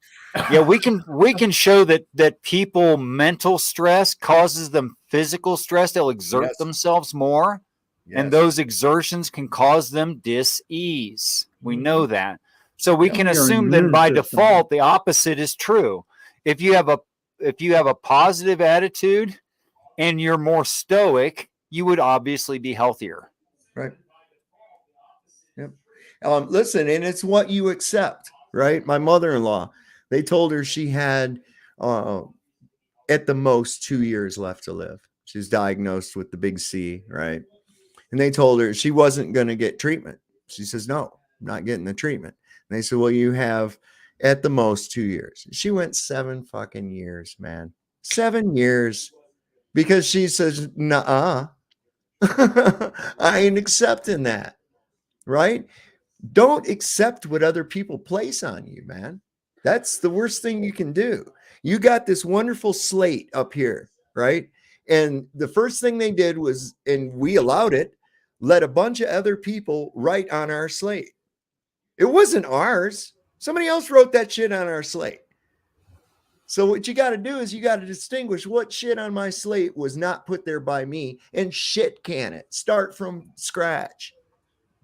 Speaker 11: Yeah, we can show that people mental stress causes them physical stress. They'll exert
Speaker 20: Yes.
Speaker 11: themselves more, and those exertions can cause them dis-ease. We know that. So we can
Speaker 2: Your
Speaker 11: assume that
Speaker 2: immune
Speaker 11: by
Speaker 2: system.
Speaker 11: default the opposite is true. If you have a positive attitude and you're more stoic, you would obviously be healthier.
Speaker 20: Right. Yep. Listen, and it's what you accept. right? My mother-in-law, they told her she had at the most 2 years left to live. She was diagnosed with the big C, right? And they told her she wasn't going to get treatment. She says, no, I'm not getting the treatment. And they said, well, you have at the most 2 years. She went 7 fucking years, man. 7 years. Because she says, nuh-uh. I ain't accepting that, right? Don't accept what other people place on you, man. That's the worst thing you can do. You got this wonderful slate up here, right? And the first thing they did was, and we allowed it, let a bunch of other people write on our slate. It wasn't ours. Somebody else wrote that shit on our slate. So what you got to do is you got to distinguish what shit on my slate was not put there by me and shit can it. Start from scratch.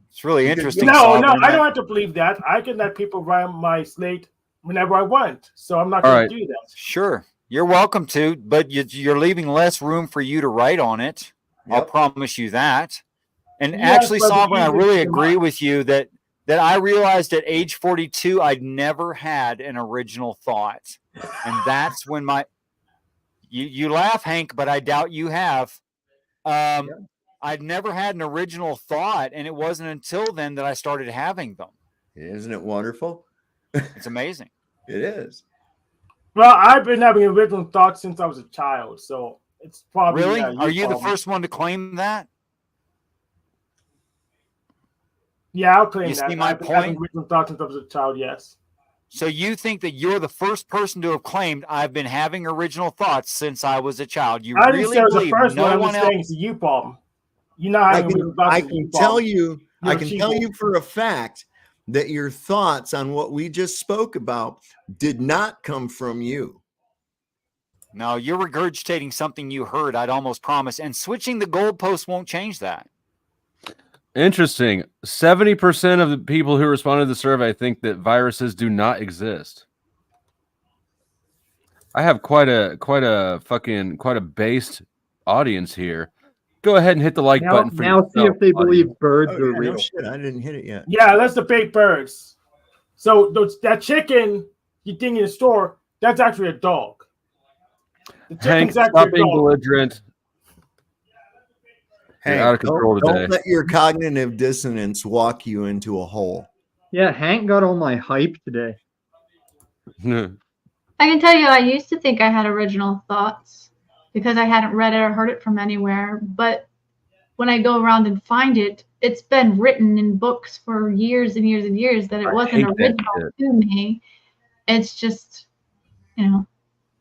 Speaker 11: It's really interesting.
Speaker 9: No, I don't have to believe that. I can let people write on my slate whenever I want. So I'm not going to do that.
Speaker 11: Sure. You're welcome to, but you're leaving less room for you to write on it. Yep. I'll promise you that. And actually, Sovereign, I really agree with you that I realized at age 42, I'd never had an original thought. And that's when you laugh, Hank, but I doubt you have. I'd never had an original thought, and it wasn't until then that I started having them.
Speaker 20: Isn't it wonderful?
Speaker 11: It's amazing.
Speaker 20: It is.
Speaker 9: Well, I've been having original thoughts since I was a child, so it's probably
Speaker 11: really. Are you the first one to claim that?
Speaker 9: Yeah, I'll claim that.
Speaker 11: See my
Speaker 9: I've been
Speaker 11: point?
Speaker 9: having original thoughts since I was a child. Yes.
Speaker 11: So you think that you're the first person to have claimed I've been having original thoughts since I was a child? You
Speaker 9: I
Speaker 11: really
Speaker 9: didn't say I was the
Speaker 11: believe
Speaker 9: first
Speaker 11: no
Speaker 9: one. I'm
Speaker 11: one
Speaker 9: just saying
Speaker 11: else?
Speaker 9: it's you, Paul. You know, I
Speaker 20: can tell you. I can tell you for a fact that your thoughts on what we just spoke about did not come from you.
Speaker 11: No, you're regurgitating something you heard, I'd almost promise. And switching the goalpost won't change that.
Speaker 1: Interesting. 70% of the people who responded to the survey think that viruses do not exist. I have quite a based audience here. Go ahead and hit the like button for
Speaker 2: now. See if they believe birds are real.
Speaker 20: No shit, I didn't hit it yet.
Speaker 9: Yeah, let's debate birds. So that chicken you think in the store, that's actually a dog.
Speaker 1: Hank, stop being belligerent.
Speaker 20: Hank,
Speaker 1: out of control today.
Speaker 20: Don't let your cognitive dissonance walk you into a hole.
Speaker 2: Yeah, Hank got all my hype today.
Speaker 4: I can tell you, I used to think I had original thoughts because I hadn't read it or heard it from anywhere. But when I go around and find it, it's been written in books for years and years and years that it wasn't original to me. It's just,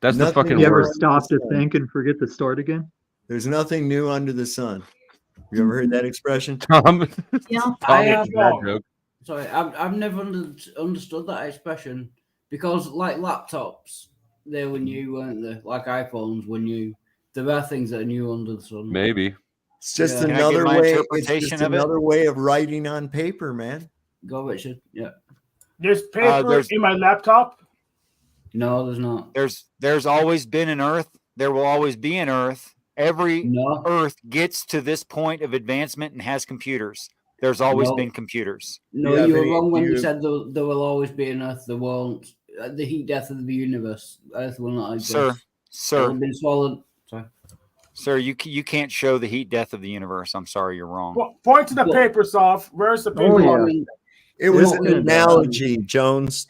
Speaker 1: That's the fucking
Speaker 2: You ever
Speaker 1: word.
Speaker 2: stop to think and forget to start again?
Speaker 20: There's nothing new under the sun. You ever heard that expression?
Speaker 1: Tom?
Speaker 4: Yeah.
Speaker 8: I have. Sorry, I've never understood that expression because, like laptops, they were new, weren't they? Like iPhones were new. There are things that are new under the sun.
Speaker 1: Maybe.
Speaker 20: It's just another way. It's just another way of writing on paper, man.
Speaker 8: Go, Richard. Yeah.
Speaker 9: There's paper in my laptop.
Speaker 8: No, there's not.
Speaker 11: There's always been an Earth. There will always be an Earth. Every Earth gets to this point of advancement and has computers. There's always been computers.
Speaker 8: No, you were wrong when you said there will always be an Earth. There won't. The heat death of the universe. Earth will not exist.
Speaker 11: Sir.
Speaker 8: Been swallowed. Sorry.
Speaker 11: Sir, you can't show the heat death of the universe. I'm sorry, you're wrong.
Speaker 9: Well, point to the paper, Soft. Where's the paper?
Speaker 20: Oh, yeah. It was an analogy, Jones.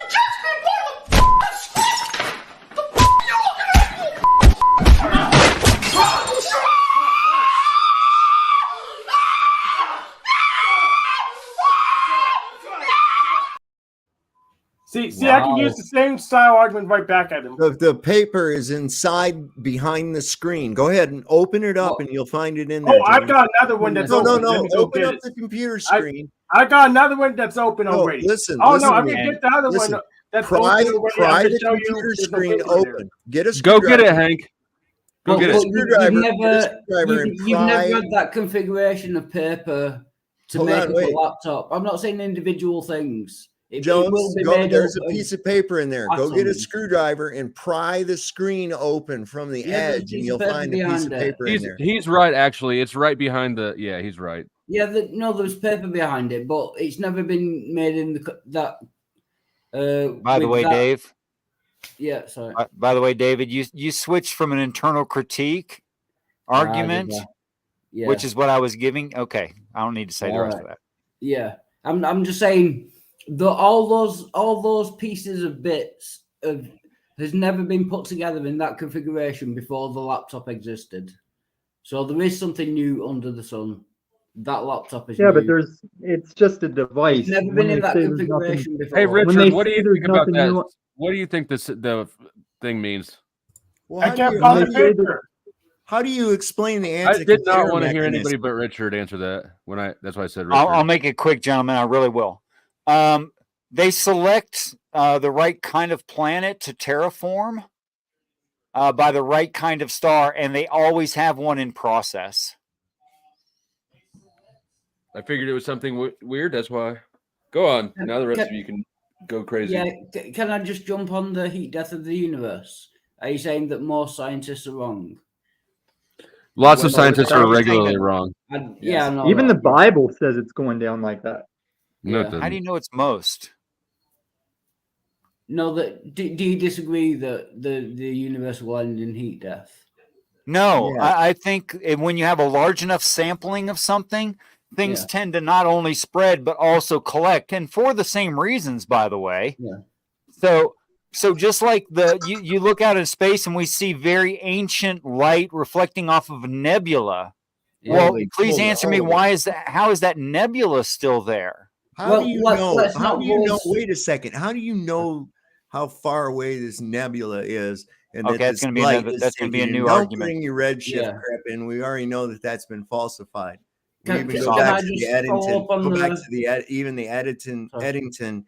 Speaker 9: See, I can use the same style argument right back at him.
Speaker 20: The paper is inside behind the screen. Go ahead and open it up, and you'll find it in there.
Speaker 9: Oh, I've got another one that's open.
Speaker 20: No. Open up the computer screen.
Speaker 9: I got another one that's open already.
Speaker 20: Listen.
Speaker 9: I'm gonna get the other one that's open already.
Speaker 20: Pry the computer screen open. Get a
Speaker 1: Go get it, Hank. Go get it.
Speaker 8: You've never had that configuration of paper to make up a laptop. I'm not saying individual things.
Speaker 20: Jones, there's a piece of paper in there. Go get a screwdriver and pry the screen open from the edge, and you'll find a piece of paper in there.
Speaker 1: He's right, actually. It's right behind the. Yeah, he's right.
Speaker 8: Yeah, there's paper behind it, but it's never been made in that
Speaker 11: By the way, Dave.
Speaker 8: Yeah, sorry.
Speaker 11: By the way, David, you switched from an internal critique argument, which is what I was giving. Okay, I don't need to say the rest of that.
Speaker 8: Yeah, I'm just saying that all those pieces of bits has never been put together in that configuration before the laptop existed. So there is something new under the sun. That laptop is new.
Speaker 2: but it's just a device.
Speaker 8: It's never been in that configuration before.
Speaker 1: Hey, Richard, what do you think about that? What do you think the thing means?
Speaker 20: Well,
Speaker 9: I can't find the picture.
Speaker 20: How do you explain the
Speaker 1: I did not
Speaker 20: anti-compare
Speaker 1: want to hear
Speaker 20: mechanism?
Speaker 1: anybody but Richard answer that. That's why I said Richard.
Speaker 11: I'll make it quick, gentlemen. I really will. They select the right kind of planet to terraform by the right kind of star, and they always have one in process.
Speaker 1: I figured it was something weird. That's why. Go on. Now the rest of you can go crazy.
Speaker 8: Yeah, can I just jump on the heat death of the universe? Are you saying that most scientists are wrong?
Speaker 1: Lots of scientists are regularly wrong.
Speaker 2: Even the Bible says it's going down like that.
Speaker 1: No, it doesn't.
Speaker 11: How do you know it's most?
Speaker 8: No, do you disagree that the universe will end in heat death?
Speaker 11: No, I think when you have a large enough sampling of something, things tend to not only spread but also collect, and for the same reasons, by the way.
Speaker 8: Yeah.
Speaker 11: So just like you look out in space and we see very ancient light reflecting off of a nebula. Well, please answer me. Why is that? How is that nebula still there?
Speaker 20: How do you know? How do you know? Wait a second. How do you know how far away this nebula is? And
Speaker 11: okay, that's going to be a new argument.
Speaker 20: Don't bring your redshift crap in. We already know that that's been falsified.
Speaker 8: Can
Speaker 20: Back to the Eddington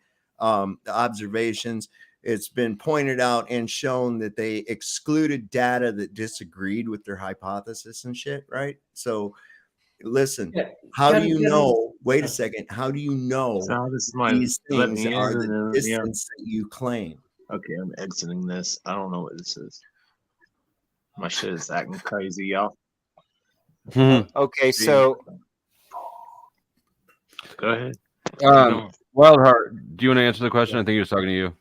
Speaker 20: observations. It's been pointed out and shown that they excluded data that disagreed with their hypothesis and shit, right? So listen, how do you know? Wait a second. How do you know these things are the distance that you claim?
Speaker 18: Okay, I'm exiting this. I don't know what this is. My shit is acting crazy, y'all.
Speaker 11: Okay, so
Speaker 18: go ahead.
Speaker 1: Wildheart, do you want to answer the question? I think he was talking to you.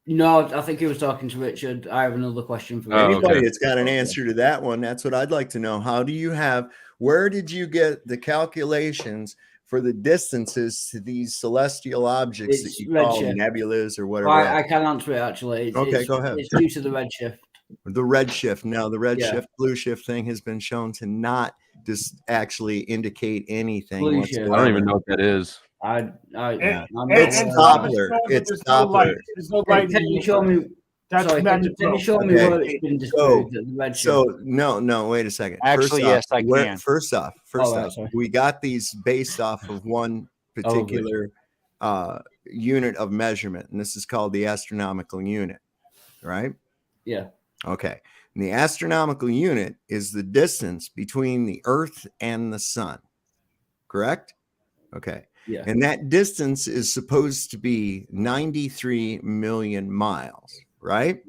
Speaker 8: No, I think he was talking to Richard. I have another question for
Speaker 20: anybody that's got an answer to that one. That's what I'd like to know. Where did you get the calculations for the distances to these celestial objects that you call nebulas or whatever?
Speaker 8: I can answer it actually.
Speaker 20: Go ahead.
Speaker 8: It's due to the redshift.
Speaker 20: The redshift. Now, the redshift blue shift thing has been shown to not just actually indicate anything.
Speaker 1: I don't even know what that is.
Speaker 20: It's Doppler. It's Doppler.
Speaker 8: Can you show me? Can you show me where it's been disproved?
Speaker 20: So no, wait a second.
Speaker 11: Actually, yes, I can.
Speaker 20: First off, we got these based off of one particular unit of measurement, and this is called the astronomical unit, right?
Speaker 8: Yeah.
Speaker 20: Okay. And the astronomical unit is the distance between the Earth and the sun, correct? Okay.
Speaker 8: Yeah.
Speaker 20: And that distance is supposed to be 93 million miles, right?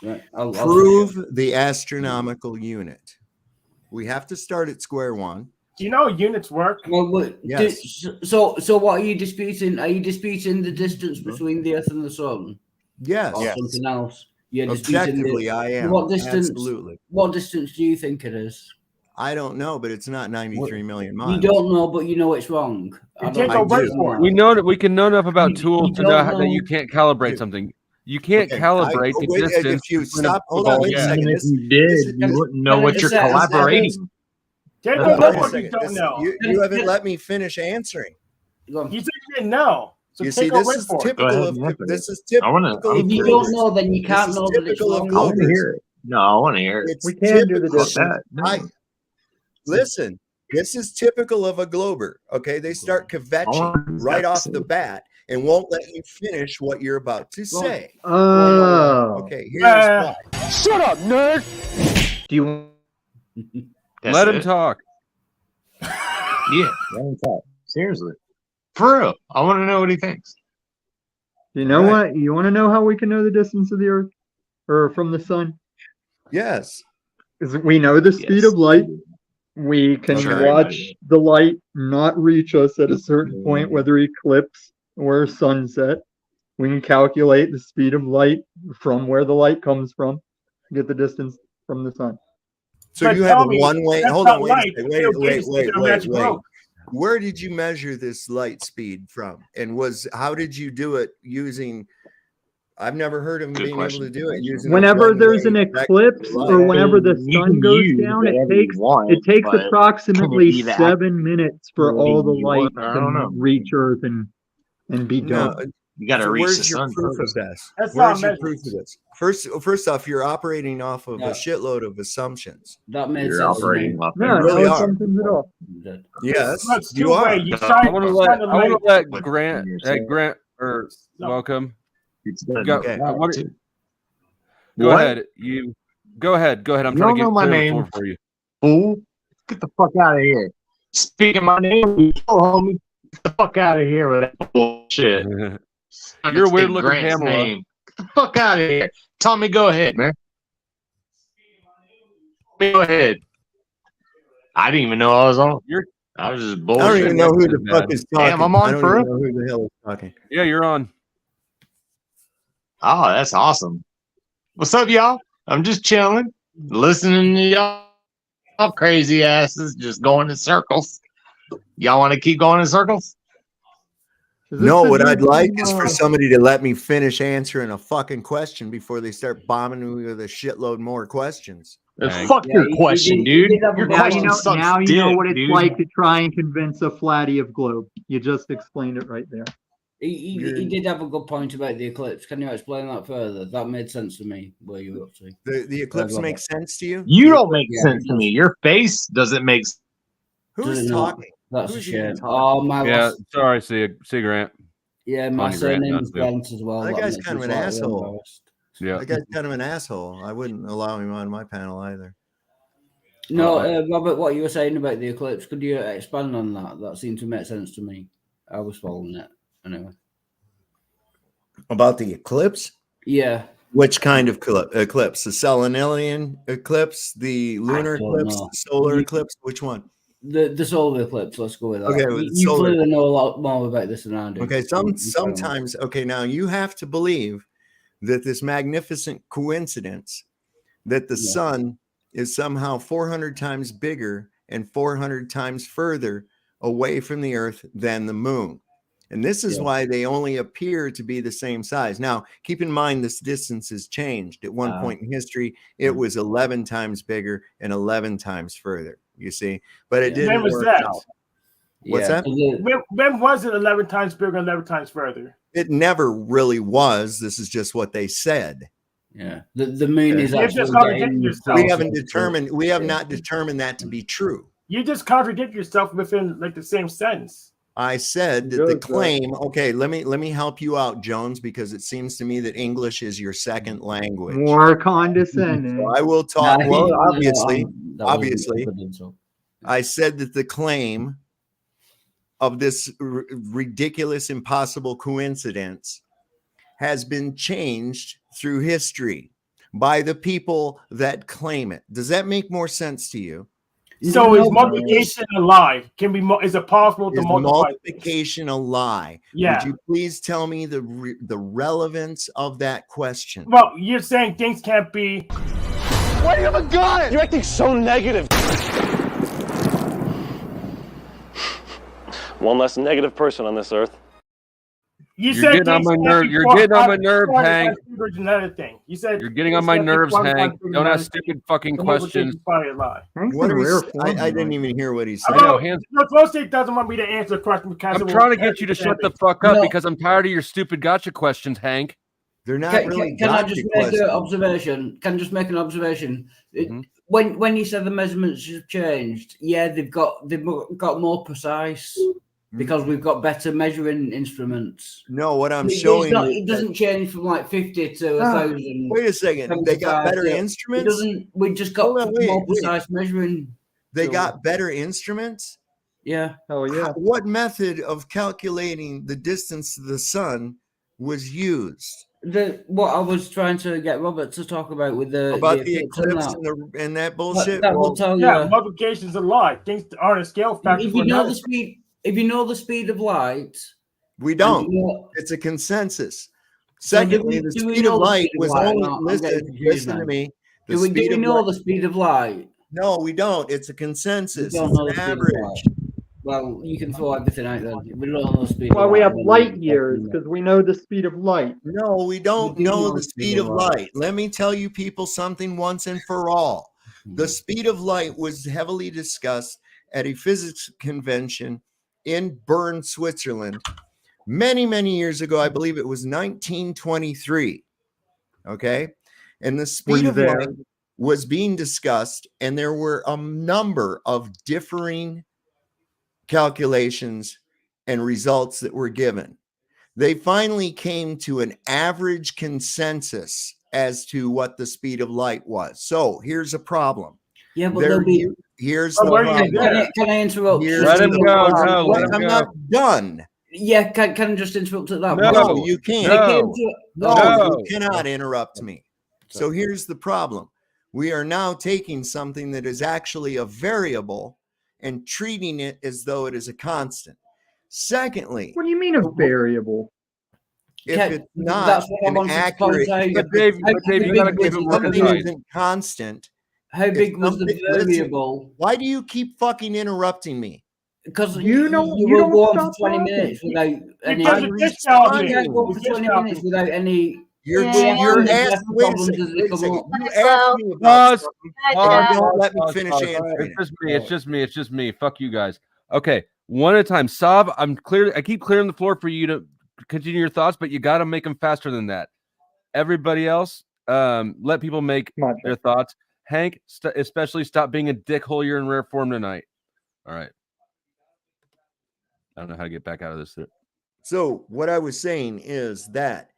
Speaker 8: Right.
Speaker 20: Prove the astronomical unit. We have to start at square one.
Speaker 9: Do you know how units work?
Speaker 8: Well,
Speaker 20: yes.
Speaker 8: So what are you disputing? Are you disputing the distance between the Earth and the sun?
Speaker 20: Yes.
Speaker 8: Or something else?
Speaker 20: Objectively, I am.
Speaker 8: What distance?
Speaker 20: Absolutely.
Speaker 8: What distance do you think it is?
Speaker 20: I don't know, but it's not 93 million miles.
Speaker 8: You don't know, but you know it's wrong.
Speaker 1: We know that we can know enough about tools to know that you can't calibrate something. You can't calibrate the distance.
Speaker 20: If you stop, hold on, wait a second.
Speaker 18: If you did, you wouldn't know what you're collaborating.
Speaker 20: You haven't let me finish answering.
Speaker 9: You said you didn't know. So
Speaker 20: you see, this is typical of this. Is typical.
Speaker 8: If you don't know, then you can't know that it's wrong.
Speaker 18: I want to hear it. No, I want to hear it.
Speaker 20: We can do the distance. Listen, this is typical of a glober. Okay, they start kvetching right off the bat and won't let you finish what you're about to say.
Speaker 2: Oh,
Speaker 20: okay. Here's why.
Speaker 21: Shut up, nerd.
Speaker 2: Do you
Speaker 1: let him talk?
Speaker 18: Yeah, let him talk. Seriously, for real. I want to know what he thinks.
Speaker 2: You know what? You want to know how we can know the distance of the Earth or from the sun?
Speaker 20: Yes,
Speaker 2: because we know the speed of light. We can watch the light not reach us at a certain point, whether eclipse or sunset. We can calculate the speed of light from where the light comes from, get the distance from the sun.
Speaker 20: So
Speaker 9: But
Speaker 20: you have a
Speaker 9: tell me,
Speaker 20: one-way.
Speaker 9: that's
Speaker 20: Hold
Speaker 9: not
Speaker 20: on, wait
Speaker 9: light.
Speaker 20: a second.
Speaker 9: Bill Gates is a magic rope.
Speaker 20: Where did you measure this light speed from? And how did you do it using? I've never heard of him being able to do it using.
Speaker 2: Whenever there's an eclipse or whenever the sun goes down, it takes approximately 7 minutes for all the light to reach Earth and be done.
Speaker 18: You got to reach
Speaker 20: where's
Speaker 18: the
Speaker 20: your
Speaker 18: sun
Speaker 20: proof
Speaker 18: first.
Speaker 20: of this?
Speaker 9: That's
Speaker 20: Where's
Speaker 9: not
Speaker 20: your proof of this? First off, you're operating off of a shitload of assumptions.
Speaker 8: That made
Speaker 18: You're
Speaker 8: sense.
Speaker 18: operating off.
Speaker 2: No,
Speaker 20: really
Speaker 2: no
Speaker 20: are.
Speaker 2: assumptions at all.
Speaker 20: Yes,
Speaker 9: That's
Speaker 20: you
Speaker 9: two
Speaker 20: are.
Speaker 9: way. You shine
Speaker 1: I want to let Grant. Grant, or welcome.
Speaker 20: Okay.
Speaker 1: Go
Speaker 18: What?
Speaker 1: ahead. You go ahead. Go ahead. I'm
Speaker 18: You
Speaker 1: trying
Speaker 18: don't
Speaker 1: to
Speaker 18: know
Speaker 1: get
Speaker 18: my
Speaker 1: clear the
Speaker 18: name.
Speaker 1: floor for you.
Speaker 18: Fool. Get the fuck out of here. Speaking my name, you homie. Get the fuck out of here with that bullshit.
Speaker 1: You're a weird looking
Speaker 18: Grant's
Speaker 1: Pamela.
Speaker 18: name. Get the fuck out of here. Tommy, go ahead, man. Go ahead. I didn't even know I was on. I was just bullshit.
Speaker 20: I don't even know who the fuck is talking.
Speaker 18: Damn, I'm
Speaker 20: I
Speaker 18: on
Speaker 20: don't
Speaker 18: for
Speaker 20: even
Speaker 18: it.
Speaker 20: know who the hell is talking.
Speaker 1: Yeah, you're on.
Speaker 18: Oh, that's awesome. What's up, y'all? I'm just chilling, listening to y'all crazy asses just going in circles. Y'all want to keep going in circles?
Speaker 20: No, what I'd like is for somebody to let me finish answering a fucking question before they start bombing me with a shitload more questions.
Speaker 18: Fuck your question, dude. Your
Speaker 2: Now
Speaker 18: question
Speaker 2: you know.
Speaker 18: sucks
Speaker 2: Now you know
Speaker 18: dick,
Speaker 2: what it's
Speaker 18: dude.
Speaker 2: like to try and convince a flatty of globe. You just explained it right there.
Speaker 8: He did have a good point about the eclipse. Can you explain that further? That made sense to me. Where you were up to?
Speaker 20: The eclipse makes sense to you?
Speaker 18: You don't make sense to me. Your face doesn't make sense.
Speaker 20: Who's talking?
Speaker 8: That's
Speaker 20: Who's
Speaker 8: a
Speaker 20: even
Speaker 8: shame.
Speaker 20: talking?
Speaker 8: Oh, my
Speaker 1: Yeah,
Speaker 8: last.
Speaker 1: sorry, see Grant.
Speaker 8: Yeah, my
Speaker 1: Calling you Grant,
Speaker 8: surname
Speaker 1: not
Speaker 8: is
Speaker 1: Sue.
Speaker 8: Grant as well.
Speaker 20: That guy's kind of an asshole.
Speaker 1: Yeah,
Speaker 20: That guy's kind of an asshole. I wouldn't allow him on my panel either.
Speaker 8: No, Robert, what you were saying about the eclipse, could you expand on that? That seemed to make sense to me. I was following it anyway.
Speaker 20: About the eclipse?
Speaker 8: Yeah.
Speaker 20: Which kind of eclipse? The Selenelian eclipse, the lunar eclipse,
Speaker 8: know.
Speaker 20: the solar eclipse? Which one?
Speaker 8: The solar eclipse. Let's go with that.
Speaker 20: Okay, with the
Speaker 8: You
Speaker 20: solar-
Speaker 8: clearly know a lot more about this than I do.
Speaker 20: Okay, sometimes, okay, now you have to believe that this magnificent coincidence that the sun is somehow 400 times bigger and 400 times further away from the earth than the moon. And this is why they only appear to be the same size. Now, keep in mind this distance has changed. At one point in history, it was 11 times bigger and 11 times further, you see. But it didn't
Speaker 9: When was
Speaker 20: work
Speaker 9: that?
Speaker 20: out. What's that?
Speaker 9: When was it 11 times bigger and 11 times further?
Speaker 20: It never really was. This is just what they said.
Speaker 8: Yeah. The moon is
Speaker 9: You're
Speaker 8: actually
Speaker 9: just contradicting yourself.
Speaker 20: We have not determined that to be true.
Speaker 9: You just contradict yourself within like the same sentence.
Speaker 20: I said that the claim, okay, let me help you out, Jones, because it seems to me that English is your second language.
Speaker 2: More condescending.
Speaker 20: So I will talk.
Speaker 8: No,
Speaker 20: Well,
Speaker 8: no,
Speaker 20: obviously,
Speaker 8: that wasn't
Speaker 20: obviously,
Speaker 8: good insult.
Speaker 20: I said that the claim of this ridiculous, impossible coincidence has been changed through history by the people that claim it. Does that make more sense to you?
Speaker 9: So is multiplication a lie? Is it possible to
Speaker 20: Is
Speaker 9: multiply?
Speaker 20: multiplication a lie?
Speaker 9: Yeah.
Speaker 20: Would you please tell me the relevance of that question?
Speaker 9: Well, you're saying things can't be.
Speaker 21: Why do you have a gun? You're acting so negative. One less negative person on this earth.
Speaker 9: You're
Speaker 1: getting on my nerve. You're getting on my nerve, Hank.
Speaker 9: Another thing. You said
Speaker 1: You're getting on my nerves, Hank. Don't ask stupid fucking questions.
Speaker 20: What I didn't even hear what he said.
Speaker 1: I know, hands.
Speaker 9: No, Flow State doesn't want me to answer the question because
Speaker 1: I'm trying to get you to shut the fuck up because I'm tired of your stupid gotcha questions, Hank.
Speaker 20: They're not
Speaker 8: Can,
Speaker 20: really.
Speaker 8: can I
Speaker 20: gotcha
Speaker 8: just make
Speaker 20: questions.
Speaker 8: an observation? Can I just make an observation? When you said the measurements have changed, yeah, they've got more precise because we've got better measuring instruments.
Speaker 20: No, what I'm showing you.
Speaker 8: It doesn't change from like 50 to 1,000.
Speaker 20: Wait a second. They got better instruments?
Speaker 8: It doesn't. We just got more precise measuring.
Speaker 20: They got better instruments?
Speaker 8: Yeah.
Speaker 2: Oh yeah.
Speaker 20: What method of calculating the distance to the sun was used?
Speaker 8: What I was trying to get Robert to talk about with the
Speaker 20: eclipse and that bullshit.
Speaker 8: That will tell you.
Speaker 9: Yeah, multiplication's a lie. Things are a scale factor.
Speaker 8: If you know the speed, if you know the speed of light,
Speaker 20: we don't. It's a consensus. Secondly, the speed of light was only, listen to me.
Speaker 8: Do we know the speed of light?
Speaker 20: No, we don't. It's a consensus.
Speaker 8: We don't
Speaker 20: It's
Speaker 8: know
Speaker 20: an
Speaker 8: the speed of
Speaker 20: average.
Speaker 8: light. Well, you can throw everything out then. We don't know the speed
Speaker 2: Well,
Speaker 8: of
Speaker 2: we
Speaker 8: light.
Speaker 2: have light years because we know the speed of light.
Speaker 20: No, we don't know the speed of light. Let me tell you people something once and for all. The speed of light was heavily discussed at a physics convention in Bern, Switzerland, many, many years ago. I believe it was 1923. Okay. And the speed of light was being discussed, and there were a number of differing calculations and results that were given. They finally came to an average consensus as to what the speed of light was. So here's a problem.
Speaker 8: Yeah, but
Speaker 20: here's the problem.
Speaker 8: Can I interrupt?
Speaker 1: Let him go. No, let him go.
Speaker 20: I'm not done.
Speaker 8: Yeah, can I just interrupt at that?
Speaker 20: No, you can't.
Speaker 1: No,
Speaker 20: you cannot interrupt me. So here's the problem. We are now taking something that is actually a variable and treating it as though it is a constant. Secondly,
Speaker 2: what do you mean a variable?
Speaker 20: If it's not an accurate,
Speaker 1: but Dave, you gotta give him
Speaker 20: something isn't constant.
Speaker 8: How big was the variable?
Speaker 20: Listen, why do you keep fucking interrupting me?
Speaker 8: Because you will go on for 20 minutes without any. Go for 20 minutes without any.
Speaker 20: You're asking. Wait a second. You asked me about something, and you don't let me finish answering.
Speaker 1: It's just me. Fuck you guys. Okay, one at a time. Sav, I keep clearing the floor for you to continue your thoughts, but you got to make them faster than that. Everybody else, let people make their thoughts. Hank, especially, stop being a dickhole. You're in rare form tonight. All right. I don't know how to get back out of this.
Speaker 20: So what I was saying is that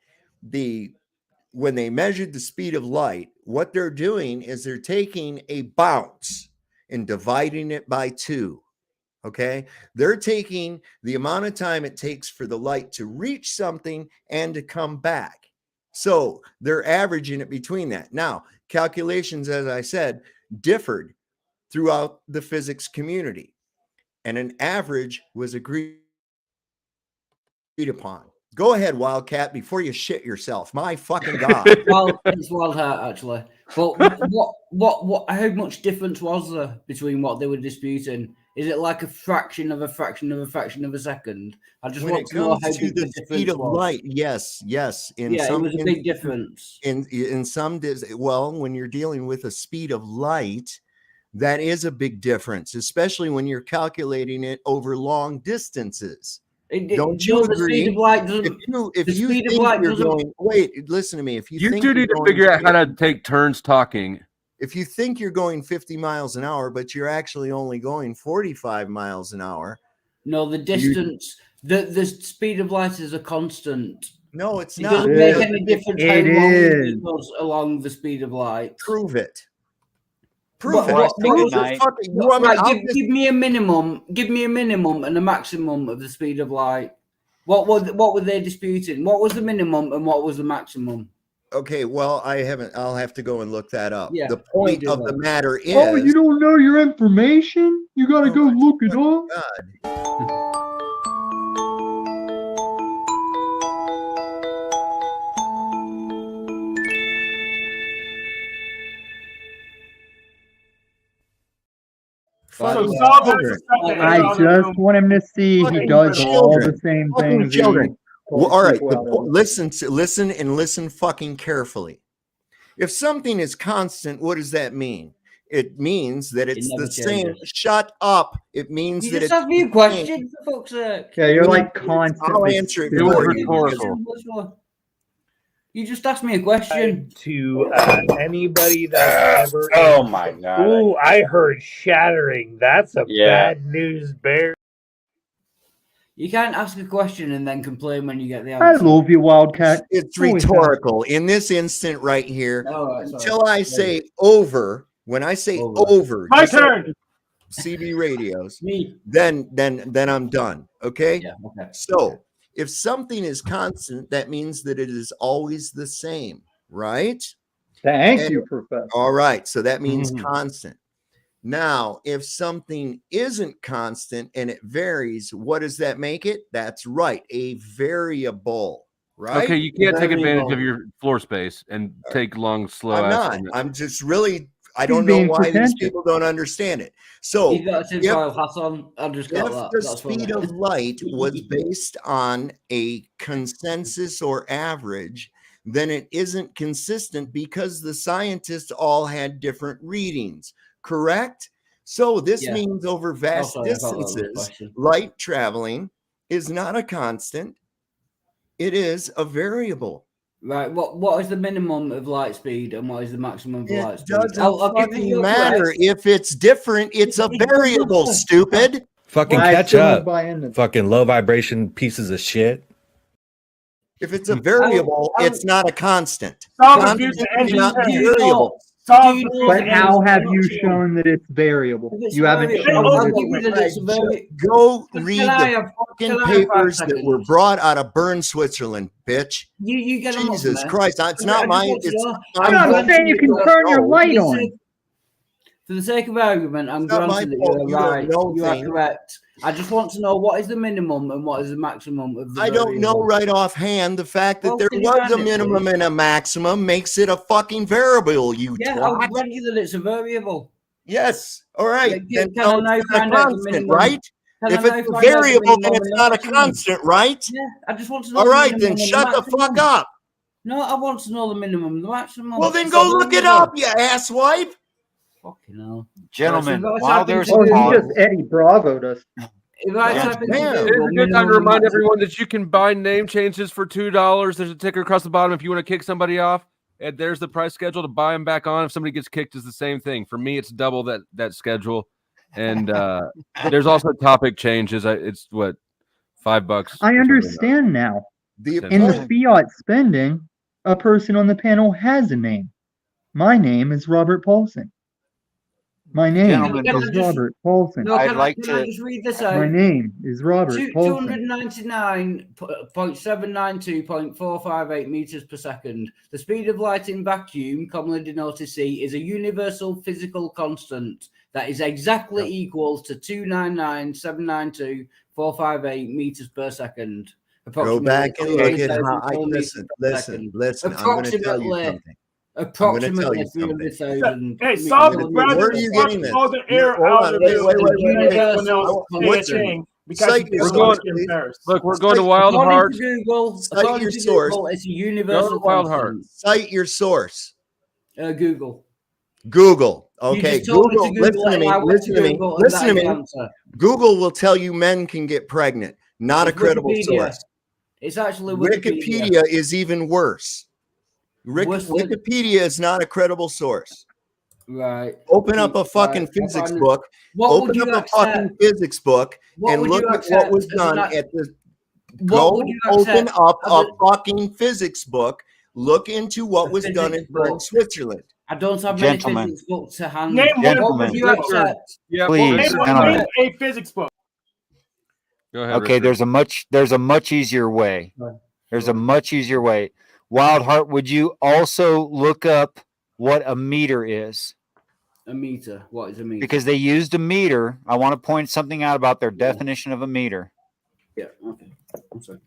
Speaker 20: when they measured the speed of light, what they're doing is they're taking a bounce and dividing it by 2. Okay. They're taking the amount of time it takes for the light to reach something and to come back. So they're averaging it between that. Now, calculations, as I said, differed throughout the physics community, and an average was agreed upon. Go ahead, Wildcat, before you shit yourself. My fucking God.
Speaker 8: Well, it's Wildcat, actually. But what? How much difference was there between what they were disputing? Is it like a fraction of a fraction of a fraction of a second? I just want to know how big the
Speaker 20: speed of light. Yes.
Speaker 8: It was a big difference.
Speaker 20: In some, well, when you're dealing with a speed of light, that is a big difference, especially when you're calculating it over long distances. Don't you agree? If you think you're going, wait, listen to me. If you
Speaker 1: two need to figure out how to take turns talking.
Speaker 20: If you think you're going 50 miles an hour, but you're actually only going 45 miles an hour.
Speaker 8: No, the distance, the speed of light is a constant.
Speaker 20: No, it's
Speaker 8: it
Speaker 20: not.
Speaker 8: Doesn't make any difference how long it goes along the speed of light.
Speaker 20: Prove it. Prove it.
Speaker 8: Give me a minimum. Give me a minimum and a maximum of the speed of light. What were they disputing? What was the minimum and what was the maximum?
Speaker 20: Okay, well, I'll have to go and look that up.
Speaker 8: Yeah,
Speaker 20: the point of the matter is.
Speaker 2: Oh, you don't know your information? You got to go look it up.
Speaker 20: God.
Speaker 2: I just want him to see he does all the same things.
Speaker 20: Children. Well, all right, listen fucking carefully. If something is constant, what does that mean? It means that it's the same. Shut up. It means that it's
Speaker 8: ask me a question, for fuck's sake.
Speaker 2: Yeah, you're like constant.
Speaker 20: I'll answer it.
Speaker 1: It was rhetorical.
Speaker 8: You just asked me a question.
Speaker 15: To anybody that's ever.
Speaker 11: Oh my God.
Speaker 15: Ooh, I heard shattering. That's a bad news bear.
Speaker 8: You can't ask a question and then complain when you get the
Speaker 2: I
Speaker 8: answer.
Speaker 2: love you, Wildcat.
Speaker 20: It's rhetorical in this instant right here. Until I say over, when I say over,
Speaker 9: my turn.
Speaker 20: CB radios.
Speaker 8: Me.
Speaker 20: Then I'm done. Okay.
Speaker 8: Yeah. Okay.
Speaker 20: So if something is constant, that means that it is always the same, right?
Speaker 2: Thank you, Professor.
Speaker 20: All right. So that means constant. Now, if something isn't constant and it varies, what does that make it? That's right, a variable. right?
Speaker 1: Okay, you can't take advantage of
Speaker 20: Variable.
Speaker 1: your floor space and take long, slow
Speaker 20: I'm
Speaker 1: ass
Speaker 20: not.
Speaker 1: estimates.
Speaker 20: I'm just really. I
Speaker 2: He's
Speaker 20: don't know
Speaker 2: being
Speaker 20: why these
Speaker 2: pretentious.
Speaker 20: people don't understand it. So
Speaker 8: He's got a tinfoil hat on. I've just got
Speaker 20: if
Speaker 8: that.
Speaker 20: the
Speaker 8: That's
Speaker 20: speed
Speaker 8: funny.
Speaker 20: of light was based on a consensus or average, then it isn't consistent because the scientists all had different readings, correct? So this
Speaker 8: Yeah.
Speaker 20: means over vast
Speaker 8: sorry, I thought that was a
Speaker 20: distances,
Speaker 8: question.
Speaker 20: light traveling is not a constant. It is a variable.
Speaker 8: Right. What is the minimum of light speed and what is the maximum of light
Speaker 20: It
Speaker 8: speed?
Speaker 20: doesn't
Speaker 8: I'll give
Speaker 20: fucking
Speaker 8: you a
Speaker 20: matter.
Speaker 8: correct.
Speaker 20: If it's different, it's a variable, stupid.
Speaker 3: Fucking
Speaker 2: I
Speaker 3: catch
Speaker 2: still don't
Speaker 3: up.
Speaker 2: buy into that.
Speaker 3: Fucking low vibration pieces of shit.
Speaker 20: If it's a variable, it's not a constant.
Speaker 9: Solve the
Speaker 20: Constant
Speaker 9: future
Speaker 20: is not
Speaker 9: engineering.
Speaker 20: variable.
Speaker 9: Solve
Speaker 8: you
Speaker 9: the
Speaker 8: know-
Speaker 2: But
Speaker 9: future
Speaker 2: how have
Speaker 9: engineering.
Speaker 2: you shown that it's variable?
Speaker 8: If it's
Speaker 2: You haven't
Speaker 8: variable,
Speaker 2: shown
Speaker 8: I'll
Speaker 2: that
Speaker 8: give you that it's very.
Speaker 20: Go
Speaker 8: Can
Speaker 20: read
Speaker 8: I
Speaker 20: the
Speaker 8: have-
Speaker 20: fucking
Speaker 8: can I have 5
Speaker 20: papers that were
Speaker 8: seconds?
Speaker 20: brought out of Bern, Switzerland, bitch.
Speaker 8: You get them up
Speaker 20: Jesus
Speaker 8: there.
Speaker 20: Christ, it's
Speaker 8: I
Speaker 20: not
Speaker 8: just
Speaker 20: my.
Speaker 8: want to
Speaker 20: It's
Speaker 8: know-
Speaker 20: not
Speaker 2: I'm
Speaker 20: my
Speaker 2: not
Speaker 20: fault
Speaker 2: saying you
Speaker 20: that
Speaker 2: can
Speaker 20: don't
Speaker 2: turn your
Speaker 20: know.
Speaker 2: light
Speaker 8: For
Speaker 2: on.
Speaker 8: the sake of argument, I'm
Speaker 20: It's not my
Speaker 8: granting that
Speaker 20: fault
Speaker 8: you're
Speaker 20: you don't
Speaker 8: right.
Speaker 20: know
Speaker 8: You are
Speaker 20: things.
Speaker 8: correct. I just want to know what is the minimum and what is the maximum of the
Speaker 20: I don't know
Speaker 8: variable.
Speaker 20: right offhand. The fact that
Speaker 8: Well,
Speaker 20: there
Speaker 8: can you
Speaker 20: was
Speaker 8: find
Speaker 20: a
Speaker 8: it,
Speaker 20: minimum
Speaker 8: please?
Speaker 20: and a maximum makes it a fucking variable, you
Speaker 8: Yeah, I'll
Speaker 20: twat.
Speaker 8: grant you that it's a variable.
Speaker 20: Yes. All right.
Speaker 8: Yeah,
Speaker 20: Then
Speaker 8: can I
Speaker 20: no,
Speaker 8: now
Speaker 20: it's not a
Speaker 8: find out the
Speaker 20: constant,
Speaker 8: minimum?
Speaker 20: right?
Speaker 8: Can
Speaker 20: If
Speaker 8: I now
Speaker 20: it's a
Speaker 8: find out the
Speaker 20: variable, then
Speaker 8: minimum
Speaker 20: it's
Speaker 8: and the
Speaker 20: not a
Speaker 8: maximum?
Speaker 20: constant, right?
Speaker 8: Yeah, I just want to know
Speaker 20: All
Speaker 8: the
Speaker 20: right,
Speaker 8: minimum
Speaker 20: then
Speaker 8: and the
Speaker 20: shut the
Speaker 8: maximum.
Speaker 20: fuck up.
Speaker 8: No, I want to know the minimum and the maximum.
Speaker 20: Well, then
Speaker 8: It's
Speaker 20: go
Speaker 8: a
Speaker 20: look it
Speaker 8: variable.
Speaker 20: up, you asswipe.
Speaker 8: Fucking hell.
Speaker 11: Gentlemen,
Speaker 8: Right, so if I
Speaker 11: while
Speaker 8: type
Speaker 11: there's
Speaker 8: into
Speaker 2: Oh, he
Speaker 11: pause,
Speaker 8: Google-
Speaker 2: just Eddie Bravo'd us.
Speaker 8: If I
Speaker 20: God
Speaker 8: type into
Speaker 20: damn.
Speaker 1: It is
Speaker 8: Google
Speaker 1: a good time
Speaker 8: minimum
Speaker 1: to
Speaker 8: and
Speaker 1: remind
Speaker 8: maximum,
Speaker 1: everyone that you can buy name changes for $2. There's a ticker across the bottom if you want to kick somebody off. And there's the price schedule to buy them back on. If somebody gets kicked, is the same thing. For me, it's double that schedule. And there's also topic changes. It's what, $5.
Speaker 2: I understand now.
Speaker 20: The
Speaker 2: In the fiat spending, a person on the panel has a name. My name is Robert Paulson. My name
Speaker 11: Gentlemen,
Speaker 2: is Robert Paulson.
Speaker 8: No,
Speaker 11: I'd
Speaker 8: can,
Speaker 11: like
Speaker 8: can I
Speaker 11: to-
Speaker 8: just read this out?
Speaker 2: My name is Robert Paulson.
Speaker 8: 299.792.458 meters per second. The speed of light in vacuum, commonly denoted C, is a universal physical constant that is exactly equal to 299.792.458 meters per second.
Speaker 20: Go back and look at how I
Speaker 8: 300,000
Speaker 20: listen.
Speaker 8: meters per
Speaker 20: Listen.
Speaker 8: second.
Speaker 20: I'm going to tell you something.
Speaker 8: Approximately
Speaker 20: you something.
Speaker 8: 300,000.
Speaker 9: Hey, solve the
Speaker 20: Where are you getting this?
Speaker 9: all the air
Speaker 20: Hold
Speaker 9: out
Speaker 20: on,
Speaker 9: of
Speaker 20: wait,
Speaker 9: this.
Speaker 20: wait, wait,
Speaker 9: You
Speaker 20: wait,
Speaker 9: make
Speaker 20: wait.
Speaker 9: everyone else say
Speaker 20: What's
Speaker 9: a
Speaker 20: your-
Speaker 9: thing because
Speaker 20: cite
Speaker 9: you
Speaker 20: your
Speaker 9: feel
Speaker 20: source,
Speaker 9: embarrassed.
Speaker 20: please.
Speaker 1: Look, we're going to Wild
Speaker 8: According
Speaker 1: Heart.
Speaker 8: to Google,
Speaker 20: Cite
Speaker 8: according
Speaker 20: your
Speaker 8: to
Speaker 20: source.
Speaker 8: Google, it's a
Speaker 1: Go
Speaker 8: universal
Speaker 1: to Wild Heart.
Speaker 8: constant.
Speaker 20: Cite your source.
Speaker 8: Google.
Speaker 20: Google.
Speaker 8: You
Speaker 20: Okay,
Speaker 8: just told me
Speaker 20: Google.
Speaker 8: to Google
Speaker 20: Listen to
Speaker 8: it,
Speaker 20: me.
Speaker 8: and I went
Speaker 20: Listen
Speaker 8: to
Speaker 20: to me.
Speaker 8: Google, and
Speaker 20: Listen
Speaker 8: that
Speaker 20: to
Speaker 8: is
Speaker 20: me.
Speaker 8: the answer.
Speaker 20: Google will tell you men can get pregnant. Not a
Speaker 8: It's
Speaker 20: credible
Speaker 8: Wikipedia.
Speaker 20: source.
Speaker 8: It's actually
Speaker 20: Wikipedia is even worse.
Speaker 8: Worse than-
Speaker 20: Wikipedia is not a credible source.
Speaker 8: Right.
Speaker 20: Open up a fucking
Speaker 8: Right.
Speaker 20: physics
Speaker 8: I'll find it.
Speaker 20: book.
Speaker 8: What would
Speaker 20: Open
Speaker 8: you
Speaker 20: up a
Speaker 8: accept?
Speaker 20: fucking physics book
Speaker 8: What
Speaker 20: and
Speaker 8: would
Speaker 20: look
Speaker 8: you
Speaker 20: at what was
Speaker 8: accept as
Speaker 20: done
Speaker 8: an-
Speaker 20: at the.
Speaker 8: What
Speaker 20: Go
Speaker 8: would you
Speaker 20: open
Speaker 8: accept
Speaker 20: up
Speaker 8: as
Speaker 20: a fucking physics book. Look into what
Speaker 8: A
Speaker 20: was done in
Speaker 8: physics book?
Speaker 20: Switzerland.
Speaker 8: I don't have many
Speaker 11: Gentlemen.
Speaker 8: physics books to hand.
Speaker 9: Name one
Speaker 8: What would you
Speaker 9: physics book.
Speaker 8: accept?
Speaker 1: Yeah,
Speaker 11: Please,
Speaker 9: Name
Speaker 11: gentlemen.
Speaker 9: a physics book.
Speaker 1: Go ahead.
Speaker 11: Okay,
Speaker 1: Richard.
Speaker 11: there's a much easier way. There's a much easier way. Wild Heart, would you also look up what a meter is?
Speaker 8: A meter. What is a meter?
Speaker 11: Because they used a meter. I want to point something out about their definition of a meter.
Speaker 8: Yeah. Okay. I'm sorry.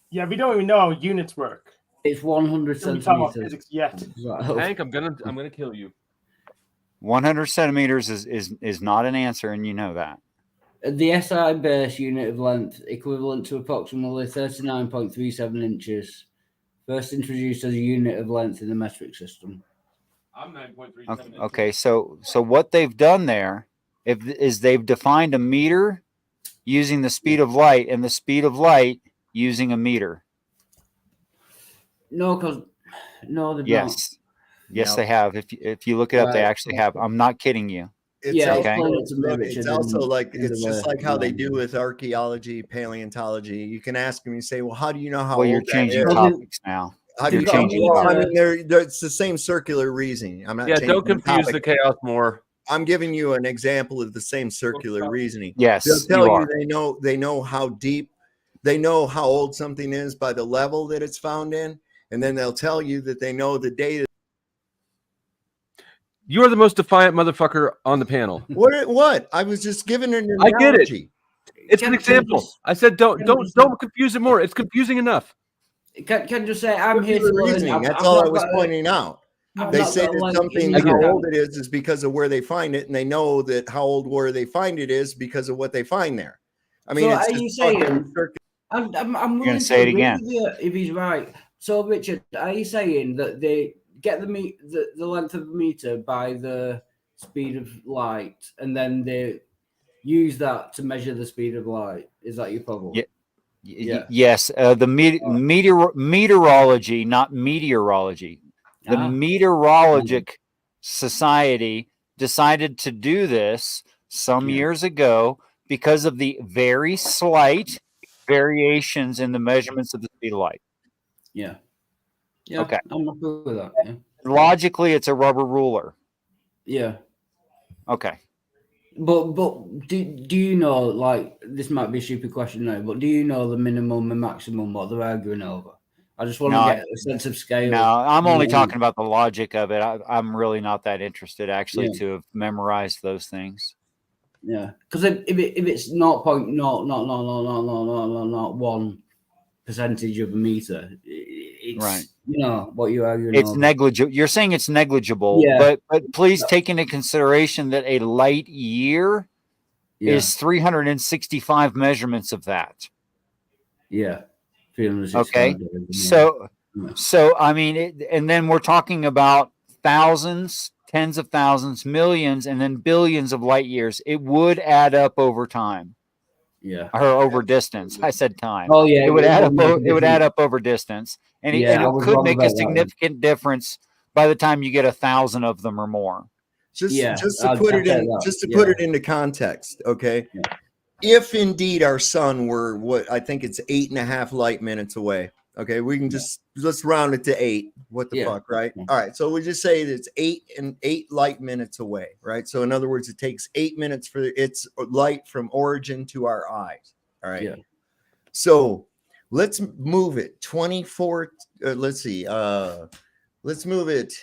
Speaker 9: Yeah, we don't even know how units work.
Speaker 8: It's 100
Speaker 9: We're talking about
Speaker 8: centimeters.
Speaker 9: physics yet.
Speaker 1: Hank, I'm gonna kill you.
Speaker 11: 100 centimeters is not an answer, and you know that.
Speaker 8: The SI base unit of length equivalent to approximately 39.37 inches. First introduced as a unit of length in the metric system.
Speaker 1: I'm 9.37.
Speaker 11: Okay, so what they've done there is they've defined a meter using the speed of light, and the speed of light using a meter.
Speaker 8: No, because no, they
Speaker 11: Yes, yes,
Speaker 20: No.
Speaker 11: they have. If you look it up, they
Speaker 8: Right.
Speaker 11: actually have. I'm not kidding you.
Speaker 20: It's
Speaker 8: Yeah,
Speaker 20: also,
Speaker 8: explain it to me,
Speaker 20: look,
Speaker 8: Richard,
Speaker 20: it's also
Speaker 8: in-
Speaker 20: like
Speaker 8: in
Speaker 20: it's
Speaker 8: the
Speaker 20: just
Speaker 8: way-
Speaker 20: like how they
Speaker 8: no.
Speaker 20: do with archaeology, paleontology. You can ask them, you say, well, how do you know how
Speaker 11: Well, you're
Speaker 20: old that
Speaker 11: changing
Speaker 20: is?
Speaker 11: topics now.
Speaker 20: How do
Speaker 11: You're
Speaker 20: you
Speaker 11: changing
Speaker 20: well, I
Speaker 11: topics.
Speaker 20: mean, it's the same circular reasoning. I'm not
Speaker 1: Yeah,
Speaker 20: changing
Speaker 1: don't confuse the
Speaker 20: topic.
Speaker 1: chaos more.
Speaker 20: I'm giving you an example of the same circular reasoning.
Speaker 11: Yes,
Speaker 20: They'll tell
Speaker 11: you
Speaker 20: you
Speaker 11: are.
Speaker 20: they know how deep, they know how old something is by the level that it's found in, and then they'll tell you that they know the data.
Speaker 1: You are the most defiant motherfucker on the panel.
Speaker 20: What? I was just giving an
Speaker 1: I get it.
Speaker 20: analogy.
Speaker 1: It's an example. I said don't confuse it more. It's confusing enough.
Speaker 8: Can just say I'm here to learn.
Speaker 20: Reasoning. That's all I was pointing out. They say that something how old it is because of where they find it, and they know that how old where they find it is because of what they find there. I mean,
Speaker 8: so
Speaker 20: it's
Speaker 8: are
Speaker 20: just
Speaker 8: you saying? I'm willing to
Speaker 11: say it
Speaker 8: agree
Speaker 11: again
Speaker 8: with you if he's right. So, Richard, are you saying that they get the length of the meter by the speed of light, and then they use that to measure the speed of light? Is that your problem?
Speaker 11: Yeah. Yes. The meteorology, not meteorology. The Meteorologic Society decided to do this some years ago because of the very slight variations in the measurements of the speed of light.
Speaker 8: Yeah.
Speaker 11: Okay.
Speaker 8: I'm happy with that. Yeah.
Speaker 11: Logically, it's a rubber ruler.
Speaker 8: Yeah.
Speaker 11: Okay.
Speaker 8: But do you know, like, this might be a stupid question now, but do you know the minimum and maximum what they're arguing over? I just want to get a sense of scale.
Speaker 11: No, I'm only talking about the logic of it. I'm really not that interested actually to have memorized those things.
Speaker 8: Yeah, because if it's 0.00001% of a meter, it's
Speaker 11: right.
Speaker 8: You know what you're arguing.
Speaker 11: It's
Speaker 8: over.
Speaker 11: negligible. You're saying it's negligible, but please take into consideration that a light year is 365 measurements of that.
Speaker 8: Yeah.
Speaker 11: Okay. So I mean, and then we're talking about thousands, tens of thousands, millions, and then billions of light years. It would add up over time.
Speaker 8: Yeah.
Speaker 11: Or over distance. I said time.
Speaker 8: Oh yeah.
Speaker 11: It would add up. It would add up over distance, and it could make a significant difference by the time you get 1,000 of them or more.
Speaker 20: Just to put it into context, okay? Yeah. If indeed our sun were what I think it's 8.5 light minutes away, okay, we can just let's round it to 8. What the fuck, right? All right, so we just say that it's 8 light minutes away, right? So in other words, it takes 8 minutes for its light from origin to our eyes. All right. Yeah. So let's move it 24. Let's see. Let's move it.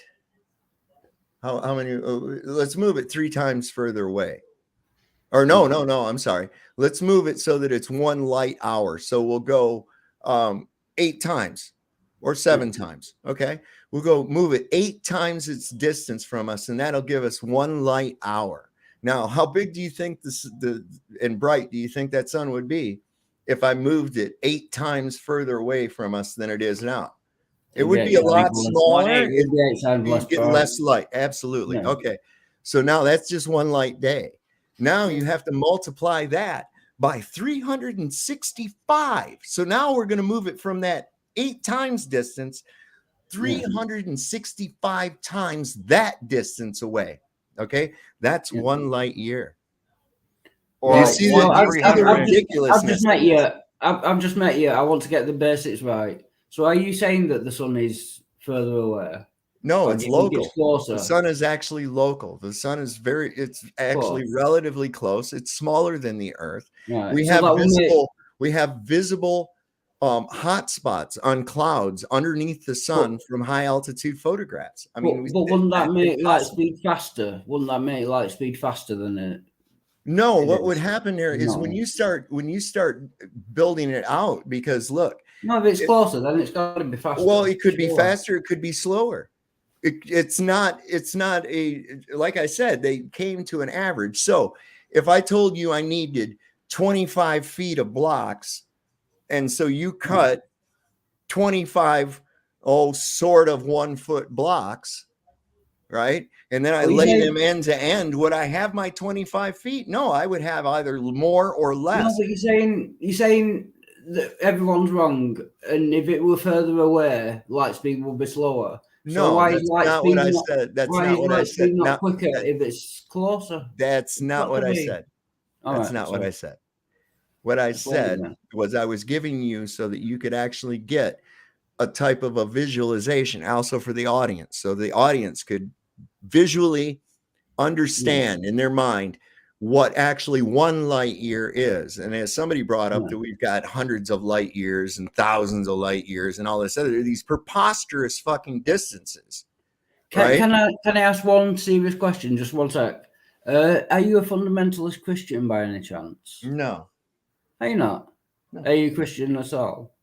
Speaker 20: How many? Let's move it 3 times further away. Or no, I'm sorry. Let's move it so that it's 1 light hour. So we'll go 8 times or 7 times. Okay. We'll go move it 8 times its distance from us, and that'll give us 1 light hour. Now, how big do you think and bright do you think that sun would be if I moved it 8 times further away from us than it is now? It would be a lot smaller. You'd get less light. Absolutely. Yeah. Okay. So now that's just 1 light day. Now you have to multiply that by 365. So now we're going to move it from that 8 times distance, 365 times that distance away. Okay. That's 1 light year.
Speaker 8: Or
Speaker 20: you see the ridiculousness.
Speaker 8: I've just met you. I want to get the basics right. So are you saying that the sun is further away?
Speaker 20: No, it's local. The sun is actually local. The sun is it's actually relatively close. It's smaller than the Earth. Right. We have visible hot spots on clouds underneath the sun from high altitude photographs. I mean,
Speaker 8: but wouldn't that make light speed faster? Wouldn't that make light speed faster than it?
Speaker 20: No, what would happen there is when you start building it out, because look.
Speaker 8: No, if it's closer, then it's got to be faster.
Speaker 20: Well, it could be faster. It could be slower. It's not like I said, they came to an average. So if I told you I needed 25 feet of blocks, and so you cut 25 sort of 1 foot blocks, right? And then I lay them end to end, would I have my 25 feet? No, I would have either more or less.
Speaker 8: No, but you're saying that everyone's wrong, and if it were further away, light speed would be slower.
Speaker 20: No, so that's not what I said. That's not what I said.
Speaker 8: Not quicker if it's closer.
Speaker 20: That's not what I said. That's not what I said. What I said was I was giving you so that you could actually get a type of a visualization also for the audience. So the audience could visually understand in their mind what actually 1 light year is. And as somebody brought up that we've got hundreds of light years and thousands of light years and all this these preposterous fucking distances.
Speaker 8: Can I ask one serious question? Just one sec. Are you a fundamentalist Christian by any chance?
Speaker 20: No.
Speaker 8: Are you not?
Speaker 20: No.
Speaker 8: Are you Christian at all?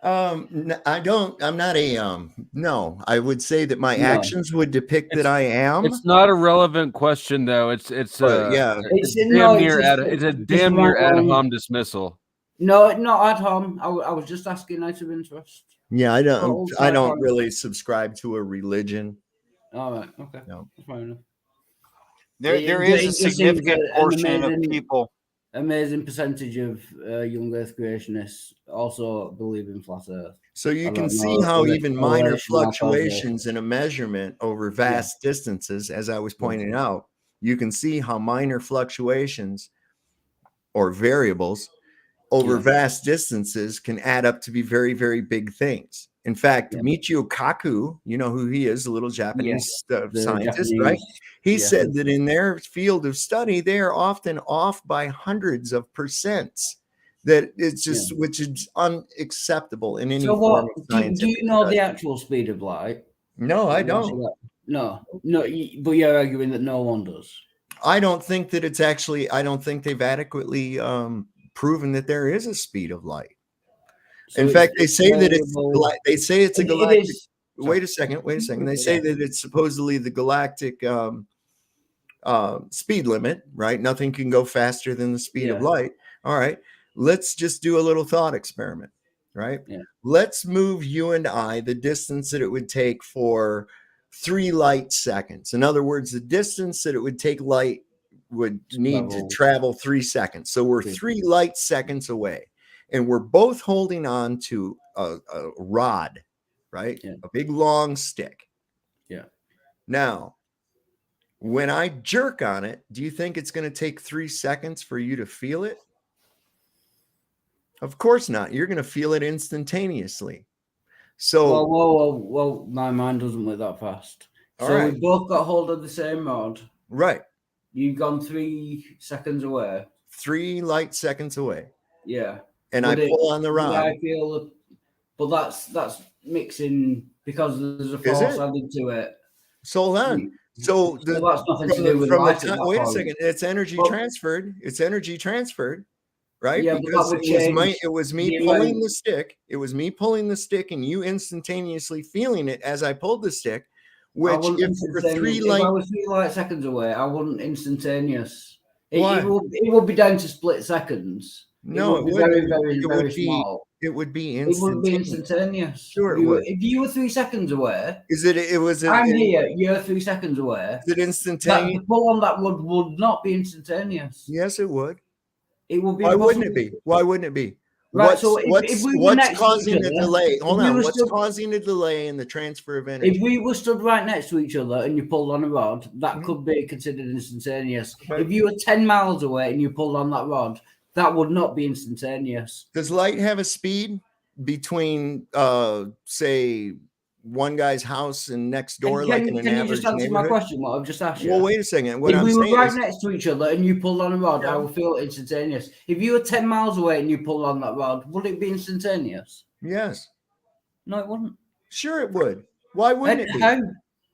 Speaker 20: I don't. I'm not a no. I would say that my
Speaker 8: No.
Speaker 20: actions would depict that I am.
Speaker 1: It's not a relevant question though. It's
Speaker 20: yeah.
Speaker 1: It's damn near it's a damn near ad hom dismissal.
Speaker 8: No, not ad hom. I was just asking out of interest.
Speaker 20: Yeah, I don't.
Speaker 8: Oh,
Speaker 20: I don't really subscribe to a religion.
Speaker 8: All right. Okay.
Speaker 20: No.
Speaker 8: That's fair enough.
Speaker 11: There is a significant portion of people.
Speaker 8: Amazing percentage of young Earth creationists also believe in flat Earth.
Speaker 20: So you can see how even minor fluctuations in a measurement over vast distances, as I was pointing out, you can see how minor fluctuations or variables over vast distances can add up to be very, very big things. In fact, Michio Kaku, you know who he is, a little Japanese scientist, right? He said that in their field of study, they are often off by hundreds of percents. That it's just, which is unacceptable in any form of science.
Speaker 8: Do you know the actual speed of light?
Speaker 20: No, I don't.
Speaker 8: No, but you're arguing that no one does.
Speaker 20: I don't think that it's actually, I don't think they've adequately proven that there is a speed of light. So in fact, they say that it's a galactic. Wait a second. They say that it's supposedly the galactic speed limit, right? Nothing can go faster than the speed of light. All right. Let's just do a little thought experiment, right? Yeah. Let's move you and I the distance that it would take for 3 light seconds. In other words, the distance that it would take light would need to travel 3 seconds. So we're 3 light seconds away. And we're both holding on to a rod, right? Yeah. A big long stick.
Speaker 8: Yeah.
Speaker 20: Now, when I jerk on it, do you think it's going to take 3 seconds for you to feel it? Of course not. You're going to feel it instantaneously. So,
Speaker 8: well, my mind doesn't work that fast. So we both got hold of the same rod.
Speaker 20: Right.
Speaker 8: You've gone 3 seconds away.
Speaker 20: 3 light seconds away.
Speaker 8: Yeah.
Speaker 20: And I pull on the rod.
Speaker 8: I feel, but that's mixing because there's a force added to it.
Speaker 20: So hold on. So
Speaker 8: that's nothing to do with light.
Speaker 20: Wait a second. It's energy transferred. It's energy transferred, right?
Speaker 8: Yeah,
Speaker 20: because it was me pulling the stick. It was me pulling the stick, and you instantaneously feeling it as I pulled the stick. Which, if for 3 light,
Speaker 8: if I was 3 light seconds away, I wouldn't instantaneous. It will be down to split seconds.
Speaker 20: No,
Speaker 8: it would be very small.
Speaker 20: It would be
Speaker 8: instantaneous. It wouldn't be instantaneous.
Speaker 20: Sure, it would.
Speaker 8: If you were 3 seconds away,
Speaker 20: I'm
Speaker 8: here. You're 3 seconds away.
Speaker 20: Is it instantaneous?
Speaker 8: The pull on that would not be instantaneous.
Speaker 20: Yes, it would.
Speaker 8: It would be.
Speaker 20: Why wouldn't it be? Why wouldn't it be?
Speaker 8: Right,
Speaker 20: what's causing the delay? Hold on. What's causing the delay in the transfer of energy?
Speaker 8: If we were stood right next to each other and you pulled on a rod, that could be considered instantaneous. Right. If you were 10 miles away and you pulled on that rod, that would not be instantaneous.
Speaker 20: Does light have a speed between, say, one guy's house and next door, like in an average neighborhood? Can you just answer
Speaker 8: my question? What I've just asked you.
Speaker 20: Well, wait a second.
Speaker 8: If we were right next to each other and you pulled on a rod, I would feel instantaneous. If you were 10 miles away and you pulled on that rod, would it be instantaneous?
Speaker 20: Yes.
Speaker 8: No, it wouldn't.
Speaker 20: Sure, it would. Why wouldn't it be?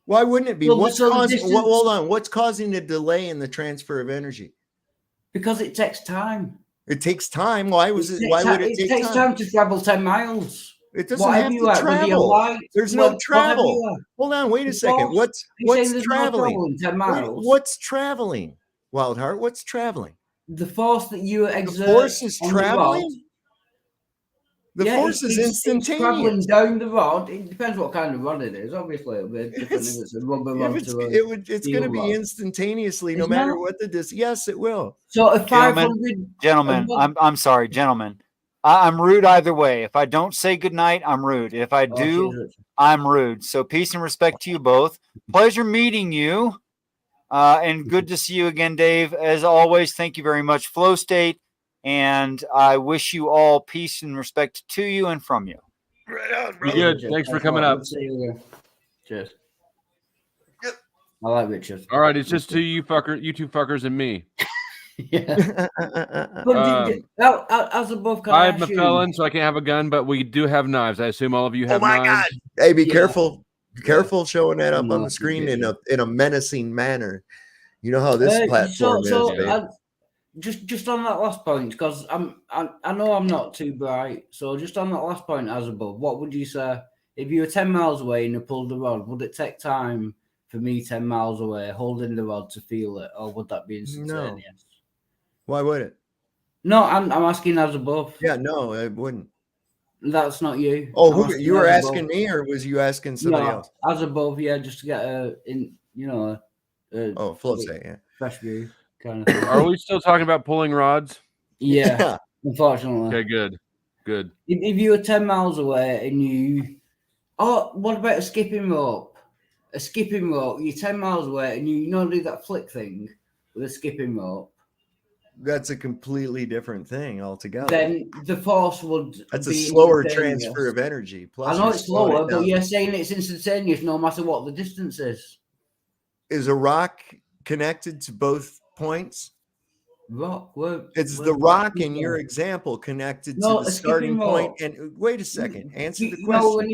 Speaker 20: Why wouldn't it be? Well, hold on. What's causing the delay in the transfer of energy?
Speaker 8: Because it takes time.
Speaker 20: It takes time. Why would it take time?
Speaker 8: It takes time to travel 10 miles.
Speaker 20: It doesn't have to travel. There's no travel. Hold on, wait a second. What's traveling?
Speaker 8: 10 miles.
Speaker 20: What's traveling? Wildheart, what's traveling?
Speaker 8: The force that you exert.
Speaker 20: The force is traveling? The force is instantaneous.
Speaker 8: It's traveling down the rod. It depends what kind of rod it is. Obviously, it'll be different if it's a rubber rod.
Speaker 20: It's going to be instantaneously, no matter what the distance. Yes, it will.
Speaker 8: So if 500
Speaker 11: gentlemen, I'm sorry, gentlemen. I'm rude either way. If I don't say goodnight, I'm rude. If I do, I'm rude. So peace and respect to you both. Pleasure meeting you. And good to see you again, Dave. As always, thank you very much, Flow State. And I wish you all peace and respect to you and from you.
Speaker 20: Right on,
Speaker 1: bro. Good. Thanks for coming up.
Speaker 8: Cheers. I like Richard.
Speaker 1: All right, it's just you two fuckers and me.
Speaker 8: Yeah. As above,
Speaker 1: I'm a felon, so I can't have a gun, but we do have knives. I assume all of you have knives.
Speaker 20: God. Hey, be careful. Be careful showing that up on the screen in a menacing manner. You know how this platform is, babe.
Speaker 8: just on that last point, because I know I'm not too bright. So just on that last point, as above, what would you say if you were 10 miles away and you pulled the rod? Would it take time for me 10 miles away holding the rod to feel it, or would that be instantaneous?
Speaker 20: No. Why would it?
Speaker 8: No, I'm asking as above.
Speaker 20: Yeah, no, it wouldn't.
Speaker 8: That's not you.
Speaker 20: Oh, you were asking me, or was you asking somebody else?
Speaker 8: As above, yeah, just to get
Speaker 20: full say, yeah,
Speaker 8: fresh view kind of thing.
Speaker 1: Are we still talking about pulling rods?
Speaker 8: Yeah, unfortunately.
Speaker 1: Okay, good.
Speaker 8: If you were 10 miles away and you, what about a skipping rope? A skipping rope, you're 10 miles away and you do that flick thing with a skipping rope.
Speaker 20: That's a completely different thing altogether.
Speaker 8: Then the force would.
Speaker 20: That's a
Speaker 8: be
Speaker 20: slower transfer of energy. Plus,
Speaker 8: I know it's slower, but you're saying it's instantaneous no matter what the distance is.
Speaker 20: Is a rock connected to both points?
Speaker 8: It's
Speaker 20: the rock in your example connected to the starting point. And wait a second, answer the question.
Speaker 8: When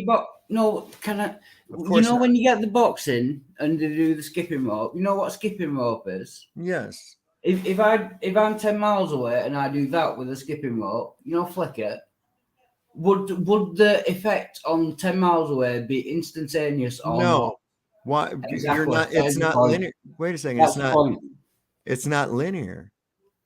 Speaker 8: you get the box in and they do the skipping rope, you know what a skipping rope is?
Speaker 20: Yes.
Speaker 8: If I'm 10 miles away and I do that with a skipping rope, flick it, would the effect on 10 miles away be instantaneous or
Speaker 20: no?
Speaker 8: Not?
Speaker 20: Why?
Speaker 8: Exactly.
Speaker 20: You're not. It's not linear. Wait a second. It's not linear.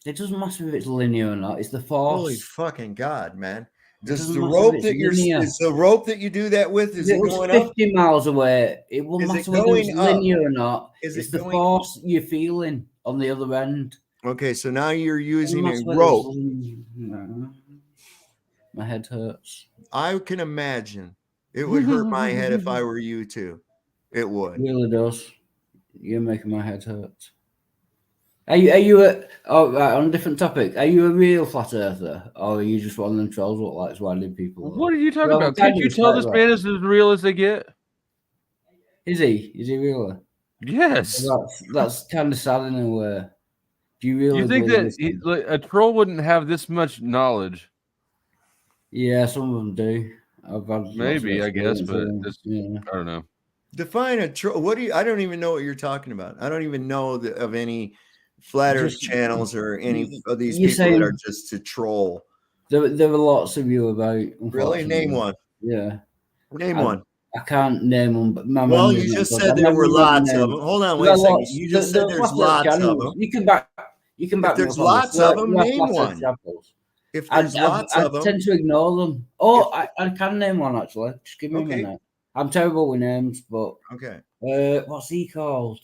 Speaker 8: It doesn't matter if it's linear or not. It's the force.
Speaker 20: Holy fucking God, man! Does the rope that is the rope that you do that with? Is it going
Speaker 8: 50 miles away? It won't matter whether it's linear or not.
Speaker 20: It's
Speaker 8: the force you're feeling on the other end.
Speaker 20: Okay, so now you're using a rope.
Speaker 8: No. My head hurts.
Speaker 20: I can imagine it would hurt my head if I were you too. It would.
Speaker 8: It really does. You're making my head hurt. Are you on a different topic? Are you a real flat earther, or are you just one of them trolls what likes winding people up?
Speaker 1: What are you talking about? Can't you tell this man is as real as they get?
Speaker 8: Is he? Is he really?
Speaker 1: Yes.
Speaker 8: That's kind of sad in a way. Do you really?
Speaker 1: You think that a troll wouldn't have this much knowledge?
Speaker 8: Yeah, some of them do.
Speaker 1: Maybe, I guess, but I don't know.
Speaker 20: Define a troll. What do you? I don't even know what you're talking about. I don't even know of any flat earth channels or any of these people that are just to troll.
Speaker 8: There are lots of you about.
Speaker 20: Really? Name one.
Speaker 8: Yeah.
Speaker 20: Name one.
Speaker 8: I can't name them, but
Speaker 20: you just said there were lots of them. Hold on, wait a second. You just said there's lots of them.
Speaker 8: You can back.
Speaker 20: If there's lots of them, name one. If there's lots of them,
Speaker 8: I tend to ignore them. Oh, I can name one actually. Just give me a minute. I'm terrible with names, but
Speaker 20: okay.
Speaker 8: What's he called?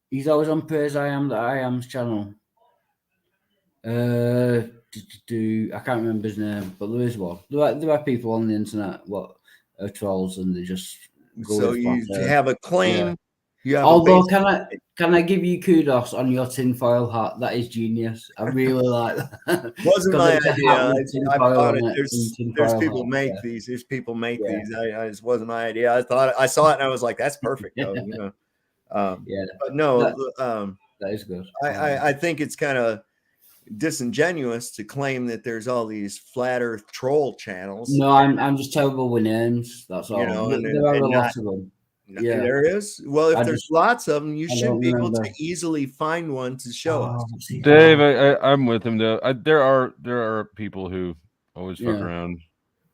Speaker 8: He's always on Praise I Am That I Am's channel. I can't remember his name, but there is one. There are people on the internet what are trolls, and they just go.
Speaker 20: So you have a claim.
Speaker 8: Yeah.
Speaker 20: You have
Speaker 8: Although, can I give you kudos on your tinfoil hat? That is genius. I really like that.
Speaker 20: Wasn't my idea. I thought there's people make these. There's people make these. It wasn't my idea. I saw it and I was like, that's perfect. Though, But no,
Speaker 8: that is good.
Speaker 20: I think it's kind of disingenuous to claim that there's all these flat earth troll channels.
Speaker 8: No, I'm just terrible with names. That's all. There are a lot of them.
Speaker 20: Yeah, there is. Well, if there's lots of them, you should be able to easily find one to show us.
Speaker 1: Dave, I'm with him though. There are people who always fuck around.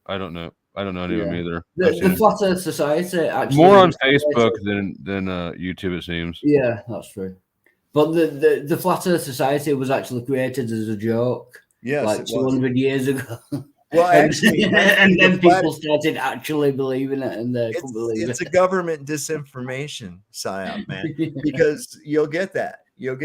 Speaker 1: I don't know any of them either.
Speaker 8: The Flat Earth Society actually
Speaker 1: more on Facebook than YouTube, it seems.
Speaker 8: Yeah, that's true. But the Flat Earth Society was actually created as a joke.
Speaker 20: Yes,
Speaker 8: like 200 years ago.
Speaker 20: Well, actually,
Speaker 8: and then people started actually believing it, and they couldn't believe it.
Speaker 20: It's a government disinformation psyop, man. Because you'll get that. If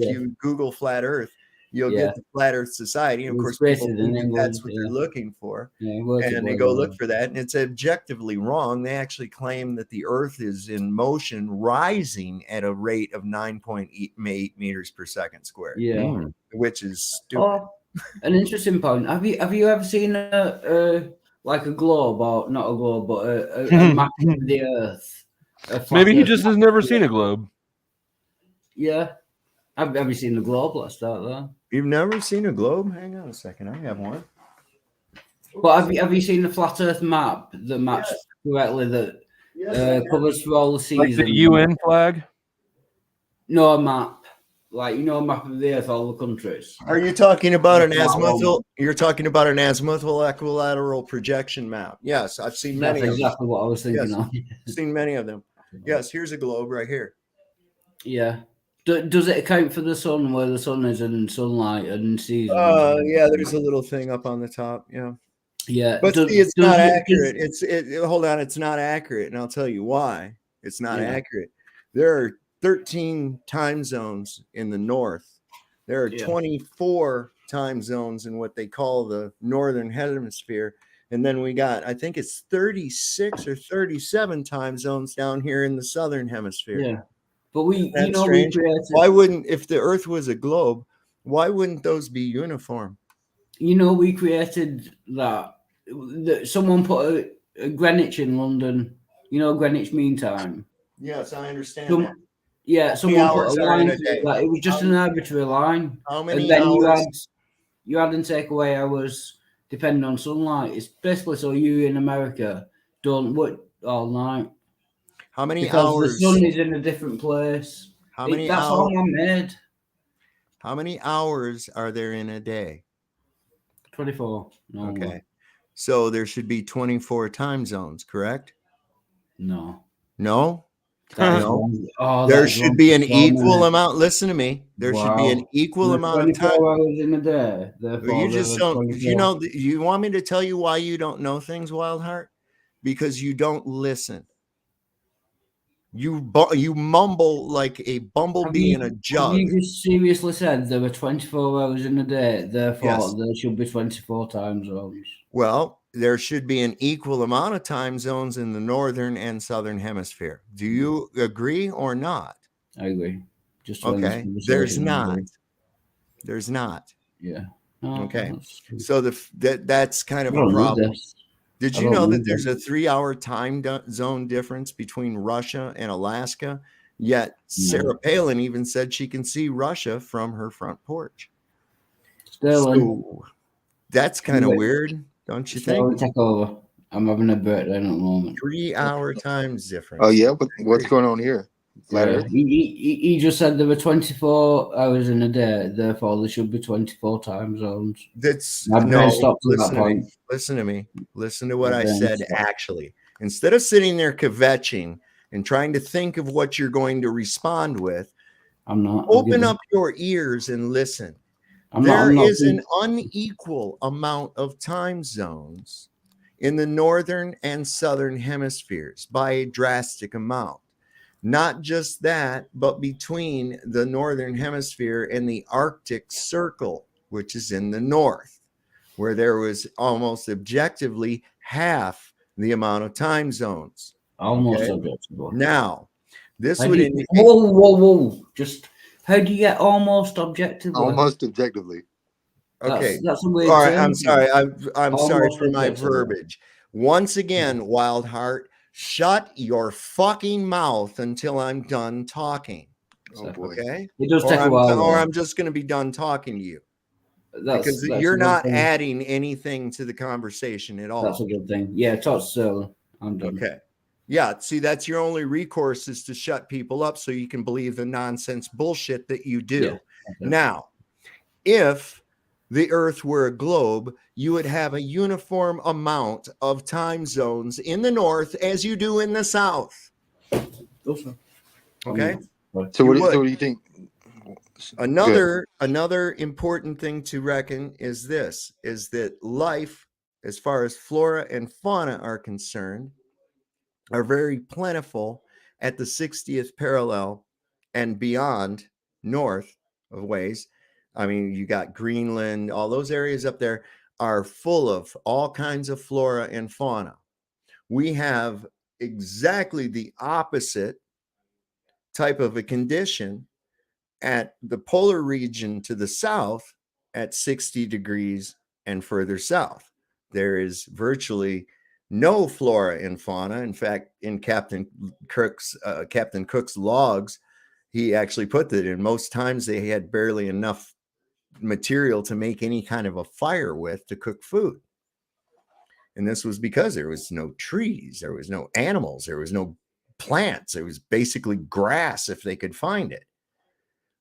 Speaker 20: you Google flat Earth, you'll get the Flat Earth Society. And of course, people think that's what they're looking for, and they go look for that, and it's objectively wrong. They actually claim that the Earth is in motion, rising at a rate of 9.8 meters per second squared.
Speaker 8: Yeah,
Speaker 20: which is stupid.
Speaker 8: An interesting point. Have you ever seen a globe, or not a globe, but a map of the Earth?
Speaker 1: Maybe he just has never seen a globe.
Speaker 8: Yeah. Have you seen the globe? Let's start there.
Speaker 20: You've never seen a globe? Hang on a second. I have one.
Speaker 8: But have you seen the flat Earth map that maps correctly that covers for all the seasons?
Speaker 1: Like the UN flag?
Speaker 8: No, a map. like a map of the earth, all the countries.
Speaker 20: Are you talking about an
Speaker 8: That's what I
Speaker 20: azimuthal?
Speaker 8: want.
Speaker 20: You're talking about an azimuthal equilateral projection map. Yes, I've seen many
Speaker 8: That's
Speaker 20: of them.
Speaker 8: exactly what I was thinking
Speaker 20: Yes,
Speaker 8: of.
Speaker 20: seen many of them. Yes, here's a globe right here.
Speaker 8: Yeah. Does it account for the sun, where the sun is in sunlight and seasons?
Speaker 20: Yeah, there's a little thing up on the top. Yeah.
Speaker 8: Yeah.
Speaker 20: But see, it's not accurate. Hold on, it's not accurate, and I'll tell you why. It's not accurate. There are 13 time zones in the north. There are 24 time zones in what they call the northern hemisphere. And then we got, I think it's 36 or 37 time zones down here in the southern hemisphere.
Speaker 8: Yeah. But we
Speaker 20: That's
Speaker 8: we
Speaker 20: strange.
Speaker 8: created.
Speaker 20: Why wouldn't, if the earth was a globe, why wouldn't those be uniform?
Speaker 8: We created that. Someone put a Greenwich in London. Greenwich Mean Time.
Speaker 20: Yes, I understand that.
Speaker 8: Yeah, someone put a
Speaker 20: hours are
Speaker 8: line
Speaker 20: in a
Speaker 8: through
Speaker 20: day?
Speaker 8: that. It was just an arbitrary line.
Speaker 20: How many
Speaker 8: and then
Speaker 20: hours?
Speaker 8: you had and take away hours depending on sunlight. It's basically so you in America don't work all night.
Speaker 20: How many
Speaker 8: because
Speaker 20: hours?
Speaker 8: The sun is in a different place.
Speaker 20: How many
Speaker 8: That's
Speaker 20: hours?
Speaker 8: all man-made.
Speaker 20: How many hours are there in a day?
Speaker 8: 24. No.
Speaker 20: Okay. So there should be 24 time zones, correct?
Speaker 8: No.
Speaker 20: No?
Speaker 8: No.
Speaker 20: There should be an equal amount. Listen to me. There should be an equal amount of time.
Speaker 8: 24 hours in a day.
Speaker 20: You just don't. You want me to tell you why you don't know things, Wildheart? Because you don't listen. You mumble like a bumblebee in a jug.
Speaker 8: Have you just seriously said there were 24 hours in a day, therefore there should be 24 time zones?
Speaker 20: Well, there should be an equal amount of time zones in the northern and southern hemisphere. Do you agree or not?
Speaker 8: I agree. Just
Speaker 20: okay. There's not. There's not.
Speaker 8: Yeah.
Speaker 20: Okay. So that's kind of a problem. Did you know that there's a 3-hour time zone difference between Russia and Alaska? Yet Sarah Palin even said she can see Russia from her front porch. So that's kind of weird, don't you think?
Speaker 8: Take over. I'm having a birthday at the moment.
Speaker 20: 3-hour time difference.
Speaker 6: Oh yeah, what's going on here?
Speaker 8: Yeah. He just said there were 24 hours in a day, therefore there should be 24 time zones.
Speaker 20: That's listen to me. Listen to what I said. Actually, instead of sitting there kvetching and trying to think of what you're going to respond with, open up your ears and listen. There is an unequal amount of time zones in the northern and southern hemispheres by a drastic amount. Not just that, but between the northern hemisphere and the Arctic Circle, which is in the north, where there was almost objectively half the amount of time zones.
Speaker 8: Almost objectively.
Speaker 20: Now, this would indicate.
Speaker 8: Whoa. Just how do you get almost objectively?
Speaker 6: Almost objectively.
Speaker 20: Okay.
Speaker 8: That's a weird
Speaker 20: all right.
Speaker 8: term.
Speaker 20: I'm sorry. I'm sorry for my
Speaker 8: objectively.
Speaker 20: verbiage. Once again, Wildheart, shut your fucking mouth until I'm done talking.
Speaker 6: Oh boy.
Speaker 20: Okay.
Speaker 8: It does take a while.
Speaker 20: Or I'm just going to be done talking to you. Because you're not adding anything to the conversation at all.
Speaker 8: That's a good thing. Yeah, talk so I'm done.
Speaker 20: Okay. Yeah, see, that's your only recourse is to shut people up so you can believe the nonsense bullshit that you do.
Speaker 8: Yeah, okay.
Speaker 20: Now, if the earth were a globe, you would have a uniform amount of time zones in the north as you do in the south. Okay.
Speaker 6: So what do you think?
Speaker 20: Another important thing to reckon is that life, as far as flora and fauna are concerned, are very plentiful at the 60th parallel and beyond north of ways. I mean, you got Greenland, all those areas up there are full of all kinds of flora and fauna. We have exactly the opposite type of a condition at the polar region to the south at 60 degrees and further south. There is virtually no flora and fauna. In fact, in Captain Cook's logs, he actually put that in. Most times they had barely enough material to make any kind of a fire with to cook food. And this was because there was no trees, there was no animals, there was no plants. It was basically grass if they could find it.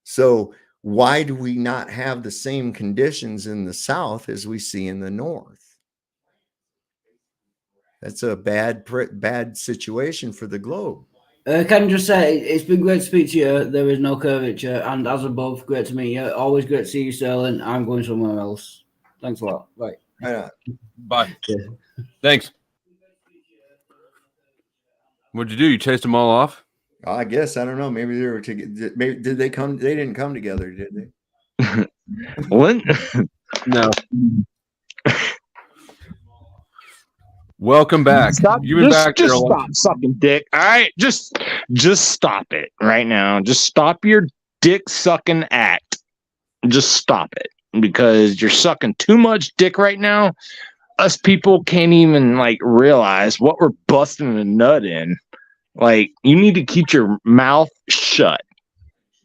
Speaker 20: So why do we not have the same conditions in the South as we see in the North? That's a bad situation for the globe.
Speaker 8: Can I just say, it's been great to speak to you. There is no curvature. And as above, great to meet you. Always great to see you, Sterling. I'm going somewhere else. Thanks a lot. Right.
Speaker 1: Bye. Thanks. What'd you do? You chased them all off?
Speaker 20: I guess. I don't know. Maybe they were together. Maybe did they come? They didn't come together, did they?
Speaker 18: What?
Speaker 1: No. Welcome back. You've been back
Speaker 18: just
Speaker 1: there a
Speaker 18: stop
Speaker 1: long.
Speaker 18: sucking dick. All right, just stop it right now. Just stop your dick sucking act. Just stop it, because you're sucking too much dick right now. Us people can't even like realize what we're busting a nut in. Like, you need to keep your mouth shut.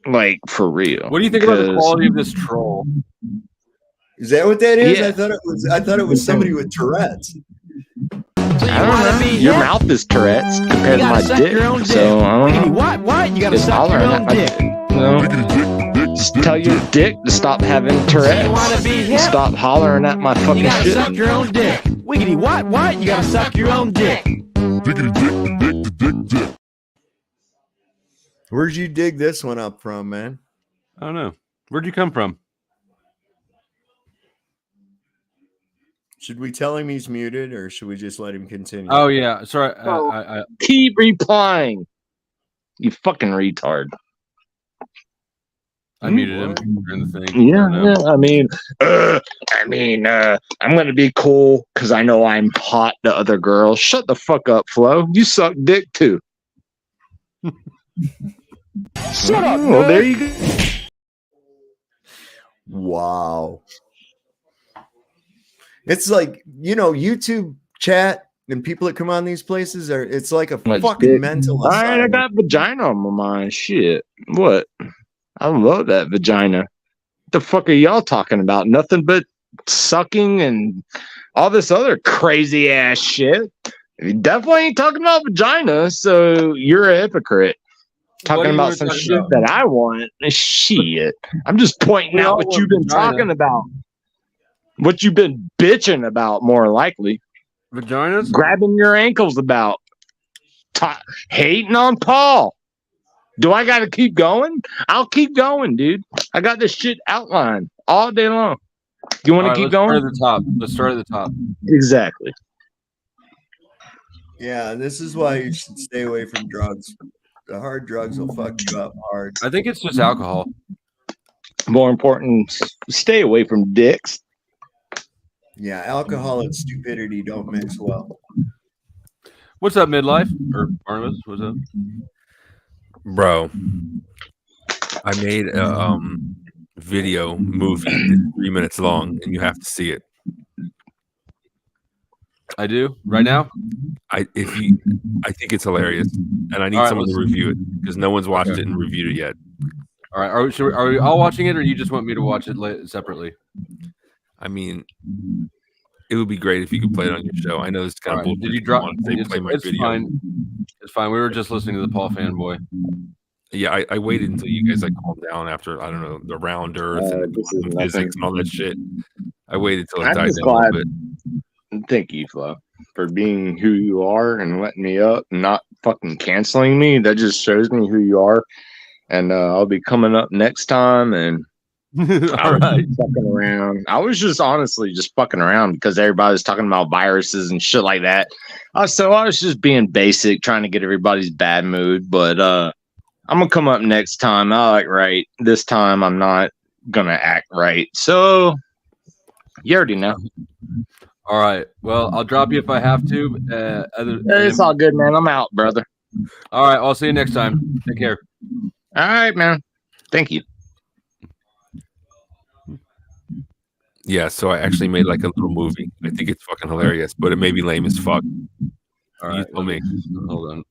Speaker 18: Like, for real.
Speaker 1: What do you think about the quality of this troll?
Speaker 20: Is that what that is?
Speaker 18: Yeah.
Speaker 20: I thought it was somebody with Tourette's.
Speaker 18: I don't know. Your mouth is Tourette's compared to my dick. So I don't know.
Speaker 21: What? You gotta suck your own dick.
Speaker 18: Just tell your dick to stop having Tourette's. Stop hollering at my fucking
Speaker 21: You gotta
Speaker 18: shit.
Speaker 21: suck your own dick. Wiggity what? You gotta suck your own dick.
Speaker 20: Where'd you dig this one up from, man?
Speaker 1: I don't know. Where'd you come from?
Speaker 20: Should we tell him he's muted, or should we just let him continue?
Speaker 1: Oh yeah, sorry. I
Speaker 18: Keep replying. You fucking retard.
Speaker 1: I muted him during the thing.
Speaker 18: Yeah. I'm gonna be cool because I know I'm hot to other girls. Shut the fuck up, Flo. You suck dick too.
Speaker 21: Shut up,
Speaker 18: Well, there you go.
Speaker 20: Wow. It's like, YouTube chat and people that come on these places it's like a fucking mental
Speaker 18: All right, I
Speaker 20: asylum.
Speaker 18: got vagina on my mind. Shit. What? I love that vagina. What the fuck are y'all talking about? Nothing but sucking and all this other crazy ass shit. You definitely ain't talking about vagina, so you're a hypocrite.
Speaker 1: What
Speaker 18: Talking
Speaker 1: do you
Speaker 18: about
Speaker 1: wanna
Speaker 18: some
Speaker 1: talk
Speaker 18: shit
Speaker 1: about?
Speaker 18: that I want. Shit. I'm just pointing
Speaker 1: We
Speaker 18: out
Speaker 1: all
Speaker 18: what
Speaker 1: want
Speaker 18: you've been
Speaker 1: vagina.
Speaker 18: talking about. What you've been bitching about, more likely.
Speaker 1: Vaginas?
Speaker 18: Grabbing your ankles about. Hating on Paul. Do I got to keep going? I'll keep going, dude. I got this shit outlined all day long. You want to keep going?
Speaker 1: Let's start at the top. Let's start at the top.
Speaker 18: Exactly.
Speaker 20: Yeah, this is why you should stay away from drugs. The hard drugs will fuck you up hard.
Speaker 1: I think it's just alcohol.
Speaker 18: More important, stay away from dicks.
Speaker 20: Yeah, alcohol and stupidity don't mix well.
Speaker 1: What's up, midlife? Or Barnabas? What's up?
Speaker 12: Bro, I made a video movie that's 3 minutes long, and you have to see it.
Speaker 1: I do right now.
Speaker 12: I think it's hilarious, and I need
Speaker 1: All right,
Speaker 12: someone to
Speaker 1: let's-
Speaker 12: review it because no one's watched it and reviewed it yet.
Speaker 1: All right. Are we all watching it, or you just want me to watch it separately?
Speaker 12: I mean, it would be great if you could play it on your show. I know this is kind of bullshit.
Speaker 1: Did you drop?
Speaker 12: They play my
Speaker 1: It's
Speaker 12: video.
Speaker 1: fine. It's fine. We were just listening to the Paul fanboy.
Speaker 12: Yeah, I waited until you guys like calmed down after I don't know the round earth and
Speaker 18: this is
Speaker 12: quantum
Speaker 18: nothing.
Speaker 12: physics and all that shit. I waited till it
Speaker 18: I'm
Speaker 12: died
Speaker 18: just
Speaker 12: down a
Speaker 18: glad.
Speaker 12: little bit.
Speaker 18: Thank you, Flo, for being who you are and letting me up and not fucking canceling me. That just shows me who you are. And I'll be coming up next time. And I was just fucking around. I was just honestly just fucking around because everybody was talking about viruses and shit like that. So I was just being basic, trying to get everybody's bad mood. But I'm gonna come up next time. I act right. This time I'm not gonna act right. So you already know.
Speaker 1: All right. Well, I'll drop you if I have to.
Speaker 18: It's all good, man. I'm out, brother.
Speaker 1: All right. I'll see you next time. Take care.
Speaker 18: All right, man. Thank you.
Speaker 12: Yeah, so I actually made like a little movie. I think it's fucking hilarious, but it may be lame as fuck.
Speaker 1: All
Speaker 12: You
Speaker 1: right.
Speaker 12: tell me.
Speaker 1: Hold on.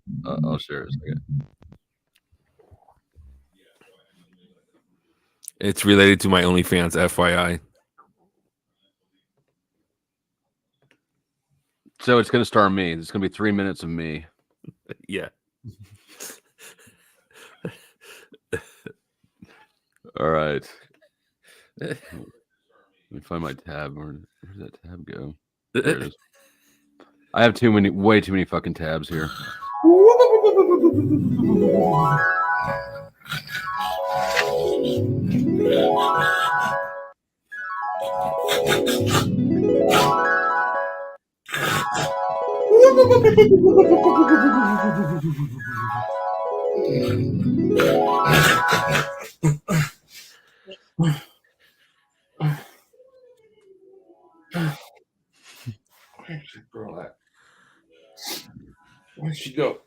Speaker 1: I'll share it a second.
Speaker 12: It's related to my OnlyFans, FYI.
Speaker 1: So it's going to star me. It's going to be 3 minutes of me.
Speaker 12: Yeah.
Speaker 1: All right. Let me find my tab. Where's that tab go? There it is. I have way too many fucking tabs here.
Speaker 12: Girl, that. Where'd she go?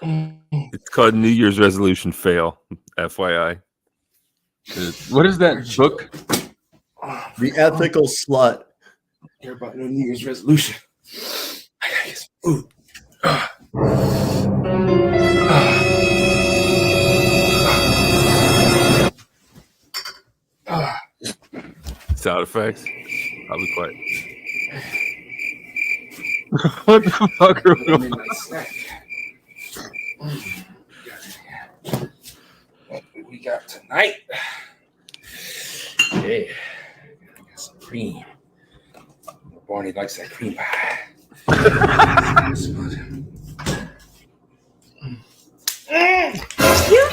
Speaker 12: It's called New Year's Resolution Fail. FYI.
Speaker 1: What is that book?
Speaker 20: The Ethical Slut.
Speaker 12: Care about no New Year's resolution. I gotta get some food. Sound effects. I'll be quiet.
Speaker 1: What the fuck are we doing?
Speaker 12: What do we got tonight? Yeah, got some cream. Barney likes that cream pie.
Speaker 21: You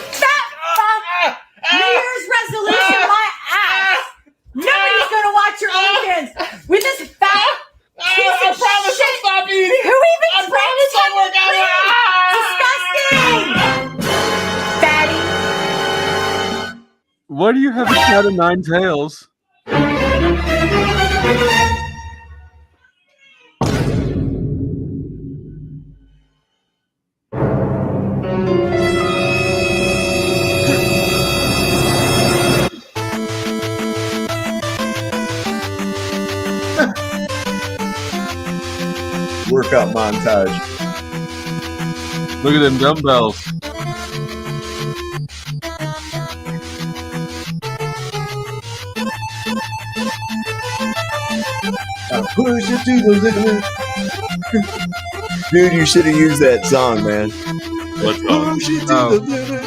Speaker 21: fat fuck! New Year's resolution, my ass! Nobody's gonna watch your OnlyFans with this fat piece of shit.
Speaker 12: Stop eating.
Speaker 21: Who even
Speaker 12: I promise I'll work out.
Speaker 21: Disgusting! Fatty.
Speaker 1: Why do you have a cat of 9 tails?
Speaker 20: Workout montage.
Speaker 1: Look at them dumbbells.
Speaker 20: Push it to the limit. Dude, you should have used that song, man.
Speaker 12: What song?
Speaker 20: Push it to the limit.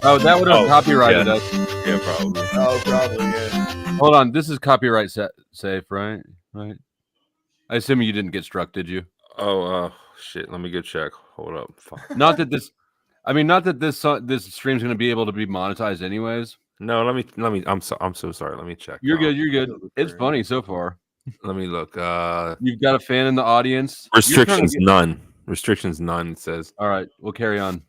Speaker 1: Oh, that would have copyrighted
Speaker 12: yeah.
Speaker 1: us.
Speaker 12: Yeah, probably.
Speaker 20: Oh, probably, yeah.
Speaker 1: Hold on, this is copyright safe, right? Right. I assume you didn't get struck, did you?
Speaker 12: Oh, shit. Let me go check. Hold up. Fuck.
Speaker 1: Not that this this stream's going to be able to be monetized anyways.
Speaker 12: No, let me. I'm so sorry. Let me check.
Speaker 1: You're good. You're good. It's funny so far.
Speaker 12: Let me look.
Speaker 1: You've got a fan in the audience.
Speaker 12: Restrictions none. Restrictions none. It says.
Speaker 1: All right, we'll carry on.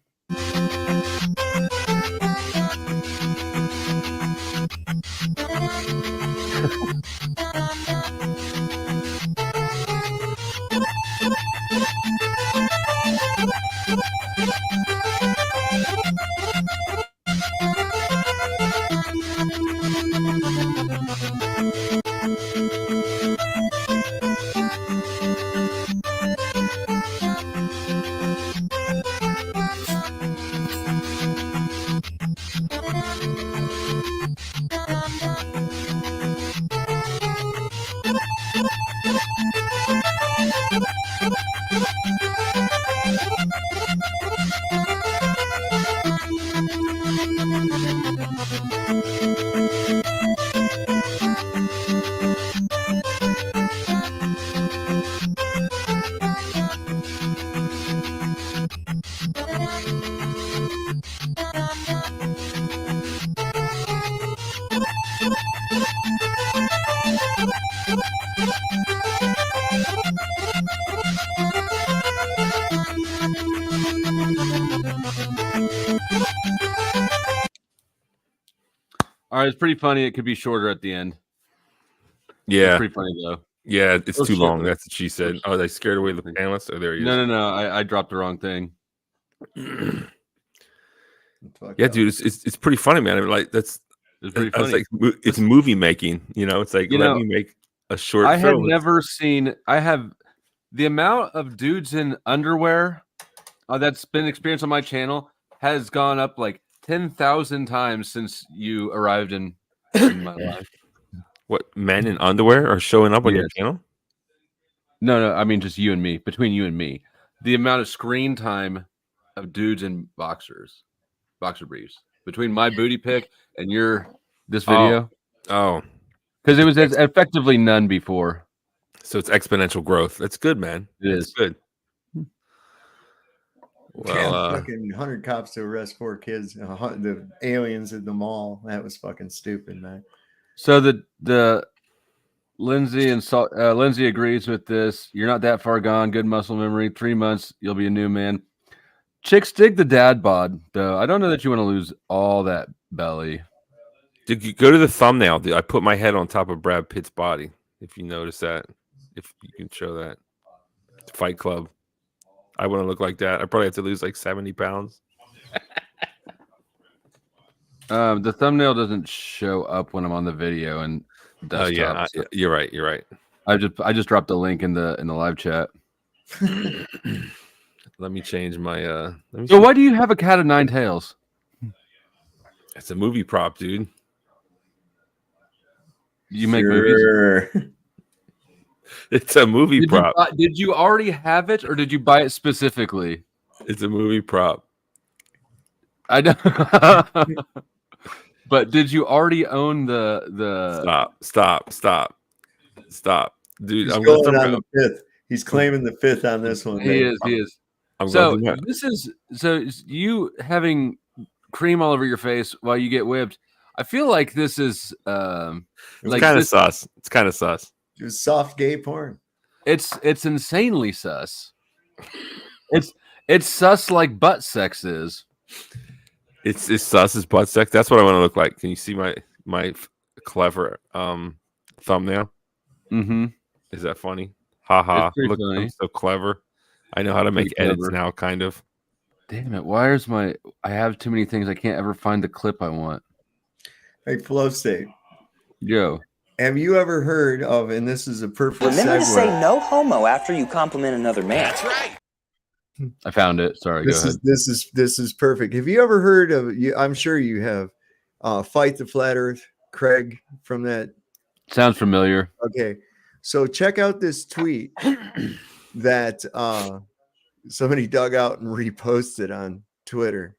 Speaker 1: All right, it's pretty funny. It could be shorter at the end.
Speaker 12: Yeah,
Speaker 1: it's pretty funny though.
Speaker 12: Yeah, it's
Speaker 1: Oh,
Speaker 12: too
Speaker 1: shit.
Speaker 12: long. That's what she said. Oh, they scared away the panelist. Oh, there he is.
Speaker 1: No. I dropped the wrong thing.
Speaker 12: Yeah, dude, it's pretty funny, man. I mean, like it's
Speaker 1: pretty
Speaker 12: I was
Speaker 1: funny.
Speaker 12: like, it's movie making. You know, it's like let me make a short.
Speaker 1: I have
Speaker 12: film.
Speaker 1: never seen. I have the amount of dudes in underwear that's been experienced on my channel has gone up like 10,000 times since you arrived in my life.
Speaker 12: What, men in underwear are showing up on your channel?
Speaker 1: No. I mean, just you and me. Between you and me, the amount of screen time of dudes in boxers boxer briefs between my booty pic and this video.
Speaker 12: Oh,
Speaker 1: because it was effectively none before.
Speaker 12: So it's exponential growth. That's good, man.
Speaker 1: It's
Speaker 12: good.
Speaker 20: Well, fucking 100 cops to arrest 4 kids, the aliens at the mall. That was fucking stupid, man.
Speaker 1: So the Lindsay and Lindsay agrees with this. You're not that far gone. Good muscle memory. 3 months, you'll be a new man. Chicks dig the dad bod, though. I don't know that you want to lose all that belly.
Speaker 12: Did you go to the thumbnail? I put my head on top of Brad Pitt's body. If you notice that, if you can show that, Fight Club. I want to look like that. I probably have to lose like 70 pounds.
Speaker 1: The thumbnail doesn't show up when I'm on the video and desktop.
Speaker 12: Oh yeah, you're right. You're right.
Speaker 1: I just dropped a link in the live chat.
Speaker 12: Let me change my.
Speaker 1: So why do you have a cat of 9 tails?
Speaker 12: It's a movie prop, dude.
Speaker 1: You make movies.
Speaker 12: It's a movie prop.
Speaker 1: Did you already have it, or did you buy it specifically?
Speaker 12: It's a movie prop.
Speaker 1: I know. But did you already own the?
Speaker 12: Stop, dude!
Speaker 20: He's going on the 5th. He's claiming the 5th on this one.
Speaker 1: He is. So you having cream all over your face while you get whipped. I feel like this is
Speaker 12: it's kind of sus. It's kind of sus.
Speaker 20: It was soft gay porn.
Speaker 1: It's insanely sus. It's sus like butt sex is.
Speaker 12: It's sus as butt sex. That's what I want to look like. Can you see my clever thumbnail?
Speaker 1: Mm-hmm.
Speaker 12: Is that funny? Haha. Look,
Speaker 1: funny.
Speaker 12: I'm so clever. I know how to make edits now, kind of.
Speaker 1: Damn it. Why is I have too many things. I can't ever find the clip I want.
Speaker 20: Hey, Flow State.
Speaker 1: Yo.
Speaker 20: Have you ever heard of, and this is a perfect
Speaker 14: Remember to
Speaker 20: segue.
Speaker 14: say no homo after you compliment another man. That's right.
Speaker 1: I found it. Sorry, go ahead.
Speaker 20: This is perfect. Have you ever heard of? I'm sure you have. Fight the Flat Earth, Craig from that.
Speaker 1: Sounds familiar.
Speaker 20: Okay, so check out this tweet that somebody dug out and reposted on Twitter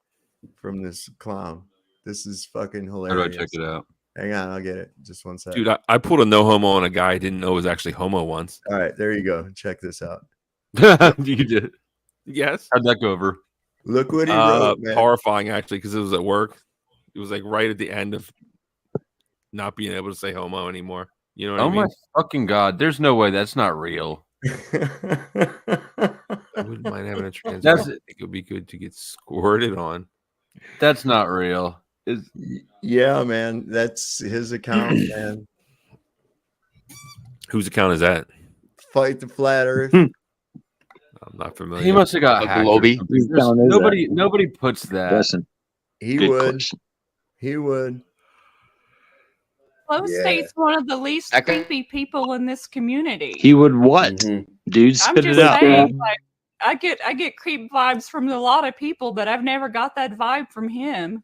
Speaker 20: from this clown. This is fucking hilarious.
Speaker 1: How do I check it out?
Speaker 20: Hang on, I'll get it. Just one second.
Speaker 12: Dude, I pulled a no homo on a guy I didn't know was actually homo once.
Speaker 20: All right, there you go. Check this out.
Speaker 1: You did.
Speaker 12: Yes.
Speaker 1: How'd that go over?
Speaker 20: Look what he wrote, man.
Speaker 12: Horrifying, actually, because it was at work. It was like right at the end of not being able to say homo anymore. You know what I mean?
Speaker 1: Oh my fucking god! There's no way that's not real.
Speaker 12: I wouldn't mind having a trans. I think it would be good to get squirted on.
Speaker 1: That's not real.
Speaker 20: Yeah, man. That's his account, man.
Speaker 12: Whose account is that?
Speaker 20: Fight the Flat Earth.
Speaker 12: I'm not familiar.
Speaker 1: He must have got hacked. Nobody puts that.
Speaker 18: Listen,
Speaker 20: he
Speaker 18: good
Speaker 20: would.
Speaker 18: question.
Speaker 20: He would.
Speaker 19: Flow
Speaker 20: Yeah.
Speaker 19: State's one of the least creepy people in this community.
Speaker 18: He would what? Dude,
Speaker 19: I'm
Speaker 18: spit
Speaker 19: just
Speaker 18: it out.
Speaker 19: saying, like, I get creep vibes from a lot of people, but I've never got that vibe from him.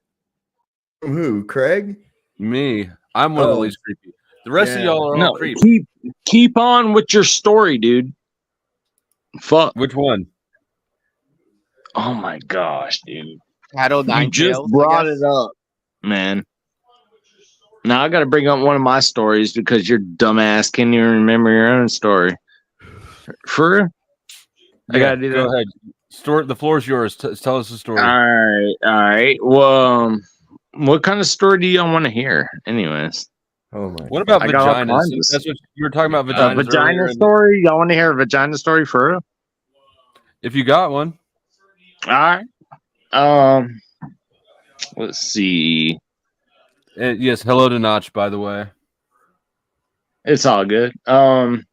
Speaker 20: From who? Craig?
Speaker 1: Me. I'm one of the least creepy. The rest of y'all are all creepy.
Speaker 18: Keep on with your story, dude. Fuck.
Speaker 1: Which one?
Speaker 18: Oh my gosh, dude.
Speaker 22: Shadow
Speaker 18: You
Speaker 22: Nine
Speaker 18: just
Speaker 22: Tails, I
Speaker 18: brought
Speaker 22: guess.
Speaker 18: it up, man. Now I got to bring up one of my stories because your dumbass can't even remember your own story. For real? I got to do that.
Speaker 1: Go ahead. The floor is yours. Tell us the story.
Speaker 18: All right. Well, what kind of story do y'all want to hear? Anyways.
Speaker 20: Oh my.
Speaker 1: What about
Speaker 18: I got all
Speaker 1: vaginas?
Speaker 18: kinds of-
Speaker 1: That's what you were talking about. Vaginas.
Speaker 18: vagina
Speaker 1: earlier.
Speaker 18: story? Y'all want to hear a vagina story for real?
Speaker 1: If you got one.
Speaker 18: All right. Let's see.
Speaker 1: Yes. Hello to Notch, by the way.
Speaker 18: It's all good.
Speaker 1: You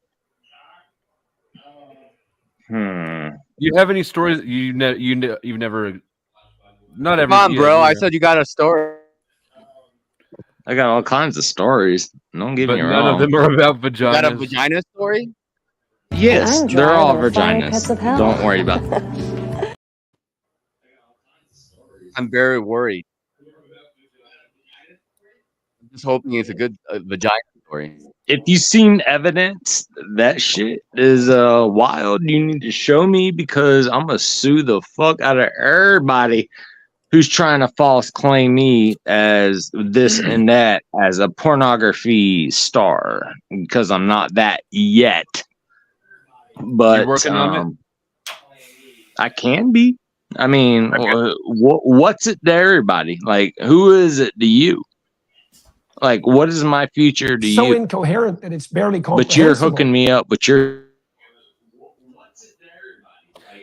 Speaker 1: have any stories you've never? Not every.
Speaker 22: Come on,
Speaker 1: yeah,
Speaker 22: bro.
Speaker 1: yeah.
Speaker 22: I said you got a story.
Speaker 18: I got all kinds of stories. Don't get
Speaker 1: But
Speaker 18: me
Speaker 1: none
Speaker 18: wrong.
Speaker 1: of them are about
Speaker 22: You
Speaker 1: vaginas.
Speaker 22: got a vagina story?
Speaker 18: Yes,
Speaker 13: I'm
Speaker 18: they're all
Speaker 13: dry to the fire pits
Speaker 18: vaginas.
Speaker 13: of hell.
Speaker 18: Don't worry about that.
Speaker 22: I'm very worried. I'm just hoping it's a good vagina story.
Speaker 18: If you've seen evidence that shit is wild, you need to show me because I'm gonna sue the fuck out of everybody who's trying to false claim me as this and that as a pornography star because I'm not that yet. But
Speaker 1: You're working on it?
Speaker 18: I can be. I mean, what's it to everybody? Like, who is it to you? Like, what is my future to
Speaker 5: So
Speaker 18: you?
Speaker 5: incoherent that it's barely comprehensible.
Speaker 18: But you're hooking me up with your.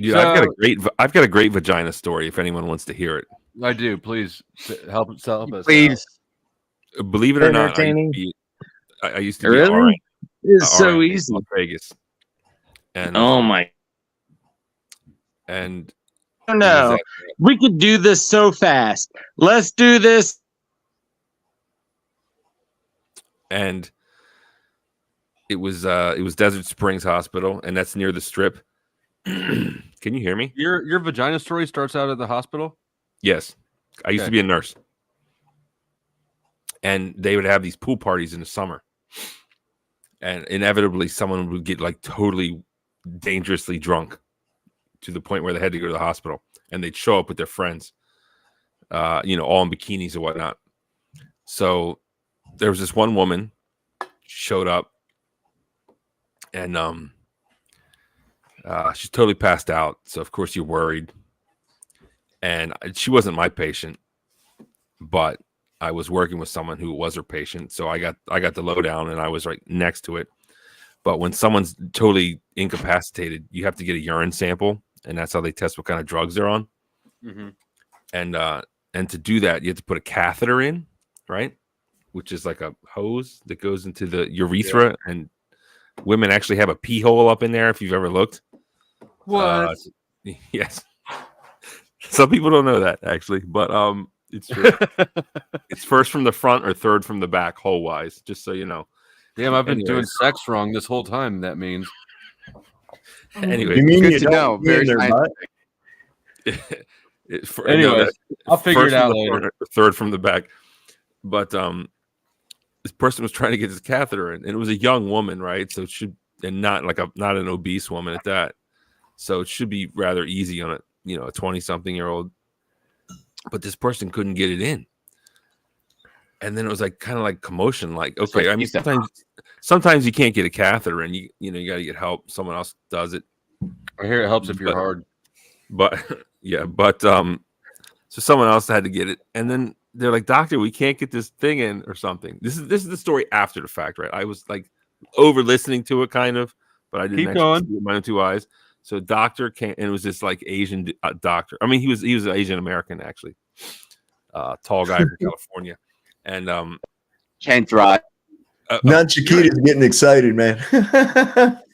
Speaker 12: Dude, I've got a great vagina story. If anyone wants to hear it,
Speaker 1: I do. Please help us.
Speaker 18: Please.
Speaker 12: Believe it or not, I used to be
Speaker 18: Really?
Speaker 12: RN,
Speaker 18: It's so
Speaker 12: RN in
Speaker 18: easy.
Speaker 12: Las Vegas. And
Speaker 18: Oh my.
Speaker 12: And
Speaker 18: no, we could do this so fast. Let's do this.
Speaker 12: And it was Desert Springs Hospital, and that's near the Strip. Can you hear me?
Speaker 1: Your vagina story starts out at the hospital?
Speaker 12: Yes. I used to be a nurse. And they would have these pool parties in the summer. And inevitably someone would get like totally dangerously drunk to the point where they had to go to the hospital. And they'd show up with their friends, all in bikinis and whatnot. So there was this one woman showed up, and she's totally passed out. So of course you're worried. And she wasn't my patient, but I was working with someone who was her patient. So I got the lowdown, and I was right next to it. But when someone's totally incapacitated, you have to get a urine sample, and that's how they test what kind of drugs they're on.
Speaker 1: Mm-hmm.
Speaker 12: And to do that, you have to put a catheter in, right? Which is like a hose that goes into the urethra, and women actually have a pee hole up in there. If you've ever looked,
Speaker 1: what?
Speaker 12: Yes. Some people don't know that actually, but it's true. It's first from the front or third from the back, hole wise. Just so you know.
Speaker 1: Damn, I've been doing sex wrong this whole time. That means.
Speaker 12: Anyway,
Speaker 20: You mean
Speaker 12: good
Speaker 20: you
Speaker 12: to
Speaker 20: don't
Speaker 12: know.
Speaker 20: pee in
Speaker 12: Very
Speaker 20: their butt?
Speaker 1: Anyways, I'll figure it out later.
Speaker 12: Third from the back, but this person was trying to get his catheter in, and it was a young woman, right? So it should, and not an obese woman at that. So it should be rather easy on a 20-something-year-old. But this person couldn't get it in, and then it was like kind of like commotion. Like, okay, I mean, sometimes you can't get a catheter, and you got to get help. Someone else does it.
Speaker 1: I hear it helps if you're hard.
Speaker 12: But so someone else had to get it, and then they're like, "Doctor, we can't get this thing in or something." This is the story after the fact, right? I was like over listening to it, kind of, but I didn't actually see it with my own two eyes. So doctor came, and it was this like Asian doctor. I mean, he was an Asian American actually, tall guy from California, and
Speaker 22: can't drive.
Speaker 20: Not Chiquita's getting excited, man.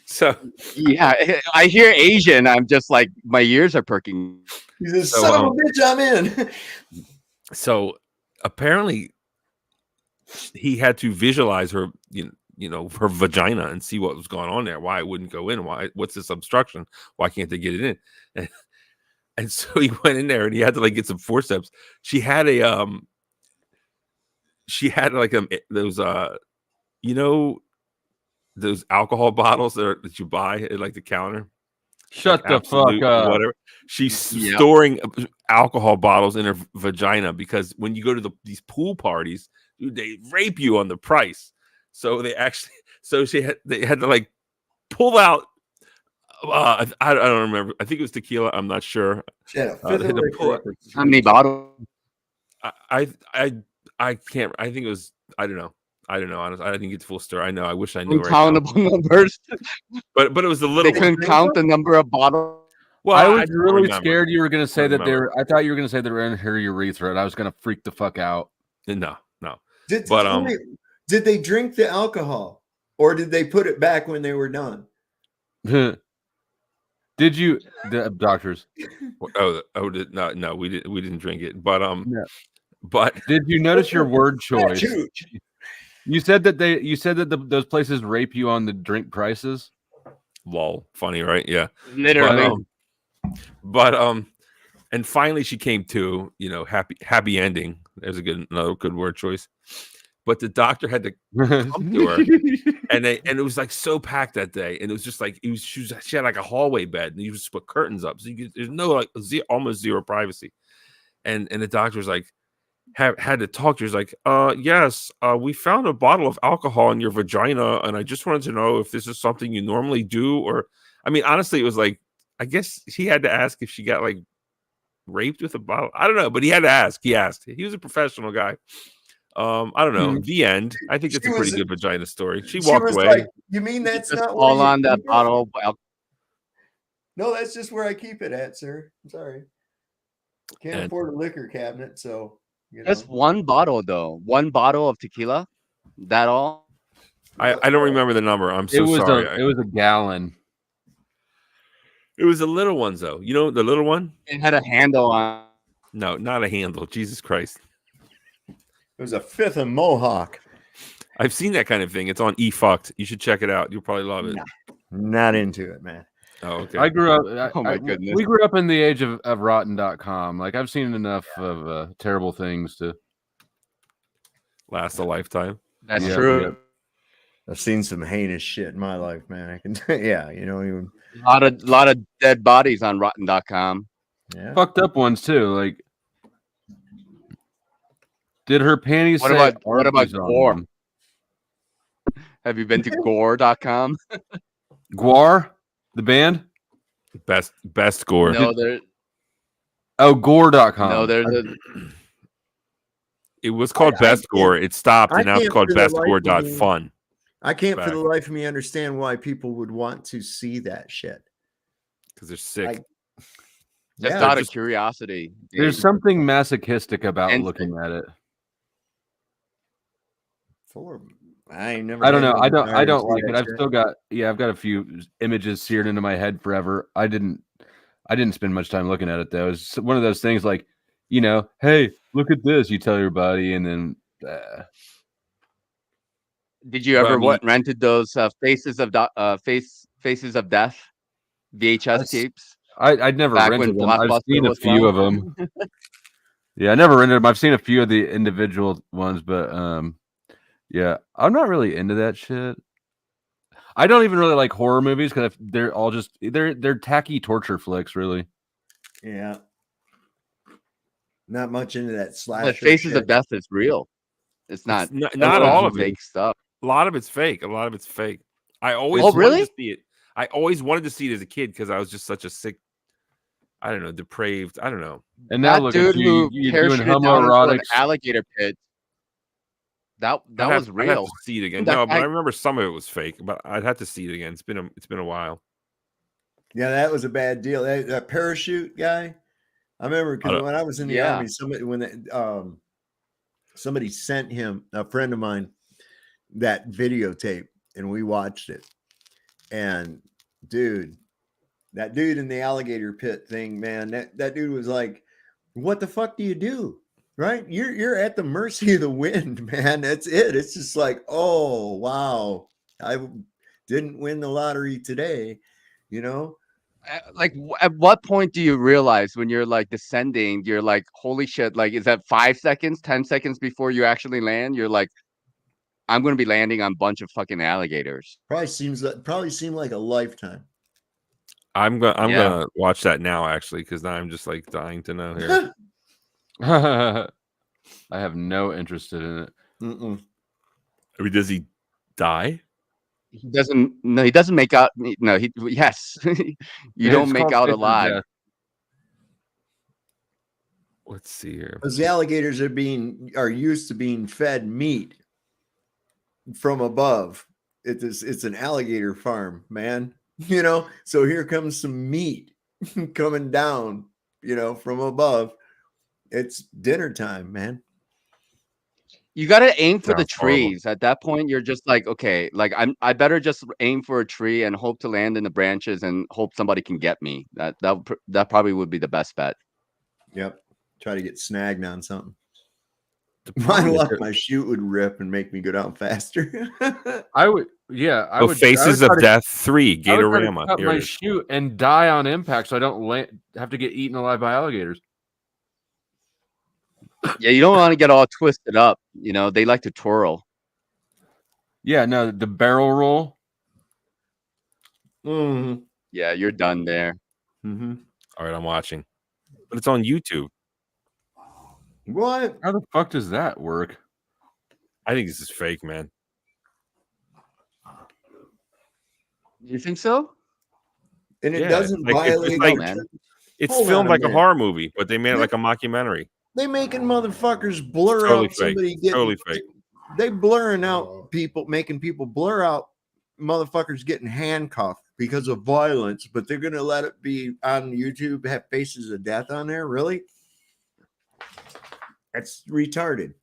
Speaker 12: So
Speaker 22: yeah, I hear Asian. I'm just like my ears are perking.
Speaker 20: He says, "Son of a bitch, I'm in."
Speaker 12: So apparently, he had to visualize her, her vagina and see what was going on there. Why it wouldn't go in? What's this obstruction? Why can't they get it in? And so he went in there and he had to like get some forceps. She had those alcohol bottles that you buy at like the counter.
Speaker 1: Shut the fuck up.
Speaker 12: Whatever. She's storing alcohol bottles in her vagina because when you go to these pool parties, dude, they rape you on the price. So they had to like pull out. I don't remember. I think it was tequila. I'm not sure.
Speaker 22: How many bottles?
Speaker 12: I can't. I think it was. I don't know. Honestly, I didn't get the full story. I know. I wish I knew.
Speaker 22: Uncountable numbers.
Speaker 12: But it was a little.
Speaker 22: They couldn't count the number of bottles.
Speaker 1: Well, I was really scared you were going to say that I thought you were going to say they were in her urethra, and I was going to freak the fuck out.
Speaker 12: No.
Speaker 20: Did they drink the alcohol, or did they put it back when they were done?
Speaker 1: Did you, the doctors?
Speaker 12: No, we didn't drink it. But
Speaker 1: yeah.
Speaker 12: But
Speaker 1: did you notice your word choice? You said that those places rape you on the drink prices.
Speaker 12: Lol, funny, right? Yeah,
Speaker 22: literally.
Speaker 12: But and finally she came to, happy ending. There's another good word choice. But the doctor had to come to her, and it was like so packed that day, and it was just like she had like a hallway bed, and you just put curtains up, so there's no like almost zero privacy. and the doctor's like had to talk to her. He's like, yes, we found a bottle of alcohol in your vagina, and I just wanted to know if this is something you normally do, or I mean, honestly, it was like, I guess he had to ask if she got like raped with a bottle. I don't know, but he had to ask. He asked. He was a professional guy. I don't know. The end. I think it's a pretty good vagina story. She walked away.
Speaker 20: Like, you mean that's not
Speaker 22: all
Speaker 20: where
Speaker 22: on that bottle?
Speaker 20: No, that's just where I keep it at, sir. I'm sorry. Can't afford a liquor cabinet, so
Speaker 22: Just one bottle though. One bottle of tequila. That all?
Speaker 12: I don't remember the number. I'm so sorry.
Speaker 1: It was a gallon.
Speaker 12: It was the little ones though. You know the little one?
Speaker 22: It had a handle on.
Speaker 12: No, not a handle. Jesus Christ.
Speaker 20: It was a fifth of Mohawk.
Speaker 12: I've seen that kind of thing. It's on eFucked. You should check it out. You'll probably love it.
Speaker 20: Not into it, man.
Speaker 12: Oh, okay.
Speaker 1: I grew up.
Speaker 22: Oh my goodness.
Speaker 1: We grew up in the age of rotten.com. Like I've seen enough of terrible things to
Speaker 12: last a lifetime.
Speaker 22: That's true.
Speaker 1: Yeah.
Speaker 20: I've seen some heinous shit in my life, man. I can, yeah, you know, even
Speaker 22: A lot of dead bodies on rotten.com.
Speaker 20: Yeah.
Speaker 1: Fucked up ones too. Like, did her panties?
Speaker 22: What about Gore? Have you been to gore.com?
Speaker 1: Guar, the band?
Speaker 12: Best Gore.
Speaker 22: No, there.
Speaker 1: Oh, gore.com.
Speaker 22: No, there's a.
Speaker 12: It was called Best Gore. It stopped, and now it's called bestgore.fun.
Speaker 20: I can't for the life of me understand why people would want to see that shit.
Speaker 12: Because they're sick.
Speaker 22: Just out of curiosity.
Speaker 1: There's something masochistic about looking at it.
Speaker 20: I ain't never.
Speaker 1: I don't know. I don't like it. I've still got. Yeah, I've got a few images seared into my head forever. I didn't spend much time looking at it though. It's one of those things like, you know, hey, look at this. You tell your buddy, and then.
Speaker 22: Did you ever rented those Faces of Death VHS tapes?
Speaker 1: I'd never rented them. I've seen a few of them. Yeah, I never rented them. I've seen a few of the individual ones, but yeah, I'm not really into that shit. I don't even really like horror movies because they're all just they're tacky torture flicks, really.
Speaker 20: Yeah, not much into that slash.
Speaker 22: The Faces of Death is real. It's not
Speaker 12: all of
Speaker 22: fake stuff.
Speaker 12: A lot of it's fake. I always
Speaker 22: really?
Speaker 12: wanted to see it. I always wanted to see it as a kid because I was just such a sick, I don't know, depraved. I don't know.
Speaker 1: And now look at you, you're doing homoerotic
Speaker 22: alligator pit. That was real.
Speaker 12: I'd have to see it again. No, but I remember some of it was fake. But I'd have to see it again. It's been a while.
Speaker 20: Yeah, that was a bad deal. That parachute guy. I remember because when I was in the army, somebody sent him, a friend of mine, that videotape, and we watched it. And dude, that dude in the alligator pit thing, man, that dude was like, what the fuck do you do? Right? You're at the mercy of the wind, man. That's it. It's just like, oh wow, I didn't win the lottery today, you know?
Speaker 22: Like, at what point do you realize when you're like descending, you're like, holy shit, like, is that 5 seconds, 10 seconds before you actually land? You're like, I'm going to be landing on a bunch of fucking alligators.
Speaker 20: Probably seemed like a lifetime.
Speaker 12: I'm gonna watch that now actually because now I'm just like dying to know here.
Speaker 1: I have no interest in it.
Speaker 20: Mm-mm.
Speaker 12: I mean, does he die?
Speaker 22: He doesn't. No, he doesn't make out. No, yes. You don't make out alive.
Speaker 12: Let's see here.
Speaker 20: Because the alligators are used to being fed meat from above. It's an alligator farm, man. You know, so here comes some meat coming down, you know, from above. It's dinner time, man.
Speaker 22: You got to aim for the trees. At that point, you're just like, okay, like I better just aim for a tree and hope to land in the branches and hope somebody can get me. That probably would be the best bet.
Speaker 20: Yep. Try to get snagged on something. My luck, my chute would rip and make me go down faster.
Speaker 1: I would, yeah. I would.
Speaker 12: Faces of Death 3, Gatorama.
Speaker 1: Cut my chute and die on impact, so I don't have to get eaten alive by alligators.
Speaker 22: Yeah, you don't want to get all twisted up. You know, they like to twirl.
Speaker 1: Yeah, no, the barrel roll.
Speaker 20: Mm-hmm.
Speaker 22: Yeah, you're done there.
Speaker 20: Mm-hmm.
Speaker 12: All right, I'm watching, but it's on YouTube.
Speaker 20: What?
Speaker 1: How the fuck does that work?
Speaker 12: I think this is fake, man.
Speaker 22: You think so?
Speaker 20: And it
Speaker 12: Yeah,
Speaker 20: doesn't
Speaker 12: like,
Speaker 20: violate.
Speaker 12: it's like,
Speaker 22: man.
Speaker 12: it's
Speaker 20: Hold
Speaker 12: filmed
Speaker 20: on a
Speaker 12: like a
Speaker 20: minute.
Speaker 12: horror movie, but they made it like a mockumentary.
Speaker 20: They making motherfuckers blur
Speaker 12: Totally
Speaker 20: out
Speaker 12: fake.
Speaker 20: somebody getting.
Speaker 12: Totally fake.
Speaker 20: They blurring out people, making people blur out motherfuckers getting handcuffed because of violence, but they're gonna let it be on YouTube, have faces of death on there. Really? That's retarded.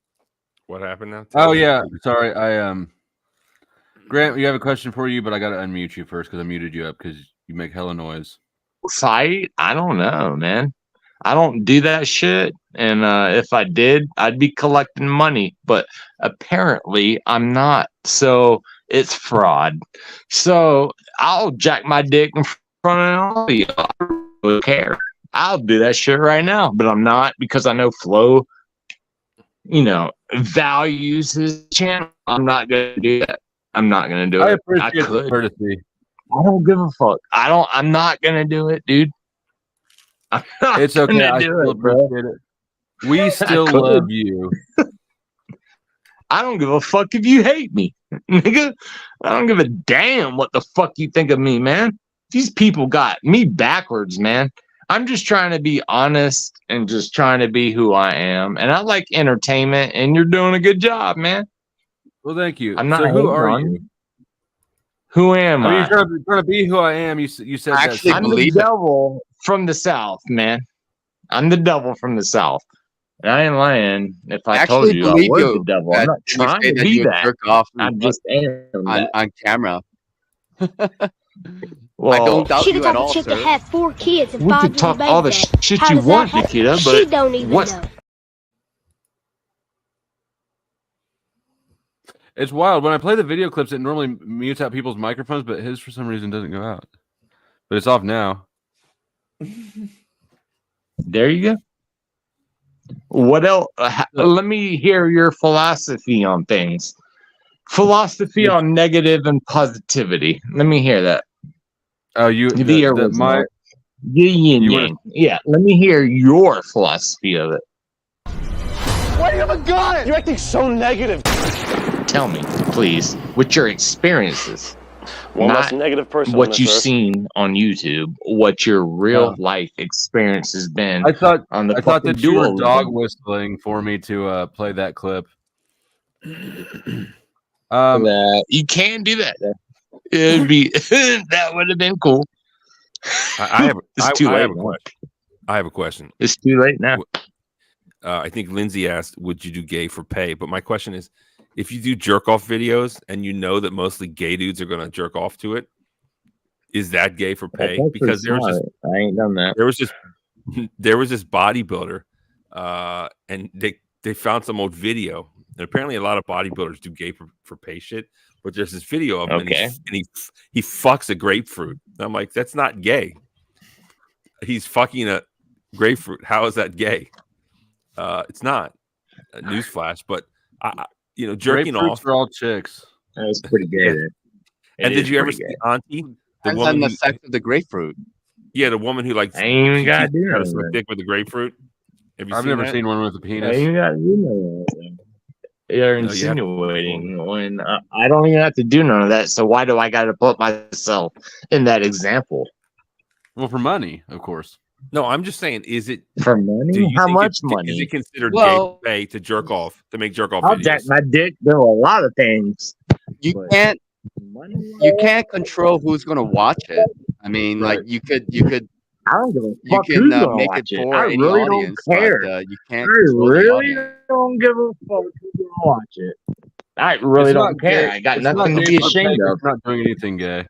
Speaker 12: What happened now?
Speaker 1: Oh yeah, sorry. Grant, we have a question for you, but I gotta unmute you first because I muted you up because you make hella noise.
Speaker 18: Fight? I don't know, man. I don't do that shit. And if I did, I'd be collecting money. But apparently I'm not. So it's fraud. So I'll jack my dick in front of all of you. I don't care. I'll do that shit right now. But I'm not because I know Flo, values his channel. I'm not going to do that. I'm not going to do
Speaker 1: I
Speaker 18: it.
Speaker 1: appreciate the
Speaker 18: could.
Speaker 1: courtesy.
Speaker 18: I don't give a fuck. I'm not going to do it, dude.
Speaker 1: It's okay. I still appreciate it. We still love you.
Speaker 18: I don't give a fuck if you hate me, nigga. I don't give a damn what the fuck you think of me, man. These people got me backwards, man. I'm just trying to be honest and just trying to be who I am. And I like entertainment, and you're doing a good job, man.
Speaker 1: Well, thank you.
Speaker 18: I'm not.
Speaker 1: So who are
Speaker 18: on
Speaker 1: you?
Speaker 18: Who am
Speaker 1: I mean,
Speaker 18: I?
Speaker 1: you're trying to be who I am. You said
Speaker 22: Actually,
Speaker 1: that.
Speaker 18: I'm the devil from the South, man. I'm the devil from the South. And I ain't lying if I told you I was the devil. I'm not trying to be that.
Speaker 22: Jerk off
Speaker 18: I'm just
Speaker 22: on camera.
Speaker 18: Well,
Speaker 22: I don't doubt
Speaker 10: She the
Speaker 22: you at
Speaker 10: type
Speaker 22: all,
Speaker 10: of chick
Speaker 22: sir.
Speaker 10: that had 4 kids and
Speaker 18: we
Speaker 10: 5
Speaker 18: can
Speaker 10: little
Speaker 18: talk all the
Speaker 10: babies.
Speaker 18: shit
Speaker 10: How
Speaker 18: you
Speaker 10: does that
Speaker 18: want,
Speaker 10: happen?
Speaker 18: Nikita,
Speaker 10: She
Speaker 18: but
Speaker 10: don't even
Speaker 18: what's
Speaker 10: know.
Speaker 1: It's wild. When I play the video clips, it normally mutes out people's microphones, but his for some reason doesn't go out. But it's off now.
Speaker 18: There you go. What else? Let me hear your philosophy on things. Philosophy on negative and positivity. Let me hear that.
Speaker 1: Oh, you
Speaker 18: the original. The yin yang. Yeah, let me hear your philosophy of it.
Speaker 16: Why do you have a gun? You're acting so negative.
Speaker 18: Tell me, please, with your experiences.
Speaker 16: One less
Speaker 18: not
Speaker 16: negative person on
Speaker 18: what
Speaker 16: this
Speaker 18: you've
Speaker 16: earth.
Speaker 18: seen on YouTube, what your real life experience has been.
Speaker 1: I thought
Speaker 18: fucking
Speaker 1: that you were
Speaker 18: dual
Speaker 1: dog
Speaker 18: link.
Speaker 1: whistling for me to play that clip.
Speaker 18: You can do that. It'd be that would have been cool.
Speaker 12: I have a
Speaker 18: now.
Speaker 12: question. I have a question.
Speaker 18: It's too late now.
Speaker 12: I think Lindsay asked, "Would you do gay for pay?" But my question is, if you do jerk off videos and you know that mostly gay dudes are going to jerk off to it, is that gay for pay? Because there was just
Speaker 18: I ain't done that.
Speaker 12: There was this bodybuilder, and they found some old video, and apparently a lot of bodybuilders do gay for pay shit. But there's this video of him,
Speaker 18: Okay.
Speaker 12: and he fucks a grapefruit. And I'm like, that's not gay. He's fucking a grapefruit. How is that gay? It's not. Newsflash, but jerking off
Speaker 1: for all chicks.
Speaker 18: That's pretty gay. Then.
Speaker 12: And did you ever see Auntie?
Speaker 22: Depends on the effect of the grapefruit.
Speaker 12: Yeah, the woman who likes.
Speaker 18: I ain't even gotta do
Speaker 12: her
Speaker 18: that.
Speaker 12: dick with a grapefruit. Have you
Speaker 1: I've
Speaker 12: seen
Speaker 1: never
Speaker 12: that?
Speaker 1: seen one with a
Speaker 18: I
Speaker 1: penis.
Speaker 18: ain't gotta do none of that. You're
Speaker 12: No, you have to-
Speaker 18: insinuating when I don't even have to do none of that. So why do I got to put myself in that example?
Speaker 1: Well, for money, of course.
Speaker 12: No, I'm just saying, is it
Speaker 18: For
Speaker 12: do
Speaker 18: money?
Speaker 12: you
Speaker 18: How
Speaker 12: think
Speaker 18: much
Speaker 12: Is
Speaker 18: money?
Speaker 12: it considered
Speaker 22: Well-
Speaker 12: gay pay to jerk off, to make jerk off
Speaker 18: I'll
Speaker 12: videos?
Speaker 18: jack my dick. There are a lot of things.
Speaker 22: You
Speaker 18: But
Speaker 22: can't
Speaker 18: money?
Speaker 22: you can't control who's going to watch it. I mean, like you could
Speaker 18: I don't give a
Speaker 22: you
Speaker 18: fuck
Speaker 22: can
Speaker 18: who's gonna
Speaker 22: make it
Speaker 18: watch it.
Speaker 22: for
Speaker 18: I
Speaker 22: any
Speaker 18: really don't
Speaker 22: audience,
Speaker 18: care.
Speaker 22: but you
Speaker 18: I
Speaker 22: can't control the
Speaker 18: really
Speaker 22: audience.
Speaker 18: don't give a fuck who's gonna watch it. I really
Speaker 1: It's
Speaker 18: don't
Speaker 1: not
Speaker 18: care.
Speaker 1: gay.
Speaker 18: I got
Speaker 1: It's not
Speaker 18: nothing to
Speaker 1: gay
Speaker 18: be
Speaker 1: for pay
Speaker 18: ashamed
Speaker 1: 'cause
Speaker 18: of.
Speaker 1: it's not doing anything gay.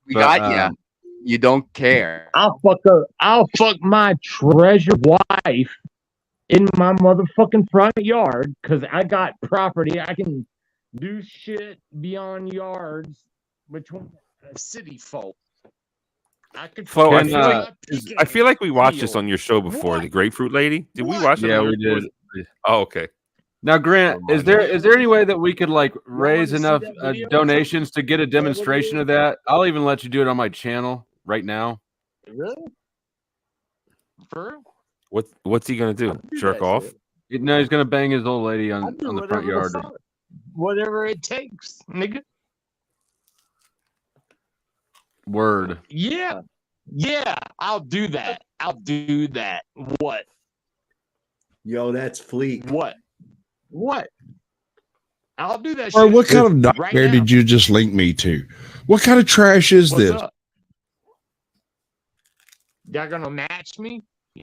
Speaker 22: We
Speaker 1: But,
Speaker 22: got you. You don't care.
Speaker 18: I'll fuck my treasured wife in my motherfucking front yard because I got property. I can do shit beyond yards between city folk. I could
Speaker 12: Flo, I
Speaker 1: Can,
Speaker 12: feel like we watched this on your show before, the Grapefruit Lady. Did we watch it?
Speaker 1: Yeah,
Speaker 12: on
Speaker 1: we
Speaker 12: yours?
Speaker 1: did.
Speaker 12: Oh, okay.
Speaker 1: Now, Grant, is there any way that we could like raise
Speaker 18: to see
Speaker 1: enough
Speaker 18: that video?
Speaker 1: donations to get a demonstration of that? I'll even let you do it on my channel right now.
Speaker 18: Really? For real?
Speaker 12: What's he gonna do? Jerk
Speaker 18: that
Speaker 12: off?
Speaker 18: shit.
Speaker 1: No, he's gonna bang his old lady
Speaker 10: I'll
Speaker 1: on
Speaker 10: do
Speaker 1: the front
Speaker 10: whatever
Speaker 1: yard.
Speaker 10: fuck, whatever it takes, nigga.
Speaker 1: Word.
Speaker 10: Yeah, I'll do that. I'll do that. What?
Speaker 20: Yo, that's Fleek.
Speaker 10: What? I'll do that.
Speaker 17: Or
Speaker 10: shit
Speaker 17: what kind of nightmare
Speaker 10: right now.
Speaker 17: did you just link me to? What kind of trash is
Speaker 10: What's
Speaker 17: this?
Speaker 10: up? Y'all gonna match me?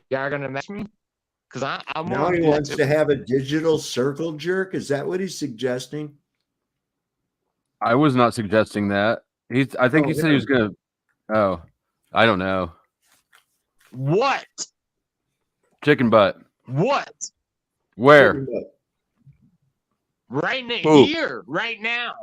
Speaker 10: Y'all gonna match me? Because I'm
Speaker 20: Now
Speaker 10: on
Speaker 20: he
Speaker 10: that
Speaker 20: wants
Speaker 10: too.
Speaker 20: to have a digital circle jerk. Is that what he's suggesting?
Speaker 1: I was not suggesting that. I think
Speaker 20: Oh,
Speaker 1: he said he was gonna. Oh, I don't know.
Speaker 10: What?
Speaker 1: Chicken butt.
Speaker 10: What?
Speaker 1: Where?
Speaker 10: Right now,
Speaker 1: Who?
Speaker 10: here, right now.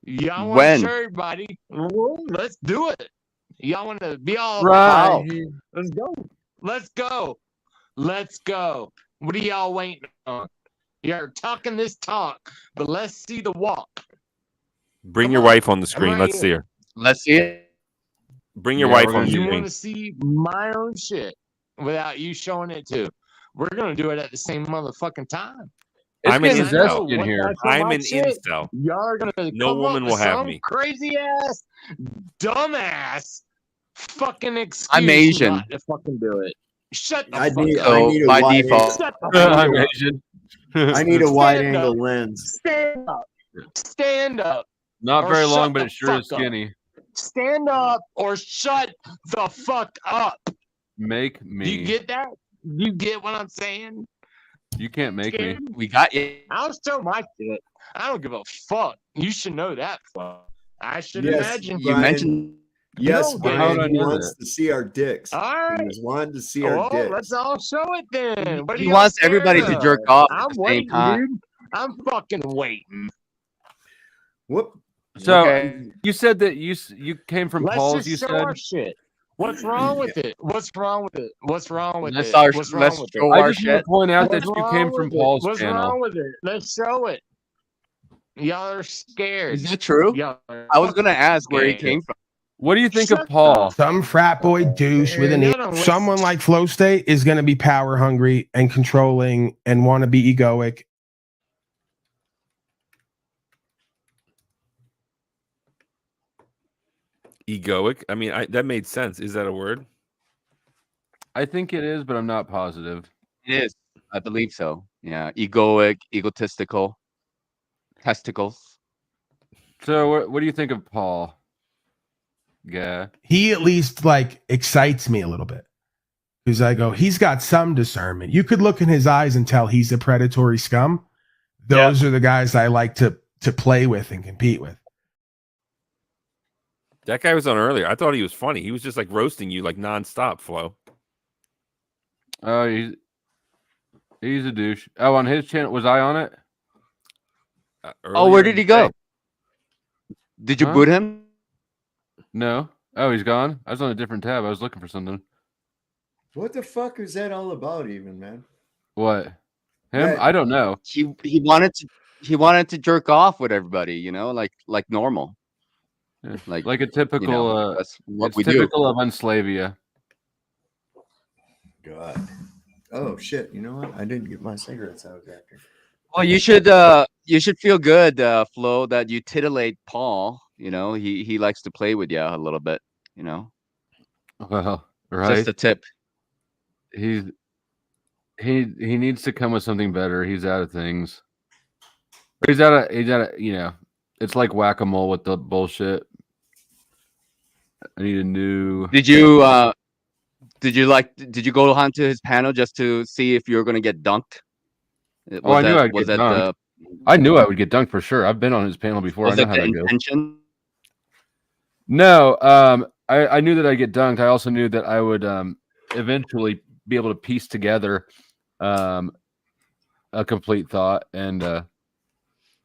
Speaker 10: Y'all want
Speaker 22: When?
Speaker 10: to show everybody? Well, let's do it. Y'all want to be all
Speaker 1: Right.
Speaker 10: about it? Let's go. Let's go. Let's go. What are y'all waiting on? You're talking this talk, but let's see the walk.
Speaker 12: Bring your wife on the screen.
Speaker 10: right
Speaker 12: Let's
Speaker 10: here.
Speaker 12: see her.
Speaker 22: Let's see it.
Speaker 12: Bring your
Speaker 1: Yeah,
Speaker 12: wife
Speaker 1: we're
Speaker 12: on the
Speaker 1: gonna
Speaker 10: You
Speaker 1: do
Speaker 10: want
Speaker 12: screen.
Speaker 10: to see my own shit without you showing it too. We're gonna do it at the same motherfucking time.
Speaker 12: I'm an
Speaker 1: getting
Speaker 12: incel.
Speaker 1: zesty in here.
Speaker 10: That's what
Speaker 12: I'm
Speaker 10: my
Speaker 12: an
Speaker 10: shit.
Speaker 12: incel.
Speaker 10: Y'all are gonna
Speaker 12: No
Speaker 10: come
Speaker 12: woman
Speaker 10: up
Speaker 12: will
Speaker 10: with
Speaker 12: have
Speaker 10: some
Speaker 12: me.
Speaker 10: crazy ass, dumbass, fucking excuse
Speaker 22: I'm Asian.
Speaker 10: not to fucking do it. Shut the
Speaker 20: I
Speaker 10: fuck
Speaker 20: need,
Speaker 10: up.
Speaker 20: I
Speaker 22: So
Speaker 20: need a
Speaker 22: by
Speaker 20: wide
Speaker 22: default,
Speaker 10: Shut the
Speaker 20: I
Speaker 1: I'm
Speaker 20: need a,
Speaker 1: Asian.
Speaker 20: I need a wide
Speaker 10: Stand
Speaker 20: angle
Speaker 10: up.
Speaker 20: lens.
Speaker 10: Stand up. Stand up.
Speaker 1: Not
Speaker 10: or
Speaker 1: very
Speaker 10: shut
Speaker 1: long, but
Speaker 10: the
Speaker 1: it sure is
Speaker 10: fuck up.
Speaker 1: skinny.
Speaker 10: Stand up or shut the fuck up.
Speaker 1: Make
Speaker 10: Do
Speaker 1: me.
Speaker 10: you get that? You get what I'm saying?
Speaker 1: You can't make me.
Speaker 10: Scared?
Speaker 22: we got you.
Speaker 10: I'll show my shit. I don't give a fuck. You should know that. Fuck. I should
Speaker 20: Yes,
Speaker 10: imagine.
Speaker 22: You
Speaker 20: Brian.
Speaker 22: mentioned
Speaker 20: Yes,
Speaker 10: No,
Speaker 1: How would
Speaker 20: Brian.
Speaker 1: I
Speaker 20: He
Speaker 1: know
Speaker 20: wants
Speaker 1: that?
Speaker 20: to see our dicks.
Speaker 10: All right.
Speaker 20: He's wanting to see our
Speaker 10: Well,
Speaker 20: dicks.
Speaker 10: let's all show it then. What are
Speaker 22: he
Speaker 10: y'all
Speaker 22: wants
Speaker 10: scared
Speaker 22: everybody to
Speaker 10: of?
Speaker 22: jerk off at
Speaker 10: I'm
Speaker 22: the same
Speaker 10: waiting,
Speaker 22: time.
Speaker 10: dude. I'm fucking waiting.
Speaker 20: Whoop.
Speaker 1: So
Speaker 22: Okay.
Speaker 1: you said that you came from
Speaker 10: Let's
Speaker 1: Paul's.
Speaker 10: just
Speaker 1: You
Speaker 10: show
Speaker 1: said.
Speaker 10: our shit. What's wrong with it? What's wrong with it? What's wrong with
Speaker 22: Let's
Speaker 10: it?
Speaker 22: our,
Speaker 10: What's
Speaker 22: let's
Speaker 10: wrong with
Speaker 22: show
Speaker 10: it?
Speaker 1: I
Speaker 22: our
Speaker 1: just want
Speaker 22: shit.
Speaker 1: to point out that
Speaker 10: What's
Speaker 1: you
Speaker 10: wrong
Speaker 1: came from
Speaker 10: with it?
Speaker 1: Paul's
Speaker 10: What's
Speaker 1: channel.
Speaker 10: wrong with it? Let's show it. Y'all are scared.
Speaker 22: Is that true?
Speaker 10: Y'all are
Speaker 22: I was gonna ask where he
Speaker 10: scared.
Speaker 22: came from.
Speaker 1: What do you think
Speaker 10: Shut
Speaker 1: of Paul?
Speaker 5: Some frat boy douche with an
Speaker 10: Y'all don't waste-
Speaker 5: someone like Flow State is going to be power hungry and controlling and want to be egoic.
Speaker 12: Egoic. I mean, that made sense. Is that a word?
Speaker 1: I think it is, but I'm not positive.
Speaker 22: It is. I believe so. Yeah. Egoic, egotistical, testicles.
Speaker 1: So what do you think of Paul? Yeah.
Speaker 5: He at least like excites me a little bit. Because I go, he's got some discernment. You could look in his eyes and tell he's a predatory scum. Those are the guys I like to play with and compete with.
Speaker 12: That guy was on earlier. I thought he was funny. He was just like roasting you like nonstop, Flo.
Speaker 1: Oh, he's a douche. Oh, on his channel, was I on it?
Speaker 22: Oh, where did he go? Did you
Speaker 1: Huh?
Speaker 22: boot him?
Speaker 1: No. Oh, he's gone. I was on a different tab. I was looking for something.
Speaker 20: What the fuck is that all about, even, man?
Speaker 1: What? Him?
Speaker 20: That-
Speaker 1: I don't know.
Speaker 22: He wanted to jerk off with everybody, you know, like normal.
Speaker 1: Yeah.
Speaker 22: Like
Speaker 1: Like a typical.
Speaker 22: you know, that's what
Speaker 1: it's
Speaker 22: we do.
Speaker 1: typical of Unslavia.
Speaker 20: God. Oh shit! You know what? I didn't get my cigarettes out after.
Speaker 22: Well, you should feel good, Flo, that you titillate Paul. You know, he likes to play with you a little bit. You know,
Speaker 1: Well, right.
Speaker 22: just a tip.
Speaker 1: He needs to come with something better. He's out of things. He's out of you know, it's like whack-a-mole with the bullshit. I need a new.
Speaker 22: Did you go onto his panel just to see if you were going to get dunked?
Speaker 1: Oh, I knew I'd get dunked. I knew I would get dunked for sure. I've been on his panel before. I know how that goes.
Speaker 22: Intention?
Speaker 1: No, I knew that I'd get dunked. I also knew that I would eventually be able to piece together a complete thought, and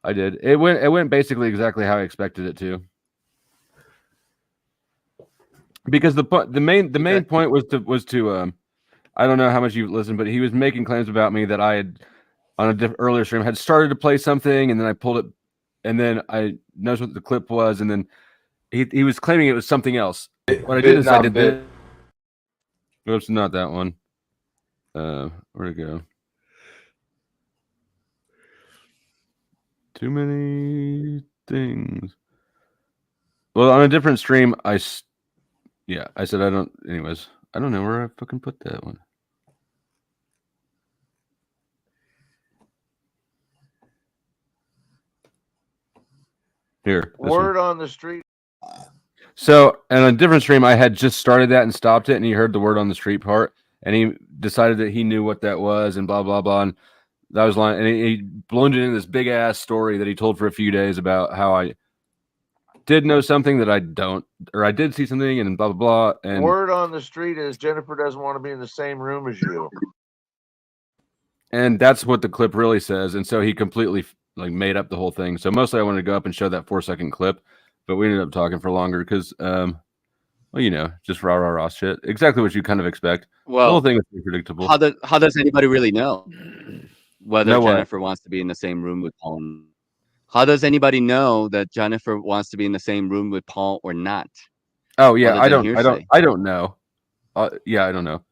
Speaker 1: I did. It went basically exactly how I expected it to. Because the main point was to I don't know how much you've listened, but he was making claims about me that I had on a earlier stream had started to play something, and then I pulled it, and then I noticed what the clip was, and then he was claiming it was something else. What I did is I did this. Oops, not that one. Where'd it go? Too many things. Well, on a different stream, I said I don't. Anyways, I don't know where I fucking put that one. Here.
Speaker 4: Word on the street.
Speaker 1: So, on a different stream, I had just started that and stopped it, and he heard the word on the street part, and he decided that he knew what that was, and blah blah blah. And that was lying, and he ballooned it in this big ass story that he told for a few days about how I did know something that I don't, or I did see something, and blah blah blah. And
Speaker 4: Word on the street is Jennifer doesn't want to be in the same room as you.
Speaker 1: And that's what the clip really says. And so he completely like made up the whole thing. So mostly I wanted to go up and show that 4-second clip, but we ended up talking for longer because, well, just rah rah rah shit. Exactly what you kind of expect.
Speaker 22: Well,
Speaker 1: the whole thing was pretty predictable.
Speaker 22: How does anybody really know whether
Speaker 1: Know what?
Speaker 22: Jennifer wants to be in the same room with Paul? How does anybody know that Jennifer wants to be in the same room with Paul or not?
Speaker 1: Oh yeah,
Speaker 22: Other
Speaker 1: I
Speaker 22: than
Speaker 1: don't know. Yeah, I don't know.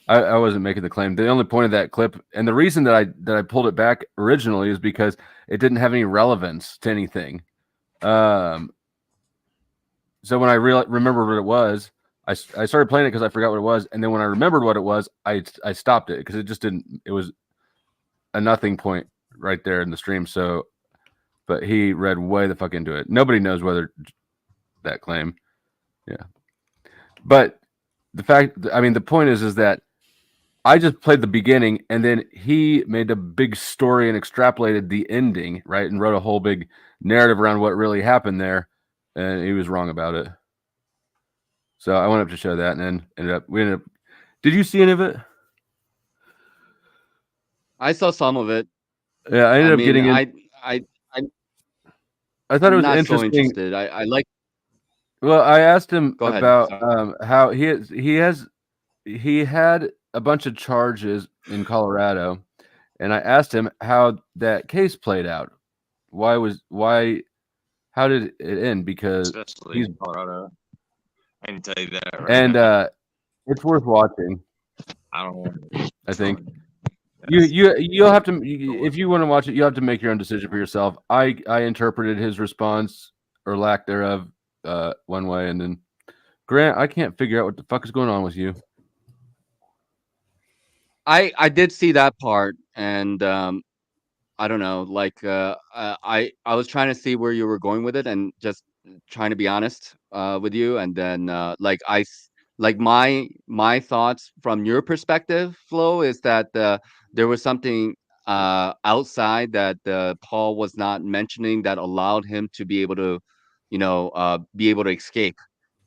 Speaker 1: I wasn't making the claim. The only point of that clip, and the reason that I pulled it back originally is because it didn't have any relevance to anything. So when I remembered what it was, I started playing it because I forgot what it was, and then when I remembered what it was, I stopped it because it just didn't. It was a nothing point right there in the stream. So, but he read way the fuck into it. Nobody knows whether that claim. Yeah, but the point is that I just played the beginning, and then he made a big story and extrapolated the ending, right, and wrote a whole big narrative around what really happened there, and he was wrong about it. So I went up to show that, and then we ended up. Did you see any of it?
Speaker 22: I saw some of it.
Speaker 1: Yeah, I ended up getting in. I thought it was
Speaker 22: not
Speaker 1: interesting.
Speaker 22: So interested. I like.
Speaker 1: Well, I asked him
Speaker 22: Go ahead.
Speaker 1: about how he had a bunch of charges in Colorado, and I asked him how that case played out. How did it end? Because
Speaker 10: Especially in Colorado. I can tell you that. Right
Speaker 1: and
Speaker 10: now.
Speaker 1: It's worth watching.
Speaker 10: I don't know.
Speaker 1: I think you'll have to, if you want to watch it, you have to make your own decision for yourself. I interpreted his response or lack thereof one way, and then Grant, I can't figure out what the fuck is going on with you.
Speaker 22: I did see that part, and I don't know. Like I was trying to see where you were going with it, and just trying to be honest with you. And then my thoughts from your perspective, Flo, is that there was something outside that Paul was not mentioning that allowed him to be able to, be able to escape,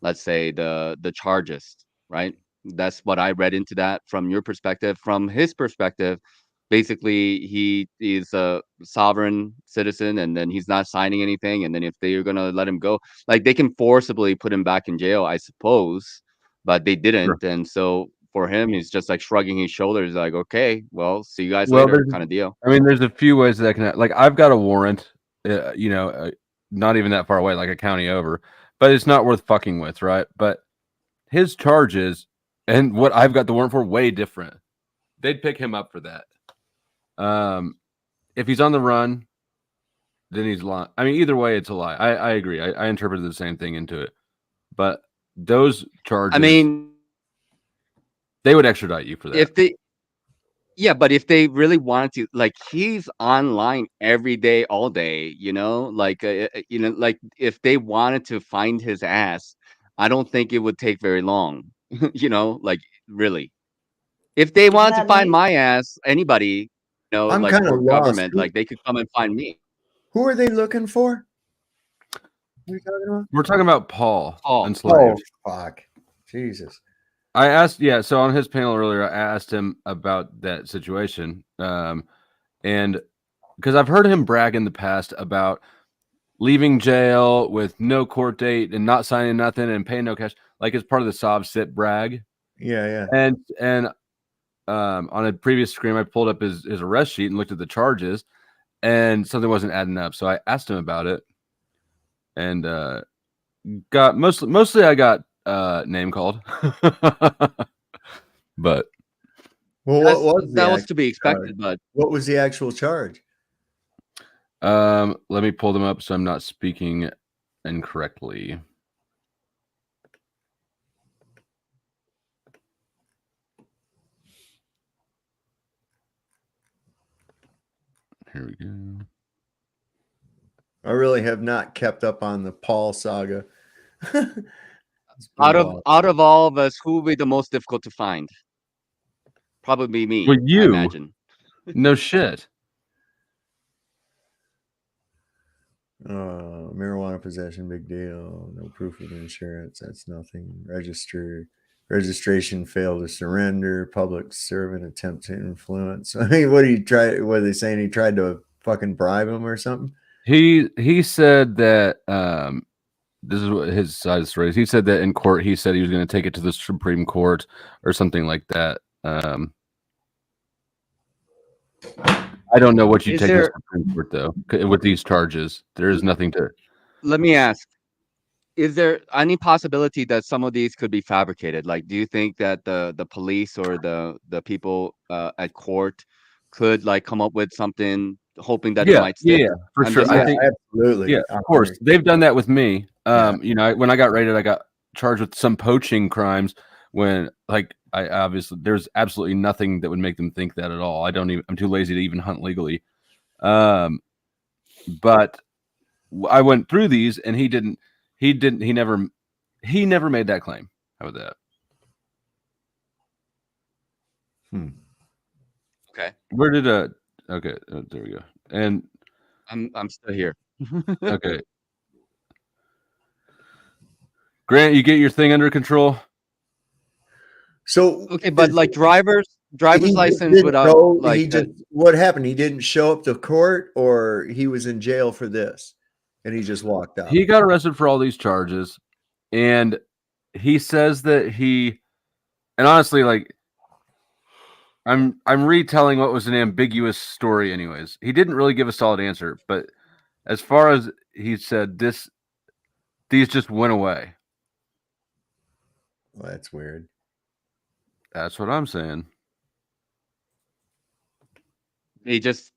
Speaker 22: let's say, the charges, right? That's what I read into that from your perspective. From his perspective, basically he is a sovereign citizen, and then he's not signing anything. And then if they're gonna let him go, like, they can forcibly put him back in jail, I suppose, but they didn't. Sure. And so for him, he's just like shrugging his shoulders, like, okay, well, see you guys later, kind of deal.
Speaker 1: I mean, there's a few ways that can, like, I've got a warrant, not even that far away, like a county over, but it's not worth fucking with, right? But his charges and what I've got the warrant for, way different. They'd pick him up for that. If he's on the run, then he's lying. I mean, either way, it's a lie. I agree. I interpreted the same thing into it. But those charges,
Speaker 22: I mean,
Speaker 1: they would extradite you for that.
Speaker 22: But if they really wanted to, like, he's online every day, all day, like, like, if they wanted to find his ass, I don't think it would take very long, like, really. If they want to find my ass, anybody,
Speaker 20: I'm
Speaker 22: like,
Speaker 20: kind of
Speaker 22: for
Speaker 20: lost.
Speaker 22: government, like, they could come and find me.
Speaker 20: Who are they looking for?
Speaker 1: We're talking about Paul.
Speaker 22: Paul.
Speaker 1: Enslaved.
Speaker 20: Oh, fuck. Jesus.
Speaker 1: I asked, so on his panel earlier, I asked him about that situation. And because I've heard him brag in the past about leaving jail with no court date and not signing nothing and paying no cash, like it's part of the sob sit brag.
Speaker 20: Yeah.
Speaker 1: And on a previous stream, I pulled up his arrest sheet and looked at the charges, and something wasn't adding up. So I asked him about it, and got mostly I got name called. But
Speaker 20: well, what was
Speaker 22: that was to be expected?
Speaker 20: Charge?
Speaker 22: But
Speaker 20: what was the actual charge?
Speaker 1: Let me pull them up so I'm not speaking incorrectly. Here we go.
Speaker 20: I really have not kept up on the Paul saga.
Speaker 22: Out of all of us, who would be the most difficult to find? Probably me.
Speaker 1: Well,
Speaker 22: I
Speaker 1: you.
Speaker 22: imagine.
Speaker 1: No shit.
Speaker 20: Marijuana possession, big deal. No proof of insurance. That's nothing. Registration failed to surrender. Public servant attempt to influence. I mean, what are they saying? He tried to fucking bribe him or something?
Speaker 1: He said that this is what his side of the story is. He said that in court he said he was going to take it to the Supreme Court or something like that. I don't know what you take to the Supreme Court though with these charges. There is nothing to.
Speaker 22: Let me ask: is there any possibility that some of these could be fabricated? Like, do you think that the police or the people at court could like come up with something, hoping that it might stick?
Speaker 1: Yeah, for sure. I think
Speaker 20: absolutely.
Speaker 1: Yeah, of course. They've done that with me. You know, when I got raided, I got charged with some poaching crimes when like I obviously there's absolutely nothing that would make them think that at all. I'm too lazy to even hunt legally. But I went through these and he never made that claim. How about that?
Speaker 22: Okay.
Speaker 1: Where did okay, there we go. And
Speaker 22: I'm still here.
Speaker 1: Okay. Grant, you get your thing under control.
Speaker 20: So
Speaker 22: okay, but like driver's license without
Speaker 20: what happened? He didn't show up to court, or he was in jail for this, and he just walked out.
Speaker 1: He got arrested for all these charges, and he says that and honestly, like I'm retelling what was an ambiguous story anyways. He didn't really give a solid answer, but as far as he said, these just went away.
Speaker 20: Well, that's weird.
Speaker 1: That's what I'm saying.
Speaker 22: He just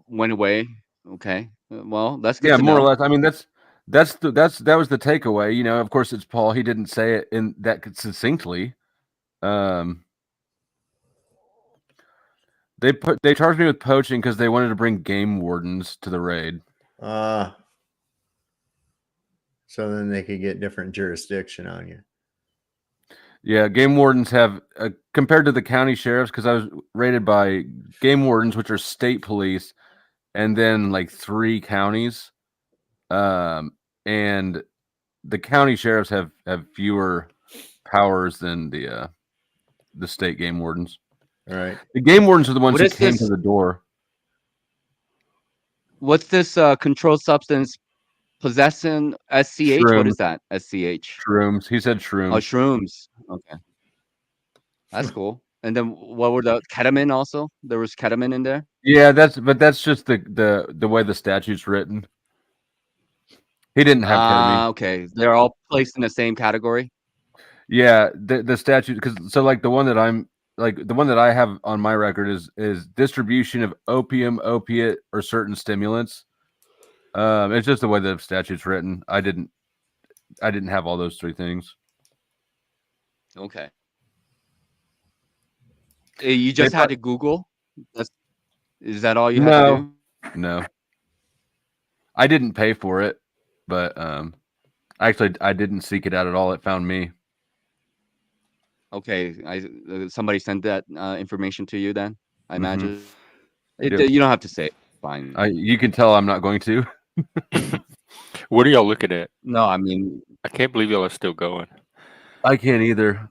Speaker 22: went away. Okay. Well, that's good.
Speaker 1: Yeah,
Speaker 22: to
Speaker 1: more
Speaker 22: know.
Speaker 1: or less. I mean, that was the takeaway. You know, of course, it's Paul. He didn't say it in that succinctly. They charged me with poaching because they wanted to bring game wardens to the raid.
Speaker 20: So then they could get different jurisdiction on you.
Speaker 1: Yeah, game wardens have compared to the county sheriffs, because I was raided by game wardens, which are state police, and then like 3 counties. And the county sheriffs have fewer powers than the state game wardens.
Speaker 20: All right.
Speaker 1: The game wardens are the ones
Speaker 22: What
Speaker 1: who
Speaker 22: is
Speaker 1: came
Speaker 22: this?
Speaker 1: to the door.
Speaker 22: What's this controlled substance possessing SCH? What is that? SCH.
Speaker 1: Shrooms. He said shrooms.
Speaker 22: Oh, shrooms. Okay. That's cool. And then what were the ketamine also? There was ketamine in there?
Speaker 1: Yeah, that's just the way the statute's written. He didn't have ketamine.
Speaker 22: Okay. They're all placed in the same category.
Speaker 1: Yeah, the statute, because so like the one that I have on my record is distribution of opium, opiate, or certain stimulants. It's just the way the statute's written. I didn't have all those 3 things.
Speaker 22: Okay. You just had to Google? Is that all you had to do?
Speaker 1: No. I didn't pay for it, but actually I didn't seek it out at all. It found me.
Speaker 22: Okay. Somebody sent that information to you then, I imagine.
Speaker 1: Yep.
Speaker 22: You don't have to say it. Fine.
Speaker 1: You can tell I'm not going to.
Speaker 7: What are y'all looking at?
Speaker 22: No, I mean,
Speaker 7: I can't believe y'all are still going.
Speaker 1: I can't either.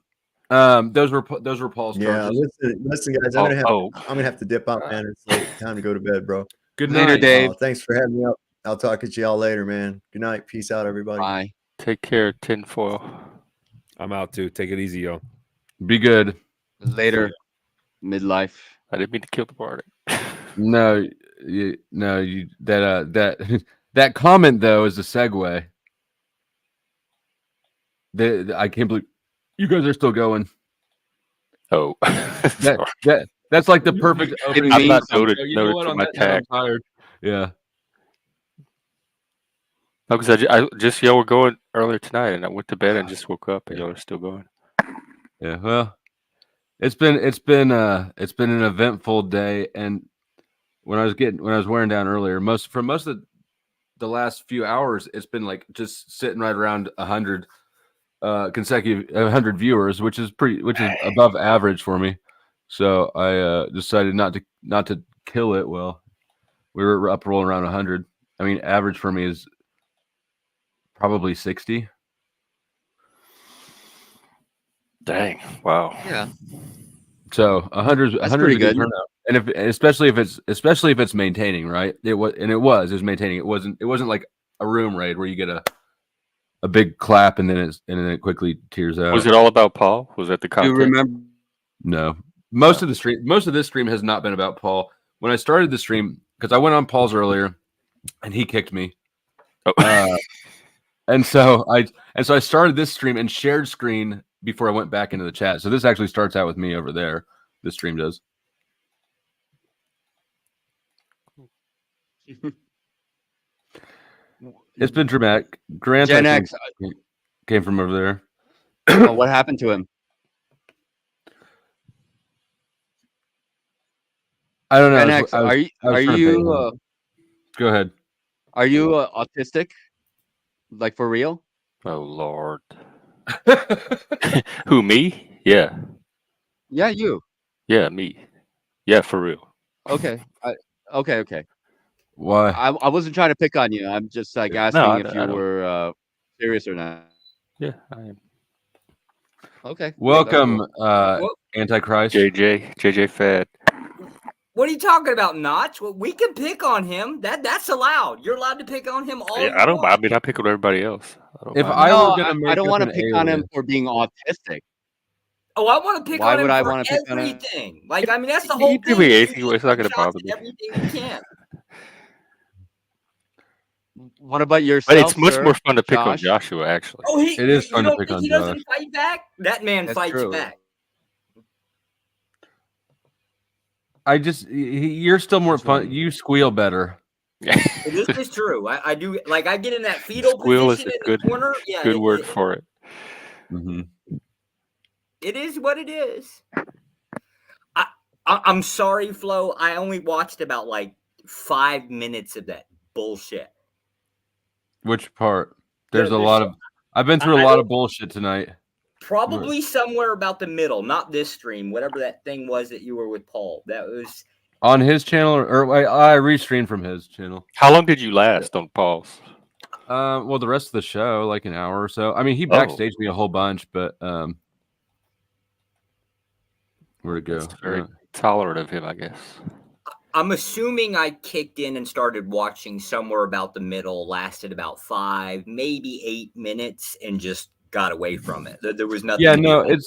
Speaker 1: Those were Paul's charges.
Speaker 20: Listen, guys. I'm gonna have to dip out, man. It's late. Time to go to bed, bro.
Speaker 1: Good
Speaker 22: Later,
Speaker 1: night,
Speaker 22: Dave.
Speaker 20: Thanks for having me up. I'll talk to y'all later, man. Good night. Peace out, everybody.
Speaker 22: Bye.
Speaker 7: Take care, tinfoil.
Speaker 12: I'm out too. Take it easy, yo.
Speaker 1: Be good.
Speaker 22: Later. Midlife.
Speaker 7: I didn't mean to kill the party.
Speaker 1: No, that comment though is a segue. I can't believe you guys are still going.
Speaker 7: Oh,
Speaker 1: that's like the perfect opening.
Speaker 7: I'm not
Speaker 1: So,
Speaker 7: noted
Speaker 1: you know what,
Speaker 7: to
Speaker 1: on
Speaker 7: my
Speaker 1: that note, I'm
Speaker 7: tag.
Speaker 1: tired. Yeah.
Speaker 7: No, because I just y'all were going earlier tonight, and I went to bed and just woke up, and y'all are still going.
Speaker 1: Yeah, well, it's been an eventful day, and when I was wearing down earlier, most of the last few hours, it's been like just sitting right around 100 consecutive 100 viewers, which is above average for me. So I decided not to kill it. Well, we were up rolling around 100. I mean, average for me is probably 60.
Speaker 7: Dang! Wow.
Speaker 22: Yeah.
Speaker 1: So 100
Speaker 22: That's
Speaker 1: 100
Speaker 22: pretty
Speaker 1: is a good
Speaker 22: good.
Speaker 1: turnout. And especially if it's maintaining, right? It was maintaining. It wasn't like a room raid where you get a big clap and then it quickly tears out.
Speaker 7: Was it all about Paul? Was that the
Speaker 1: Do
Speaker 7: content?
Speaker 1: you remember? No. Most of this stream has not been about Paul. When I started the stream, because I went on Paul's earlier, and he kicked me. And so I started this stream and shared screen before I went back into the chat. So this actually starts out with me over there. This stream does. It's been dramatic. Grant
Speaker 22: Gen
Speaker 1: I think,
Speaker 22: X.
Speaker 1: came from over there.
Speaker 22: Oh, what happened to him?
Speaker 1: I don't know.
Speaker 22: Gen X, are you
Speaker 1: Go ahead.
Speaker 22: Are you autistic? Like for real?
Speaker 7: Oh Lord. Who, me? Yeah.
Speaker 22: Yeah, you.
Speaker 7: Yeah, me. Yeah, for real.
Speaker 22: Okay. Okay.
Speaker 1: Why?
Speaker 22: I wasn't trying to pick on you. I'm just like asking
Speaker 7: I
Speaker 22: if you
Speaker 7: don't-
Speaker 22: were serious or not.
Speaker 7: Yeah, I am.
Speaker 22: Okay.
Speaker 1: Welcome,
Speaker 22: Well-
Speaker 1: Antichrist.
Speaker 7: JJ Fed.
Speaker 3: What are you talking about, Notch? Well, we can pick on him. That's allowed. You're allowed to pick on him all.
Speaker 7: Yeah, I don't. I mean, I pick on everybody else.
Speaker 1: If
Speaker 7: mind.
Speaker 1: I
Speaker 22: No,
Speaker 1: were gonna make
Speaker 22: I don't
Speaker 1: up
Speaker 22: want to
Speaker 1: an
Speaker 22: pick on him
Speaker 1: alien-
Speaker 22: for being autistic.
Speaker 3: Oh, I want to pick
Speaker 22: Why
Speaker 3: on him
Speaker 22: would I
Speaker 3: for
Speaker 22: wanna pick on him?
Speaker 3: everything. Like, I mean, that's the
Speaker 7: He
Speaker 3: whole
Speaker 7: could
Speaker 3: thing.
Speaker 7: be
Speaker 3: You
Speaker 7: anything.
Speaker 3: just
Speaker 7: It's not gonna
Speaker 3: shots
Speaker 7: bother
Speaker 3: at
Speaker 7: me.
Speaker 3: everything you can.
Speaker 22: What about yourself?
Speaker 7: But it's much
Speaker 22: sir?
Speaker 7: more fun to pick on
Speaker 22: Josh?
Speaker 7: Joshua, actually.
Speaker 3: Oh,
Speaker 1: It is fun to pick
Speaker 3: think
Speaker 1: on
Speaker 3: he doesn't
Speaker 1: Josh.
Speaker 3: fight back? That man
Speaker 22: That's
Speaker 3: fights
Speaker 22: true.
Speaker 3: back.
Speaker 1: You're still more fun. You squeal better.
Speaker 3: This is true. I do. Like, I get in that fetal
Speaker 7: Squeal is
Speaker 3: position
Speaker 7: a
Speaker 3: in
Speaker 7: good,
Speaker 3: the corner. Yeah,
Speaker 7: good word for it.
Speaker 1: Mm-hmm.
Speaker 3: It is what it is. I'm sorry, Flo. I only watched about like 5 minutes of that bullshit.
Speaker 1: Which part? There's a
Speaker 3: There's
Speaker 1: lot of. I've been through a
Speaker 3: I
Speaker 1: lot
Speaker 3: don't-
Speaker 1: of bullshit tonight.
Speaker 3: Probably somewhere about the middle, not this stream, whatever that thing was that you were with Paul. That was
Speaker 1: On his channel, or I restreamed from his channel.
Speaker 7: How long did you last on Paul's?
Speaker 1: Well, the rest of the show, like an hour or so. I mean, he backstaged me a whole bunch, but where'd it go?
Speaker 7: That's very tolerant of him, I guess.
Speaker 3: I'm assuming I kicked in and started watching somewhere about the middle, lasted about 5, maybe 8 minutes, and just got away from it. There was nothing.
Speaker 1: Yeah,
Speaker 3: to
Speaker 1: no,
Speaker 3: do.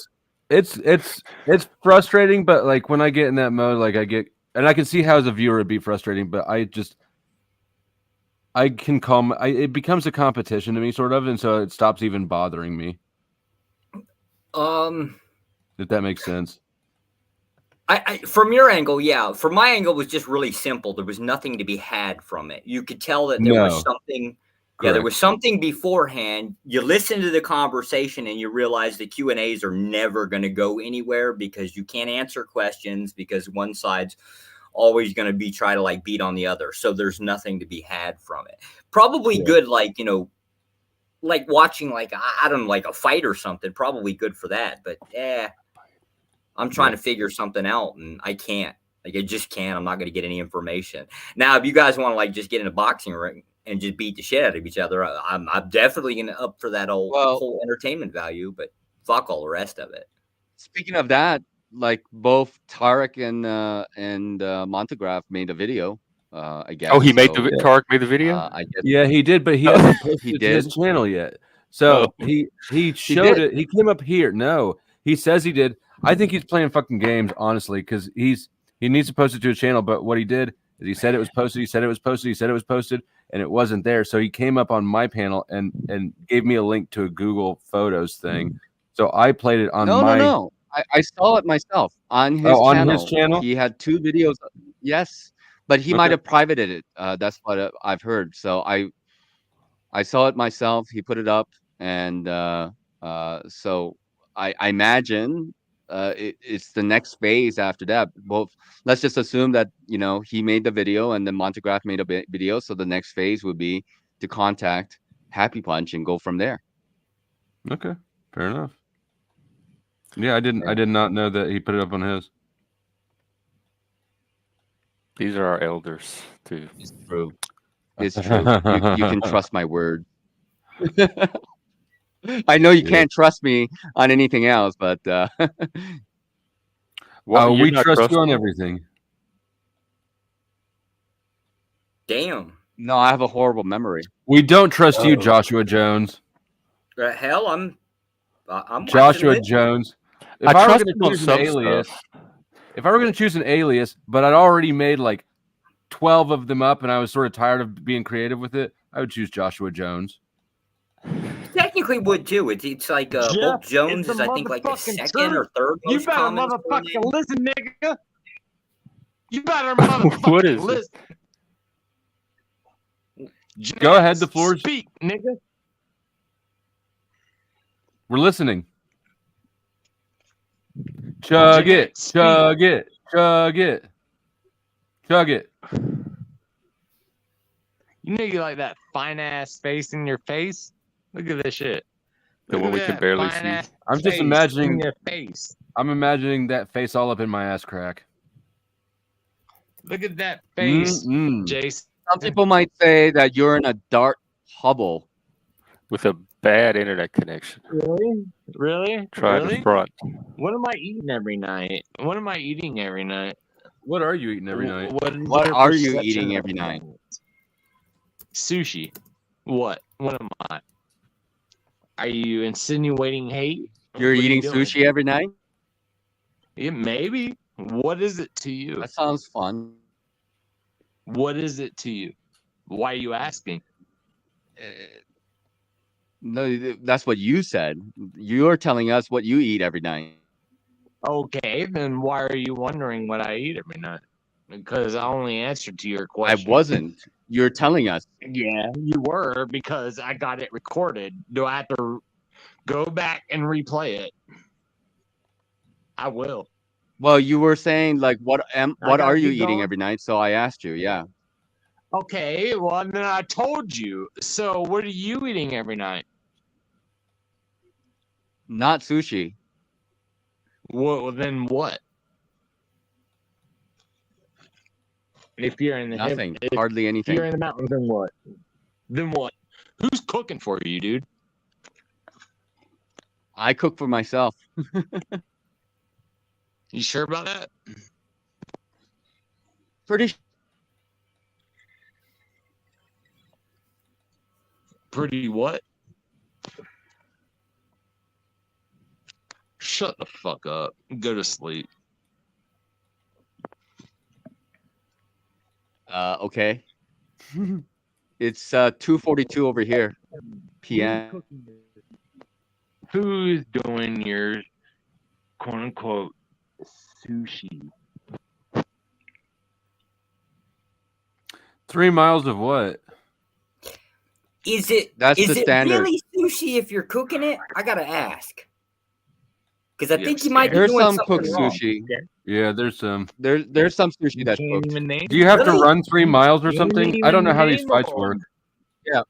Speaker 1: it's frustrating, but like when I get in that mode, like I get, and I can see how as a viewer it'd be frustrating, but I can calm. It becomes a competition to me, sort of, and so it stops even bothering me. If that makes sense.
Speaker 3: I from your angle, yeah. From my angle, it was just really simple. There was nothing to be had from it. You could tell that there was something. Yeah, there
Speaker 1: Correct.
Speaker 3: was something beforehand. You listen to the conversation and you realize the Q&As are never going to go anywhere because you can't answer questions because one side's always going to be try to like beat on the other. So there's nothing to be had from it. Probably good, like, you know, like watching like, I don't know, like a fight or something. Probably good for that. But I'm trying to figure something out and I can't. Like, I just can't. I'm not going to get any information. Now, if you guys want to like just get in a boxing ring and just beat the shit out of each other, I'm definitely going to up for that whole entertainment value, but fuck all the rest of it.
Speaker 22: Speaking of that, like both Tarek and Montegraph made a video. I guess.
Speaker 7: Oh, he made Tarek made the video.
Speaker 22: I guess.
Speaker 1: Yeah, he did, but he hasn't posted
Speaker 22: He
Speaker 1: it to
Speaker 22: did?
Speaker 1: his channel yet. So he showed it. He came up here. No, he says he did. I think he's playing fucking games, honestly, because he needs to post it to his channel. But what he did is he said it was posted. He said it was posted. He said it was posted, and it wasn't there. So he came up on my panel and gave me a link to a Google Photos thing. So I played it on my.
Speaker 22: No. I saw it myself on his
Speaker 1: on
Speaker 22: channel.
Speaker 1: his channel?
Speaker 22: He had 2 videos. Yes, but he might
Speaker 1: Okay.
Speaker 22: have privated it. That's what I've heard. So I saw it myself. He put it up, and so I imagine it's the next phase after that. Well, let's just assume that he made the video and then Montegraph made a video. So the next phase would be to contact Happy Punch and go from there.
Speaker 1: Okay, fair enough. Yeah, I did not know that he put it up on his.
Speaker 7: These are our elders too.
Speaker 22: It's true. It's true. You can trust my word. I know you can't trust me on anything else, but
Speaker 1: Well, we trust you on everything.
Speaker 3: Damn.
Speaker 22: No, I have a horrible memory.
Speaker 1: We don't trust you, Joshua Jones.
Speaker 3: Hell, I'm
Speaker 1: Joshua
Speaker 3: watching it.
Speaker 1: Jones. If
Speaker 7: I
Speaker 1: I were
Speaker 7: trust
Speaker 1: going
Speaker 7: him
Speaker 1: to
Speaker 7: on
Speaker 1: choose an
Speaker 7: some
Speaker 1: alias,
Speaker 7: stuff.
Speaker 1: if I were going to choose an alias, but I'd already made like 12 of them up, and I was sort of tired of being creative with it, I would choose Joshua Jones.
Speaker 3: Technically would too. It's like
Speaker 10: Jeff
Speaker 3: Bolt Jones
Speaker 10: is
Speaker 3: is
Speaker 10: the
Speaker 3: I think like the
Speaker 10: motherfucking
Speaker 3: second or
Speaker 10: truth.
Speaker 3: third
Speaker 10: You
Speaker 3: most
Speaker 10: better
Speaker 3: common
Speaker 10: motherfucking
Speaker 3: surname.
Speaker 10: listen, nigga. You better motherfucking
Speaker 7: What is
Speaker 10: listen.
Speaker 1: Go ahead, the floor is.
Speaker 10: Speak, nigga.
Speaker 1: We're listening. Chug it, chug it, chug it, chug it.
Speaker 10: You know you like that fine ass face in your face? Look at this shit.
Speaker 7: The
Speaker 10: Look
Speaker 7: one
Speaker 10: at
Speaker 7: we can
Speaker 10: that
Speaker 7: barely see.
Speaker 10: fine-ass
Speaker 1: I'm just
Speaker 10: face in
Speaker 1: imagining.
Speaker 10: your face.
Speaker 1: I'm imagining that face all up in my ass crack.
Speaker 10: Look at that face, Jason.
Speaker 22: Some people might say that you're in a dark hubble
Speaker 7: with a bad internet connection.
Speaker 10: Really? Really?
Speaker 7: Try
Speaker 10: really?
Speaker 7: to front.
Speaker 10: What am I eating every night? What am I eating every night?
Speaker 1: What are you eating every night?
Speaker 22: What
Speaker 10: your
Speaker 22: are you
Speaker 10: perception
Speaker 22: eating
Speaker 10: of
Speaker 22: every night?
Speaker 10: Sushi. What? What am I? Are you insinuating hate?
Speaker 22: You're
Speaker 10: What are you
Speaker 22: eating
Speaker 10: doing?
Speaker 22: sushi every night?
Speaker 10: Yeah, maybe. What is it to you?
Speaker 22: That sounds fun.
Speaker 10: What is it to you? Why are you asking?
Speaker 22: No, that's what you said. You're telling us what you eat every night.
Speaker 10: Okay, then why are you wondering what I eat every night? Because I only answered to your
Speaker 22: I
Speaker 10: question.
Speaker 22: wasn't. You're telling us.
Speaker 10: Yeah, you were because I got it recorded. Do I have to go back and replay it? I will.
Speaker 22: Well, you were saying like what
Speaker 10: gotta
Speaker 22: are you
Speaker 10: keep
Speaker 22: eating
Speaker 10: going?
Speaker 22: every night? So I asked you. Yeah.
Speaker 10: Okay, well then I told you. So what are you eating every night?
Speaker 22: Not sushi.
Speaker 10: Well, then what? If you're in the
Speaker 22: Nothing.
Speaker 10: if
Speaker 22: Hardly anything.
Speaker 10: you're in the mountains, then what? Then what? Who's cooking for you, dude?
Speaker 22: I cook for myself.
Speaker 10: You sure about that?
Speaker 22: Pretty.
Speaker 10: Pretty what? Shut the fuck up. Go to sleep.
Speaker 22: Okay. It's 2:42 over here. PM.
Speaker 10: Who's doing your quote unquote sushi?
Speaker 1: 3 miles of what?
Speaker 3: Is it
Speaker 22: That's
Speaker 3: is
Speaker 22: the
Speaker 3: it
Speaker 22: standard.
Speaker 3: really sushi if you're cooking it? I gotta ask. Because I
Speaker 10: Yeah,
Speaker 3: think you might be
Speaker 22: There's
Speaker 3: doing
Speaker 22: some
Speaker 3: something
Speaker 22: cooked
Speaker 3: wrong.
Speaker 22: sushi.
Speaker 1: Yeah, there's some.
Speaker 22: There's some sushi that's
Speaker 10: Can't
Speaker 22: cooked.
Speaker 10: even name
Speaker 1: Do you have to
Speaker 3: Really?
Speaker 1: run 3 miles or
Speaker 10: Can't
Speaker 1: something?
Speaker 10: even
Speaker 1: I don't know how these
Speaker 10: name
Speaker 1: fights
Speaker 10: them.
Speaker 1: work.
Speaker 22: Yeah.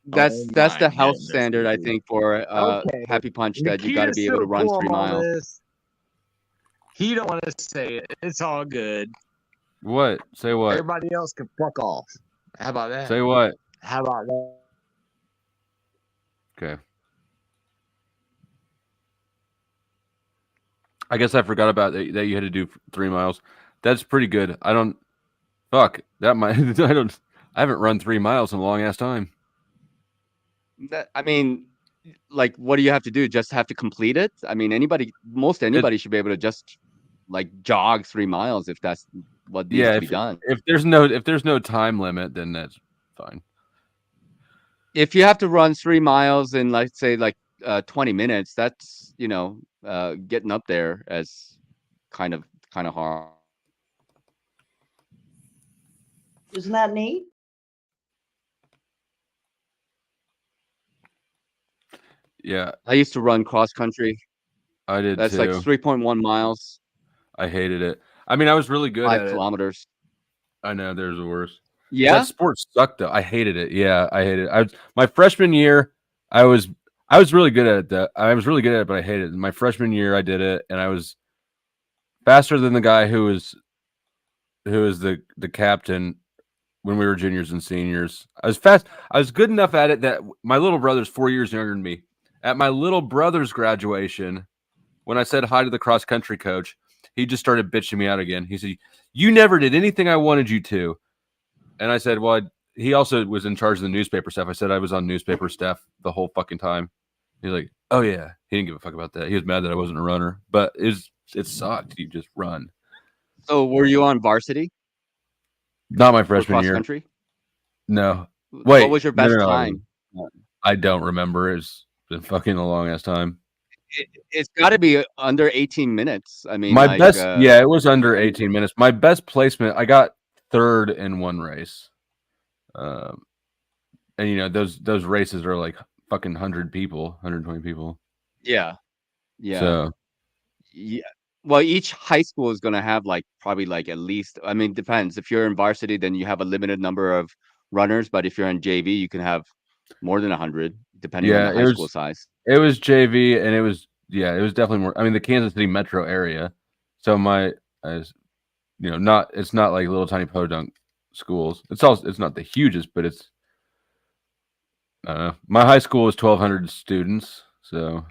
Speaker 22: That's
Speaker 10: Oh
Speaker 22: that's
Speaker 10: my
Speaker 22: the house
Speaker 10: goodness,
Speaker 22: standard, I
Speaker 10: dude.
Speaker 22: think, for
Speaker 10: Okay.
Speaker 22: Happy Punch, that you got to
Speaker 10: Nikita's
Speaker 22: be able to
Speaker 10: so
Speaker 22: run
Speaker 10: cool
Speaker 22: 3
Speaker 10: on all
Speaker 22: miles.
Speaker 10: this. He don't want to say it. It's all good.
Speaker 1: What? Say what?
Speaker 10: Everybody else can fuck off. How about that?
Speaker 1: Say what?
Speaker 10: How about that?
Speaker 1: Okay. I guess I forgot about that you had to do 3 miles. That's pretty good. I don't. Fuck. That might. I haven't run 3 miles in a long ass time.
Speaker 22: I mean, like, what do you have to do? Just have to complete it? I mean, most anybody should be able to just like jog 3 miles if that's what needs
Speaker 1: Yeah.
Speaker 22: to be done.
Speaker 1: If there's no time limit, then that's fine.
Speaker 22: If you have to run 3 miles in, let's say, like 20 minutes, that's getting up there as kind of hard.
Speaker 21: Isn't that neat?
Speaker 1: Yeah,
Speaker 22: I used to run cross country.
Speaker 1: I did
Speaker 22: That's
Speaker 1: too.
Speaker 22: like 3.1 miles,
Speaker 1: I hated it. I mean, I was really good
Speaker 22: 5
Speaker 1: at it.
Speaker 22: kilometers.
Speaker 1: I know there's the worst.
Speaker 22: Yeah.
Speaker 1: That sport sucked though. I hated it. Yeah, I hated it. My freshman year, I was really good at it. I was really good at it, but I hated it. My freshman year, I did it, and I was faster than the guy who was the captain when we were juniors and seniors. I was fast. I was good enough at it that my little brother's 4 years younger than me. At my little brother's graduation, when I said hi to the cross country coach, he just started bitching me out again. He said, "You never did anything I wanted you to." And I said, well, he also was in charge of the newspaper staff. I said I was on newspaper staff the whole fucking time. He's like, oh, yeah. He didn't give a fuck about that. He was mad that I wasn't a runner. But it sucked. You just run.
Speaker 22: So were you on varsity?
Speaker 1: Not my freshman
Speaker 22: cross
Speaker 1: year.
Speaker 22: country?
Speaker 1: No. Wait.
Speaker 22: What was your best time?
Speaker 1: I don't remember. It's been fucking a long-ass time.
Speaker 22: It's got to be under 18 minutes. I mean,
Speaker 1: my best, yeah, it was under 18 minutes. My best placement, I got third in one race. And you know, those races are like fucking 100 people, 120 people.
Speaker 22: Yeah.
Speaker 1: So
Speaker 22: Yeah. Well, each high school is going to have like probably like at least, I mean, depends. If you're in varsity, then you have a limited number of runners, but if you're in JV, you can have more than 100 depending on the high school size.
Speaker 1: It was JV, and it was definitely more. I mean, the Kansas City metro area. So it's not like little tiny podunk schools. It's not the hugest, but it's my high school was 1,200 students. So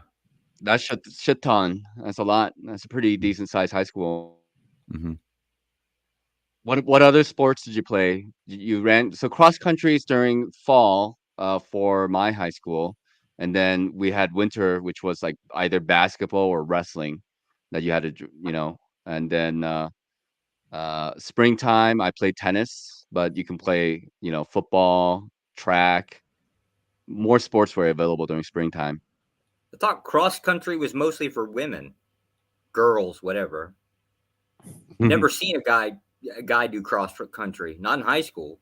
Speaker 22: that's shit ton. That's a lot. That's a pretty decent sized high school.
Speaker 1: Mm-hmm.
Speaker 22: What other sports did you play? You ran cross countries during fall for my high school, and then we had winter, which was like either basketball or wrestling that you had to and then springtime I played tennis, but you can play football, track. More sports were available during springtime.
Speaker 3: I thought cross country was mostly for women, girls, whatever. Never seen a guy do cross country. Not in high school.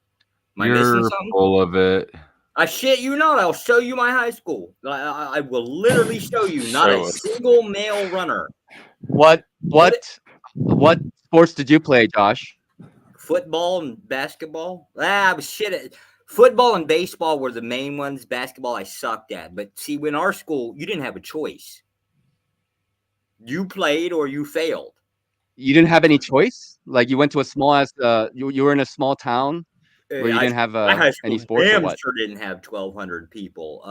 Speaker 3: Am I missing something?
Speaker 1: Full of it.
Speaker 3: I shit you not. I'll show you my high school. I will literally show you. Not a single male runner.
Speaker 22: What sports did you play, Josh?
Speaker 3: Football and basketball. Shit. Football and baseball were the main ones. Basketball I sucked at. But see, when our school, you didn't have a choice. You played or you failed.
Speaker 22: You didn't have any choice? Like you went to a small you were in a small town where you didn't have any sports or what?
Speaker 3: Sure didn't have 1,200 people.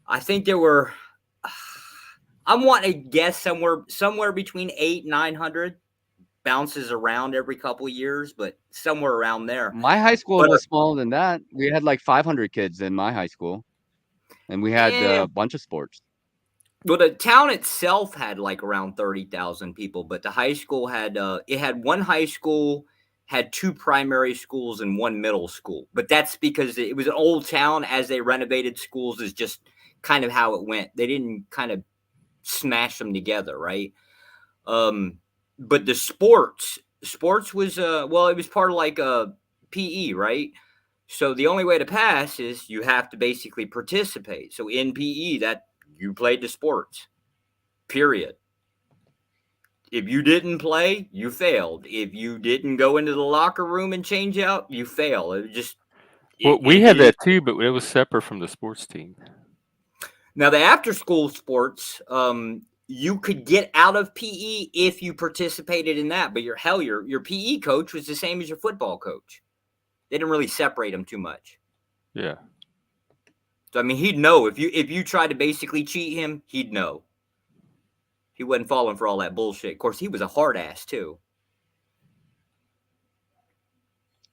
Speaker 3: I think there were. I'm wanting to guess somewhere between 800 and 900. Bounces around every couple of years, but somewhere around there.
Speaker 22: My high school was smaller than that. We had like 500 kids in my high school, and we had a bunch of sports.
Speaker 3: Well, the town itself had like around 30,000 people, but the high school had one high school, had 2 primary schools and 1 middle school. But that's because it was an old town. As they renovated schools, is just kind of how it went. They didn't kind of smash them together, right? But the sports was it was part of like a PE, right? So the only way to pass is you have to basically participate. So in PE, that you played the sports, period. If you didn't play, you failed. If you didn't go into the locker room and change out, you fail. It just
Speaker 7: we had that too, but it was separate from the sports team.
Speaker 3: Now the after school sports, you could get out of PE if you participated in that, but your PE coach was the same as your football coach. They didn't really separate them too much.
Speaker 7: Yeah.
Speaker 3: So I mean, he'd know if you tried to basically cheat him, he'd know. He wasn't falling for all that bullshit. Of course, he was a hard ass too.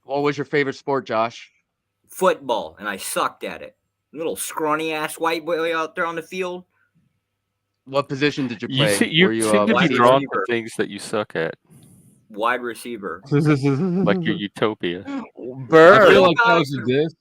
Speaker 22: What was your favorite sport, Josh?
Speaker 3: Football, and I sucked at it. Little scrawny ass white boy out there on the field.
Speaker 22: What position did you play?
Speaker 7: You seem to be drawn to things that you suck at.
Speaker 3: Wide receiver.
Speaker 7: Like your utopia.
Speaker 1: I feel like that was this.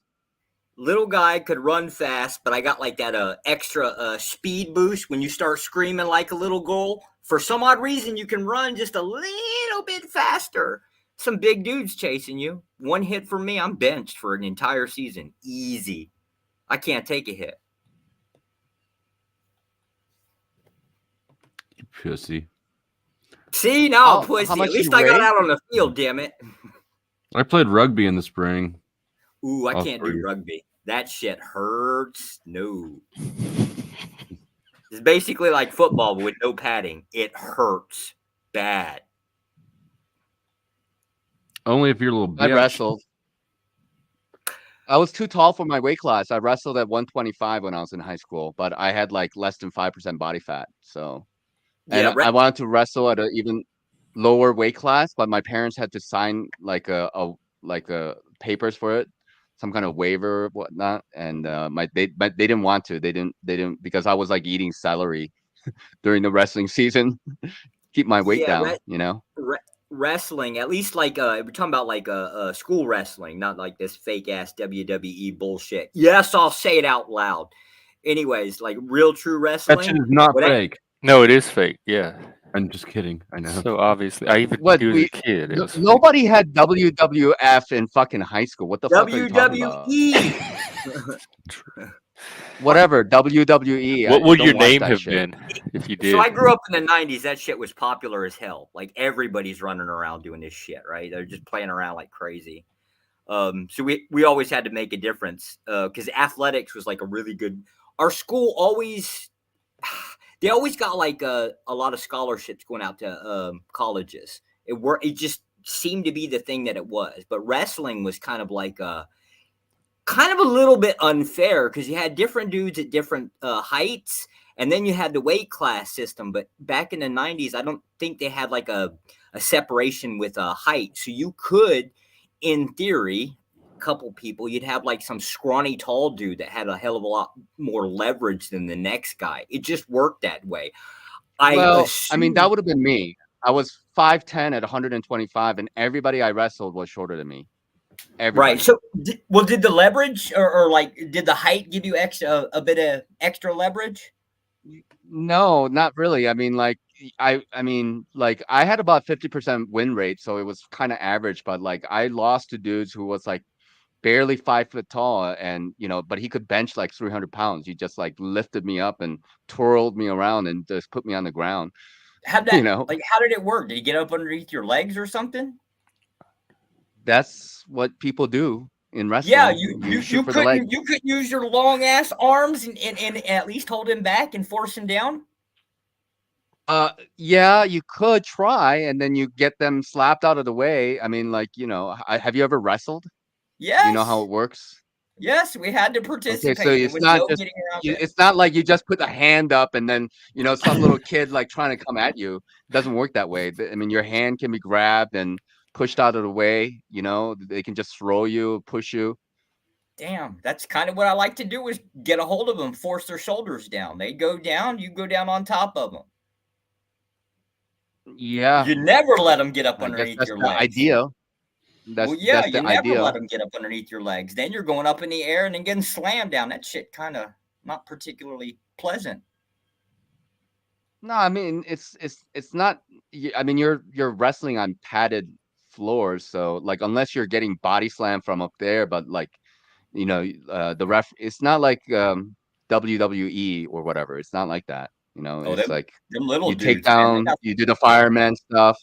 Speaker 3: Little guy could run fast, but I got like that extra speed boost when you start screaming like a little goal. For some odd reason, you can run just a little bit faster. Some big dudes chasing you. One hit from me, I'm benched for an entire season. Easy. I can't take a hit.
Speaker 1: Pussy.
Speaker 3: See, now
Speaker 22: How
Speaker 3: pussy.
Speaker 22: much
Speaker 3: At least
Speaker 22: you
Speaker 3: I got
Speaker 22: weigh?
Speaker 3: out on the field, damn it.
Speaker 1: I played rugby in the spring.
Speaker 3: Ooh, I
Speaker 1: All
Speaker 3: can't do
Speaker 1: 3.
Speaker 3: rugby. That shit hurts. No. It's basically like football but with no padding. It hurts bad.
Speaker 1: Only if you're a little
Speaker 22: I
Speaker 1: bitch.
Speaker 22: wrestled. I was too tall for my weight class. I wrestled at 125 when I was in high school, but I had like less than 5% body fat. So, and
Speaker 3: Yeah,
Speaker 22: I wanted to wrestle at an even lower weight class, but my parents had to sign like a papers for it, some kind of waiver or whatnot. And they didn't want to. They didn't because I was like eating celery during the wrestling season, keep my weight
Speaker 3: Yeah,
Speaker 22: down. You know.
Speaker 3: wrestling, at least like we're talking about like school wrestling, not like this fake ass WWE bullshit. Yes, I'll say it out loud. Anyways, like real true
Speaker 1: That shit
Speaker 3: wrestling.
Speaker 1: is not
Speaker 3: what I-
Speaker 1: fake.
Speaker 7: No, it is fake. Yeah.
Speaker 1: I'm just kidding. I know.
Speaker 7: So obviously, I even
Speaker 22: What
Speaker 7: do as
Speaker 22: we
Speaker 7: a kid. It was fake.
Speaker 22: nobody had WWF in fucking high school. What the fuck are you talking about?
Speaker 3: WWE.
Speaker 22: Whatever WWE.
Speaker 7: What
Speaker 22: I
Speaker 7: would
Speaker 22: don't
Speaker 7: your
Speaker 22: watch
Speaker 7: name
Speaker 22: that
Speaker 7: have
Speaker 22: shit.
Speaker 7: been if you did?
Speaker 3: So I grew up in the 90s. That shit was popular as hell. Like everybody's running around doing this shit, right? They're just playing around like crazy. So we always had to make a difference because athletics was like a really good. Our school always, they always got like a lot of scholarships going out to colleges. It just seemed to be the thing that it was. But wrestling was kind of like kind of a little bit unfair because you had different dudes at different heights, and then you had the weight class system. But back in the 90s, I don't think they had like a separation with a height. So you could, in theory, a couple people, you'd have like some scrawny tall dude that had a hell of a lot more leverage than the next guy. It just worked that way.
Speaker 22: I mean, that
Speaker 3: assume-
Speaker 22: would have been me. I was 5'10" at 125, and everybody I wrestled was shorter than me. Everybody.
Speaker 3: Right. So, did the leverage or like did the height give you a bit of extra leverage?
Speaker 22: No, not really. I mean, like I mean, like I had about 50% win rate, so it was kind of average. But like I lost to dudes who was like barely 5 foot tall, and but he could bench like 300 pounds. He just like lifted me up and twirled me around and just put me on the ground.
Speaker 3: How did how did it work? Did he get up underneath your legs or something?
Speaker 22: That's what people do in wrestling.
Speaker 3: Yeah, you
Speaker 22: shoot for the leg.
Speaker 3: couldn't use your long ass arms and at least hold him back and force him down.
Speaker 22: Yeah, you could try, and then you get them slapped out of the way. I mean, like have you ever wrestled?
Speaker 3: Yes.
Speaker 22: You know how it works.
Speaker 3: Yes, we had to participate.
Speaker 22: Okay, so it's not just it's not like you just put a hand up and then some little kid like trying to come at you. It doesn't work that way. I mean, your hand can be grabbed and pushed out of the way. They can just throw you, push you.
Speaker 3: Damn, that's kind of what I like to do is get a hold of them, force their shoulders down. They go down, you go down on top of them.
Speaker 22: Yeah,
Speaker 3: you never let them get up
Speaker 22: I guess
Speaker 3: underneath
Speaker 22: that's
Speaker 3: your
Speaker 22: the
Speaker 3: legs.
Speaker 22: idea. That's
Speaker 3: you
Speaker 22: the
Speaker 3: never
Speaker 22: idea.
Speaker 3: let them get up underneath your legs. Then you're going up in the air and then getting slammed down. That shit kind of not particularly pleasant.
Speaker 22: No, I mean it's not. I mean you're wrestling on padded floors, so like unless you're getting body slammed from up there, but like the ref. It's not like WWE or whatever. It's not like that. It's like
Speaker 3: them little
Speaker 22: you take
Speaker 3: dudes, man,
Speaker 22: down, you do the fireman stuff.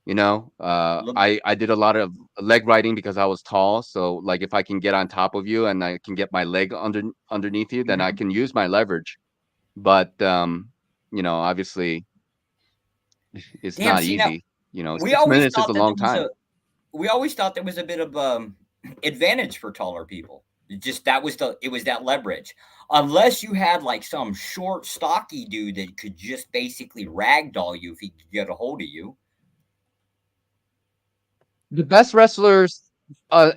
Speaker 22: I did a lot of leg riding because I was tall. So like if I can get on top of you and I can get my leg underneath you, then I can use my leverage. But obviously it's not easy.
Speaker 3: We
Speaker 22: 6
Speaker 3: always
Speaker 22: minutes is
Speaker 3: thought
Speaker 22: a
Speaker 3: that
Speaker 22: long
Speaker 3: there was
Speaker 22: time.
Speaker 3: we always thought there was a bit of advantage for taller people. It was that leverage. Unless you had like some short, stocky dude that could just basically ragdoll you if he could get a hold of you.
Speaker 22: The best wrestlers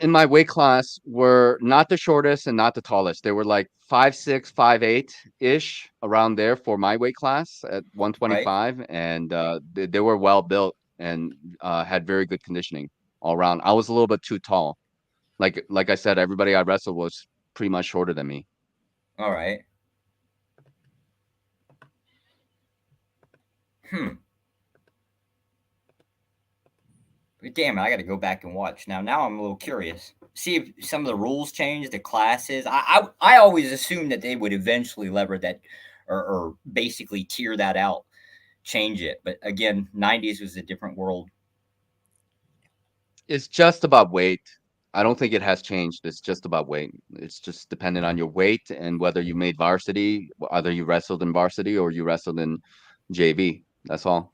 Speaker 22: in my weight class were not the shortest and not the tallest. They were like 5'6", 5'8" ish around there for my weight class at 125, and they were well built and had very good conditioning all around. I was a little bit too tall. Like I said, everybody I wrestled was pretty much shorter than me.
Speaker 3: All right. Damn it, I got to go back and watch. Now I'm a little curious. See if some of the rules change, the classes. I always assumed that they would eventually lever that or basically tier that out. change it. But again, 90s was a different world.
Speaker 22: It's just about weight. I don't think it has changed. It's just about weight. It's just dependent on your weight and whether you made varsity, whether you wrestled in varsity or you wrestled in JV. That's all.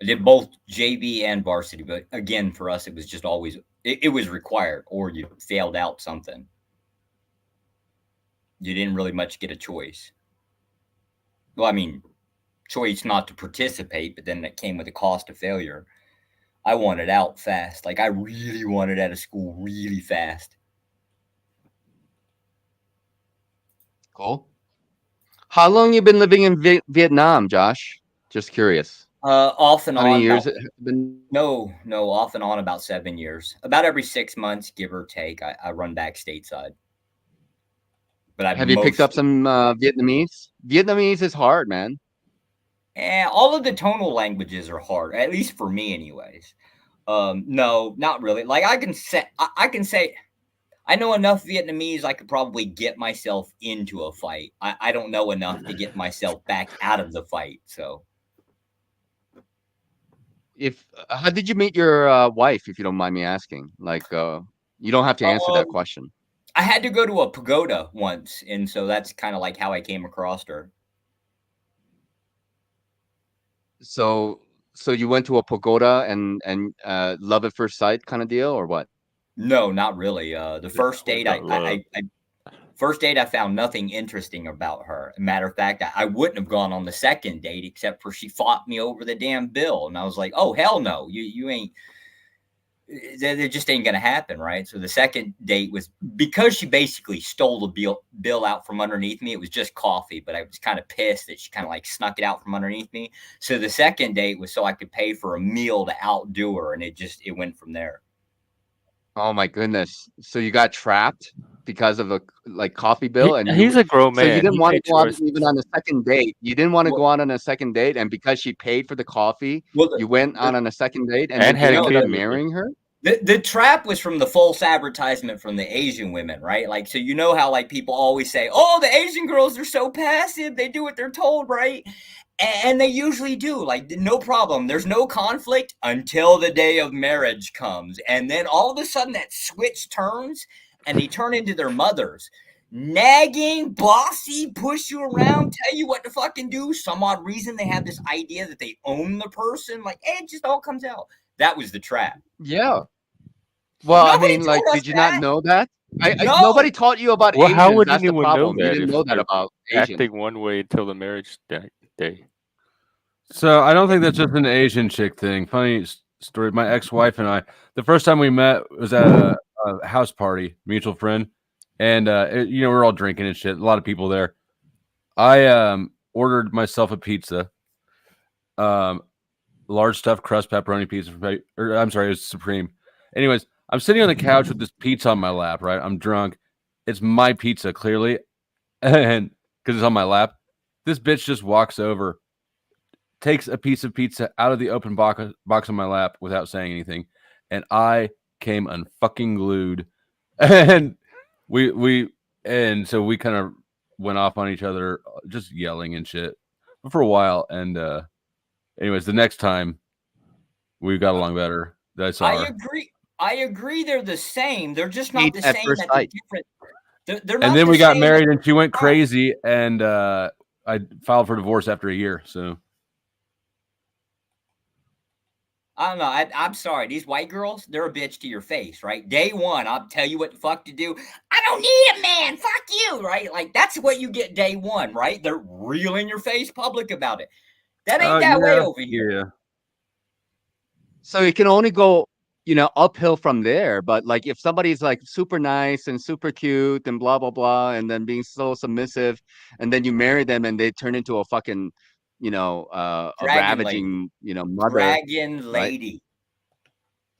Speaker 3: I did both JV and varsity, but again, for us, it was just always, it was required, or you failed out something. You didn't really much get a choice. Well, I mean, choice not to participate, but then that came with the cost of failure. I wanted out fast. Like, I really wanted out of school really fast.
Speaker 22: Cool. How long you been living in Vietnam, Josh? Just curious.
Speaker 3: Off and
Speaker 22: How
Speaker 3: on.
Speaker 22: many years
Speaker 3: about-
Speaker 22: it has been?
Speaker 3: No, off and on about 7 years. About every 6 months, give or take, I run back stateside. But
Speaker 22: Have you picked up some Vietnamese? Vietnamese is hard, man.
Speaker 3: All of the tonal languages are hard, at least for me, anyways. No, not really. Like I can say, I know enough Vietnamese. I could probably get myself into a fight. I don't know enough to get myself back out of the fight. So,
Speaker 22: How did you meet your wife, if you don't mind me asking? Like, you don't have to answer that question.
Speaker 3: I had to go to a pagoda once, and so that's kind of like how I came across her.
Speaker 22: So you went to a pagoda and love at first sight kind of deal, or what?
Speaker 3: No, not really. The first date, first date, I found nothing interesting about her. Matter of fact, I wouldn't have gone on the second date except for she fought me over the damn bill, and I was like, "Oh hell no, you ain't." That just ain't gonna happen, right? So the second date was because she basically stole the bill out from underneath me. It was just coffee, but I was kind of pissed that she kind of like snuck it out from underneath me. So the second date was so I could pay for a meal to outdo her, and it went from there.
Speaker 22: Oh my goodness! So you got trapped because of a coffee bill, and
Speaker 7: He's a grown man.
Speaker 22: So you didn't
Speaker 7: He
Speaker 22: want to
Speaker 7: made
Speaker 22: go out
Speaker 7: choices.
Speaker 22: even on a second date. You didn't want to go out on a second date, and because she paid for the coffee, you went on a second date, and
Speaker 7: had
Speaker 22: you
Speaker 7: a
Speaker 22: ended
Speaker 7: kid
Speaker 22: up
Speaker 7: with her.
Speaker 22: marrying her.
Speaker 3: The trap was from the false advertisement from the Asian women, right? Like, so you know how like people always say, "Oh, the Asian girls are so passive; they do what they're told," right? And they usually do. Like, no problem. There's no conflict until the day of marriage comes, and then all of a sudden that switch turns, and they turn into their mothers. Nagging, bossy, push you around, tell you what to fucking do. Some odd reason they have this idea that they own the person. Like, it just all comes out. That was the trap.
Speaker 22: Yeah. Well,
Speaker 3: Nobody
Speaker 22: I mean, like,
Speaker 3: told us
Speaker 22: did you not know that?
Speaker 3: No.
Speaker 22: Nobody taught you about
Speaker 7: Well,
Speaker 22: Asians.
Speaker 7: how would
Speaker 22: That's the
Speaker 7: anyone
Speaker 22: problem.
Speaker 7: know that?
Speaker 22: You didn't
Speaker 7: if
Speaker 22: know that
Speaker 7: they're
Speaker 22: about Asians.
Speaker 7: acting one way until the marriage day.
Speaker 1: So I don't think that's just an Asian chick thing. Funny story. My ex-wife and I, the first time we met was at a house party, mutual friend, and we're all drinking and shit. A lot of people there. I ordered myself a pizza, large stuffed crust pepperoni pizza. I'm sorry, it was Supreme. Anyways, I'm sitting on the couch with this pizza on my lap. Right, I'm drunk. It's my pizza, clearly, and because it's on my lap, this bitch just walks over, takes a piece of pizza out of the open box on my lap without saying anything, and I came unfucking glued, and so we kind of went off on each other, just yelling and shit for a while. And anyways, the next time we got along better. That's
Speaker 3: I agree. They're the same. They're just not the same.
Speaker 22: at first
Speaker 3: At the
Speaker 22: sight.
Speaker 3: different. They're
Speaker 1: and
Speaker 3: not
Speaker 1: then
Speaker 3: the
Speaker 1: we got
Speaker 3: same.
Speaker 1: married, and she went crazy, and I filed for divorce after a year. So
Speaker 3: I don't know. I'm sorry. These white girls, they're a bitch to your face, right? Day one, I'll tell you what the fuck to do. I don't need a man. Fuck you, right? Like, that's what you get day one, right? They're real in your face public about it. That ain't that way over here.
Speaker 1: Yeah.
Speaker 22: So it can only go, uphill from there. But like, if somebody's like super nice and super cute and blah blah blah, and then being so submissive, and then you marry them and they turn into a fucking, a
Speaker 3: Dragon
Speaker 22: ravaging, mother.
Speaker 3: Dragon
Speaker 22: right?
Speaker 3: lady.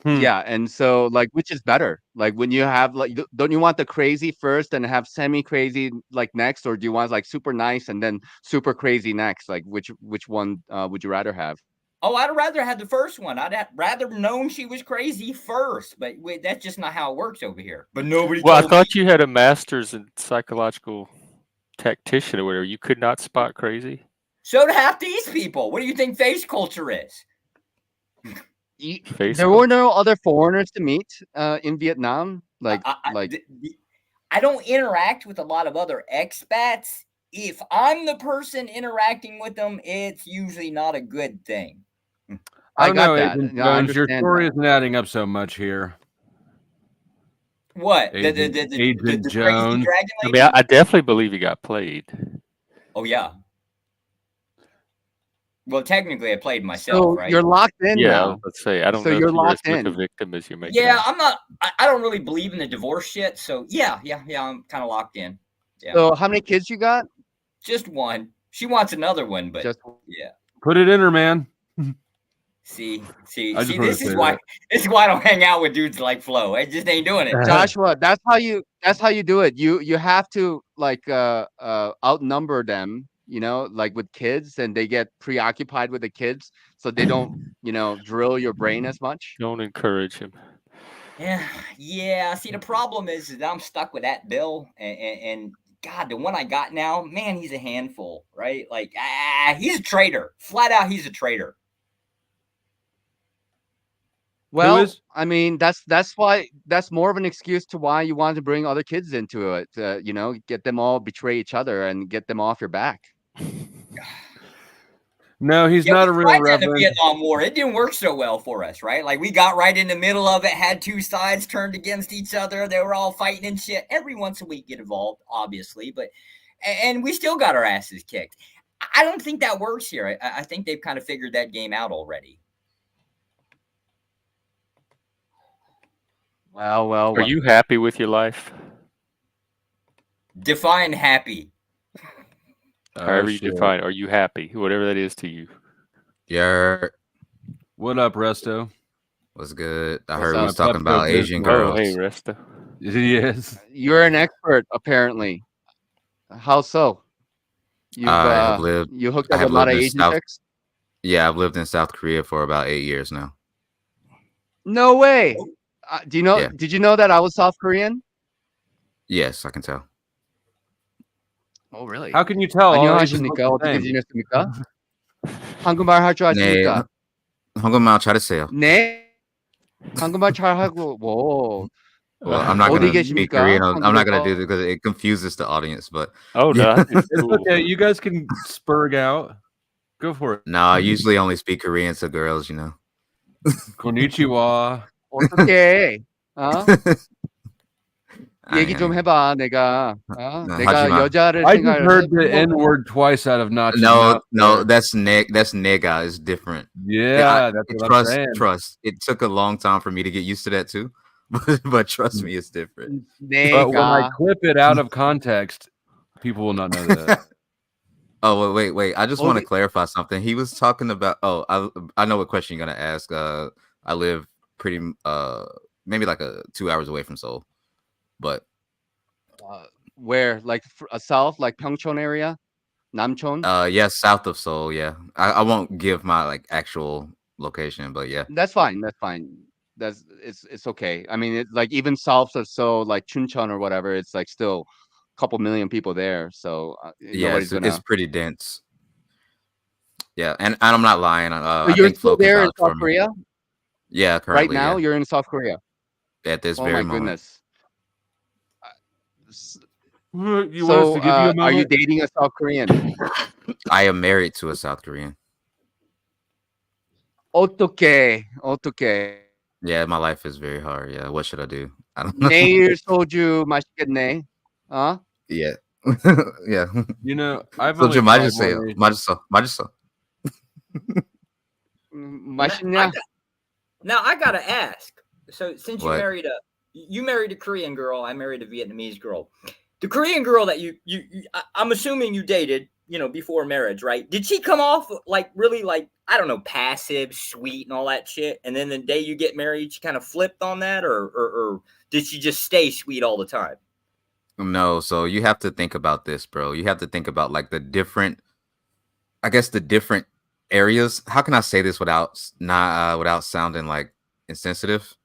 Speaker 22: Yeah, and so like, which is better? Like, when you have like, don't you want the crazy first and have semi crazy like next, or do you want like super nice and then super crazy next? Like, which one would you rather have?
Speaker 3: Oh, I'd rather have the first one. I'd have rather known she was crazy first, but that's just not how it works over here. But nobody.
Speaker 7: Well, I
Speaker 3: told me.
Speaker 7: thought you had a master's in psychological tactician or whatever. You could not spot crazy.
Speaker 3: So do half these people. What do you think face culture is?
Speaker 22: There were no other foreigners to meet in Vietnam.
Speaker 3: I don't interact with a lot of other expats. If I'm the person interacting with them, it's usually not a good thing.
Speaker 1: I don't
Speaker 22: got
Speaker 1: know,
Speaker 22: that.
Speaker 1: Agent
Speaker 22: No, I
Speaker 1: Jones, your
Speaker 22: understand
Speaker 1: story
Speaker 22: that.
Speaker 1: isn't adding up so much here.
Speaker 3: What?
Speaker 1: Agent
Speaker 3: The crazy
Speaker 1: Jones.
Speaker 3: dragon
Speaker 7: I
Speaker 3: lady?
Speaker 7: mean, I definitely believe he got played.
Speaker 3: Oh, yeah. Well, technically, I played myself,
Speaker 22: So
Speaker 3: right?
Speaker 22: you're locked in
Speaker 7: Yeah,
Speaker 22: now.
Speaker 7: let's say I don't
Speaker 22: So
Speaker 7: know
Speaker 22: you're
Speaker 7: if you're as
Speaker 22: locked
Speaker 7: much a
Speaker 22: in.
Speaker 7: victim as you're making.
Speaker 3: Yeah,
Speaker 7: out.
Speaker 3: I'm not. I don't really believe in the divorce shit. So yeah, I'm kind of locked in. Yeah.
Speaker 22: So how many kids you got?
Speaker 3: Just one. She wants another one, but
Speaker 22: Just
Speaker 3: yeah.
Speaker 1: Put it in her, man.
Speaker 3: See.
Speaker 1: I just wanted
Speaker 3: This
Speaker 1: to
Speaker 3: is
Speaker 1: say
Speaker 3: why.
Speaker 1: that.
Speaker 3: This is why I don't hang out with dudes like Flo. I just ain't doing it.
Speaker 22: Joshua, that's how you do it. You have to outnumber them, like with kids, and they get preoccupied with the kids, so they don't, drill your brain as much.
Speaker 7: Don't encourage him.
Speaker 3: Yeah. See, the problem is that I'm stuck with that bill, and God, the one I got now, man, he's a handful, right? Like, he's a traitor. Flat out, he's a traitor.
Speaker 22: Well, I mean, that's more of an excuse to why you want to bring other kids into it. Get them all betray each other and get them off your back.
Speaker 1: No, he's
Speaker 3: Yeah,
Speaker 1: not a
Speaker 3: we
Speaker 1: real
Speaker 3: tried that in the
Speaker 1: reverend.
Speaker 3: Vietnam War. It didn't work so well for us, right? Like, we got right in the middle of it, had two sides turned against each other. They were all fighting and shit. Every once a week get involved, obviously, and we still got our asses kicked. I don't think that works here. I think they've kind of figured that game out already.
Speaker 22: Well.
Speaker 7: Are you happy with your life?
Speaker 3: Define happy.
Speaker 7: However you
Speaker 1: shit.
Speaker 7: define, are you happy? Whatever that is to you.
Speaker 2: Yeah.
Speaker 1: What up, Resto?
Speaker 2: What's good? I
Speaker 22: What's
Speaker 2: heard we
Speaker 22: up?
Speaker 2: was talking about
Speaker 1: Pepto
Speaker 2: Asian
Speaker 1: Bismol.
Speaker 2: girls.
Speaker 7: Oh, hey, Resta.
Speaker 1: Yes.
Speaker 22: You're an expert, apparently. How so? You
Speaker 2: have lived.
Speaker 22: hooked
Speaker 2: I
Speaker 22: up
Speaker 2: have
Speaker 22: with a lot
Speaker 2: lived
Speaker 22: of
Speaker 2: in
Speaker 22: Asian
Speaker 2: South.
Speaker 22: chicks?
Speaker 2: Yeah, I've lived in South Korea for about 8 years now.
Speaker 22: No way. Do you know?
Speaker 2: Yeah.
Speaker 22: Did you know that I was South Korean?
Speaker 2: Yes, I can tell.
Speaker 22: Oh, really?
Speaker 1: How can you tell? All Asians look
Speaker 22: 안녕하십니까?
Speaker 1: the
Speaker 22: 어떻게
Speaker 1: same.
Speaker 22: 지냈습니까? 한국말 할 줄 아십니까?
Speaker 2: 네, 한국말 잘하세요.
Speaker 22: 네. 한국말 잘하고 뭐.
Speaker 2: Well, I'm not
Speaker 22: 어디
Speaker 2: gonna speak
Speaker 22: 계십니까?
Speaker 2: Korean. I'm not gonna
Speaker 22: 한국에서?
Speaker 2: do this because it confuses the audience. But
Speaker 7: Oh, no,
Speaker 2: yeah.
Speaker 7: that's
Speaker 1: It's
Speaker 7: cool.
Speaker 1: okay. You guys can spurg out. Go for it.
Speaker 2: No, I usually only speak Korean to girls.
Speaker 1: Konnichiwa.
Speaker 22: 어떻게? 얘기
Speaker 2: 아니,
Speaker 22: 좀 해봐. 내가 내가
Speaker 2: 하지 마.
Speaker 22: 여자를
Speaker 1: I just
Speaker 22: 생각을
Speaker 1: heard the
Speaker 22: 해보고.
Speaker 1: N word twice out of Nachi's
Speaker 2: No,
Speaker 1: mouth
Speaker 2: no,
Speaker 1: there.
Speaker 2: that's nega. It's different.
Speaker 1: Yeah, that's what I'm saying.
Speaker 2: Trust. It took a long time for me to get used to that too, but trust me, it's different.
Speaker 1: But when I
Speaker 22: 내가
Speaker 1: clip it out of context, people will not know that.
Speaker 2: Oh, wait. I just want to
Speaker 22: 어디-
Speaker 2: clarify something. He was talking about. Oh, I know what question you're gonna ask. I live pretty maybe like 2 hours away from Seoul, but
Speaker 22: where like south, like Pyeongchon area, Namcheon.
Speaker 2: yeah, south of Seoul. Yeah, I won't give my like actual location, but yeah.
Speaker 22: That's fine. It's okay. I mean, it's like even south of Seoul, like Chuncheon or whatever, it's like still a couple million people there. So
Speaker 2: Yeah,
Speaker 22: nobody's
Speaker 2: it's pretty dense. Yeah, and I'm not lying.
Speaker 22: So
Speaker 2: I
Speaker 22: you're
Speaker 2: think
Speaker 22: still
Speaker 2: Flo can
Speaker 22: there in
Speaker 2: vouch for
Speaker 22: South
Speaker 2: me.
Speaker 22: Korea
Speaker 2: Yeah,
Speaker 22: right
Speaker 2: currently.
Speaker 22: now?
Speaker 2: Yeah,
Speaker 22: You're in South Korea.
Speaker 2: at this
Speaker 22: Oh
Speaker 2: very
Speaker 22: my
Speaker 2: moment.
Speaker 22: goodness.
Speaker 1: You want us
Speaker 22: So
Speaker 1: to give you a
Speaker 22: are you
Speaker 1: moment?
Speaker 22: dating a South Korean?
Speaker 2: I am married to a South Korean.
Speaker 22: 어떻게?
Speaker 2: Yeah, my life is very hard. Yeah, what should I do? I don't know.
Speaker 22: 내일 소주 맛있겠네.
Speaker 2: Yeah, yeah.
Speaker 1: You know, I've
Speaker 2: So
Speaker 1: only
Speaker 2: 좀
Speaker 1: tried
Speaker 2: 맞으세요.
Speaker 1: one Asian-
Speaker 2: 맞았어.
Speaker 22: 맛있냐?
Speaker 3: Now I gotta ask. So since
Speaker 2: What?
Speaker 3: you married a Korean girl, I married a Vietnamese girl. The Korean girl that I'm assuming you dated, before marriage, right? Did she come off like really like, I don't know, passive, sweet, and all that shit? And then the day you get married, she kind of flipped on that, or did she just stay sweet all the time?
Speaker 2: No, so you have to think about this, bro. You have to think about like the different areas. How can I say this without sounding like insensitive?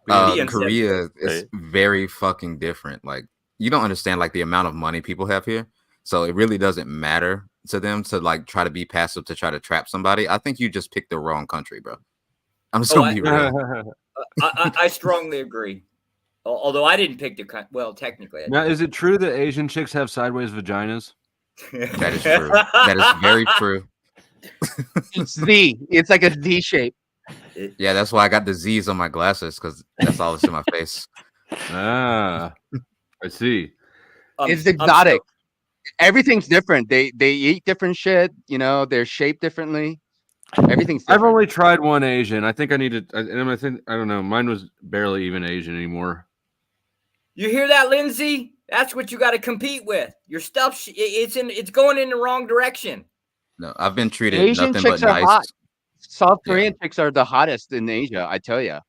Speaker 3: Be
Speaker 2: Korea
Speaker 3: insensitive.
Speaker 2: is very fucking different. Like, you don't understand like the amount of money people have here. So it really doesn't matter to them to like try to be passive to try to trap somebody. I think you just picked the wrong country, bro. I'm just gonna be real.
Speaker 3: I strongly agree. Although I didn't pick the country. Well, technically.
Speaker 1: Now, is it true that Asian chicks have sideways vaginas?
Speaker 2: That is true. That is very true.
Speaker 22: It's Z. It's like a Z shape.
Speaker 2: Yeah, that's why I got the Z's on my glasses because that's all that's in my face.
Speaker 1: Ah, I see.
Speaker 22: It's exotic. Everything's different. They eat different shit. You know, they're shaped differently. Everything's different.
Speaker 1: I've only tried one Asian. I think I need to. And I think I don't know. Mine was barely even Asian anymore.
Speaker 3: You hear that, Lindsay? That's what you got to compete with. Your stuff, it's going in the wrong direction.
Speaker 2: No, I've been treated
Speaker 22: Asian
Speaker 2: nothing
Speaker 22: chicks
Speaker 2: but
Speaker 22: are
Speaker 2: nice.
Speaker 22: hot. South Korean chicks are the hottest in Asia. I tell you,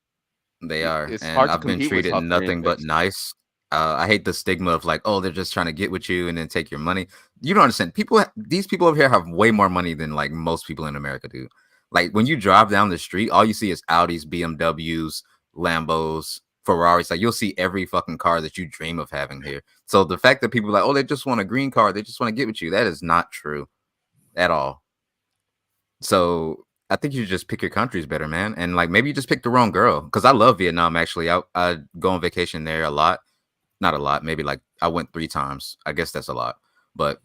Speaker 2: They are,
Speaker 22: It's
Speaker 2: and
Speaker 22: hard to
Speaker 2: I've been
Speaker 22: compete with
Speaker 2: treated
Speaker 22: South Korean
Speaker 2: nothing but
Speaker 22: chicks.
Speaker 2: nice. I hate the stigma of like, oh, they're just trying to get with you and then take your money. You don't understand. These people over here have way more money than like most people in America do. Like when you drive down the street, all you see is Audis, BMWs, Lambos, Ferraris. Like you'll see every fucking car that you dream of having here. So the fact that people are like, oh, they just want a green card, they just want to get with you, that is not true at all. So I think you just pick your countries better, man. And like maybe you just picked the wrong girl. Because I love Vietnam, actually. I go on vacation there a lot. Not a lot, maybe like I went 3 times. I guess that's a lot. But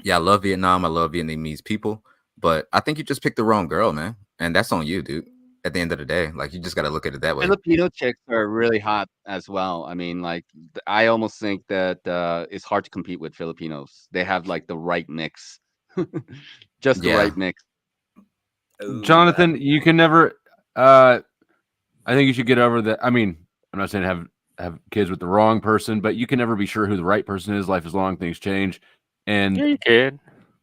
Speaker 2: yeah, I love Vietnam. I love Vietnamese people. But I think you just picked the wrong girl, man. And that's on you, dude. At the end of the day, like you just got to look at it that way.
Speaker 22: Filipino chicks are really hot as well. I mean, like I almost think that it's hard to compete with Filipinos. They have like the right mix, just the right mix.
Speaker 1: Jonathan, you can never. I think you should get over that. I mean, I'm not saying have kids with the wrong person, but you can never be sure who the right person is. Life is long, things change, and
Speaker 7: Yeah, you can.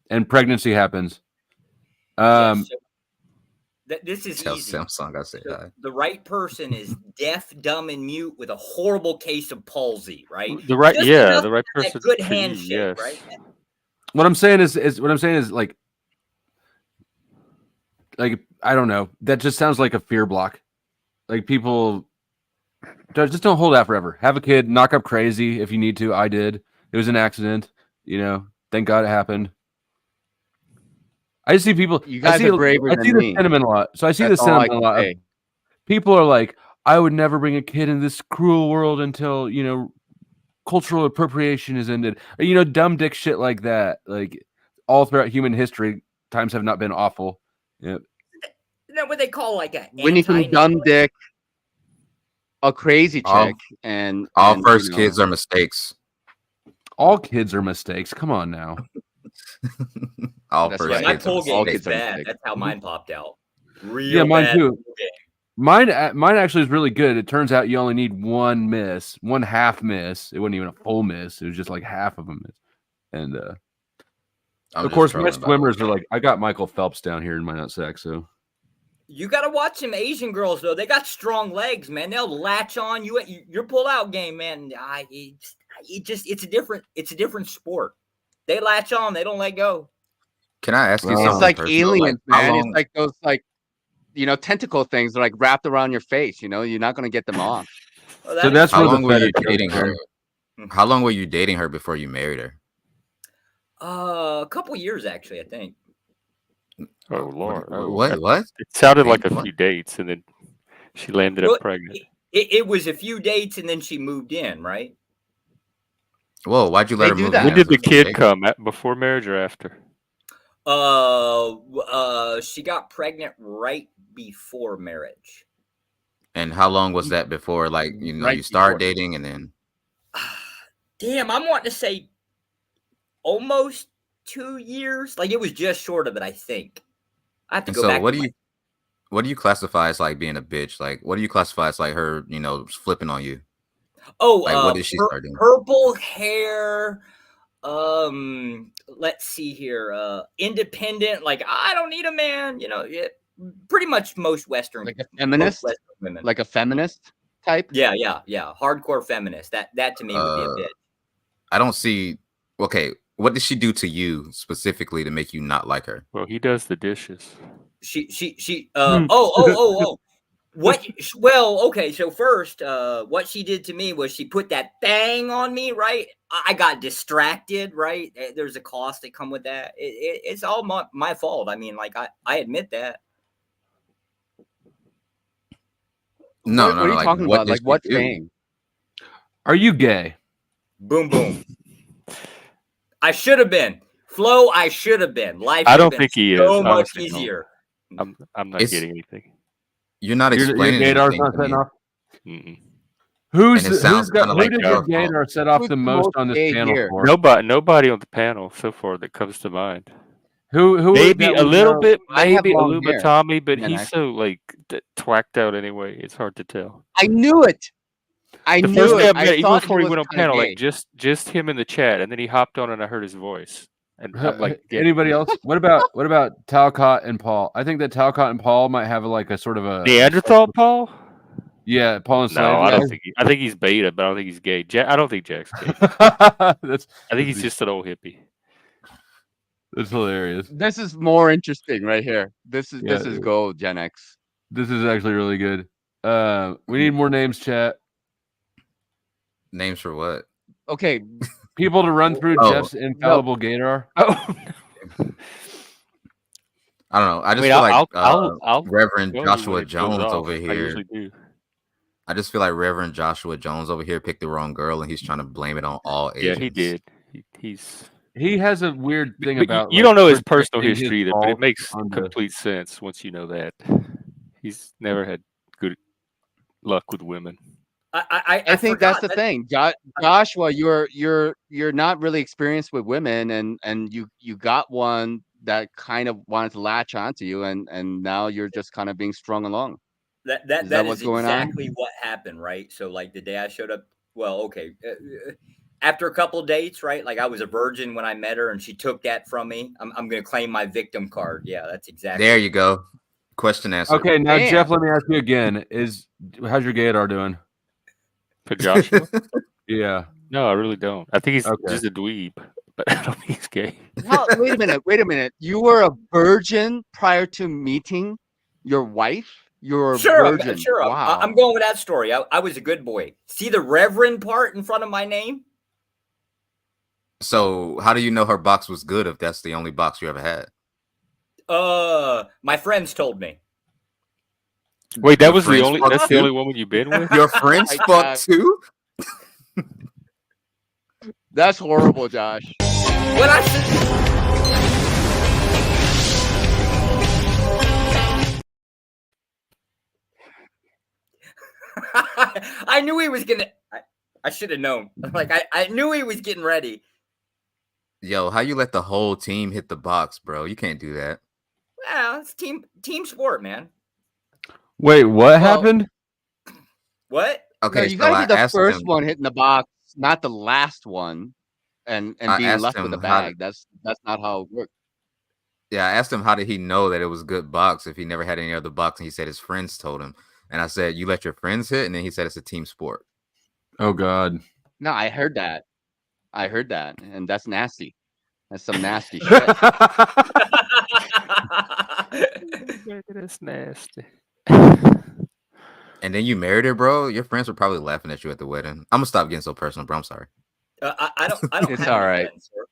Speaker 1: And pregnancy happens.
Speaker 3: This is
Speaker 2: Tell
Speaker 3: easy.
Speaker 2: Samsung I say hi.
Speaker 3: The right person is deaf, dumb, and mute with a horrible case of palsy, right?
Speaker 7: The right,
Speaker 3: Just
Speaker 7: yeah,
Speaker 3: enough
Speaker 7: the right
Speaker 3: for that
Speaker 7: person.
Speaker 3: good
Speaker 7: for you,
Speaker 3: handshake,
Speaker 7: yes.
Speaker 3: right?
Speaker 1: What I'm saying is like I don't know. That just sounds like a fear block. Like people just don't hold out forever. Have a kid, knock up crazy if you need to. I did. It was an accident. You know, thank God it happened. I just see people.
Speaker 22: You guys
Speaker 1: I see,
Speaker 22: are braver
Speaker 1: I
Speaker 22: than
Speaker 1: see
Speaker 22: me.
Speaker 1: the sentiment a lot. So I see
Speaker 22: That's
Speaker 1: the
Speaker 22: all I
Speaker 1: sentiment a
Speaker 22: can
Speaker 1: lot.
Speaker 22: say.
Speaker 1: People are like, I would never bring a kid in this cruel world until, you know, cultural appropriation is ended. Or, you know, dumb dick shit like that. Like all throughout human history, times have not been awful. Yeah.
Speaker 3: Isn't that what they call like a
Speaker 22: Winnie from Dumb Dick, a crazy
Speaker 2: All-
Speaker 22: chick, and
Speaker 2: First
Speaker 22: you know,
Speaker 2: kids are mistakes.
Speaker 1: All kids are mistakes. Come on now.
Speaker 2: All
Speaker 22: That's
Speaker 2: first
Speaker 22: right.
Speaker 3: My
Speaker 2: kids are
Speaker 3: pull game is
Speaker 2: mistakes.
Speaker 3: bad. That's how mine popped out. Real
Speaker 1: Yeah, mine
Speaker 3: bad
Speaker 1: too.
Speaker 3: pull game.
Speaker 1: Mine actually is really good. It turns out you only need one miss, one half miss. It wasn't even a full miss. It was just like half of a miss. And
Speaker 2: I'm
Speaker 1: of
Speaker 2: just
Speaker 1: course, my
Speaker 2: trolling, by the
Speaker 1: swimmers
Speaker 2: way.
Speaker 1: are like, I got Michael Phelps down here in my nutsack. So
Speaker 3: You got to watch them Asian girls though. They got strong legs, man. They'll latch on you. Your pull out game, man. It's a different sport. They latch on. They don't let go.
Speaker 2: Can I ask you
Speaker 22: it's
Speaker 2: something
Speaker 22: like
Speaker 2: personal?
Speaker 22: aliens,
Speaker 2: Like, how
Speaker 22: man.
Speaker 2: long-
Speaker 22: It's like those you know, tentacle things are like wrapped around your face. You know, you're not gonna get them off.
Speaker 3: Well,
Speaker 1: So that's
Speaker 2: How
Speaker 1: where the
Speaker 2: long were you
Speaker 1: fetish comes
Speaker 2: dating her?
Speaker 1: from.
Speaker 2: How long were you dating her before you married her?
Speaker 3: A couple years actually, I think.
Speaker 7: Oh Lord!
Speaker 2: What?
Speaker 7: It sounded like a
Speaker 2: What?
Speaker 7: few dates, and then she landed
Speaker 3: Well,
Speaker 7: up pregnant.
Speaker 3: It was a few dates and then she moved in, right?
Speaker 2: Whoa, why'd you let
Speaker 22: They
Speaker 2: her
Speaker 22: do
Speaker 2: move
Speaker 22: that.
Speaker 2: in?
Speaker 7: When
Speaker 2: as
Speaker 7: did the
Speaker 2: a
Speaker 7: kid
Speaker 2: date?
Speaker 7: come? Before marriage or after?
Speaker 3: She got pregnant right before marriage.
Speaker 2: And how long was that before, like, you know,
Speaker 22: Right
Speaker 2: you start
Speaker 22: before.
Speaker 2: dating and then?
Speaker 3: Damn, I'm wanting to say almost 2 years. Like it was just short of it, I think. I have to
Speaker 2: And
Speaker 3: go
Speaker 2: so
Speaker 3: back.
Speaker 2: what do you classify as like being a bitch? Like, what do you classify as like her, you know, flipping on you?
Speaker 3: Oh,
Speaker 2: Like, what did she start doing?
Speaker 3: purple hair. Let's see here. Independent. Like I don't need a man. You know, pretty much most Western,
Speaker 22: Like a feminist,
Speaker 3: most Western women.
Speaker 22: like a feminist type.
Speaker 3: Yeah. Hardcore feminist. That to me would be a bitch.
Speaker 2: I don't see. Okay, what did she do to you specifically to make you not like her?
Speaker 7: Well, he does the dishes.
Speaker 3: She. Oh. What? Well, okay. So first, what she did to me was she put that thing on me. Right? I got distracted. Right? There's a cost that come with that. It's all my fault. I mean, like I admit that.
Speaker 2: No,
Speaker 22: What
Speaker 2: no,
Speaker 22: are
Speaker 2: no.
Speaker 22: you
Speaker 2: Like,
Speaker 22: talking
Speaker 2: what
Speaker 22: about?
Speaker 2: did
Speaker 22: Like
Speaker 2: she
Speaker 22: what
Speaker 2: do?
Speaker 22: thing?
Speaker 1: Are you gay?
Speaker 3: Boom, boom. I should have been. Flo, I should have been. Life
Speaker 7: I
Speaker 3: should have
Speaker 7: don't
Speaker 3: been
Speaker 7: think he is.
Speaker 3: so much
Speaker 7: Honestly, don't.
Speaker 3: easier.
Speaker 7: I'm not
Speaker 2: It's
Speaker 7: getting anything.
Speaker 2: you're not
Speaker 1: Your
Speaker 2: explaining
Speaker 1: gaydar's
Speaker 2: anything
Speaker 1: not
Speaker 2: to
Speaker 1: setting
Speaker 2: me,
Speaker 1: off.
Speaker 7: Mm-mm.
Speaker 1: Who's
Speaker 2: and it sounds kind of
Speaker 1: who
Speaker 2: like
Speaker 1: did
Speaker 2: your
Speaker 1: your
Speaker 2: fault.
Speaker 1: gaydar set off
Speaker 22: Who's
Speaker 1: the
Speaker 22: the
Speaker 1: most
Speaker 22: most
Speaker 1: on this
Speaker 22: gay
Speaker 1: panel
Speaker 22: here?
Speaker 1: for?
Speaker 7: Nobody on the panel so far that comes to mind.
Speaker 1: Who
Speaker 7: Maybe
Speaker 1: that
Speaker 7: a
Speaker 1: we
Speaker 7: little
Speaker 1: know?
Speaker 7: bit,
Speaker 22: I have
Speaker 7: maybe a
Speaker 22: long
Speaker 7: little bit
Speaker 22: hair.
Speaker 7: Tommy, but
Speaker 22: And
Speaker 7: he's so like twacked out anyway. It's hard to tell.
Speaker 22: I knew it. I
Speaker 7: The
Speaker 22: knew
Speaker 7: first day
Speaker 22: it.
Speaker 7: I
Speaker 22: I
Speaker 7: met, even
Speaker 22: thought he
Speaker 7: before he
Speaker 22: was
Speaker 7: went on
Speaker 22: kind of
Speaker 7: panel,
Speaker 22: gay.
Speaker 7: like just him in the chat, and then he hopped on and I heard his voice, and I'm like, yeah.
Speaker 1: Anybody else? What about Talcott and Paul? I think that Talcott and Paul might have like a sort of a
Speaker 7: Neanderthal Paul?
Speaker 1: Yeah, Paul and
Speaker 7: No,
Speaker 1: Slave.
Speaker 7: I
Speaker 1: Yeah.
Speaker 7: don't think. I think he's beta, but I don't think he's gay. I don't think Jack's gay.
Speaker 1: that's
Speaker 7: I think he's just an old hippie.
Speaker 1: That's hilarious.
Speaker 22: This is more interesting right here. This is
Speaker 1: Yeah.
Speaker 22: gold, Gen X.
Speaker 1: This is actually really good. We need more names, chat.
Speaker 2: Names for what?
Speaker 22: Okay,
Speaker 1: people to run through Jeff's infallible gaydar.
Speaker 7: Oh.
Speaker 2: I don't know. I just
Speaker 7: Wait,
Speaker 2: feel like
Speaker 7: I'll
Speaker 2: Reverend
Speaker 7: tell you when
Speaker 2: Joshua
Speaker 7: it goes
Speaker 2: Jones
Speaker 7: off.
Speaker 2: over
Speaker 7: I
Speaker 2: here.
Speaker 7: usually do.
Speaker 2: I just feel like Reverend Joshua Jones over here picked the wrong girl, and he's trying to blame it on all
Speaker 7: Yeah,
Speaker 2: Asians.
Speaker 7: he did.
Speaker 1: He has a weird thing
Speaker 7: But
Speaker 1: about.
Speaker 7: you
Speaker 1: like,
Speaker 7: don't know his personal
Speaker 1: projecting his
Speaker 7: history either, but it
Speaker 1: fault
Speaker 7: makes
Speaker 1: onto-
Speaker 7: complete sense once you know that. He's never had good luck with women.
Speaker 22: I think that's the thing, Joshua. You're not really experienced with women, and you got one that kind of wanted to latch onto you, and now you're just kind of being strung along.
Speaker 3: That
Speaker 22: what's
Speaker 3: is
Speaker 22: going on?
Speaker 3: exactly what happened, right? So like the day I showed up, well, okay, after a couple of dates, right? Like I was a virgin when I met her, and she took that from me. I'm going to claim my victim card. Yeah, that's exactly.
Speaker 2: There you go. Question answered.
Speaker 1: Okay, now Jeff, let me ask you again: how's your gaydar doing?
Speaker 7: For Joshua?
Speaker 1: Yeah.
Speaker 7: No, I really don't. I think he's
Speaker 1: Okay.
Speaker 7: just a dweeb, but I don't think he's gay.
Speaker 22: Well, wait a minute. You were a virgin prior to meeting your wife? You were a virgin.
Speaker 3: Sure.
Speaker 22: Wow.
Speaker 3: I'm going with that story. I was a good boy. See the Reverend part in front of my name?
Speaker 2: So how do you know her box was good if that's the only box you ever had?
Speaker 3: My friends told me.
Speaker 7: Wait, that
Speaker 2: Your
Speaker 7: was the
Speaker 2: friends
Speaker 7: only.
Speaker 2: fucked
Speaker 7: That's the
Speaker 2: too?
Speaker 7: only woman you've been with.
Speaker 2: Your friends
Speaker 22: My
Speaker 2: fucked
Speaker 22: God.
Speaker 2: too?
Speaker 22: That's horrible, Josh.
Speaker 3: When I I knew he was gonna. I should have known. Like I knew he was getting ready.
Speaker 2: Yo, how you let the whole team hit the box, bro? You can't do that.
Speaker 3: Well, it's team sport, man.
Speaker 1: Wait, what happened?
Speaker 3: What?
Speaker 2: Okay,
Speaker 22: No, you
Speaker 2: so
Speaker 22: gotta
Speaker 2: I
Speaker 22: be the
Speaker 2: asked
Speaker 22: first
Speaker 2: him.
Speaker 22: one hitting the box, not the last one, and
Speaker 2: I
Speaker 22: being
Speaker 2: asked
Speaker 22: left with
Speaker 2: him
Speaker 22: a
Speaker 2: how
Speaker 22: bag. That's not how it works.
Speaker 2: Yeah, I asked him how did he know that it was a good box if he never had any other box, and he said his friends told him. And I said, "You let your friends hit," and then he said it's a team sport.
Speaker 1: Oh God.
Speaker 22: No, I heard that, and that's nasty. That's some nasty shit.
Speaker 7: That's nasty.
Speaker 2: And then you married her, bro. Your friends were probably laughing at you at the wedding. I'm gonna stop getting so personal, bro. I'm sorry.
Speaker 3: I don't.
Speaker 22: It's
Speaker 3: have
Speaker 22: all
Speaker 3: any
Speaker 22: right.
Speaker 3: friends, sir.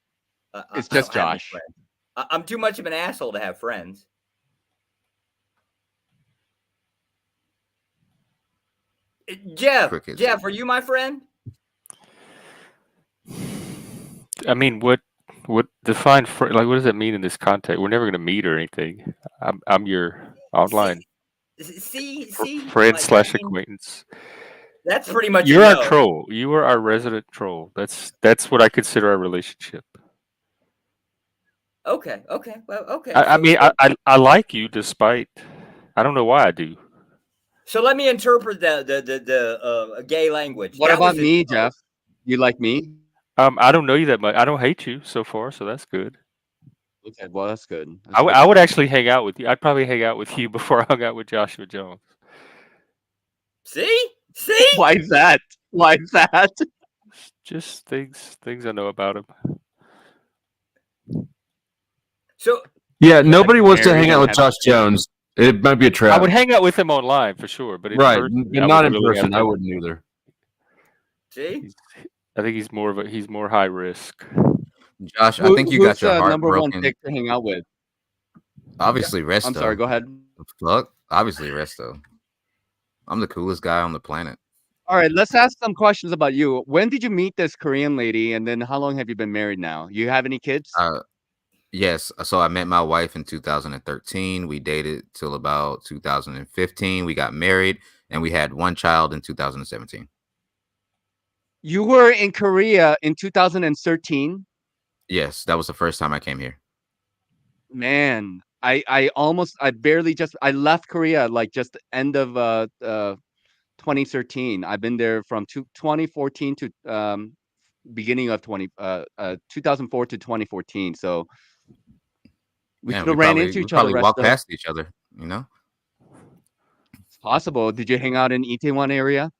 Speaker 22: It's
Speaker 3: I
Speaker 22: just
Speaker 3: don't have any
Speaker 22: Josh.
Speaker 3: friends. I'm too much of an asshole to have friends. Jeff,
Speaker 2: Crickets.
Speaker 3: Jeff, are you my friend?
Speaker 7: I mean, what define like? What does that mean in this context? We're never gonna meet or anything. I'm your online
Speaker 3: See,
Speaker 7: friend
Speaker 3: like,
Speaker 7: slash
Speaker 3: I mean,
Speaker 7: acquaintance.
Speaker 3: that's pretty much.
Speaker 7: You're
Speaker 3: a
Speaker 7: our
Speaker 3: no.
Speaker 7: troll. You are our resident troll. That's what I consider our relationship.
Speaker 3: Okay. Well, okay.
Speaker 7: I mean, I like you despite. I don't know why I do.
Speaker 3: So let me interpret the gay language.
Speaker 22: What
Speaker 3: That
Speaker 22: about
Speaker 3: was a
Speaker 22: me,
Speaker 3: no.
Speaker 22: Jeff? You like me?
Speaker 7: I don't know you that much. I don't hate you so far, so that's good.
Speaker 22: Okay, well that's good.
Speaker 7: I would actually hang out with you. I'd probably hang out with you before I hung out with Joshua Jones.
Speaker 3: See.
Speaker 22: Why is that? Why is that?
Speaker 7: Just things I know about him.
Speaker 3: So
Speaker 1: Yeah, nobody wants to
Speaker 22: married
Speaker 1: hang out
Speaker 22: and
Speaker 1: with
Speaker 22: have
Speaker 1: Josh
Speaker 22: kids.
Speaker 1: Jones. It might be a
Speaker 7: I
Speaker 1: trap.
Speaker 7: would hang out with him online for sure, but in
Speaker 1: Right,
Speaker 7: person,
Speaker 1: but
Speaker 7: I
Speaker 1: not
Speaker 7: would
Speaker 1: in
Speaker 7: really have
Speaker 1: person. I
Speaker 7: to-
Speaker 1: wouldn't either.
Speaker 3: See,
Speaker 7: I think he's more high risk.
Speaker 2: Josh, I think you got your heart
Speaker 22: number one
Speaker 2: broken.
Speaker 22: pick to hang out with?
Speaker 2: Obviously, Resto.
Speaker 22: I'm sorry. Go ahead.
Speaker 2: Fuck. Obviously, Resto. I'm the coolest guy on the planet.
Speaker 22: All right, let's ask some questions about you. When did you meet this Korean lady, and then how long have you been married now? You have any kids?
Speaker 2: Yes. So I met my wife in 2013. We dated till about 2015. We got married, and we had one child in 2017.
Speaker 22: You were in Korea in 2013.
Speaker 2: Yes, that was the first time I came here.
Speaker 22: Man, I left Korea like just end of 2013. I've been there from 2014 to beginning of 2004 to 2014. So we could have ran into each other.
Speaker 2: Probably walked past each other, you know?
Speaker 22: It's possible. Did you hang out in Itaewon area?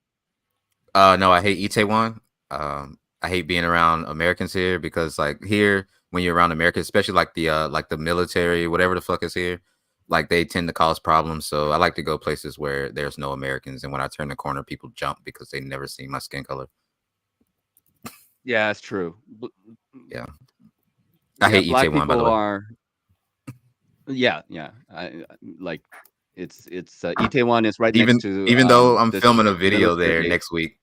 Speaker 2: No, I hate Itaewon. I hate being around Americans here because, like, here when you're around Americans, especially like the military, whatever the fuck is here, like they tend to cause problems. So I like to go places where there's no Americans, and when I turn the corner, people jump because they never seen my skin color.
Speaker 22: Yeah, it's true.
Speaker 2: Yeah, I hate
Speaker 22: black
Speaker 2: Itaewon, by the way.
Speaker 22: Yeah. Like it's Itaewon is right
Speaker 2: Even
Speaker 22: next to.
Speaker 2: even though I'm
Speaker 22: this
Speaker 2: filming a video
Speaker 22: military
Speaker 2: there
Speaker 22: base.
Speaker 2: next week.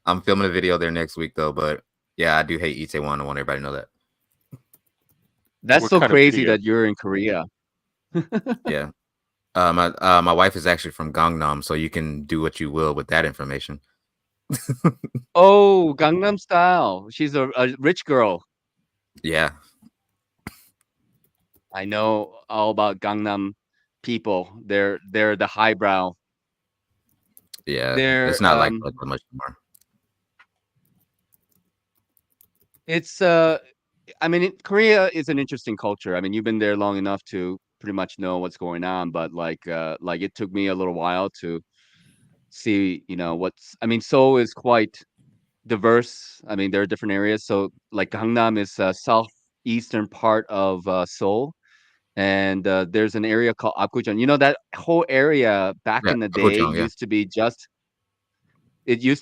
Speaker 2: I'm filming a video there next week though, but yeah, I do hate Itaewon. I want everybody to know that.
Speaker 22: That's
Speaker 2: What
Speaker 22: so
Speaker 2: kind of
Speaker 22: crazy
Speaker 2: video?
Speaker 22: that you're in Korea.
Speaker 2: Yeah. My wife is actually from Gangnam, so you can do what you will with that information.
Speaker 22: Oh, Gangnam Style. She's a rich girl.
Speaker 2: Yeah.
Speaker 22: I know all about Gangnam people. They're the highbrow.
Speaker 2: Yeah.
Speaker 22: They're
Speaker 2: It's not like that much more.
Speaker 22: It's I mean, Korea is an interesting culture. I mean, you've been there long enough to pretty much know what's going on, but like it took me a little while to see, I mean, Seoul is quite diverse. I mean, there are different areas. So like Gangnam is southeastern part of Seoul, and there's an area called Apgujeong. You know, that whole area back
Speaker 2: Yeah,
Speaker 22: in the day
Speaker 2: Apgujeong, yeah.
Speaker 22: used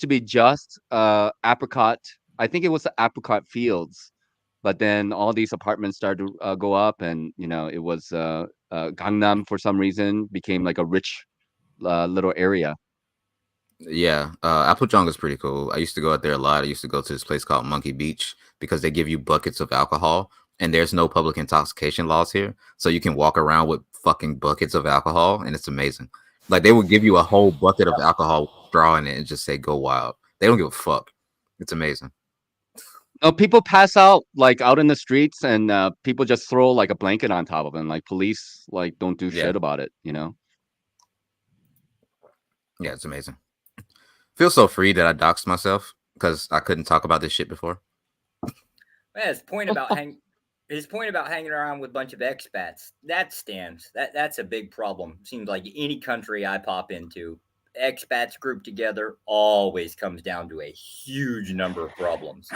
Speaker 22: to be just apricot. I think it was the apricot fields, but then all these apartments started to go up, and it was Gangnam for some reason became like a rich little area.
Speaker 2: Yeah, Apgujeong is pretty cool. I used to go out there a lot. I used to go to this place called Monkey Beach because they give you buckets of alcohol, and there's no public intoxication laws here, so you can walk around with fucking buckets of alcohol, and it's amazing. Like they will give you a whole bucket of alcohol, straw in it, and just say "Go wild." They don't give a fuck. It's amazing.
Speaker 22: No, people pass out like out in the streets, and people just throw like a blanket on top of them. Like police like don't do shit about it.
Speaker 2: Yeah, it's amazing. Feel so free that I doxed myself because I couldn't talk about this shit before.
Speaker 3: Man, his point about hanging around with a bunch of expats, that stands. That's a big problem. Seems like any country I pop into, expats grouped together always comes down to a huge number of problems.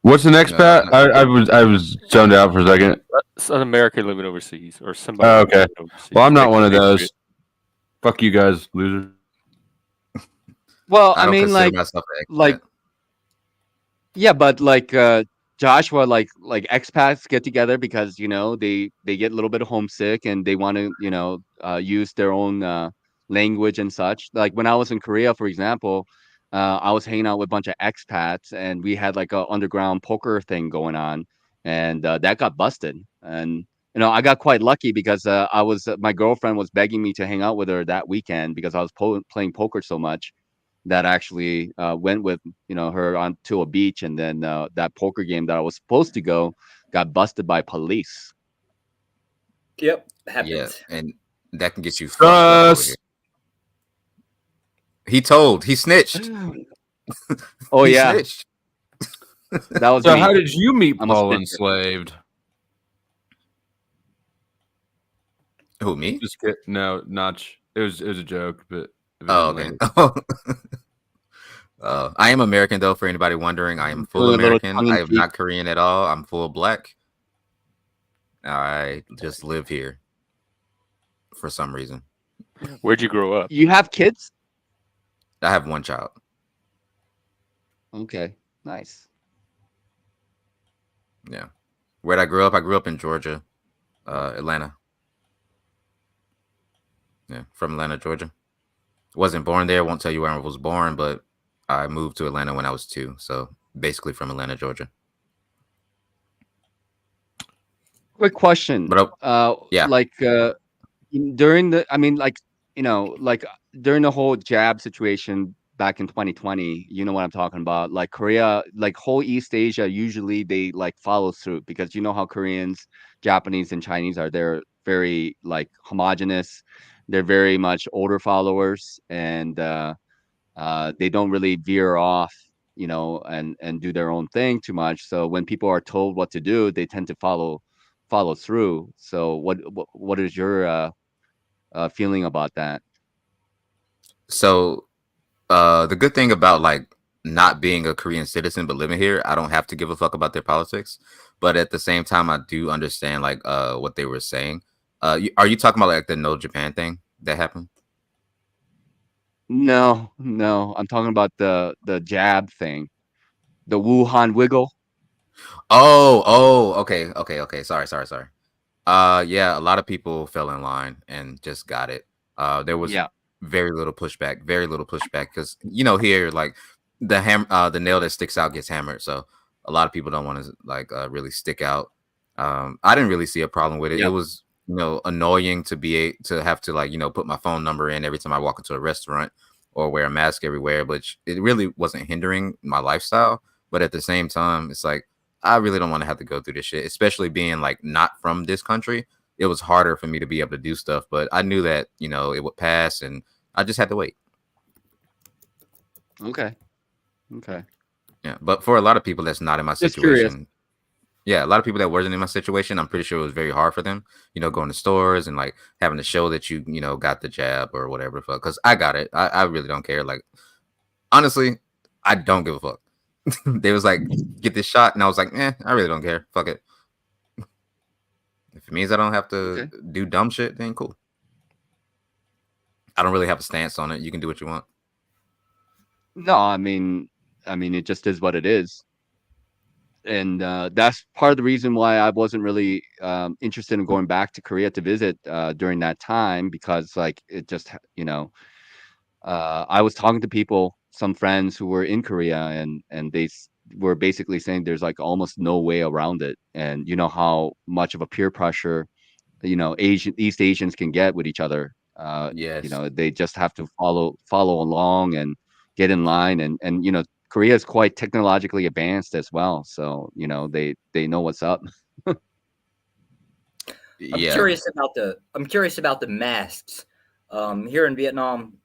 Speaker 1: What's the next pat? I was zoned out for a second.
Speaker 7: It's an American living overseas or somebody.
Speaker 1: Oh, okay.
Speaker 7: living overseas.
Speaker 1: Well, I'm not one of those. Fuck you guys, losers.
Speaker 22: Well,
Speaker 2: I
Speaker 22: I
Speaker 2: don't
Speaker 22: mean,
Speaker 2: consider
Speaker 22: like,
Speaker 2: myself an expat.
Speaker 22: yeah, but like Joshua, like expats get together because they get a little bit homesick and they want to use their own language and such. Like when I was in Korea, for example, I was hanging out with a bunch of expats and we had like a underground poker thing going on, and that got busted. And I got quite lucky because my girlfriend was begging me to hang out with her that weekend because I was playing poker so much that I actually went with her onto a beach, and then that poker game that I was supposed to go got busted by police.
Speaker 3: Yep, happens.
Speaker 2: Yeah, and that can get you fucked up over here. He snitched.
Speaker 22: Oh
Speaker 2: He
Speaker 22: yeah,
Speaker 2: snitched.
Speaker 22: that was
Speaker 1: So
Speaker 22: me.
Speaker 1: how did you meet
Speaker 22: I'm a
Speaker 1: Paul
Speaker 22: snitcher.
Speaker 1: Enslaved?
Speaker 2: Who, me?
Speaker 1: Just kidding. No, Notch. It was a joke, but
Speaker 2: Oh, okay. I am American, though, for anybody wondering. I am full
Speaker 22: Doing a little
Speaker 2: American.
Speaker 22: tongue in
Speaker 2: I am
Speaker 22: cheek.
Speaker 2: not Korean at all. I'm full black. I just live here. for some reason.
Speaker 7: Where'd you grow up?
Speaker 22: You have kids?
Speaker 2: I have one child.
Speaker 22: Okay, nice.
Speaker 2: Yeah. Where'd I grow up? I grew up in Georgia, Atlanta. Yeah, from Atlanta, Georgia. Wasn't born there. Won't tell you where I was born, but I moved to Atlanta when I was 2. So basically from Atlanta, Georgia.
Speaker 22: Quick question.
Speaker 2: Yeah.
Speaker 22: Like during the, I mean, like, you know, like during the whole jab situation back in 2020, you know what I'm talking about? Like Korea, like whole East Asia, usually they like follow through because you know how Koreans, Japanese, and Chinese are. They're very like homogenous. They're very much older followers, and they don't really veer off, you know, and do their own thing too much. So when people are told what to do, they tend to follow through. So what is your feeling about that?
Speaker 2: So the good thing about like not being a Korean citizen but living here, I don't have to give a fuck about their politics. But at the same time, I do understand like what they were saying. Are you talking about like the No Japan thing that happened?
Speaker 22: No, I'm talking about the jab thing, the Wuhan wiggle.
Speaker 2: Oh, okay. Sorry. Yeah, a lot of people fell in line and just got it. There was very little pushback because you know here like the nail that sticks out gets hammered. So a lot of people don't want to like really stick out. I didn't really see a problem with it. It was, you know, annoying to have to like, you know, put my phone number in every time I walk into a restaurant or wear a mask everywhere, but it really wasn't hindering my lifestyle. But at the same time, it's like I really don't want to have to go through this shit, especially being like not from this country. It was harder for me to be able to do stuff, but I knew that, you know, it would pass and I just had to wait.
Speaker 22: Okay.
Speaker 2: Yeah, but for a lot of people that's not in my
Speaker 22: Just curious.
Speaker 2: situation, yeah, a lot of people that wasn't in my situation, I'm pretty sure it was very hard for them, you know, going to stores and like having to show that you know, got the jab or whatever the fuck. Because I got it. I really don't care. Like, honestly, I don't give a fuck. They was like, get this shot. And I was like, I really don't care. Fuck it. If it means I don't have to do dumb shit, then cool. I don't really have a stance on it. You can do what you want.
Speaker 22: No, I mean, it just is what it is. And that's part of the reason why I wasn't really interested in going back to Korea to visit during that time, because like it just, you know, I was talking to people, some friends who were in Korea, and they were basically saying there's like almost no way around it. And you know how much of a peer pressure, you know, East Asians can get with each other. You know, they just have to follow along and get in line, and you know, Korea is quite technologically advanced as well, so you know they know what's up.
Speaker 3: I'm curious about the masks here in Vietnam.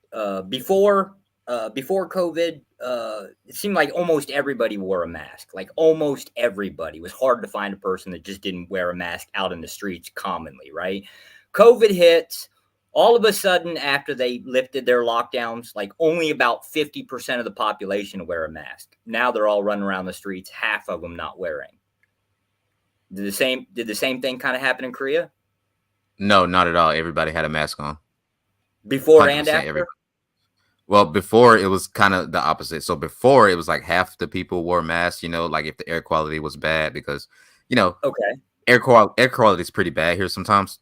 Speaker 3: Before COVID, it seemed like almost everybody wore a mask. Like almost everybody. It was hard to find a person that just didn't wear a mask out in the streets commonly, right? COVID hits. All of a sudden, after they lifted their lockdowns, like only about 50% of the population wear a mask. Now they're all running around the streets, half of them not wearing. Did the same thing kind of happen in Korea?
Speaker 2: No, not at all. Everybody had a mask on.
Speaker 3: Before and after?
Speaker 2: Well, before it was kind of the opposite. So before it was like half the people wore masks, you know, like if the air quality was bad, because, you know, air quality is pretty bad here sometimes.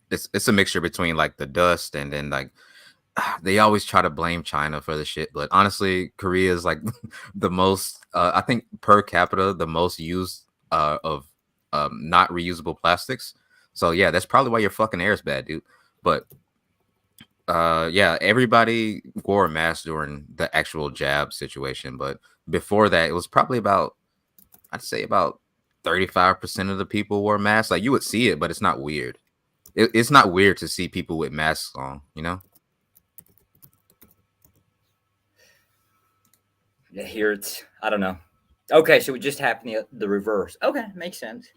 Speaker 2: It's a mixture between like the dust and then like they always try to blame China for the shit, but honestly, Korea is like the most I think per capita the most used of not reusable plastics. So yeah, that's probably why your fucking air is bad, dude. But yeah, everybody wore a mask during the actual jab situation, but before that, it was probably I'd say about 35% of the people wore masks. Like you would see it, but it's not weird. It's not weird to see people with masks on, you know?
Speaker 3: Yeah, here it's, I don't know. Okay, so it just happened the reverse. Okay, makes sense.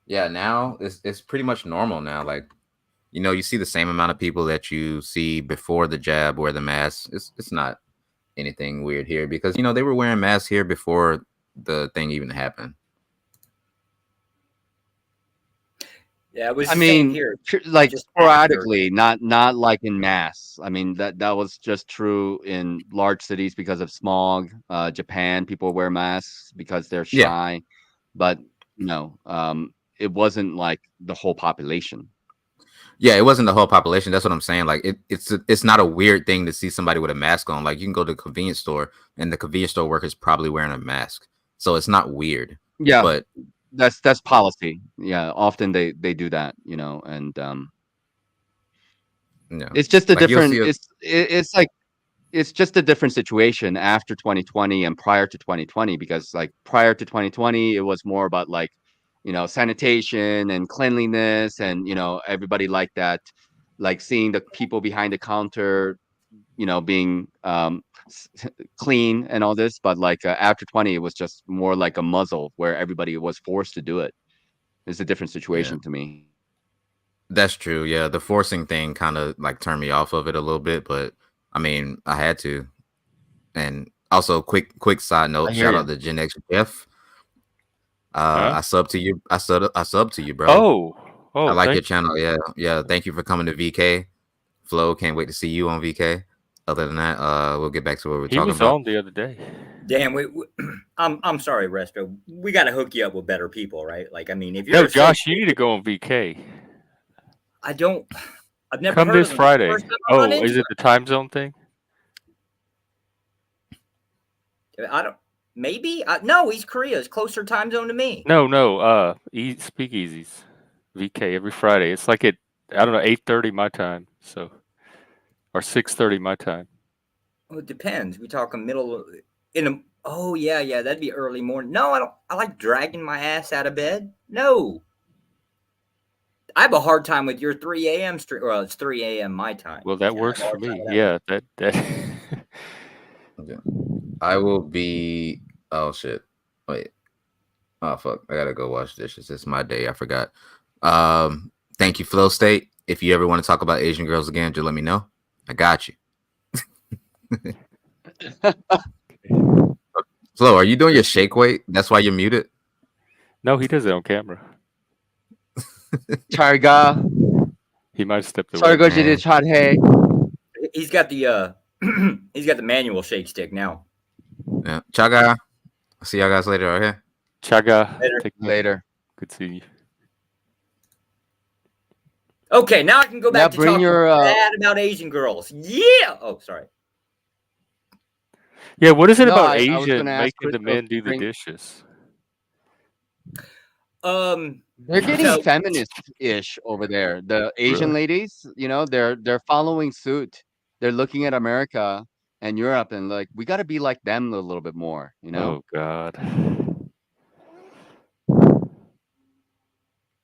Speaker 2: Yeah, now it's pretty much normal now. Like, you know, you see the same amount of people that you see before the jab wear the mask. It's not anything weird here because, you know, they were wearing masks here before the thing even happened.
Speaker 3: Yeah, it was
Speaker 22: I
Speaker 3: the same
Speaker 22: mean,
Speaker 3: here.
Speaker 22: like
Speaker 3: Just after.
Speaker 22: sporadically, not like in mass. I mean, that was just true in large cities because of smog. Japan, people wear masks because they're
Speaker 2: Yeah.
Speaker 22: shy, but it wasn't like the whole population.
Speaker 2: Yeah, it wasn't the whole population. That's what I'm saying. Like it's not a weird thing to see somebody with a mask on. Like you can go to the convenience store and the convenience store worker's probably wearing a mask. So it's not weird.
Speaker 22: Yeah,
Speaker 2: But
Speaker 22: that's policy. Yeah, often they do that, and
Speaker 2: yeah.
Speaker 22: it's just a
Speaker 2: Like, you'll
Speaker 22: different.
Speaker 2: see
Speaker 22: It's like it's just a different situation after 2020 and prior to 2020, because like prior to 2020 it was more about like sanitation and cleanliness, and everybody liked that, like seeing the people behind the counter being clean and all this. But like after 20 it was just more like a muzzle where everybody was forced to do it. It's a different situation to me.
Speaker 2: That's true. Yeah, the forcing thing kind of like turned me off of it a little bit, but I mean, I had to. And also, quick side note:
Speaker 22: I hear
Speaker 2: shout
Speaker 22: ya.
Speaker 2: out to Gen X Jeff. I sub to you. I sub to you, bro.
Speaker 7: Oh,
Speaker 2: I like your
Speaker 7: thank
Speaker 2: channel. Yeah. Thank you for coming to VK. Flo, can't wait to see you on VK. Other than that, we'll get back to what we're
Speaker 7: He
Speaker 2: talking
Speaker 7: was
Speaker 2: about.
Speaker 7: on the other day.
Speaker 3: Damn, I'm sorry, Resto. We got to hook you up with better people, right? Like, I mean, if you're
Speaker 7: No,
Speaker 3: a
Speaker 7: Josh, you need to go on VK.
Speaker 3: I've never
Speaker 7: Come
Speaker 3: heard
Speaker 7: this
Speaker 3: of them.
Speaker 7: Friday.
Speaker 3: First time I run
Speaker 7: Oh, is
Speaker 3: into
Speaker 7: it the time zone thing?
Speaker 3: them. I don't. Maybe no. He's Korea. It's closer time zone to me.
Speaker 7: No. Speakeasies. VK every Friday. It's like at 8:30 my time. So, or 6:30 my time.
Speaker 3: Well, it depends. We talking middle in a. Oh yeah, that'd be early morning. No, I don't. I like dragging my ass out of bed. No. I have a hard time with your 3 a.m. stream. Well, it's 3 a.m. my time.
Speaker 7: Well, that works for me. Yeah, that.
Speaker 2: Okay. I will be. Oh shit! Wait. Oh fuck! I gotta go wash dishes. It's my day. I forgot. Thank you, Flow State. If you ever want to talk about Asian girls again, just let me know. I got you. Flo, are you doing your shake weight? That's why you're muted.
Speaker 7: No, he does it on camera.
Speaker 22: Charga.
Speaker 7: He might have stepped away.
Speaker 22: Charga did chat. Hey.
Speaker 3: He's got the he's got the manual shake stick now.
Speaker 2: Yeah, Chaga. I'll see y'all guys later. All right.
Speaker 7: Chaga.
Speaker 22: Later.
Speaker 7: Good seeing you.
Speaker 3: Okay, now I can go back to
Speaker 22: bring
Speaker 3: talking
Speaker 22: your,
Speaker 3: bad about Asian girls. Yeah. Oh, sorry.
Speaker 7: Yeah, what is it
Speaker 22: No,
Speaker 7: about
Speaker 22: I was
Speaker 7: Asian
Speaker 22: gonna ask
Speaker 7: making the
Speaker 22: Crystal
Speaker 7: men do the
Speaker 22: bring-
Speaker 7: dishes?
Speaker 22: They're getting
Speaker 3: So-
Speaker 22: feminist-ish over there. The Asian ladies, they're following suit. They're looking at America and Europe and like, we got to be like them a little bit more,
Speaker 7: Oh God.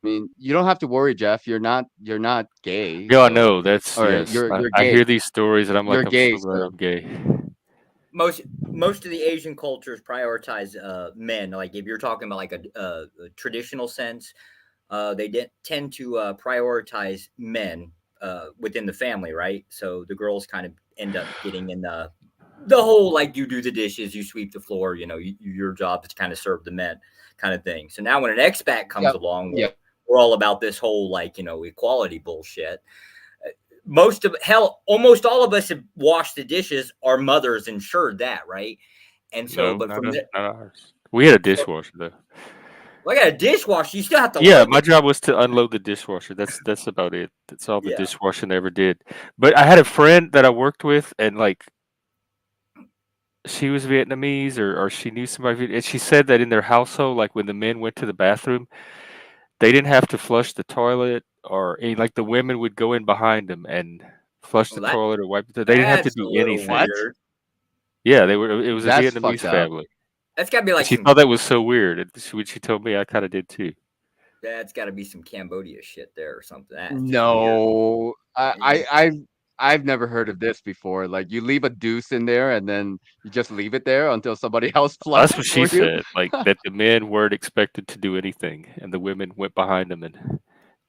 Speaker 22: I mean, you don't have to worry, Jeff. You're not gay.
Speaker 7: Yeah, I
Speaker 22: so-
Speaker 7: know. That's
Speaker 22: or
Speaker 7: yes.
Speaker 22: You're
Speaker 7: I
Speaker 22: gay.
Speaker 7: hear these stories and I'm
Speaker 22: You're
Speaker 7: like,
Speaker 22: gay,
Speaker 7: I'm so glad
Speaker 22: so-
Speaker 7: I'm gay.
Speaker 3: Most of the Asian cultures prioritize men. Like if you're talking about like a traditional sense, they tend to prioritize men within the family, right? So the girls kind of end up getting in the whole like you do the dishes, you sweep the floor, your job is to kind of serve the men kind of thing. So now when an expat comes along, we're all about this whole like equality bullshit. Almost all of us have washed the dishes. Our mothers ensured that, right? And so,
Speaker 7: No,
Speaker 3: but
Speaker 7: not
Speaker 3: from there,
Speaker 7: not ours. We had a dishwasher though.
Speaker 3: well, I got a dishwasher. You still have to.
Speaker 7: Yeah,
Speaker 3: load
Speaker 7: my
Speaker 3: the-
Speaker 7: job was to unload the dishwasher. That's about it. That's all the
Speaker 3: Yeah.
Speaker 7: dishwashing I ever did. But I had a friend that I worked with, and like, she was Vietnamese, or she knew somebody, and she said that in their household, like when the men went to the bathroom, they didn't have to flush the toilet, or like the women would go in behind them and flush the
Speaker 3: Well,
Speaker 7: toilet or wipe the. They didn't have to
Speaker 3: that's a
Speaker 7: do
Speaker 3: little
Speaker 7: anything.
Speaker 3: weird.
Speaker 7: Yeah, they were. It was a
Speaker 22: That's
Speaker 7: Vietnamese
Speaker 22: fucked up.
Speaker 7: family.
Speaker 3: That's got to be like
Speaker 7: She
Speaker 3: some.
Speaker 7: thought that was so weird. And when she told me, I kind of did too.
Speaker 3: That's got to be some Cambodia shit there or something. That's just weird.
Speaker 22: No, I've never heard of this before. Like you leave a deuce in there and then you just leave it there until somebody else flushes
Speaker 7: That's what she
Speaker 22: for you?
Speaker 7: said. Like that the men weren't expected to do anything, and the women went behind them and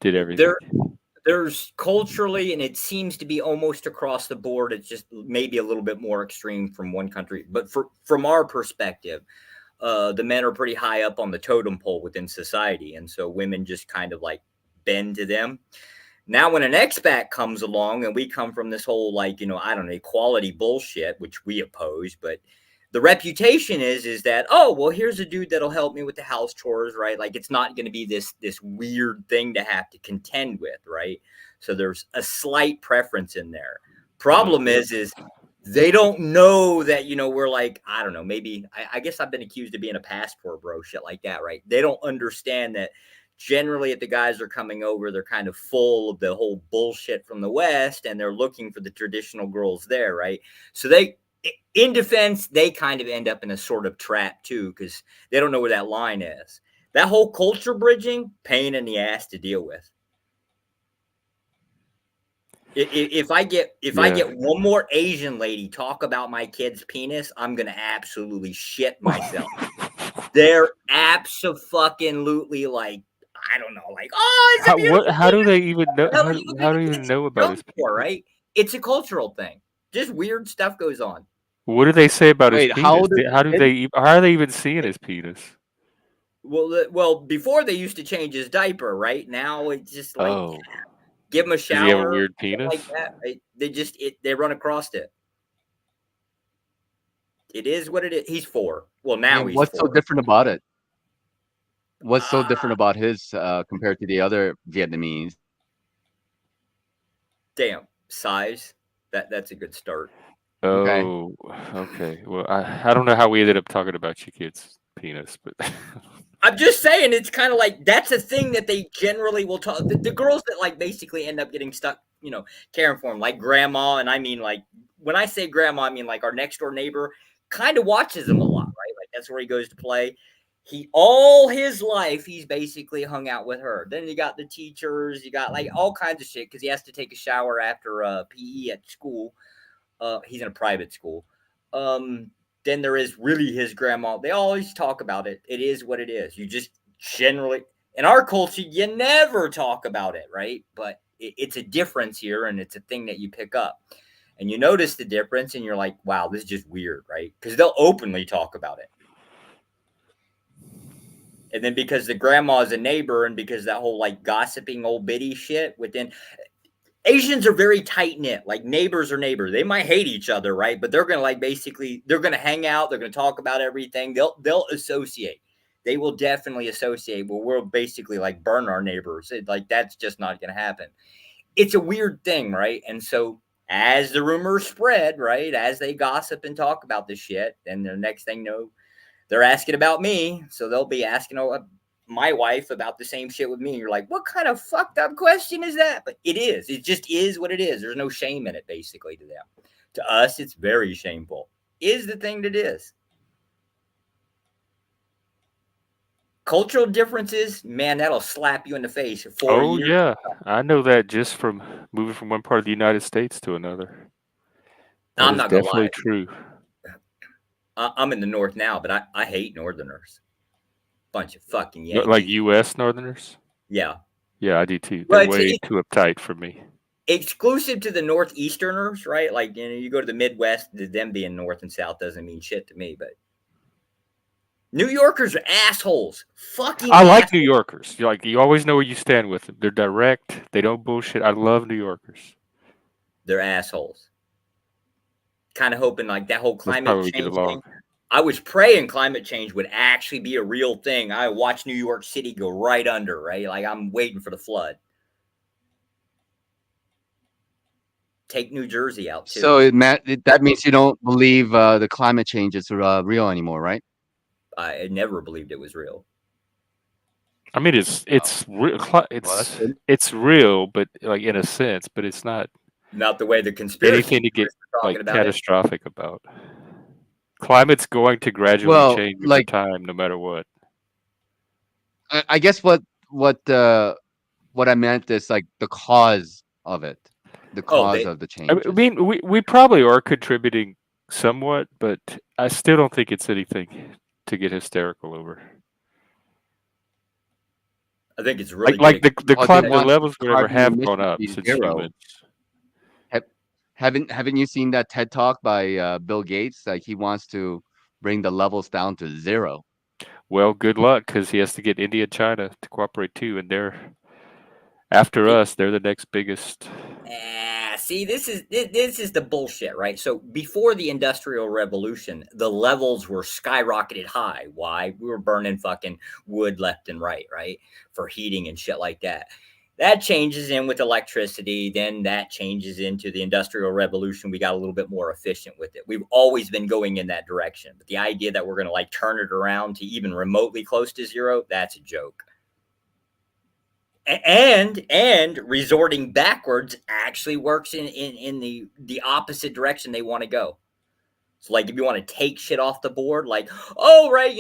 Speaker 7: did everything.
Speaker 3: There's culturally, and it seems to be almost across the board. It's just maybe a little bit more extreme from one country, but from our perspective, the men are pretty high up on the totem pole within society, and so women just kind of like bend to them. Now, when an expat comes along and we come from this whole, like, I don't know, equality bullshit, which we oppose, but the reputation is that, oh, well, here's a dude that'll help me with the house chores, right? Like, it's not going to be this weird thing to have to contend with, right? So there's a slight preference in there. Problem is they don't know that, we're like, I don't know, maybe, I guess I've been accused of being a passport bro, shit like that, right? They don't understand that generally if the guys are coming over, they're kind of full of the whole bullshit from the West and they're looking for the traditional girls there, right? So in defense, they kind of end up in a sort of trap too, because they don't know where that line is. That whole culture bridging, pain in the ass to deal with. If I get one more Asian lady talk about my kid's penis, I'm gonna absolutely shit myself. They're absolutely like, I don't know, like, oh, it's a beautiful
Speaker 7: How do they even know?
Speaker 3: How
Speaker 7: How
Speaker 3: are
Speaker 7: do
Speaker 3: you
Speaker 7: how do you even know about his?
Speaker 3: for, right? It's a cultural thing. Just weird stuff goes on.
Speaker 7: What do they say about his
Speaker 22: Wait, how
Speaker 7: penis?
Speaker 22: old is
Speaker 7: How are they even seeing his penis?
Speaker 3: Well, before they used to change his diaper, right? Now it's just like, give him a shower.
Speaker 7: Does he have a weird penis?
Speaker 3: Like that, right? They run across it. It is what it is. He's 4. Well, now he's
Speaker 22: what's
Speaker 3: 4.
Speaker 22: so different about it? What's so different about his compared to the other Vietnamese?
Speaker 3: Damn, size. That's a good start.
Speaker 7: Oh, okay. Well, I don't know how we ended up talking about your kid's penis, but
Speaker 3: I'm just saying, it's kind of like that's a thing that they generally will talk. The girls that like basically end up getting stuck, caring for them, like grandma. And I mean, like, when I say grandma, I mean like our next door neighbor kind of watches them a lot, right? Like that's where he goes to play. All his life, he's basically hung out with her. Then you got the teachers, you got like all kinds of shit because he has to take a shower after PE at school. He's in a private school. Then there is really his grandma. They always talk about it. It is what it is. You just generally, in our culture, you never talk about it, right? But it's a difference here, and it's a thing that you pick up. And you notice the difference, and you're like, wow, this is just weird, right? Because they'll openly talk about it. And then because the grandma is a neighbor, and because that whole like gossiping old biddy shit within... Asians are very tight knit, like neighbors are neighbors. They might hate each other, right? But they're gonna they're gonna hang out. They're gonna talk about everything. They'll associate. They will definitely associate. Well, we'll basically like burn our neighbors. That's just not gonna happen. It's a weird thing, right? And so as the rumors spread, right, as they gossip and talk about this shit, then the next thing you know, they're asking about me. So they'll be asking my wife about the same shit with me. You're like, what kind of fucked up question is that? But it is. It just is what it is. There's no shame in it, basically, to them. To us, it's very shameful. Is the thing that is. Cultural differences, man, that'll slap you in the face.
Speaker 7: Oh yeah, I know that just from moving from one part of the United States to another.
Speaker 3: I'm not gonna
Speaker 7: definitely
Speaker 3: lie.
Speaker 7: True.
Speaker 3: I'm in the north now, but I hate Northerners. Bunch of fucking Yankees.
Speaker 7: Like U.S. Northerners?
Speaker 3: Yeah.
Speaker 7: Yeah, I do too.
Speaker 3: Well,
Speaker 7: They're way too uptight for me.
Speaker 3: Exclusive to the Northeasterners, right? Like, you go to the Midwest, them being North and South doesn't mean shit to me, but New Yorkers are assholes. Fucking
Speaker 7: I like New Yorkers. You always know where you stand with them. They're direct. They don't bullshit. I love New Yorkers.
Speaker 3: They're assholes. Kind of hoping like that whole climate change thing. I was praying climate change would actually be a real thing. I watched New York City go right under, right? Like I'm waiting for the flood. Take New Jersey out too.
Speaker 22: So that means you don't believe the climate change is real anymore, right?
Speaker 3: I never believed it was real.
Speaker 7: I mean, it's real, but like in a sense, but it's not
Speaker 3: the way the conspiracy
Speaker 7: anything to get like
Speaker 3: about
Speaker 7: catastrophic about. Climate's going to gradually change over time, no matter what.
Speaker 22: I guess what I meant is like the cause of it, the cause of the change.
Speaker 7: I mean, we probably are contributing somewhat, but I still don't think it's anything to get hysterical over.
Speaker 3: I think it's really
Speaker 7: like the climate levels whatever have gone up since humans.
Speaker 22: Haven't you seen that TED talk by Bill Gates? Like he wants to bring the levels down to 0.
Speaker 7: Well, good luck, because he has to get India and China to cooperate too, and they're After us, they're the next biggest.
Speaker 3: See, this is the bullshit, right? So before the Industrial Revolution, the levels were skyrocketed high. Why? We were burning fucking wood left and right for heating and shit like that. That changes in with electricity. Then that changes into the Industrial Revolution. We got a little bit more efficient with it. We've always been going in that direction. But the idea that we're going to like turn it around to even remotely close to zero, that's a joke. And resorting backwards actually works in the opposite direction they want to go. So like if you want to take shit off the board, like, oh right,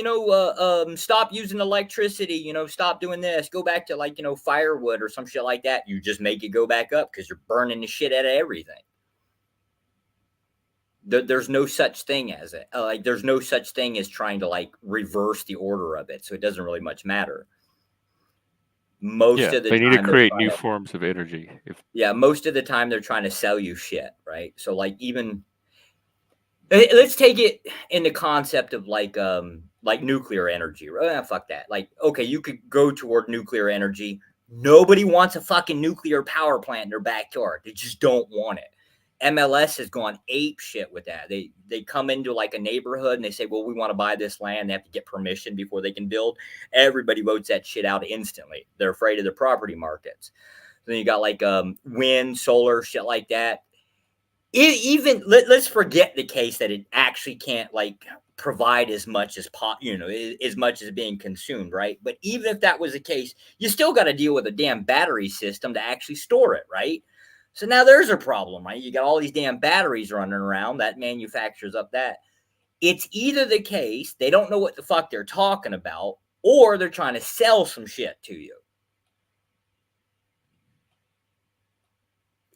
Speaker 3: stop using electricity, stop doing this, go back to like, firewood or some shit like that. You just make it go back up because you're burning the shit out of everything. There's no such thing as it. There's no such thing as trying to like reverse the order of it. So it doesn't really much matter. Most of the
Speaker 7: they
Speaker 3: time
Speaker 7: need to create new forms of energy.
Speaker 3: Most of the time they're trying to sell you shit, right? So like even let's take it in the concept of like nuclear energy. Fuck that. Like, okay, you could go toward nuclear energy. Nobody wants a fucking nuclear power plant in their backyard. They just don't want it. MLS has gone ape shit with that. They come into like a neighborhood and they say, well, we want to buy this land. They have to get permission before they can build. Everybody votes that shit out instantly. They're afraid of the property markets. Then you got like wind, solar, shit like that. Let's forget the case that it actually can't like provide as much as as much as being consumed, right? But even if that was the case, you still got to deal with a damn battery system to actually store it, right? So now there's a problem, right? You got all these damn batteries running around that manufactures up that. It's either the case they don't know what the fuck they're talking about, or they're trying to sell some shit to you.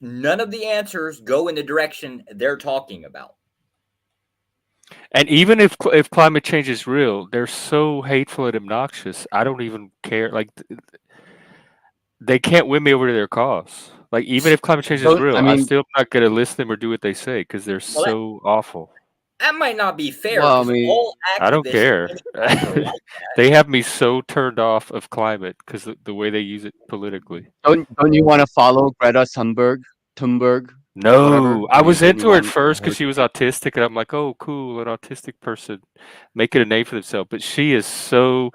Speaker 3: None of the answers go in the direction they're talking about.
Speaker 7: And even if climate change is real, they're so hateful and obnoxious. I don't even care. Like they can't win me over to their cause. Like even if climate change is real, I'm still not going to listen to them or do what they say because they're so awful.
Speaker 3: That might not be fair.
Speaker 22: Well,
Speaker 7: I don't care. They have me so turned off of climate because the way they use it politically.
Speaker 22: Don't you want to follow Greta Thunberg?
Speaker 7: No,
Speaker 22: whatever?
Speaker 7: I was into her at first because she was autistic, and I'm like, oh, cool, an autistic person making a name for themselves. But she is so.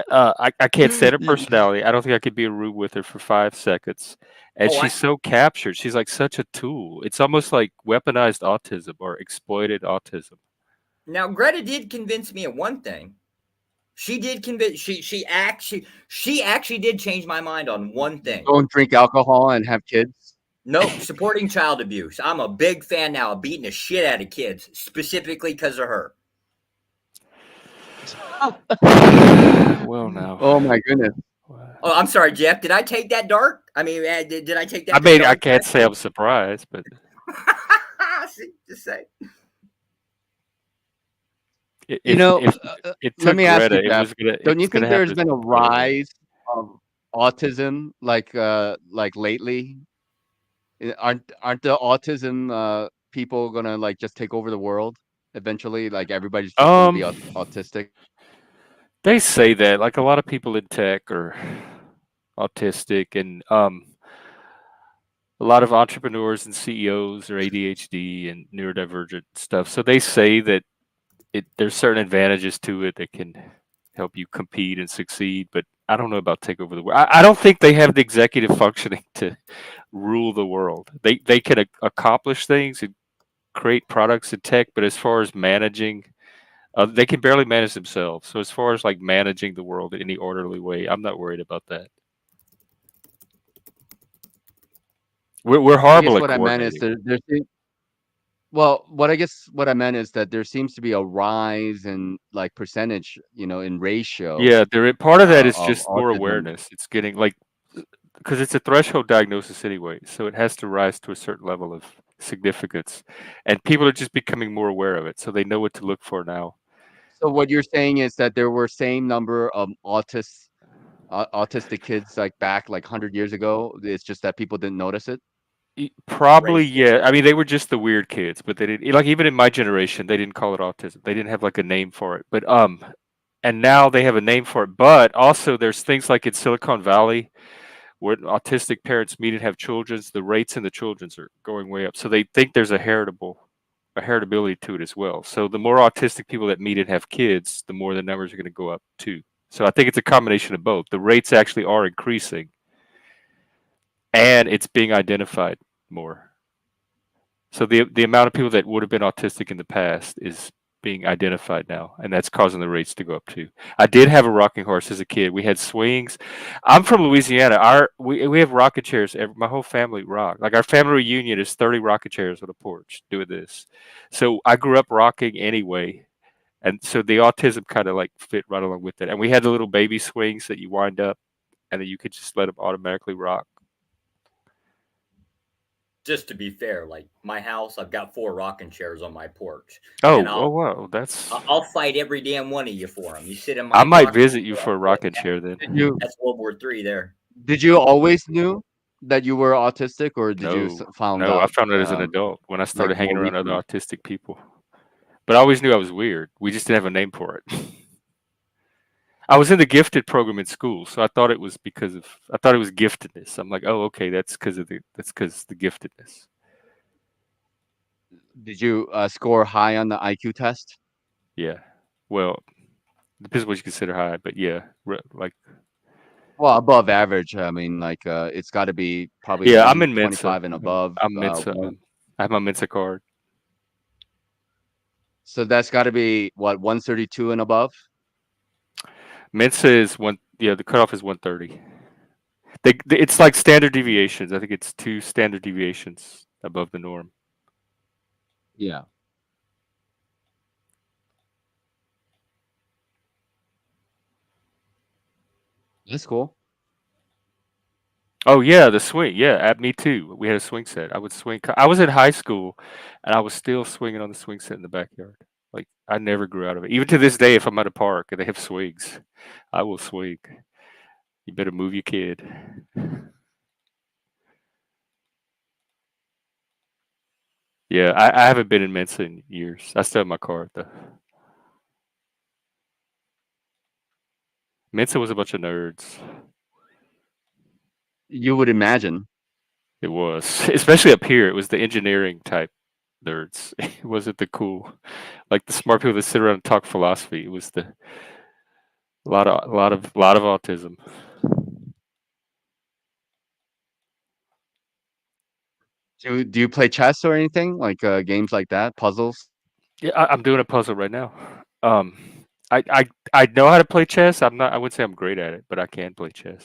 Speaker 7: I can't stand her personality. I don't think I could be in a room with her for 5 seconds. And she's so captured. She's like such a tool. It's almost like weaponized autism or exploited autism.
Speaker 3: Now, Greta did convince me of one thing. She did convince. She actually did change my mind on one thing.
Speaker 22: Don't drink alcohol and have kids.
Speaker 3: No, supporting child abuse. I'm a big fan now of beating the shit out of kids, specifically because of her.
Speaker 7: Well, now.
Speaker 22: Oh my goodness.
Speaker 3: Oh, I'm sorry, Jeff. Did I take that dark? I mean, did I take that?
Speaker 7: I mean, I can't say I'm surprised, but
Speaker 3: just say.
Speaker 22: Let me ask you, Jeff, don't you think there's been a rise of autism like lately? Aren't the autism people gonna like just take over the world eventually? Like everybody's just gonna be autistic.
Speaker 7: They say that like a lot of people in tech are autistic, and a lot of entrepreneurs and CEOs are ADHD and neurodivergent stuff. So they say that there's certain advantages to it that can help you compete and succeed, but I don't know about take over the world. I don't think they have the executive functioning to rule the world. They can accomplish things and create products in tech, but as far as managing, they can barely manage themselves. So as far as like managing the world in any orderly way, I'm not worried about that. We're horrible at
Speaker 22: what I meant is what I meant is that there seems to be a rise in like percentage, in ratio.
Speaker 7: Yeah, part of that is just more
Speaker 22: autism.
Speaker 7: awareness. It's getting like, because it's a threshold diagnosis anyway, so it has to rise to a certain level of significance, and people are just becoming more aware of it, so they know what to look for now.
Speaker 22: So what you're saying is that there were same number of autistic kids like back like 100 years ago. It's just that people didn't notice it.
Speaker 7: Probably, yeah. I mean, they were just the weird kids, but they didn't, like, even in my generation, they didn't call it autism. They didn't have like a name for it, but and now they have a name for it. But also, there's things like in Silicon Valley when autistic parents meet and have children, the rates in the children's are going way up. So they think there's a heritability to it as well. So the more autistic people that meet and have kids, the more the numbers are going to go up too. So I think it's a combination of both. The rates actually are increasing, and it's being identified more. So the amount of people that would have been autistic in the past is being identified now, and that's causing the rates to go up too. I did have a rocking horse as a kid. We had swings. I'm from Louisiana. We have rocking chairs. My whole family rock. Like our family reunion is 30 rocking chairs on a porch doing this. So I grew up rocking anyway, and so the autism kind of like fit right along with it. And we had the little baby swings that you wind up, and then you could just let them automatically rock.
Speaker 3: Just to be fair, like my house, I've got 4 rocking chairs on my porch.
Speaker 7: Oh,
Speaker 3: And
Speaker 7: wow, that's.
Speaker 3: I'll fight every damn one of you for them. You sit in my.
Speaker 7: I might
Speaker 3: rocking
Speaker 7: visit you
Speaker 3: chair,
Speaker 7: for a rocking chair then.
Speaker 3: That's World War III there.
Speaker 22: Did you always knew that you were autistic, or did you found out?
Speaker 7: No, I found out as an adult when I started
Speaker 22: like
Speaker 7: hanging
Speaker 22: more
Speaker 7: around other
Speaker 22: recently?
Speaker 7: autistic people. But I always knew I was weird. We just didn't have a name for it. I was in the gifted program in school, so I thought it was giftedness. I'm like, oh, okay, that's because the giftedness.
Speaker 22: Did you score high on the IQ test?
Speaker 7: Yeah. Well, depends what you consider high, but yeah, like.
Speaker 22: Well, above average. I mean, like it's got to be probably
Speaker 7: Yeah, I'm in Mensa.
Speaker 22: 125 and above.
Speaker 7: I'm Mensa. I have my Mensa card.
Speaker 22: So that's got to be what, 132 and above.
Speaker 7: Mensa is the cutoff is 130. It's like standard deviations. I think it's 2 standard deviations above the norm.
Speaker 22: Yeah. That's cool.
Speaker 7: Oh yeah, the swing. Yeah, at me too. We had a swing set. I would swing. I was in high school, and I was still swinging on the swing set in the backyard. Like I never grew out of it. Even to this day, if I'm at a park and they have swings, I will swing. You better move your kid. Yeah, I haven't been in Mensa in years. I still have my card though. Mensa was a bunch of nerds.
Speaker 22: You would imagine.
Speaker 7: It was, especially up here. It was the engineering type nerds. It wasn't the cool, like the smart people that sit around and talk philosophy. It was a lot of autism.
Speaker 22: Do you play chess or anything like games like that, puzzles?
Speaker 7: Yeah, I'm doing a puzzle right now. I know how to play chess. I wouldn't say I'm great at it, but I can play chess.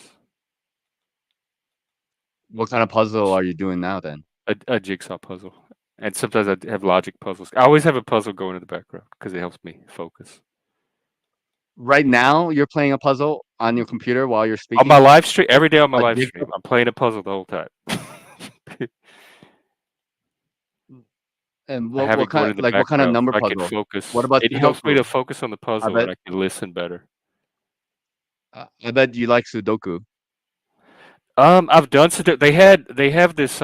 Speaker 22: What kind of puzzle are you doing now then?
Speaker 7: A jigsaw puzzle, and sometimes I have logic puzzles. I always have a puzzle going in the background because it helps me focus.
Speaker 22: Right now, you're playing a puzzle on your computer while you're speaking.
Speaker 7: On my live stream, every day on my live stream, I'm playing a puzzle the whole time.
Speaker 22: And what kind of number
Speaker 7: so
Speaker 22: puzzle?
Speaker 7: I can focus.
Speaker 22: What about
Speaker 7: it helps me
Speaker 22: Sudoku?
Speaker 7: to focus on the puzzle and I can listen better.
Speaker 22: I bet you like Sudoku.
Speaker 7: I've done Sudoku. They have this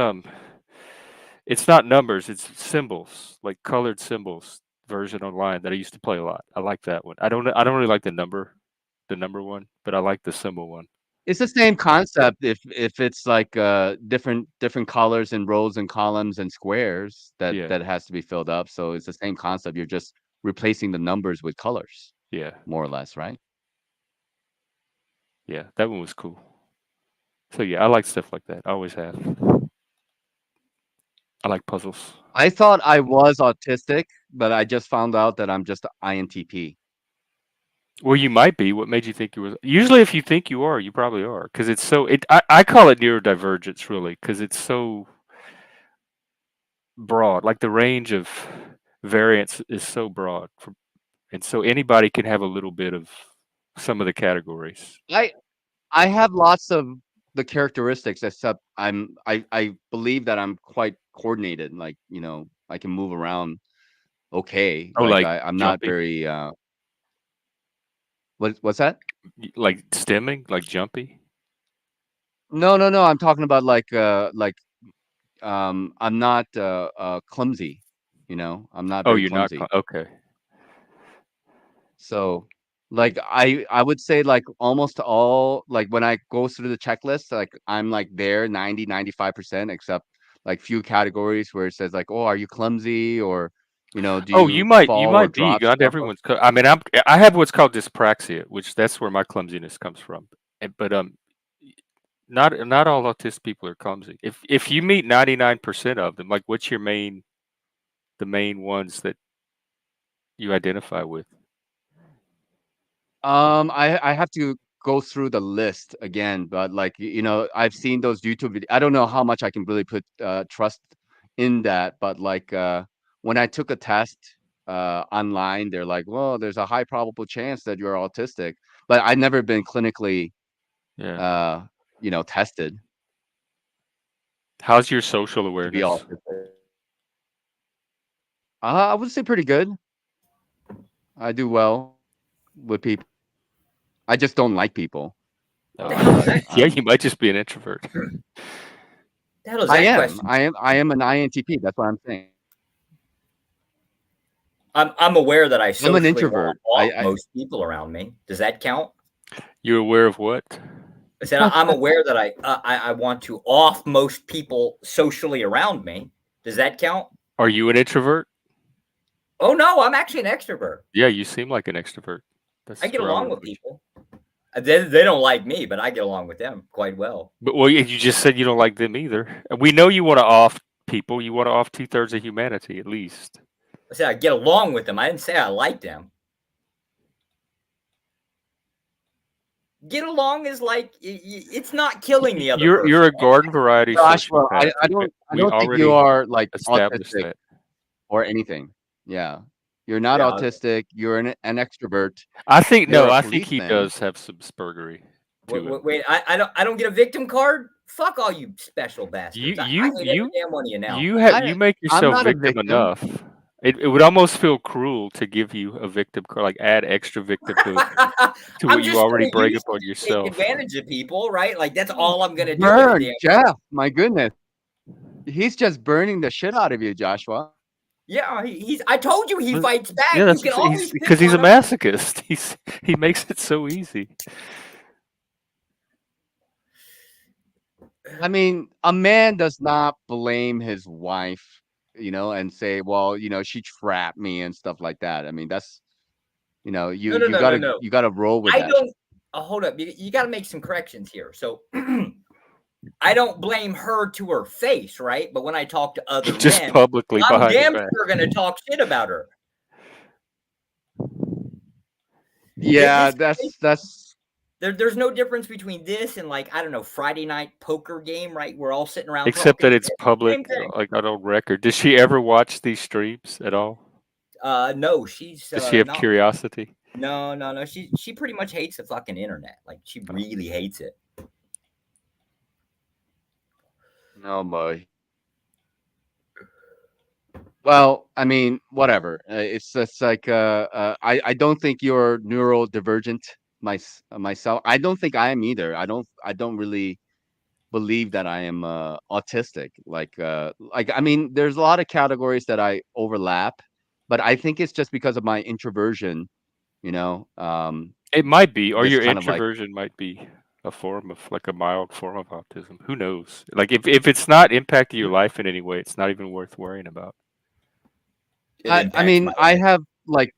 Speaker 7: it's not numbers, it's symbols, like colored symbols version online that I used to play a lot. I like that one. I don't really like the number one, but I like the symbol one.
Speaker 22: It's the same concept if it's like different colors and rows and columns and squares that has to be filled up. So it's the same concept. You're just replacing the numbers with colors.
Speaker 7: Yeah.
Speaker 22: More or less, right?
Speaker 7: Yeah, that one was cool. So yeah, I like stuff like that. I always have. I like puzzles.
Speaker 22: I thought I was autistic, but I just found out that I'm just INTP.
Speaker 7: Well, you might be. What made you think you were? Usually, if you think you are, you probably are. Because it's so. I call it neurodivergence, really, because it's so broad. Like the range of variance is so broad, and so anybody can have a little bit of some of the categories.
Speaker 22: I have lots of the characteristics, except I believe that I'm quite coordinated. Like I can move around. Okay.
Speaker 7: Oh, like
Speaker 22: I'm not very. What's that?
Speaker 7: Like stemming, like jumpy?
Speaker 22: No. I'm talking about I'm not clumsy. I'm not.
Speaker 7: Oh,
Speaker 22: very
Speaker 7: you're
Speaker 22: clumsy.
Speaker 7: not. Okay.
Speaker 22: So Like I would say like almost all, like when I go through the checklist, like I'm like there 95%, except like few categories where it says like, oh, are you clumsy, or do
Speaker 7: Oh, you
Speaker 22: you
Speaker 7: might
Speaker 22: fall or
Speaker 7: be.
Speaker 22: drop
Speaker 7: Not
Speaker 22: stuff?
Speaker 7: everyone's. I mean, I have what's called dyspraxia, which that's where my clumsiness comes from. But not all autistic people are clumsy. If you meet 99% of them, like what's the main ones that you identify with?
Speaker 22: I have to go through the list again, but like I've seen those YouTube videos. I don't know how much I can really put trust in that, but like when I took a test online, they're like, well, there's a high probable chance that you're autistic, but I've never been clinically tested
Speaker 7: How's your social
Speaker 22: to be
Speaker 7: awareness?
Speaker 22: autistic. I would say pretty good. I do well with people. I just don't like people.
Speaker 7: Yeah, you might just be an introvert.
Speaker 3: The hell is
Speaker 22: I
Speaker 3: that
Speaker 22: am.
Speaker 3: question?
Speaker 22: I am an INTP. That's what I'm saying.
Speaker 3: I'm aware that I
Speaker 22: I'm an
Speaker 3: socially
Speaker 22: introvert.
Speaker 3: want off most people around me. Does that count?
Speaker 7: You're aware of what?
Speaker 3: I said I'm aware that I want to off most people socially around me. Does that count?
Speaker 7: Are you an introvert?
Speaker 3: Oh no, I'm actually an extrovert.
Speaker 7: Yeah, you seem like an extrovert. That's
Speaker 3: I get
Speaker 7: where
Speaker 3: along
Speaker 7: would
Speaker 3: with
Speaker 7: put you.
Speaker 3: people. They don't like me, but I get along with them quite well.
Speaker 7: But well, you just said you don't like them either. We know you want to off people. You want to off 2/3 of humanity at least.
Speaker 3: I said I get along with them. I didn't say I like them. Get along is like it's not killing the other person.
Speaker 7: You're a garden variety
Speaker 22: Joshua,
Speaker 7: sociopath.
Speaker 22: I don't
Speaker 7: We
Speaker 22: think you
Speaker 7: already
Speaker 22: are like
Speaker 7: established
Speaker 22: autistic
Speaker 7: that.
Speaker 22: or anything. Yeah, you're not
Speaker 3: Yeah.
Speaker 22: autistic. You're an extrovert.
Speaker 7: I think
Speaker 22: You're
Speaker 7: no.
Speaker 22: a
Speaker 7: I think he
Speaker 22: policeman.
Speaker 7: does have some spurgery to him.
Speaker 3: Wait, I don't get a victim card. Fuck all you special bastards. I hate every damn one of you now.
Speaker 7: You make
Speaker 22: I'm
Speaker 7: yourself
Speaker 22: not a
Speaker 7: victim
Speaker 22: victim.
Speaker 7: enough. It would almost feel cruel to give you a victim card, like add extra victim to
Speaker 3: I'm
Speaker 7: what you
Speaker 3: just
Speaker 7: already
Speaker 3: gonna
Speaker 7: bring
Speaker 3: use
Speaker 7: up on
Speaker 3: it to
Speaker 7: yourself.
Speaker 3: take advantage of people, right? Like that's all I'm gonna do.
Speaker 22: Burn,
Speaker 3: With
Speaker 22: Jeff. My goodness, he's just burning the shit out of you, Joshua.
Speaker 3: Yeah, he's. I told you he fights back.
Speaker 7: Yeah,
Speaker 3: You
Speaker 7: that's
Speaker 3: can always
Speaker 7: he's
Speaker 3: pick
Speaker 7: because he's a
Speaker 3: on him.
Speaker 7: masochist. He makes it so easy.
Speaker 22: I mean, a man does not blame his wife, and say, well, she trapped me and stuff like that. I mean, that's, you
Speaker 3: No.
Speaker 22: gotta roll with
Speaker 3: I
Speaker 22: that.
Speaker 3: don't. Hold up. You got to make some corrections here. So. I don't blame her to her face, right? But when I talk to other
Speaker 7: Just
Speaker 3: men,
Speaker 7: publicly
Speaker 3: I'm
Speaker 7: behind
Speaker 3: damn
Speaker 7: her back.
Speaker 3: sure going to talk shit about her.
Speaker 22: Yeah,
Speaker 3: This-
Speaker 22: that's
Speaker 3: There's no difference between this and like I don't know Friday night poker game, right? We're all sitting around.
Speaker 7: Except
Speaker 3: talking
Speaker 7: that it's
Speaker 3: shit.
Speaker 7: public,
Speaker 3: Same thing.
Speaker 7: like on record. Does she ever watch these streams at all?
Speaker 3: No, she's.
Speaker 7: Does she have
Speaker 3: not,
Speaker 7: curiosity?
Speaker 3: No. She pretty much hates the fucking internet. Like she really hates it.
Speaker 22: no boy. Well, I mean, whatever. It's just like I don't think you're neurodivergent. Myself, I don't think I am either. I don't really believe that I am autistic. Like I mean, there's a lot of categories that I overlap, but I think it's just because of my introversion.
Speaker 7: It might be, or
Speaker 22: just
Speaker 7: your
Speaker 22: kind of like-
Speaker 7: introversion might be a form of like a mild form of autism. Who knows? Like if it's not impacting your life in any way, it's not even worth worrying about.
Speaker 22: I mean, I have like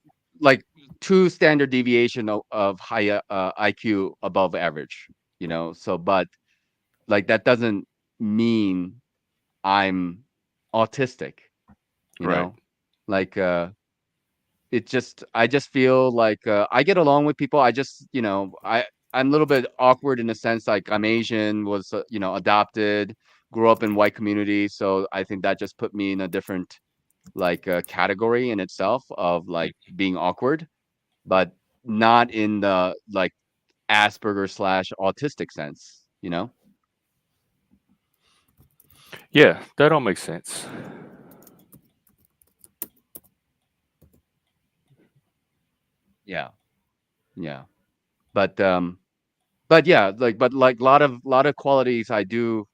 Speaker 22: 2 standard deviation of high IQ above average, so but like that doesn't mean I'm autistic,
Speaker 7: Right.
Speaker 22: know, like I just feel like I get along with people. I just, I'm a little bit awkward in the sense like I'm Asian, was adopted, grew up in white community, so I think that just put me in a different like category in itself of like being awkward, but not in the like Asperger / autistic sense,
Speaker 7: Yeah, that all makes sense.
Speaker 22: Yeah. But yeah, but like a lot of qualities I do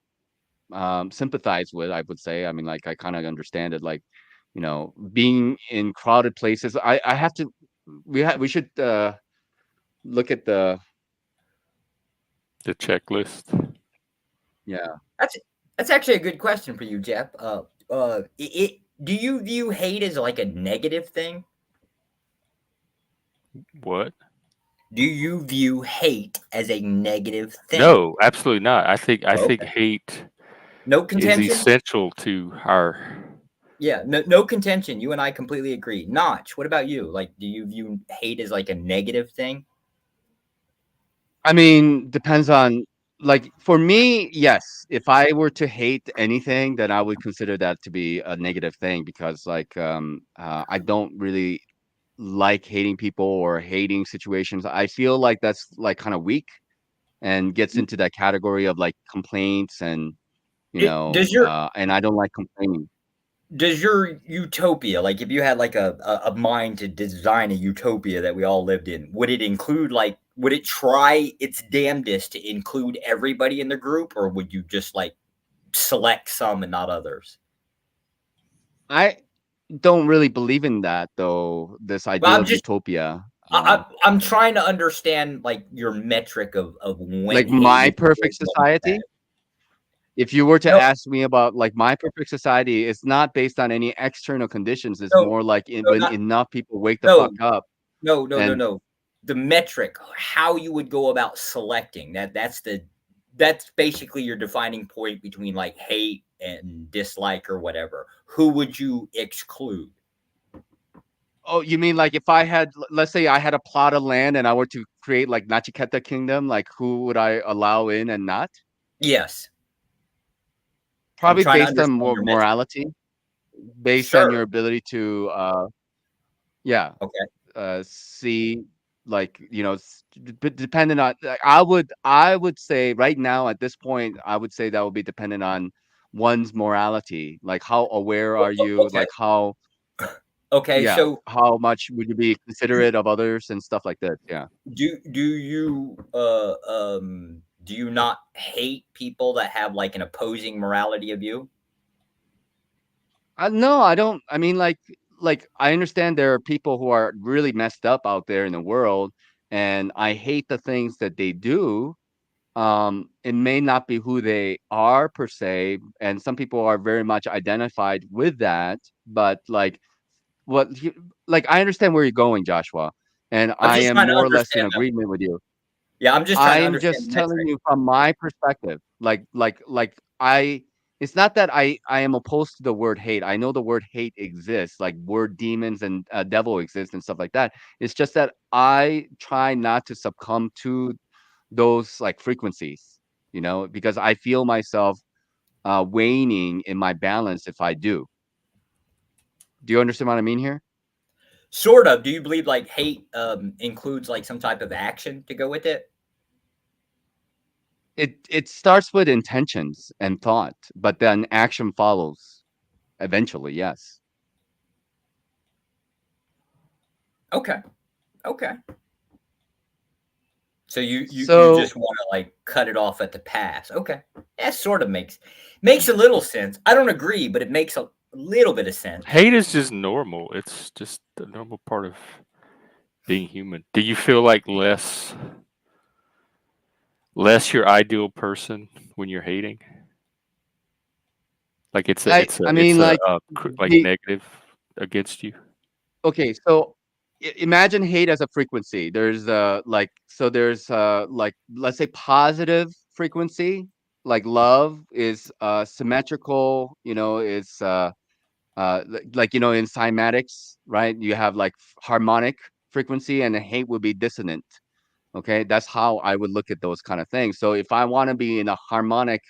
Speaker 22: sympathize with, I would say. I mean, like I kind of understand it, like, being in crowded places. I have to we should look at the
Speaker 7: checklist.
Speaker 22: Yeah.
Speaker 3: That's actually a good question for you, Jeff. Do you view hate as like a negative thing?
Speaker 7: What?
Speaker 3: Do you view hate as a negative thing?
Speaker 7: No, absolutely not. I think
Speaker 3: Okay.
Speaker 7: hate
Speaker 3: No
Speaker 7: is
Speaker 3: contention?
Speaker 7: essential to our.
Speaker 3: Yeah, no contention. You and I completely agree. Notch, what about you? Like, do you view hate as like a negative thing?
Speaker 22: I mean, depends on, like, for me, yes. If I were to hate anything, then I would consider that to be a negative thing because, like, I don't really like hating people or hating situations. I feel like that's like kind of weak and gets into that category of like complaints and
Speaker 3: Does your
Speaker 22: and I don't like complaining.
Speaker 3: does your utopia, like if you had like a mind to design a utopia that we all lived in, would it include like would it try its damnedest to include everybody in the group, or would you just like select some and not others?
Speaker 22: I don't really believe in that though. This
Speaker 3: Well,
Speaker 22: idea
Speaker 3: I'm
Speaker 22: of
Speaker 3: just
Speaker 22: utopia.
Speaker 3: I'm trying to understand like your metric of when
Speaker 22: Like
Speaker 3: hate
Speaker 22: my
Speaker 3: is good,
Speaker 22: perfect
Speaker 3: when
Speaker 22: society.
Speaker 3: bad.
Speaker 22: If you were to
Speaker 3: No.
Speaker 22: ask me about like my perfect society, it's not based on any external conditions. It's
Speaker 3: No,
Speaker 22: more like
Speaker 3: no,
Speaker 22: when
Speaker 3: not
Speaker 22: enough people wake the
Speaker 3: no,
Speaker 22: fuck up and
Speaker 3: no. The metric, how you would go about selecting that's basically your defining point between like hate and dislike or whatever. Who would you exclude?
Speaker 22: oh, you mean like if I had, let's say I had a plot of land and I were to create like Nachiketa Kingdom, like who would I allow in and not?
Speaker 3: Yes. I'm
Speaker 22: Probably
Speaker 3: trying to
Speaker 22: based on
Speaker 3: understand your metric.
Speaker 22: morality, based on
Speaker 3: Sure.
Speaker 22: your ability to,
Speaker 3: Okay.
Speaker 22: see like depending on. Like, I would say right now at this point, I would say that would be dependent on one's morality. Like how aware are you?
Speaker 3: Okay.
Speaker 22: Like how
Speaker 3: Okay, so
Speaker 22: how much would you be considerate of others and stuff like that? Yeah.
Speaker 3: do you not hate people that have like an opposing morality of you?
Speaker 22: No, I don't. I mean, like I understand there are people who are really messed up out there in the world, and I hate the things that they do. It may not be who they are per se, and some people are very much identified with that. But like, like I understand where you're going, Joshua, and
Speaker 3: I'm
Speaker 22: I
Speaker 3: just
Speaker 22: am
Speaker 3: trying to
Speaker 22: more or less in
Speaker 3: understand the
Speaker 22: agreement with you.
Speaker 3: Yeah, I'm just trying to
Speaker 22: I'm
Speaker 3: understand
Speaker 22: just
Speaker 3: the
Speaker 22: telling
Speaker 3: metric.
Speaker 22: you from my perspective. Like I it's not that I am opposed to the word hate. I know the word hate exists, like word demons and devil exist and stuff like that. It's just that I try not to succumb to those like frequencies, because I feel myself waning in my balance if I do. Do you understand what I mean here?
Speaker 3: Sort of. Do you believe like hate includes like some type of action to go with it?
Speaker 22: It starts with intentions and thought, but then action follows eventually. Yes.
Speaker 3: Okay. Okay. So you
Speaker 22: So
Speaker 3: just want to like cut it off at the pass. Okay. That sort of makes a little sense. I don't agree, but it makes a little bit of sense.
Speaker 7: Hate is just normal. It's just a normal part of being human. Do you feel like less your ideal person when you're hating? Like it's a
Speaker 22: I mean, like the
Speaker 7: negative against you.
Speaker 22: okay, so imagine hate as a frequency. There's like let's say positive frequency, like love is symmetrical, it's like in cymatics, right? You have like harmonic frequency and hate would be dissonant. Okay, that's how I would look at those kind of things. So if I want to be in a harmonic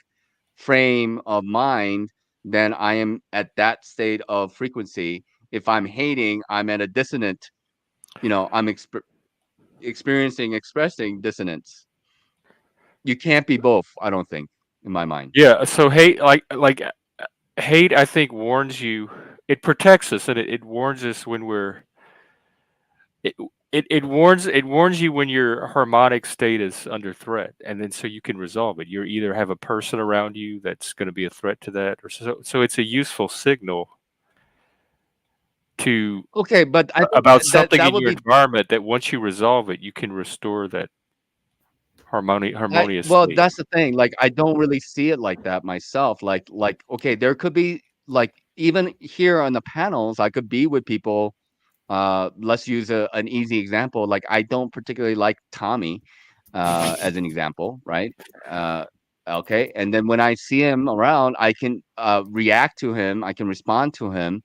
Speaker 22: frame of mind, then I am at that state of frequency. If I'm hating, I'm at a dissonant, I'm expressing dissonance. You can't be both, I don't think, in my mind.
Speaker 7: Yeah. So hate, hate, I think warns you. It protects us, and it warns us when we're. It warns you when your harmonic state is under threat, and then so you can resolve it. You either have a person around you that's going to be a threat to that, or so it's a useful signal to
Speaker 22: Okay, but I think
Speaker 7: about
Speaker 22: that
Speaker 7: something
Speaker 22: that
Speaker 7: in
Speaker 22: would
Speaker 7: your
Speaker 22: be
Speaker 7: environment that once you resolve it, you can restore that harmonious
Speaker 22: well,
Speaker 7: state.
Speaker 22: that's the thing. Like, I don't really see it like that myself. Okay, there could be like even here on the panels, I could be with people. Let's use an easy example. Like, I don't particularly like Tommy, as an example, right? Okay, and then when I see him around, I can react to him. I can respond to him,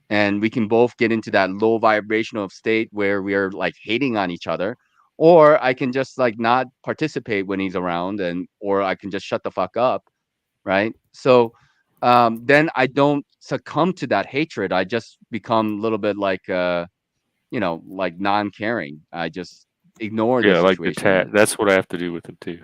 Speaker 22: and we can both get into that low vibrational state where we are like hating on each other, or I can just like not participate when he's around, and or I can just shut the fuck up, right? So then I don't succumb to that hatred. I just become a little bit like like non-caring. I just ignore the
Speaker 7: Yeah, like
Speaker 22: situation.
Speaker 7: that's what I have to do with him too.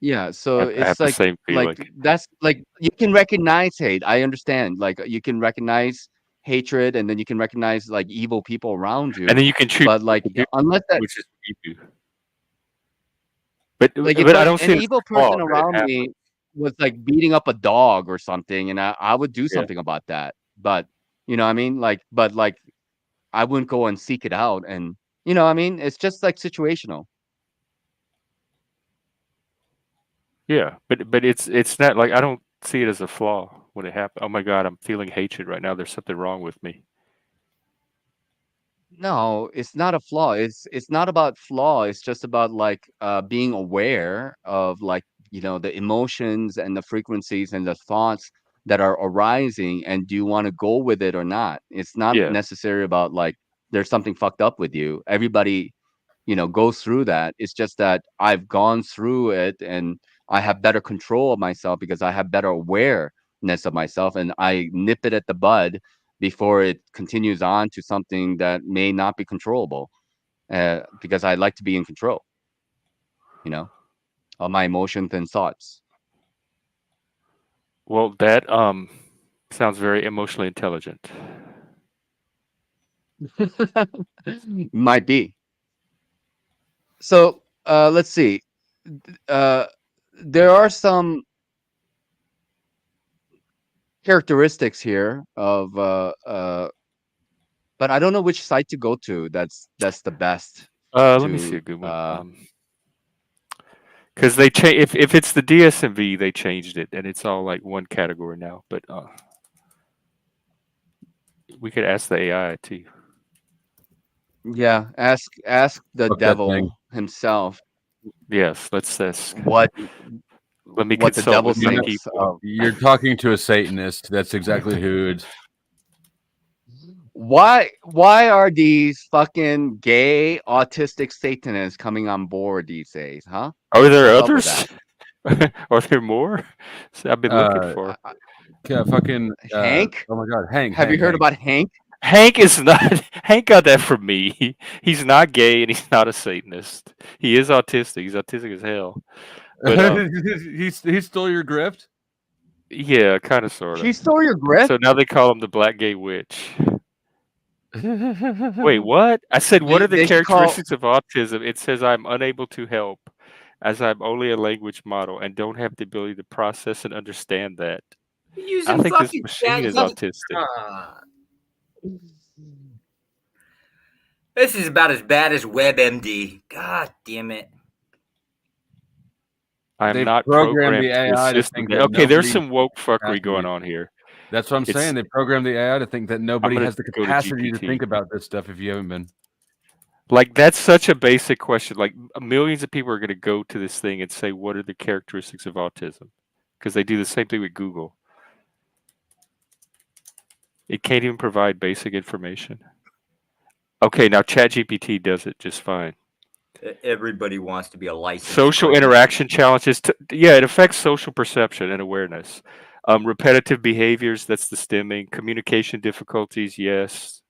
Speaker 22: Yeah, so
Speaker 7: I have
Speaker 22: it's
Speaker 7: the same
Speaker 22: like
Speaker 7: feeling.
Speaker 22: that's like you can recognize hate. I understand. Like, you can recognize hatred, and then you can recognize like evil people around
Speaker 7: And
Speaker 22: you.
Speaker 7: then you can treat
Speaker 22: But like,
Speaker 7: people differently,
Speaker 22: unless that
Speaker 7: which is what you do. But
Speaker 22: like if
Speaker 7: but I don't see
Speaker 22: an
Speaker 7: it as
Speaker 22: evil
Speaker 7: a flaw,
Speaker 22: person
Speaker 7: but it
Speaker 22: around
Speaker 7: happens.
Speaker 22: me was like beating up a dog or something, and I would do
Speaker 7: Yeah.
Speaker 22: something about that. But you know what I mean? But I wouldn't go and seek it out, and you know what I mean? It's just like situational.
Speaker 7: Yeah, but it's not like I don't see it as a flaw when it happens. Oh my God, I'm feeling hatred right now. There's something wrong with me.
Speaker 22: No, it's not a flaw. It's not about flaw. It's just about like being aware of like, the emotions and the frequencies and the thoughts that are arising, and do you want to go with it or not? It's not
Speaker 7: Yeah.
Speaker 22: necessarily about like there's something fucked up with you. Everybody, goes through that. It's just that I've gone through it, and I have better control of myself because I have better awareness of myself, and I nip it at the bud before it continues on to something that may not be controllable, because I like to be in control, of my emotions and thoughts.
Speaker 7: Well, that sounds very emotionally intelligent.
Speaker 22: Might be. So let's see. There are some characteristics here of but I don't know which site to go to. That's the best.
Speaker 7: Let me see a good one. Because they change if it's the DSMV, they changed it, and it's all like one category now. But we could ask the AI too.
Speaker 22: Yeah, ask the
Speaker 1: Fuck that thing.
Speaker 22: devil himself.
Speaker 7: Yes, let's ask.
Speaker 22: What
Speaker 7: Let me
Speaker 22: what the
Speaker 7: consult
Speaker 22: devil
Speaker 7: with some
Speaker 22: thinks
Speaker 7: people.
Speaker 22: of.
Speaker 1: You're talking to a Satanist. That's exactly who it's.
Speaker 22: Why are these fucking gay autistic Satanists coming on board these days, huh?
Speaker 7: Are there
Speaker 22: What's up with
Speaker 7: others? Are there more? So I've been looking for.
Speaker 1: Fucking
Speaker 22: Hank?
Speaker 1: Oh my God, Hank.
Speaker 22: Have you heard
Speaker 1: Hank.
Speaker 22: about Hank?
Speaker 7: Hank is not. Hank got that from me. He's not gay and he's not a Satanist. He is autistic. He's autistic as hell. But
Speaker 1: he stole your grift.
Speaker 7: yeah, kind of, sort of.
Speaker 22: He stole your grift?
Speaker 7: So now they call him the Black Gay Witch. Wait, what? I said, what are the
Speaker 22: They should call-
Speaker 7: characteristics of autism? It says I'm unable to help, as I'm only a language model and don't have the ability to process and understand that.
Speaker 3: Using
Speaker 7: I think this
Speaker 3: fucking
Speaker 7: machine is
Speaker 3: ChatGPT.
Speaker 7: autistic.
Speaker 3: This is about as bad as WebMD. God damn it.
Speaker 7: I'm
Speaker 1: They've
Speaker 7: not
Speaker 1: programmed
Speaker 7: programmed
Speaker 1: the
Speaker 7: to
Speaker 1: AI to
Speaker 7: assist
Speaker 1: think
Speaker 7: them.
Speaker 1: that
Speaker 7: Okay, there's
Speaker 1: nobody
Speaker 7: some woke
Speaker 1: has
Speaker 7: fuckery
Speaker 1: to
Speaker 7: going
Speaker 1: be-
Speaker 7: on here.
Speaker 1: That's what I'm
Speaker 7: It's-
Speaker 1: saying. They programmed the AI to think that nobody
Speaker 7: gonna
Speaker 1: has the
Speaker 7: go to
Speaker 1: capacity to
Speaker 7: GPT.
Speaker 1: think about this stuff if you haven't been.
Speaker 7: Like, that's such a basic question. Like, millions of people are going to go to this thing and say, what are the characteristics of autism? Because they do the same thing with Google. It can't even provide basic information. Okay, now ChatGPT does it just fine.
Speaker 3: Everybody wants to be a licensed
Speaker 7: Social
Speaker 3: crazy.
Speaker 7: interaction challenges. Yeah, it affects social perception and awareness. Repetitive behaviors, that's the stimming. Communication difficulties, yes.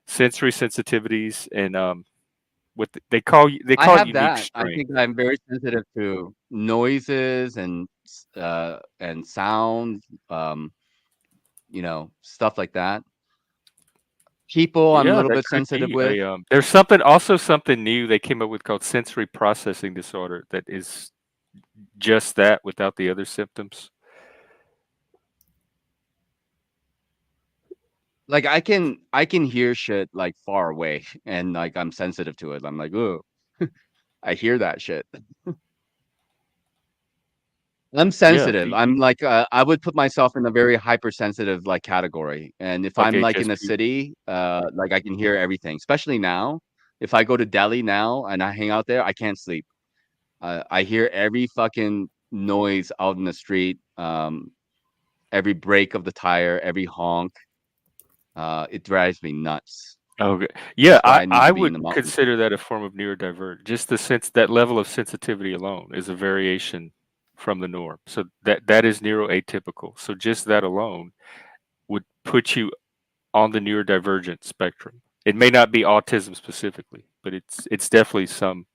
Speaker 7: Sensory sensitivities, and what they call it
Speaker 22: I have
Speaker 7: unique
Speaker 22: that. I
Speaker 7: strength.
Speaker 22: think I'm very sensitive to noises and sound, stuff like that. People, I'm a
Speaker 7: Yeah,
Speaker 22: little
Speaker 7: that
Speaker 22: bit
Speaker 7: could
Speaker 22: sensitive
Speaker 7: be
Speaker 22: with.
Speaker 7: there's something new they came up with called sensory processing disorder that is just that without the other symptoms.
Speaker 22: Like I can hear shit like far away, and like I'm sensitive to it. I'm like, oh, I hear that shit. I'm
Speaker 7: Yeah.
Speaker 22: sensitive. I'm like I would put myself in a very hypersensitive like category. And if
Speaker 7: Like
Speaker 22: I'm like in a
Speaker 7: HSP.
Speaker 22: city, like I can hear everything. Especially now, if I go to Delhi now and I hang out there, I can't sleep. I hear every fucking noise out in the street, every break of the tire, every honk. It drives me nuts.
Speaker 7: Okay. Yeah,
Speaker 22: That's why I need
Speaker 7: I
Speaker 22: to be in
Speaker 7: would
Speaker 22: the mountains.
Speaker 7: consider that a form of neurodivergent. Just the sense that level of sensitivity alone is a variation from the norm. So that is neuroatypical. So just that alone would put you on the neurodivergent spectrum. It may not be autism specifically, but it's definitely some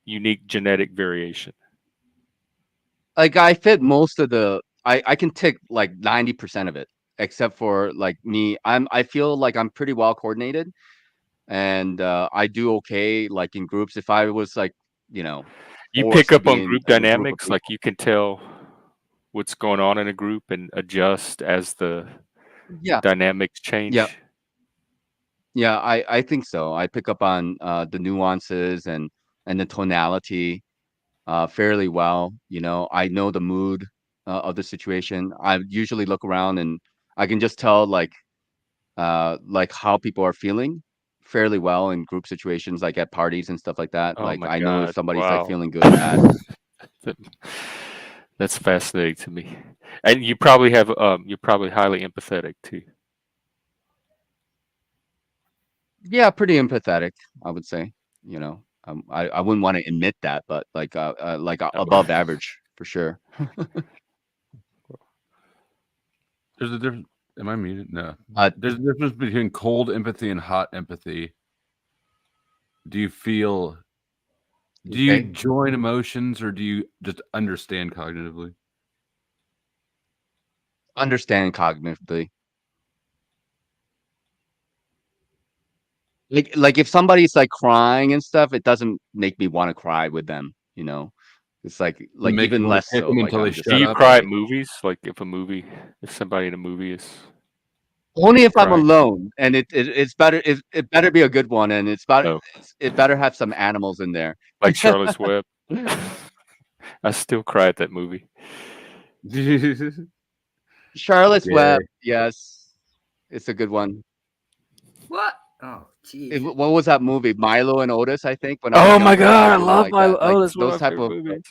Speaker 7: unique genetic variation.
Speaker 22: Like I fit most of the I can tick like 90% of it, except for like me. I feel like I'm pretty well coordinated, and I do okay like in groups. If I was like, you know,
Speaker 7: You
Speaker 22: forced
Speaker 7: pick
Speaker 22: to
Speaker 7: up
Speaker 22: be
Speaker 7: on
Speaker 22: in
Speaker 7: group
Speaker 22: a group of
Speaker 7: dynamics, like
Speaker 22: people.
Speaker 7: you can tell what's going on in a group and adjust as the
Speaker 22: Yeah.
Speaker 7: dynamics change.
Speaker 22: Yeah. Yeah, I think so. I pick up on the nuances and the tonality fairly well. You know, I know the mood of the situation. I usually look around and I can just tell like how people are feeling fairly well in group situations, like at parties and stuff like that.
Speaker 7: Oh
Speaker 22: Like
Speaker 7: my
Speaker 22: I know if
Speaker 7: God.
Speaker 22: somebody's like
Speaker 7: Wow.
Speaker 22: feeling good, bad.
Speaker 7: That's fascinating to me. And you probably have you're probably highly empathetic too.
Speaker 22: Yeah, pretty empathetic, I would say. You know, I wouldn't want to admit that, but like above average for sure.
Speaker 1: There's a difference. Am I muted? No.
Speaker 22: Uh,
Speaker 1: There's a difference between cold empathy and hot empathy. Do you feel? Do you
Speaker 22: Okay.
Speaker 1: join emotions or do you just understand cognitively?
Speaker 22: Understand cognitively. Like if somebody's like crying and stuff, it doesn't make me want to cry with them, you know. It's like
Speaker 1: Make you
Speaker 22: even
Speaker 1: want
Speaker 22: less
Speaker 1: to pick
Speaker 22: so.
Speaker 1: them
Speaker 22: Like
Speaker 1: until they
Speaker 22: I'm just
Speaker 7: Do
Speaker 1: shut
Speaker 7: you
Speaker 1: up.
Speaker 7: cry at
Speaker 22: like
Speaker 7: movies? Like if somebody in a movie is
Speaker 22: only if I'm
Speaker 7: crying?
Speaker 22: alone, and it's better. It better be a good one, and
Speaker 7: Oh,
Speaker 22: it better have some animals in there.
Speaker 7: like Charlotte's Web. I still cry at that movie.
Speaker 22: Charlotte's
Speaker 1: Yeah.
Speaker 22: Web, yes, it's a good one.
Speaker 3: What? Oh, geez.
Speaker 22: What was that movie? Milo and Otis, I think. When I was
Speaker 7: Oh my
Speaker 22: younger,
Speaker 7: God, I
Speaker 22: really
Speaker 7: love
Speaker 22: like
Speaker 7: my
Speaker 22: that. Like
Speaker 7: that's one
Speaker 22: those
Speaker 7: of my
Speaker 22: type
Speaker 7: favorite
Speaker 22: of
Speaker 7: movies.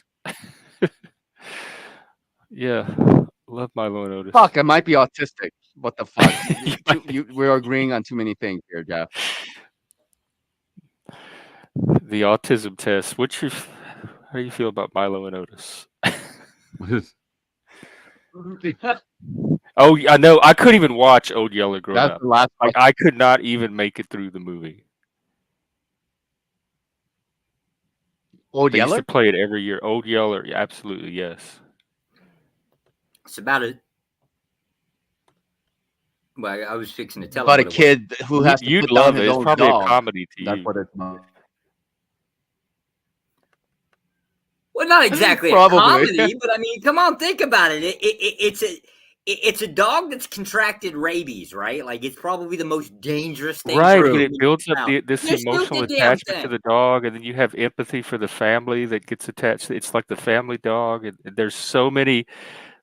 Speaker 7: Yeah, love Milo and Otis.
Speaker 22: fuck. I might be autistic. What the fuck? We're agreeing on too many things here, Jeff.
Speaker 7: The autism test. How do you feel about Milo and Otis? Oh, I know. I couldn't even watch Old Yeller growing
Speaker 22: That's
Speaker 7: up.
Speaker 22: the last
Speaker 7: Like
Speaker 22: question.
Speaker 7: I could not even make it through the movie.
Speaker 22: Old
Speaker 7: They used to
Speaker 22: Yeller?
Speaker 7: play it every year. Old Yeller, yeah, absolutely, yes.
Speaker 3: It's about it. Well, I was fixing to tell
Speaker 22: About
Speaker 3: him
Speaker 22: a
Speaker 3: what it
Speaker 22: kid who has to
Speaker 7: You'd
Speaker 22: put down
Speaker 7: love
Speaker 22: his
Speaker 7: it. It's
Speaker 22: own
Speaker 7: probably a
Speaker 22: dog.
Speaker 7: comedy to
Speaker 22: That's
Speaker 7: you.
Speaker 22: what it's about.
Speaker 3: Well, not exactly a
Speaker 22: Probably.
Speaker 3: comedy, but I mean, come on, think about it. It's a dog that's contracted rabies, right? Like it's probably the most dangerous thing.
Speaker 7: Right,
Speaker 3: for a
Speaker 7: but it
Speaker 3: human
Speaker 7: builds up
Speaker 3: around.
Speaker 7: this
Speaker 3: Just shoot
Speaker 7: emotional
Speaker 3: the damn
Speaker 7: attachment to
Speaker 3: thing.
Speaker 7: the dog, and then you have empathy for the family that gets attached. It's like the family dog, and there's so many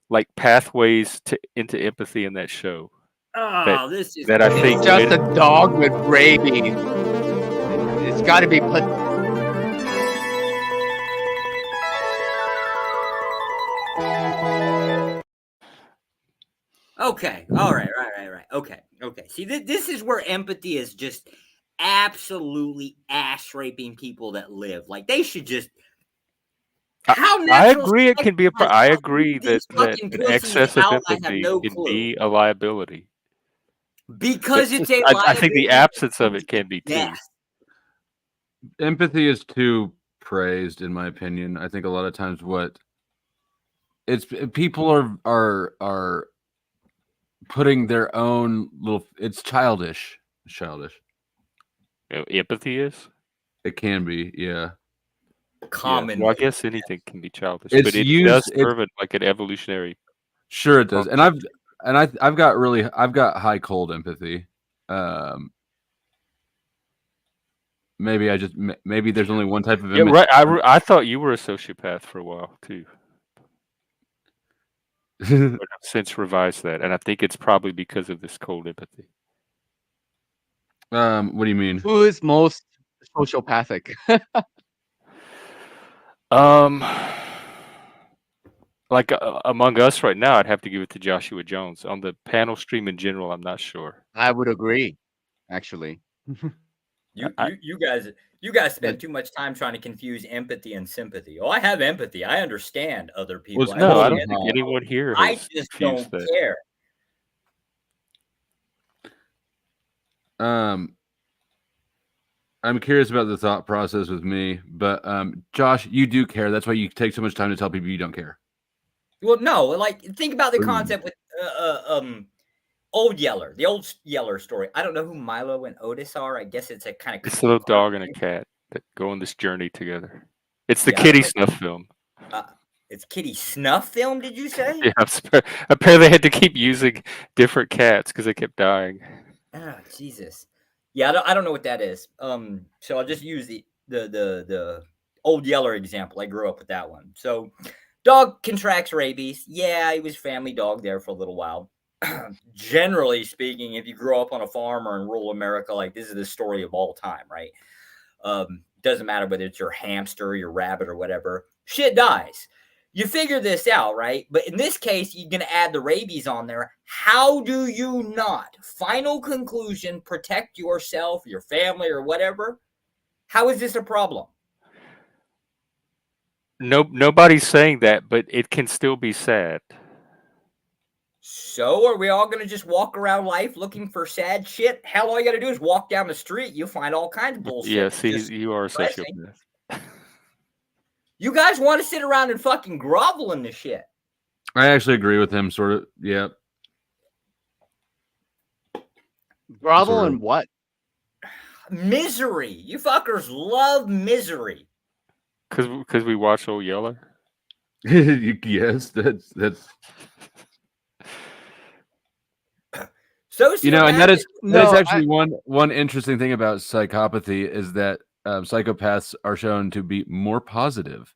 Speaker 7: like pathways into empathy in that show.
Speaker 3: Oh, this is
Speaker 7: that I think
Speaker 22: It's just a dog with rabies. It's got to be put.
Speaker 3: Okay. All right. Okay. See, this is where empathy is just absolutely ass raping people that live. Like they should just. How
Speaker 7: I
Speaker 3: natural
Speaker 7: agree. It can be I agree
Speaker 3: these
Speaker 7: that
Speaker 3: fucking
Speaker 7: an
Speaker 3: pussies
Speaker 7: excess of
Speaker 3: out. I have
Speaker 7: empathy
Speaker 3: no
Speaker 7: can
Speaker 3: clue.
Speaker 7: be a liability.
Speaker 3: Because it's a
Speaker 7: I think the
Speaker 3: liability.
Speaker 7: absence of it can be too.
Speaker 3: Yes.
Speaker 1: Empathy is too praised, in my opinion. I think a lot of times people are putting their own little. It's childish. It's childish.
Speaker 7: Empathy is.
Speaker 1: It can be, yeah.
Speaker 3: Common.
Speaker 7: Yeah. Well, I guess anything can be childish,
Speaker 1: It's
Speaker 7: but it
Speaker 1: used.
Speaker 7: does serve it like an evolutionary.
Speaker 1: Sure, it does. And and I've got high cold empathy. Maybe maybe there's only one type of
Speaker 7: Yeah,
Speaker 1: image.
Speaker 7: right. I thought you were a sociopath for a while too. But I've since revised that, and I think it's probably because of this cold empathy.
Speaker 1: What do you mean?
Speaker 22: Who is most sociopathic?
Speaker 7: Like among us right now, I'd have to give it to Joshua Jones. On the panel stream in general, I'm not sure.
Speaker 22: I would agree, actually.
Speaker 3: You guys spend too much time trying to confuse empathy and sympathy. Oh, I have empathy. I understand other people.
Speaker 7: Well, no, I don't think anyone here
Speaker 3: I
Speaker 7: has
Speaker 3: just
Speaker 7: confused
Speaker 3: don't
Speaker 7: that.
Speaker 3: care.
Speaker 1: I'm curious about the thought process with me, but Josh, you do care. That's why you take so much time to tell people you don't care.
Speaker 3: Well, no, like think about the concept with Old Yeller, the old Yeller story. I don't know who Milo and Otis are. I guess it's a kind of
Speaker 7: It's a little dog and a cat that go on this journey together. It's the Kitty Snuff film.
Speaker 3: It's Kitty Snuff film, did you say?
Speaker 7: Yeah, apparently they had to keep using different cats because they kept dying.
Speaker 3: Oh, Jesus. Yeah, I don't know what that is. So I'll just use the Old Yeller example. I grew up with that one. So dog contracts rabies. Yeah, he was family dog there for a little while. Generally speaking, if you grow up on a farm or in rural America, like this is the story of all time, right? Doesn't matter whether it's your hamster, your rabbit, or whatever. Shit dies. You figure this out, right? But in this case, you're going to add the rabies on there. How do you not, final conclusion, protect yourself, your family, or whatever? How is this a problem?
Speaker 7: Nobody's saying that, but it can still be sad.
Speaker 3: So are we all going to just walk around life looking for sad shit? Hell, all you got to do is walk down the street. You'll find all kinds of bullshit.
Speaker 7: Yeah, see, you are a
Speaker 3: depressing.
Speaker 7: sociopath.
Speaker 3: You guys want to sit around and fucking grovel in this shit.
Speaker 1: I actually agree with him, sort of. Yeah.
Speaker 22: Grovel and what?
Speaker 3: Misery. You fuckers love misery.
Speaker 7: Because we watch Old Yeller?
Speaker 1: Yes, that's. And that is actually one interesting thing about psychopathy is that psychopaths are shown to be more positive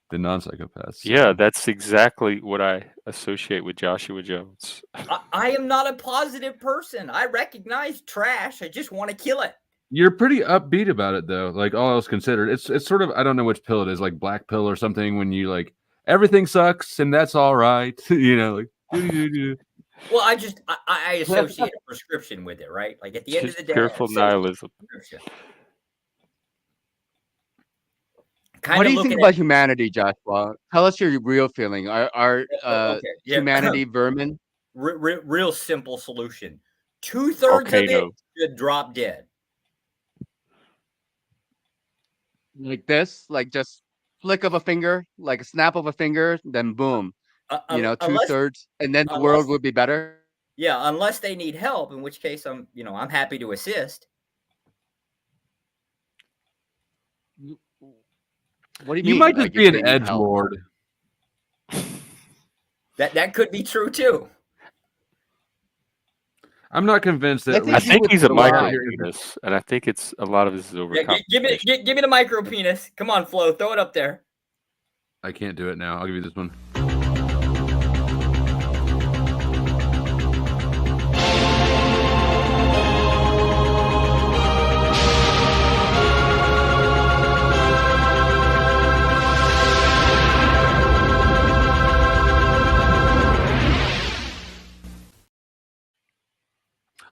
Speaker 1: than non-psychopaths.
Speaker 7: Yeah, that's exactly what I associate with Joshua Jones.
Speaker 3: I am not a positive person. I recognize trash. I just want to kill it.
Speaker 1: You're pretty upbeat about it, though. Like all else considered, it's sort of, I don't know which pill it is, like black pill or something. When you like everything sucks and that's all right, like.
Speaker 3: Well, I associate a prescription with it, right? Like at the end of the day,
Speaker 7: careful nihilism.
Speaker 22: What do you think about humanity, Joshua? Tell us your real feeling. Are humanity vermin?
Speaker 3: Real simple solution. 2/3 of it should drop dead.
Speaker 22: Like this, like just flick of a finger, like a snap of a finger, then boom. 2/3, and then the world would be better.
Speaker 3: Yeah, unless they need help, in which case I'm happy to assist.
Speaker 22: What do you mean?
Speaker 1: You might just be an edgelord.
Speaker 3: That could be true too.
Speaker 1: I'm not convinced that.
Speaker 7: I think he's a micro penis, and I think it's a lot of this is over.
Speaker 3: Give me the micro penis. Come on, Flo, throw it up there.
Speaker 1: I can't do it now. I'll give you this one.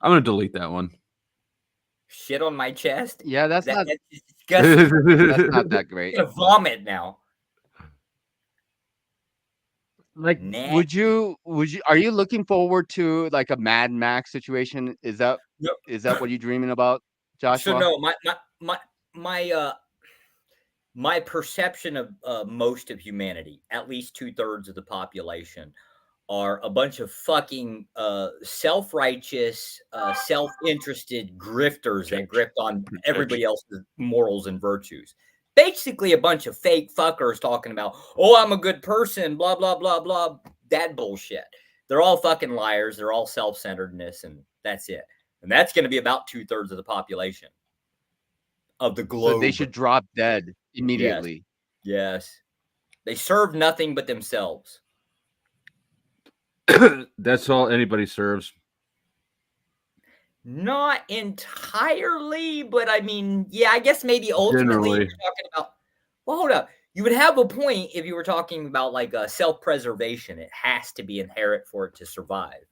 Speaker 1: I'm gonna delete that one.
Speaker 3: Shit on my chest.
Speaker 22: Yeah, that's
Speaker 3: disgusting.
Speaker 22: That's not that great.
Speaker 3: I'm gonna vomit now.
Speaker 22: Like, would you? Are you looking forward to like a Mad Max situation? Is that what you're dreaming about, Joshua?
Speaker 3: So no, my perception of most of humanity, at least 2/3 of the population, are a bunch of fucking self-righteous, self-interested grifters that grift on everybody else's morals and virtues. Basically a bunch of fake fuckers talking about, oh, I'm a good person, blah, blah, blah, blah, that bullshit. they're all fucking liars. They're all self-centeredness, and that's it. And that's going to be about 2/3 of the population of the globe.
Speaker 22: So they should drop dead immediately.
Speaker 3: Yes. They serve nothing but themselves.
Speaker 1: That's all anybody serves.
Speaker 3: Not entirely, but I mean, yeah, I guess maybe ultimately
Speaker 1: Generally.
Speaker 3: you're talking about. Well, hold up. You would have a point if you were talking about like self-preservation. It has to be inherent for it to survive.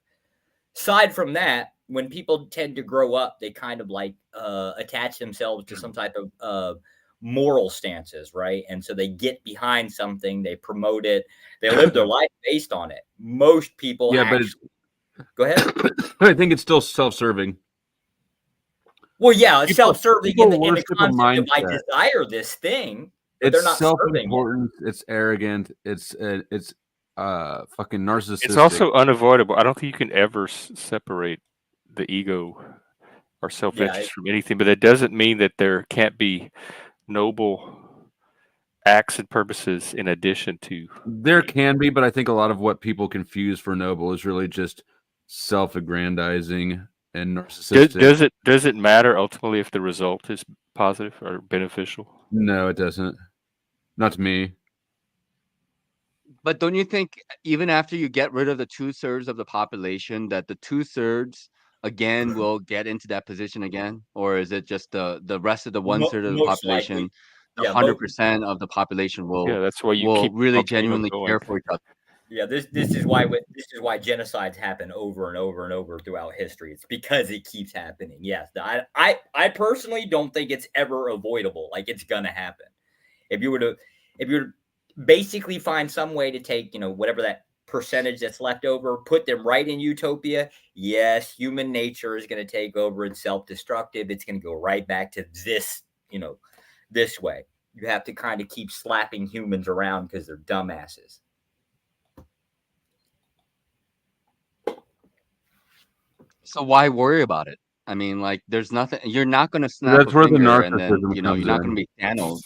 Speaker 3: Aside from that, when people tend to grow up, they kind of like attach themselves to some type of moral stances, right? And so they get behind something, they promote it, they live their life based on it. Most people,
Speaker 1: Yeah,
Speaker 3: actually, go ahead.
Speaker 1: I think it's still self-serving.
Speaker 3: Well, yeah, it's
Speaker 1: People-
Speaker 3: self-serving
Speaker 1: people
Speaker 3: in the
Speaker 1: worship a
Speaker 3: concept of I
Speaker 1: mindset.
Speaker 3: desire this thing, but they're
Speaker 1: It's
Speaker 3: not serving it.
Speaker 1: self-important. It's arrogant. It's fucking narcissistic.
Speaker 7: It's also unavoidable. I don't think you can ever separate the ego or self-interest from anything, but that doesn't mean that there can't be noble acts and purposes in addition to.
Speaker 1: There can be, but I think a lot of what people confuse for noble is really just self-aggrandizing and narcissistic.
Speaker 7: Does it matter ultimately if the result is positive or beneficial?
Speaker 1: No, it doesn't. Not to me.
Speaker 22: But don't you think even after you get rid of the 2/3 of the population, that the 2/3 again will get into that position again, or is it just the rest of the 1/3 of the
Speaker 3: most
Speaker 22: population?
Speaker 3: likely.
Speaker 22: The
Speaker 3: Yeah,
Speaker 22: 100% of the population will
Speaker 7: Yeah, that's why you
Speaker 22: will
Speaker 7: keep
Speaker 22: really
Speaker 7: volcano
Speaker 22: genuinely
Speaker 7: going.
Speaker 22: care for each other.
Speaker 3: Yeah, this is why genocides happen over and over and over throughout history. It's because it keeps happening. Yes, I personally don't think it's ever avoidable. Like it's gonna happen. If you were to basically find some way to take whatever that percentage that's left over, put them right in utopia. Yes, human nature is going to take over. It's self-destructive. It's going to go right back to this this way. You have to kind of keep slapping humans around because they're dumbasses.
Speaker 22: So why worry about it? I mean, like, there's nothing. You're not going to snap
Speaker 1: That's
Speaker 22: a
Speaker 1: where the
Speaker 22: finger and then
Speaker 1: narcissism
Speaker 22: you're
Speaker 1: comes
Speaker 22: not
Speaker 1: in.
Speaker 22: going to be Thanos.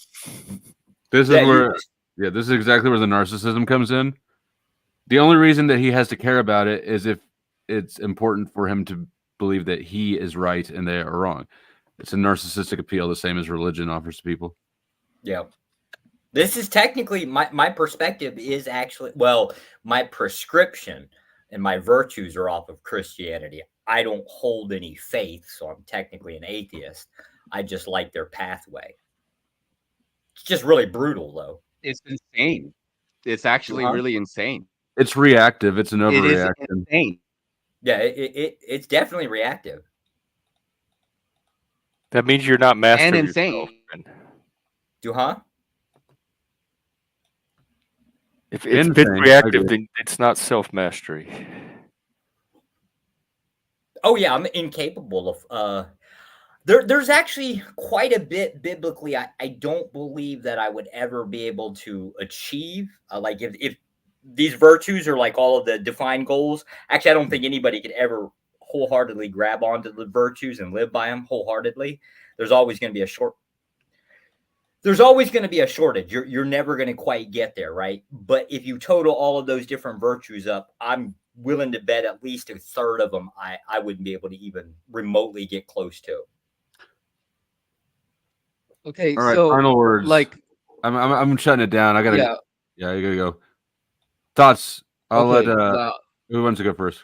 Speaker 1: This is
Speaker 3: Yeah, you
Speaker 1: where,
Speaker 3: just-
Speaker 1: yeah, this is exactly where the narcissism comes in. The only reason that he has to care about it is if it's important for him to believe that he is right and they are wrong. It's a narcissistic appeal, the same as religion offers to people.
Speaker 3: Yeah. This is technically my perspective is actually, well, my prescription and my virtues are off of Christianity. I don't hold any faith, so I'm technically an atheist. I just like their pathway. It's just really brutal, though.
Speaker 22: It's insane. It's actually really insane.
Speaker 1: It's reactive. It's an
Speaker 22: It is
Speaker 1: overreaction.
Speaker 22: insane.
Speaker 3: Yeah, it's definitely reactive.
Speaker 7: That means you're not master
Speaker 22: And
Speaker 7: of
Speaker 22: insane.
Speaker 7: yourself. If it's
Speaker 1: Insane, I
Speaker 7: reactive,
Speaker 1: agree.
Speaker 7: then it's not self-mastery.
Speaker 3: Oh yeah, I'm incapable of. There's actually quite a bit biblically. I don't believe that I would ever be able to achieve. Like if these virtues are like all of the defined goals. Actually, I don't think anybody could ever wholeheartedly grab onto the virtues and live by them wholeheartedly. There's always going to be a shortage. You're never going to quite get there, right? But if you total all of those different virtues up, I'm willing to bet at least a third of them I wouldn't be able to even remotely get close to.
Speaker 22: Okay,
Speaker 1: All right,
Speaker 22: so
Speaker 1: final words.
Speaker 22: like,
Speaker 1: I'm shutting it down. I gotta.
Speaker 22: yeah,
Speaker 1: You gotta go. Thoughts? I'll
Speaker 22: okay,
Speaker 1: let. Who wants to go first?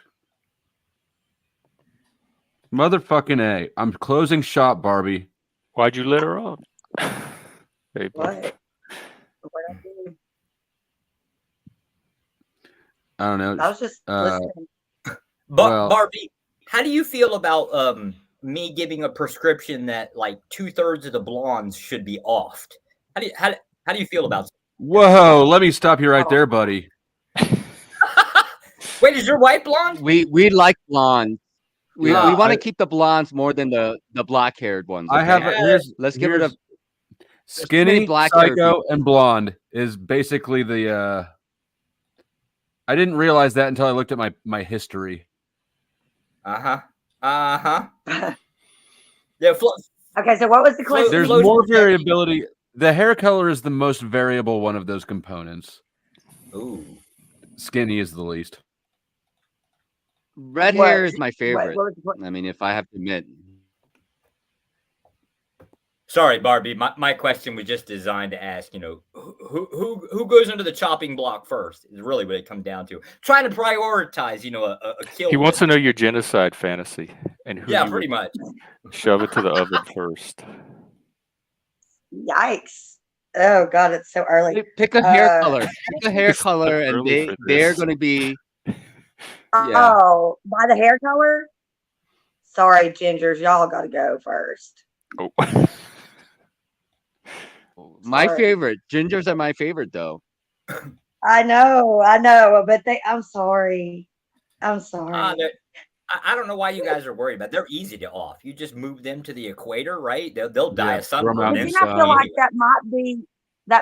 Speaker 1: Motherfucking A. I'm closing shop, Barbie.
Speaker 7: Why'd you let her on? Hey,
Speaker 21: What?
Speaker 1: I don't know.
Speaker 21: I was just listening.
Speaker 1: Well-
Speaker 3: Barbie, how do you feel about me giving a prescription that like 2/3 of the blondes should be offed? How do you feel about?
Speaker 1: Whoa! Let me stop you right there, buddy.
Speaker 3: Wait, is your wife blonde?
Speaker 22: we like blondes. We
Speaker 1: Yeah,
Speaker 22: want
Speaker 1: I-
Speaker 22: to keep the blondes more than the black-haired ones.
Speaker 1: I have
Speaker 22: okay?
Speaker 1: let's
Speaker 22: Get rid of
Speaker 1: skinny,
Speaker 22: black-haired
Speaker 1: psycho,
Speaker 22: people.
Speaker 1: and blonde is basically the. I didn't realize that until I looked at my history.
Speaker 3: Yeah.
Speaker 21: Okay, so what was the question?
Speaker 1: There's more variability. The hair color is the most variable one of those components.
Speaker 3: Ooh.
Speaker 1: Skinny is the least.
Speaker 22: Red
Speaker 21: What?
Speaker 22: hair is my favorite.
Speaker 21: What?
Speaker 22: I mean, if I have to admit.
Speaker 3: Sorry, Barbie. My question was just designed to ask, who goes into the chopping block first is really what it comes down to. Trying to prioritize, a kill.
Speaker 7: He wants to know your genocide fantasy and who
Speaker 3: Yeah,
Speaker 7: you
Speaker 3: pretty
Speaker 7: would
Speaker 3: much.
Speaker 7: shove it to the oven first.
Speaker 21: Yikes! Oh God, it's so early.
Speaker 22: Pick a hair color. Pick a hair
Speaker 7: It's
Speaker 22: color, and
Speaker 7: early for
Speaker 22: they're
Speaker 7: this.
Speaker 22: going to be. Yeah.
Speaker 21: Oh, by the hair color. Sorry, gingers, y'all got to go first.
Speaker 7: Oh.
Speaker 22: My
Speaker 21: Sorry.
Speaker 22: favorite. Gingers are my favorite, though.
Speaker 21: I know, but I'm sorry. I'm sorry.
Speaker 3: I don't know why you guys are worried about. They're easy to off. You just move them to the equator, right? They'll die of
Speaker 1: throw 'em out
Speaker 3: sunburn.
Speaker 1: in
Speaker 21: I
Speaker 1: the
Speaker 21: feel
Speaker 1: sun.
Speaker 21: like that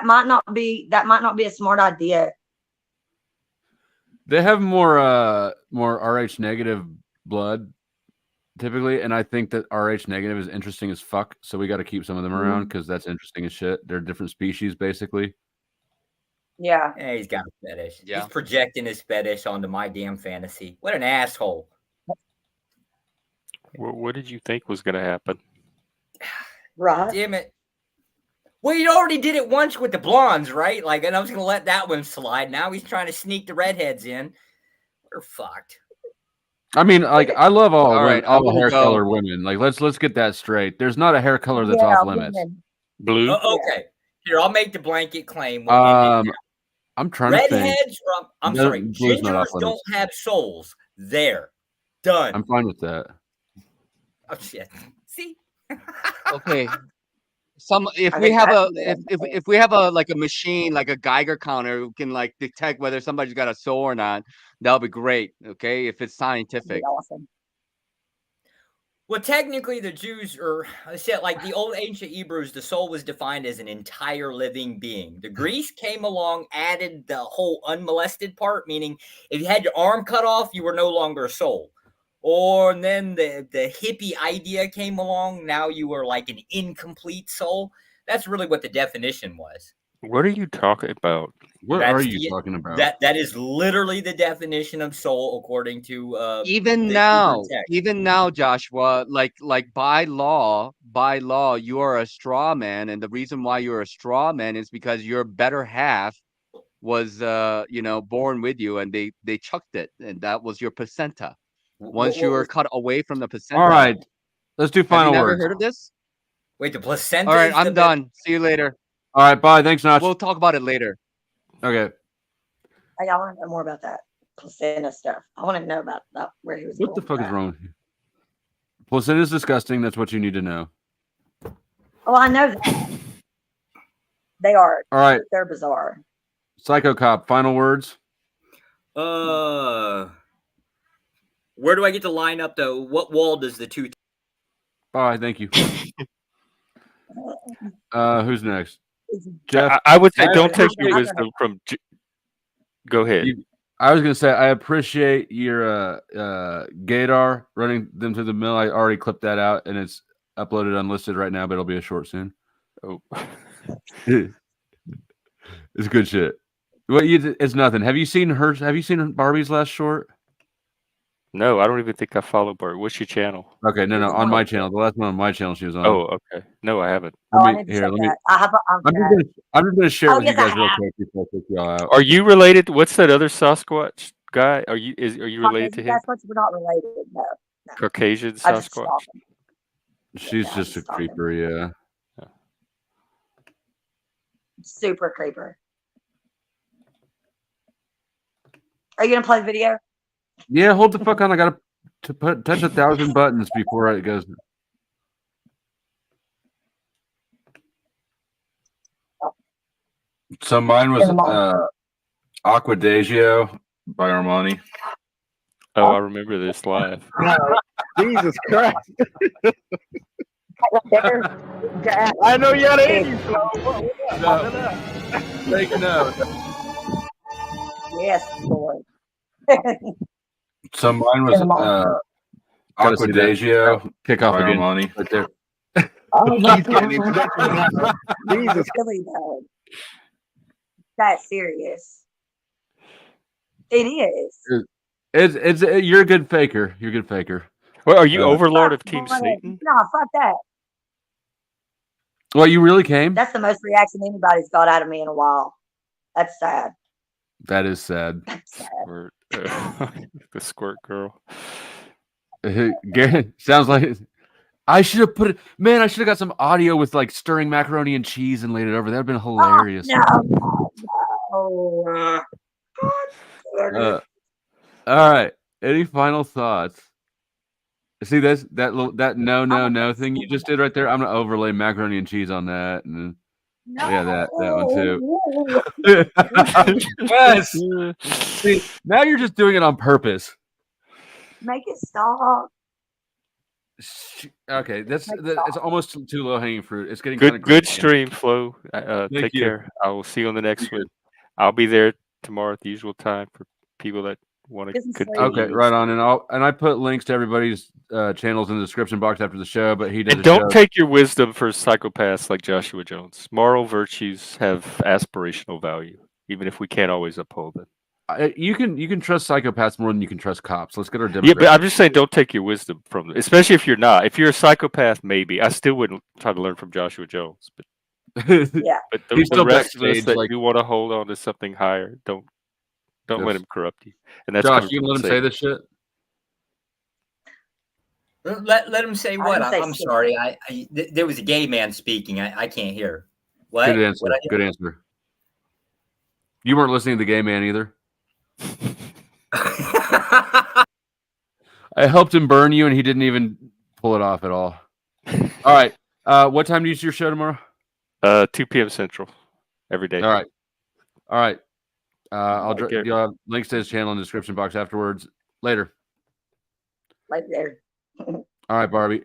Speaker 21: might not be a smart idea.
Speaker 1: They have more RH negative blood typically, and I think that RH negative is interesting as fuck. So we got to keep some of them around because that's interesting as shit. They're different species, basically.
Speaker 21: Yeah.
Speaker 3: Yeah, he's got a fetish.
Speaker 22: Yeah.
Speaker 3: He's projecting his fetish onto my damn fantasy. What an asshole!
Speaker 7: What did you think was going to happen?
Speaker 21: Right.
Speaker 3: Damn it. Well, you already did it once with the blondes, right? Like, and I was going to let that one slide. Now he's trying to sneak the redheads in. We're fucked.
Speaker 1: I mean, like, I love all
Speaker 22: right,
Speaker 1: all
Speaker 22: I'm
Speaker 1: the
Speaker 22: gonna
Speaker 1: hair
Speaker 22: go.
Speaker 1: color women. Like, let's get that straight. There's not a hair color that's off limits.
Speaker 21: women.
Speaker 7: Blue?
Speaker 3: Okay. Here, I'll make the blanket claim. We'll end it now.
Speaker 1: I'm trying to think.
Speaker 3: Redheads from, I'm
Speaker 1: No,
Speaker 3: sorry,
Speaker 1: blue's not off
Speaker 3: gingers don't
Speaker 1: limits.
Speaker 3: have souls. There. Done.
Speaker 1: I'm fine with that.
Speaker 3: Oh, shit. See?
Speaker 22: Okay. If
Speaker 21: I
Speaker 22: we
Speaker 21: think
Speaker 22: have
Speaker 21: I-
Speaker 22: if we have a machine like a Geiger counter who can like detect whether somebody's got a soul or not, that'll be great. Okay, if it's
Speaker 21: That'd
Speaker 22: scientific.
Speaker 21: be awesome.
Speaker 3: Well, technically, the Jews are, I said, like the old ancient Hebrews, the soul was defined as an entire living being. The Greeks came along, added the whole unmolested part, meaning if you had your arm cut off, you were no longer a soul. Or then the hippie idea came along. Now you were like an incomplete soul. That's really what the definition was.
Speaker 7: What are you talking about?
Speaker 1: What are you talking about?
Speaker 3: That is literally the definition of soul according to
Speaker 22: Even
Speaker 3: the
Speaker 22: now,
Speaker 3: Hebrew text.
Speaker 22: Joshua, like by law, you are a straw man, and the reason why you're a straw man is because your better half was born with you, and they chucked it, and that was your placenta. Once you were cut away from the placenta.
Speaker 1: All right, let's do final
Speaker 22: Have you never
Speaker 1: words.
Speaker 22: heard of this?
Speaker 3: Wait, the placenta.
Speaker 22: All right,
Speaker 3: is
Speaker 22: I'm
Speaker 3: the
Speaker 22: done. See you later.
Speaker 1: All right, bye. Thanks, Notch.
Speaker 22: We'll talk about it later.
Speaker 1: Okay.
Speaker 21: I want to know more about that placenta stuff. I want to know about where he was.
Speaker 1: What the
Speaker 21: going
Speaker 1: fuck
Speaker 21: with
Speaker 1: is
Speaker 21: that.
Speaker 1: wrong with you? Placenta is disgusting. That's what you need to know.
Speaker 21: Oh, I know that. They are.
Speaker 1: All right.
Speaker 21: They're bizarre.
Speaker 1: Psycho Cop, final words.
Speaker 3: Where do I get to line up though? What wall does the two?
Speaker 1: Bye. Thank you. Who's next? Jeff.
Speaker 7: I would say don't take your wisdom from. Go ahead.
Speaker 1: I was gonna say I appreciate your Gator running them to the mill. I already clipped that out and it's uploaded unlisted right now, but it'll be a short soon.
Speaker 7: Oh,
Speaker 1: it's good shit. Well, it's nothing. Have you seen her? Have you seen Barbie's last short?
Speaker 7: No, I don't even think I follow Bart. What's your channel?
Speaker 1: Okay, no, on my channel. The last one on my channel she was on.
Speaker 7: Oh, okay. No, I haven't.
Speaker 21: I need to check that. I have.
Speaker 1: I'm just gonna share it with you
Speaker 21: yes, I
Speaker 1: guys real
Speaker 21: have.
Speaker 1: quick before I take y'all out.
Speaker 7: Are you related? What's that other Sasquatch guy? Are you related to him?
Speaker 21: That's what we're not related. No.
Speaker 7: Caucasian
Speaker 21: I just
Speaker 7: Sasquatch.
Speaker 21: stalk him.
Speaker 1: She's just a creeper, yeah.
Speaker 21: Super creeper. Are you gonna play the video?
Speaker 1: Yeah, hold the fuck on. I gotta touch 1,000 buttons before it goes. So mine was Aquadagio by Armani.
Speaker 7: Oh, I remember this live.
Speaker 10: Jesus Christ. I know you had 80, Flo.
Speaker 1: Take note.
Speaker 21: Yes, Lord.
Speaker 1: So mine was Aquadagio. Kick off again. Armani. Right there.
Speaker 21: Oh my
Speaker 10: He's getting
Speaker 21: God.
Speaker 10: Jesus.
Speaker 21: Really though. That's serious. It is.
Speaker 1: You're a good faker. You're a good faker.
Speaker 7: Well, are you
Speaker 1: Uh,
Speaker 7: overlord of
Speaker 21: Fuck
Speaker 7: Team
Speaker 21: Barnett.
Speaker 7: Satan?
Speaker 21: No, fuck that.
Speaker 1: Well, you really came.
Speaker 21: That's the most reaction anybody's got out of me in a while. That's sad.
Speaker 1: That is sad.
Speaker 7: Squirt. The squirt girl.
Speaker 1: Garrett, sounds like I should have put it. Man, I should have got some audio with like stirring macaroni and cheese and laid it over. That'd been hilarious.
Speaker 21: No.
Speaker 1: All right. Any final thoughts? See that no thing you just did right there? I'm gonna overlay macaroni and cheese on that, and yeah, that one too. Yes. See, now you're just doing it on purpose.
Speaker 21: Make it stop.
Speaker 1: Okay, it's almost too low hanging fruit. It's getting kind of
Speaker 7: Good stream, Flo.
Speaker 1: Thank
Speaker 7: Take
Speaker 1: you.
Speaker 7: care. I will see you on the next one. I'll be there tomorrow at the usual time for people that want to continue.
Speaker 1: Okay, right on. And I put links to everybody's channels in the description box after the show. But he does.
Speaker 7: And don't take your wisdom for psychopaths like Joshua Jones. Moral virtues have aspirational value, even if we can't always uphold them.
Speaker 1: You can trust psychopaths more than you can trust cops. Let's get our
Speaker 7: Yeah, but I'm just saying, don't take your wisdom from them, especially if you're not. If you're a psychopath, maybe I still wouldn't try to learn from Joshua Jones. But
Speaker 21: yeah,
Speaker 7: but
Speaker 1: He's
Speaker 7: the
Speaker 1: still
Speaker 7: rest of us
Speaker 1: backstage,
Speaker 7: that
Speaker 1: like-
Speaker 7: do want to hold on to something higher, don't let
Speaker 1: Yes.
Speaker 7: him corrupt you. And that's
Speaker 1: Josh,
Speaker 7: coming
Speaker 1: you
Speaker 7: from
Speaker 1: can let him say
Speaker 7: Satan.
Speaker 1: this shit.
Speaker 3: Let him say what?
Speaker 21: say
Speaker 3: I'm
Speaker 21: shit.
Speaker 3: sorry. There was a gay man speaking. I can't hear. What?
Speaker 1: Good answer.
Speaker 3: What'd I
Speaker 1: Good answer. You weren't listening to the gay man either. I helped him burn you, and he didn't even pull it off at all. All right. What time do you see your show tomorrow?
Speaker 7: 2 p.m. Central every day.
Speaker 1: All right. I'll
Speaker 7: Take care.
Speaker 1: you'll have links to his channel in the description box afterwards. Later.
Speaker 21: Right there.
Speaker 1: All right, Barbie.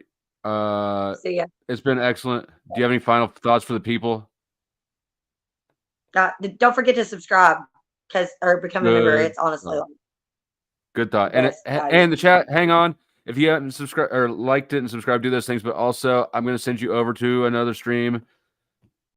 Speaker 21: See ya.
Speaker 1: It's been excellent. Do you have any final thoughts for the people?
Speaker 21: Don't forget to subscribe or become a member.
Speaker 1: Good.
Speaker 21: It's honestly like,
Speaker 1: Good thought.
Speaker 21: Yes,
Speaker 1: And the chat, hang on. If you haven't subscribed or liked it and subscribed, do those things. But also, I'm going to send you over to another stream